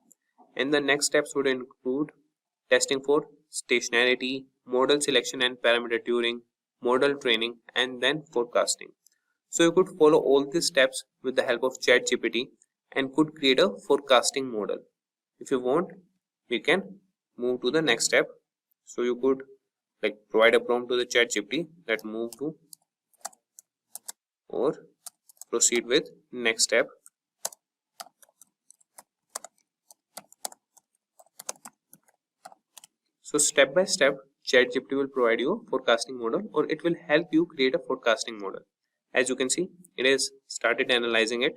And the next steps would include testing for stationarity, model selection and parameter tuning, model training, and then forecasting. So you could follow all these steps with the help of ChatGPT and could create a forecasting model. If you want, we can move to the next step. So you could provide a prompt to the ChatGPT that move to or proceed with next step. So step by step, ChatGPT will provide you a forecasting model, or it will help you create a forecasting model. As you can see, it has started analyzing it.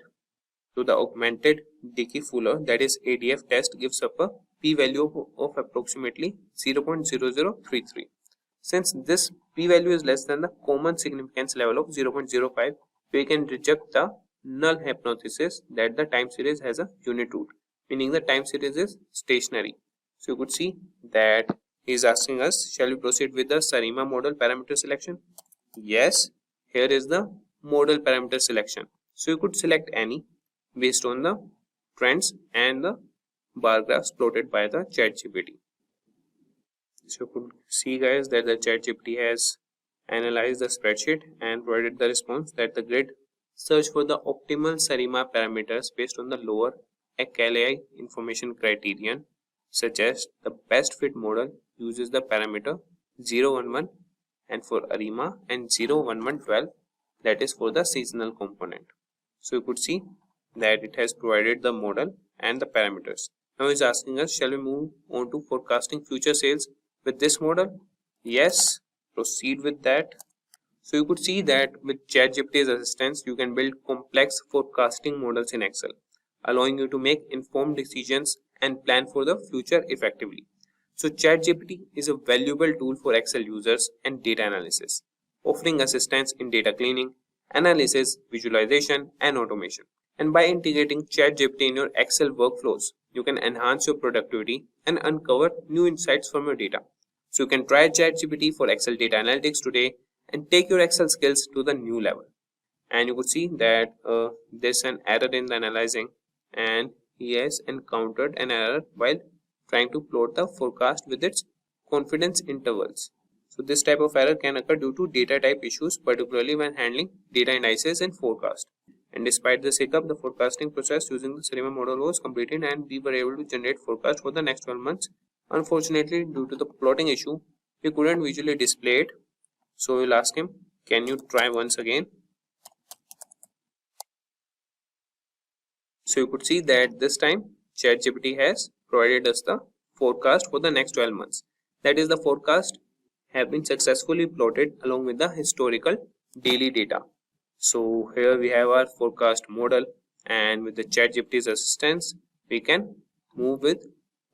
So the augmented decay fuller, that is ADF test, gives up a p-value of approximately 0.0033. Since this p-value is less than the common significance level of 0.05, we can reject the null hypothesis that the time series has a unit root, meaning the time series is stationary. So you could see that he is asking us, shall we proceed with the SARIMA model parameter selection? Yes, here is the model parameter selection. So you could select any based on the trends and the bar graphs plotted by the ChatGPT. So you could see guys that the ChatGPT has analyzed the spreadsheet and provided the response that the grid search for the optimal SARIMA parameters based on the lower ACLI information criterion, suggests the best fit model uses the parameter 011 and for ARIMA and 01112, that is for the seasonal component. So you could see that it has provided the model and the parameters. Now it's asking us, shall we move on to forecasting future sales with this model? Yes, proceed with that. So you could see that with ChatGPT's assistance, you can build complex forecasting models in Excel, allowing you to make informed decisions and plan for the future effectively. So ChatGPT is a valuable tool for Excel users and data analysis, offering assistance in data cleaning, analysis, visualization, and automation. And by integrating ChatGPT in your Excel workflows, you can enhance your productivity and uncover new insights from your data. So you can try ChatGPT for Excel data analytics today and take your Excel skills to the new level. And you could see that there's an error in the analyzing, and he has encountered an error while trying to plot the forecast with its confidence intervals. So this type of error can occur due to data type issues, particularly when handling data indices and forecast. And despite this hiccup, the forecasting process using the SARIMA model was completed and we were able to generate forecast for the next 12 months. Unfortunately, due to the plotting issue, we couldn't visually display it. So we'll ask him, can you try once again? So you could see that this time ChatGPT has provided us the forecast for the next 12 months. That is, the forecast have been successfully plotted along with the historical daily data. So here we have our forecast model, and with the ChatGPT's assistance, we can move with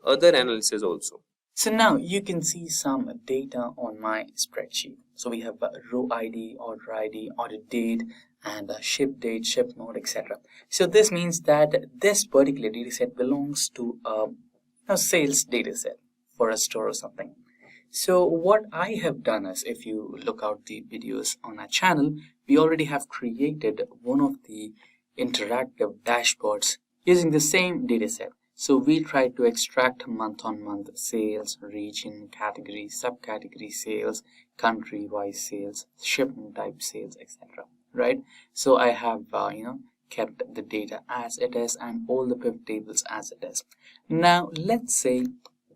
other analysis also. So now you can see some data on my spreadsheet. So we have a row ID, order date, and a ship date, ship mode, etc. So this means that this particular data set belongs to a sales data set for a store or something. So what I have done is, if you look out the videos on our channel, we already have created one of the interactive dashboards using the same data set. So we try to extract month-on-month sales, region, category, subcategory sales, country-wise sales, shipment type sales, etc. Right? So I have kept the data as it is and all the pivot tables as it is. Now let's say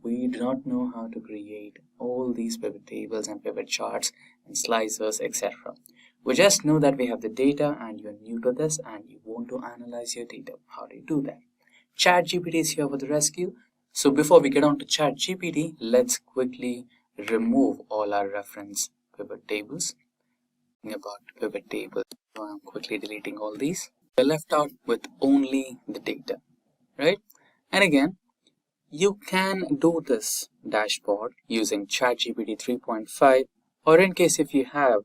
we do not know how to create all these pivot tables and pivot charts and slicers, etc. We just know that we have the data and you're new to this and you want to analyze your data. How do you do that? ChatGPT is here for the rescue. So before we get on to ChatGPT, let's quickly remove all our reference pivot tables. About pivot table, so I'm quickly deleting all these. We're left out with only the data, right? And again, you can do this dashboard using ChatGPT 3.5, or in case if you have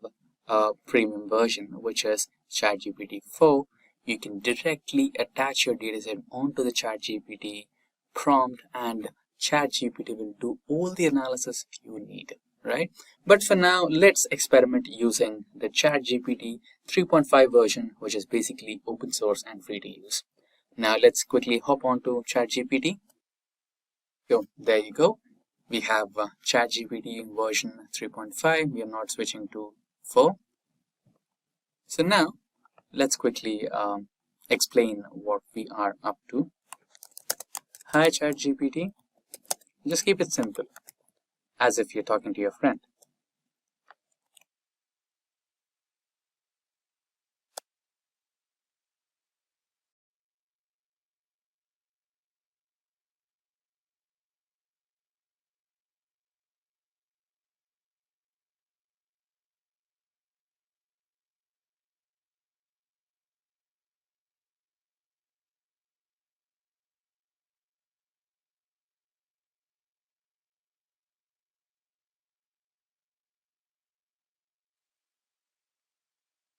a premium version, which is ChatGPT 4, you can directly attach your dataset onto the ChatGPT prompt and ChatGPT will do all the analysis you need, right? But for now, let's experiment using the ChatGPT 3.5 version, which is basically open source and free to use. Now let's quickly hop on to ChatGPT. So there you go. We have ChatGPT version 3.5. We are not switching to 4. So now let's quickly explain what we are up to. Hi ChatGPT. Just keep it simple, as if you're talking to your friend.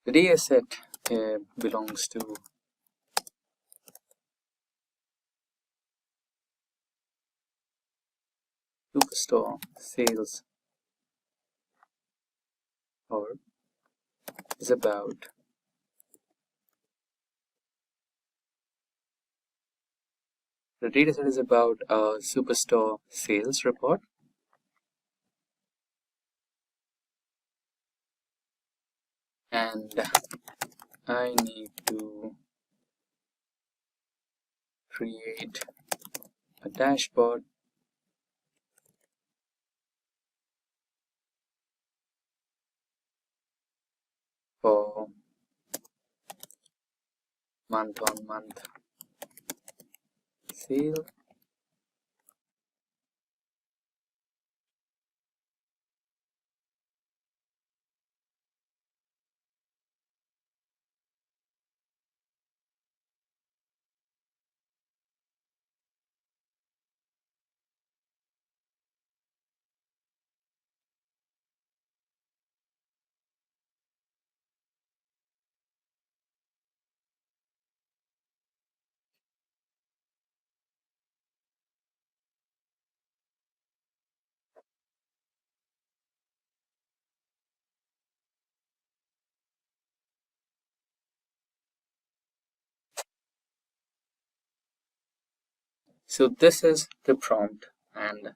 The data set belongs to Superstore sales, or is about the data set is about a Superstore sales report. And I need to create a dashboard for month-on-month sale. So this is the prompt, and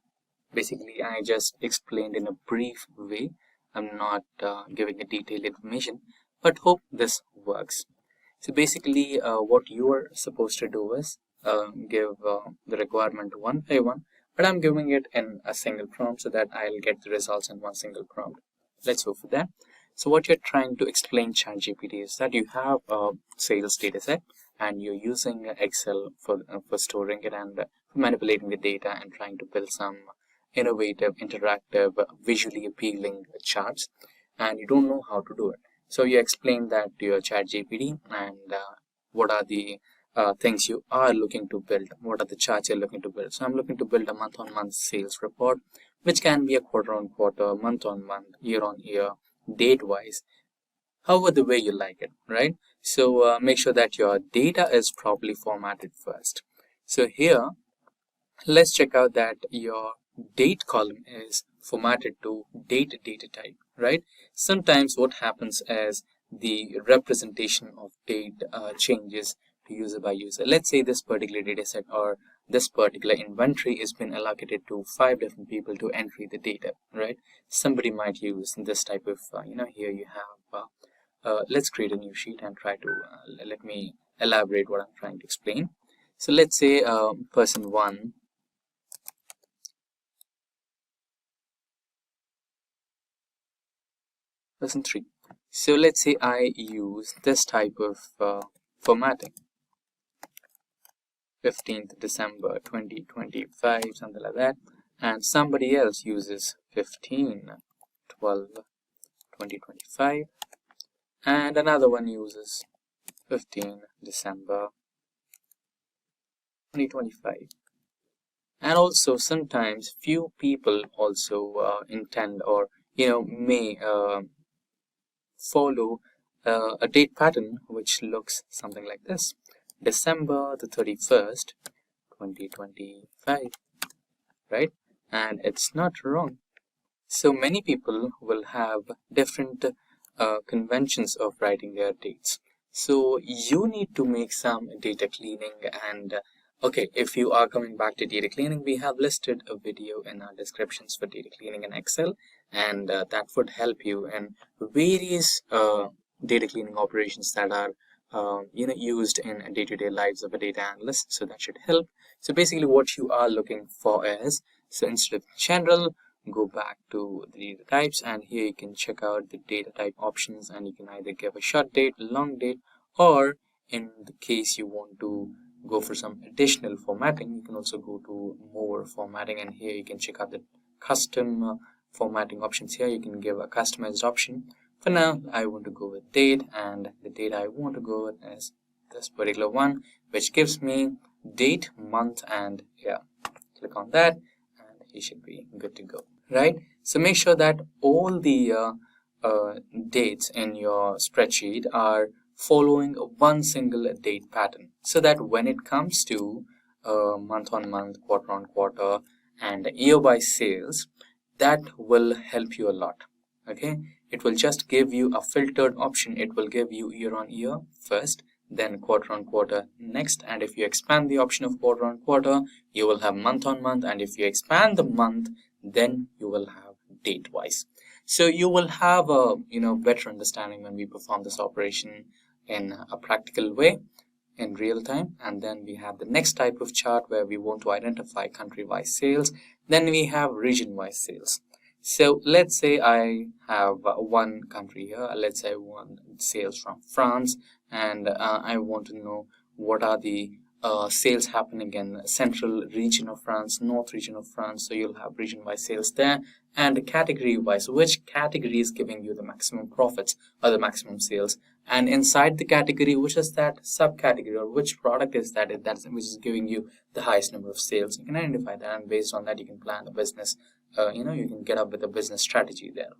basically I just explained in a brief way. I'm not giving a detailed information, but hope this works. So basically what you are supposed to do is give the requirement one by one, but I'm giving it in a single prompt so that I'll get the results in one single prompt. Let's go for that. So what you're trying to explain ChatGPT is that you have a sales data set and you're using Excel for storing it and for manipulating the data and trying to build some innovative, interactive, visually appealing charts, and you don't know how to do it. So you explain that to your ChatGPT, and what are the things you are looking to build, what are the charts you're looking to build. So I'm looking to build a month-on-month sales report, which can be a quarter-on-quarter, month-on-month, year-on-year, date-wise, however the way you like it, right? So make sure that your data is properly formatted first. So here, let's check out that your date column is formatted to date data type, right? Sometimes what happens is the representation of date changes to user by user. Let's say this particular data set or this particular inventory has been allocated to 5 different people to enter the data, right? Somebody might use this type of, here you have, let's create a new sheet and try to, let me elaborate what I'm trying to explain. So let's say person 1, person 3. So let's say I use this type of formatting, 15th December 2025, something like that, and somebody else uses 15/12/2025, and another one uses 15 December 2025. And also sometimes few people also intend or may follow a date pattern which looks something like this: December the 31st, 2025, right? And it's not wrong. So many people will have different conventions of writing their dates. So you need to make some data cleaning. And okay, if you are coming back to data cleaning, we have listed a video in our descriptions for data cleaning in Excel, and that would help you in various data cleaning operations that are used in day-to-day lives of a data analyst. So that should help. So basically what you are looking for is, so instead of general, go back to the data types, and here you can check out the data type options, and you can either give a short date, long date, or in the case you want to go for some additional formatting, you can also go to more formatting, and here you can check out the custom formatting options. Here you can give a customized option. For now, I want to go with date, and the date I want to go with is this particular one, which gives me date, month, and yeah, click on that, and you should be good to go, right? So make sure that all the dates in your spreadsheet are following one single date pattern, so that when it comes to month on month, quarter on quarter, and year by sales, that will help you a lot. Okay, it will just give you a filtered option. It will give you year on year first, then quarter on quarter next, and if you expand the option of quarter on quarter, you will have month on month, and if you expand the month, then you will have date wise. So you will have a better understanding when we perform this operation in a practical way in real time. And then we have the next type of chart where we want to identify country-wise sales. Then we have region-wise sales. So let's say I have one country here. Let's say I want sales from France, and I want to know what are the sales happening in central region of France, north region of France. So you'll have region-wise sales there, and category-wise, which category is giving you the maximum profits or the maximum sales, and inside the category, which is that subcategory or which product is that which is giving you the highest number of sales. You can identify that, and based on that you can plan a business. You can get up with a business strategy there.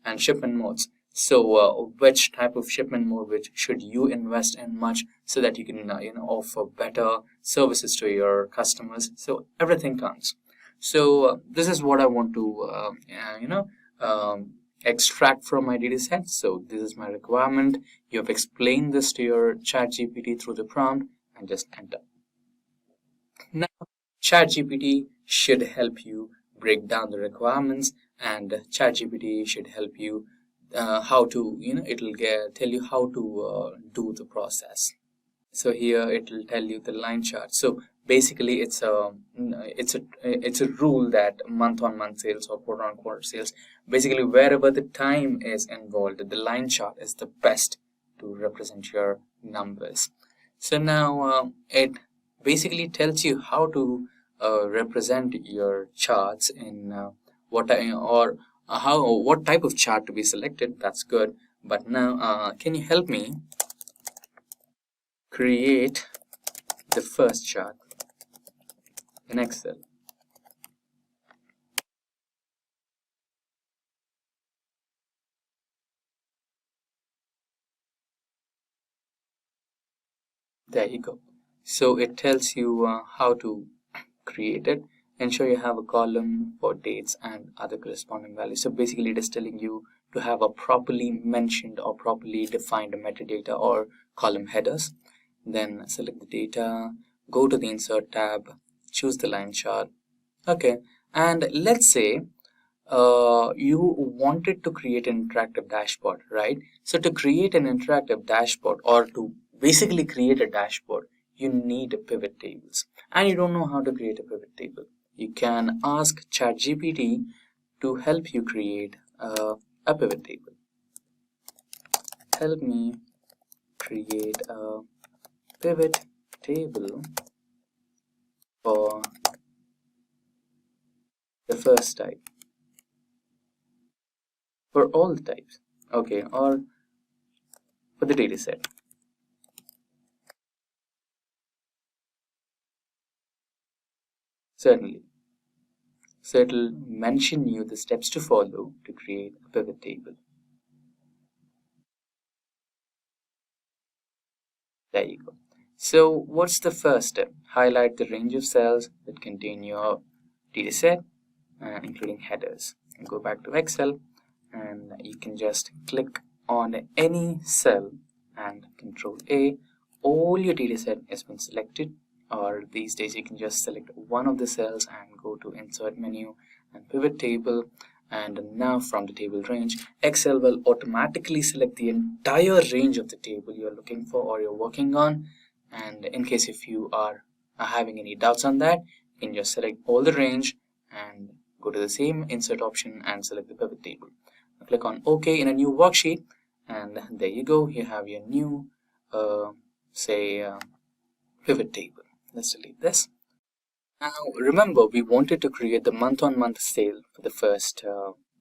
And shipment modes. So which type of shipment mode which should you invest in much, so that you can offer better services to your customers. So everything counts. So this is what I want to extract from my data set. So this is my requirement. You have explained this to your ChatGPT through the prompt, and just enter. Now ChatGPT should help you break down the requirements, and ChatGPT should help you how to it'll tell you how to do the process. So here it will tell you the line chart. So basically it's a rule that month on month sales or quarter on quarter sales, basically wherever the time is involved, the line chart is the best to represent your numbers. So now it basically tells you how to represent your charts in what type of chart to be selected. That's good. But now can you help me create the first chart in Excel? There you go. So it tells you how to create it. Ensure you have a column for dates and other corresponding values. So basically it is telling you to have a properly mentioned or properly defined metadata or column headers. Then select the data, go to the insert tab, choose the line chart. Okay, and let's say you wanted to create an interactive dashboard, right? So to create an interactive dashboard, or to basically create a dashboard, you need pivot tables, and you don't know how to create a pivot table. You can ask ChatGPT to help you create a pivot table. Help me create a pivot table for the first type, for all the types, okay, or for the data set. Certainly. So it will mention you the steps to follow to create a pivot table. There you go. So what's the first step? Highlight the range of cells that contain your data set, including headers. And go back to Excel, and you can just click on any cell and Control A. All your data set has been selected, or these days you can just select one of the cells and go to Insert menu and Pivot Table. And now from the table range, Excel will automatically select the entire range of the table you're looking for or you're working on. And in case if you are having any doubts on that, you can just select all the range and go to the same insert option and select the pivot table. Now click on OK in a new worksheet, and there you go. You have your new pivot table. Let's delete this. Now remember, we wanted to create the month-on-month sale for the first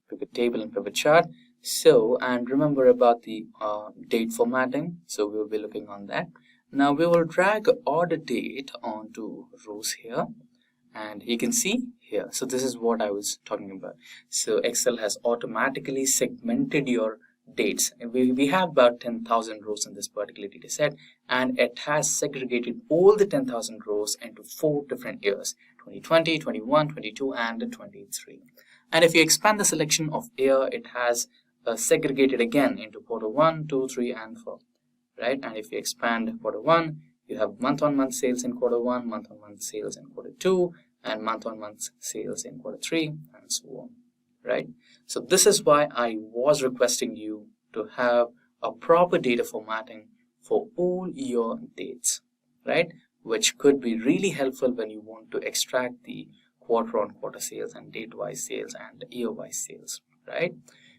pivot table and pivot chart. So, and remember about the date formatting. So we'll be looking on that. Now we will drag order date onto rows here, and you can see here. So this is what I was talking about. So Excel has automatically segmented your dates. We have about 10,000 rows in this particular data set, and it has segregated all the 10,000 rows into 4 different years: 2020, 21, 22, and 23. And if you expand the selection of year, it has segregated again into quarter 1, 2, 3, and 4. Right? And if you expand quarter 1, you have month-on-month sales in quarter 1, month-on-month sales in quarter 2, and month-on-month sales in quarter 3, and so on. Right? So this is why I was requesting you to have a proper data formatting for all your dates, right? Which could be really helpful when you want to extract the quarter-on-quarter sales and date-wise sales and year-wise sales, right?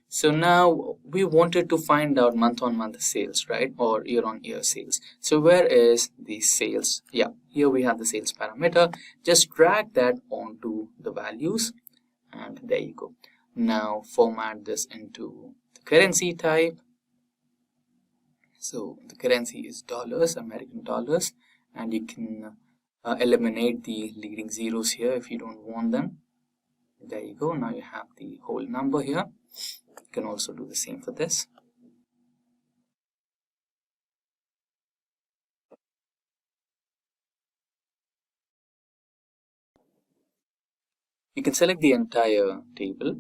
So now we wanted to find out month-on-month sales, right? Or year-on-year sales. So where is the sales? Yeah, here we have the sales parameter. Just drag that onto the values, and there you go. Now format this into the currency type. So the currency is dollars, American dollars, and you can eliminate the leading zeros here if you don't want them. There you go. Now you have the whole number here. You can also do the same for this. You can select the entire table.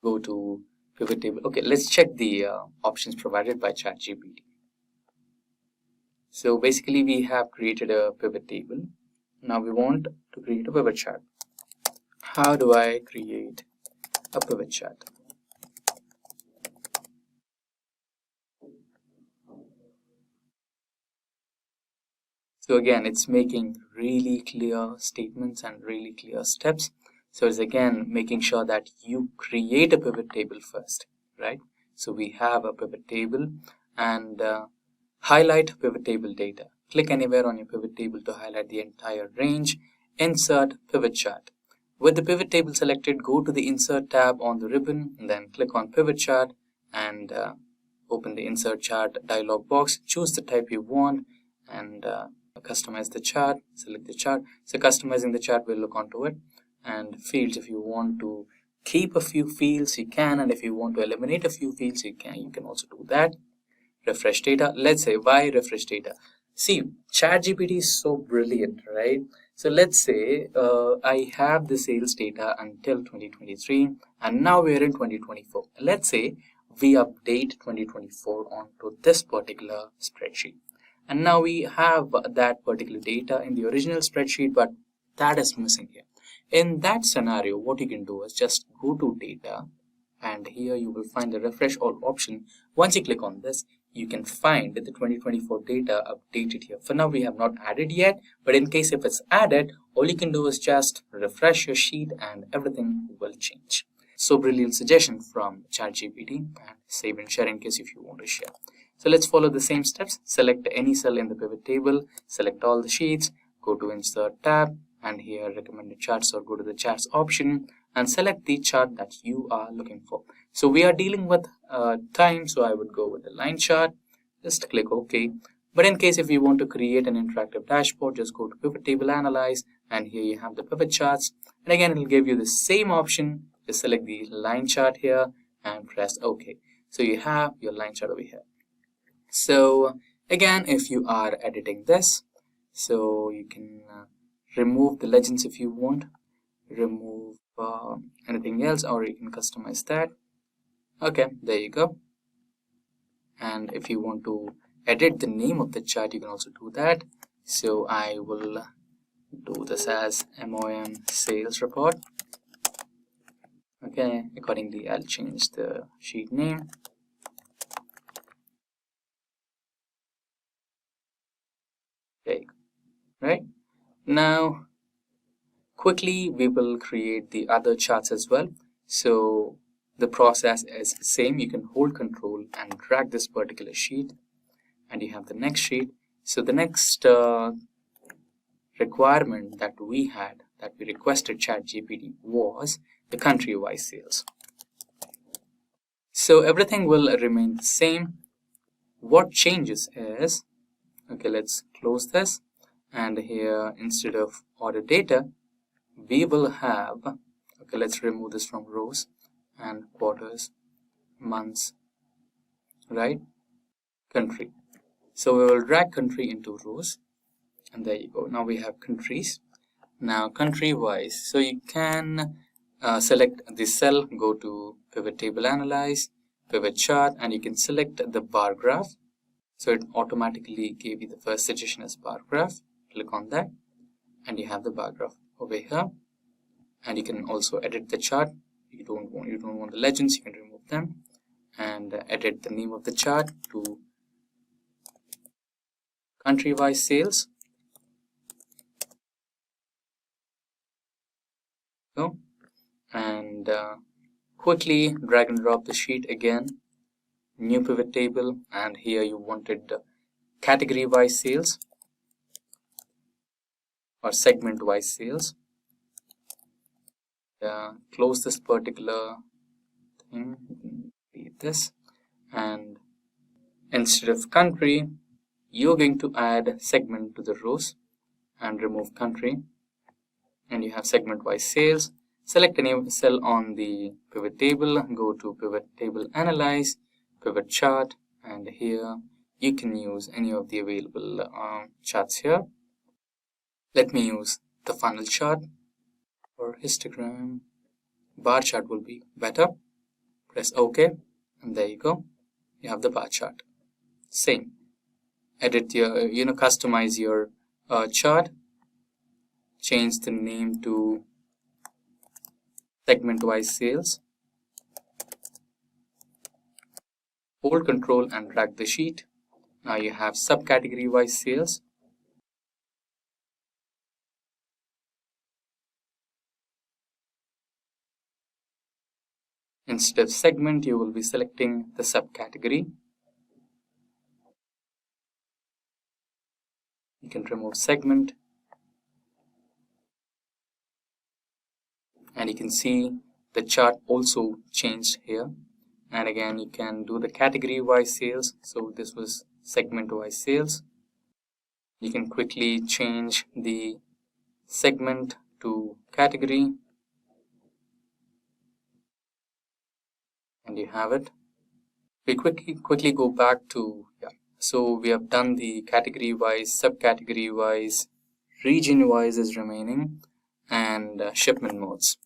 Go to pivot table. Okay, let's check the options provided by ChatGPT. So basically we have created a pivot table. Now we want to create a pivot chart. How do I create a pivot chart? So again, it's making really clear statements and really clear steps. So it's again making sure that you create a pivot table first, right? So we have a pivot table, and Highlight pivot table data. Click anywhere on your pivot table to highlight the entire range. Insert pivot chart. With the pivot table selected, go to the Insert tab on the ribbon and then click on Pivot Chart and open the Insert Chart dialog box. Choose the type you want and customize the chart. Select the chart. So customizing the chart, we'll look onto it. And fields, if you want to keep a few fields, you can, and if you want to eliminate a few fields, you can also do that. Refresh data. Let's say, why refresh data? See, ChatGPT is so brilliant, right? So let's say I have the sales data until 2023 and now we're in 2024. Let's say we update 2024 onto this particular spreadsheet. And now we have that particular data in the original spreadsheet, but that is missing here. In that scenario, what you can do is just go to data and here you will find the refresh all option. Once you click on this, you can find the 2024 data updated here. For now, we have not added yet, but in case if it's added, all you can do is just refresh your sheet and everything will change. So brilliant suggestion from ChatGPT, and save and share in case if you want to share. So let's follow the same steps. Select any cell in the pivot table, select all the sheets, go to Insert tab, and here recommended charts, or go to the charts option and select the chart that you are looking for. So we are dealing with time, so I would go with the line chart. Just click OK. But in case if you want to create an interactive dashboard, just go to Pivot Table Analyze, and here you have the pivot charts. And again, it will give you the same option. Just select the line chart here and press OK. So you have your line chart over here. So again, if you are editing this, so you can remove the legends if you want, remove anything else, or you can customize that. Okay, there you go. And if you want to edit the name of the chart, you can also do that. So I will do this as MOM sales report. Okay, accordingly I'll change the sheet name. Okay, right now quickly we will create the other charts as well. So the process is same. You can hold control and drag this particular sheet and you have the next sheet. So the next requirement that we had, that we requested ChatGPT, was the country-wise sales. So everything will remain the same. What changes is, okay, let's close this, and here instead of order data we will have, okay, let's remove this from rows and quarters, months, right, country. So we will drag country into rows, and there you go. Now we have countries. Now country wise, so you can select the cell, go to Pivot Table Analyze, Pivot Chart, and you can select the bar graph. So it automatically gave you the first suggestion as bar graph. Click on that and you have the bar graph over here. And you can also edit the chart. You don't want the legends, you can remove them and edit the name of the chart to country wise sales. So, and quickly drag and drop the sheet again, new pivot table, and here you wanted category wise sales or segment wise sales. Close this particular thing, delete this, and instead of country you're going to add segment to the rows and remove country, and you have segment wise sales. Select any cell on the pivot table, go to Pivot Table Analyze, Pivot Chart, and here you can use any of the available charts here. Let me use the funnel chart or histogram. Bar chart will be better. Press OK, and there you go. You have the bar chart. Same. Edit your, customize your chart. Change the name to segment wise sales. Hold control and drag the sheet. Now you have subcategory wise sales. Instead of segment, you will be selecting the subcategory. You can remove segment, and you can see the chart also changed here. And again, you can do the category wise sales. So this was segment wise sales. You can quickly change the segment to category, and you have it. We quickly go back to, so we have done the category wise, subcategory wise, region wise is remaining, and shipment modes.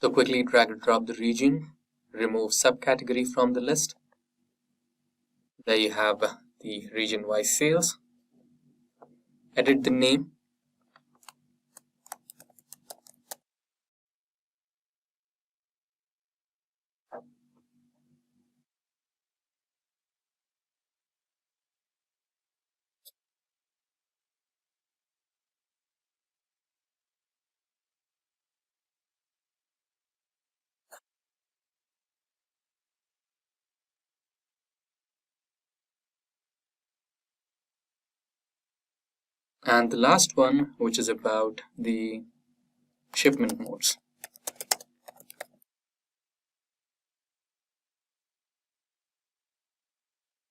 So quickly drag and drop the region, remove subcategory from the list. There you have the region wise sales. Edit the name. And the last one, which is about the shipment modes.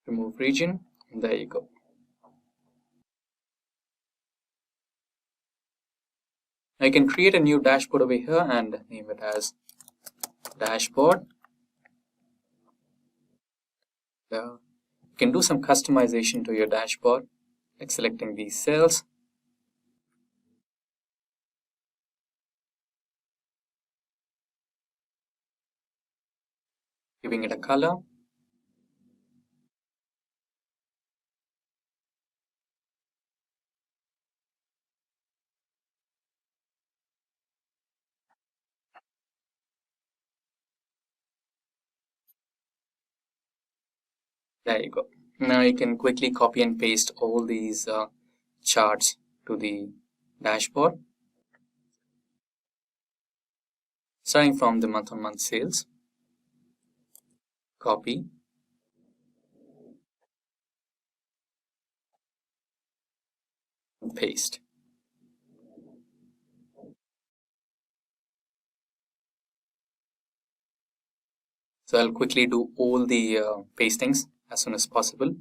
Remove region, and there you go. I can create a new dashboard over here and name it as dashboard. You can do some customization to your dashboard, like selecting these cells. Giving it a color. There you go. Now you can quickly copy and paste all these charts to the dashboard. Starting from the month-on-month sales. Copy. And paste. So I'll quickly do all the pastings as soon as possible.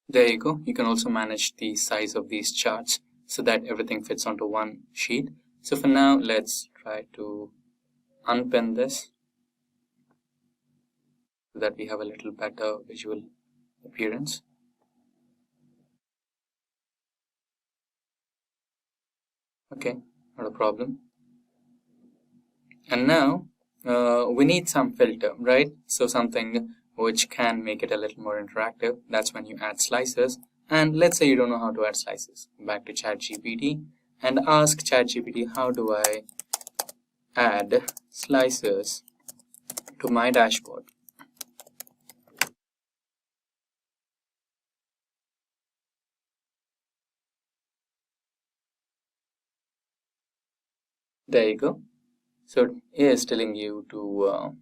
There you go. You can also manage the size of these charts so that everything fits onto one sheet. So for now, let's try to unpin this so that we have a little better visual appearance. Okay, not a problem. And now we need some filter, right? So something which can make it a little more interactive. That's when you add slices. And let's say you don't know how to add slices. Back to ChatGPT and ask ChatGPT, how do I add slices to my dashboard? There you go. So it is telling you to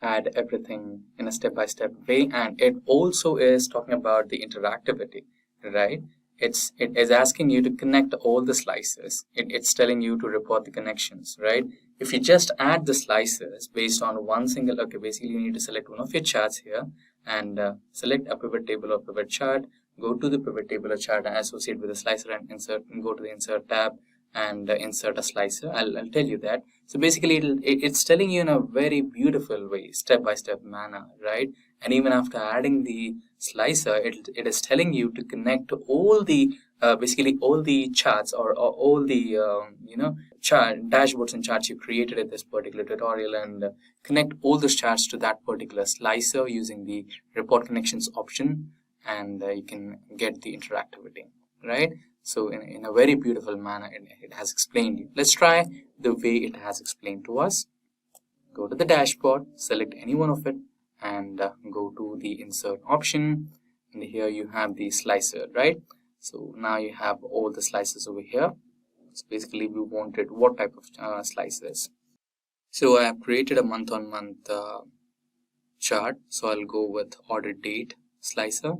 add everything in a step-by-step way, and it also is talking about the interactivity, right? It is asking you to connect all the slices. It's telling you to report the connections, right? If you just add the slices based on one single, okay, basically you need to select one of your charts here and select a pivot table or pivot chart, go to the pivot table or chart and associate with the slicer and insert, and go to the insert tab and insert a slicer. I'll tell you that. So basically it's telling you in a very beautiful way, step-by-step manner, right? And even after adding the slicer, it is telling you to connect all the basically all the charts or all the dashboards and charts you created in this particular tutorial, and connect all those charts to that particular slicer using the report connections option, and you can get the interactivity, right? So in a very beautiful manner, it has explained you. Let's try the way it has explained to us. Go to the dashboard, select any one of it, and go to the insert option. And here you have the slicer, right? So now you have all the slices over here. So basically we wanted what type of slices. So I have created a month-on-month chart. So I'll go with order date slicer,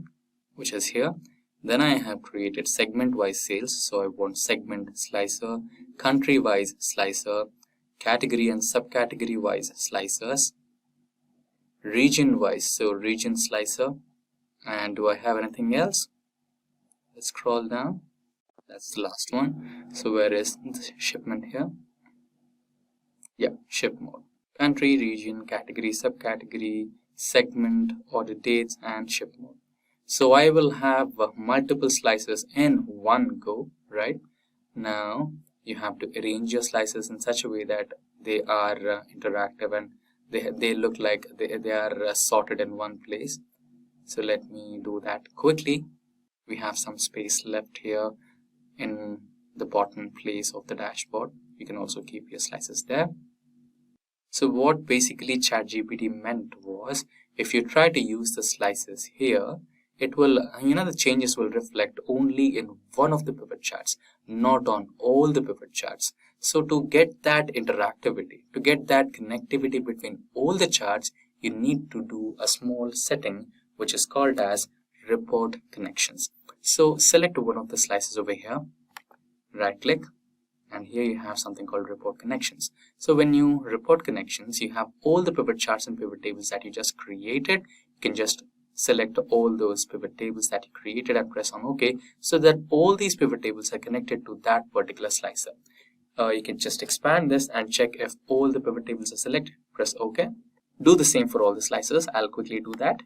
which is here. Then I have created segment-wise sales, so I want segment slicer, country-wise slicer, category and subcategory-wise slicers, region-wise, so region slicer. And do I have anything else? Let's scroll down. That's the last one. So where is the shipment here? Yeah, ship mode. Country, region, category, subcategory, segment, order dates, and ship mode. So I will have multiple slices in one go, right? Now you have to arrange your slices in such a way that they are interactive and they look like they are sorted in one place. So let me do that quickly. We have some space left here in the bottom place of the dashboard. You can also keep your slices there. So what basically ChatGPT meant was, if you try to use the slices here, it will, the changes will reflect only in one of the pivot charts, not on all the pivot charts. So to get that interactivity, to get that connectivity between all the charts, you need to do a small setting which is called as report connections. So select one of the slices over here, right click, and here you have something called report connections. So when you report connections, you have all the pivot charts and pivot tables that you just created. You can just select all those pivot tables that you created and press on OK, so that all these pivot tables are connected to that particular slicer. You can just expand this and check if all the pivot tables are selected. Press OK. Do the same for all the slicers. I'll quickly do that.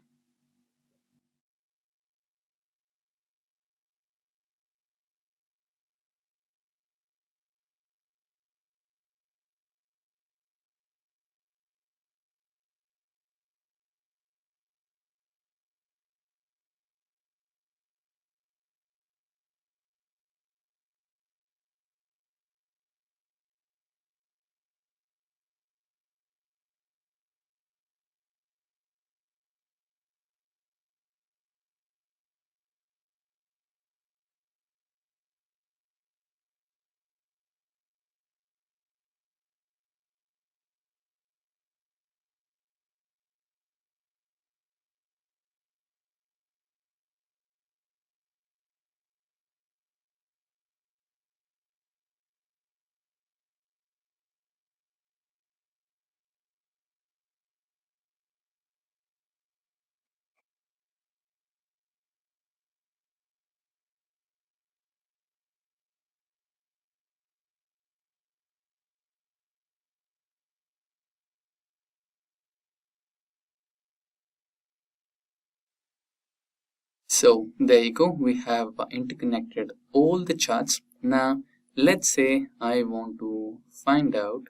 So there you go. We have interconnected all the charts Now, let's say I want to find out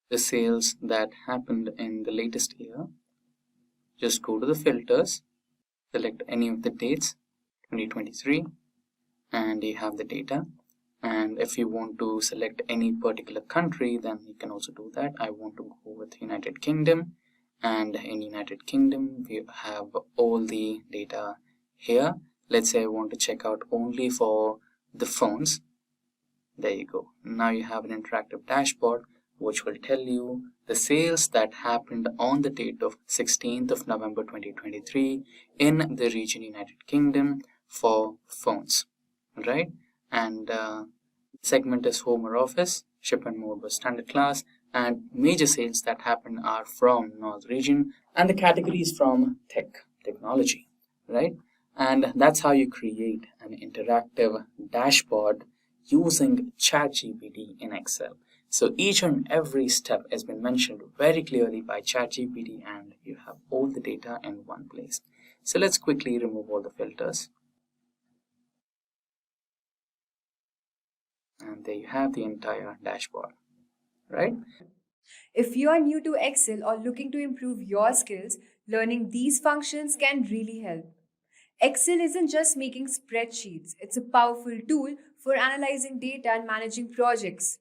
the sales that happened in the latest year. Just go to the filters, select any of the dates, 2023, and you have the data. And if you want to select any particular country, then you can also do that. I want to go with United Kingdom, and in United Kingdom we have all the data here. Let's say I want to check out only for the phones. There you go. Now you have an interactive dashboard which will tell you the sales that happened on the date of 16th of November 2023 in the region United Kingdom for phones, right? And segment is home or office, shipment mode was standard class, and major sales that happen are from North region, and the category is from technology, right? And that's how you create an interactive dashboard using ChatGPT in Excel. So each and every step has been mentioned very clearly by ChatGPT, and you have all the data in one place. So let's quickly remove all the filters. And there you have the entire dashboard, right? If you are new to Excel or looking to improve your skills, learning these functions can really help. Excel isn't just making spreadsheets, it's a powerful tool for analyzing data and managing projects.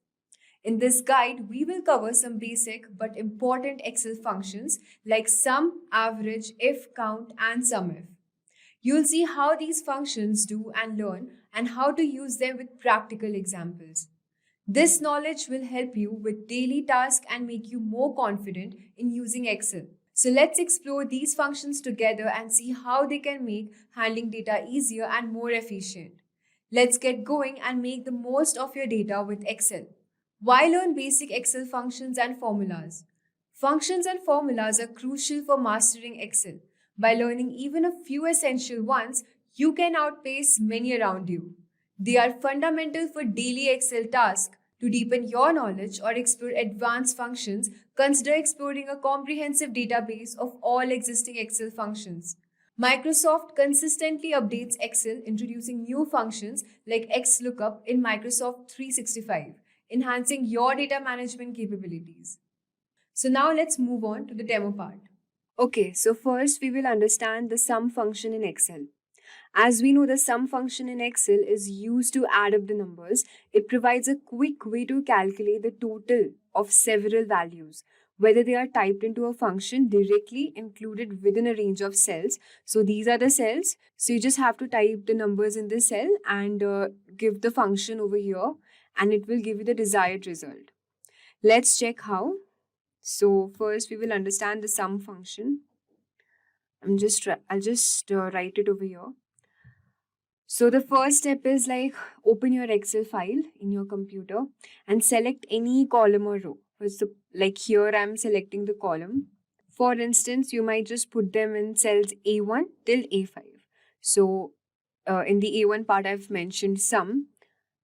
In this guide, we will cover some basic but important Excel functions like sum, average, if, count, and SUMIF. You'll see how these functions do and learn and how to use them with practical examples. This knowledge will help you with daily tasks and make you more confident in using Excel. So let's explore these functions together and see how they can make handling data easier and more efficient. Let's get going and make the most of your data with Excel. Why learn basic Excel functions and formulas? Functions and formulas are crucial for mastering Excel. By learning even a few essential ones, you can outpace many around you. They are fundamental for daily Excel tasks. To deepen your knowledge or explore advanced functions, consider exploring a comprehensive database of all existing Excel functions. Microsoft consistently updates Excel, introducing new functions like XLOOKUP in Microsoft 365, enhancing your data management capabilities. So now let's move on to the demo part. Okay, so first we will understand the sum function in Excel. As we know, the sum function in Excel is used to add up the numbers. It provides a quick way to calculate the total of several values, whether they are typed into a function directly included within a range of cells. So these are the cells. So you just have to type the numbers in this cell and give the function over here, and it will give you the desired result. Let's check how. So first we will understand the sum function. I'll just write it over here. So the first step is like open your Excel file in your computer and select any column or row. So like here I'm selecting the column. For instance, you might just put them in cells A1 till A5. So in the A1 part I've mentioned sum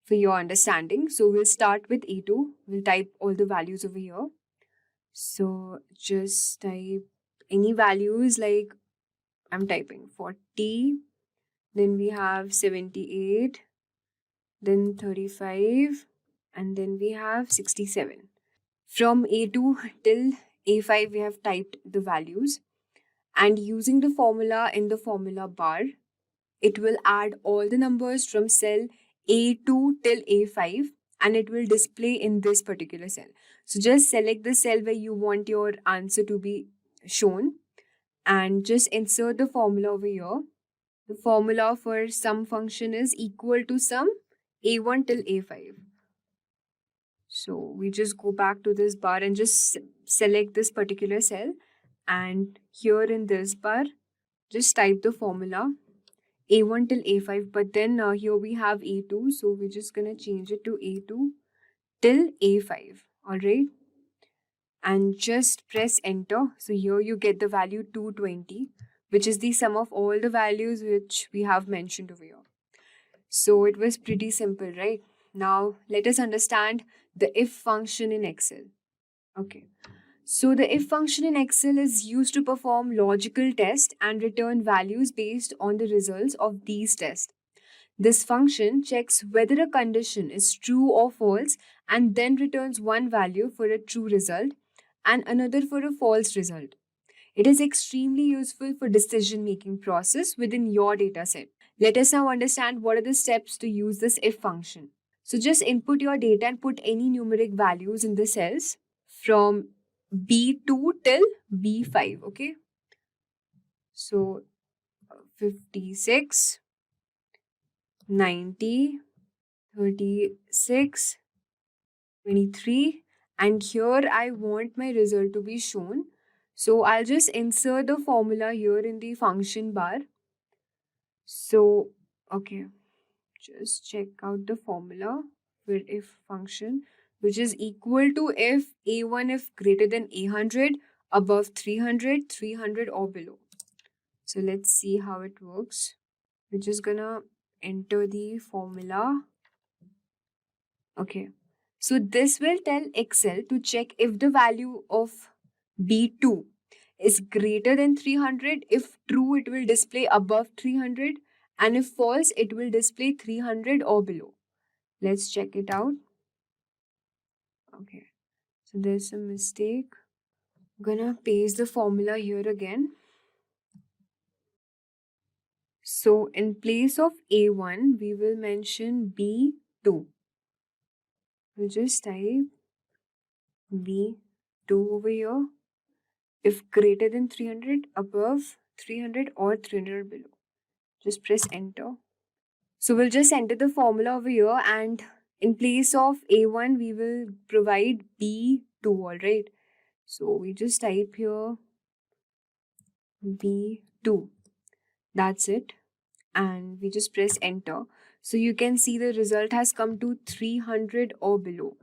for your understanding. So we'll start with A2. We'll type all the values over here. So just type any values, like I'm typing 40. Then we have 78, then 35, and then we have 67. From A2 till A5, we have typed the values. And using the formula in the formula bar, it will add all the numbers from cell A2 till A5, and it will display in this particular cell. So just select the cell where you want your answer to be shown and just insert the formula over here. The formula for sum function is equal to sum A1 till A5. So we just go back to this bar and just select this particular cell. And here in this bar, just type the formula A1 till A5. But then here we have A2. So we're just going to change it to A2 till A5. Alright. And just press enter. So here you get the value 220. Which is the sum of all the values which we have mentioned over here. So it was pretty simple, right? Now let us understand the if function in Excel. Okay. So the if function in Excel is used to perform logical tests and return values based on the results of these tests. This function checks whether a condition is true or false and then returns one value for a true result and another for a false result. It is extremely useful for decision-making process within your dataset. Let us now understand what are the steps to use this if function. So just input your data and put any numeric values in the cells from B2 till B5, okay? So 56, 90, 36, 23, and here I want my result to be shown. So I'll just insert the formula here in the function bar. So, okay, just check out the formula for if function, which is equal to if A1 if greater than 800, above 300, 300 or below. So let's see how it works. We're just gonna enter the formula. Okay, so this will tell Excel to check if the value of B2 is greater than 300. If true, it will display above 300, and if false, it will display 300 or below. Let's check it out. Okay, so there's a mistake. I'm gonna paste the formula here again. So in place of A1, we will mention B2. We'll just type B2 over here. If greater than 300, above 300 or 300 below. Just press enter. So we'll just enter the formula over here, and in place of A1, we will provide B2, alright? So we just type here B2. That's it. And we just press enter. So you can see the result has come to 300 or below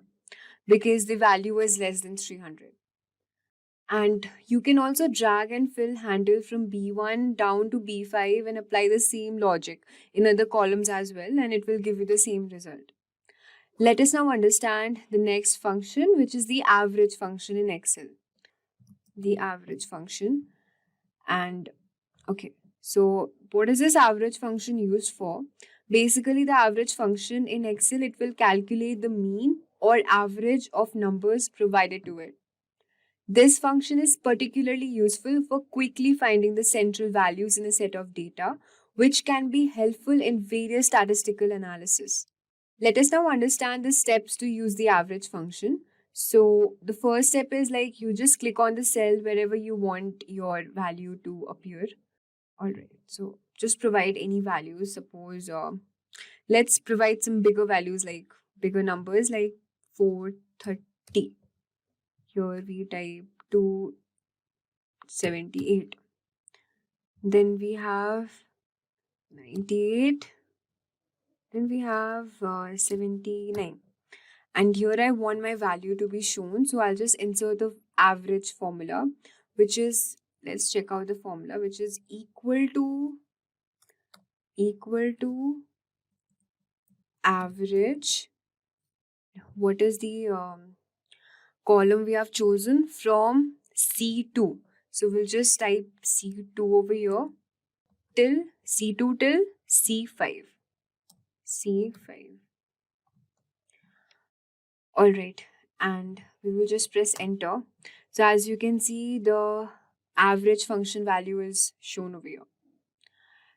because the value is less than 300. And you can also drag and fill handle from B1 down to B5 and apply the same logic in other columns as well, and it will give you the same result. Let us now understand the next function, which is the average function in Excel. The average function. And okay, so what is this average function used for? Basically, the average function in Excel, it will calculate the mean or average of numbers provided to it. This function is particularly useful for quickly finding the central values in a set of data, which can be helpful in various statistical analysis. Let us now understand the steps to use the average function. So the first step is like you just click on the cell wherever you want your value to appear. Alright, so just provide any values. Suppose let's provide some bigger values, like bigger numbers like 430. Here we type 278. Then we have 98. Then we have 79. And here I want my value to be shown. So I'll just insert the average formula, which is, let's check out the formula, which is equal to average. What is the column we have chosen? From C2. So we'll just type C2 over here till C2 till C5. C5. Alright, and we will just press enter. So as you can see, the average function value is shown over here.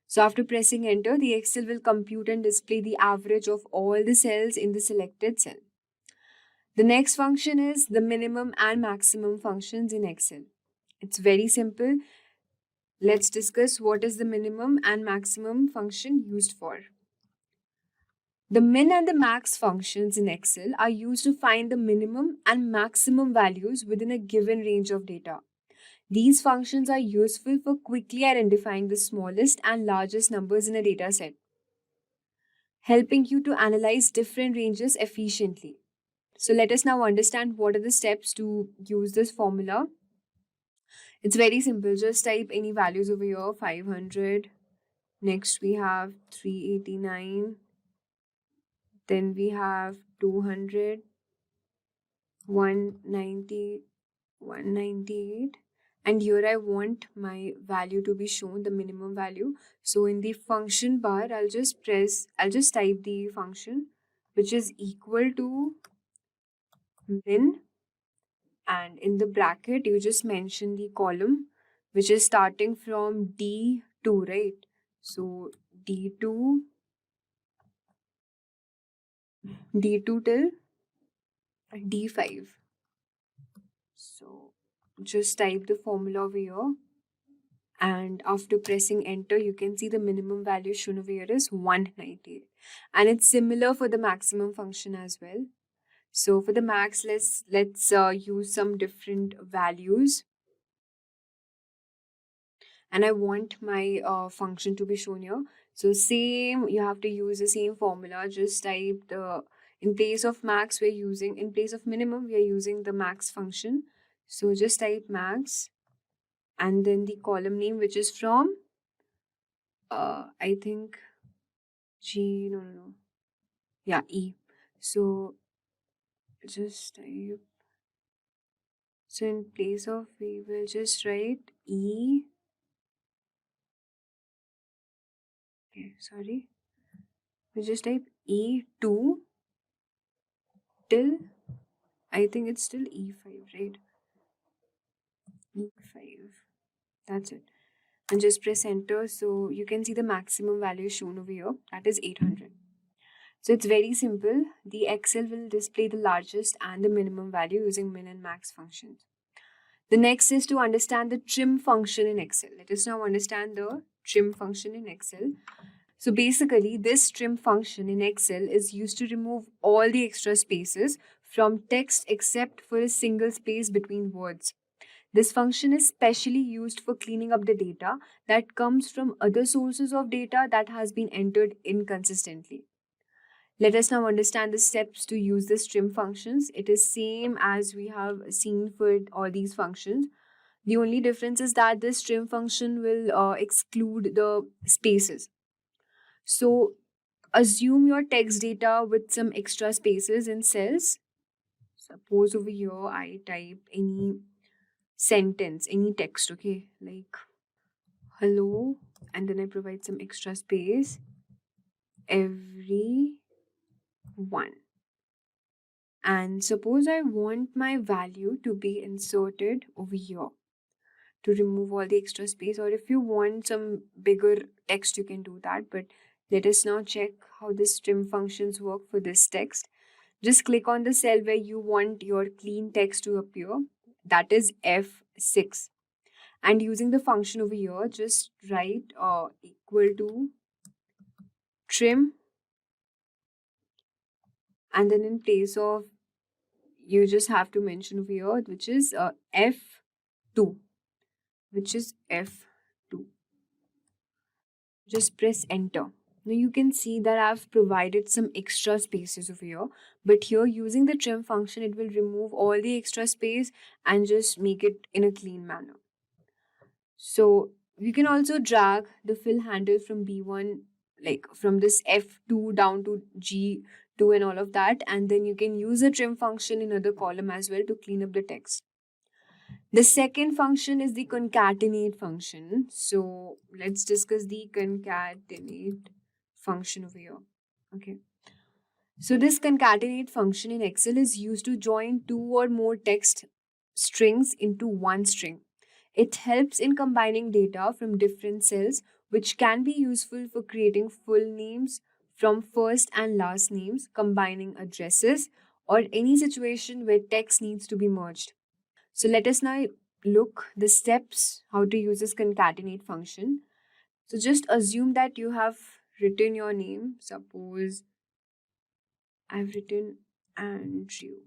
So after pressing enter, the Excel will compute and display the average of all the cells in the selected cell. The next function is the minimum and maximum functions in Excel. It's very simple. Let's discuss what is the minimum and maximum function used for. The min and the max functions in Excel are used to find the minimum and maximum values within a given range of data. These functions are useful for quickly identifying the smallest and largest numbers in a data set, helping you to analyze different ranges efficiently. So let us now understand what are the steps to use this formula. It's very simple. Just type any values over here, 500. Next we have 389. Then we have 200, 190, 198. And here I want my value to be shown, the minimum value. So in the function bar, I'll just type the function, which is equal to min, and in the bracket, you just mention the column, which is starting from D2, right? So D2 till D5. So just type the formula over here. And after pressing enter, you can see the minimum value shown over here is 198. And it's similar for the maximum function as well. So for the max, let's use some different values. And I want my function to be shown here. So same, you have to use the same formula. Just type in place of max, in place of minimum, we are using the max function. So just type max, and then the column name, which is from, I think, E. So just type, so in place of, we will just write E. Okay, sorry. We just type E2 till, I think it's still E5, right? E5. That's it. And just press enter. So you can see the maximum value shown over here. That is 800. So it's very simple. The Excel will display the largest and the minimum value using min and max functions. The next is to understand the trim function in Excel. Let us now understand the trim function in Excel. So basically, this trim function in Excel is used to remove all the extra spaces from text except for a single space between words. This function is specially used for cleaning up the data that comes from other sources of data that has been entered inconsistently. Let us now understand the steps to use this trim functions. It is same as we have seen for all these functions. The only difference is that this trim function will exclude the spaces. So assume your text data with some extra spaces in cells. Suppose over here I type any sentence, any text, okay, like hello, and then I provide some extra space, everyone. And suppose I want my value to be inserted over here to remove all the extra space, or if you want some bigger text, you can do that. But let us now check how this trim functions work for this text. Just click on the cell where you want your clean text to appear. That is F6. And using the function over here, just write equal to trim. And then in place of, you just have to mention over here, which is F2. Which is F2. Just press enter. Now you can see that I've provided some extra spaces over here, but here using the trim function, it will remove all the extra space and just make it in a clean manner. So you can also drag the fill handle from B1, like from this F2 down to G2 and all of that, and then you can use a trim function in other column as well to clean up the text. The second function is the concatenate function. So let's discuss the concatenate function over here. Okay. So this concatenate function in Excel is used to join two or more text strings into one string. It helps in combining data from different cells, which can be useful for creating full names from first and last names, combining addresses, or any situation where text needs to be merged. So let us now look the steps how to use this concatenate function. So just assume that you have written your name. Suppose I've written Andrew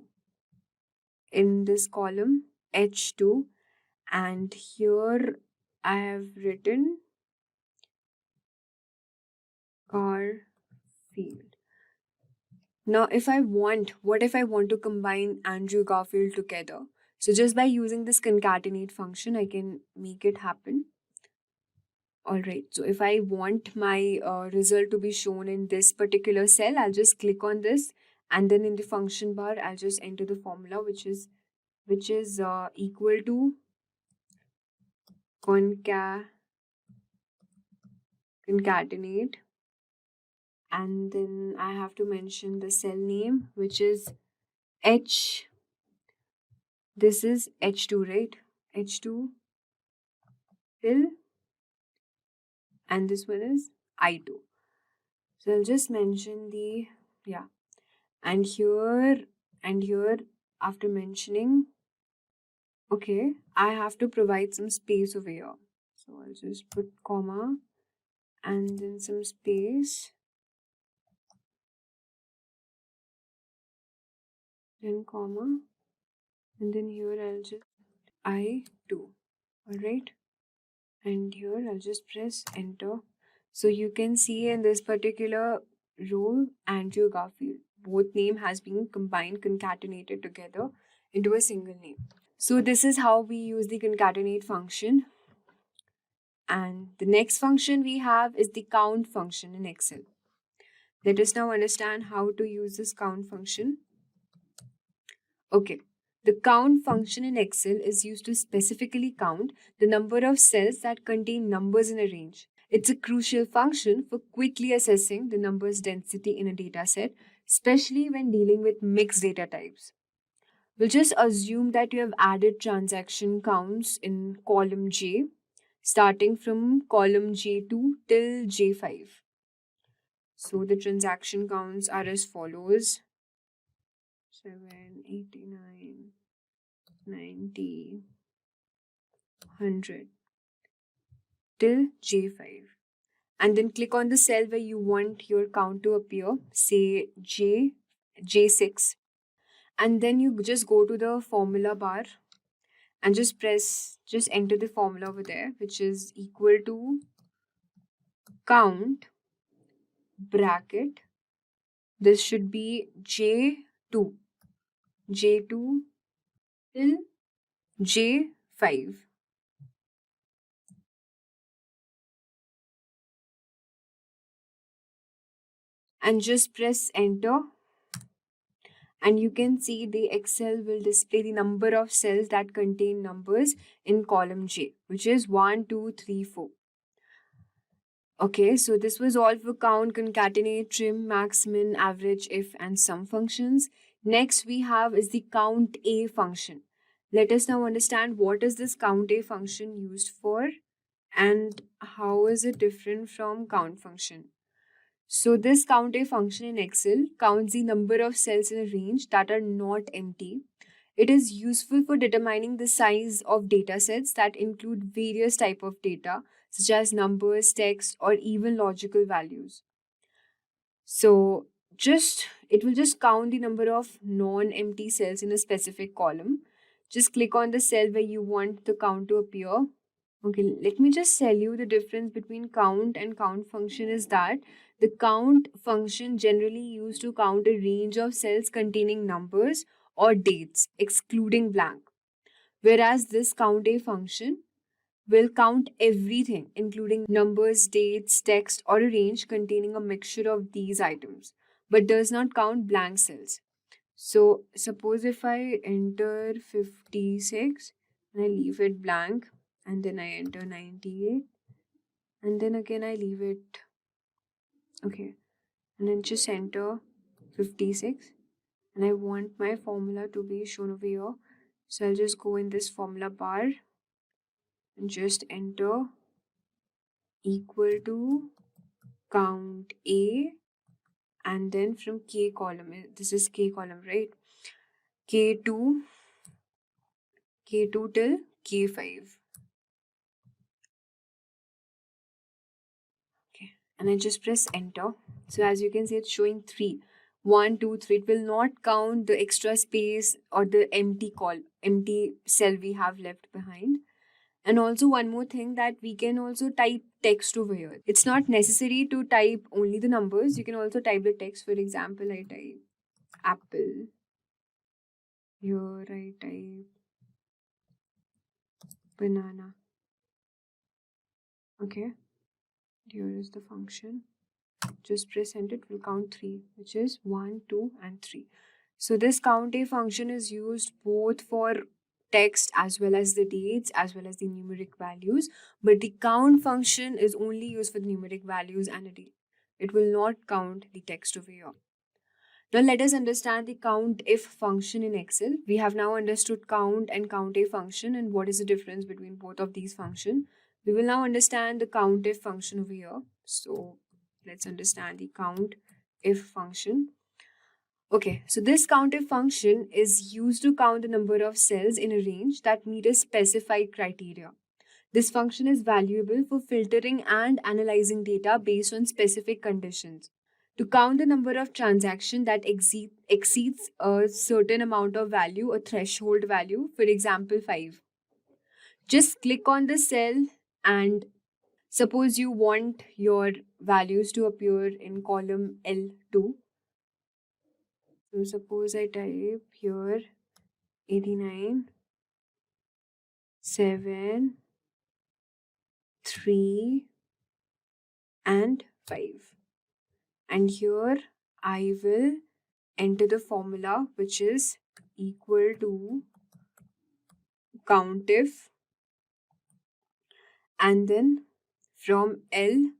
in this column H2, and here I have written Garfield. Now what if I want to combine Andrew Garfield together? So just by using this concatenate function, I can make it happen. Alright, so if I want my result to be shown in this particular cell, I'll just click on this, and then in the function bar, I'll just enter the formula, which is equal to concatenate, and then I have to mention the cell name, which is H. This is H2, right? H2 till, and this one is I2. So I'll just mention the, yeah, and here after mentioning, okay, I have to provide some space over here. So I'll just put comma and then some space, then comma, and then here I'll just I2. Alright, and here I'll just press enter. So you can see in this particular row, Andrew Garfield, both name has been combined, concatenated together into a single name. So this is how we use the concatenate function. And the next function we have is the count function in Excel. Let us now understand how to use this count function. Okay, the count function in Excel is used to specifically count the number of cells that contain numbers in a range. It's a crucial function for quickly assessing the numbers density in a dataset, especially when dealing with mixed data types. We'll just assume that you have added transaction counts in column J, starting from column J2 till J5. So the transaction counts are as follows: 7, 89, 90, 100 till J5. And then click on the cell where you want your count to appear, say J6. And then you just go to the formula bar and just enter the formula over there, which is equal to count bracket. This should be J2 till J5. And just press enter. And you can see the Excel will display the number of cells that contain numbers in column J, which is 1, 2, 3, 4. Okay, so this was all for count, concatenate, trim, max, min, average, if, and sum functions. Next we have is the count A function. Let us now understand what is this count A function used for and how is it different from count function. So this count A function in Excel counts the number of cells in a range that are not empty. It is useful for determining the size of data sets that include various types of data, such as numbers, text, or even logical values. So it will just count the number of non-empty cells in a specific column. Just click on the cell where you want the count to appear. Okay, let me just tell you the difference between count and count function is that the count function generally used to count a range of cells containing numbers or dates, excluding blank. Whereas this count A function will count everything, including numbers, dates, text, or a range containing a mixture of these items, but does not count blank cells. So suppose if I enter 56 and I leave it blank, and then I enter 98, and then again I leave it, okay, and then just enter 56, and I want my formula to be shown over here. So I'll just go in this formula bar and just enter equal to count A, and then from K column, this is K column, right? K2 till K5. Okay, and I just press enter. So as you can see, it's showing 3. 1, 2, 3. It will not count the extra space or the empty cell we have left behind. And also one more thing, that we can also type text over here. It's not necessary to type only the numbers. You can also type the text. For example, I type apple. Here I type banana. Okay. Here is the function. Just press enter, it will count 3, which is 1, 2, and 3. So this count A function is used both for text as well as the dates as well as the numeric values, but the count function is only used for the numeric values and a date. It will not count the text over here. Now let us understand the COUNTIF function in Excel. We have now understood count and COUNTIF function and what is the difference between both of these functions. We will now understand the COUNTIF function over here. So let's understand the COUNTIF function. Okay, so this COUNTIF function is used to count the number of cells in a range that meet a specified criteria. This function is valuable for filtering and analyzing data based on specific conditions. To count the number of transactions that exceeds a certain amount of value, a threshold value, for example 5. Just click on the cell and suppose you want your values to appear in column L2. So suppose I type here 89, 7, 3 and 5. And here I will enter the formula which is equal to COUNTIF, and then from L2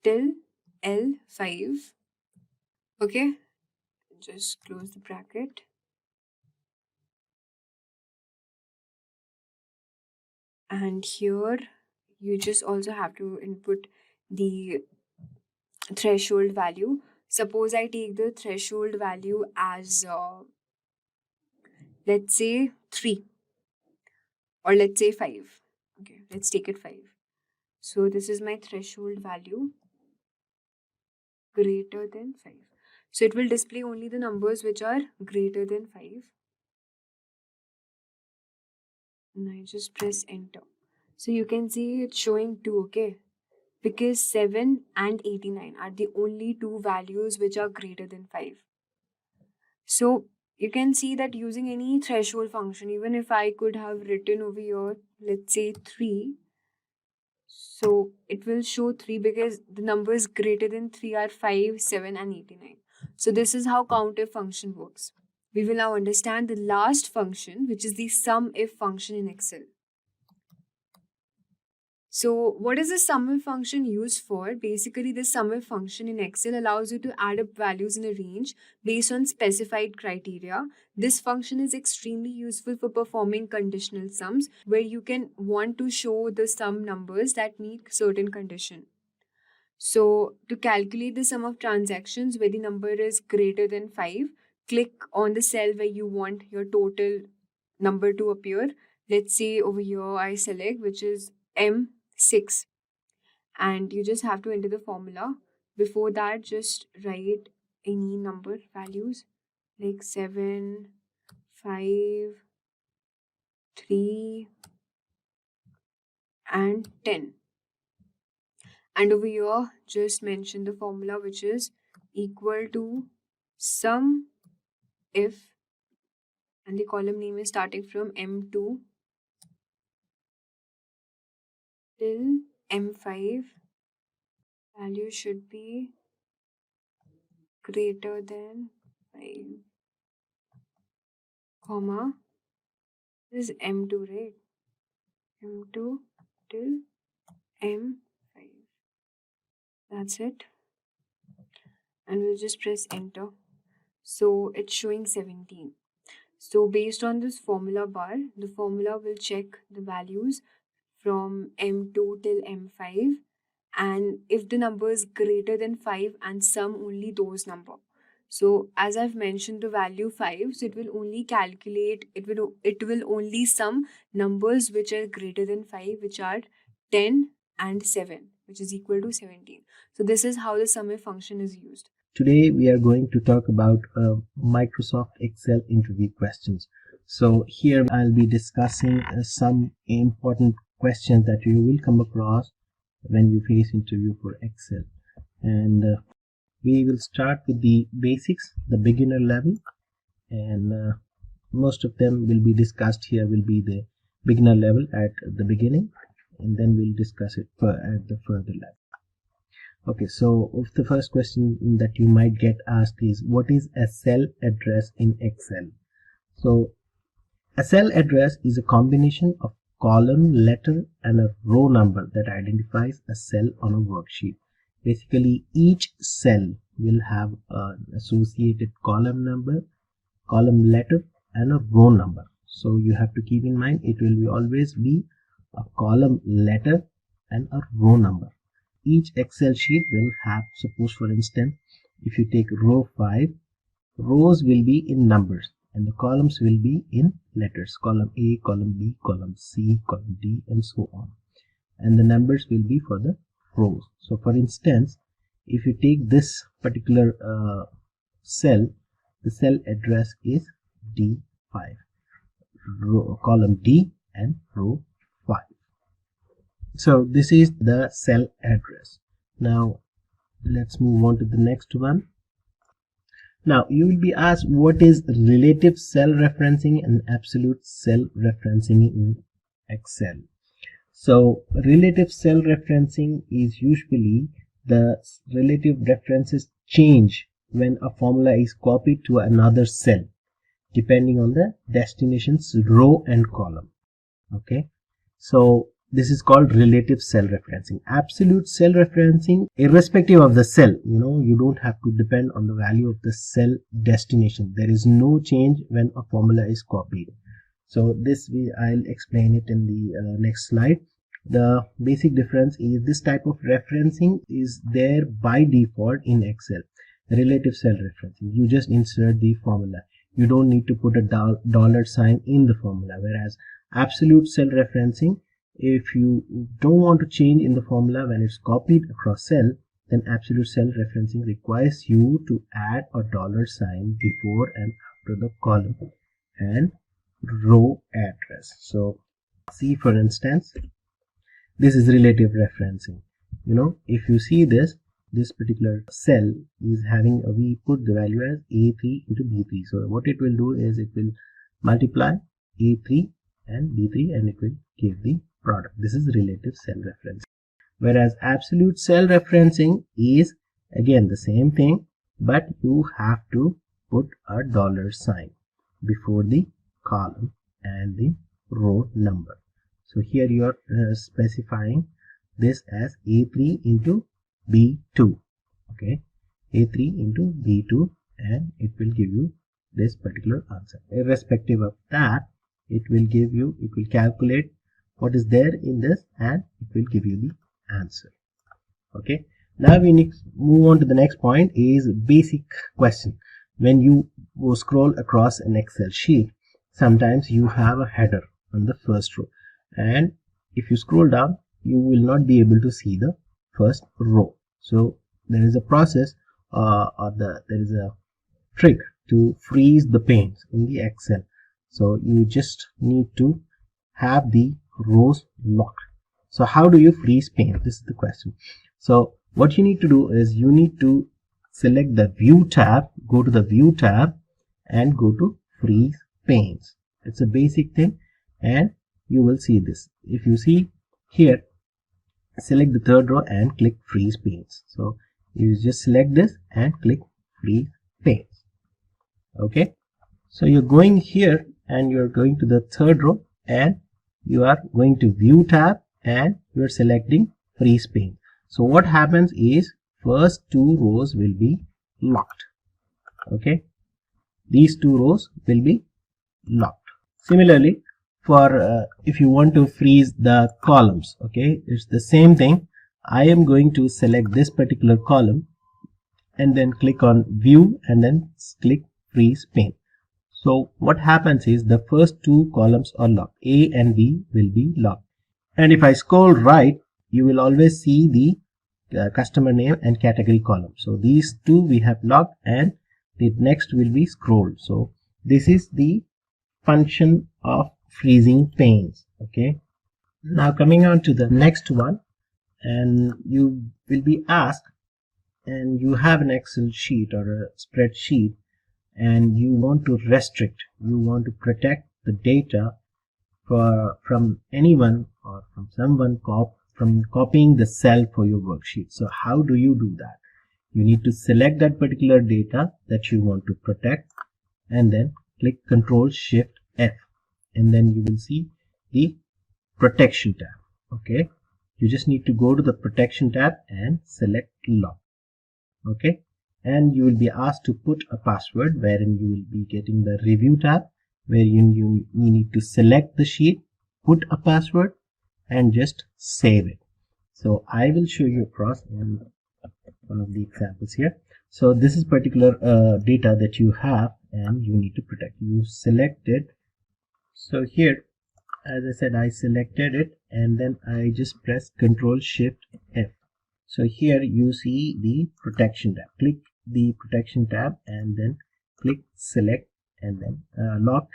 till L5. Okay, just close the bracket. And here you just also have to input the threshold value. Suppose I take the threshold value as let's say 3 or let's say 5. Okay, let's take it 5. So this is my threshold value greater than 5. So it will display only the numbers which are greater than 5. And I just press enter. So you can see it's showing 2, okay? Because 7 and 89 are the only two values which are greater than 5. So you can see that using any threshold function, even if I could have written over here, let's say 3, so it will show 3 because the numbers greater than 3 are 5, 7 and 89. So this is how COUNTIF function works. We will now understand the last function, which is the SUMIF function in Excel. So what is the SUMIF function used for? Basically, the SUMIF function in Excel allows you to add up values in a range based on specified criteria. This function is extremely useful for performing conditional sums, where you can want to show the sum numbers that meet certain condition. So to calculate the sum of transactions where the number is greater than 5, click on the cell where you want your total number to appear. Let's say over here I select which is M6, and you just have to enter the formula. Before that, just write any number values like 7, 5, 3 and 10. And over here, just mention the formula which is equal to SUMIF, and the column name is starting from M2 till M5. Value should be greater than 5, comma, this is M2, right? M2 till M5. That's it. And we'll just press enter. So it's showing 17. So based on this formula bar, the formula will check the values from M2 till M5, and if the number is greater than 5 and sum only those number. So as I've mentioned the value 5, so it will only calculate, it will only sum numbers which are greater than 5, which are 10 and 7, which is equal to 17. So this is how the SUMIF function is used. Today we are going to talk about Microsoft Excel interview questions. So here I'll be discussing some important questions that you will come across when you face interview for Excel. And we will start with the basics, the beginner level, and most of them will be discussed here will be the beginner level at the beginning, and then we'll discuss it at the further level. Okay, so the first question that you might get asked is, what is a cell address in Excel? So a cell address is a combination of column, letter, and a row number that identifies a cell on a worksheet. Basically, each cell will have an associated column number, column letter, and a row number. So you have to keep in mind it will always be a column letter and a row number. Each Excel sheet will have, suppose for instance, if you take row 5, rows will be in numbers and the columns will be in letters, column A, column B, column C, column D, and so on. And the numbers will be for the rows. So for instance, if you take this particular cell, the cell address is D5, column D and row 5. So this is the cell address. Now let's move on to the next one. Now you will be asked, what is relative cell referencing and absolute cell referencing in Excel? So relative cell referencing is usually the relative references change when a formula is copied to another cell depending on the destination's row and column. Okay, so this is called relative cell referencing. Absolute cell referencing, irrespective of the cell, you don't have to depend on the value of the cell destination. There is no change when a formula is copied. So this I'll explain it in the next slide. The basic difference is this type of referencing is there by default in Excel. Relative cell referencing, you just insert the formula. You don't need to put a dollar sign in the formula. Whereas absolute cell referencing, if you don't want to change in the formula when it's copied across cell, then absolute cell referencing requires you to add a dollar sign before and after the column and row address. So see, for instance, this is relative referencing. If you see this particular cell is having we put the value as A3 into B3. So what it will do is it will multiply A3 and B3 and it will give the product. This is relative cell referencing. Whereas absolute cell referencing is again the same thing, but you have to put a dollar sign before the column and the row number. So here you are specifying this as A3 into B2. Okay, A3 into B2, and it will give you this particular answer. Irrespective of that, it will calculate what is there in this and it will give you the answer. Okay, now we need to move on to the next point, is basic question. When you scroll across an Excel sheet, sometimes you have a header on the first row, and if you scroll down you will not be able to see the first row. So there is a process there is a trick to freeze the panes in the Excel. So you just need to have the rows locked. So how do you freeze panes? This is the question. So what you need to do is you need to select the view tab, go to the view tab and go to freeze panes. It's a basic thing and you will see this. If you see here, select the third row and click freeze panes. So you just select this and click freeze panes. Okay, so you're going here and you're going to the third row and you are going to view tab and you're selecting freeze pane. So what happens is first two rows will be locked. Okay, these two rows will be locked. Similarly, for if you want to freeze the columns, okay, it's the same thing. I am going to select this particular column and then click on view and then click freeze pane. So what happens is the first two columns are locked. A and B will be locked. And if I scroll right, you will always see the customer name and category column. So these two we have locked and the next will be scrolled. So this is the function of freezing panes. Okay, now coming on to the next one, and you will be asked, and you have an Excel sheet or a spreadsheet and you want to restrict, you want to protect the data from anyone or from someone from copying the cell for your worksheet. So how do you do that? You need to select that particular data that you want to protect and then click Ctrl Shift F, and then you will see the protection tab. Okay, you just need to go to the protection tab and select lock. Okay, and you will be asked to put a password, wherein you will be getting the review tab where you need to select the sheet, put a password and just save it. So I will show you across in one of the examples here. So this is particular data that you have and you need to protect. You select it. So here, as I said, I selected it and then I just press Ctrl Shift F. So here you see the protection tab. Click the protection tab and then click select and then lock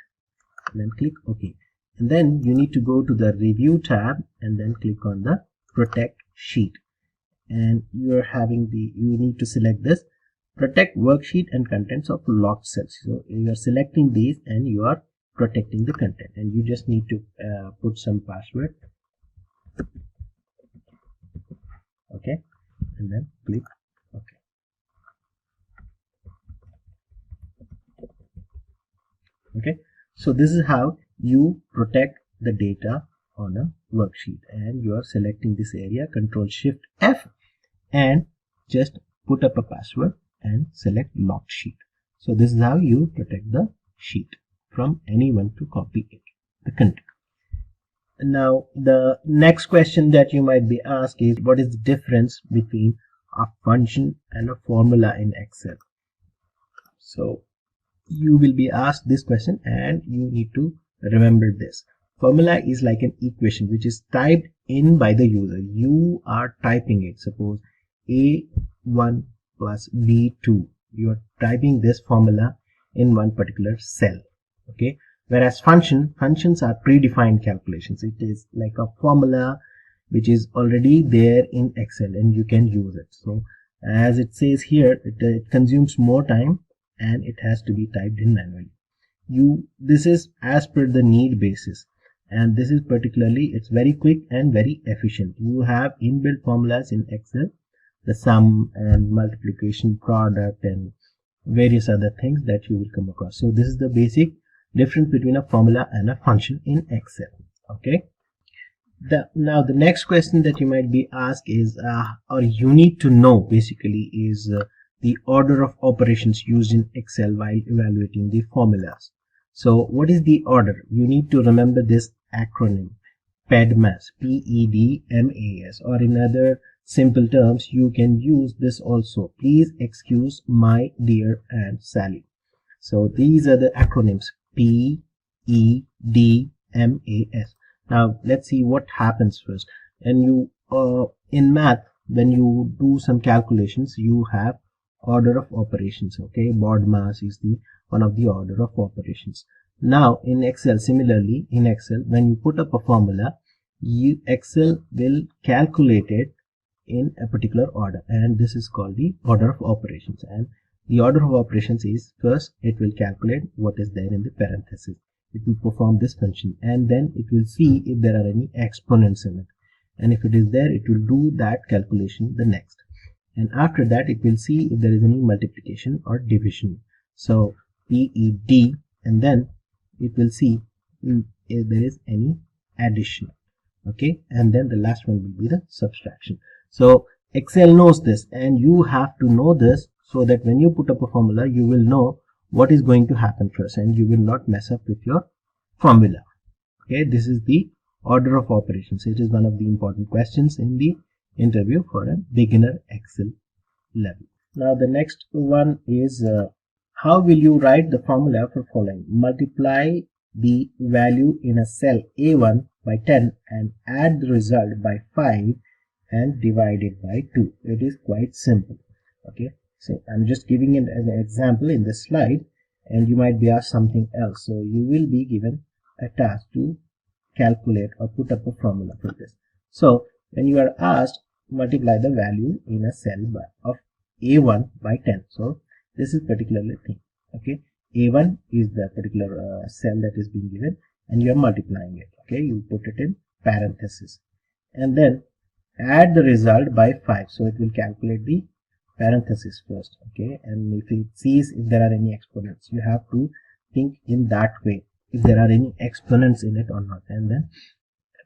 and then click OK. And then you need to go to the review tab and then click on the protect sheet. And you need to select this protect worksheet and contents of locked cells. So you are selecting these and you are protecting the content, and you just need to put some password. Okay, and then click OK. Okay, so this is how you protect the data on a worksheet, and you are selecting this area, Ctrl Shift F, and just put up a password and select locked sheet. So this is how you protect the sheet from anyone to copy it, the content. Now the next question that you might be asked is, what is the difference between a function and a formula in Excel? So you will be asked this question and you need to remember this. Formula is like an equation which is typed in by the user. You are typing it. Suppose A1 plus B2. You are typing this formula in one particular cell. Okay. Whereas functions are predefined calculations. It is like a formula which is already there in Excel and you can use it. So as it says here, it consumes more time and it has to be typed in manually. This is as per the need basis, and this is particularly, it's very quick and very efficient. You have inbuilt formulas in Excel, the sum and multiplication, product and various other things that you will come across. So this is the basic difference between a formula and a function in Excel. Okay. Now the next question that you might be asked is, or you need to know basically, is the order of operations used in Excel while evaluating the formulas. So what is the order? You need to remember this acronym, PEDMAS, PEDMAS, or in other simple terms, you can use this also. Please excuse my dear Aunt Sally. So these are the acronyms, PEDMAS. Now let's see what happens first. And you in math, when you do some calculations, you have order of operations. Okay, BODMAS is the one of the order of operations. Now in Excel, similarly in Excel, when you put up a formula, Excel will calculate it in a particular order, and this is called the order of operations. And the order of operations is, first it will calculate what is there in the parenthesis. It will perform this function and then it will see if there are any exponents in it, and if it is there, it will do that calculation the next, and after that it will see if there is any multiplication or division. So PED, and then it will see if there is any addition. Okay, and then the last one will be the subtraction. So Excel knows this, and you have to know this so that when you put up a formula, you will know what is going to happen first and you will not mess up with your formula. Okay, this is the order of operations. It is one of the important questions in the interview for a beginner Excel level. Now the next one is, how will you write the formula for following? Multiply the value in a cell A1 by 10 and add the result by 5 and divide it by 2. It is quite simple. Okay, so I'm just giving it as an example in this slide, and you might be asked something else. So you will be given a task to calculate or put up a formula for this. So when you are asked, multiply the value in a cell of A1 by 10. So this is particularly thing. Okay, A1 is the particular cell that is being given and you are multiplying it. Okay, you put it in parenthesis, and then add the result by 5. So it will calculate the parenthesis first, okay, and if it sees if there are any exponents, you have to think in that way, if there are any exponents in it or not, and then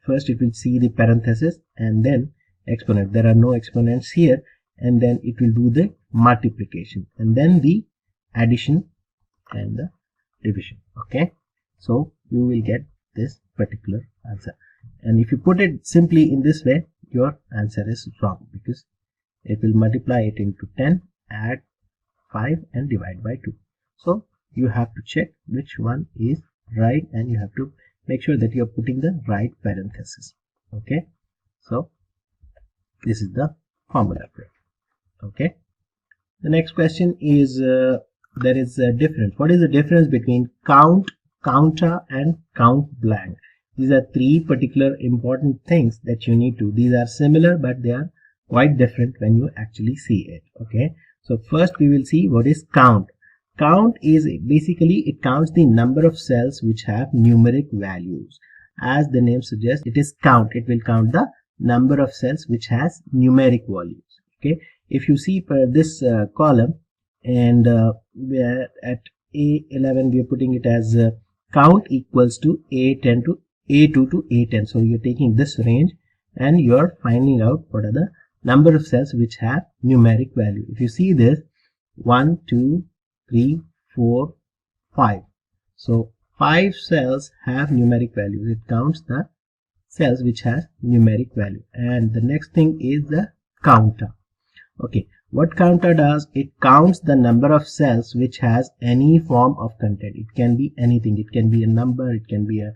first it will see the parenthesis and then exponent. There are no exponents here, and then it will do the multiplication and then the addition and the division, okay. So you will get this particular answer, and if you put it simply in this way, your answer is wrong, because it will multiply it into 10, add 5 and divide by 2. So you have to check which one is right, and you have to make sure that you are putting the right parenthesis, okay. So this is the formula for it, okay. The next question is there is a difference. What is the difference between count, counter and count blank? These are three particular important things that you need to. These are similar, but they are quite different when you actually see it, okay. So first we will see what is count. Count is basically, it counts the number of cells which have numeric values. As the name suggests, it is count. It will count the number of cells which has numeric values, okay. If you see for this column, and we are at A11, we are putting it as count equals to A10 to A2 to A10. So you're taking this range and you're finding out what are the number of cells which have numeric value. If you see this, 1, 2, 3, 4, 5. So 5 cells have numeric values. It counts the cells which has numeric value. And the next thing is the counter. Okay, what counter does? It counts the number of cells which has any form of content. It can be anything. It can be a number, it can be a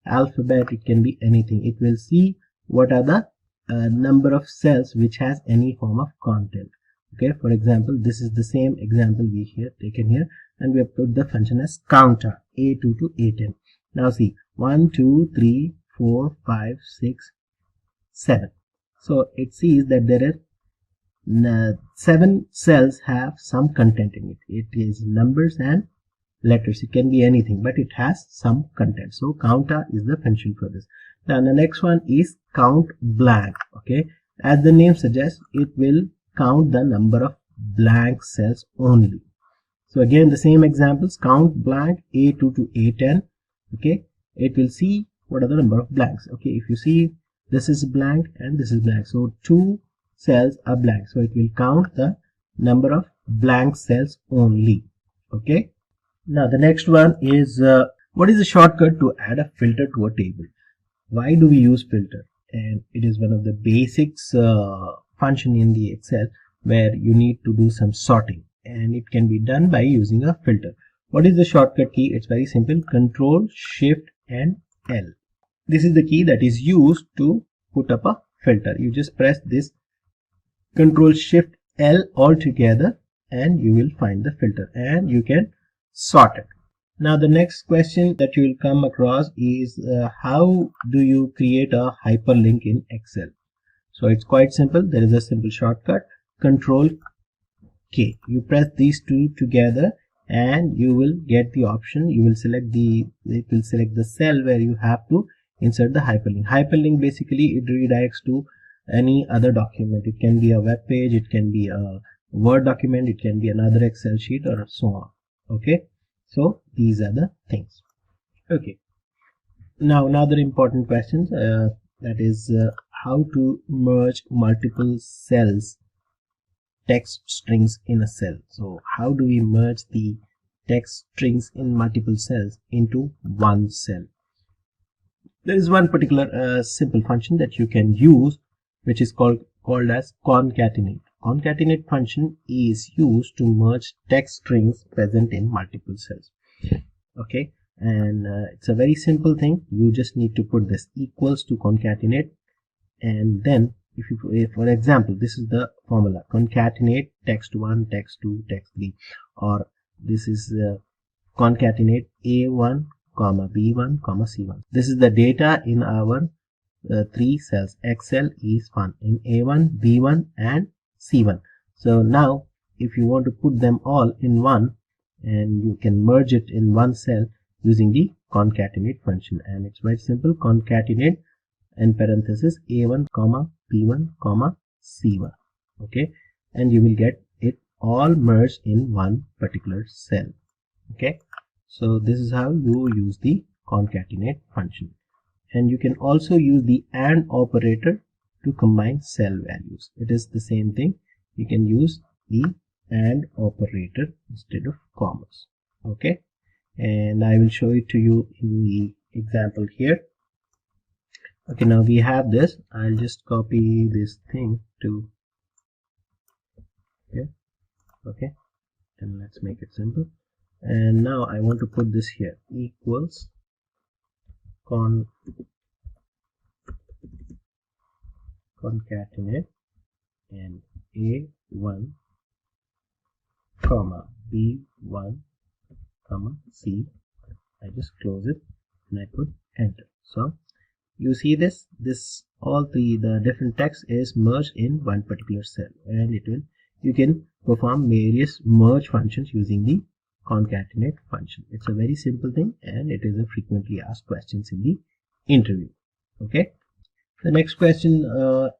alphabet, it can be anything. It will see what are the number of cells which has any form of content. Okay, for example, this is the same example we here taken here, and we have put the function as counter A2 to A10. Now see, 1, 2, 3, 4, 5, 6, 7. So it sees that there are 7 cells have some content in it. It is numbers and letters. It can be anything, but it has some content. So counter is the function for this. Now the next one is count blank. Okay, as the name suggests, it will count the number of blank cells only. So again, the same examples, count blank A2 to A10. Okay, it will see what are the number of blanks. Okay, if you see, this is blank and this is blank, so 2 cells are blank, so it will count the number of blank cells only. Okay, now the next one is what is the shortcut to add a filter to a table? Why do we use filter? And it is one of the basics function in the Excel where you need to do some sorting, and it can be done by using a filter. What is the shortcut key? It's very simple, Control Shift and L. This is the key that is used to put up a filter. You just press this Control Shift L all together and you will find the filter, and you can sort it. Now the next question that you will come across is how do you create a hyperlink in Excel? So it's quite simple. There is a simple shortcut, Control K. You press these two together and you will get the option. You will select it will select the cell where you have to insert the hyperlink. Hyperlink basically it redirects to any other document. It can be a web page, it can be a Word document, it can be another Excel sheet, or so on. Okay, so these are the things. Okay, now another important question, that is how to merge multiple cells text strings in a cell. So how do we merge the text strings in multiple cells into one cell? There is one particular simple function that you can use, which is called as concatenate. Concatenate function is used to merge text strings present in multiple cells. Okay, and it's a very simple thing. You just need to put this equals to concatenate, and then if you, for example, this is the formula, concatenate text1, text2, text3, or this is concatenate A1 comma B1 comma C1. This is the data in our 3 cells. Excel is found in A1, B1 and C1. So now if you want to put them all in one, and you can merge it in one cell using the concatenate function, and it's very simple, concatenate and parenthesis A1 comma B1 comma C1. Okay, and you will get it all merged in one particular cell. Okay, so this is how you use the concatenate function. And you can also use the AND operator to combine cell values. It is the same thing. You can use the AND operator instead of commas. Okay, and I will show it to you in the example here. Okay, now we have this. I'll just copy this thing to here. Okay, and let's make it simple. And now I want to put this here, equals concatenate and A1 comma B1 comma C. I just close it and I put enter. So you see this all the different text is merged in one particular cell, and you can perform various merge functions using the concatenate function. It's a very simple thing, and it is a frequently asked questions in the interview. Okay, the next question,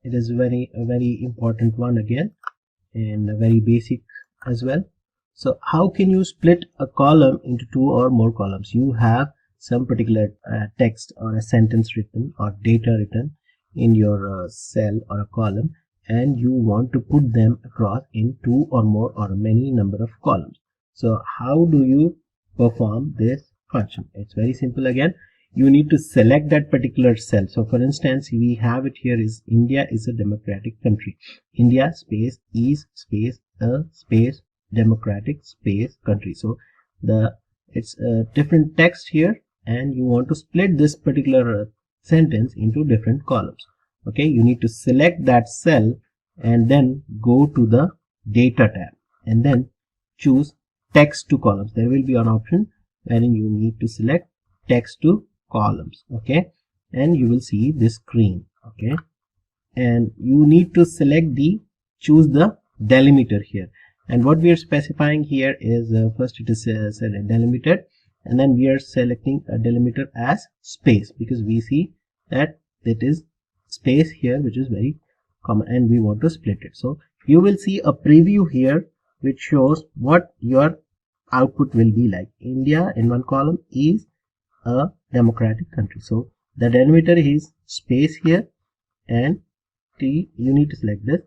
it is a very important one again, and a very basic as well. So how can you split a column into two or more columns? You have some particular text or a sentence written or data written in your cell or a column, and you want to put them across in two or more or many number of columns. So how do you perform this function? It's very simple again. You need to select that particular cell. So for instance, we have it here is India is a democratic country. India space is space a space democratic space country. So it's a different text here, and you want to split this particular sentence into different columns. Okay, you need to select that cell and then go to the data tab and then choose text to columns. There will be an option wherein you need to select text to columns. Okay, and you will see this screen. Okay, and you need to choose the delimiter here, and what we are specifying here is first it is a delimiter, and then we are selecting a delimiter as space, because we see that it is space here which is very common, and we want to split it. So you will see a preview here which shows what your output will be like. India in one column is a democratic country. So the delimiter is space here, and you need to select this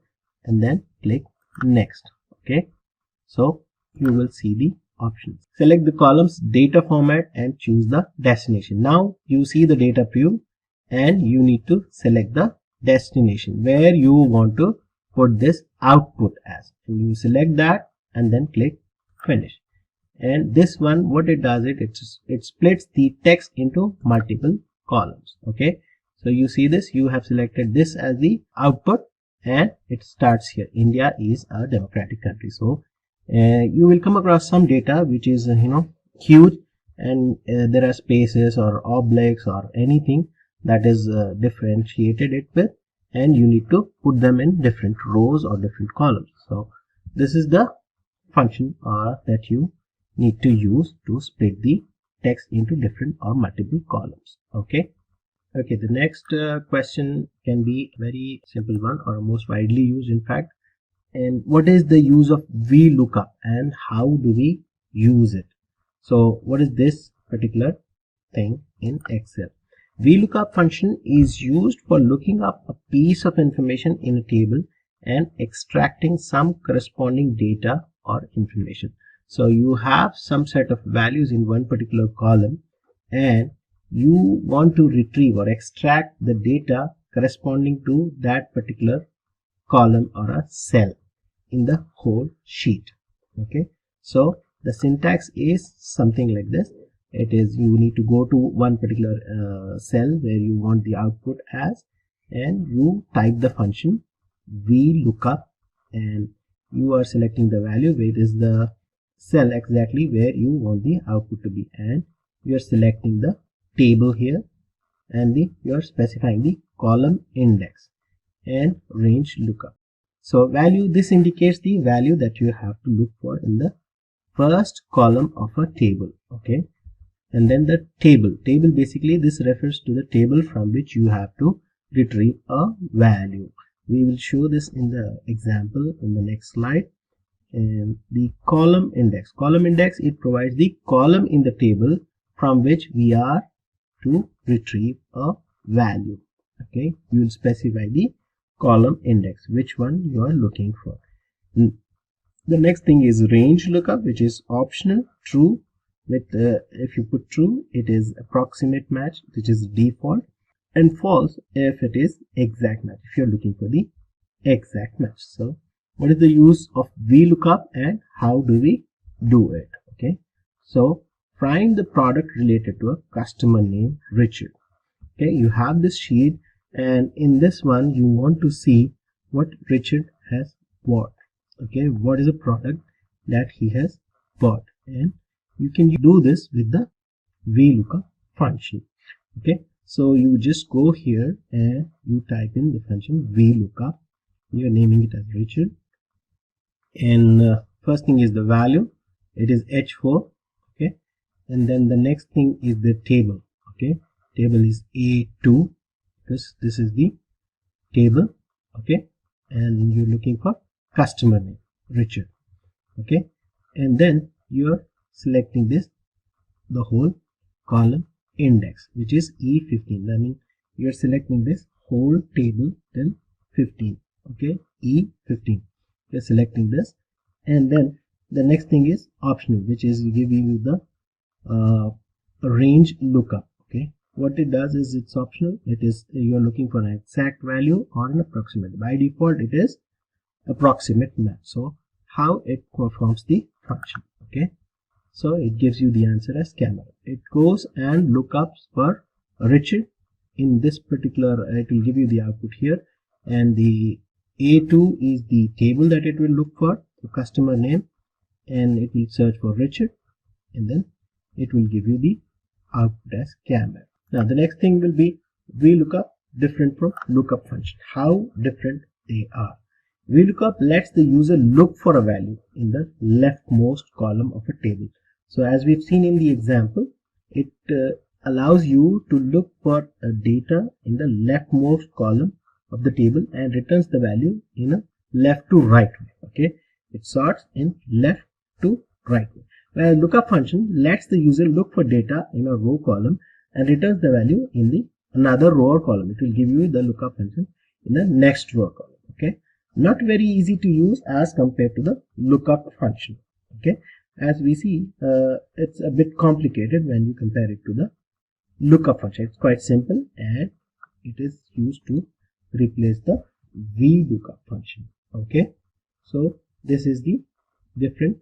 and then click next. Okay, so you will see the options. Select the columns data format and choose the destination. Now you see the data preview, and you need to select the destination where you want to put this output as, and you select that and then click finish. And this one, what it does, it splits the text into multiple columns. Okay, so you see this, you have selected this as the output, and it starts here, India is a democratic country. So you will come across some data which is huge, and there are spaces or obliques or anything that is differentiated it with, and you need to put them in different rows or different columns. So this is the function that you need to use to split the text into different or multiple columns. Okay, the next question can be a very simple one, or most widely used in fact. And what is the use of VLOOKUP and how do we use it? So what is this particular thing in Excel? VLOOKUP function is used for looking up a piece of information in a table and extracting some corresponding data or information. So you have some set of values in one particular column, and you want to retrieve or extract the data corresponding to that particular column or a cell in the whole sheet. Okay, so the syntax is something like this. It is, you need to go to one particular cell where you want the output as, and you type the function VLOOKUP, and you are selecting the value where it is the cell exactly where you want the output to be, and you are selecting the table here, and you are specifying the column index and range lookup. So value, this indicates the value that you have to look for in the first column of a table. Okay, and then the table basically this refers to the table from which you have to retrieve a value. We will show this in the example in the next slide. And the column index. Column index, it provides the column in the table from which we are to retrieve a value. Okay, you will specify the column index, which one you are looking for. The next thing is range lookup, which is optional. True with if you put true, it is approximate match, which is default, and false if it is exact match, if you're looking for the exact match. So what is the use of VLOOKUP and how do we do it? Okay, so find the product related to a customer name Richard. Okay, you have this sheet, and in this one you want to see what Richard has bought. Okay, what is the product that he has bought, and you can do this with the VLOOKUP function. Okay, so you just go here and you type in the function VLOOKUP. You're naming it as Richard, and first thing is the value, it is H4. Okay, and then the next thing is the table. Okay, table is A2 because this is the table. Okay, and you're looking for customer name Richard. Okay, and then you're selecting this, the whole column index, which is E15. I mean, you're selecting this whole table till 15. Okay, E15. You're selecting this, and then the next thing is optional, which is giving you the range lookup. Okay, what it does is it's optional. It is you're looking for an exact value or an approximate. By default, it is approximate match. So how it performs the function? Okay, so it gives you the answer as camera. It goes and lookups for Richard. In this particular, it will give you the output here, and the A2 is the table that it will look for, the customer name, and it will search for Richard, and then it will give you the output as camera. Now the next thing will be VLOOKUP, different from lookup function. How different they are. VLOOKUP lets the user look for a value in the leftmost column of a table. So as we've seen in the example, it allows you to look for a data in the leftmost column of the table and returns the value in a left to right way. Okay, it sorts in left to right way. Whereas lookup function lets the user look for data in a row column and returns the value in the another row or column. It will give you the lookup function in the next row or column. Okay, not very easy to use as compared to the lookup function. Okay, as we see, it's a bit complicated when you compare it to the lookup function. It's quite simple, and it is used to replace the VLOOKUP function. Okay, so this is the different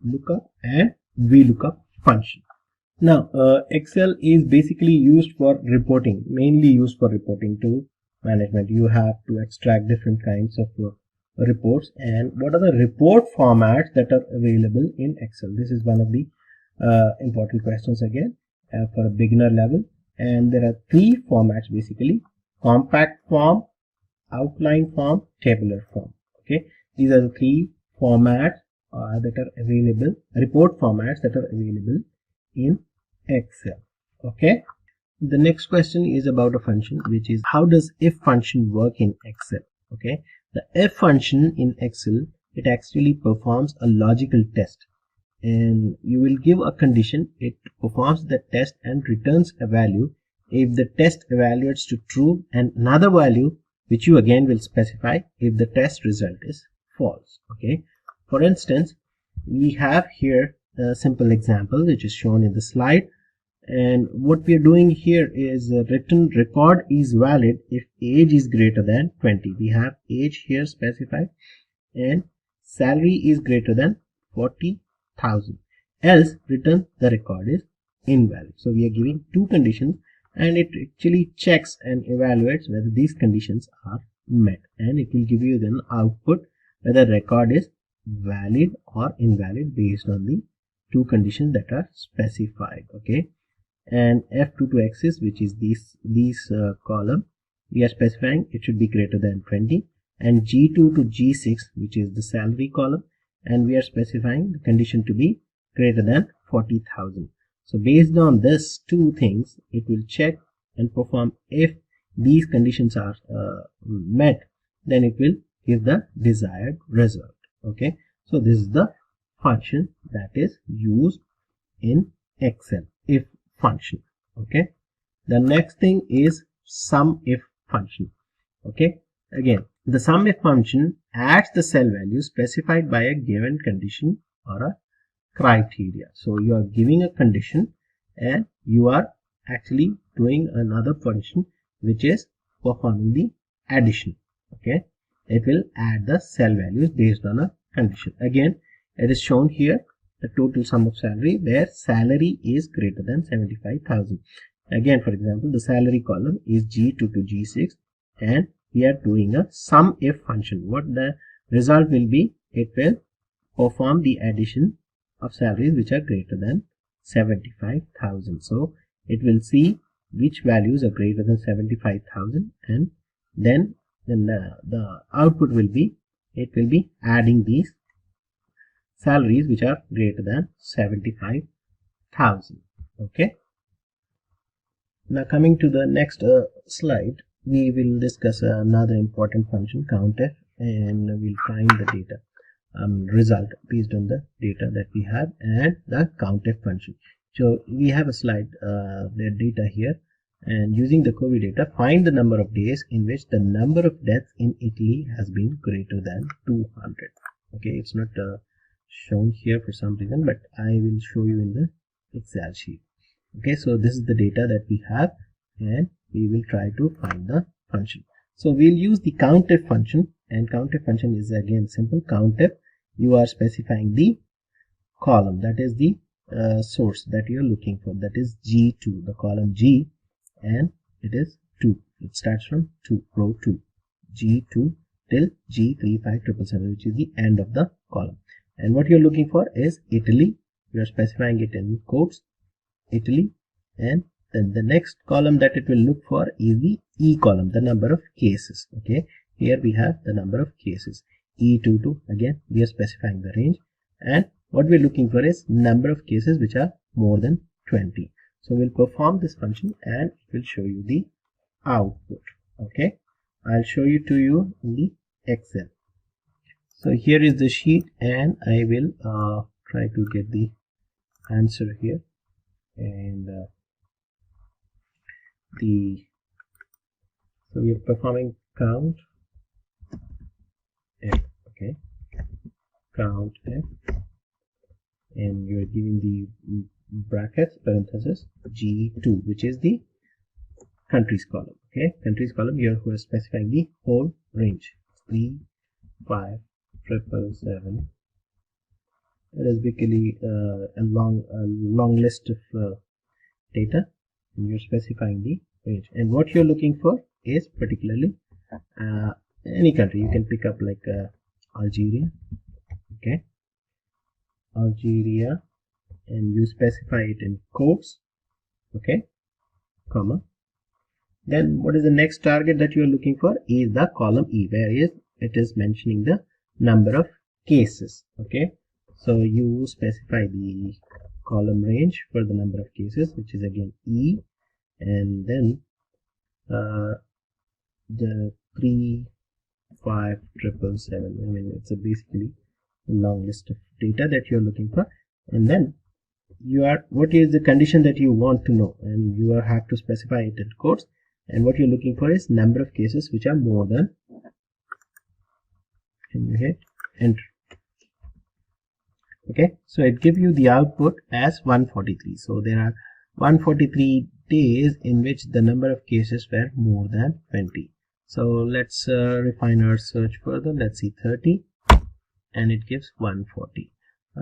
lookup and VLOOKUP function. Now Excel is basically used for reporting, mainly used for reporting to management. You have to extract different kinds of reports, and what are the report formats that are available in Excel? This is one of the important questions again for a beginner level, and there are three formats basically: compact form, outline form, tabular form. Okay, these are the three formats that are available, report formats that are available in Excel. Okay, the next question is about a function, which is how does if function work in Excel? Okay, the if function in Excel, it actually performs a logical test, and you will give a condition, it performs the test and returns a value. If the test evaluates to true, and another value which you again will specify if the test result is false. Okay, for instance, we have here a simple example which is shown in the slide, and what we are doing here is written record is valid if age is greater than 20. We have age here specified, and salary is greater than 40,000, else return the record is invalid. So we are giving two conditions, and it actually checks and evaluates whether these conditions are met, and it will give you then output whether record is valid or invalid based on the two conditions that are specified. Okay, and F2 to axis, which is these column, we are specifying it should be greater than 20, and G2 to G6, which is the salary column, and we are specifying the condition to be greater than 40,000. So based on this two things, it will check and perform if these conditions are met, then it will give the desired result. Okay, so this is the function that is used in Excel, if function. Okay, the next thing is SUMIF function. Okay, again, the SUMIF function adds the cell value specified by a given condition or a criteria. So you are giving a condition and you are actually doing another function which is performing the addition. Okay, it will add the cell values based on a condition. Again, it is shown here the total sum of salary where salary is greater than 75,000. Again, for example, the salary column is G2 to G6 and we are doing a SUMIF function. What the result will be, it will perform the addition of salaries which are greater than 75,000. So it will see which values are greater than 75,000 and then the output will be, it will be adding these salaries which are greater than 75,000. Okay, now coming to the next slide, we will discuss another important function, COUNTIF, and we'll find the data result based on the data that we have and the COUNTIF function. So we have a slide, the data here, and using the COVID data, find the number of days in which the number of deaths in Italy has been greater than 200. Okay, it's not shown here for some reason, but I will show you in the Excel sheet. Okay, so this is the data that we have and we will try to find the function. So we'll use the COUNTIF function, and COUNTIF function is again simple. COUNTIF, you are specifying the column, that is the source that you are looking for, that is G2, the column G, and it is 2. It starts from 2, row 2, G2 till G35777, which is the end of the column. And what you're looking for is Italy. You are specifying it in quotes, Italy, and then the next column that it will look for is the E column, the number of cases. Okay, here we have the number of cases, E22. Again, we are specifying the range, and what we're looking for is number of cases which are more than 20. So we'll perform this function and it will show you the output. Okay, I'll show you to you in the Excel. So here is the sheet and I will try to get the answer here, and so we are performing count F. Okay, count F, and you are giving the brackets, parenthesis, G2, which is the countries column. Okay, countries column, you are specifying the whole range, 3, 5, 777. It is basically a long list of data, and you're specifying the range. And what you're looking for is particularly any country. You can pick up like Algeria. Okay, Algeria, and you specify it in quotes. Okay, comma. Then what is the next target that you are looking for is the column E, where it is mentioning the number of cases. Okay, so you specify the column range for the number of cases, which is again E, and then the 3, 5, 777. I mean, it's a basically a long list of data that you're looking for, and then what is the condition that you want to know, and you have to specify it in quotes. And what you're looking for is number of cases which are more than, and you hit enter. Okay, so it gives you the output as 143. So there are 143 days in which the number of cases were more than 20. So let's refine our search further. Let's see 30, and it gives 140.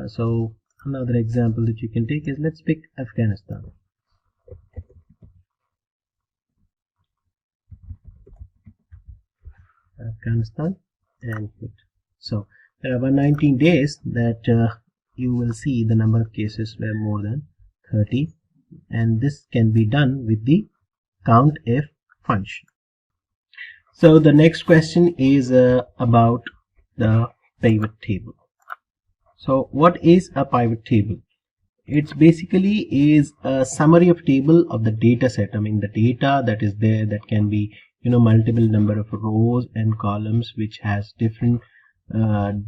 So another example that you can take is, let's pick Afghanistan. Afghanistan, and hit. So there are 119 days that you will see the number of cases were more than 30, and this can be done with the COUNTIF function. So the next question is about the pivot table. So what is a pivot table? It basically is a summary of table of the data set. I mean, the data that is there that can be multiple number of rows and columns which has different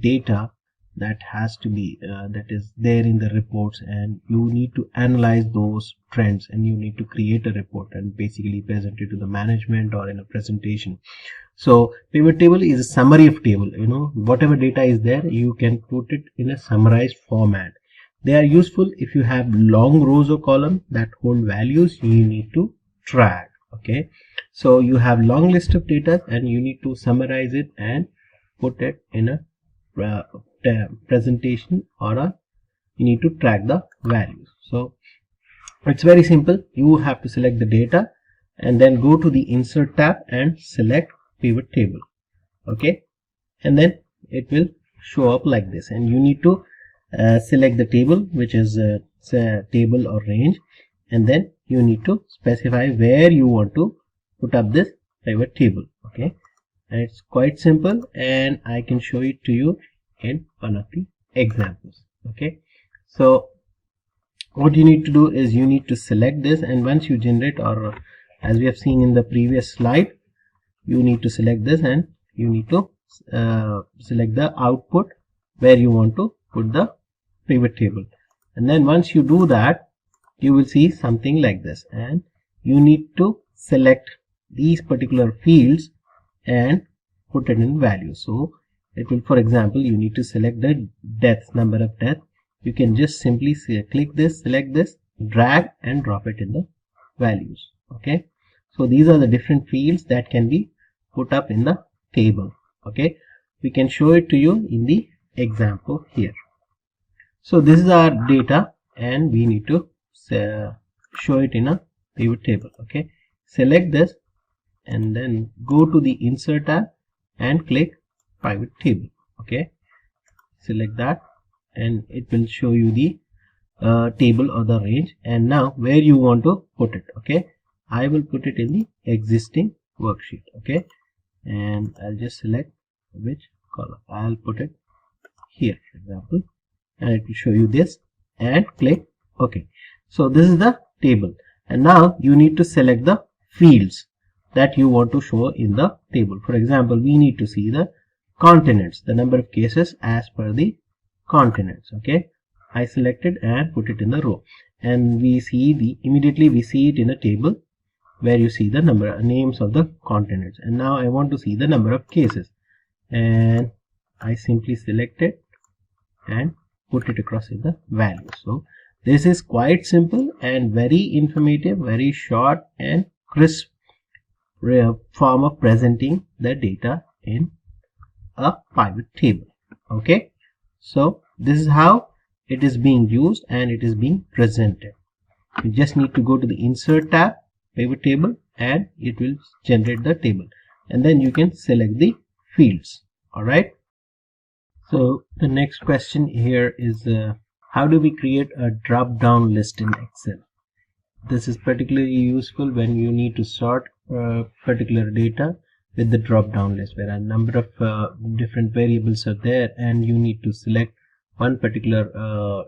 data that has to be that is there in the reports, and you need to analyze those trends, and you need to create a report and basically present it to the management or in a presentation. So pivot table is a summary of table. Whatever data is there, you can put it in a summarized format. They are useful if you have long rows or columns that hold values you need to track. Okay, so you have long list of data and you need to summarize it and put it in a presentation, or you need to track the values. So it's very simple. You have to select the data and then go to the insert tab and select pivot table. Okay, and then it will show up like this, and you need to select the table, which is table or range, and then you need to specify where you want to put up this pivot table. Okay, and it's quite simple, and I can show it to you in one of the examples. Okay, so what you need to do is you need to select this, and once you generate, or as we have seen in the previous slide, you need to select this and you need to select the output where you want to put the pivot table. And then once you do that, you will see something like this, and you need to select these particular fields and put it in value. So it will, for example, you need to select the deaths, number of deaths. You can just simply click this, select this, drag and drop it in the values. Okay, so these are the different fields that can be put up in the table. Okay, we can show it to you in the example here. So this is our data, and we need to show it in a pivot table. Okay, select this and then go to the insert tab and click pivot table. Okay, select that and it will show you the table or the range, and now where you want to put it. Okay, I will put it in the existing worksheet. Okay, and I'll just select which column. I'll put it here, for example, and it will show you this, and click OK. So this is the table, and now you need to select the fields that you want to show in the table. For example, we need to see the continents, the number of cases as per the continents. Okay, I selected and put it in the row, and we see immediately we see it in a table where you see the names of the continents. And now I want to see the number of cases, and I simply select it and put it across in the value. So this is quite simple and very informative, very short and crisp form of presenting the data in a pivot table. Okay, so this is how it is being used and it is being presented. You just need to go to the insert tab, pivot table, and it will generate the table, and then you can select the fields. All right, so the next question here is how do we create a drop down list in Excel? This is particularly useful when you need to sort particular data with the drop down list, where a number of different variables are there, and you need to select one particular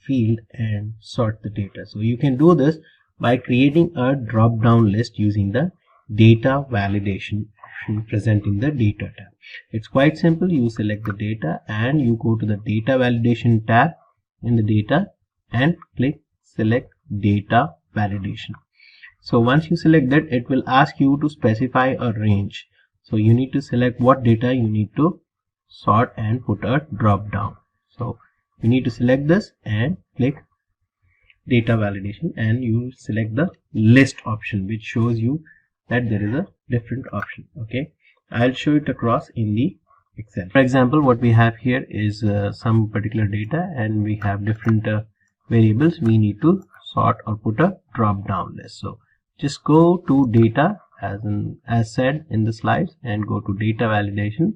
field and sort the data. So you can do this by creating a drop down list using the data validation option present in the data tab. It's quite simple. You select the data and you go to the data validation tab in the data and click select data validation. So once you select that, it will ask you to specify a range. So you need to select what data you need to sort and put a drop down. So you need to select this and click data validation, and you select the list option, which shows you that there is a different option. Okay, I'll show it across in the Excel. For example, what we have here is some particular data, and we have different variables. We need to sort or put a drop down list. So just go to data as said in the slides, and go to data validation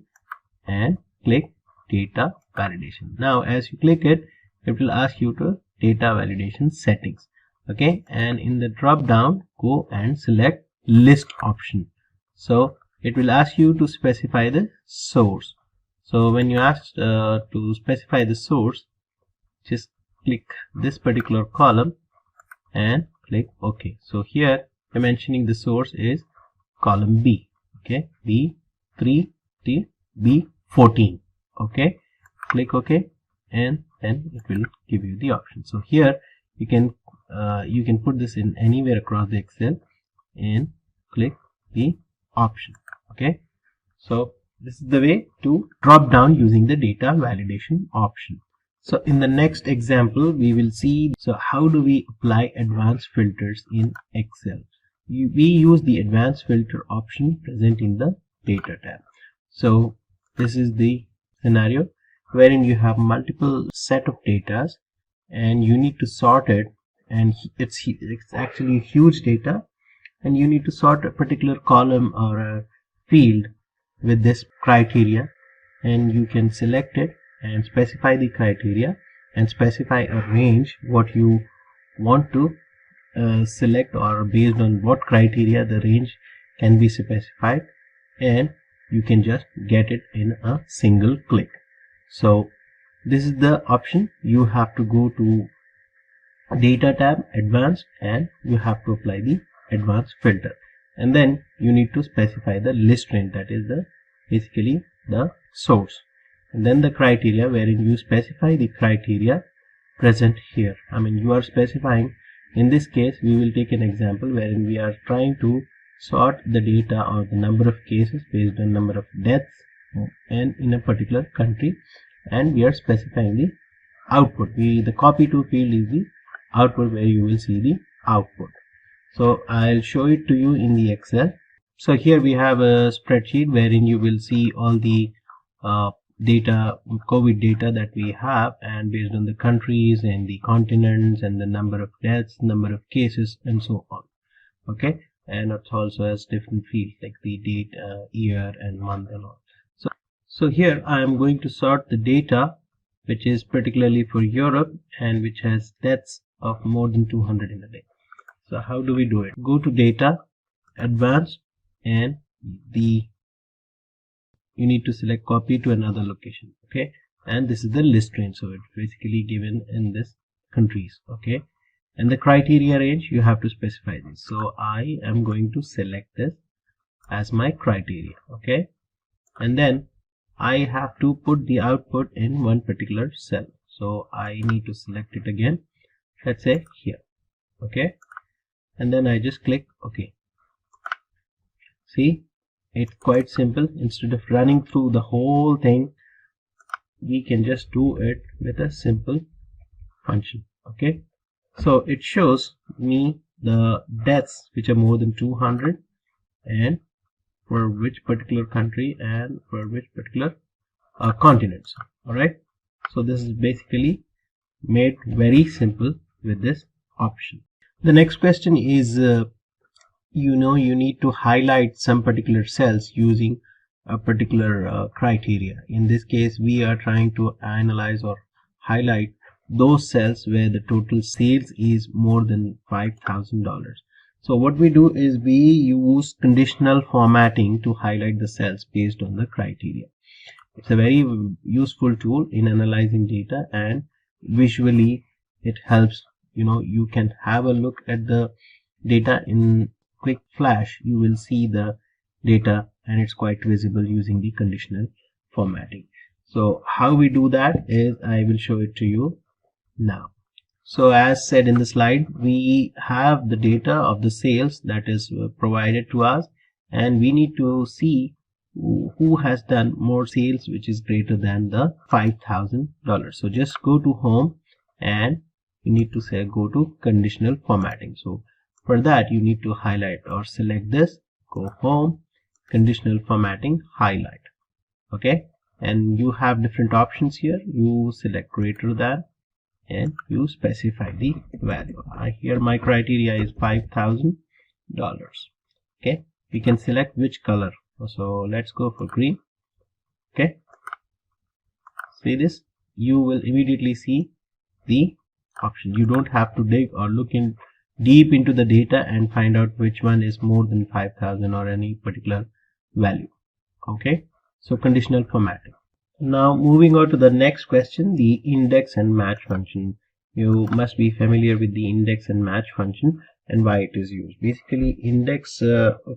and click data validation. Now as you click it, it will ask you to data validation settings. Okay, and in the drop down, go and select list option. So it will ask you to specify the source. So when you ask to specify the source, just click this particular column and click OK. So here I'm mentioning the source is column B. okay, B3 till B14. Okay, click OK, and then it will give you the option. So here you can put this in anywhere across the Excel and click the option. Okay, so this is the way to drop down using the data validation option. So in the next example we will see how do we apply advanced filters in Excel. We use the advanced filter option present in the data tab. So this is the scenario wherein you have multiple set of data and you need to sort it, and it's actually huge data, and you need to sort a particular column or a field with this criteria, and you can select it and specify the criteria and specify a range what you want to select, or based on what criteria the range can be specified, and you can just get it in a single click. So this is the option. You have to go to data tab, advanced, and you have to apply the advanced filter, and then you need to specify the list range, that is basically the source, and then the criteria wherein you specify the criteria present here. I mean, you are specifying, in this case we will take an example wherein we are trying to sort the data or the number of cases based on number of deaths and in a particular country, and we are specifying the output. The copy to field is the output where you will see the output. So I'll show it to you in the Excel. So here we have a spreadsheet wherein you will see all the data, COVID data that we have, and based on the countries and the continents and the number of deaths, number of cases, and so on. Okay, and it also has different fields like the date, year, and month and all. So here I am going to sort the data which is particularly for Europe and which has deaths of more than 200 in a day. So how do we do it? Go to data, advanced, and you need to select copy to another location. Okay, and this is the list range, so it's basically given in this countries. Okay, and the criteria range you have to specify this. So I am going to select this as my criteria. Okay, and then I have to put the output in one particular cell, so I need to select it again, let's say here. Okay, and then I just click OK. See, it's quite simple. Instead of running through the whole thing, we can just do it with a simple function. Okay, so it shows me the deaths which are more than 200 and for which particular country and for which particular continents. Alright, so this is basically made very simple with this option. The next question is you need to highlight some particular cells using a particular criteria. In this case we are trying to analyze or highlight those cells where the total sales is more than $5,000. So what we do is we use conditional formatting to highlight the cells based on the criteria. It's a very useful tool in analyzing data, and visually it helps. You can have a look at the data in quick flash. You will see the data and it's quite visible using the conditional formatting. So how we do that is I will show it to you now. So as said in the slide, we have the data of the sales that is provided to us, and we need to see who has done more sales which is greater than the $5,000. So just go to home and you need to say go to conditional formatting. So for that you need to highlight or select this, go home, conditional formatting, highlight. Okay, and you have different options here. You select greater than and you specify the value. Here my criteria is $5,000. Okay, we can select which color. So let's go for green. Okay, see this, you will immediately see the option. You don't have to dig or look in deep into the data and find out which one is more than 5,000 or any particular value. Okay, so conditional formatting. Now moving on to the next question, the index and match function. You must be familiar with the index and match function. and why it is used. Basically, index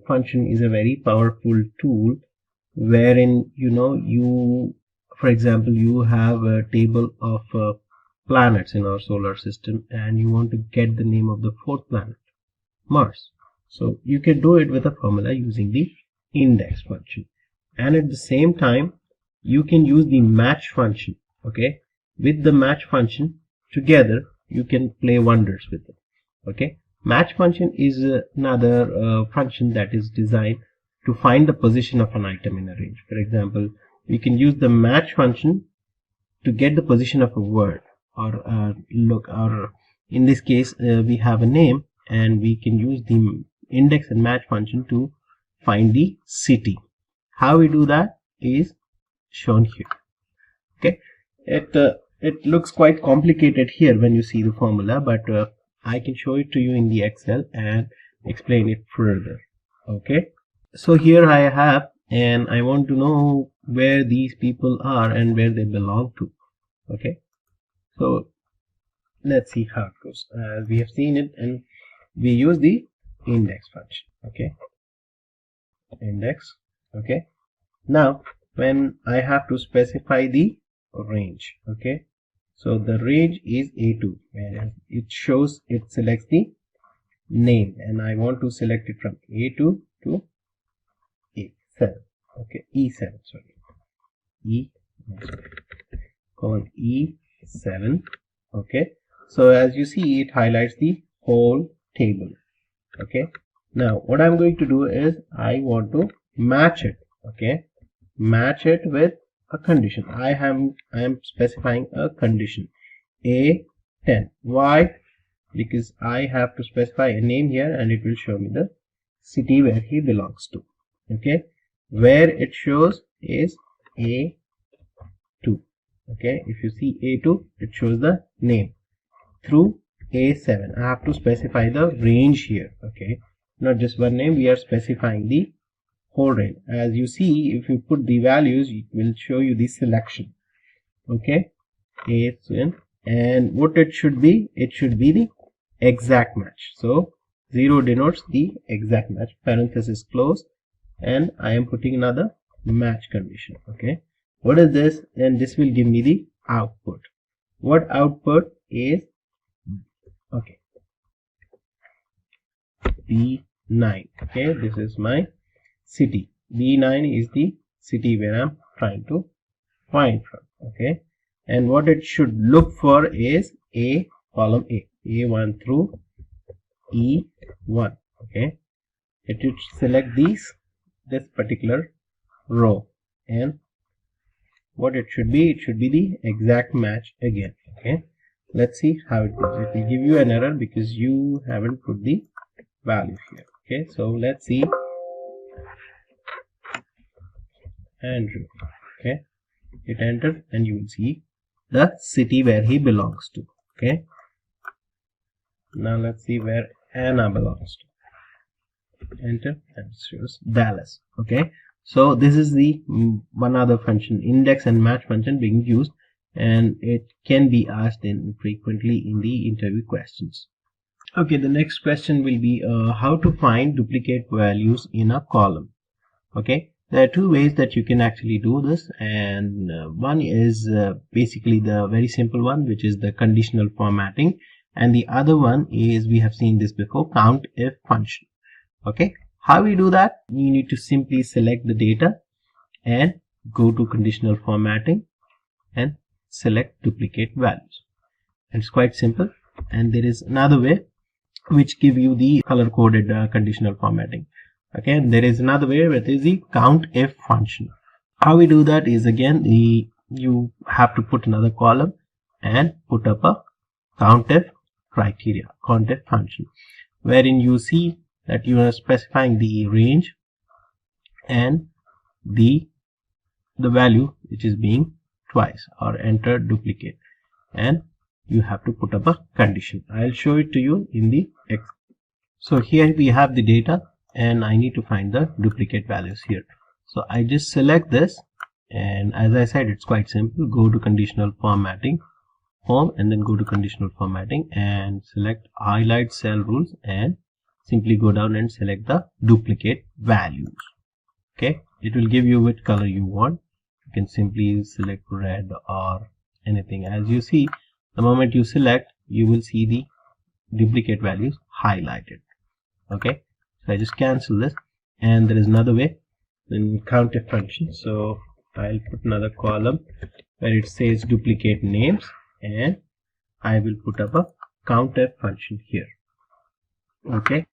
function is a very powerful tool wherein you, for example, you have a table of planets in our solar system and you want to get the name of the fourth planet, Mars. So you can do it with a formula using the index function, and at the same time you can use the match function. Okay, with the match function together you can play wonders with it. Okay, match function is another function that is designed to find the position of an item in a range. For example, we can use the match function to get the position of a word, or or in this case we have a name, and we can use the index and match function to find the city. How we do that is shown here. Okay, it looks quite complicated here when you see the formula, but I can show it to you in the Excel and explain it further. Okay, so here I have, and I want to know where these people are and where they belong to. Okay, so let's see how it goes. We have seen it, and we use the index function. Okay, index. Okay, now when I have to specify the range, okay, so the range is A2, and it selects the name, and I want to select it from A2 to A7. Okay, E7, sorry, E7. Okay, so as you see, it highlights the whole table. Okay, now what I'm going to do is I want to match it. Okay, match it with a condition. I am specifying a condition A10. Why? Because I have to specify a name here, and it will show me the city where he belongs to. Okay, where it shows is A2. Okay, if you see A2, it shows the name. Through A7, I have to specify the range here. Okay, not just one name, we are specifying the whole range. As you see, if you put the values, it will show you the selection. Okay, A7, and what it should be the exact match. So 0 denotes the exact match, parenthesis close, and I am putting another match condition. Okay, what is this? And this will give me the output. What output is? Okay, B9. Okay, this is my city. B9 is the city where I'm trying to find from. Okay, and what it should look for is column A1 through E1. Okay, it should select this particular row, and what it should be the exact match again. Okay, let's see how it goes. It will give you an error because you haven't put the value here. Okay, so let's see. Andrew. Okay, hit enter, and you will see the city where he belongs to. Okay, now let's see where Anna belongs to. Enter, and it shows Dallas. Okay, so this is the one other function, index and match function, being used, and it can be asked frequently in the interview questions. Okay, the next question will be how to find duplicate values in a column. Okay, there are two ways that you can actually do this, and one is basically the very simple one, which is the conditional formatting, and the other one is, we have seen this before, COUNTIF function. Okay, how we do that? You need to simply select the data and go to conditional formatting and select duplicate values. And it's quite simple. And there is another way which give you the color coded conditional formatting. Okay, and there is another way, which is the COUNTIF function. How we do that is, again, you have to put another column and put up a COUNTIF criteria, COUNTIF function, wherein you see that you are specifying the range and the value which is being twice or entered duplicate, and you have to put up a condition. I'll show it to you in the Excel. So here we have the data, and I need to find the duplicate values here. So I just select this, and as I said, it's quite simple. Go to conditional formatting, home and then go to conditional formatting and select highlight cell rules and simply go down and select the duplicate values. Okay, it will give you which color you want. You can simply select red or anything. As you see, the moment you select, you will see the duplicate values highlighted. Okay, so I just cancel this, and there is another way in COUNTIF function. So I'll put another column where it says duplicate names, and I will put up a COUNTIF function here. Okay,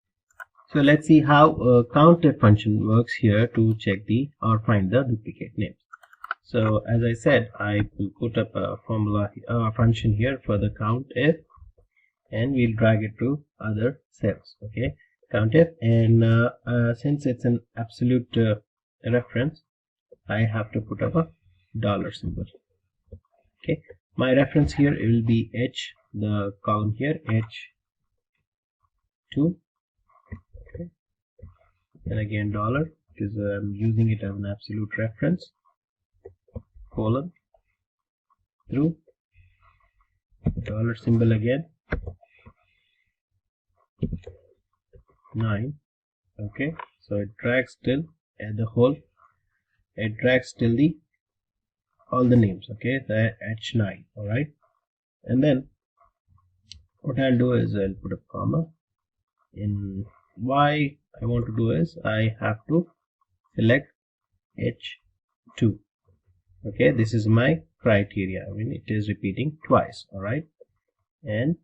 so let's see how a COUNTIF function works here to check the or find the duplicate names. So as I said, I will put up a formula function here for the COUNTIF, and we'll drag it to other cells. Okay, COUNTIF, and since it's an absolute reference, I have to put up a dollar symbol. Okay, my reference here will be H, the column here H2, okay, and again dollar because I'm using it as an absolute reference, colon through dollar symbol again 9. Okay, so it drags till at the whole, it drags till the all the names. Okay, the H9. All right, and then what I'll do is I'll put a comma. In why I want to do is I have to select H2. Okay, this is my criteria. I mean, it is repeating twice. All right, and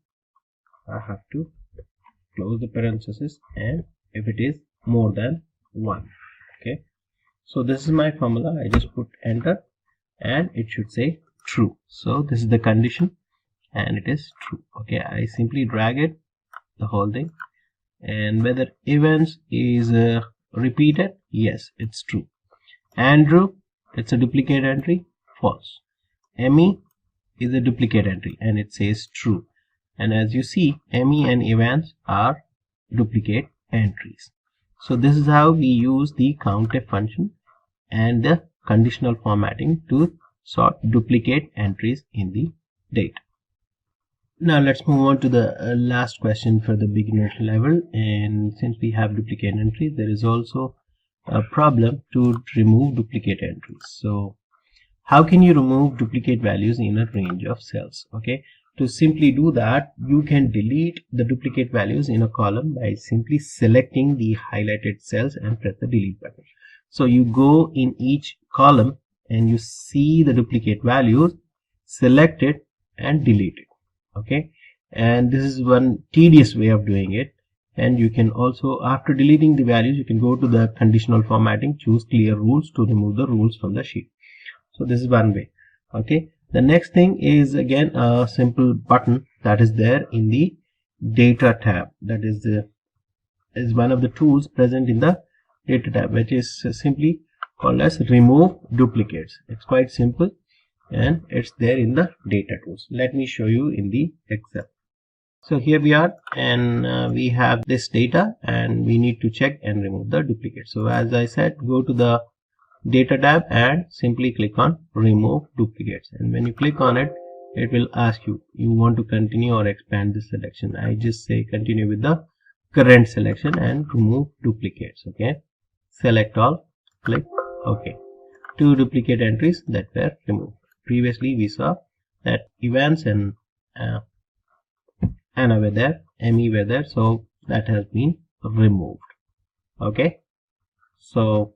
I have to close the parenthesis, and if it is more than 1. Okay, so this is my formula. I just put enter, and it should say true. So this is the condition, and it is true. Okay, I simply drag it, the whole thing, and whether events is repeated, yes, it's true. Andrew, it's a duplicate entry, false. Emmy is a duplicate entry, and it says true. And as you see, Emmy and Evans are duplicate entries. So this is how we use the COUNTIF function and the conditional formatting to sort duplicate entries in the data. Now let's move on to the last question for the beginner level. And since we have duplicate entries, there is also a problem to remove duplicate entries. So how can you remove duplicate values in a range of cells? Okay, to simply do that, you can delete the duplicate values in a column by simply selecting the highlighted cells and press the delete button. So you go in each column and you see the duplicate values, select it and delete it. Okay, and this is one tedious way of doing it. And you can also, after deleting the values, you can go to the conditional formatting, choose clear rules to remove the rules from the sheet. So this is one way. Okay, the next thing is again a simple button that is there in the data tab. That is one of the tools present in the data tab, which is simply called as remove duplicates. It's quite simple, and it's there in the data tools. Let me show you in the Excel. So here we are, and we have this data, and we need to check and remove the duplicate. So as I said, go to the data tab and simply click on remove duplicates, and when you click on it, it will ask you want to continue or expand the selection. I just say continue with the current selection and remove duplicates. Okay, select all, click OK. 2 duplicate entries that were removed. Previously we saw that Evans and Anna were there, Emmy were there, so that has been removed. Okay, so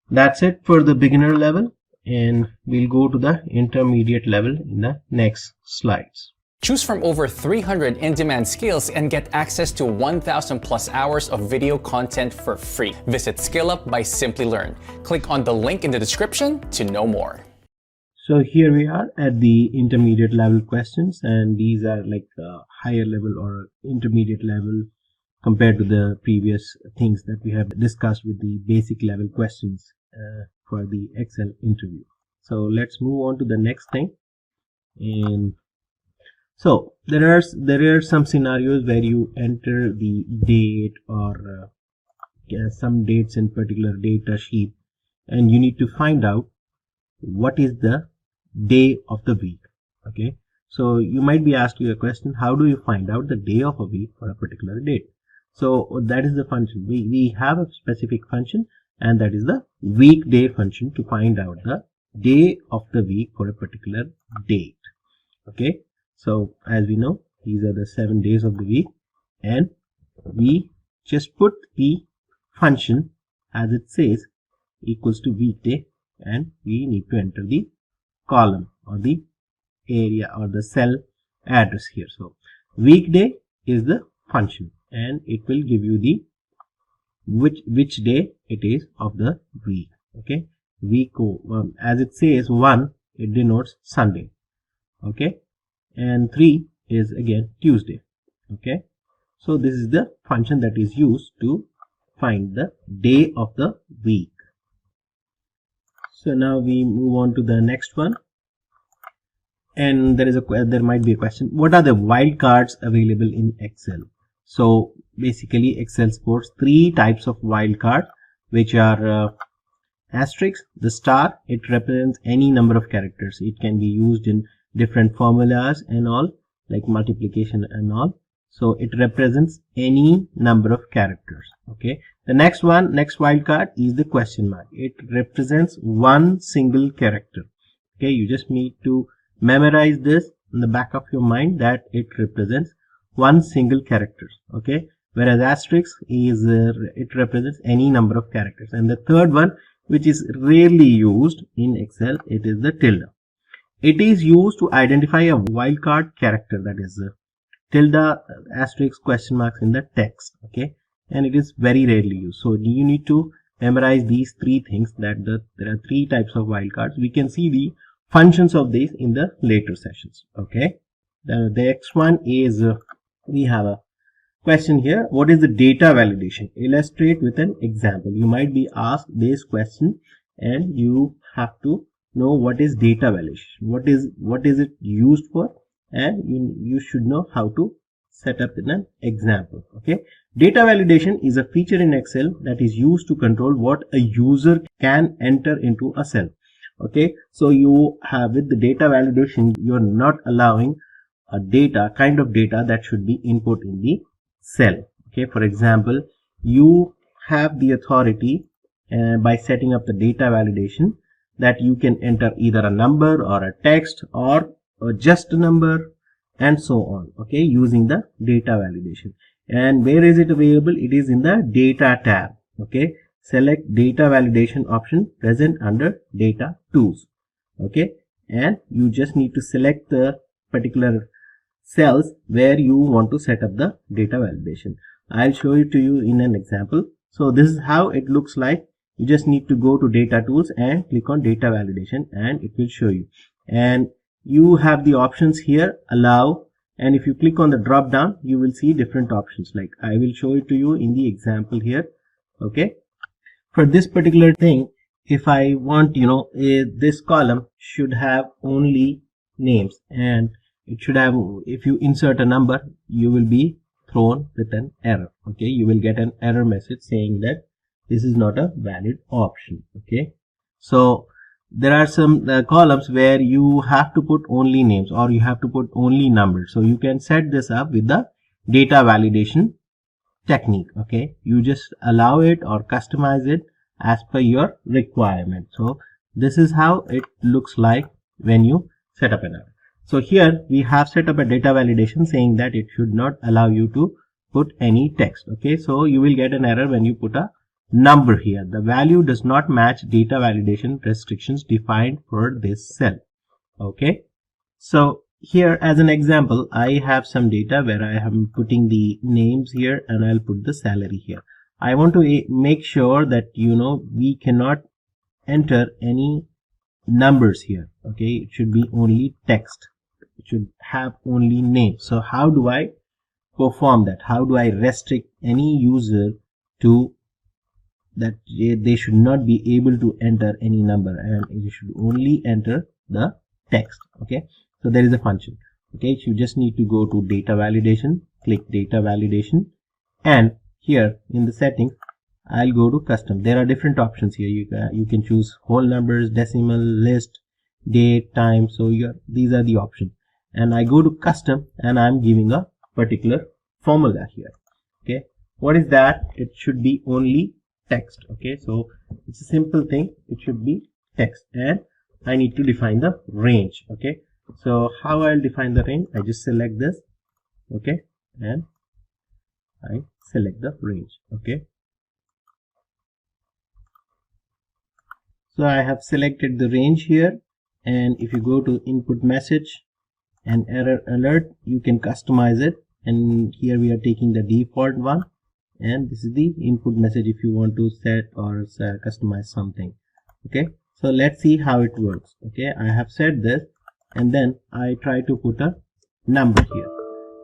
that's it for the beginner level, and we'll go to the intermediate level in the next slides. Choose from over 300 in-demand skills and get access to 1,000 plus hours of video content for free. Visit SkillUp by Simplilearn. Click on the link in the description to know more. So here we are at the intermediate level questions, and these are like higher level or intermediate level compared to the previous things that we have discussed with the basic level questions for the Excel interview. So let's move on to the next thing. And so there are some scenarios where you enter the date or some dates in particular data sheet, and you need to find out what is the day of the week. Okay, So you might be asking a question, how do you find out the day of a week for a particular date? So that is the function. We have a specific function, and that is the weekday function to find out the day of the week for a particular date. Okay, so as we know, these are the 7 days of the week, and we just put the function as it says equals to weekday, and we need to enter the column or the area or the cell address here. So weekday is the function, and it will give you the which day it is of the week. Okay, week as it says 1, it denotes Sunday. Okay, and 3 is again Tuesday. Okay, so this is the function that is used to find the day of the week. So now we move on to the next one, and there might be a question, what are the wildcards available in Excel? So basically Excel supports 3 types of wildcard, which are asterisk, the star, it represents any number of characters. It can be used in different formulas and all, like multiplication and all. So it represents any number of characters. Okay, the next wildcard is the question mark. It represents one single character. Okay, you just need to memorize this in the back of your mind, that it represents one single character. Okay, whereas asterisk is it represents any number of characters. And the third one, which is rarely used in Excel, it is the tilde. It is used to identify a wildcard character, that is tilde, asterisk, question marks in the text. Okay, and it is very rarely used. So you need to memorize these 3 things, that there are 3 types of wildcards. We can see the functions of these in the later sessions. Okay, the next one is we have a question here. What is the data validation? Illustrate with an example. You might be asked this question, and you have to know what is data validation, what is it used for, and you should know how to set up in an example. Okay, data validation is a feature in Excel that is used to control what a user can enter into a cell. Okay, so you have, with the data validation, you are not allowing a kind of data that should be input in the cell. Okay, for example, you have the authority by setting up the data validation that you can enter either a number or a text or just a number and so on. Okay, using the data validation. And where is it available? It is in the data tab. Okay, select data validation option present under data tools. Okay, and you just need to select the particular cells where you want to set up the data validation. I'll show it to you in an example. So this is how it looks like. You just need to go to data tools and click on data validation, and it will show you. And you have the options here, allow, and if you click on the drop down, you will see different options. Like I will show it to you in the example here. Okay, for this particular thing, if I want, this column should have only names, and it should have, if you insert a number, you will be thrown with an error. Okay, you will get an error message saying that this is not a valid option. Okay, so there are some columns where you have to put only names or you have to put only numbers. So you can set this up with the data validation technique. Okay, you just allow it or customize it as per your requirement. So this is how it looks like when you set up an error. So here we have set up a data validation saying that it should not allow you to put any text. Okay, so you will get an error when you put a number here. The value does not match data validation restrictions defined for this cell. Okay, so here as an example, I have some data where I am putting the names here and I'll put the salary here. I want to make sure that we cannot enter any numbers here. Okay, it should be only text. It should have only names. So how do I perform that? How do I restrict any user to that they should not be able to enter any number and they should only enter the text? Okay, so there is a function. Okay, you just need to go to data validation, click data validation, and here in the settings I'll go to custom. There are different options here. You can choose whole numbers, decimal, list, date, time. So these are the options. and I go to custom, and I'm giving a particular formula here. Okay, what is that? It should be only text. Okay, so it's a simple thing. It should be text, and I need to define the range. Okay, so how I'll define the range? I just select this. Okay, and I select the range. Okay, so I have selected the range here, and if you go to input message and error alert, you can customize it, and here we are taking the default one, and this is the input message if you want to set or customize something. Okay, so let's see how it works. Okay, I have set this, and then I try to put a number here,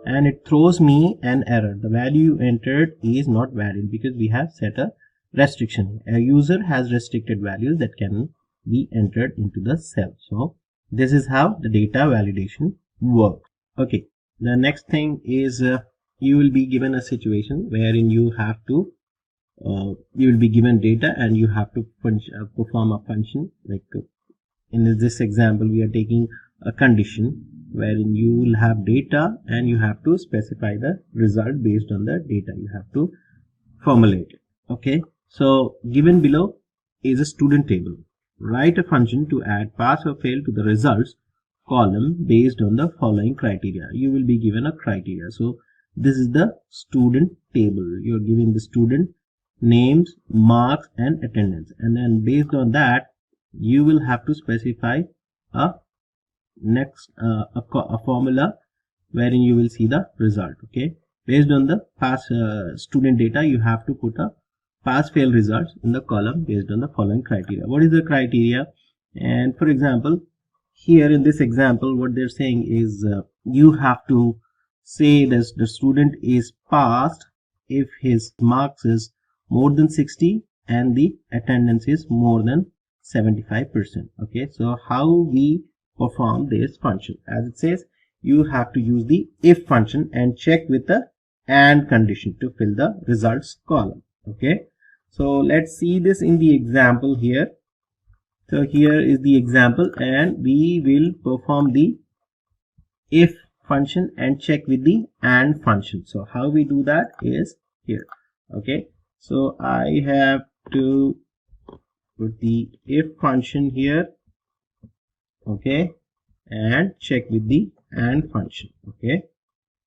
and it throws me an error. The value you entered is not valid because we have set a restriction. A user has restricted values that can be entered into the cell. So this is how the data validation works. Okay, the next thing is you will be given a situation wherein you have to you will be given data, and you have to perform a function. Like in this example, we are taking a condition wherein you will have data, and you have to specify the result based on the data. You have to formulate it. Okay, so given below is a student table. Write a function to add pass or fail to the results column based on the following criteria. You will be given a criteria. So this is the student table. You're giving the student names, marks, and attendance, and then based on that you will have to specify a formula wherein you will see the result. Okay, based on the past student data, you have to put a pass fail results in the column based on the following criteria. What is the criteria? And for example, here in this example, what they're saying is you have to say that the student is passed if his marks is more than 60 and the attendance is more than 75%. Okay, so how we perform this function? As it says, you have to use the if function and check with the and condition to fill the results column. Okay, so let's see this in the example here. So here is the example, and we will perform the if function and check with the and function. So how we do that is here. Okay, so I have to put the if function here. Okay, and check with the and function. Okay,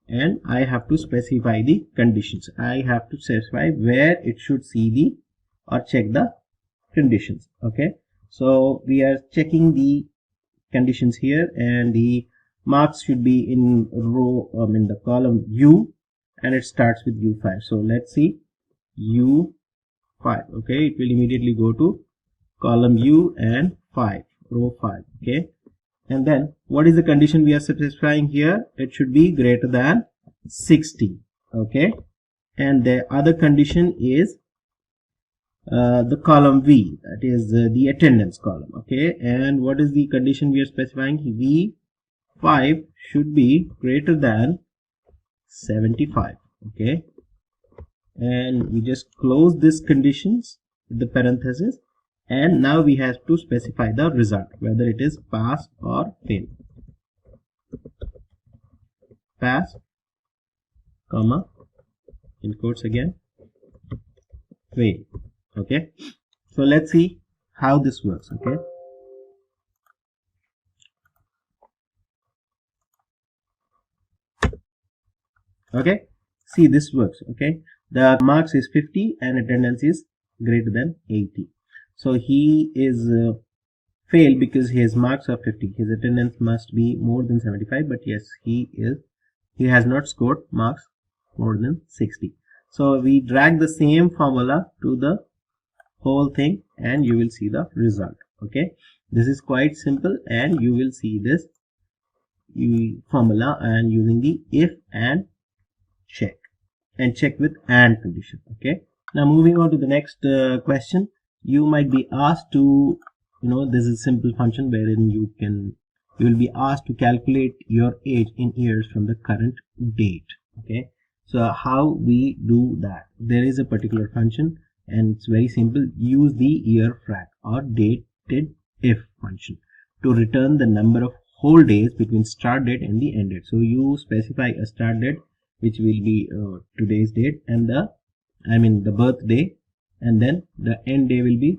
and I have to specify the conditions. I have to specify where it should see the or check the conditions. Okay, so we are checking the conditions here, and the marks should be in row in the column U, and it starts with U5. So let's see U5. Okay, it will immediately go to column U and 5, row 5. Okay, and then what is the condition we are specifying here? It should be greater than 60. Okay, and the other condition is the column V, that is the attendance column. Okay, and what is the condition we are specifying? V5 should be greater than 75. Okay, and we just close this conditions with the parenthesis, and now we have to specify the result, whether it is pass or fail. Pass, comma, in quotes again, fail. Okay, so let's see how this works. Okay, okay, see this works. Okay, the marks is 50 and attendance is greater than 80. So he is failed because his marks are 50. His attendance must be more than 75, but yes, he has not scored marks more than 60. So we drag the same formula to the whole thing, and you will see the result. Okay, this is quite simple, and you will see this formula and using the if and check with and condition. Okay, now moving on to the next question. You might be asked to, this is a simple function wherein you will be asked to calculate your age in years from the current date. Okay, so how we do that? There is a particular function, and it's very simple. Use the year frac or dated if function to return the number of whole days between start date and the end date. So you specify a start date which will be today's date and the birthday, and then the end day will be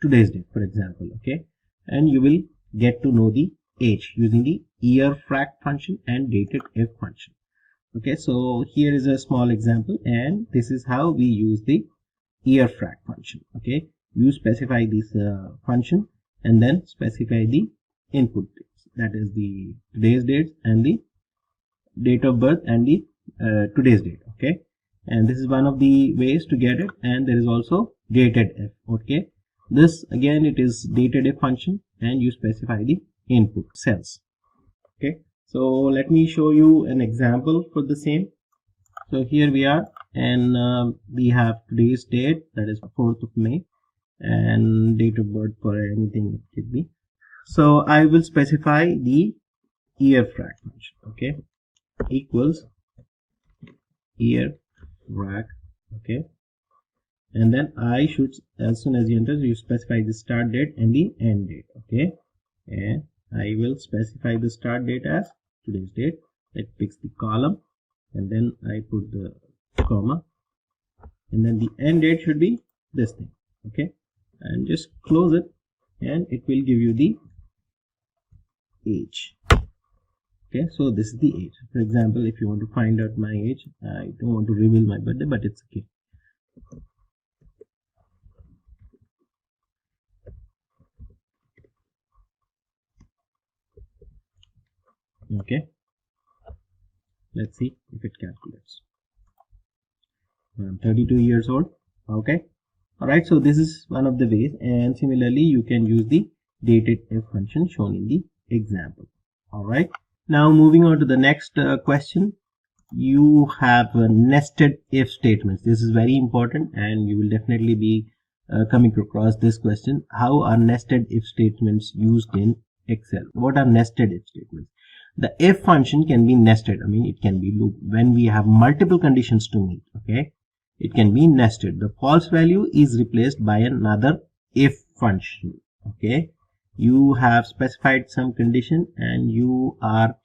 today's date, for example. Okay, and you will get to know the age using the year frac function and dated if function. Okay, so here is a small example, and this is how we use the year frac function. Okay, you specify this function and then specify the input dates, that is the today's date and the date of birth and the today's date. Okay, and this is one of the ways to get it, and there is also dated if. Okay, this again, it is dated if function, and you specify the input cells. Okay, so let me show you an example for the same. So here we are, and we have today's date, that is 4th of May, and date of birth for anything it could be. So I will specify the year frac function. Okay, equals year frac. Okay, and then I should, as soon as you enter, you specify the start date and the end date. Okay, and I will specify the start date as today's date. It picks the column, and then I put the comma, and then the end date should be this thing. Okay, and just close it, and it will give you the age. Okay, so this is the age. For example, if you want to find out my age, I don't want to reveal my birthday, but it's okay. Okay, let's see if it calculates. I'm 32 years old. Okay, alright, so this is one of the ways, and similarly you can use the dated if function shown in the example. Alright, now moving on to the next question. You have nested if statements. This is very important, and you will definitely be coming across this question. How are nested if statements used in Excel? What are nested if statements? The if function can be nested. I mean, it can be loop. When we have multiple conditions to meet, okay, it can be nested. The false value is replaced by another if function. Okay, you have specified some condition, and you are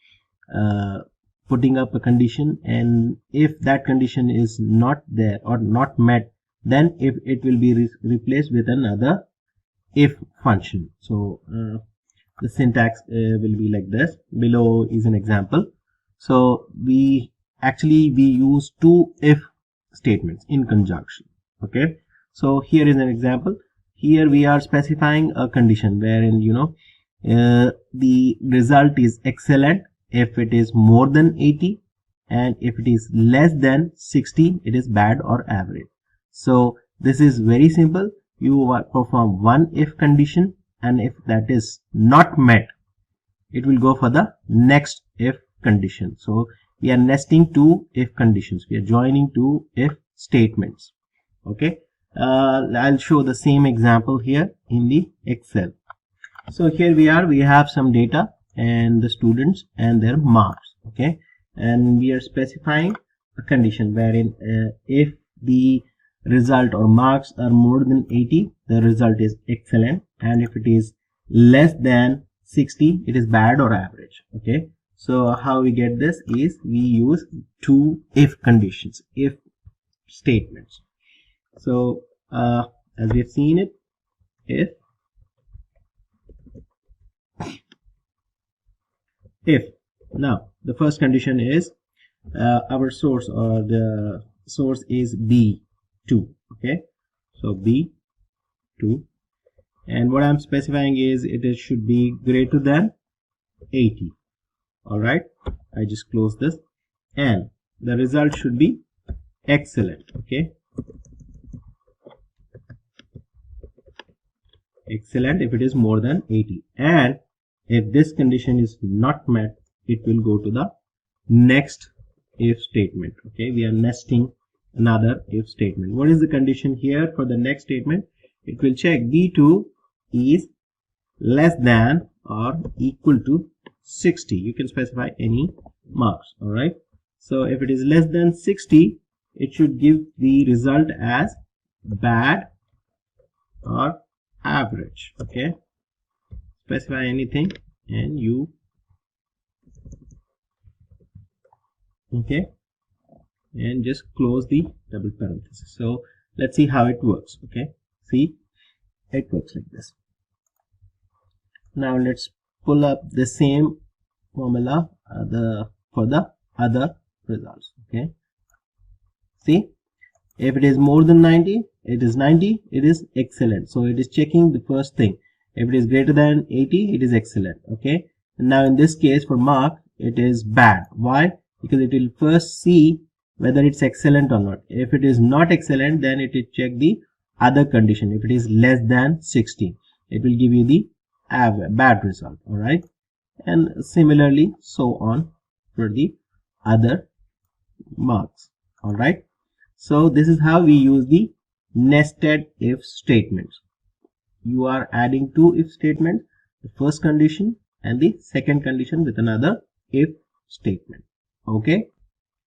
putting up a condition, and if that condition is not there or not met, then if it will be replaced with another if function. So the syntax will be like this. Below is an example. So we use two if statements in conjunction. Okay, so here is an example. Here we are specifying a condition wherein the result is excellent if it is more than 80, and if it is less than 60, it is bad or average. So this is very simple. You perform one if condition, and if that is not met, it will go for the next if condition. So we are nesting two if conditions. We are joining two if statements. Okay, I'll show the same example here in the Excel. So here we are. We have some data and the students and their marks. Okay, and we are specifying a condition wherein if the result or marks are more than 80, the result is excellent, and if it is less than 60, it is bad or average. Okay, so how we get this is we use two if conditions, if statements. So as we have seen it, if now the first condition is our source, or the source is B2. Okay, so B2, and what I'm specifying is it should be greater than 80. Alright, I just close this, and the result should be excellent. Okay, excellent if it is more than 80, and if this condition is not met, it will go to the next if statement. Okay, we are nesting another if statement. What is the condition here for the next statement? It will check B2 is less than or equal to 60. You can specify any marks. All right, so if it is less than 60, it should give the result as bad or average. Okay, specify anything and you Okay, and just close the double parenthesis. So let's see how it works. Okay, see, it works like this. Now let's pull up the same formula for the other results. Okay, see, if it is more than 90, it is 90, it is excellent. So it is checking the first thing. If it is greater than 80, it is excellent. Okay, and now in this case for mark, it is bad. Why? Because it will first see whether it's excellent or not. If it is not excellent, then it will check the other condition. If it is less than 60, it will give you the bad result. All right, and similarly so on for the other marks. All right, so this is how we use the nested if statements. You are adding two if statements, the first condition and the second condition with another if statement. Okay,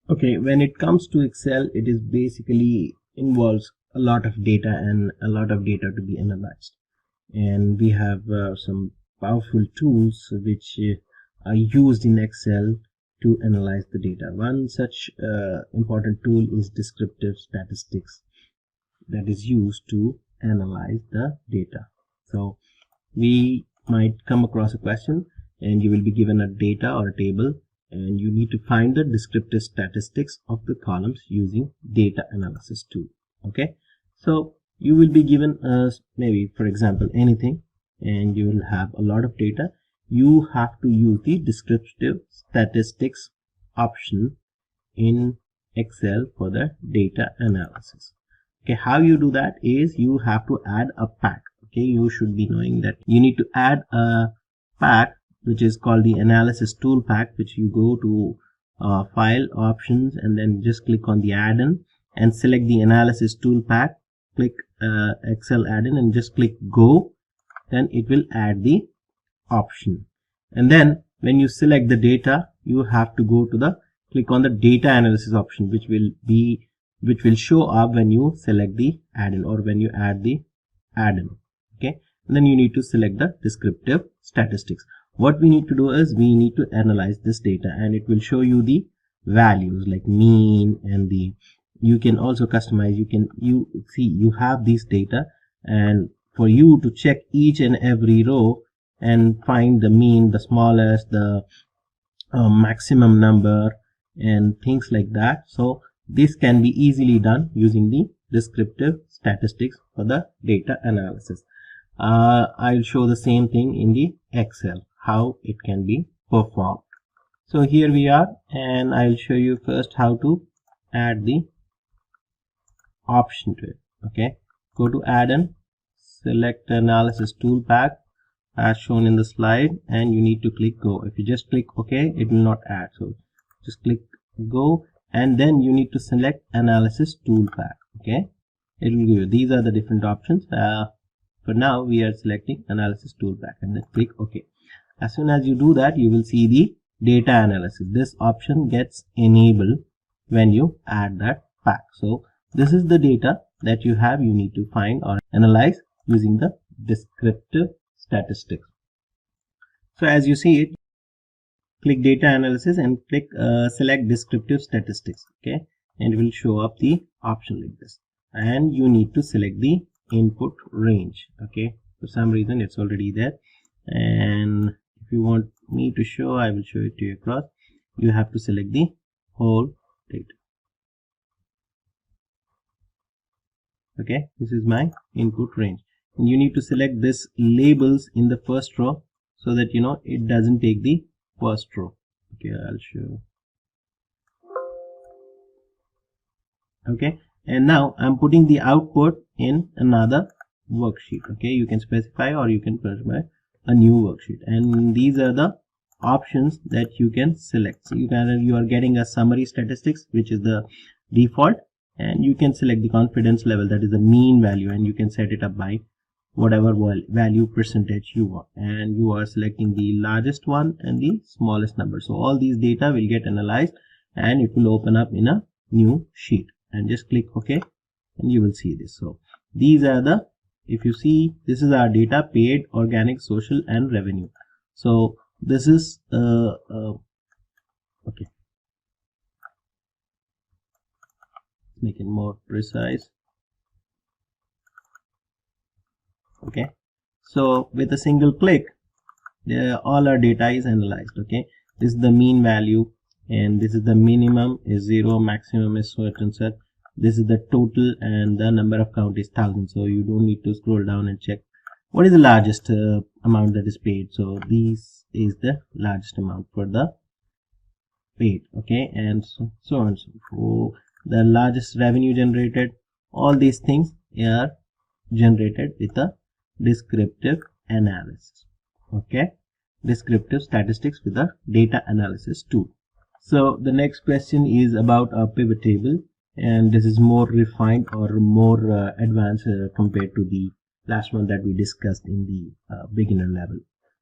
when it comes to Excel, it is basically involves a lot of data and a lot of data to be analyzed, and we have some powerful tools which are used in Excel to analyze the data. One such important tool is descriptive statistics that is used to analyze the data. So we might come across a question and you will be given a data or a table, and you need to find the descriptive statistics of the columns using data analysis tool. Okay, so you will be given maybe for example anything, and you will have a lot of data. You have to use the descriptive statistics option in Excel for the data analysis. Okay, how you do that is you have to add a pack. Okay, you should be knowing that you need to add a pack which is called the analysis tool pack, which you go to file options and then just click on the add-in and select the analysis tool pack, click Excel add-in and just click go. Then it will add the option, and then when you select the data, you have to go to the click on the data analysis option, which will show up when you select the add-in or when you add the add-in. Okay, and then you need to select the descriptive statistics. What we need to do is we need to analyze this data, and it will show you the values like mean, and you can also customize. You see you have these data, and for you to check each and every row and find the mean, the smallest, the maximum number and things like that. So this can be easily done using the descriptive statistics for the data analysis. I'll show the same thing in the Excel, how it can be performed. So here we are, and I'll show you first how to add the option to it. Okay, go to add-in, select analysis tool pack as shown in the slide, and you need to click go. If you just click OK, it will not add, so just click go, and then you need to select analysis tool pack. Okay, it will give you these are the different options. For now we are selecting analysis tool pack and then click OK. As soon as you do that, you will see the data analysis. This option gets enabled when you add that pack. So this is the data that you have. You need to find or analyze using the descriptive statistics. So as you see it, click data analysis and click select descriptive statistics. Okay, and it will show up the option like this, and you need to select the input range. Okay, for some reason it's already there, and if you want me to show, I will show it to you across. You have to select the whole data. Okay, this is my input range, and you need to select this labels in the first row so that you know it doesn't take the first row. Okay, I'll show. Okay, and now I'm putting the output in another worksheet. Okay, you can specify or you can specify a new worksheet, and these are the options that you can select. So you are getting a summary statistics, which is the default, and you can select the confidence level, that is the mean value, and you can set it up by whatever value percentage you want, and you are selecting the largest one and the smallest number. So all these data will get analyzed and it will open up in a new sheet, and just click OK and you will see this. So these are the, if you see, this is our data: paid, organic, social and revenue. So this is okay, make it more precise. Okay, so with a single click, all our data is analyzed. Okay, this is the mean value, and this is the minimum is 0, maximum is certain set. This is the total, and the number of count is 1000. So you don't need to scroll down and check what is the largest amount that is paid. So this is the largest amount for the paid. Okay, and so on. So the largest revenue generated, all these things are generated with a descriptive analysis. Okay, descriptive statistics with a data analysis tool. So the next question is about a pivot table, and this is more refined or more advanced compared to the last one that we discussed in the beginner level.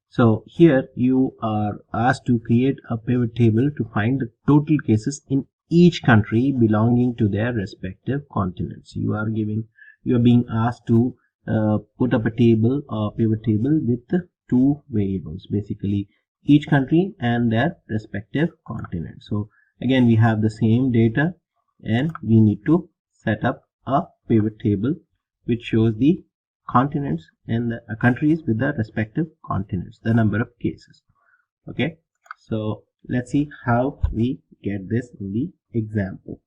So here you are asked to create a pivot table to find the total cases in each country belonging to their respective continents. You are being asked to put up a pivot table with two variables, basically each country and their respective continent. So again, we have the same data, and we need to set up a pivot table which shows the continents and the countries with the respective continents, the number of cases. Okay, so let's see how we get this in the example.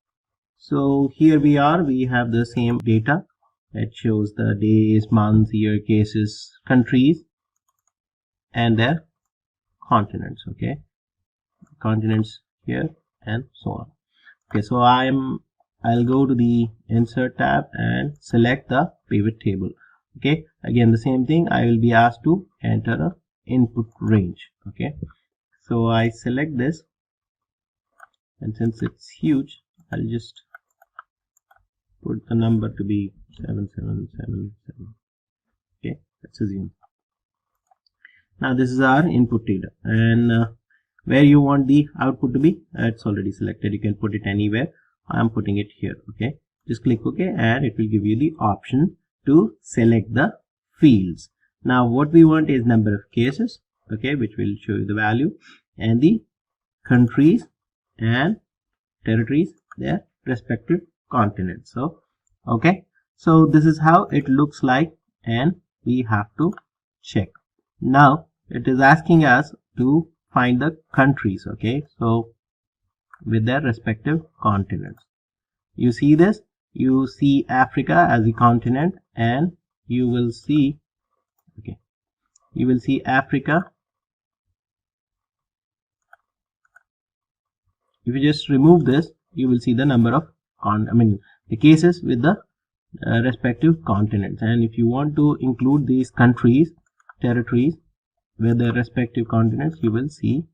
So here we have the same data. It shows the days, months, year, cases, countries, and their continents. Okay, continents here and so on. Okay, so I'll go to the insert tab and select the pivot table. Okay, again the same thing, I will be asked to enter a input range. Okay, so I select this, and since it's huge, I'll just put the number to be 7777. Okay, let's assume. Now this is our input data, and where you want the output to be, it's already selected. You can put it anywhere. I'm putting it here. Okay, just click OK, and it will give you the option to select the fields. Now what we want is number of cases, okay, which will show you the value, and the countries and territories, their respective continents. So okay, so this is how it looks like, and we have to check. Now it is asking us to find the countries. Okay, so with their respective continents. You see this, you see Africa as a continent, and you will see, okay, you will see Africa. If you just remove this, you will see the number of the cases with the respective continents. And if you want to include these countries, territories with their respective continents, you will see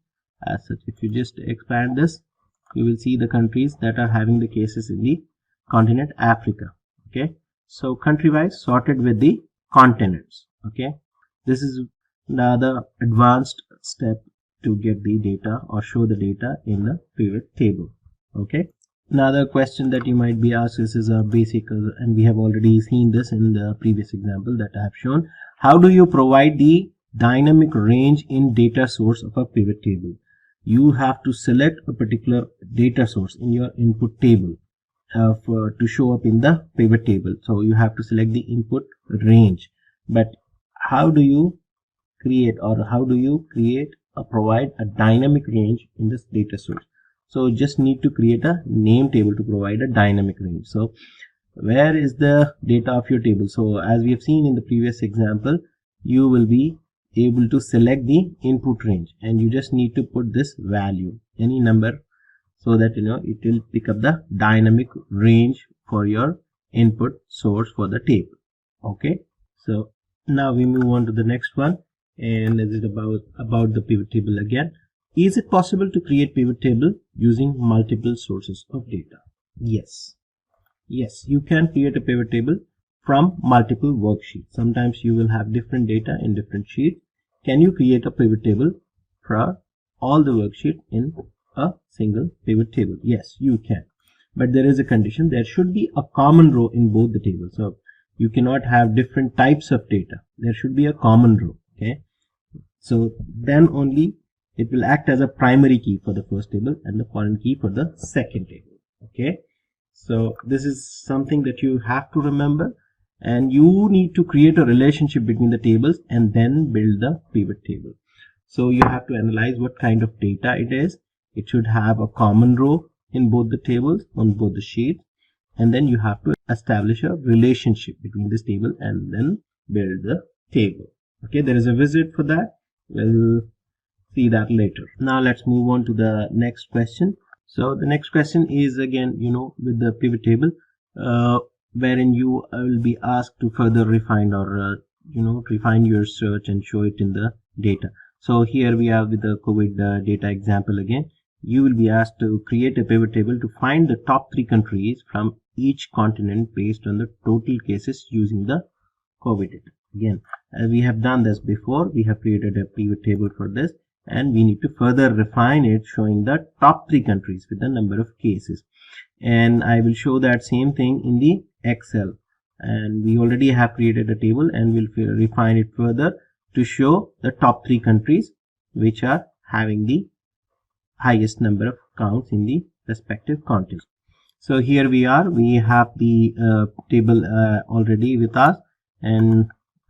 as such. If you just expand this, you will see the countries that are having the cases in the continent Africa. Okay, so country wise sorted with the continents. Okay, this is another advanced step to get the data or show the data in the pivot table. Okay, another question that you might be asked, this is a basic, and we have already seen this in the previous example that I have shown. How do you provide the dynamic range in data source of a pivot table? You have to select a particular data source in your input table to show up in the pivot table. So you have to select the input range. But how do you create, or how do you provide a dynamic range in this data source? So just need to create a name table to provide a dynamic range. So where is the data of your table? So as we have seen in the previous example, you will be able to select the input range, and you just need to put this value, any number, so that it will pick up the dynamic range for your input source for the table. Okay, so now we move on to the next one, and this is about the pivot table again. Is it possible to create pivot table using multiple sources of data? Yes, you can create a pivot table from multiple worksheets. Sometimes you will have different data in different sheets. Can you create a pivot table for all the worksheet in a single pivot table? Yes, you can, but there is a condition. There should be a common row in both the tables. So you cannot have different types of data. There should be a common row. Okay, so then only it will act as a primary key for the first table and the foreign key for the second table. Okay, So this is something that you have to remember, and you need to create a relationship between the tables and then build the pivot table. So you have to analyze what kind of data it is. It should have a common row in both the tables on both the sheets, and then you have to establish a relationship between this table and then build the table. Okay, there is a wizard for that. We'll see that later. Now let's move on to the next question. So the next question is again, with the pivot table, wherein you will be asked to further refine or refine your search and show it in the data. So here we are with the COVID data example again. You will be asked to create a pivot table to find the top 3 countries from each continent based on the total cases using the COVID data. Again, as we have done this before, we have created a pivot table for this, and we need to further refine it, showing the top 3 countries with the number of cases. And I will show that same thing in the Excel, and we already have created a table, and we'll refine it further to show the top 3 countries which are having the highest number of counts in the respective continents. So here we are, we have the table already with us, and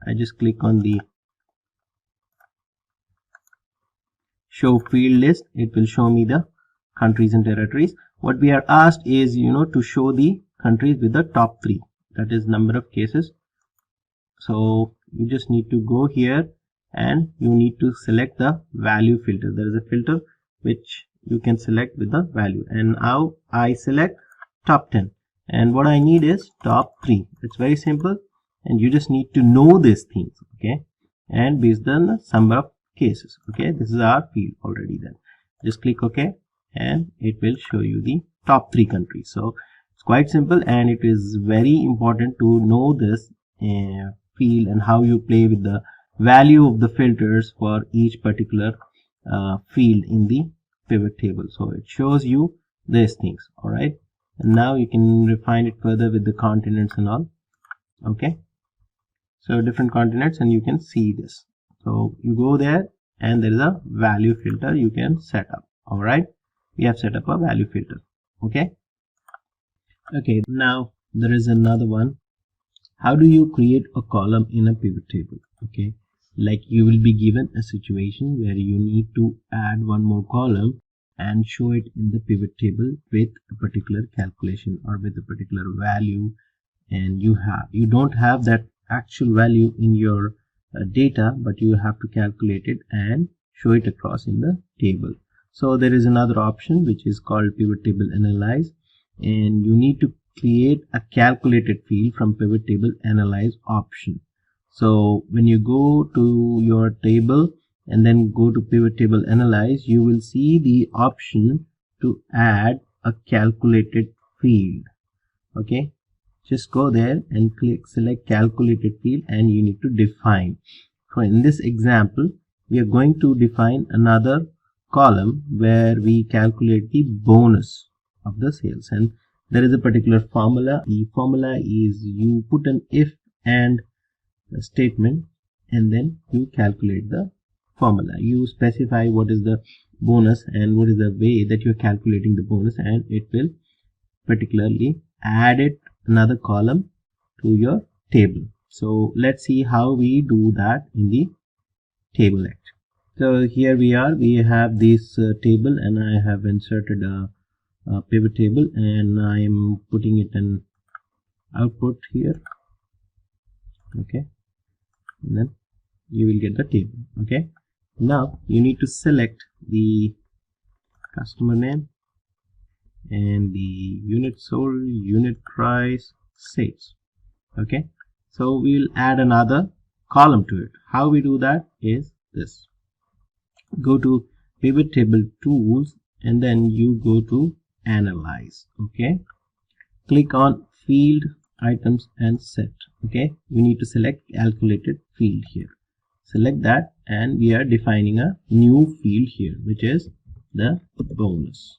I just click on the show field list. It will show me the countries and territories. What we are asked is to show the countries with the top 3, that is number of cases. So you just need to go here and you need to select the value filter. There is a filter which you can select with the value, and now I select top 10, and what I need is top 3. It's very simple, and you just need to know these things, okay, and based on the number of cases. Okay, this is our field already. Then just click OK, and it will show you the top 3 countries. So it's quite simple, and it is very important to know this field and how you play with the value of the filters for each particular field in the pivot table. So it shows you these things. All right, and now you can refine it further with the continents and all. Okay, so different continents, and you can see this. So you go there, and there is a value filter you can set up. All right, we have set up a value filter. Okay, now there is another one. How do you create a column in a pivot table? Okay, like you will be given a situation where you need to add one more column and show it in the pivot table with a particular calculation or with a particular value, and you don't have that actual value in your data, but you have to calculate it and show it across in the table. So there is another option which is called pivot table analyze, and you need to create a calculated field from pivot table analyze option. So when you go to your table and then go to pivot table analyze, you will see the option to add a calculated field. Okay, just go there and click select calculated field, and you need to define. So in this example, we are going to define another column where we calculate the bonus of the sales, and there is a particular formula. The formula is you put an if and statement, and then you calculate the formula. You specify what is the bonus and what is the way that you're calculating the bonus, and it will particularly add it another column to your table. So let's see how we do that in the table act. So here we are, we have this table, and I have inserted a pivot table, and I am putting it in output here. Okay, and then you will get the table. Okay, now you need to select the customer name and the unit sold, unit price, sales. Okay, so we will add another column to it. How we do that is this: go to pivot table tools, and then you go to analyze. Okay, click on field items and set. Okay, you need to select calculated field here. Select that, and we are defining a new field here, which is the bonus.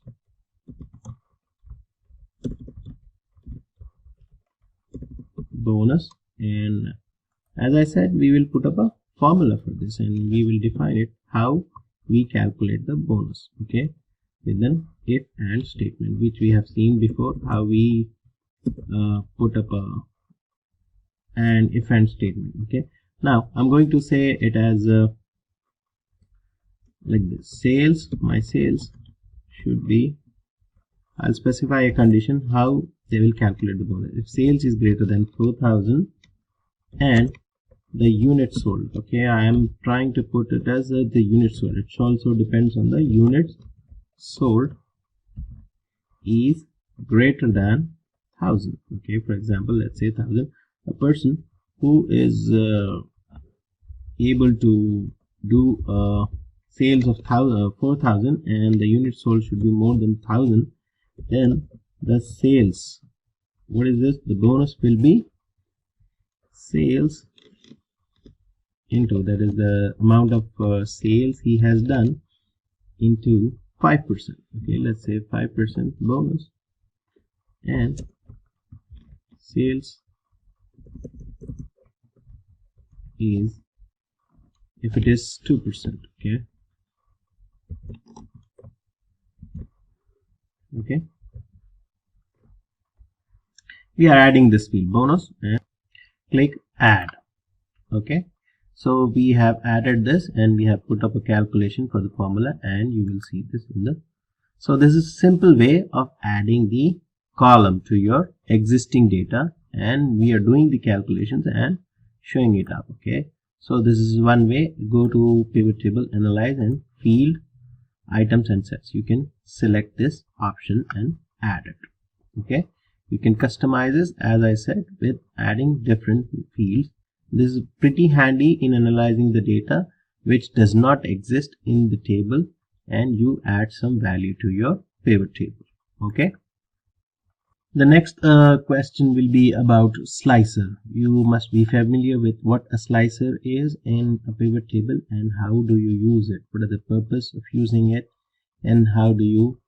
Bonus, and as I said, we will put up a formula for this, and we will define it how we calculate the bonus. Okay, with an if and statement, which we have seen before, how we put up an if and statement. Okay, now I'm going to say it as like this: sales, my sales should be, I'll specify a condition how they will calculate the bonus. If sales is greater than 4,000 and the unit sold, okay, I am trying to put it as the unit sold. It also depends on the units sold is greater than 1,000. Okay, for example, let's say 1,000. A person who is able to do sales of 4,000 and the unit sold should be more than 1,000, then the sales, what is this? The bonus will be sales into, that is the amount of sales he has done, into 5%. Okay, let's say 5% bonus, and sales is, if it is 2%. Okay, okay, we are adding this field bonus and click add. Okay, so we have added this and we have put up a calculation for the formula, and you will see this in the, so this is a simple way of adding the column to your existing data, and we are doing the calculations and showing it up. Okay, so this is one way. Go to pivot table, analyze, and field items and sets. You can select this option and add it. Okay, you can customize this, as I said, with adding different fields. This is pretty handy in analyzing the data which does not exist in the table, and you add some value to your pivot table. Okay, the next question will be about slicer. You must be familiar with what a slicer is in a pivot table and how do you use it, what are the purpose of using it, and how do you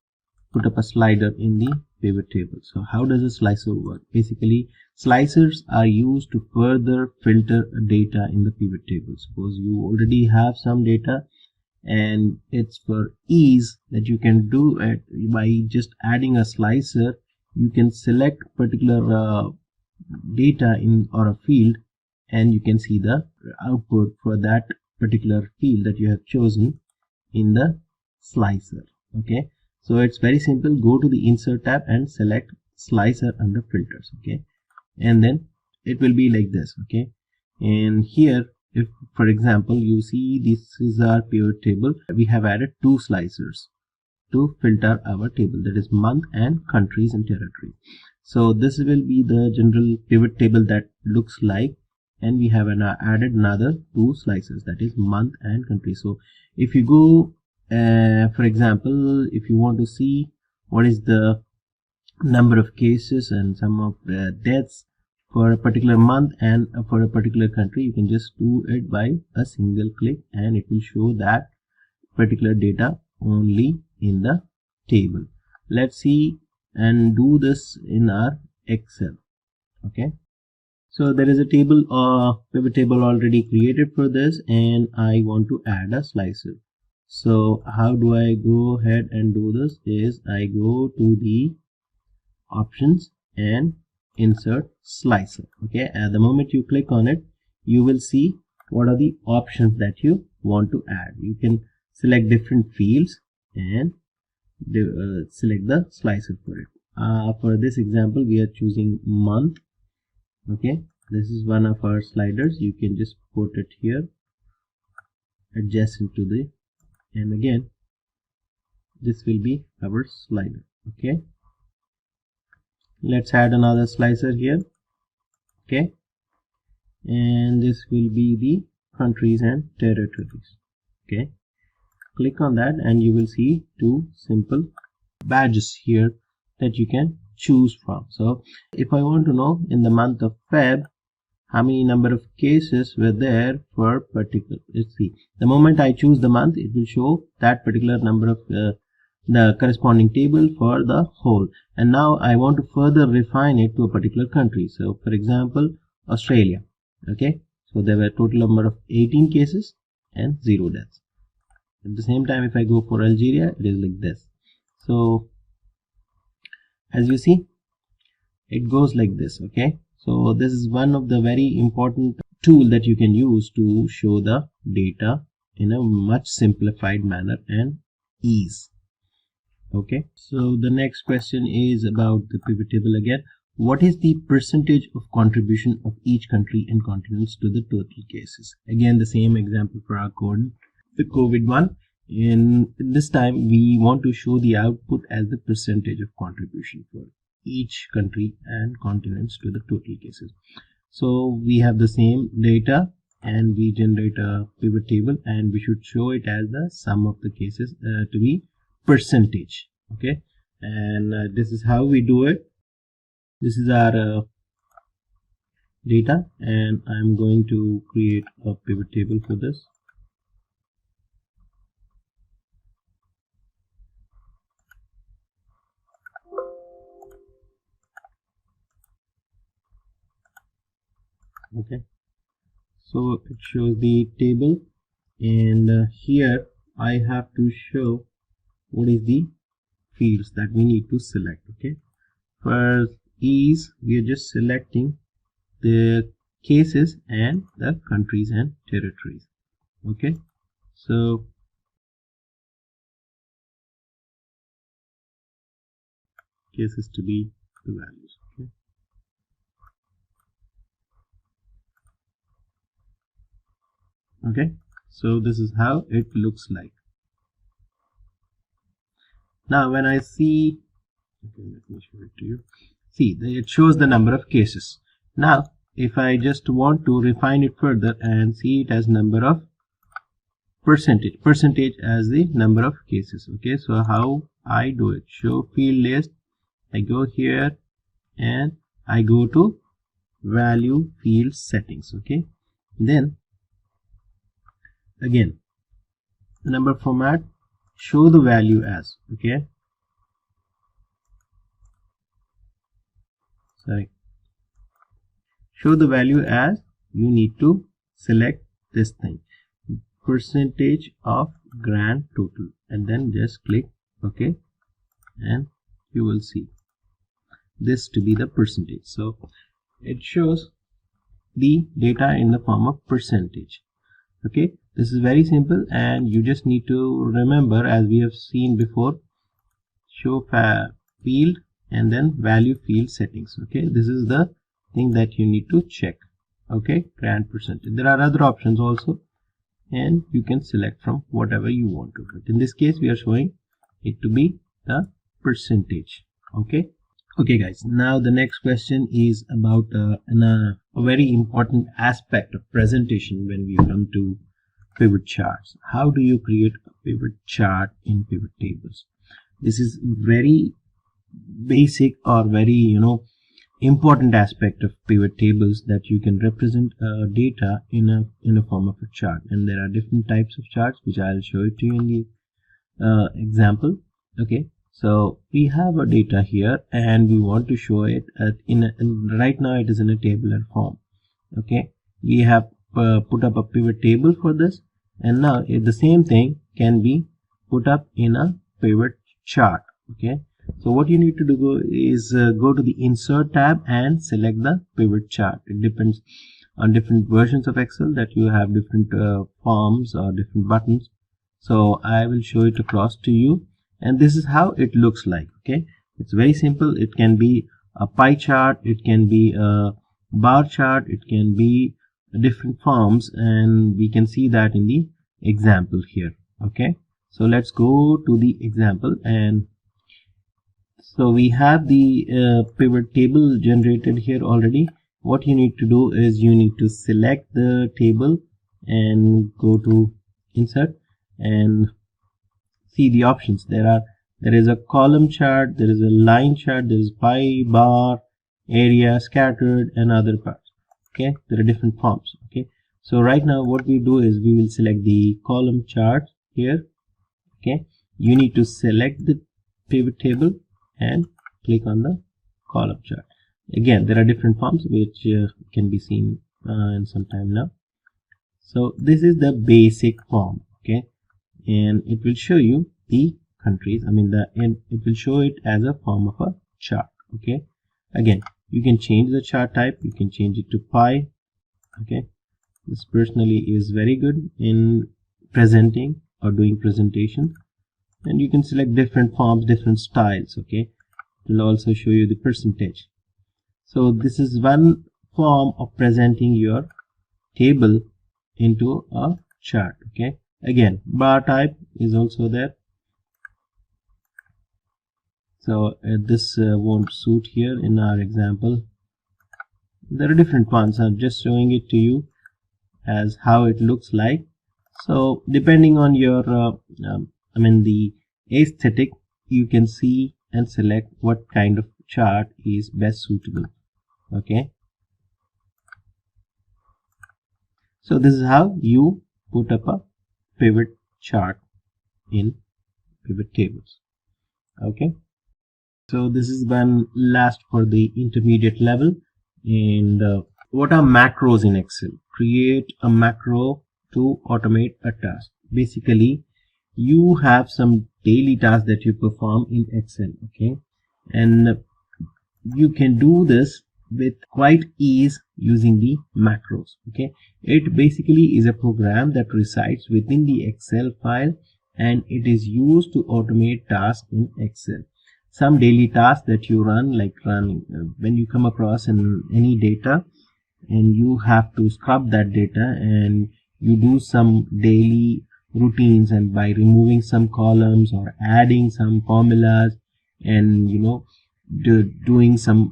put up a slider in the pivot table. So how does a slicer work? Basically, slicers are used to further filter data in the pivot table. Suppose you already have some data, and it's for ease that you can do it by just adding a slicer. You can select particular data in or a field, and you can see the output for that particular field that you have chosen in the slicer. Okay, so it's very simple. Go to the insert tab and select slicer under filters. Okay, and then it will be like this. Okay, and here, if for example you see this is our pivot table, we have added two slicers to filter our table, that is month and countries and territory. So this will be the general pivot table that looks like, and we have added another two slicers, that is month and country. So if you go for example, if you want to see what is the number of cases and some of the deaths for a particular month and for a particular country, you can just do it by a single click, and it will show that particular data only in the table. Let's see and do this in our Excel. Okay, so there is a table pivot table already created for this, and I want to add a slicer. So how do I go ahead and do this? Is I go to the options and insert slicer. Okay, at the moment you click on it, you will see what are the options that you want to add. You can select different fields and select the slicer for it. For this example, we are choosing month. Okay, this is one of our sliders. You can just put it here, adjacent to the, and again this will be our slider. Okay, let's add another slicer here. Okay, and this will be the countries and territories. Okay, click on that and you will see two simple badges here that you can choose from. So if I want to know in the month of Feb how many number of cases were there for particular, let's see, the moment I choose the month, it will show that particular number of the corresponding table for the whole. And now I want to further refine it to a particular country. So for example, Australia. Okay, so there were a total number of 18 cases and 0 deaths. At the same time, if I go for Algeria, it is like this. So as you see, it goes like this. Okay, so this is one of the very important tool that you can use to show the data in a much simplified manner and ease. Okay, so the next question is about the pivot table again. What is the percentage of contribution of each country and continents to the total cases? Again, the same example for our code, the COVID one. And this time we want to show the output as the percentage of contribution for each country and continents to the total cases. So we have the same data and we generate a pivot table, and we should show it as the sum of the cases to be percentage. Okay, and this is how we do it. This is our data, and I'm going to create a pivot table for this. Okay, so it shows the table, and here I have to show what is the fields that we need to select. Okay, for ease we are just selecting the cases and the countries and territories. Okay, so cases to be the values. Okay, okay, so this is how it looks like. Now when I see, okay, let me show it to you. See, it shows the number of cases. Now if I just want to refine it further and see it as number of percentage as the number of cases. Okay, so how I do it, show field list, I go here and I go to value field settings. Okay, then again number format, show the value as, okay, sorry, show the value as, you need to select this thing, percentage of grand total, and then just click OK, and you will see this to be the percentage. So it shows the data in the form of percentage. Okay, this is very simple, and you just need to remember, as we have seen before, show field and then value field settings. Okay, this is the thing that you need to check. Okay, grand percentage. There are other options also, and you can select from whatever you want to, but in this case we are showing it to be the percentage. Okay, okay guys, now the next question is about a very important aspect of presentation when we come to pivot charts. How do you create a pivot chart in pivot tables? This is very basic or very important aspect of pivot tables, that you can represent data in a form of a chart, and there are different types of charts which I'll show it to you in the example. Okay, so we have a data here and we want to show it right now it is in a tabular form. Okay, we have put up a pivot table for this, and now the same thing can be put up in a pivot chart. Okay, so what you need to do is go to the insert tab and select the pivot chart. It depends on different versions of Excel that you have different forms or different buttons, so I will show it across to you, and this is how it looks like. Okay, it's very simple. It can be a pie chart, it can be a bar chart, it can be different forms, and we can see that in the example here. Okay, so let's go to the example, and so we have the pivot table generated here already. What you need to do is you need to select the table and go to insert and see the options. There is a column chart, there is a line chart, there is pie, bar, area, scattered, and other parts. Okay, there are different forms. Okay, so right now what we do is we will select the column chart here. Okay, you need to select the pivot table and click on the column chart. Again, there are different forms which can be seen in some time now. So this is the basic form. Okay, and it will show you the countries. It will show it as a form of a chart. Okay, again, you can change the chart type. You can change it to pie. Okay, this personally is very good in presenting or doing presentation, and you can select different forms, different styles. Okay, it will also show you the percentage. So this is one form of presenting your table into a chart. Okay, again, bar type is also there. So this won't suit here in our example. There are different ones. I'm just showing it to you as how it looks like. So depending on your the aesthetic, you can see and select what kind of chart is best suitable. Okay, so this is how you put up a pivot chart in pivot tables. Okay, so this is one last for the intermediate level. And what are macros in Excel? Create a macro to automate a task. Basically, you have some daily tasks that you perform in Excel. Okay, and you can do this with quite ease using the macros. Okay, it basically is a program that resides within the Excel file, and it is used to automate tasks in Excel. Some daily tasks that you run, like when you come across any data and you have to scrub that data, and you do some daily routines, and by removing some columns or adding some formulas, and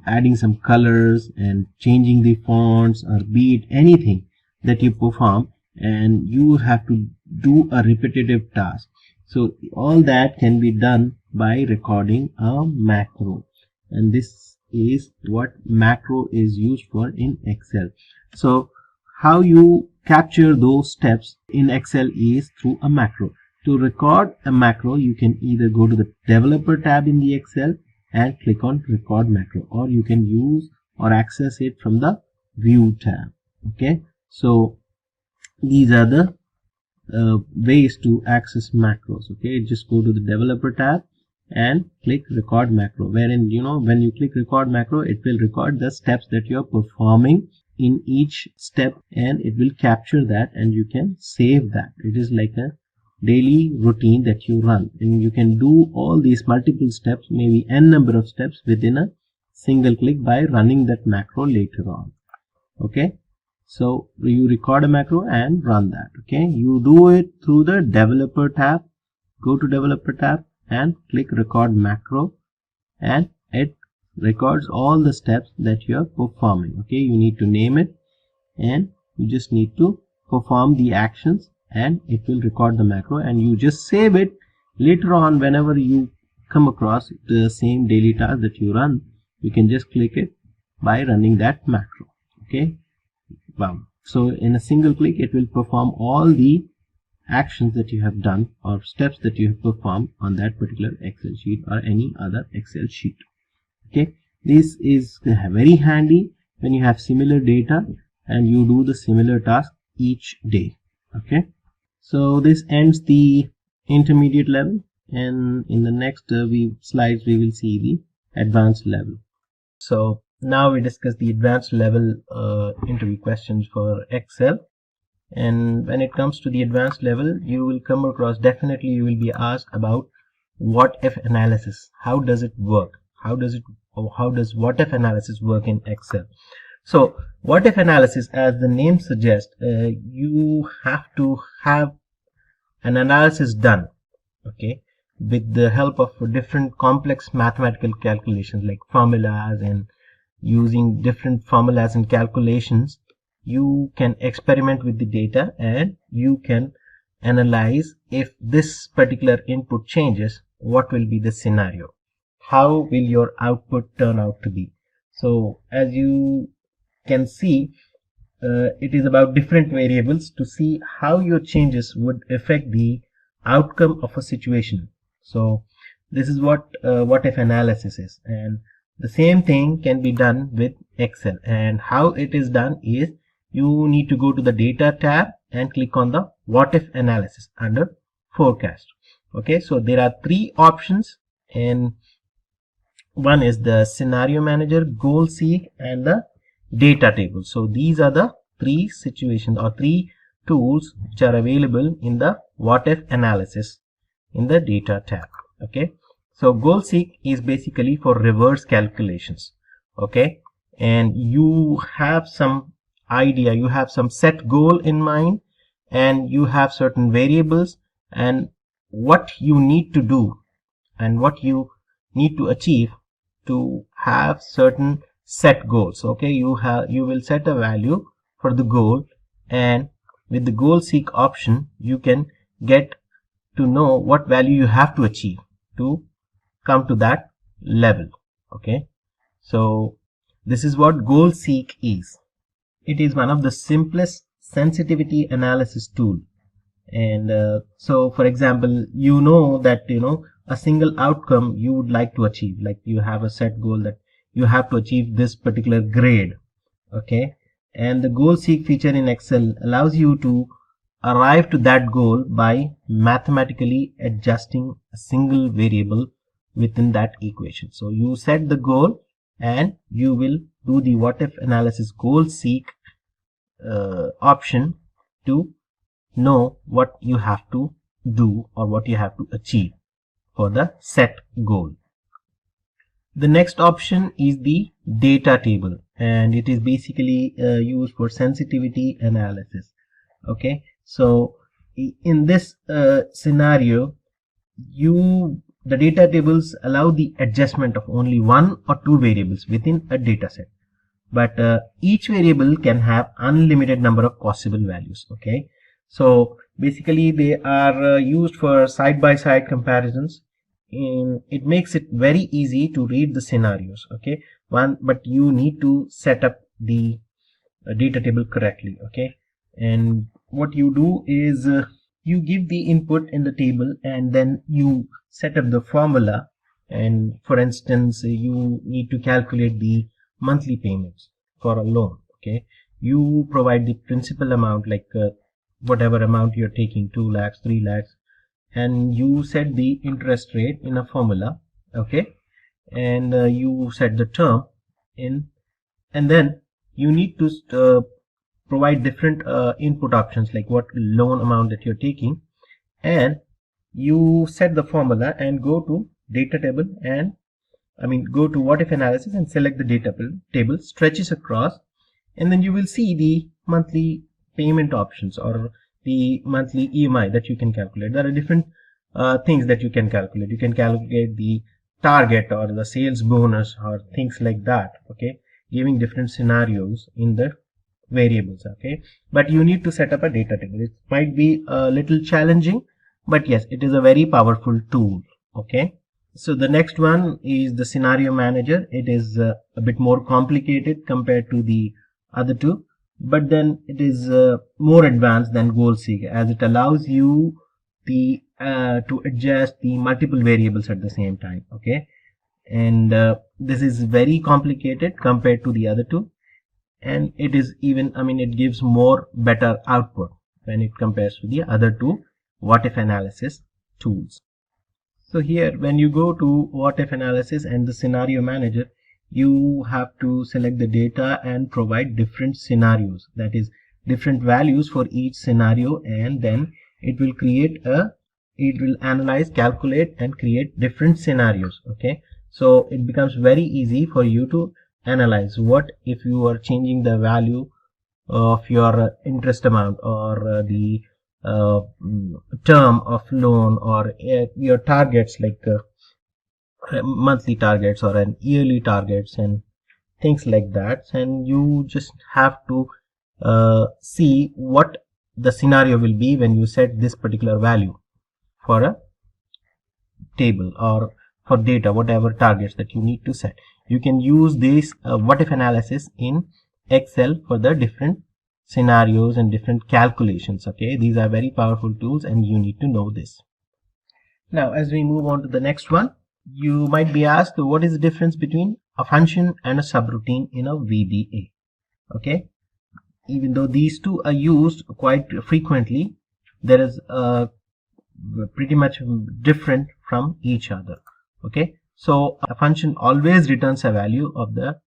adding some colors and changing the fonts, or be it anything that you perform, and you have to do a repetitive task. So all that can be done by recording a macro, and this is what macro is used for in Excel. So how you capture those steps in Excel is through a macro. To record a macro, you can either go to the developer tab in the Excel and click on record macro, or you can use or access it from the view tab. Okay, so these are the ways to access macros. Okay, just go to the developer tab and click record macro, wherein when you click record macro, it will record the steps that you are performing in each step, and it will capture that, and you can save that. It is like a daily routine that you run, and you can do all these multiple steps, maybe n number of steps, within a single click by running that macro later on. Okay, so you record a macro and run that. Okay, you do it through the developer tab. Go to developer tab and click record macro, and it records all the steps that you are performing. Okay, you need to name it, and you just need to perform the actions, and it will record the macro, and you just save it later on. Whenever you come across the same daily task that you run, you can just click it by running that macro. Okay, wow. So in a single click, it will perform all the actions that you have done or steps that you have performed on that particular Excel sheet or any other Excel sheet. Okay, this is very handy when you have similar data and you do the similar task each day. Okay, so this ends the intermediate level, and in the next slides we will see the advanced level. So now we discuss the advanced level interview questions for Excel. And when it comes to the advanced level, you will come across, definitely you will be asked about what if analysis. How does it work? How does what if analysis work in Excel? So what if analysis, as the name suggests, you have to have an analysis done, okay, with the help of different complex mathematical calculations like formulas, and using different formulas and calculations, you can experiment with the data, and you can analyze if this particular input changes, what will be the scenario, how will your output turn out to be. So as you can see, it is about different variables to see how your changes would affect the outcome of a situation. So this is what if analysis is, and the same thing can be done with Excel. And how it is done is, you need to go to the data tab and click on the what if analysis under forecast. Okay, so there are three options, and one is the scenario manager, goal seek, and the data table. So these are the three situations or three tools which are available in the what if analysis in the data tab. Okay, so goal seek is basically for reverse calculations. Okay, and you have some idea, you have some set goal in mind, and you have certain variables and what you need to do and what you need to achieve to have certain set goals. Okay, you will set a value for the goal, and with the goal seek option you can get to know what value you have to achieve to come to that level. Okay, so this is what goal seek is. It is one of the simplest sensitivity analysis tool. And so for example, you know that a single outcome you would like to achieve, like you have a set goal that you have to achieve this particular grade. Okay, and the goal seek feature in Excel allows you to arrive to that goal by mathematically adjusting a single variable within that equation. So you set the goal and you will do the what if analysis goal seek option to know what you have to do or what you have to achieve for the set goal. The next option is the data table, and it is basically used for sensitivity analysis. Okay, so in this scenario, the data tables allow the adjustment of only one or two variables within a data set, but each variable can have unlimited number of possible values. Okay, so basically they are used for side-by-side comparisons. It makes it very easy to read the scenarios. Okay, but you need to set up the data table correctly. Okay, and what you do is you give the input in the table and then you set up the formula. And for instance, you need to calculate the monthly payments for a loan. Okay, you provide the principal amount, like whatever amount you're taking, 2 lakhs, 3 lakhs, and you set the interest rate in a formula. Okay, and you set the term in, and then you need to provide different input options, like what loan amount that you're taking, and you set the formula and go to data table, and go to what if analysis and select the data table, stretches across, and then you will see the monthly payment options or the monthly EMI that you can calculate. There are different things that you can calculate. You can calculate the target or the sales bonus or things like that. Okay, giving different scenarios in the variables. Okay, but you need to set up a data table. It might be a little challenging, but yes, it is a very powerful tool. Okay, so the next one is the scenario manager. It is a bit more complicated compared to the other two, but then it is more advanced than goal seek, as it allows you to adjust the multiple variables at the same time. Okay, and this is very complicated compared to the other two, and it is even it gives more better output when it compares to the other two what if analysis tools. So here, when you go to what if analysis and the scenario manager, you have to select the data and provide different scenarios, that is different values for each scenario, and then it will analyze, calculate, and create different scenarios. Okay, so it becomes very easy for you to analyze what if you are changing the value of your interest amount or the term of loan, or your targets, like monthly targets or an yearly targets and things like that. And you just have to see what the scenario will be when you set this particular value for a table or for data, whatever targets that you need to set. You can use this what if analysis in Excel for the different scenarios and different calculations. Okay, these are very powerful tools and you need to know this. Now, as we move on to the next one, you might be asked, what is the difference between a function and a subroutine in a VBA? Okay, even though these two are used quite frequently, there is a pretty much different from each other. Okay, so a function always returns a value of the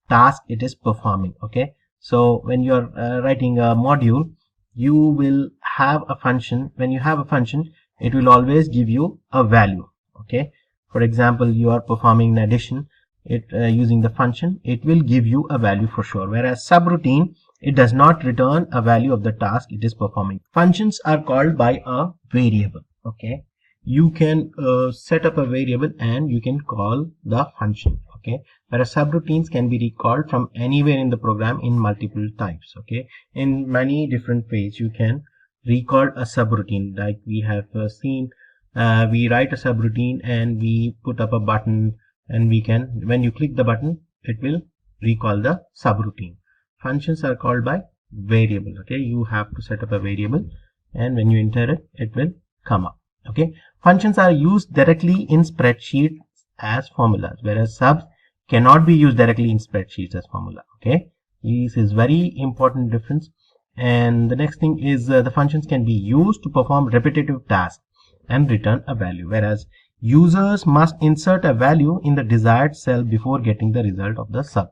task it is performing. Okay, so when you're writing a module, you will have a function. When you have a function, it will always give you a value. Okay, for example, you are performing an addition, using the function, it will give you a value for sure, whereas subroutine, it does not return a value of the task it is performing. Functions are called by a variable. Okay, you can set up a variable and you can call the function. Okay, whereas subroutines can be recalled from anywhere in the program in multiple types. Okay, in many different ways you can recall a subroutine, like we have seen. We write a subroutine and we put up a button, and we can, when you click the button, it will recall the subroutine. Functions are called by variable. Okay, you have to set up a variable, and when you enter it, it will come up. Okay, functions are used directly in spreadsheets as formulas, whereas subs cannot be used directly in spreadsheets as formula. Okay, this is very important difference. And the next thing is the functions can be used to perform repetitive tasks and return a value, whereas users must insert a value in the desired cell before getting the result of the sub.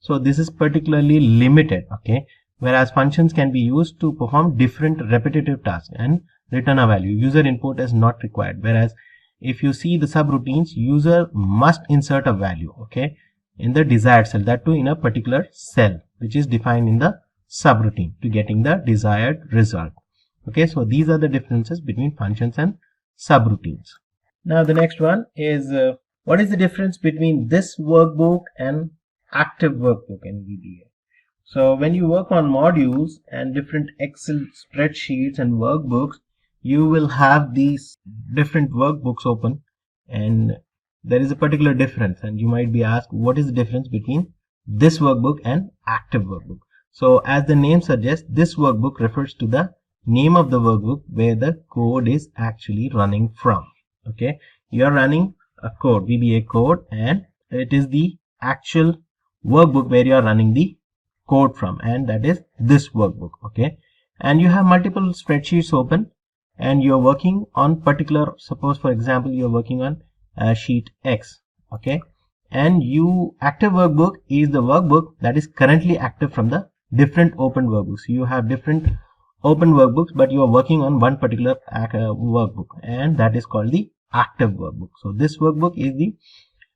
So this is particularly limited. Okay, whereas functions can be used to perform different repetitive tasks and return a value. User input is not required, whereas if you see the subroutines, user must insert a value, okay, in the desired cell, that too in a particular cell which is defined in the subroutine to getting the desired result. Okay, so these are the differences between functions and subroutines. Now the next one is what is the difference between this workbook and active workbook in VBA? So when you work on modules and different Excel spreadsheets and workbooks, you will have these different workbooks open, and there is a particular difference, and you might be asked, what is the difference between this workbook and active workbook? So as the name suggests, this workbook refers to the name of the workbook where the code is actually running from. Okay, you are running a code, VBA code, and it is the actual workbook where you are running the code from, and that is this workbook. Okay, and you have multiple spreadsheets open, and you're working on particular, suppose for example you're working on sheet X. Okay, and active workbook is the workbook that is currently active from the different open workbooks. You have different open workbooks, but you are working on one particular workbook, and that is called the active workbook. So this workbook is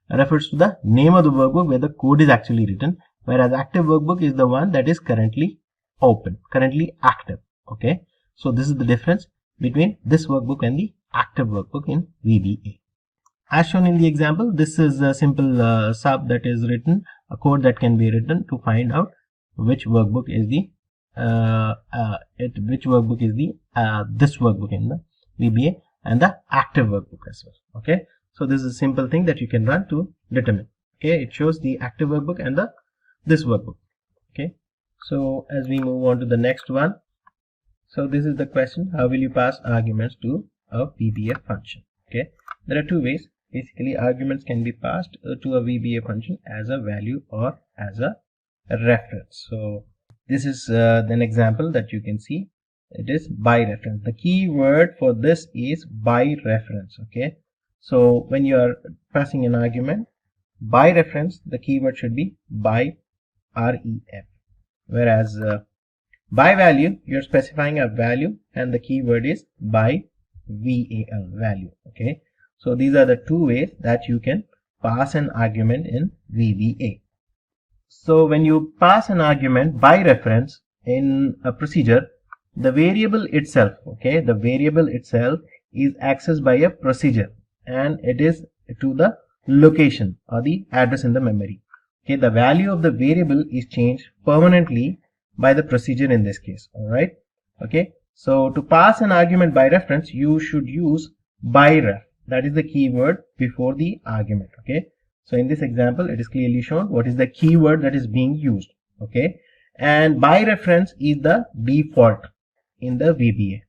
refers to the name of the workbook where the code is actually written, whereas active workbook is the one that is currently open, currently active. Okay, so this is the difference between this workbook and the active workbook in VBA. As shown in the example, this is a simple sub that is written, a code that can be written to find out which workbook is the this workbook in the VBA and the active workbook as well. Okay, so this is a simple thing that you can run to determine. Okay, it shows the active workbook and this workbook. Okay, so as we move on to the next one, so this is the question: how will you pass arguments to a VBA function? Okay, there are two ways. Basically, arguments can be passed to a VBA function as a value or as a reference. So this is an example that you can see. It is by reference. The key word for this is by reference. Okay, so when you are passing an argument by reference, the keyword should be by ref, whereas by value, you're specifying a value and the keyword is by val, value. Okay, so these are the two ways that you can pass an argument in VBA. So when you pass an argument by reference in a procedure, the variable itself, okay, the variable itself is accessed by a procedure, and it is to the location or the address in the memory. Okay, the value of the variable is changed permanently by the procedure in this case. All right. Okay, so to pass an argument by reference, you should use by ref. That is the keyword before the argument. Okay, so in this example, it is clearly shown what is the keyword that is being used. Okay, and by reference is the default in the VBA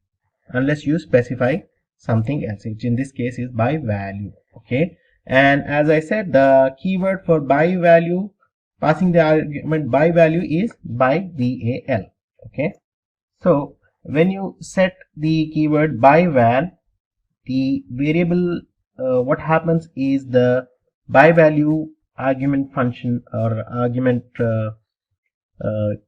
unless you specify something else, which in this case is by value. Okay, and as I said, the keyword for by value, passing the argument by value, is by val. Okay, so when you set the keyword by val, the variable, what happens is the by value argument function or argument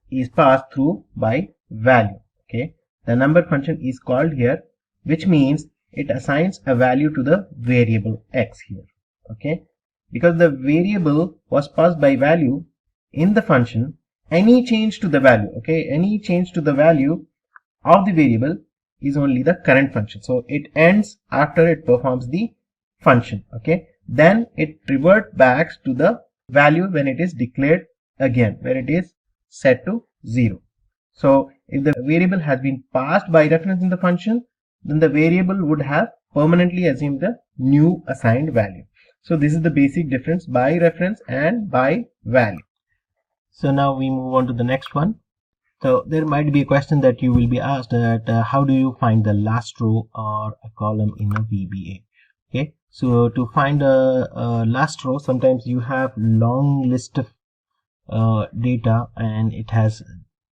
is passed through by value. Okay, the number function is called here, which means it assigns a value to the variable x here. Okay, because the variable was passed by value in the function, any change to the value, okay, any change to the value of the variable is only the current function, so it ends after it performs the function. Okay, then it reverts back to the value when it is declared again, where it is set to 0. So if the variable has been passed by reference in the function, then the variable would have permanently assumed the new assigned value. So this is the basic difference by reference and by value. So now we move on to the next one. So there might be a question that you will be asked that how do you find the last row or a column in a VBA? Okay, so to find a last row, sometimes you have long list of data and it has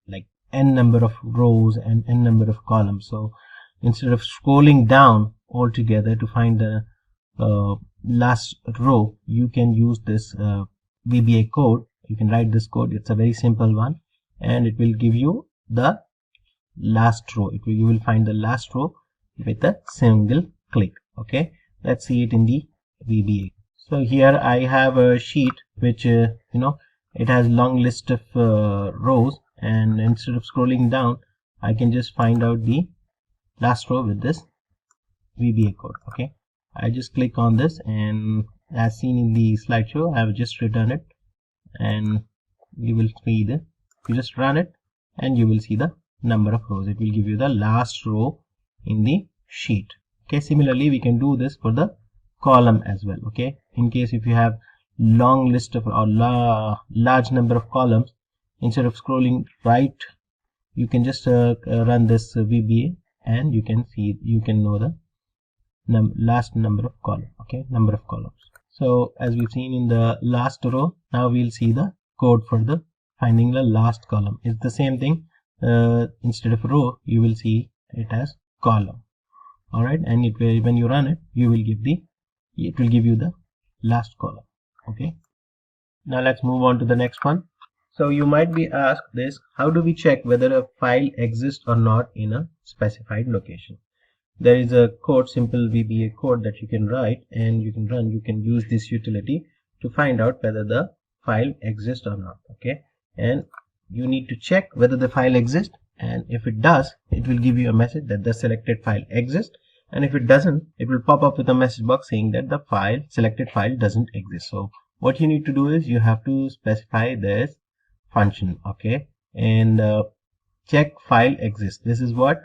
like n number of rows and n number of columns. So instead of scrolling down altogether to find the last row, you can use this VBA code. You can write this code. It's a very simple one, and it will give you the last row. You will find the last row with a single click. Okay, let's see it in the VBA. So here I have a sheet which it has long list of rows, and instead of scrolling down, I can just find out the last row with this VBA code. Okay, I just click on this, and as seen in the slideshow, I have just written it, and you will see you just run it and you will see the number of rows. It will give you the last row in the sheet. Okay, similarly we can do this for the column as well. Okay, in case if you have long list of or large number of columns, instead of scrolling right, you can just run this VBA, and you can know the last number of columns. Okay, number of columns. So as we've seen in the last row, now we'll see the code for the finding the last column. It's the same thing. Instead of row, you will see it as column. All right, and when you run it, it will give you the last column. Okay, now let's move on to the next one. So you might be asked this: how do we check whether a file exists or not in a specified location? There is a code, simple VBA code that you can write and you can run. You can use this utility to find out whether the file exists or not. Okay, and you need to check whether the file exists, and if it does, it will give you a message that the selected file exists, and if it doesn't, it will pop up with a message box saying that the selected file doesn't exist. So what you need to do is you have to specify this function. Okay, and check file exists. This is what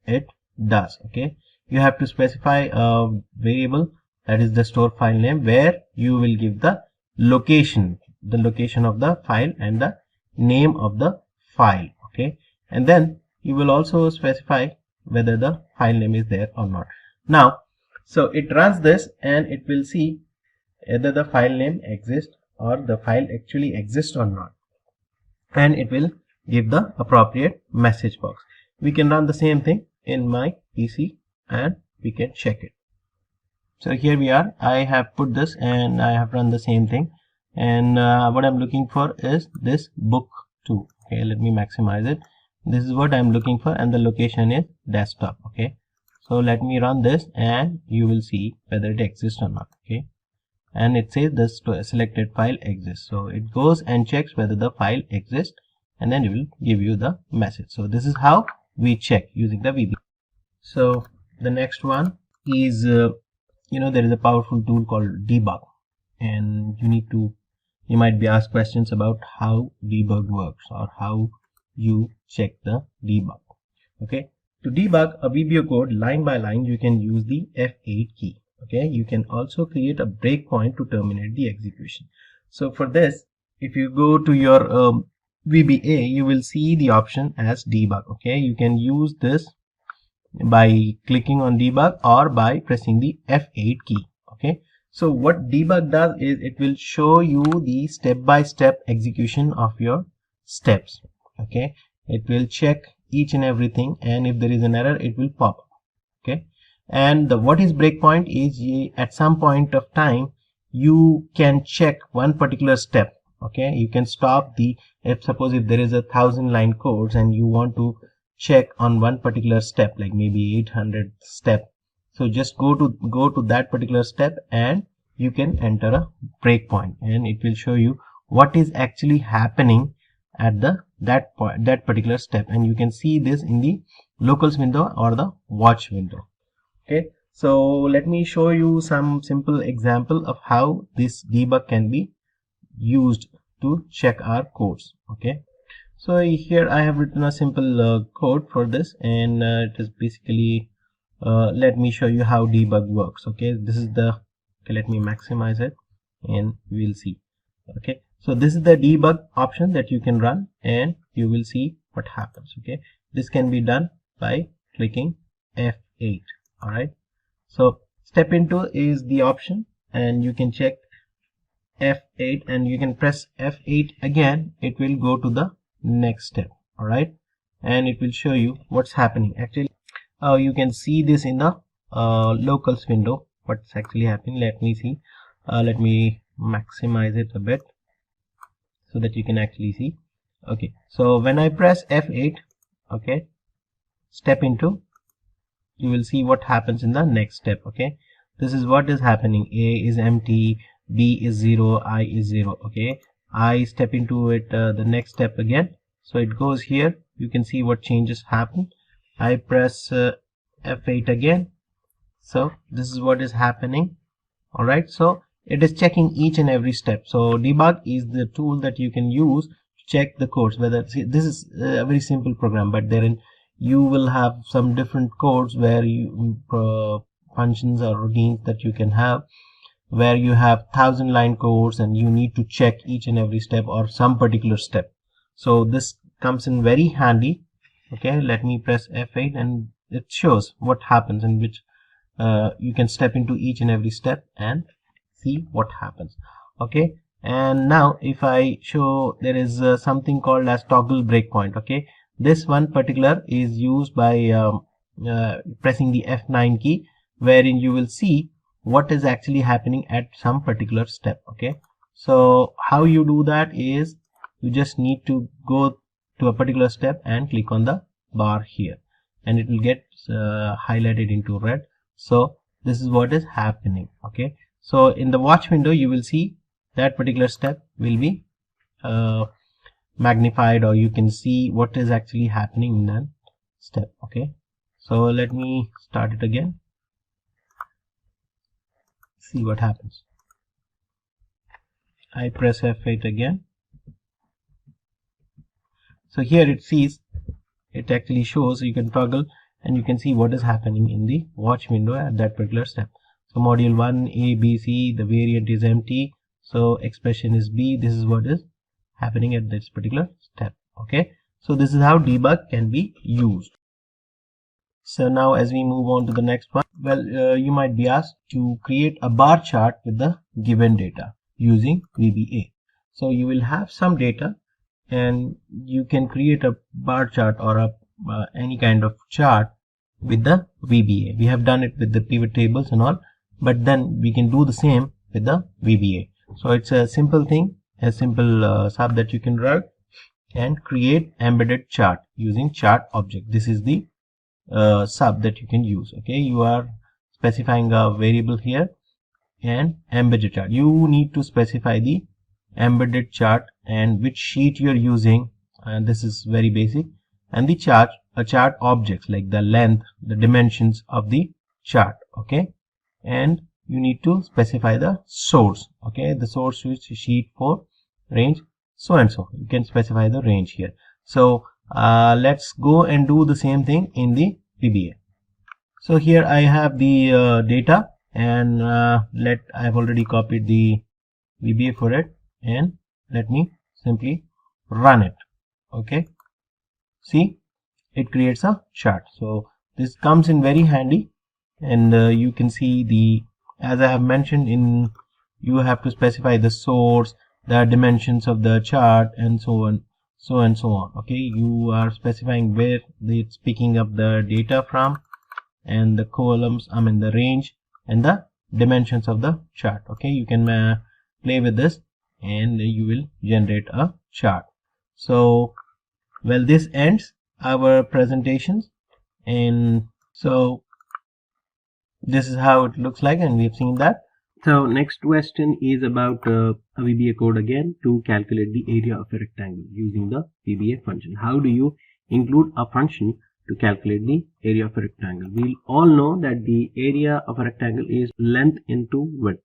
it does. Okay, you have to specify a variable, that is the store file name, where you will give the location of the file and the name of the file. Okay, and then you will also specify whether the file name is there or not. Now, so it runs this and it will see whether the file name exists or the file actually exists or not, and it will give the appropriate message box. We can run the same thing in my PC and we can check it. So here we are. I have put this and I have run the same thing, and what I'm looking for is this book 2. Okay, let me maximize it. This is what I'm looking for, and the location is desktop. Okay, so let me run this and you will see whether it exists or not. Okay, and it says this selected file exists, so it goes and checks whether the file exists, and then it will give you the message. So this is how we check using the VB. So the next one is there is a powerful tool called debug, and you might be asked questions about how debug works or how you check the debug. Okay, to debug a VBA code line by line, you can use the F8 key. Okay, you can also create a breakpoint to terminate the execution. So for this, if you go to your VBA, you will see the option as debug. Okay, you can use this by clicking on debug or by pressing the F8 key. Okay, so what debug does is it will show you the step-by-step execution of your steps. Okay, it will check each and everything, and if there is an error, it will pop up. Okay, And what is breakpoint is at some point of time you can check one particular step. Okay, you can stop the, if suppose if there is 1,000 line codes and you want to check on one particular step, like maybe 800 step, so just go to that particular step and you can enter a breakpoint, and it will show you what is actually happening at that particular step, and you can see this in the locals window or the watch window. Okay, so let me show you some simple example of how this debug can be used to check our codes. Okay, so here I have written a simple code for this, and it is basically let me show you how debug works. Okay, this is the, okay, let me maximize it and we'll see. Okay, so this is the debug option that you can run and you will see what happens. Okay, this can be done by clicking F8. All right, so step into is the option, and you can check F8 and you can press F8 again. It will go to the next step. All right, and it will show you what's happening. Actually, you can see this in the locals window, what's actually happening. Let me see. Let me maximize it a bit so that you can actually see. Okay, so when I press F8, okay, step into, you will see what happens in the next step. Okay, this is what is happening. A is empty, B is 0, I is 0. Okay, I step into it the next step again, so it goes here. You can see what changes happen. I press F8 again, so this is what is happening. All right, so it is checking each and every step. So debug is the tool that you can use to check the codes. Whether, see, this is a very simple program, but therein you will have some different codes where you functions or routines that you can have, where you have 1,000 line codes and you need to check each and every step or some particular step. So this comes in very handy. Okay, let me press F8 and it shows what happens, in which you can step into each and every step and see what happens. Okay, and now if I show, there is something called as toggle breakpoint. Okay, this one particular is used by pressing the F9 key, wherein you will see what is actually happening at some particular step. Okay, so how you do that is you just need to go to a particular step and click on the bar here, and it will get highlighted into red. So this is what is happening. Okay, so in the watch window you will see that particular step will be magnified, or you can see what is actually happening in that step. Okay, so let me start it again, see what happens. I press F8 again, so here it sees, it actually shows, you can toggle and you can see what is happening in the watch window at that particular step. So module 1 A, B, C, the variant is empty, so expression is B. This is what is happening at this particular step. Okay, so this is how debug can be used. So now as we move on to the next one, well, you might be asked to create a bar chart with the given data using VBA. So you will have some data and you can create a bar chart or a any kind of chart with the VBA. We have done it with the pivot tables and all, but then we can do the same with the VBA. So it's a simple thing, a simple sub that you can write and create embedded chart using chart object. This is the sub that you can use. Okay, you are specifying a variable here and embedded chart. You need to specify the embedded chart and which sheet you are using, and this is very basic, and the chart objects like the length, the dimensions of the chart. Okay, and you need to specify the source. Okay, the source is sheet 4 range so and so. You can specify the range here. So let's go and do the same thing in the VBA. So here I have the data, and I have already copied the VBA for it, and let me simply run it. Okay, see, it creates a chart. So this comes in very handy, and you can see the, as I have mentioned, in you have to specify the source, the dimensions of the chart, and so on, so and so on. Okay, you are specifying where it's picking up the data from, and the columns, the range and the dimensions of the chart. Okay, you can play with this and you will generate a chart. So well, this ends our presentations, and so this is how it looks like, and we've seen that. So next question is about a VBA code again to calculate the area of a rectangle using the VBA function. How do you include a function to calculate the area of a rectangle? We all know that the area of a rectangle is length into width.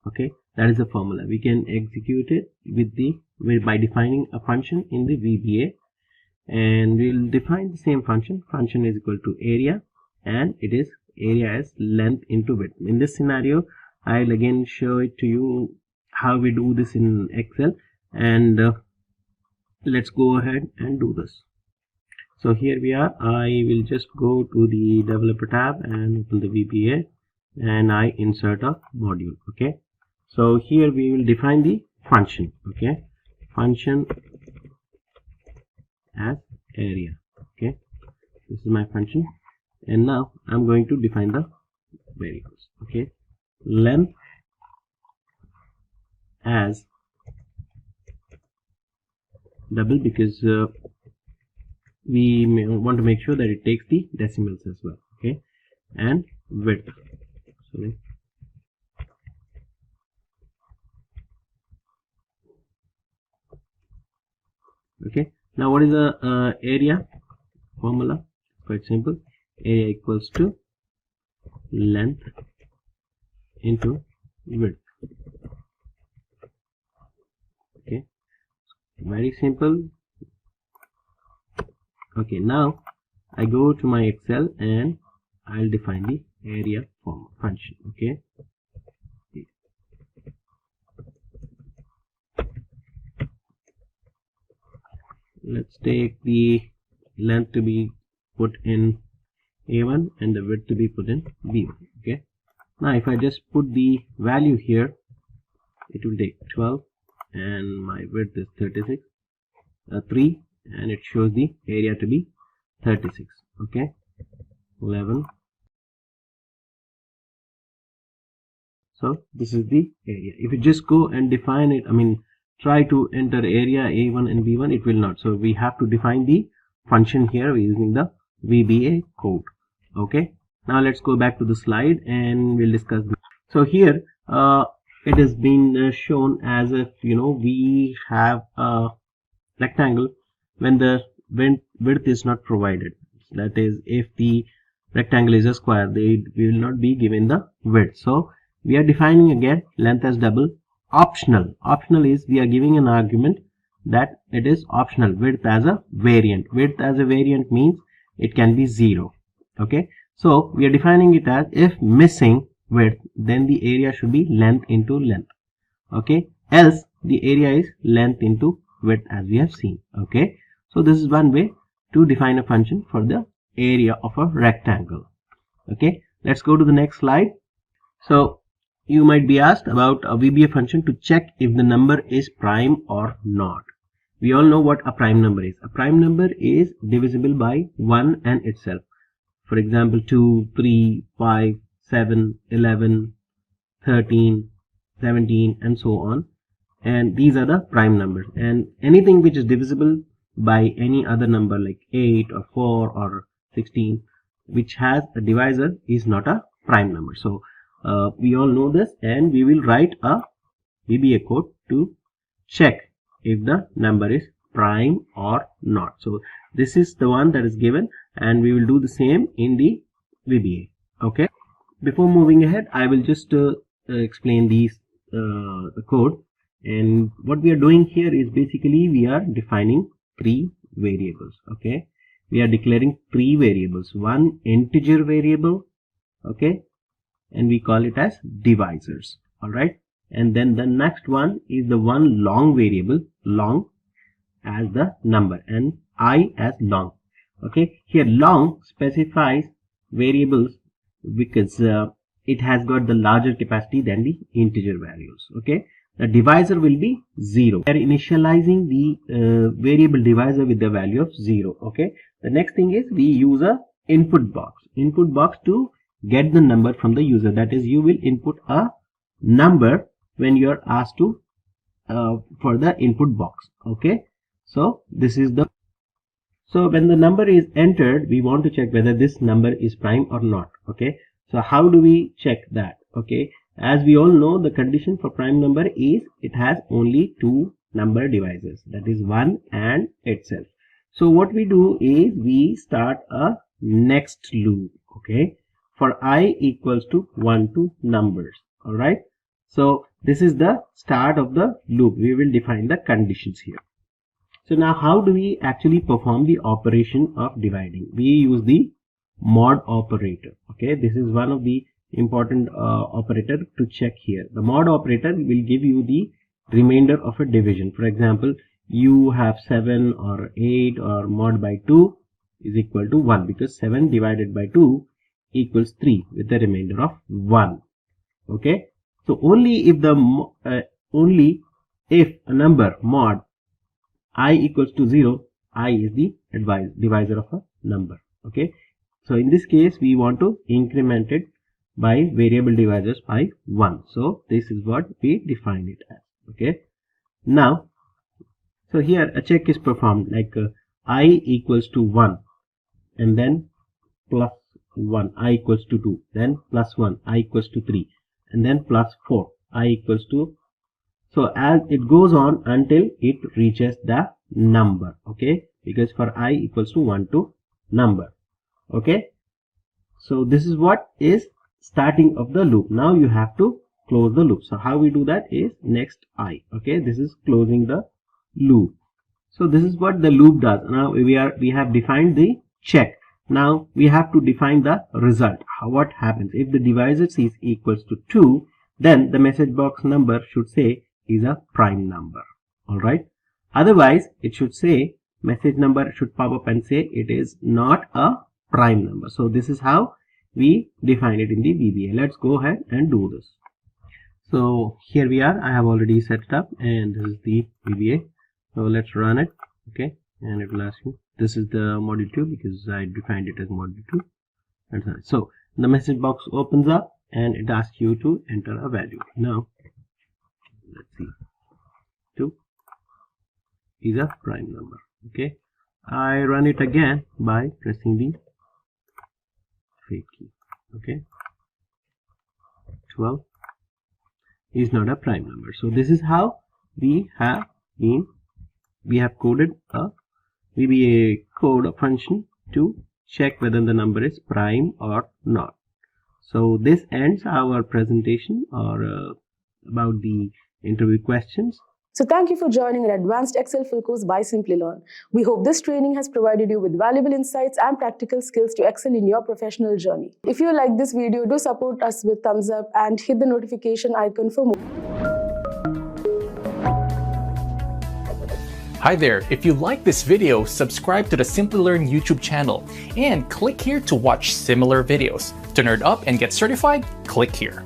Okay, that is the formula. We can execute it by defining a function in the VBA, and we'll define the same function. Function is equal to area, and it is area as length into width. In this scenario, I'll again show it to you how we do this in Excel, and let's go ahead and do this. So here we are. I will just go to the developer tab and open the VBA, and I insert a module. Okay, so here we will define the function. Okay, function as area. Okay, this is my function, and now I'm going to define the variables. Okay, length as double, because we want to make sure that it takes the decimals as well. Okay, and width. Sorry. Okay, now what is the area formula? Quite simple. Area equals to length into width. Okay, very simple. Okay, now I go to my Excel and I'll define the area function. Okay, let's take the length to be put in A1 and the width to be put in B1. Okay, now if I just put the value here, it will take 12, and my width is 36, 3, and it shows the area to be 36. Okay, 11. So this is the area. If you just go and define it, try to enter area A1 and B1, it will not. So we have to define the function here using the VBA code. Okay, now let's go back to the slide and we'll discuss this. So here it has been shown as if we have a rectangle when the width is not provided. That is, if the rectangle is a square, we will not be given the width. So we are defining again length as double. Optional is we are giving an argument that it is optional. Width as a variant. Width as a variant means it can be 0. Okay, so we are defining it as if missing width, then the area should be length into length. Okay, else the area is length into width, as we have seen. Okay, so this is one way to define a function for the area of a rectangle. Okay, let's go to the next slide. So you might be asked about a VBA function to check if the number is prime or not. We all know what a prime number is. A prime number is divisible by 1 and itself. For example, 2, 3, 5, 7, 11, 13, 17, and so on. And these are the prime numbers. And anything which is divisible by any other number like 8 or 4 or 16, which has a divisor, is not a prime number. So we all know this, and we will write a VBA code to check if the number is prime or not. So this is the one that is given, and we will do the same in the VBA. Okay, before moving ahead, I will just explain these the code. And what we are doing here is basically we are defining 3 variables. Okay, we are declaring 3 variables. One integer variable, okay, and we call it as divisors. All right, and then the next one is the one long variable, long as the number and I as long. Okay, here long specifies variables because it has got the larger capacity than the integer values. Okay, the divisor will be 0. We are initializing the variable divisor with the value of 0. Okay, the next thing is we use a input box. Input box to get the number from the user. That is, you will input a number when you are asked to for the input box. Okay, so this is the so when the number is entered, we want to check whether this number is prime or not. Okay, so how do we check that? Okay, as we all know, the condition for prime number is it has only two number divisors, that is 1 and itself. So what we do is we start a next loop. Okay, for I equals to 1 to numbers. All right, so this is the start of the loop. We will define the conditions here. So now how do we actually perform the operation of dividing? We use the mod operator. Okay, this is one of the important operator to check here. The mod operator will give you the remainder of a division. For example, you have 7 or 8 or mod by 2 is equal to 1, because 7 divided by 2 equals 3 with the remainder of 1. Okay, so only if a number mod I equals to 0, I is the divisor of a number. Okay, so in this case we want to increment it by variable divisors by 1. So this is what we define it as. Okay, now so here a check is performed, like I equals to 1 and then plus 1, I equals to 2, then plus 1, I equals to 3, and then plus 4, I equals to, so as it goes on until it reaches the number. Okay, because for I equals to 1 to number. Okay, so this is what is starting of the loop. Now you have to close the loop. So how we do that is next I. Okay, this is closing the loop. So this is what the loop does. Now we have defined the check. Now we have to define the result. What happens if the divisor is equals to 2, then the message box number should say is a prime number. All right, otherwise it should say message number should pop up and say it is not a prime number. So this is how we define it in the VBA. Let's go ahead and do this. So here we are. I have already set it up, and this is the VBA. So let's run it. Okay, and it will ask you, this is the module 2 because I defined it as module 2. And so the message box opens up and it asks you to enter a value. Now let's see, 2 is a prime number. Okay, I run it again by pressing the fake key. Okay, 12 is not a prime number. So this is how we have coded a VBA code a function to check whether the number is prime or not. So this ends our presentation or about the interview questions. So thank you for joining an advanced Excel full course by Simplilearn. We hope this training has provided you with valuable insights and practical skills to excel in your professional journey. If you like this video, do support us with thumbs up and hit the notification icon for more. Hi there, if you like this video, subscribe to the Simplilearn YouTube channel and click here to watch similar videos. To nerd up and get certified, click here.